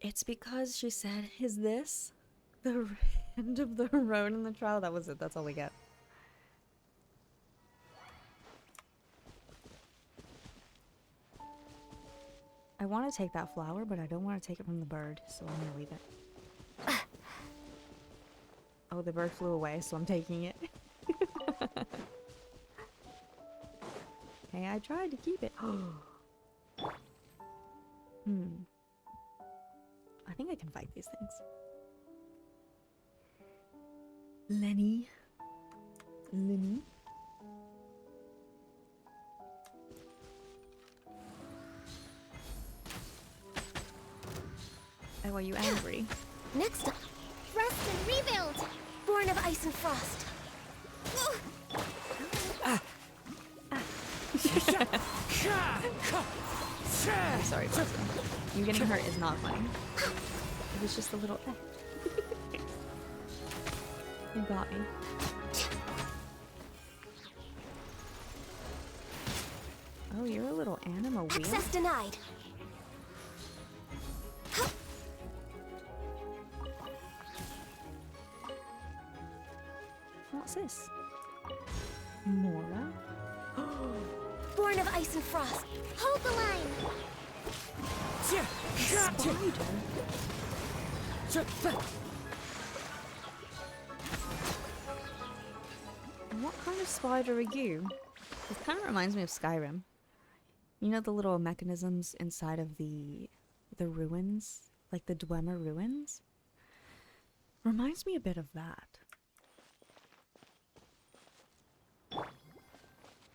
It's because she said, "Is this the end of the road in the trial?" That was it. That's all we get. I want to take that flower, but I don't want to take it from the bird, so I'm gonna leave it. Oh, the bird flew away, so I'm taking it. Hey, I tried to keep it. I think I can fight these things. Lenny. Oh, are you angry? Next up, rest and rebuild. Born of ice and frost. I'm sorry, Preston. You getting hurt is not funny. It was just a little... You got me. Oh, you're a little animal wheel. Access denied. What's this? Mora? Born of ice and frost. Hold the line. Spider? What kind of spider are you? It kind of reminds me of Skyrim. You know the little mechanisms inside of the ruins? Like the Dwemer ruins? Reminds me a bit of that.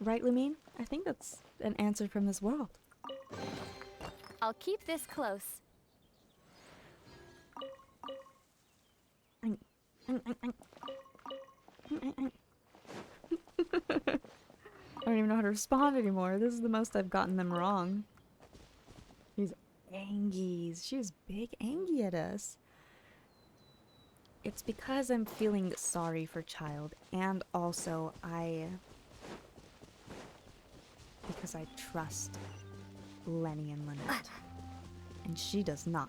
Right, Lumine? I think that's an answer from this world. I'll keep this close. I don't even know how to respond anymore. This is the most I've gotten them wrong. She's Angies. She's big Angie at us. It's because I'm feeling sorry for Child, and also because I trust Lenny and Lynette. And she does not.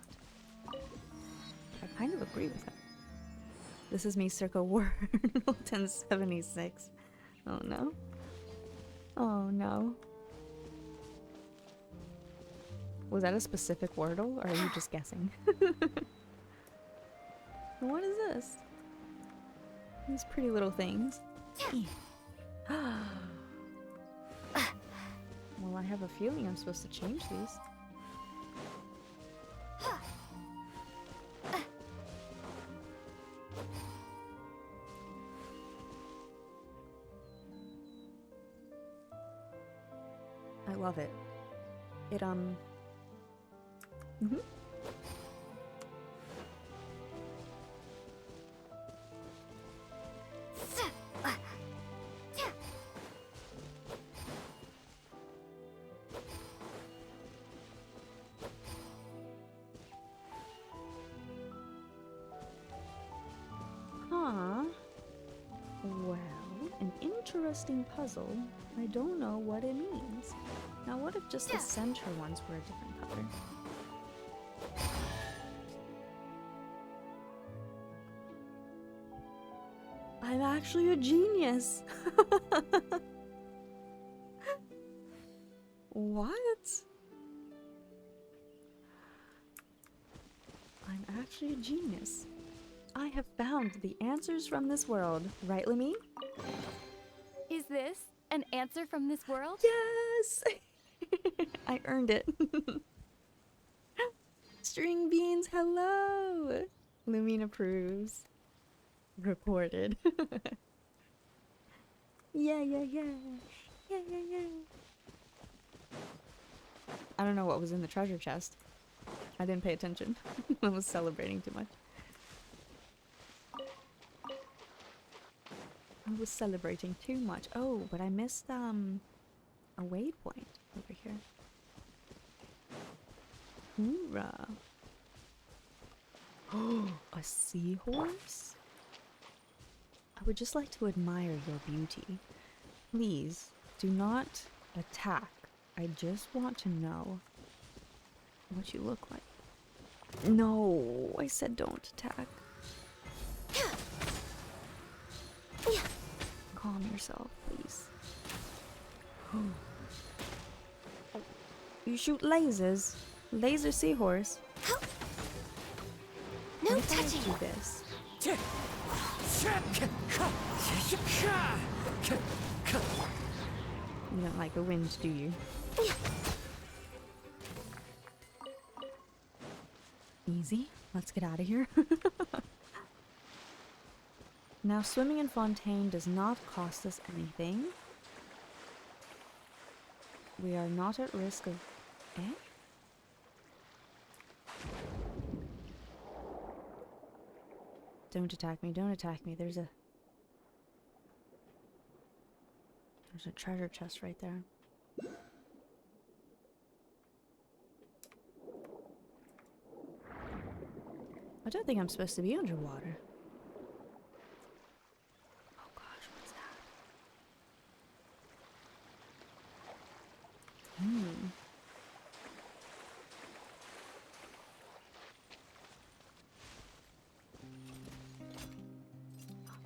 I kind of agree with her. This is me circa Wordle 1076. Oh no. Oh no. Was that a specific Wordle, or are you just guessing? What is this? These pretty little things. Well, I have a feeling I'm supposed to change these. I love it. It, Huh. Well, an interesting puzzle. I don't know what it means. Now what if just the center ones were a different color? I'm actually a genius. What? I'm actually a genius. I have found the answers from this world, right, Lemmy? Is this an answer from this world? Yes! I earned it. String beans, hello! Lumine approves. Recorded. Yeah. I don't know what was in the treasure chest. I didn't pay attention. I was celebrating too much. I was celebrating too much. Oh, but I missed a waypoint over here. Hoorah. Oh, a seahorse? I would just like to admire your beauty. Please, do not attack. I just want to know what you look like. No, I said don't attack. Calm yourself, please. You shoot lasers? Laser seahorse? No What if I touching. do this? You don't like the wind, do you? Easy. Let's get out of here. Now, swimming in Fontaine does not cost us anything. We are not at risk of... Eh? Don't attack me, don't attack me. There's a treasure chest right there. I don't think I'm supposed to be underwater. Oh gosh, what's that?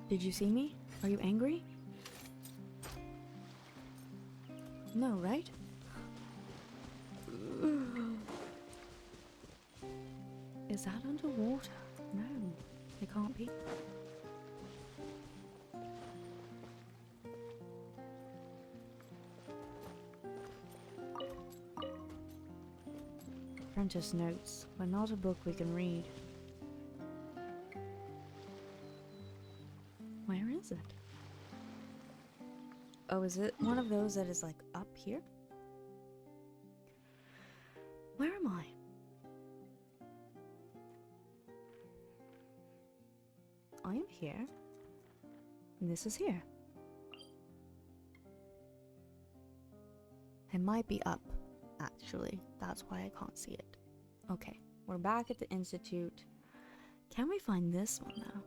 Did you see me? Are you angry? No, right? Is that underwater? No, it can't be. Apprentice notes, but not a book we can read. Where is it? Oh, is it one of those that is like up here? Where am I? I am here. And this is here. It might be up, actually. That's why I can't see it. Okay, we're back at the Institute. Can we find this one now?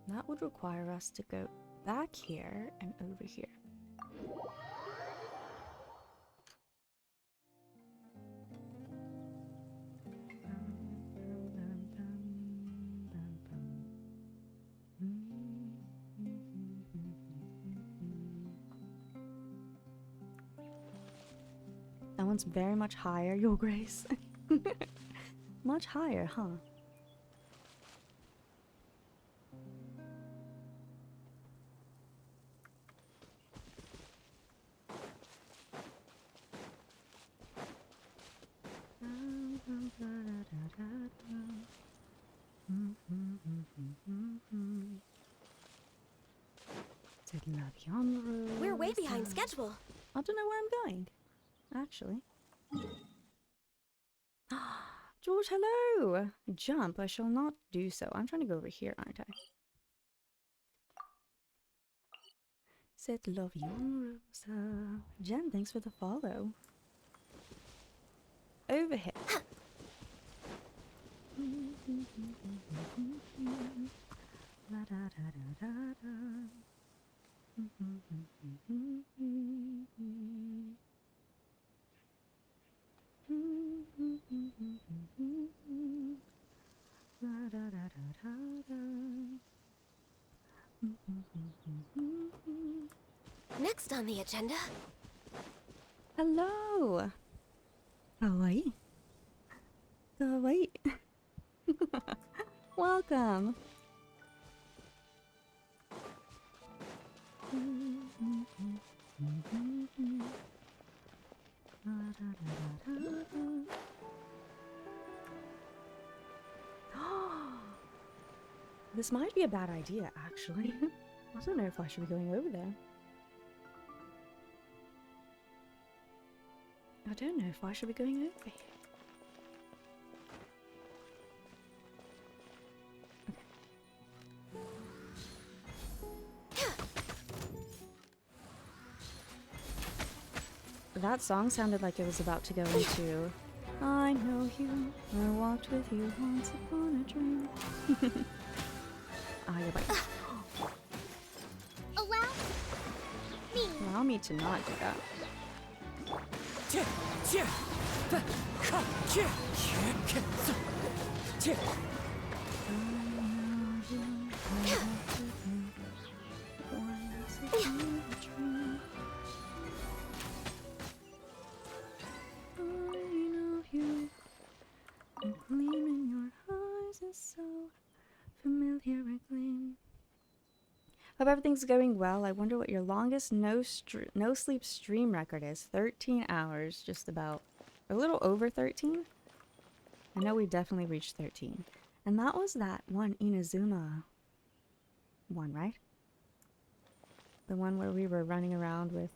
That would require us to go back here and over here. That one's very much higher, Your Grace. Much higher, huh? We're way behind schedule. I don't know where I'm going, actually. George, hello! Jump, I shall not do so. I'm trying to go over here, aren't I? Said love you, Rosa. Jen, thanks for the follow. Over here. Next on the agenda. Hello. Kawaii. Kawaii. Welcome. This might be a bad idea, actually. I don't know if I should be going over there. I don't know if I should be going over here. That song sounded like it was about to go into I know you, I walked with you once upon a dream. Ah, you're right. Allow me to not do that. Hope everything's going well. I wonder what your longest no sleep stream record is. 13 hours, just about. A little over 13. I know we definitely reached 13. And that was that one Inazuma one, right? The one where we were running around with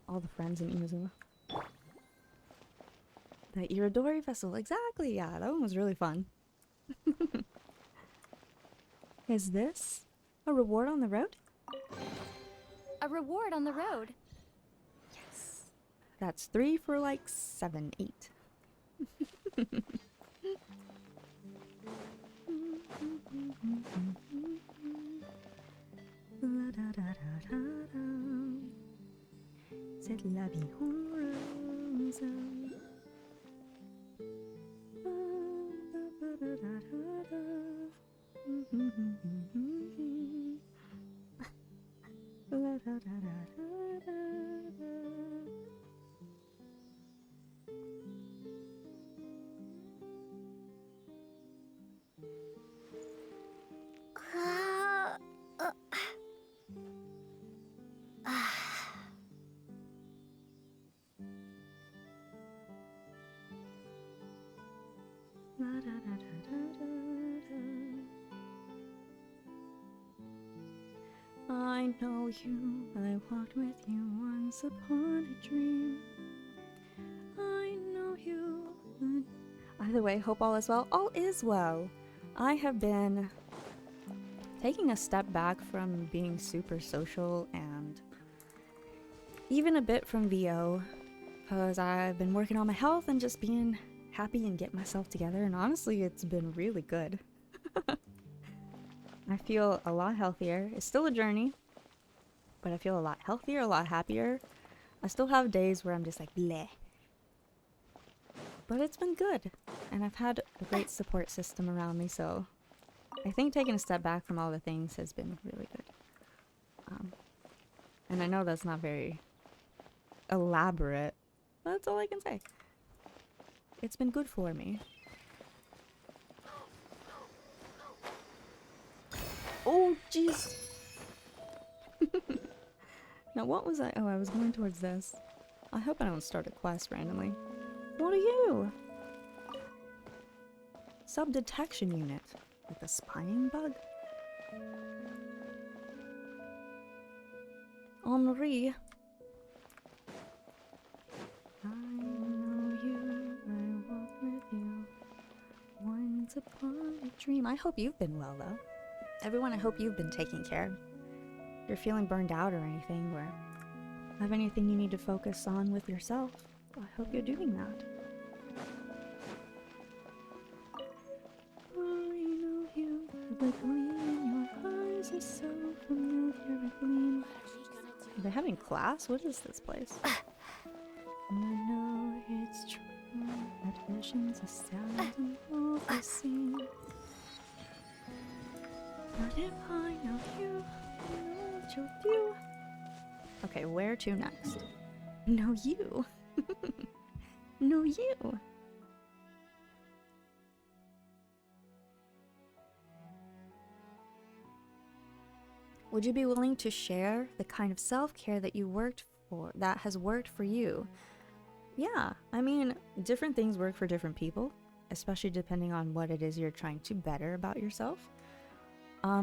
all the friends in Inazuma. The Iridori Festival, exactly, yeah, that one was really fun. Is this a reward on the road? A reward on the road? Yes. That's 3 for like 7, 8. C'est la vie en rose. I know you, I walked with you once upon a dream. I know you. Either way, hope all is well. All is well. I have been taking a step back from being super social and even a bit from VO because I've been working on my health and just being happy and getting myself together, and honestly it's been really good. I feel a lot healthier. It's still a journey, but I feel a lot healthier, a lot happier. I still have days where I'm just like bleh, but it's been good, and I've had a great support system around me, so I think taking a step back from all the things has been really good. And I know that's not very elaborate, but that's all I can say. It's been good for me. Oh, jeez. Now, what was I? Oh, I was going towards this. I hope I don't start a quest randomly. What are you? Sub-detection unit. Like a spying bug? Henri. I know you, I walk with you. Once upon a dream. I hope you've been well, though. Everyone, I hope you've been taken care of. If you're feeling burned out or anything, or have anything you need to focus on with yourself, I hope you're doing that. I know you, the gleam in your eyes is so familiar, a gleam. Are they having class? What is this place? I know it's true that visions are seldom all the same. But if I know you, I know what you'll do. Okay, where to next? No, you. No, you. Would you be willing to share the kind of self-care that you worked for, that has worked for you? Yeah, I mean, different things work for different people, especially depending on what it is you're trying to better about yourself.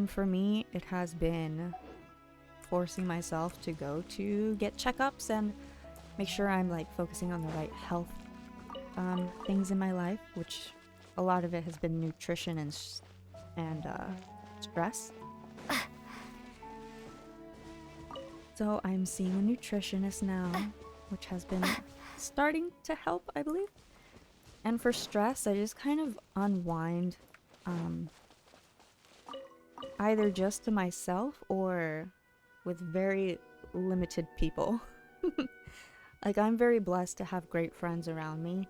For me, it has been forcing myself to go to get checkups and make sure I'm like focusing on the right health things in my life, which a lot of it has been nutrition and stress. So I'm seeing a nutritionist now, which has been starting to help, I believe. And for stress, I just kind of unwind, either just to myself or with very limited people. Like, I'm very blessed to have great friends around me,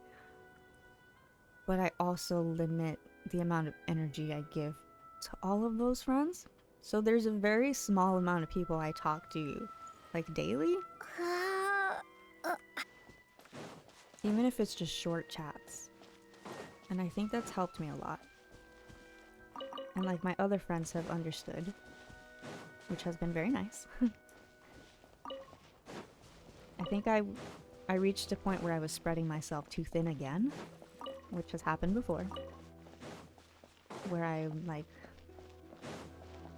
but I also limit the amount of energy I give to all of those friends. So there's a very small amount of people I talk to, like, daily. Even if it's just short chats. And I think that's helped me a lot. And like, my other friends have understood, which has been very nice. I think I reached a point where I was spreading myself too thin again, which has happened before. Where I like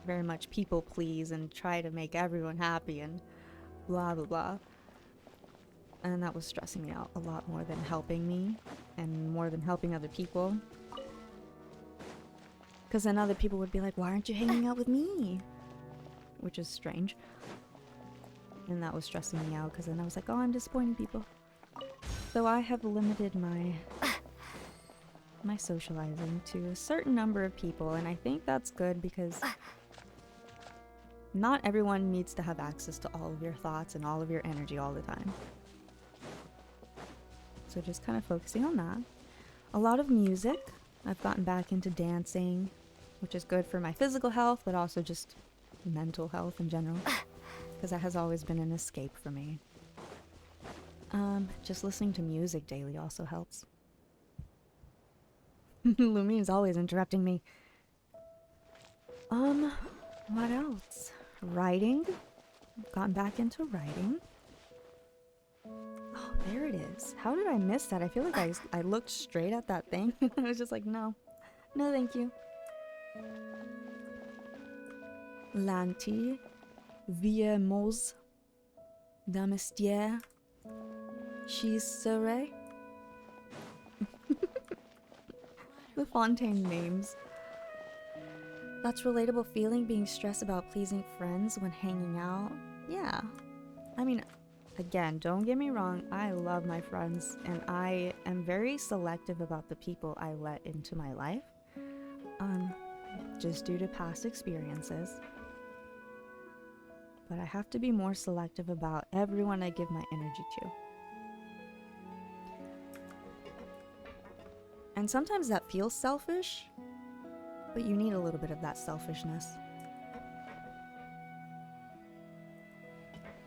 very much people please and try to make everyone happy and blah blah blah. And that was stressing me out a lot more than helping me and more than helping other people. Because then other people would be like, why aren't you hanging out with me? Which is strange. And that was stressing me out because then I was like, oh, I'm disappointing people. So I have limited my socializing to a certain number of people, and I think that's good because not everyone needs to have access to all of your thoughts and all of your energy all the time. So just kind of focusing on that. A lot of music. I've gotten back into dancing, which is good for my physical health, but also just mental health in general, because that has always been an escape for me. Just listening to music daily also helps. Lumine's always interrupting me. What else? Writing. I've gotten back into writing. Oh, there it is. How did I miss that? I feel like I looked straight at that thing. I was just like, no. No, thank you. Lanti, Viemos, Damestier, Chisere. The Fontaine names. That's relatable feeling, being stressed about pleasing friends when hanging out. Yeah. I mean, again, don't get me wrong, I love my friends, and I am very selective about the people I let into my life. Just due to past experiences. But I have to be more selective about everyone I give my energy to. And sometimes that feels selfish, but you need a little bit of that selfishness.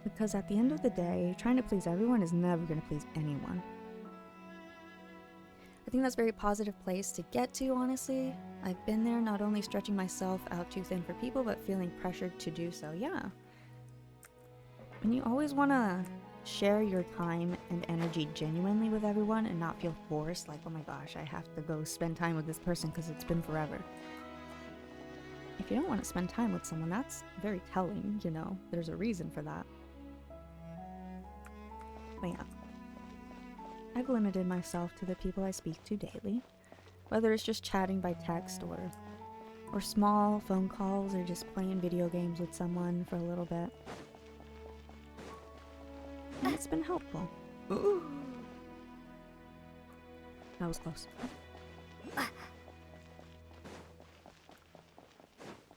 Because at the end of the day, trying to please everyone is never going to please anyone. I think that's a very positive place to get to, honestly. I've been there, not only stretching myself out too thin for people, but feeling pressured to do so, yeah. And you always want to share your time and energy genuinely with everyone and not feel forced, like, oh my gosh, I have to go spend time with this person because it's been forever. If you don't want to spend time with someone, that's very telling, you know. There's a reason for that. But yeah. I've limited myself to the people I speak to daily, whether it's just chatting by text or small phone calls or just playing video games with someone for a little bit. And it's been helpful. Ooh. That was close.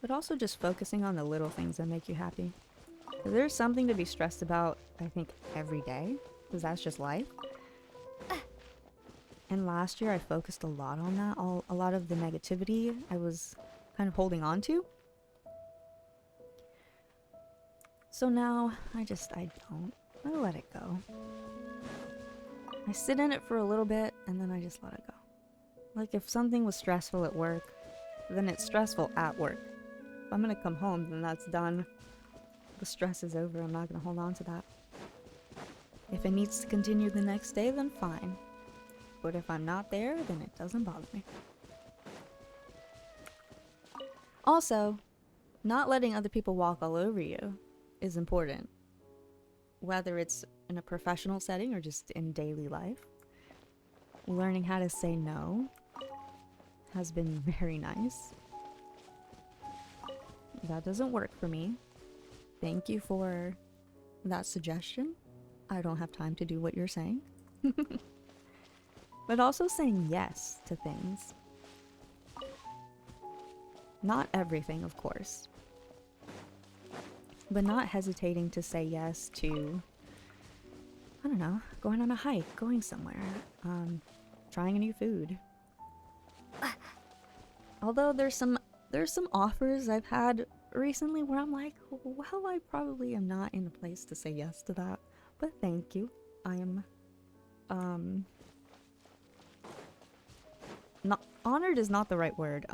But also just focusing on the little things that make you happy. There's something to be stressed about, I think, every day, because that's just life. And last year I focused a lot on that. A lot of the negativity I was kind of holding on to. So now, I don't. I let it go. I sit in it for a little bit, and then I just let it go. Like, if something was stressful at work, then it's stressful at work. If I'm gonna come home, then that's done. The stress is over, I'm not gonna hold on to that. If it needs to continue the next day, then fine. But if I'm not there, then it doesn't bother me. Also, not letting other people walk all over you is important. Whether it's in a professional setting or just in daily life. Learning how to say no has been very nice. That doesn't work for me. Thank you for that suggestion. I don't have time to do what you're saying. But also saying yes to things. Not everything, of course. But not hesitating to say yes to, I don't know, going on a hike, going somewhere, trying a new food. Although there's some offers I've had recently where I'm like, well, I probably am not in a place to say yes to that. But thank you. I am, not honored is not the right word.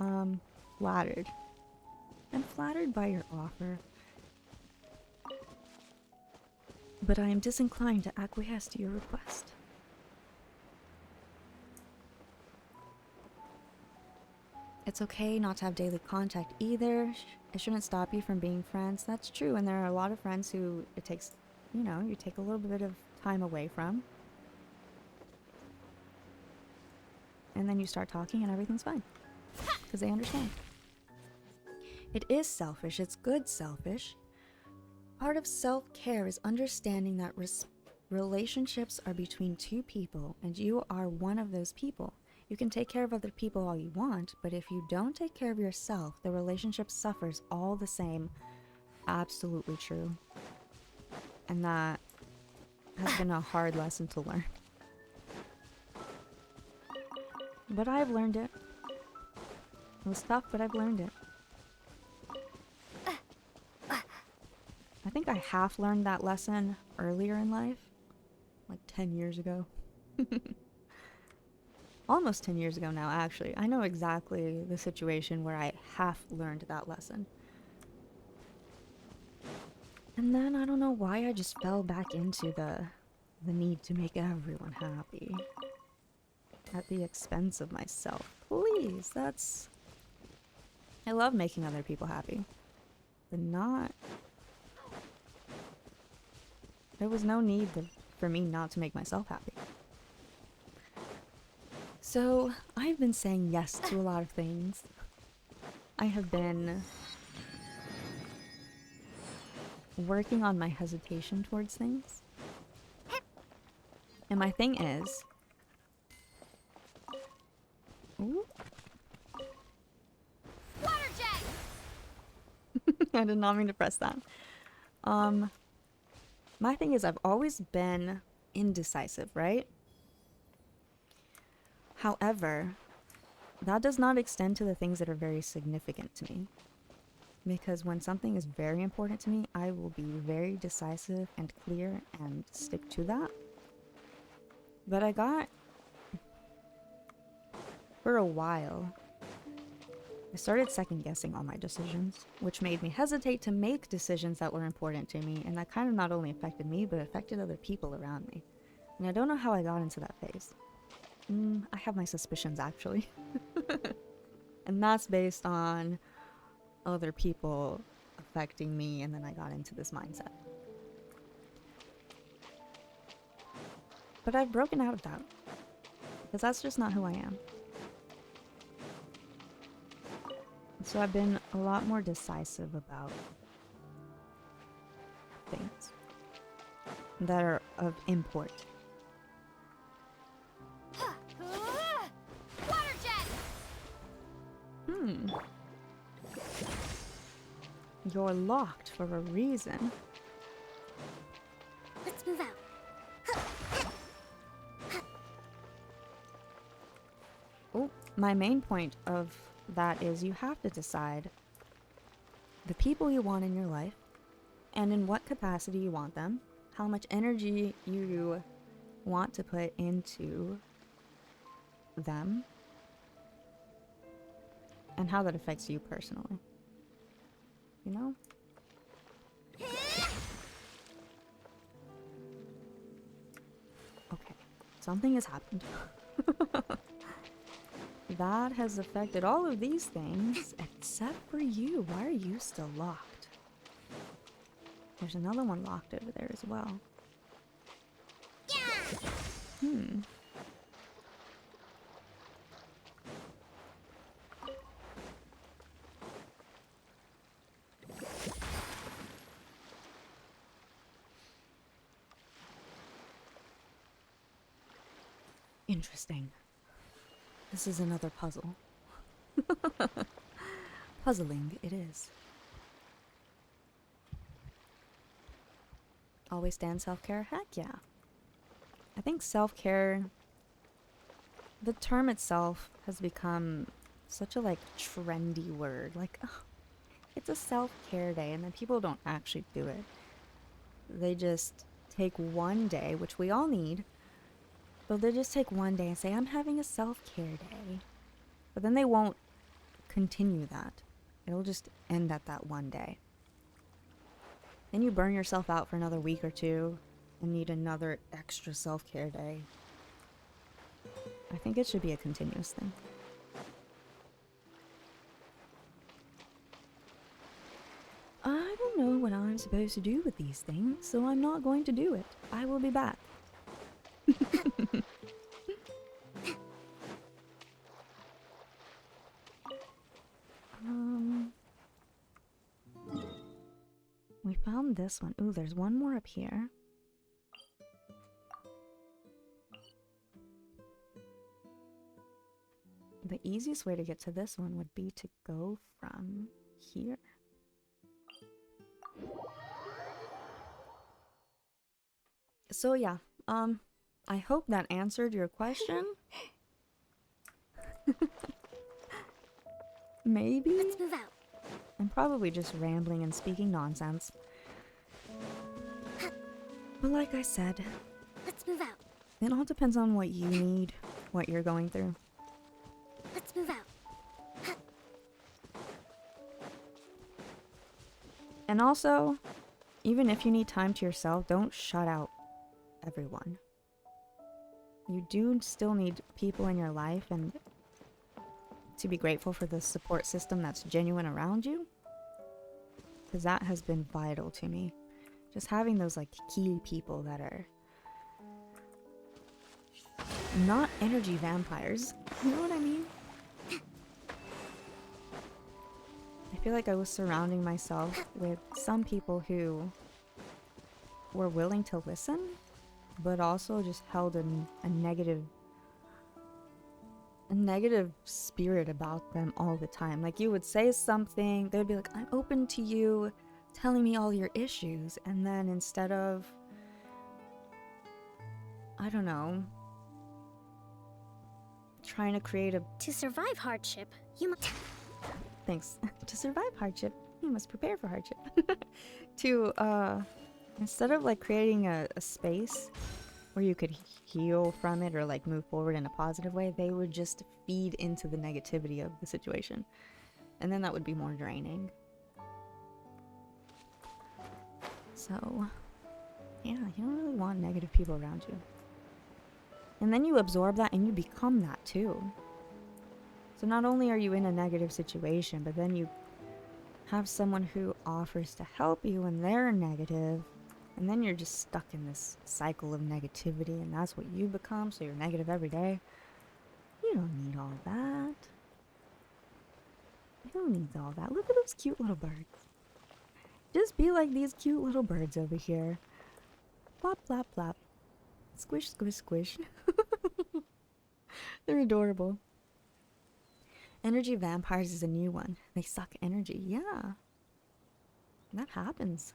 Flattered. I'm flattered by your offer. But I am disinclined to acquiesce to your request. It's okay not to have daily contact either. It shouldn't stop you from being friends. That's true, and there are a lot of friends who it takes, you know, you take a little bit of time away from. And then you start talking and everything's fine. Because they understand. It is selfish. It's good selfish. Part of self-care is understanding that relationships are between two people, and you are one of those people. You can take care of other people all you want, but if you don't take care of yourself, the relationship suffers all the same. Absolutely true. And that has been a hard lesson to learn. But I've learned it. It was tough, but I've learned it. I think I half learned that lesson earlier in life. Like 10 years ago. Almost 10 years ago now, actually. I know exactly the situation where I half learned that lesson. And then I don't know why I just fell back into the need to make everyone happy. At the expense of myself. Please, that's... I love making other people happy. But not... There was no need for me not to make myself happy. So, I've been saying yes to a lot of things. I have been working on my hesitation towards things. And my thing is... Ooh. Water jet! I did not mean to press that. My thing is I've always been indecisive, right? However, that does not extend to the things that are very significant to me. Because when something is very important to me, I will be very decisive and clear and stick to that. But I got... For a while, I started second-guessing all my decisions, which made me hesitate to make decisions that were important to me, and that kind of not only affected me, but affected other people around me. And I don't know how I got into that phase. I have my suspicions, actually. And that's based on other people affecting me, and then I got into this mindset. But I've broken out of that, because that's just not who I am. So I've been a lot more decisive about things that are of import. Water jet! You're locked for a reason. Let's move out. Oh, my main point of that is you have to decide the people you want in your life and in what capacity you want them, how much energy you want to put into them, and how that affects you personally. You know? Okay, something has happened. That has affected all of these things, except for you. Why are you still locked? There's another one locked over there as well. Hmm. Interesting. This is another puzzle. Puzzling it is. Always stand self-care? Heck yeah. I think self-care, the term itself has become such a like trendy word. Like, oh, it's a self-care day, and then people don't actually do it. They just take one day, which we all need, but they just take one day and say, I'm having a self-care day. But then they won't continue that. It'll just end at that one day. Then you burn yourself out for another week or two and need another extra self-care day. I think it should be a continuous thing. I don't know what I'm supposed to do with these things, so I'm not going to do it. I will be back. We found this one. Ooh, there's one more up here. The easiest way to get to this one would be to go from here. So yeah, I hope that answered your question. Maybe? Let's move out. I'm probably just rambling and speaking nonsense. But like I said, Let's move out. it all depends on what you need, what you're going through. Let's move out. And also, even if you need time to yourself, don't shut out everyone. You do still need people in your life, and to be grateful for the support system that's genuine around you, because that has been vital to me. Just having those like key people that are not energy vampires, you know what I mean? I feel like I was surrounding myself with some people who were willing to listen, but also just held a negative spirit about them all the time. Like, you would say something, they would be like, I'm open to you telling me all your issues, and then instead of, I don't know, trying to create a... To survive hardship, you must... Thanks. To survive hardship, you must prepare for hardship. To, instead of like creating a space where you could heal from it or like move forward in a positive way, they would just feed into the negativity of the situation. And then that would be more draining. So, yeah, you don't really want negative people around you. And then you absorb that and you become that too. So not only are you in a negative situation, but then you have someone who offers to help you when they're negative, and then you're just stuck in this cycle of negativity, and that's what you become, so you're negative every day. You don't need all that. You don't need all that. Look at those cute little birds. Just be like these cute little birds over here. Plop, plop, plop. Squish, squish, squish. They're adorable. Energy vampires is a new one. They suck energy. Yeah. That happens.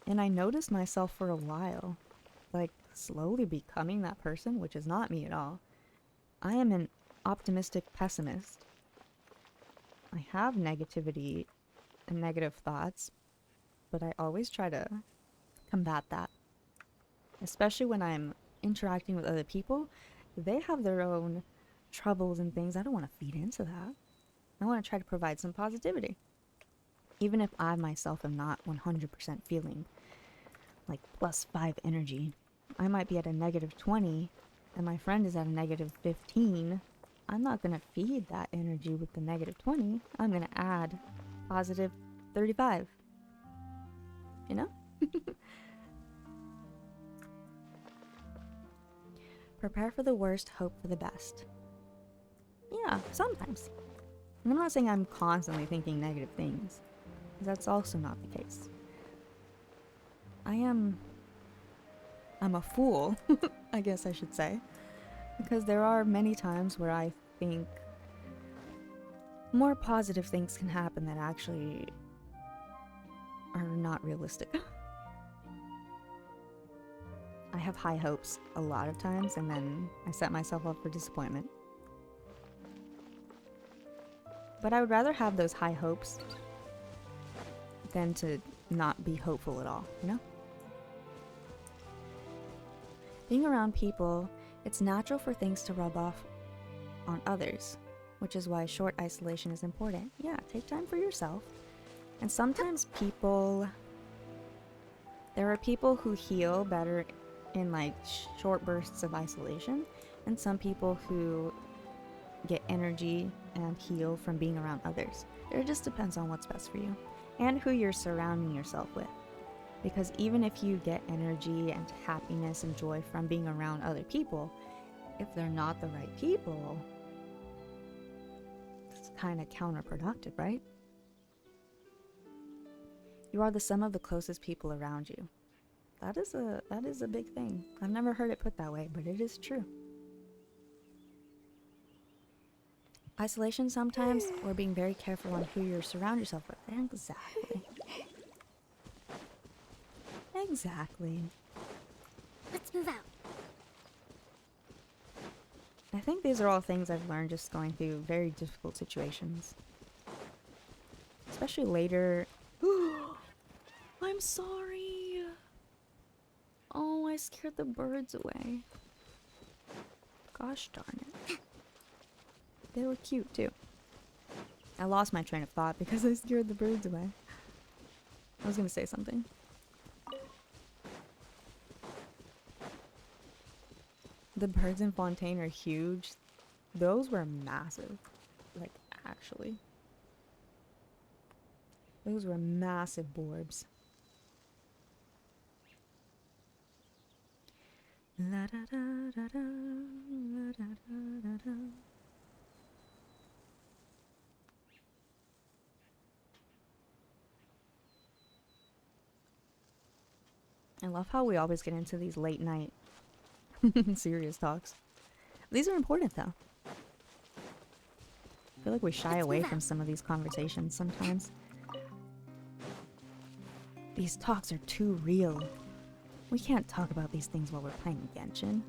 And I noticed myself for a while, like, slowly becoming that person, which is not me at all. I am an optimistic pessimist. I have negativity and negative thoughts, but I always try to combat that. Especially when I'm interacting with other people. They have their own troubles and things. I don't want to feed into that. I want to try to provide some positivity. Even if I myself am not 100% feeling like +5 energy. I might be at a -20 and my friend is at a -15. I'm not going to feed that energy with the -20. I'm going to add +35. You know? Prepare for the worst, hope for the best. Yeah, sometimes. And I'm not saying I'm constantly thinking negative things. That's also not the case. I'm a fool, I guess I should say. Because there are many times where I think more positive things can happen that actually are not realistic. I have high hopes a lot of times, and then I set myself up for disappointment. But I would rather have those high hopes than to not be hopeful at all, you know? Being around people, it's natural for things to rub off on others, which is why short isolation is important. Yeah, take time for yourself. And sometimes there are people who heal better in like short bursts of isolation, and some people who get energy and heal from being around others. It just depends on what's best for you and who you're surrounding yourself with. Because even if you get energy and happiness and joy from being around other people, if they're not the right people, it's kind of counterproductive, right? You are the sum of the closest people around you. That is a big thing. I've never heard it put that way, but it is true. Isolation sometimes, or being very careful on who you surround yourself with. Exactly. Exactly. Let's move out. I think these are all things I've learned just going through very difficult situations. Especially later. I'm sorry. Oh, I scared the birds away. Gosh darn it. They were cute too. I lost my train of thought because I scared the birds away. I was gonna say something. The birds in Fontaine are huge. Those were massive. Like, actually. Those were massive borbs. La da da da da, la da da da da. I love how we always get into these late night serious talks. These are important though. I feel like we shy away from some of these conversations sometimes. These talks are too real. We can't talk about these things while we're playing Genshin.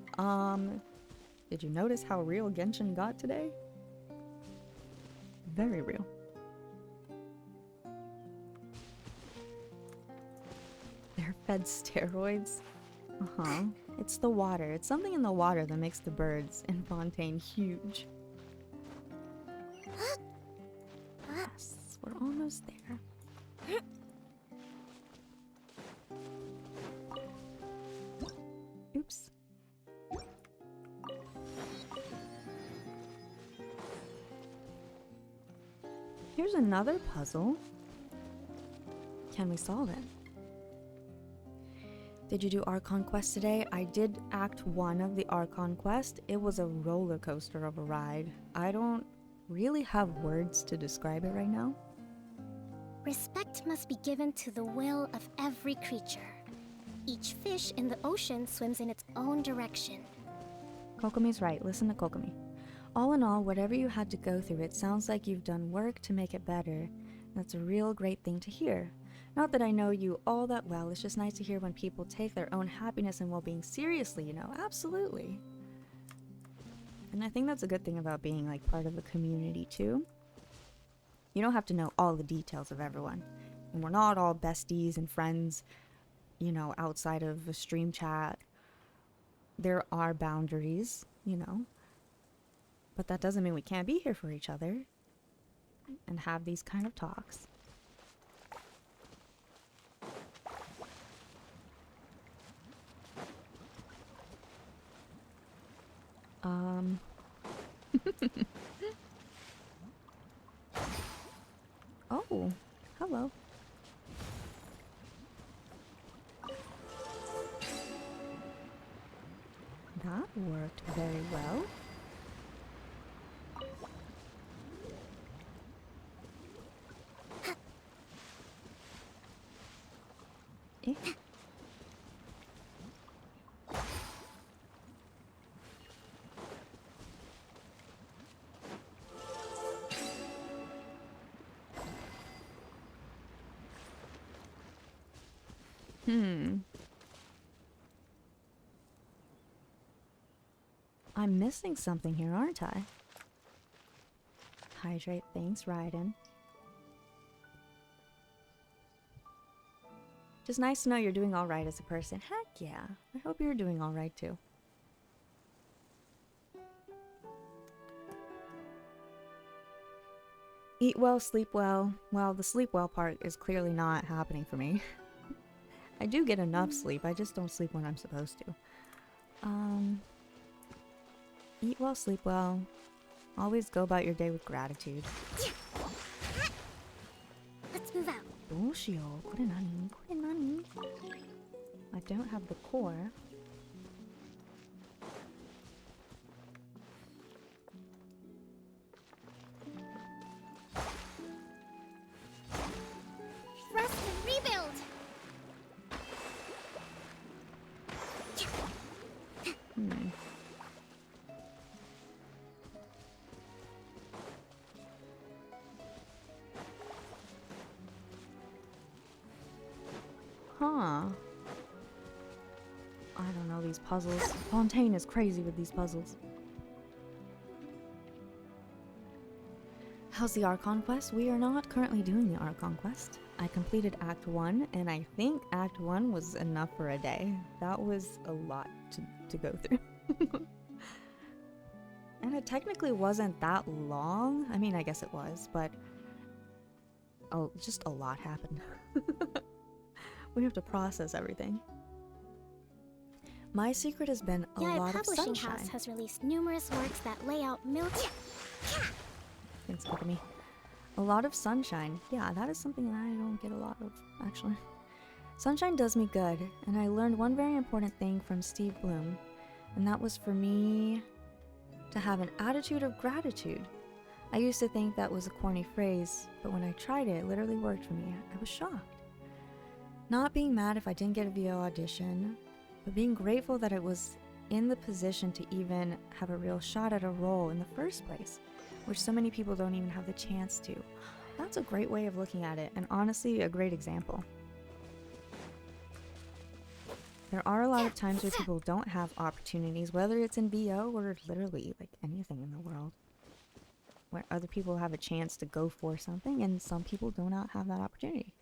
Did you notice how real Genshin got today? Very real. They're fed steroids? Uh-huh. It's the water. It's something in the water that makes the birds in Fontaine huge. Yes, we're almost there. Oops. Here's another puzzle. Can we solve it? Did you do Archon Quest today? I did Act 1 of the Archon Quest. It was a roller coaster of a ride. I don't really have words to describe it right now. Respect must be given to the will of every creature. Each fish in the ocean swims in its own direction. Kokomi's right. Listen to Kokomi. All in all, whatever you had to go through, it sounds like you've done work to make it better. That's a real great thing to hear. Not that I know you all that well, it's just nice to hear when people take their own happiness and well-being seriously, you know? Absolutely. And I think that's a good thing about being like part of a community too. You don't have to know all the details of everyone. And we're not all besties and friends, you know, outside of a stream chat. There are boundaries, you know. But that doesn't mean we can't be here for each other and have these kind of talks. Oh, hello. That worked very well. Eh? I'm missing something here, aren't I? Hydrate, thanks, Raiden. Just nice to know you're doing alright as a person. Heck yeah. I hope you're doing alright too. Eat well, sleep well. Well, the sleep well part is clearly not happening for me. I do get enough sleep, I just don't sleep when I'm supposed to. Eat well, sleep well. Always go about your day with gratitude. Let's move out. Doshio, kore nani? Kore nani? I don't have the core. Rest and rebuild. Huh. I don't know these puzzles. Fontaine is crazy with these puzzles. How's the Archon quest? We are not currently doing the Archon quest. I completed Act 1, and I think Act 1 was enough for a day. That was a lot to go through. And it technically wasn't that long. I mean, I guess it was, but... oh, just a lot happened. We have to process everything. My secret has been a lot of Publishing sunshine. House has released numerous works that lay out Thanks, me. A lot of sunshine. Yeah, that is something that I don't get a lot of, actually. Sunshine does me good, and I learned one very important thing from Steve Bloom, and that was for me to have an attitude of gratitude. I used to think that was a corny phrase, but when I tried it, it literally worked for me. I was shocked. Not being mad if I didn't get a VO audition, but being grateful that it was in the position to even have a real shot at a role in the first place, which so many people don't even have the chance to. That's a great way of looking at it, and honestly, a great example. There are a lot of times where people don't have opportunities, whether it's in VO or literally like anything in the world, where other people have a chance to go for something and some people do not have that opportunity.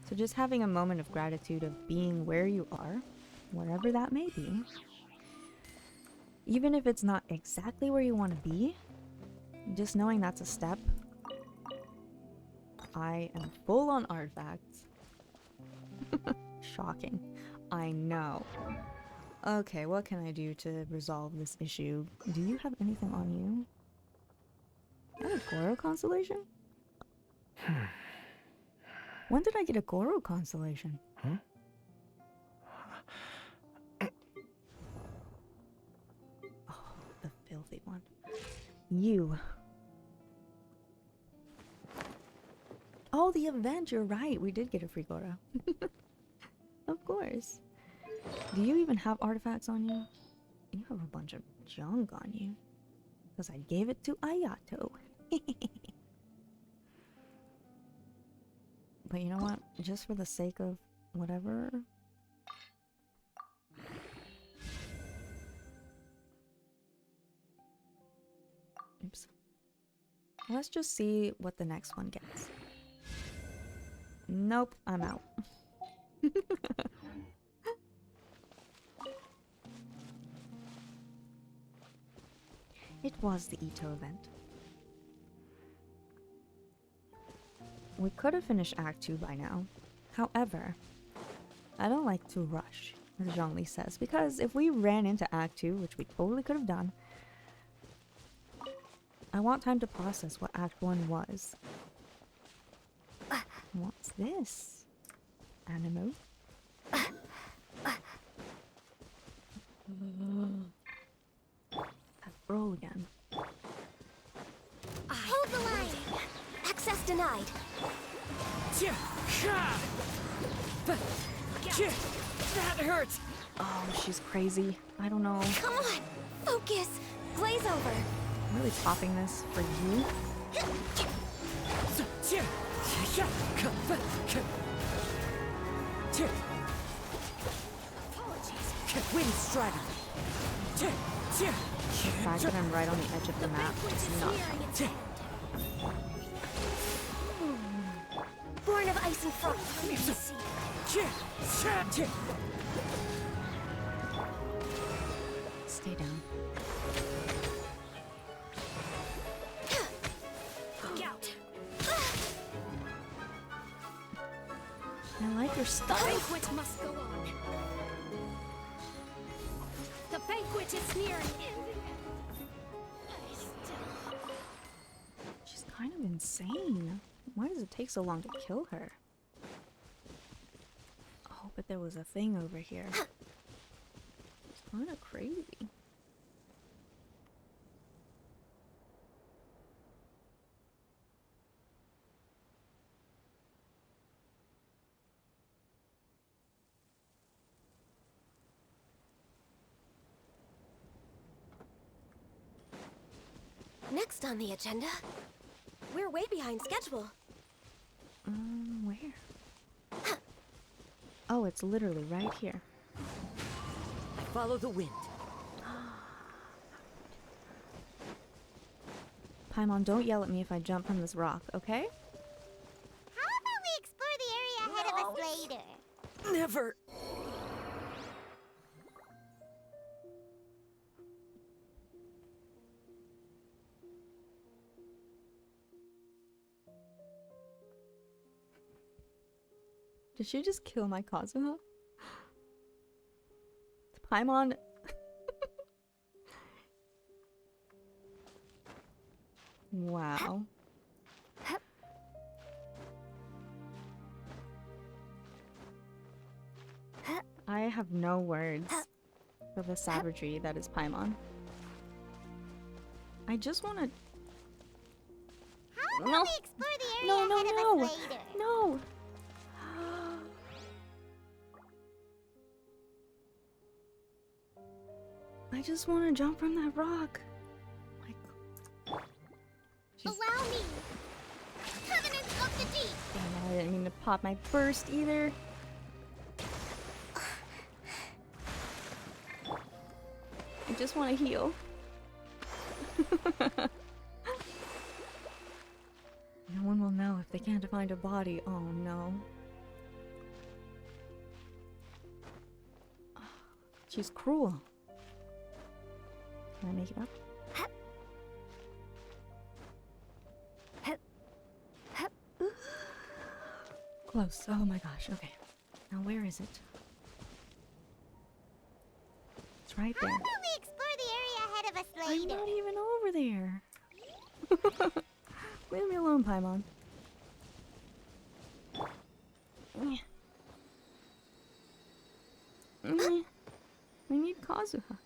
So just having a moment of gratitude of being where you are, wherever that may be, even if it's not exactly where you want to be, just knowing that's a step. I am full on artifacts. Shocking. I know. Okay, what can I do to resolve this issue? Do you have anything on you? Is that a Goro constellation? When did I get a Goro constellation? Huh? Oh, the filthy one. You. Oh, the event, you're right. We did get a free Goro. Of course. Do you even have artifacts on you? You have a bunch of junk on you. Because I gave it to Ayato. But you know what? Just for the sake of whatever... Oops. Let's just see what the next one gets. Nope, I'm out. It was the Ito event. We could have finished Act 2 by now. However, I don't like to rush, as Zhongli says, because if we ran into Act 2, which we totally could have done, I want time to process what Act 1 was. What's this? Animo? Roll again. Hold the line! Access denied. That hurts! Oh, she's crazy. I don't know. Come on! Focus! Glaze over! I'm really popping this for you. Wind strategy. The fact that I'm right on the edge of the map is not. Born of ice and frost. Stay down. I like your style. The banquet must go on. The banquet is nearing. She's kind of insane. Why does it take so long to kill her? Oh, but there was a thing over here. It's kind of crazy. Next on the agenda, we're way behind schedule. Where? Oh, it's literally right here. Follow the wind. Paimon, don't yell at me if I jump from this rock, okay? How about we explore the area ahead of us later? Never. Did she just kill my Kazuha? Paimon. Wow. I have no words for the savagery that is Paimon. I just want to. How about we explore the area No, ahead of us later? No. I just want to jump from that rock. Allow me. Covenant of the Deep. Damn, I didn't mean to pop my burst either. I just want to heal. No one will know if they can't find a body. Oh no. She's cruel. Can I make it up? Close. Oh my gosh. Okay. Now where is it? It's right there. How about we explore the area ahead of us I'm later? not even over there. Leave me alone, Paimon. We need Kazuha.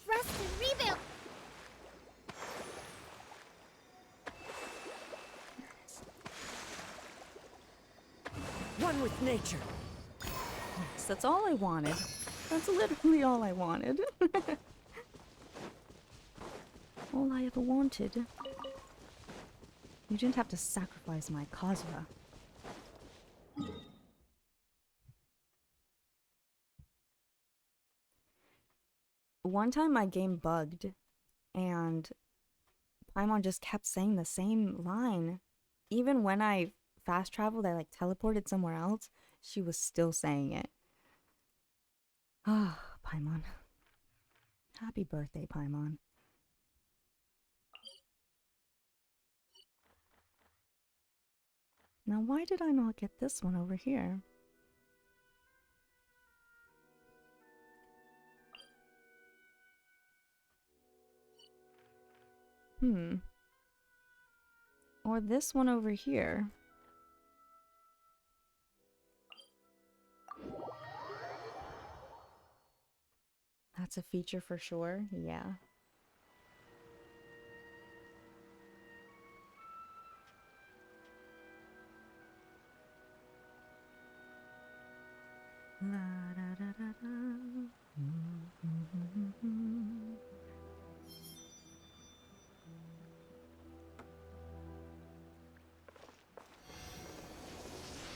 Rest and rebuild. One with nature. Yes, that's all I wanted. That's literally all I wanted. All I ever wanted. You didn't have to sacrifice my Kazuha. one time my game bugged and Paimon just kept saying the same line. Even when I fast traveled, I like teleported somewhere else, she was still saying it. Ah, Paimon. Happy birthday, Paimon. Now, why did I not get this one over here? Or this one over here. That's a feature for sure, yeah. La, da, da, da, da.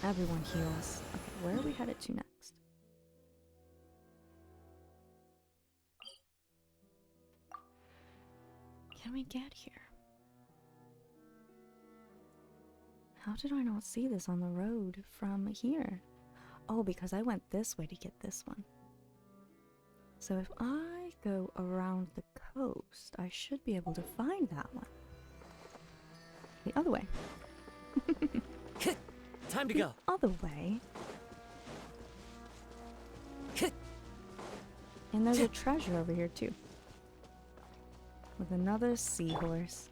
Everyone heals. Okay, where are we headed to next? Can we get here? How did I not see this on the road from here? Oh, because I went this way to get this one. So if I go around the coast, I should be able to find that one. The other way. Time to go. Other way. And there's a treasure over here too. With another seahorse.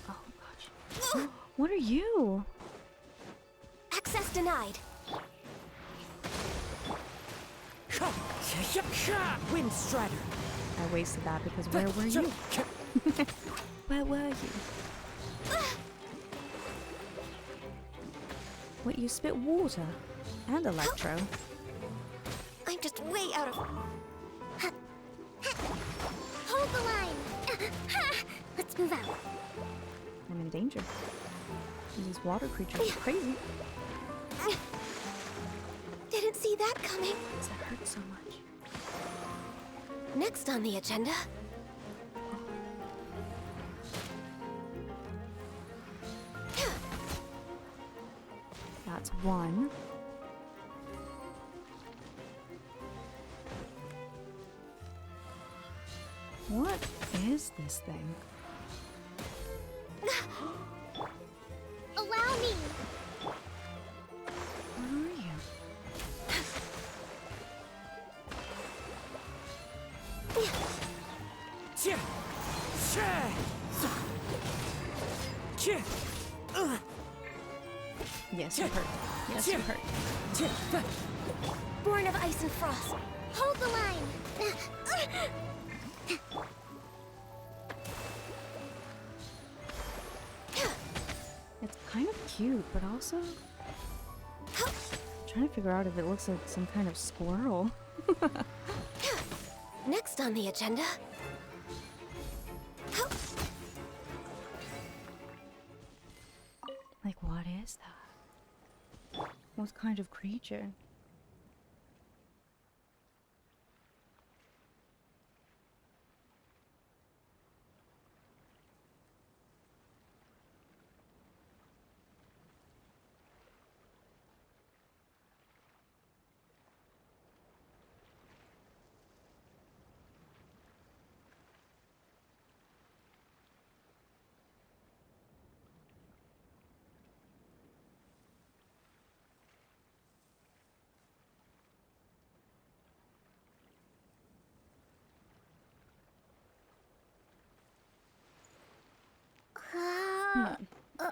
Oh gosh. What are you? Access denied. Wind Strider. I wasted that because where were you? Where were you? What, you spit water and electro? I'm just way out of... Hold the line! Let's move out. I'm in danger. These water creatures are crazy. Didn't see that coming. That hurts so much. Next on the agenda... That's one. What is this thing? Allow me. What are you? Yes, you hurt. Yes, you hurt. Born of ice and frost. Hold the line. It's kind of cute, but also I'm trying to figure out if it looks like some kind of squirrel. Next on the agenda... Like, what is that? What kind of creature?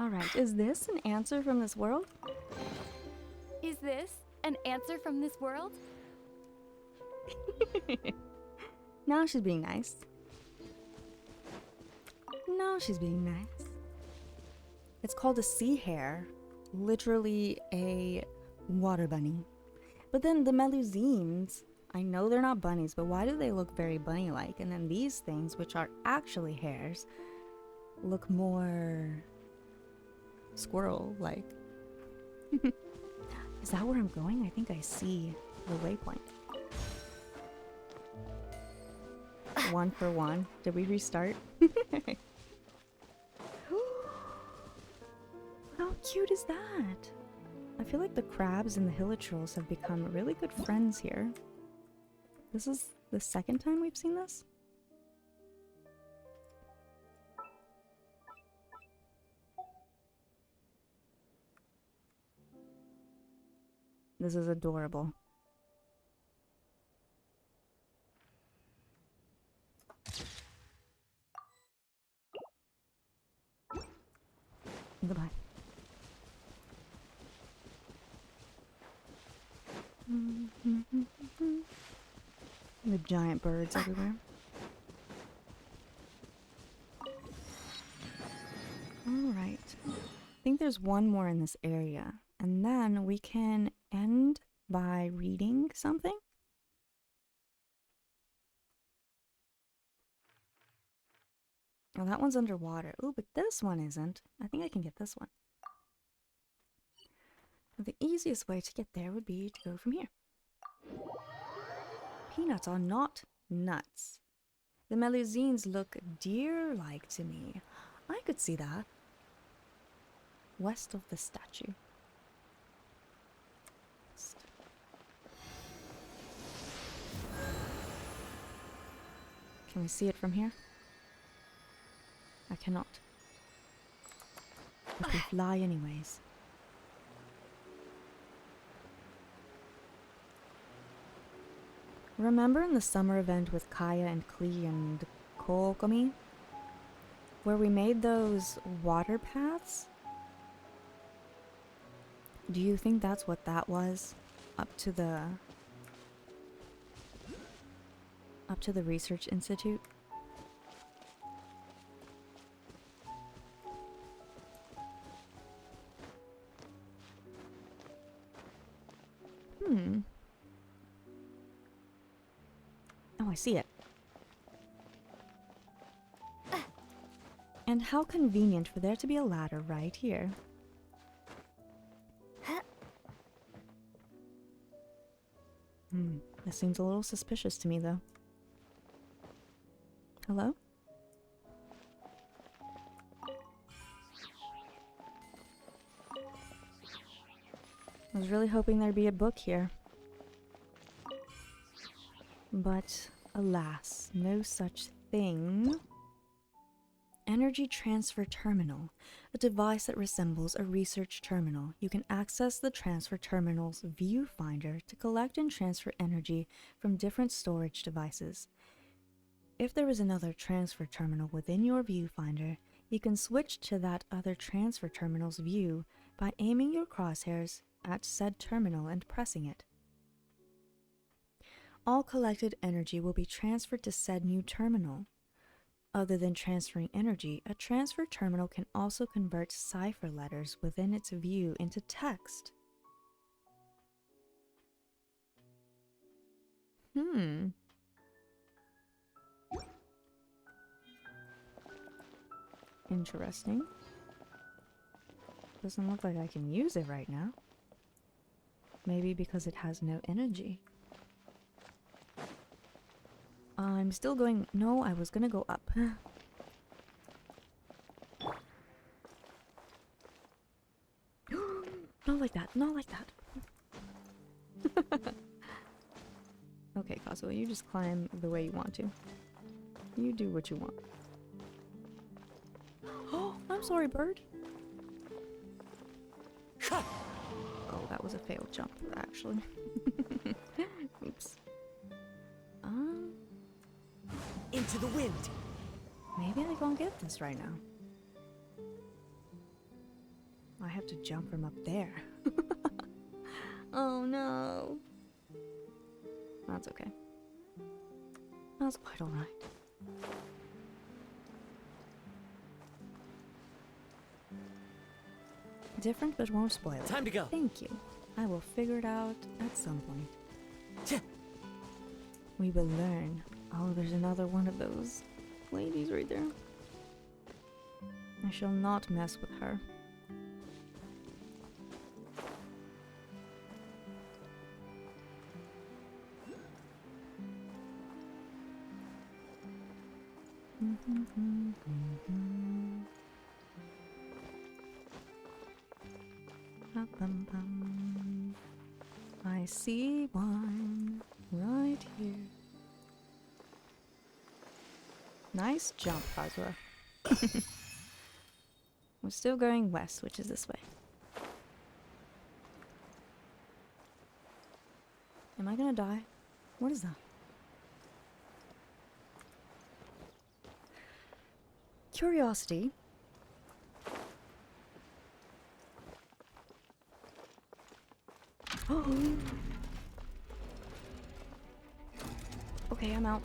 Alright, is this an answer from this world? Is this an answer from this world? Now she's being nice. Now she's being nice. It's called a sea hare. Literally a water bunny. But then the Melusines, I know they're not bunnies, but why do they look very bunny-like? And then these things, which are actually hares, look more squirrel-like. Is that where I'm going? I think I see the waypoint. 1 for 1. Did we restart? How cute is that? I feel like the crabs and the hilichurls have become really good friends here. This is the second time we've seen this? This is adorable. Goodbye. The giant birds everywhere. Alright. I think there's one more in this area. And then we can end by reading something. Oh, that one's underwater. Oh, but this one isn't. I think I can get this one. The easiest way to get there would be to go from here. Peanuts are not nuts. The Melusines look deer-like to me. I could see that. West of the statue. Can we see it from here? I cannot. But we fly anyways. Remember in the summer event with Kaya and Klee and Kokomi? Where we made those water paths? Do you think that's what that was? Up to the research institute? Oh, I see it. And how convenient for there to be a ladder right here. This seems a little suspicious to me, though. Hello? I was really hoping there'd be a book here. But, alas, no such thing. Energy Transfer Terminal, a device that resembles a research terminal. You can access the transfer terminal's viewfinder to collect and transfer energy from different storage devices. If there is another transfer terminal within your viewfinder, you can switch to that other transfer terminal's view by aiming your crosshairs at said terminal and pressing it. All collected energy will be transferred to said new terminal. Other than transferring energy, a transfer terminal can also convert cipher letters within its view into text. Interesting. Doesn't look like I can use it right now. Maybe because it has no energy. I'm still going... No, I was gonna go up. Not like that, not like that. Okay, Kazuo, you just climb the way you want to. You do what you want. Oh, I'm sorry, bird. Oh, that was a failed jump, actually. Oops. Into the wind. Maybe I can't get this right now. I have to jump from up there. Oh no. That's okay. That's quite alright. Different but won't spoil it. Time to go. Thank you. I will figure it out at some point. We will learn. Oh, there's another one of those ladies right there. I shall not mess with her. I see one right here. Nice jump, Hazra. We're still going west, which is this way. Am I gonna die? What is that? Curiosity. Oh. Okay, I'm out.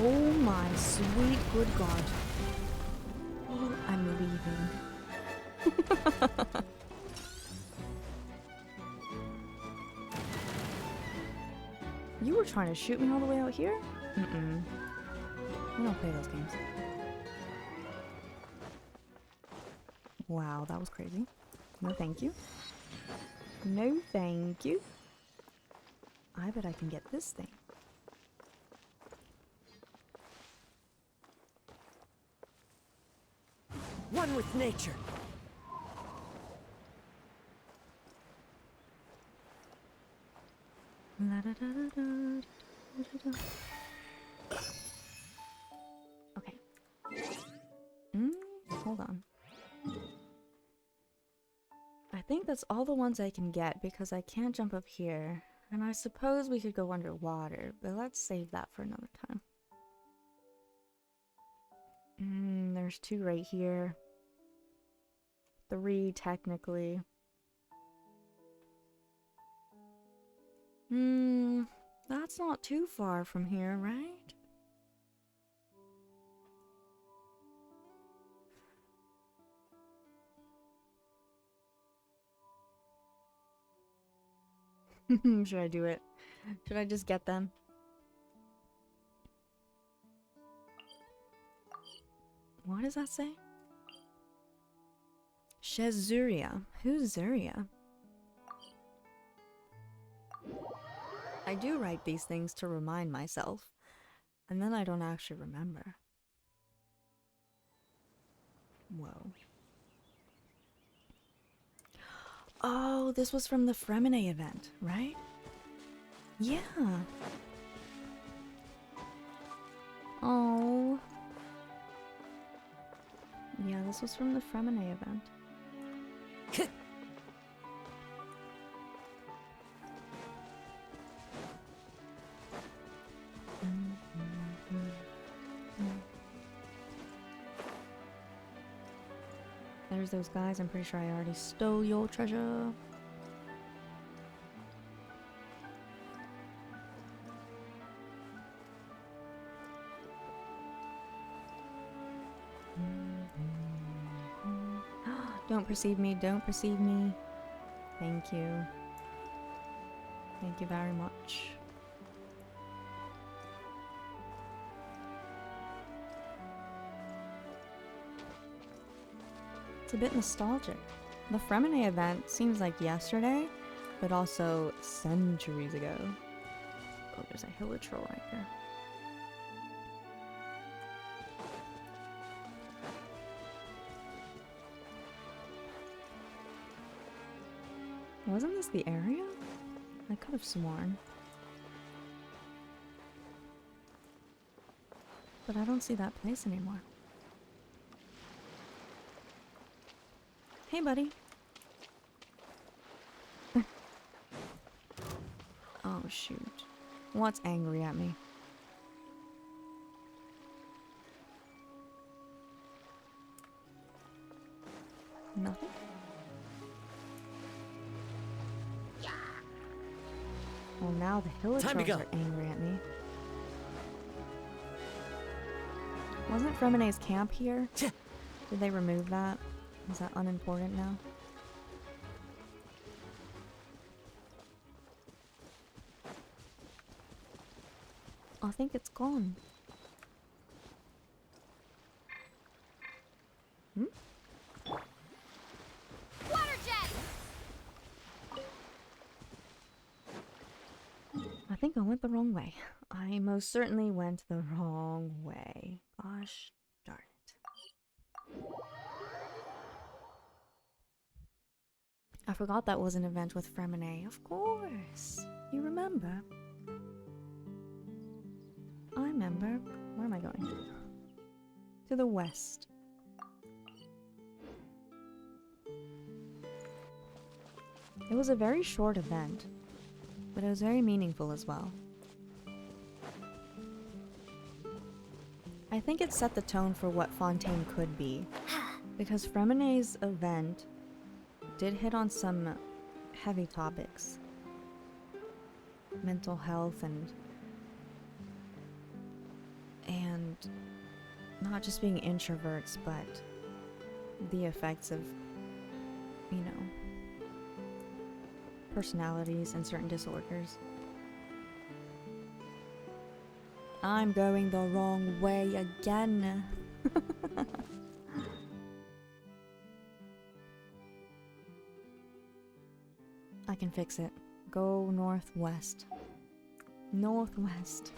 Oh my sweet good God. Oh, I'm leaving. You were trying to shoot me all the way out here? Mm-mm. We don't play those games. Wow, that was crazy. No thank you. No thank you. I bet I can get this thing. One with nature. Okay. Hold on. I think that's all the ones I can get because I can't jump up here. And I suppose we could go underwater, but let's save that for another time. There's 2 right here. 3 technically. That's not too far from here, right? Should I do it? Should I just get them? What does that say? Shezuria. Who's Zuria? I do write these things to remind myself, and then I don't actually remember. Whoa. Oh, this was from the Fremine event, right? Yeah. Oh. Yeah, this was from the Fremine event. There's those guys. I'm pretty sure I already stole your treasure. Don't perceive me, don't perceive me. Thank you. Thank you very much. It's a bit nostalgic. The Fremine event seems like yesterday, but also centuries ago. Oh, there's a Hilitrol right there. Wasn't this the area? I could have sworn. But I don't see that place anymore. Hey, buddy. Oh, shoot. What's angry at me? Nothing? Well, now the Hilitrolls are angry at me. Wasn't Fremine's camp here? Did they remove that? Is that unimportant now? I think it's gone. I went the wrong way. I most certainly went the wrong way. Gosh darn it. I forgot that was an event with Fremine. Of course. You remember? I remember. Where am I going? To the west. It was a very short event, but it was very meaningful as well. I think it set the tone for what Fontaine could be, because Fremine's event did hit on some heavy topics. Mental health and not just being introverts, but the effects of, you know, personalities and certain disorders. I'm going the wrong way again. I can fix it. Go northwest. Northwest.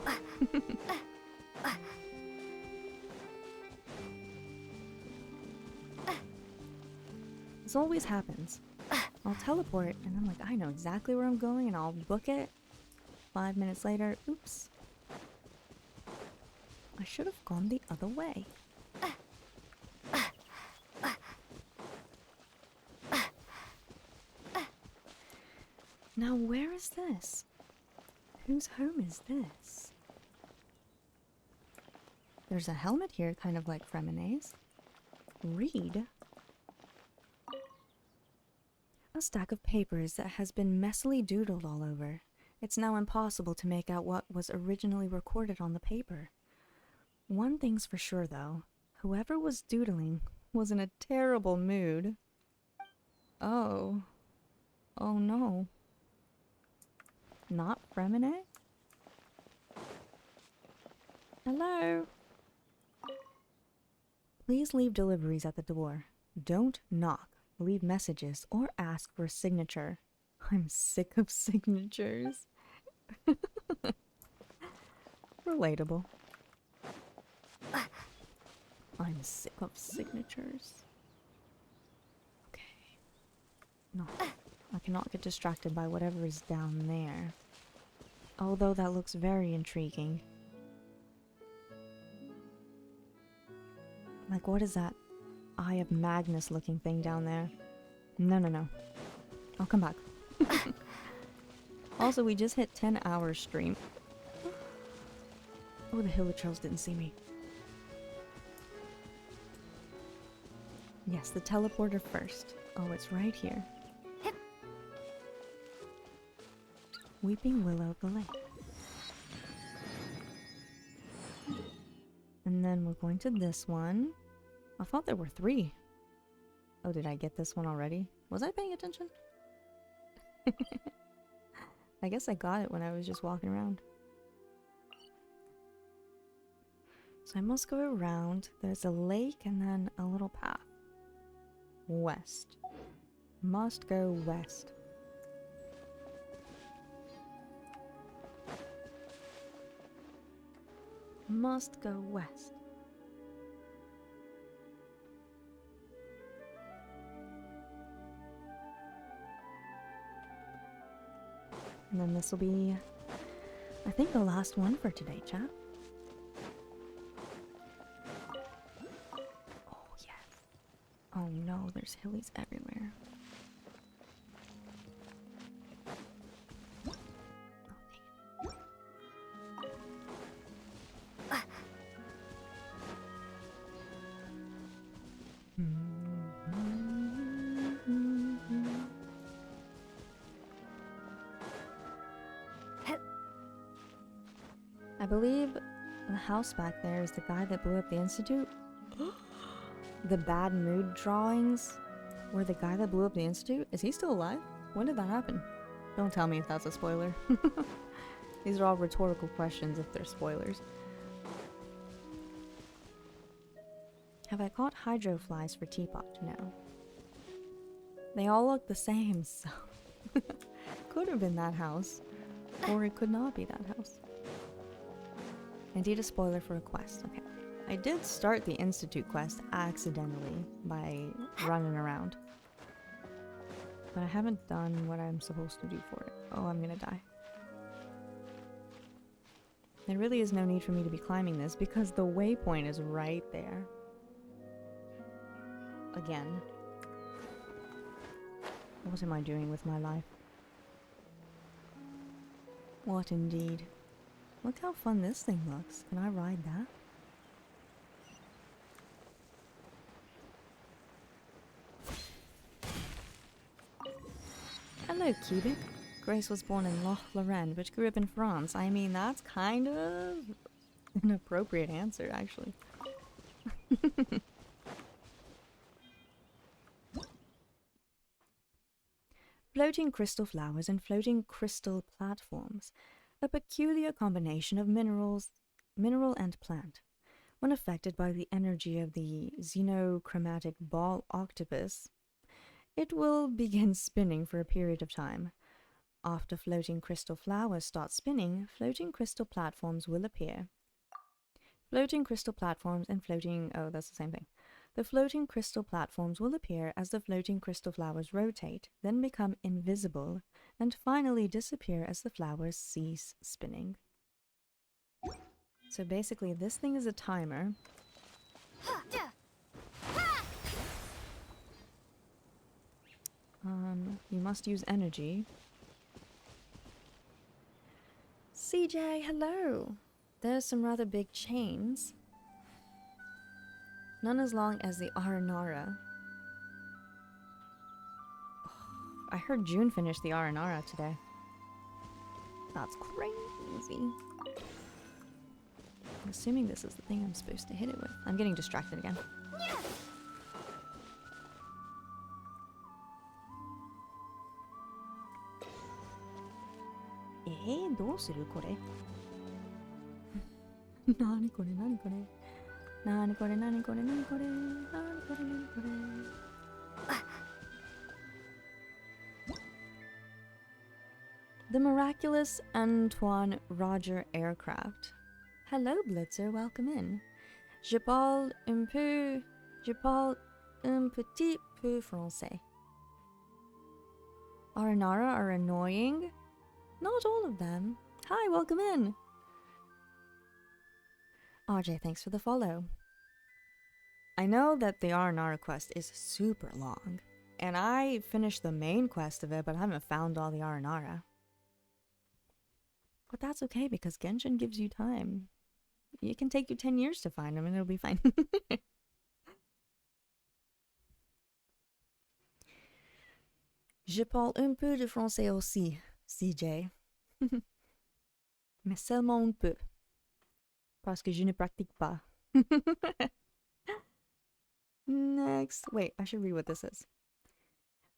This always happens. I'll teleport and I'm like, I know exactly where I'm going and I'll book it. 5 minutes later, oops. I should have gone the other way. Now where is this? Whose home is this? There's a helmet here, kind of like Fremine's. Read. A stack of papers that has been messily doodled all over. It's now impossible to make out what was originally recorded on the paper. One thing's for sure, though. Whoever was doodling was in a terrible mood. Oh. Oh no. Not Fremine? Hello? Please leave deliveries at the door. Don't knock, leave messages, or ask for a signature. I'm sick of signatures. Relatable. I'm sick of signatures. Okay. No. I cannot get distracted by whatever is down there. Although that looks very intriguing. Like, what is that Eye of Magnus looking thing down there? No, no, no. I'll come back. Also, we just hit 10 hours stream. Oh, the Hilichurls didn't see me. Yes, the teleporter first. Oh, it's right here. Weeping Willow of the Lake. And then we're going to this one. I thought there were 3. Oh, did I get this one already? Was I paying attention? I guess I got it when I was just walking around. So I must go around. There's a lake and then a little path. West. Must go west. Must go west. And then this will be, I think, the last one for today, chat. Oh, yes. Oh no, there's hillies everywhere. I believe the house back there is the guy that blew up the Institute. The bad mood drawings were the guy that blew up the Institute? Is he still alive? When did that happen? Don't tell me if that's a spoiler. These are all rhetorical questions if they're spoilers. Have I caught hydroflies for Teapot? No. They all look the same, so... Could have been that house. Or it could not be that house. Indeed, a spoiler for a quest. Okay. I did start the Institute quest accidentally by running around. But I haven't done what I'm supposed to do for it. Oh, I'm gonna die. There really is no need for me to be climbing this because the waypoint is right there. Again. What am I doing with my life? What indeed? Look how fun this thing looks. Can I ride that? Hello, Cubic. Grace was born in Loch Lorraine, but grew up in France. I mean, that's kind of an appropriate answer, actually. Floating crystal flowers and floating crystal platforms. A peculiar combination of mineral and plant. When affected by the energy of the xenochromatic ball octopus, it will begin spinning for a period of time. After floating crystal flowers start spinning, floating crystal platforms will appear. Floating crystal platforms and floating... oh, that's the same thing. The floating crystal platforms will appear as the floating crystal flowers rotate, then become invisible, and finally disappear as the flowers cease spinning. So basically, this thing is a timer. You must use energy. CJ, hello! There's some rather big chains. None as long as the Aranara. I heard June finished the Aranara today. That's crazy. I'm assuming this is the thing I'm supposed to hit it with. I'm getting distracted again. Doうするこれ? 何これ何これ何これ何これ何これ何これ何これ The miraculous Antoine Roger aircraft. Hello, Blitzer. Welcome in. Je parle un petit peu français. Aranara are annoying? Not all of them. Hi, welcome in. RJ, thanks for the follow. I know that the Aranara quest is super long, and I finished the main quest of it, but I haven't found all the Aranara. But that's okay, because Genshin gives you time. It can take you 10 years to find them, and it'll be fine. Je parle un peu de français aussi, CJ. Mais seulement un peu. Parce que je ne pratique pas. Next. Wait, I should read what this is.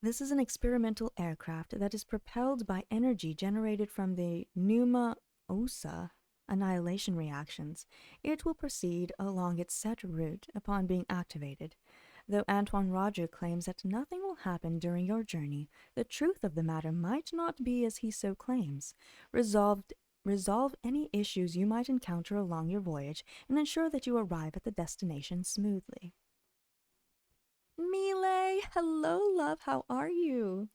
This is an experimental aircraft that is propelled by energy generated from the Pneuma Osa annihilation reactions. It will proceed along its set route upon being activated. Though Antoine Roger claims that nothing will happen during your journey, the truth of the matter might not be as he so claims. Resolve any issues you might encounter along your voyage and ensure that you arrive at the destination smoothly. Mile, hello love, how are you?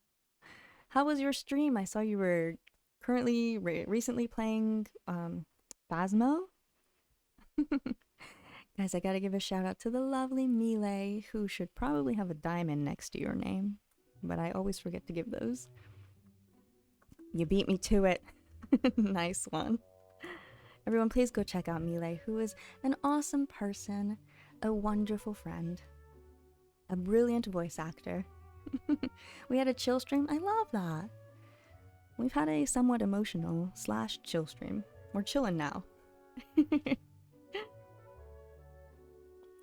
How was your stream? I saw you were currently recently playing Phasmo. Guys, I gotta give a shout out to the lovely Mile, who should probably have a diamond next to your name, but I always forget to give those. You beat me to it. Nice one. Everyone, please go check out Mile, who is an awesome person, a wonderful friend, a brilliant voice actor. We had a chill stream. I love that. We've had a somewhat emotional / chill stream. We're chilling now.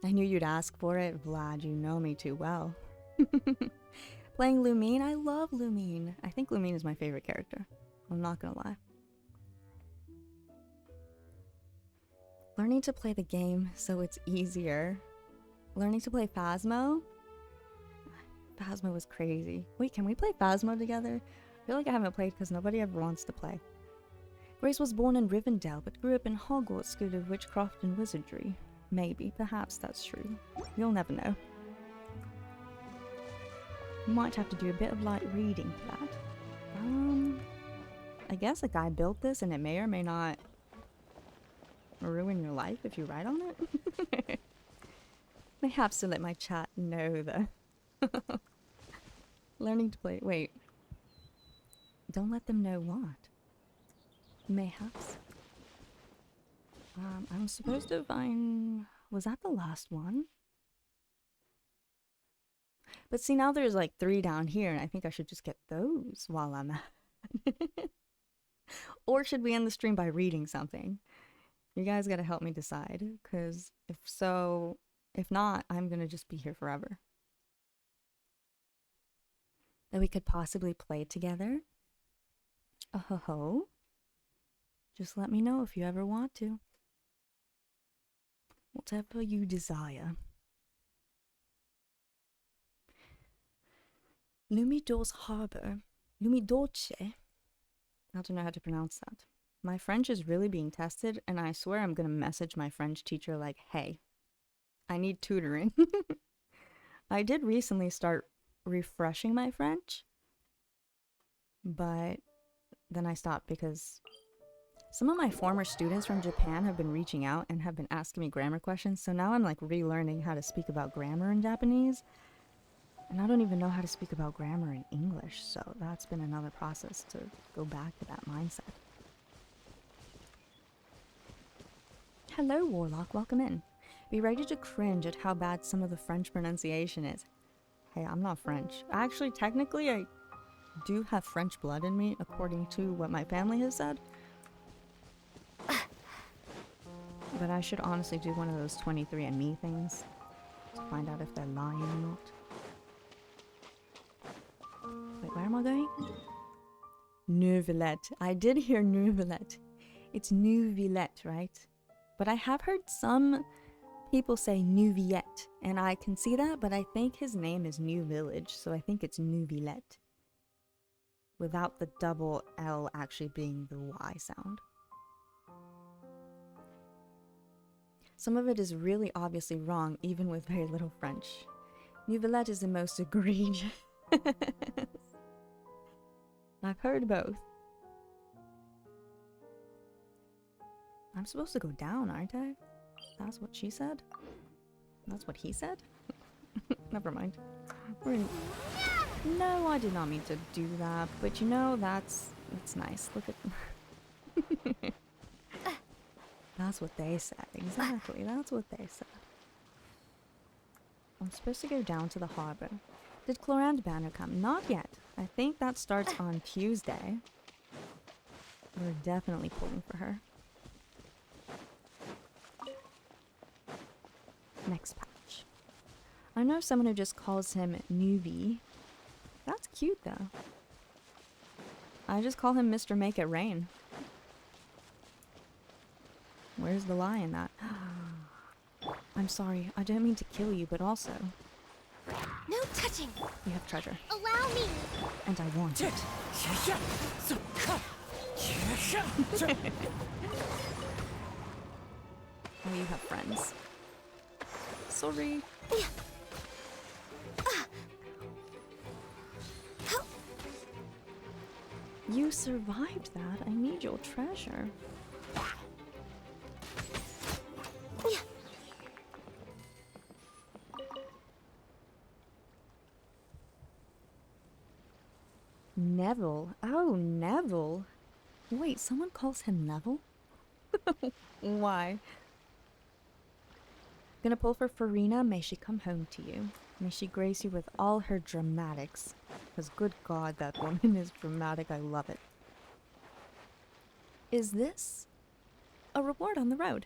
I knew you'd ask for it, Vlad. You know me too well. Playing Lumine? I love Lumine. I think Lumine is my favorite character. I'm not gonna lie. Learning to play the game so it's easier. Learning to play Phasmo? Phasmo was crazy. Wait, can we play Phasmo together? I feel like I haven't played because nobody ever wants to play. Grace was born in Rivendell, but grew up in Hogwarts School of Witchcraft and Wizardry. Maybe, perhaps that's true. You'll never know. You might have to do a bit of light reading for that. I guess a guy built this and it may or may not ruin your life if you write on it. May have to let my chat know though. Learning to play. Wait. Don't let them know what? Mayhaps. I'm supposed to find... Was that the last one? But see, now there's like 3 down here, and I think I should just get those while I'm at. Or should we end the stream by reading something? You guys gotta help me decide, because if not, I'm gonna just be here forever. That we could possibly play together. Oh ho. Just let me know if you ever want to. Whatever you desire. Lumidor's Harbor. Lumidorce. I don't know how to pronounce that. My French is really being tested, and I swear I'm gonna message my French teacher like, hey, I need tutoring. I did recently start refreshing my French, but then I stopped because some of my former students from Japan have been reaching out and have been asking me grammar questions, so now I'm like relearning how to speak about grammar in Japanese, and I don't even know how to speak about grammar in English, so that's been another process to go back to that mindset. Hello, Warlock, welcome in. Be ready to cringe at how bad some of the French pronunciation is. Hey, I'm not French. Actually, technically, I do have French blood in me, according to what my family has said. But I should honestly do one of those 23andMe things to find out if they're lying or not. Wait, where am I going? Neuvillette. I did hear Neuvillette. It's Neuvillette, right? But I have heard some people say Neuvillette, and I can see that, but I think his name is New Village, so I think it's Neuvillette. Without the double L actually being the Y sound. Some of it is really obviously wrong, even with very little French. Neuvillette is the most egregious. I've heard both. I'm supposed to go down, aren't I? That's what she said? That's what he said? Never mind. No, I did not mean to do that, but you know, that's nice. Look at... That's what they said. Exactly, that's what they said. I'm supposed to go down to the harbor. Did Clorand Banner come? Not yet. I think that starts on Tuesday. We're definitely pulling for her. Next patch. I know someone who just calls him Newbie. That's cute though. I just call him Mr. Make It Rain. Where's the lie in that? I'm sorry, I don't mean to kill you, but also... No touching! You have treasure. Allow me! And I want it. Oh, you have friends. Sorry. You survived that. I need your treasure. Neville? Oh, Neville. Wait, someone calls him Neville? Why? Gonna pull for Farina. May she come home to you. May she grace you with all her dramatics. Because good God, that woman is dramatic. I love it. Is this a reward on the road?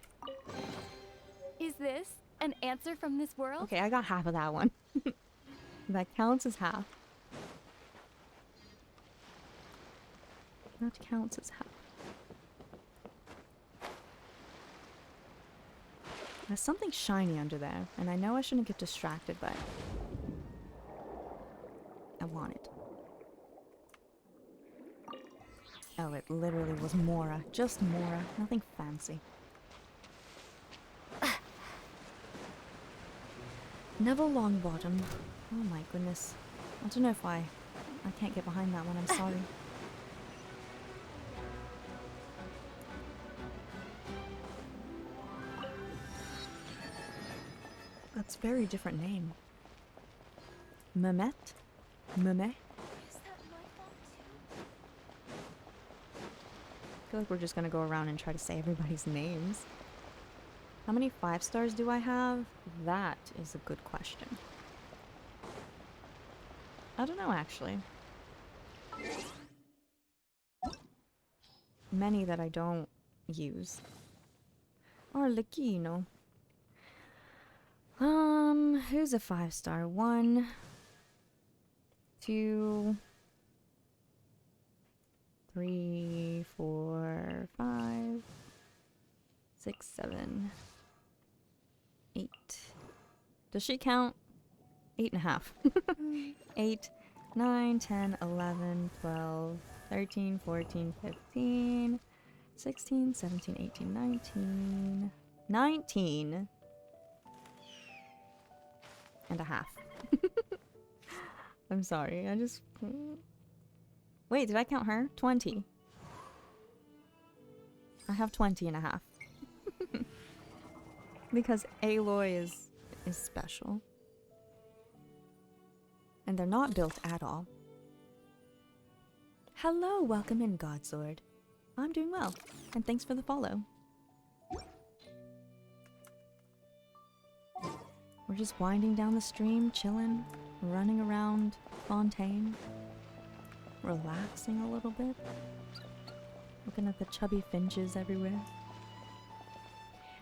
Is this an answer from this world? Okay, I got half of that one. That counts as half. That counts as half. There's something shiny under there, and I know I shouldn't get distracted, but I want it. Oh, it literally was Mora. Just Mora. Nothing fancy. Neville Longbottom. Oh my goodness. I don't know if I can't get behind that one, I'm sorry. That's a very different name. Mehmet? Mehmet? I feel like we're just gonna go around and try to say everybody's names. How many 5 stars do I have? That is a good question. I don't know, actually. Many that I don't use. Arlecchino. Who's a 5 star? 1, 2, 3, 4, 5, 6, 7, 8. Does she count? 8.5. 8, 9, 10, 11, 12, 13, 14, 15, 16, 17, 18, 19. 19 and a half. I'm sorry, I just... Wait, did I count her? 20. I have 20 and a half. Because Aloy is special. And they're not built at all. Hello, welcome in, Godsword. I'm doing well, and thanks for the follow. We're just winding down the stream, chilling, running around Fontaine, relaxing a little bit, looking at the chubby finches everywhere.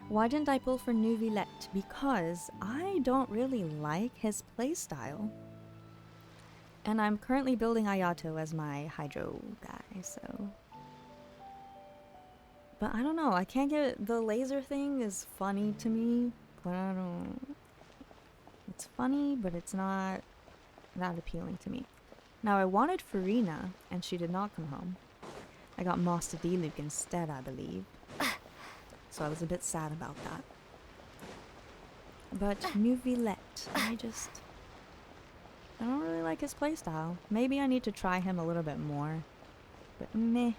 Why didn't I pull for Neuvillette? Because I don't really like his playstyle. And I'm currently building Ayato as my Hydro guy, so... But I don't know, I can't get... The laser thing is funny to me, but I don't... It's funny, but it's not that appealing to me. Now, I wanted Farina, and she did not come home. I got Master D-Luke instead, I believe. So I was a bit sad about that. But Neuvillette, I don't really like his playstyle. Maybe I need to try him a little bit more. But meh.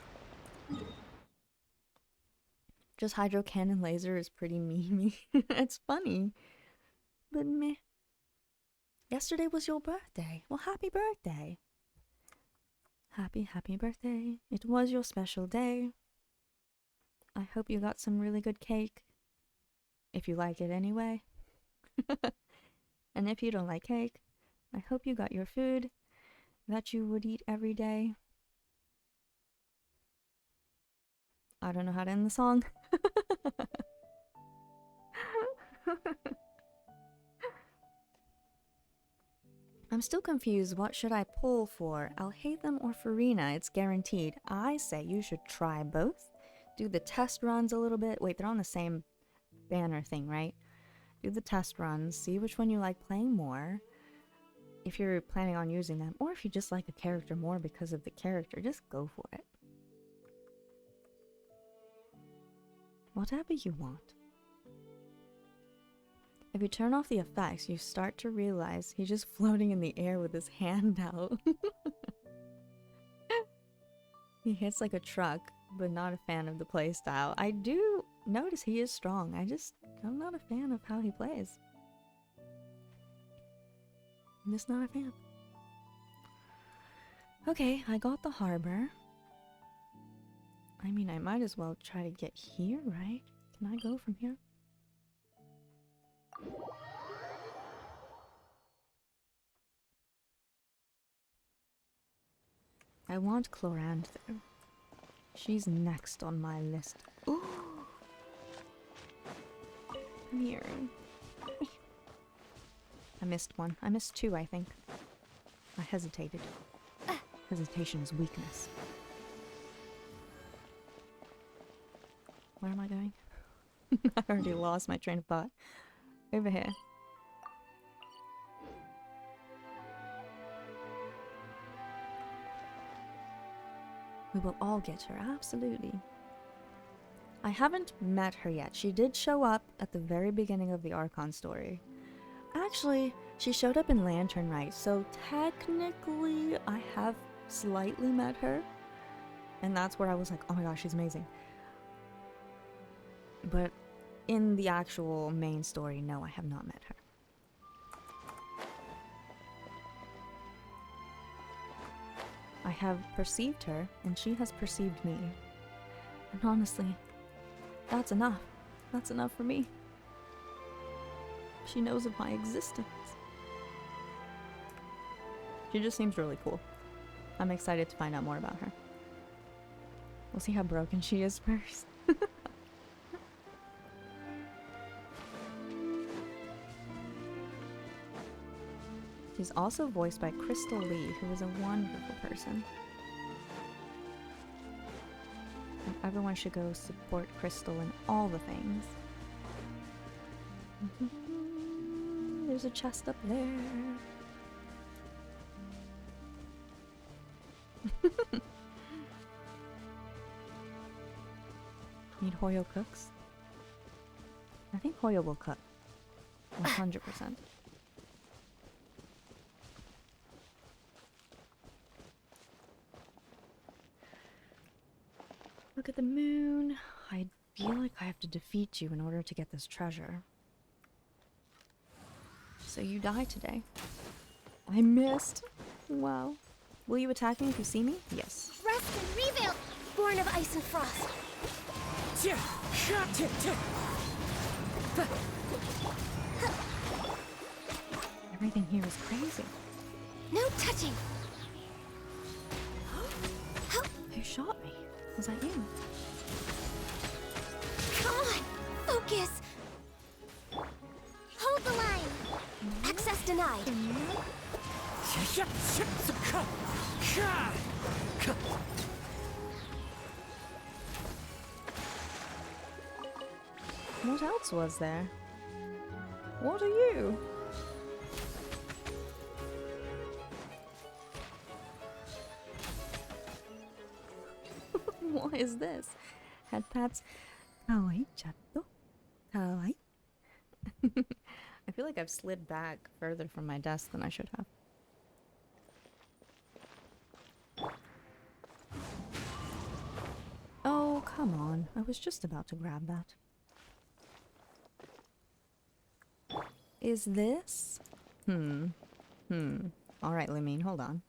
Just Hydro Cannon Laser is pretty memey. It's funny. But meh. Yesterday was your birthday. Well, happy birthday. Happy birthday. It was your special day. I hope you got some really good cake. If you like it anyway. And if you don't like cake, I hope you got your food that you would eat every day. I don't know how to end the song. I'm still confused. What should I pull for? Alhaitham or Farina? It's guaranteed. I say you should try both. Do the test runs a little bit. Wait, they're on the same banner thing, right? Do the test runs. See which one you like playing more. If you're planning on using them. Or if you just like a character more because of the character, just go for it. Whatever you want. If you turn off the effects, you start to realize he's just floating in the air with his hand out. He hits like a truck, but not a fan of the playstyle. I do notice he is strong. I'm not a fan of how he plays. I'm just not a fan. Okay, I got the harbor. I mean, I might as well try to get here, right? Can I go from here? I want Cloranthe though. She's next on my list. Ooh! Come here. I missed one. I missed 2, I think. I hesitated. Hesitation is weakness. Where am I going? I already lost my train of thought. Over here. We will all get her, absolutely. I haven't met her yet. She did show up at the very beginning of the Archon story. Actually, she showed up in Lantern Right, so technically I have slightly met her. And that's where I was like, oh my gosh, she's amazing. But in the actual main story, no, I have not met her. I have perceived her, and she has perceived me. And honestly, that's enough. That's enough for me. She knows of my existence. She just seems really cool. I'm excited to find out more about her. We'll see how broken she is first. She's also voiced by Crystal Lee, who is a wonderful person. And everyone should go support Crystal in all the things. There's a chest up there. Need Hoyo cooks? I think Hoyo will cook. 100%. Look at the moon. I feel like I have to defeat you in order to get this treasure. So you die today. I missed. Wow. Will you attack me if you see me? Yes. Rest and rebuild, born of ice and frost. Everything here is crazy. No touching. Who shot me? Was that you? Come on, focus. Hold the line. Access denied. What else was there? What are you? What is this? Head pats. Kawaii chatto. Kawaii. I feel like I've slid back further from my desk than I should have. Oh, come on. I was just about to grab that. Is this? Alright, Lumine, hold on.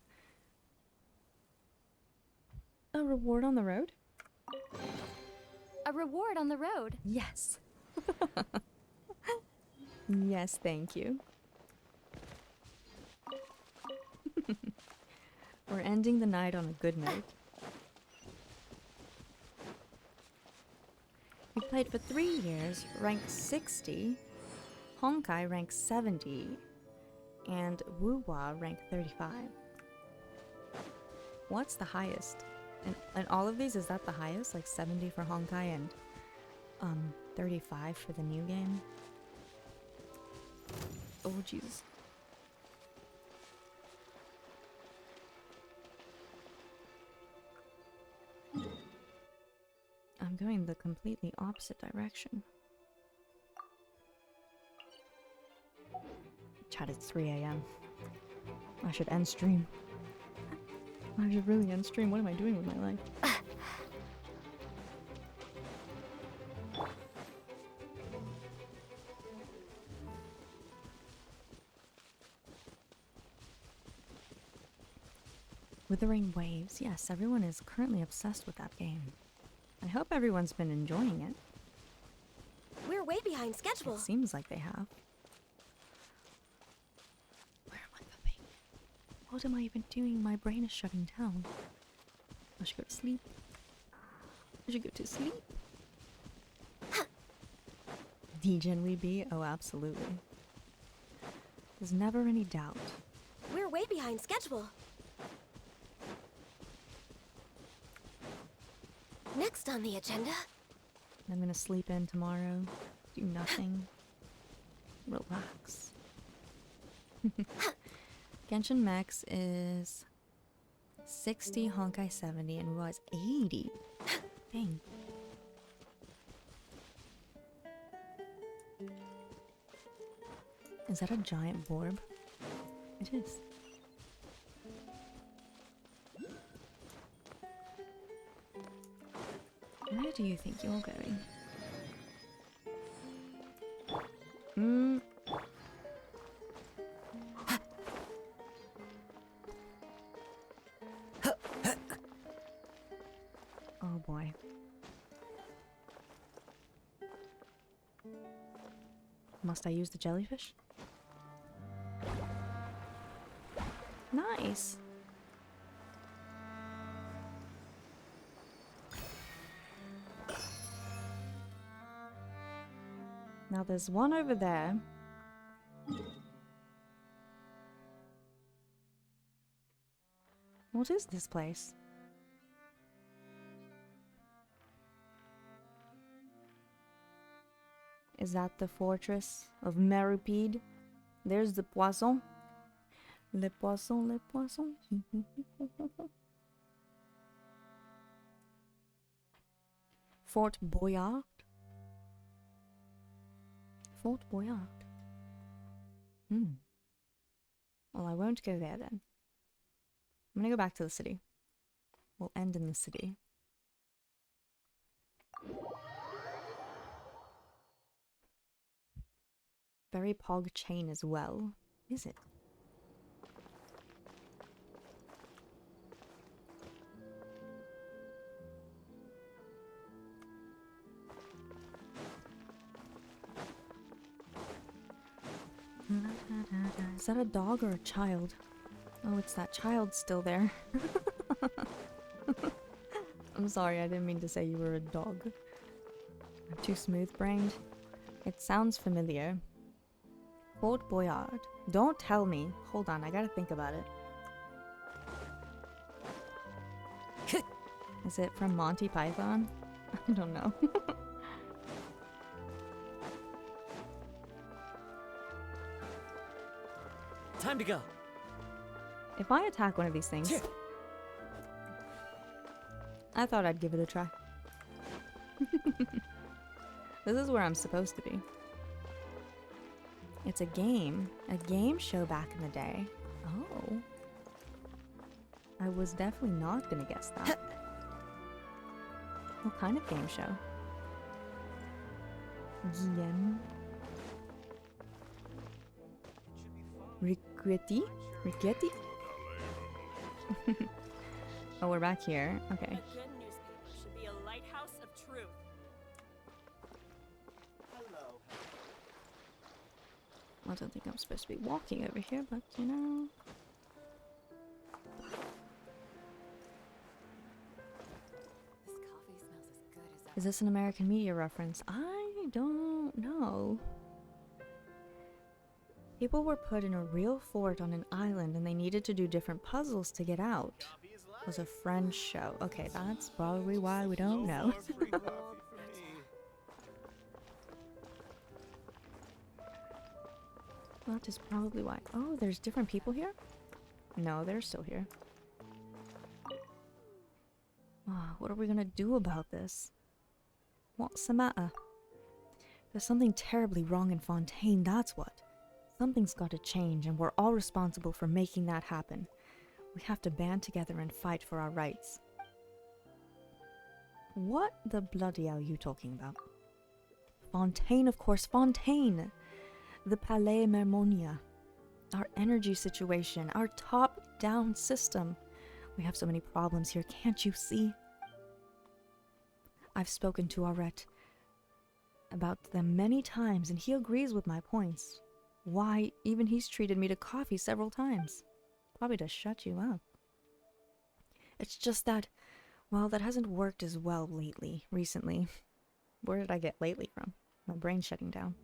A reward on the road? A reward on the road? Yes. Yes, thank you. We're ending the night on a good note. We played for 3 years, ranked 60, Honkai ranked 70, and Wuwa ranked 35. What's the highest? And all of these, is that the highest? Like 70 for Honkai and 35 for the new game? Oh jeez. I'm going the completely opposite direction. Chat, it's 3 AM. I should end stream. I should really end stream. What am I doing with my life? Withering Waves. Yes, everyone is currently obsessed with that game. I hope everyone's been enjoying it. We're way behind schedule. It seems like they have. Where am I going? What am I even doing? My brain is shutting down. I should go to sleep. I should go to sleep. Degen we be? Oh, absolutely. There's never any doubt. We're way behind schedule. Next on the agenda. I'm gonna sleep in tomorrow. Do nothing. Relax. Genshin Max is 60, Honkai 70, and Roy's 80. Dang. Is that a giant borb? It is. Where do you think you're going? Oh boy. Must I use the jellyfish? Nice. Now there's one over there. What is this place? Is that the fortress of Meripede? There's the poisson. Le poisson, le poisson. Fort Boyard. Fort Boyard. Well, I won't go there then. I'm gonna go back to the city. We'll end in the city. Very pog chain as well, is it? Is that a dog or a child? Oh, it's that child still there. I'm sorry, I didn't mean to say you were a dog. I'm too smooth-brained. It sounds familiar. Fort Boyard. Don't tell me. Hold on, I gotta think about it. Is it from Monty Python? I don't know. Time to go. If I attack one of these things... I thought I'd give it a try. This is where I'm supposed to be. It's a game show back in the day. Oh. I was definitely not gonna guess that. What kind of game show? Guillaume. Riquetti? Riquetti? Oh, we're back here. Okay. A good newspaper should be a lighthouse of truth. Hello. I don't think I'm supposed to be walking over here, but you know. This coffee smells as good as that. Is this an American media reference? I don't know. People were put in a real fort on an island and they needed to do different puzzles to get out. It was a French show. Okay, that's probably why we don't know. That is probably why. Oh, there's different people here? No, they're still here. What are we gonna do about this? What's the matter? There's something terribly wrong in Fontaine, that's what. Something's got to change, and we're all responsible for making that happen. We have to band together and fight for our rights. What the bloody hell are you talking about? Fontaine, of course, Fontaine! The Palais Mermonia. Our energy situation, our top-down system. We have so many problems here, can't you see? I've spoken to Aret about them many times, and he agrees with my points. Why, even he's treated me to coffee several times. Probably to shut you up. It's just that, well, that hasn't worked as well recently. Where did I get lately from? My brain's shutting down.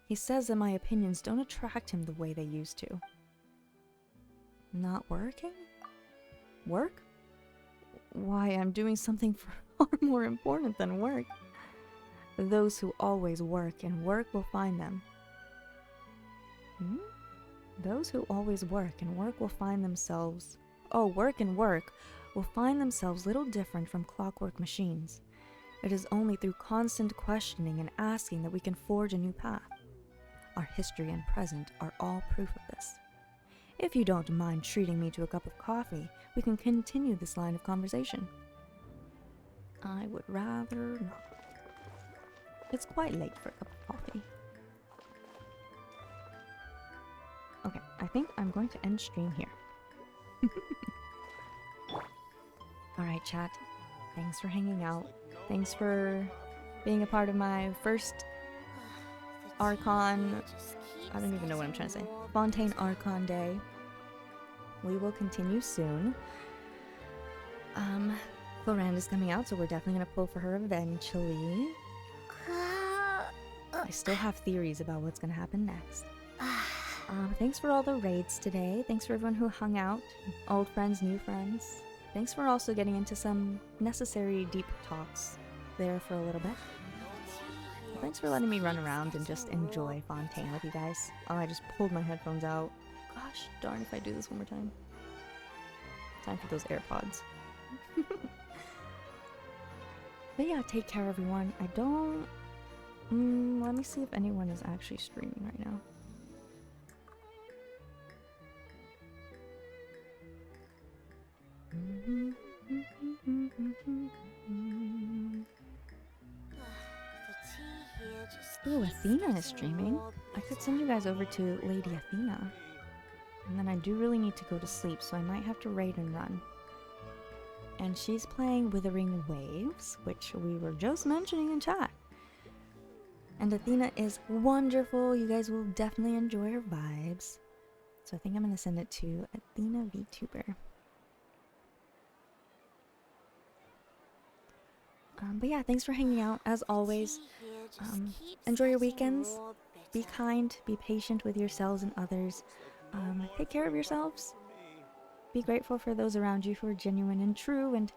He says that my opinions don't attract him the way they used to. Not working? Work? Why, I'm doing something far more important than work. Those who always work, and work will find them. Those who always work and work will find themselves. oh, work and work, will find themselves little different from clockwork machines. It is only through constant questioning and asking that we can forge a new path. Our history and present are all proof of this. If you don't mind treating me to a cup of coffee, we can continue this line of conversation. I would rather not. It's quite late for a cup of coffee. Okay, I think I'm going to end stream here. Alright, chat. Thanks for hanging out. Thanks for being a part of my first Archon. I don't even know what I'm trying to say. Fontaine Archon Day. We will continue soon. Floranda's coming out, so we're definitely gonna pull for her eventually. I still have theories about what's gonna happen next. Thanks for all the raids today. Thanks for everyone who hung out. Old friends, new friends. Thanks for also getting into some necessary deep talks there for a little bit. Thanks for letting me run around and just enjoy Fontaine with you guys. Oh, I just pulled my headphones out. Gosh darn if I do this one more time. Time for those AirPods. But yeah, take care everyone. I don't... let me see if anyone is actually streaming right now. Ooh, Athena is streaming. I could send you guys over to Lady Athena. And then I do really need to go to sleep, so I might have to raid and run. And she's playing Withering Waves, which we were just mentioning in chat. And Athena is wonderful. You guys will definitely enjoy her vibes. So I think I'm going to send it to Athena VTuber. But yeah, thanks for hanging out. As always, enjoy your weekends. Be kind, be patient with yourselves and others. Take care of yourselves. Be grateful for those around you who are genuine and true, and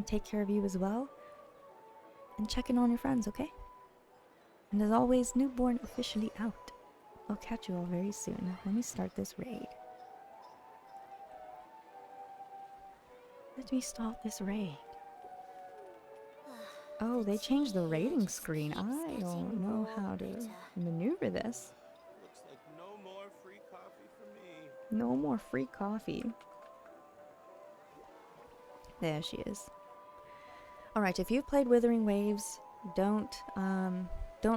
take care of you as well. And check in on your friends, okay? And as always, Newborn officially out. I'll catch you all very soon. Let me start this raid. Let me start this raid. Oh, they changed the rating screen. I don't know how to maneuver this. Looks like no more free coffee for me. No more free coffee. There she is. Alright, if you've played Withering Waves, don't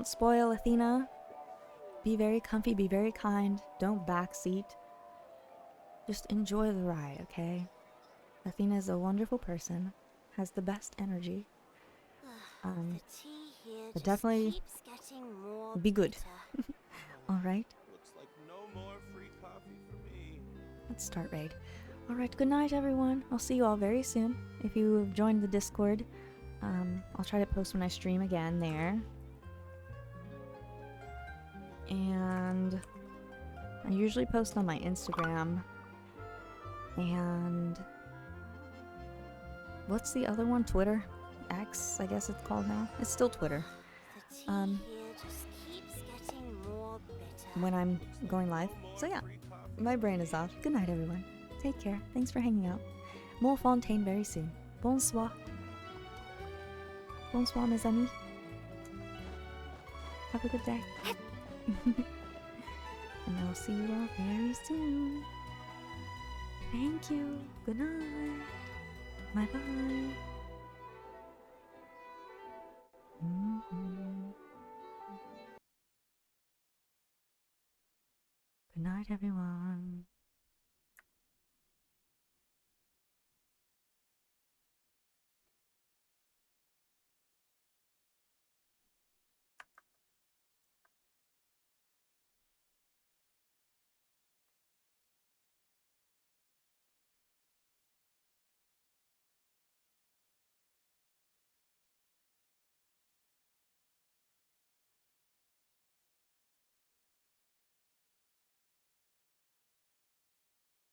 spoil Athena. Be very comfy, be very kind. Don't backseat. Just enjoy the ride, okay? Athena is a wonderful person. Has the best energy. But definitely be good. Alright. Looks like no more free coffee for me. Let's start raid. Alright, good night everyone. I'll see you all very soon. If you have joined the Discord, I'll try to post when I stream again there. And I usually post on my Instagram. And what's the other one? Twitter? X, I guess it's called now. It's still Twitter. When I'm going live. So yeah, my brain is off. Good night everyone. Take care. Thanks for hanging out. More Fontaine very soon. Bonsoir. Bonsoir mes amis. Have a good day. And I'll see you all very soon. Thank you. Good night. Bye bye. Good night, everyone.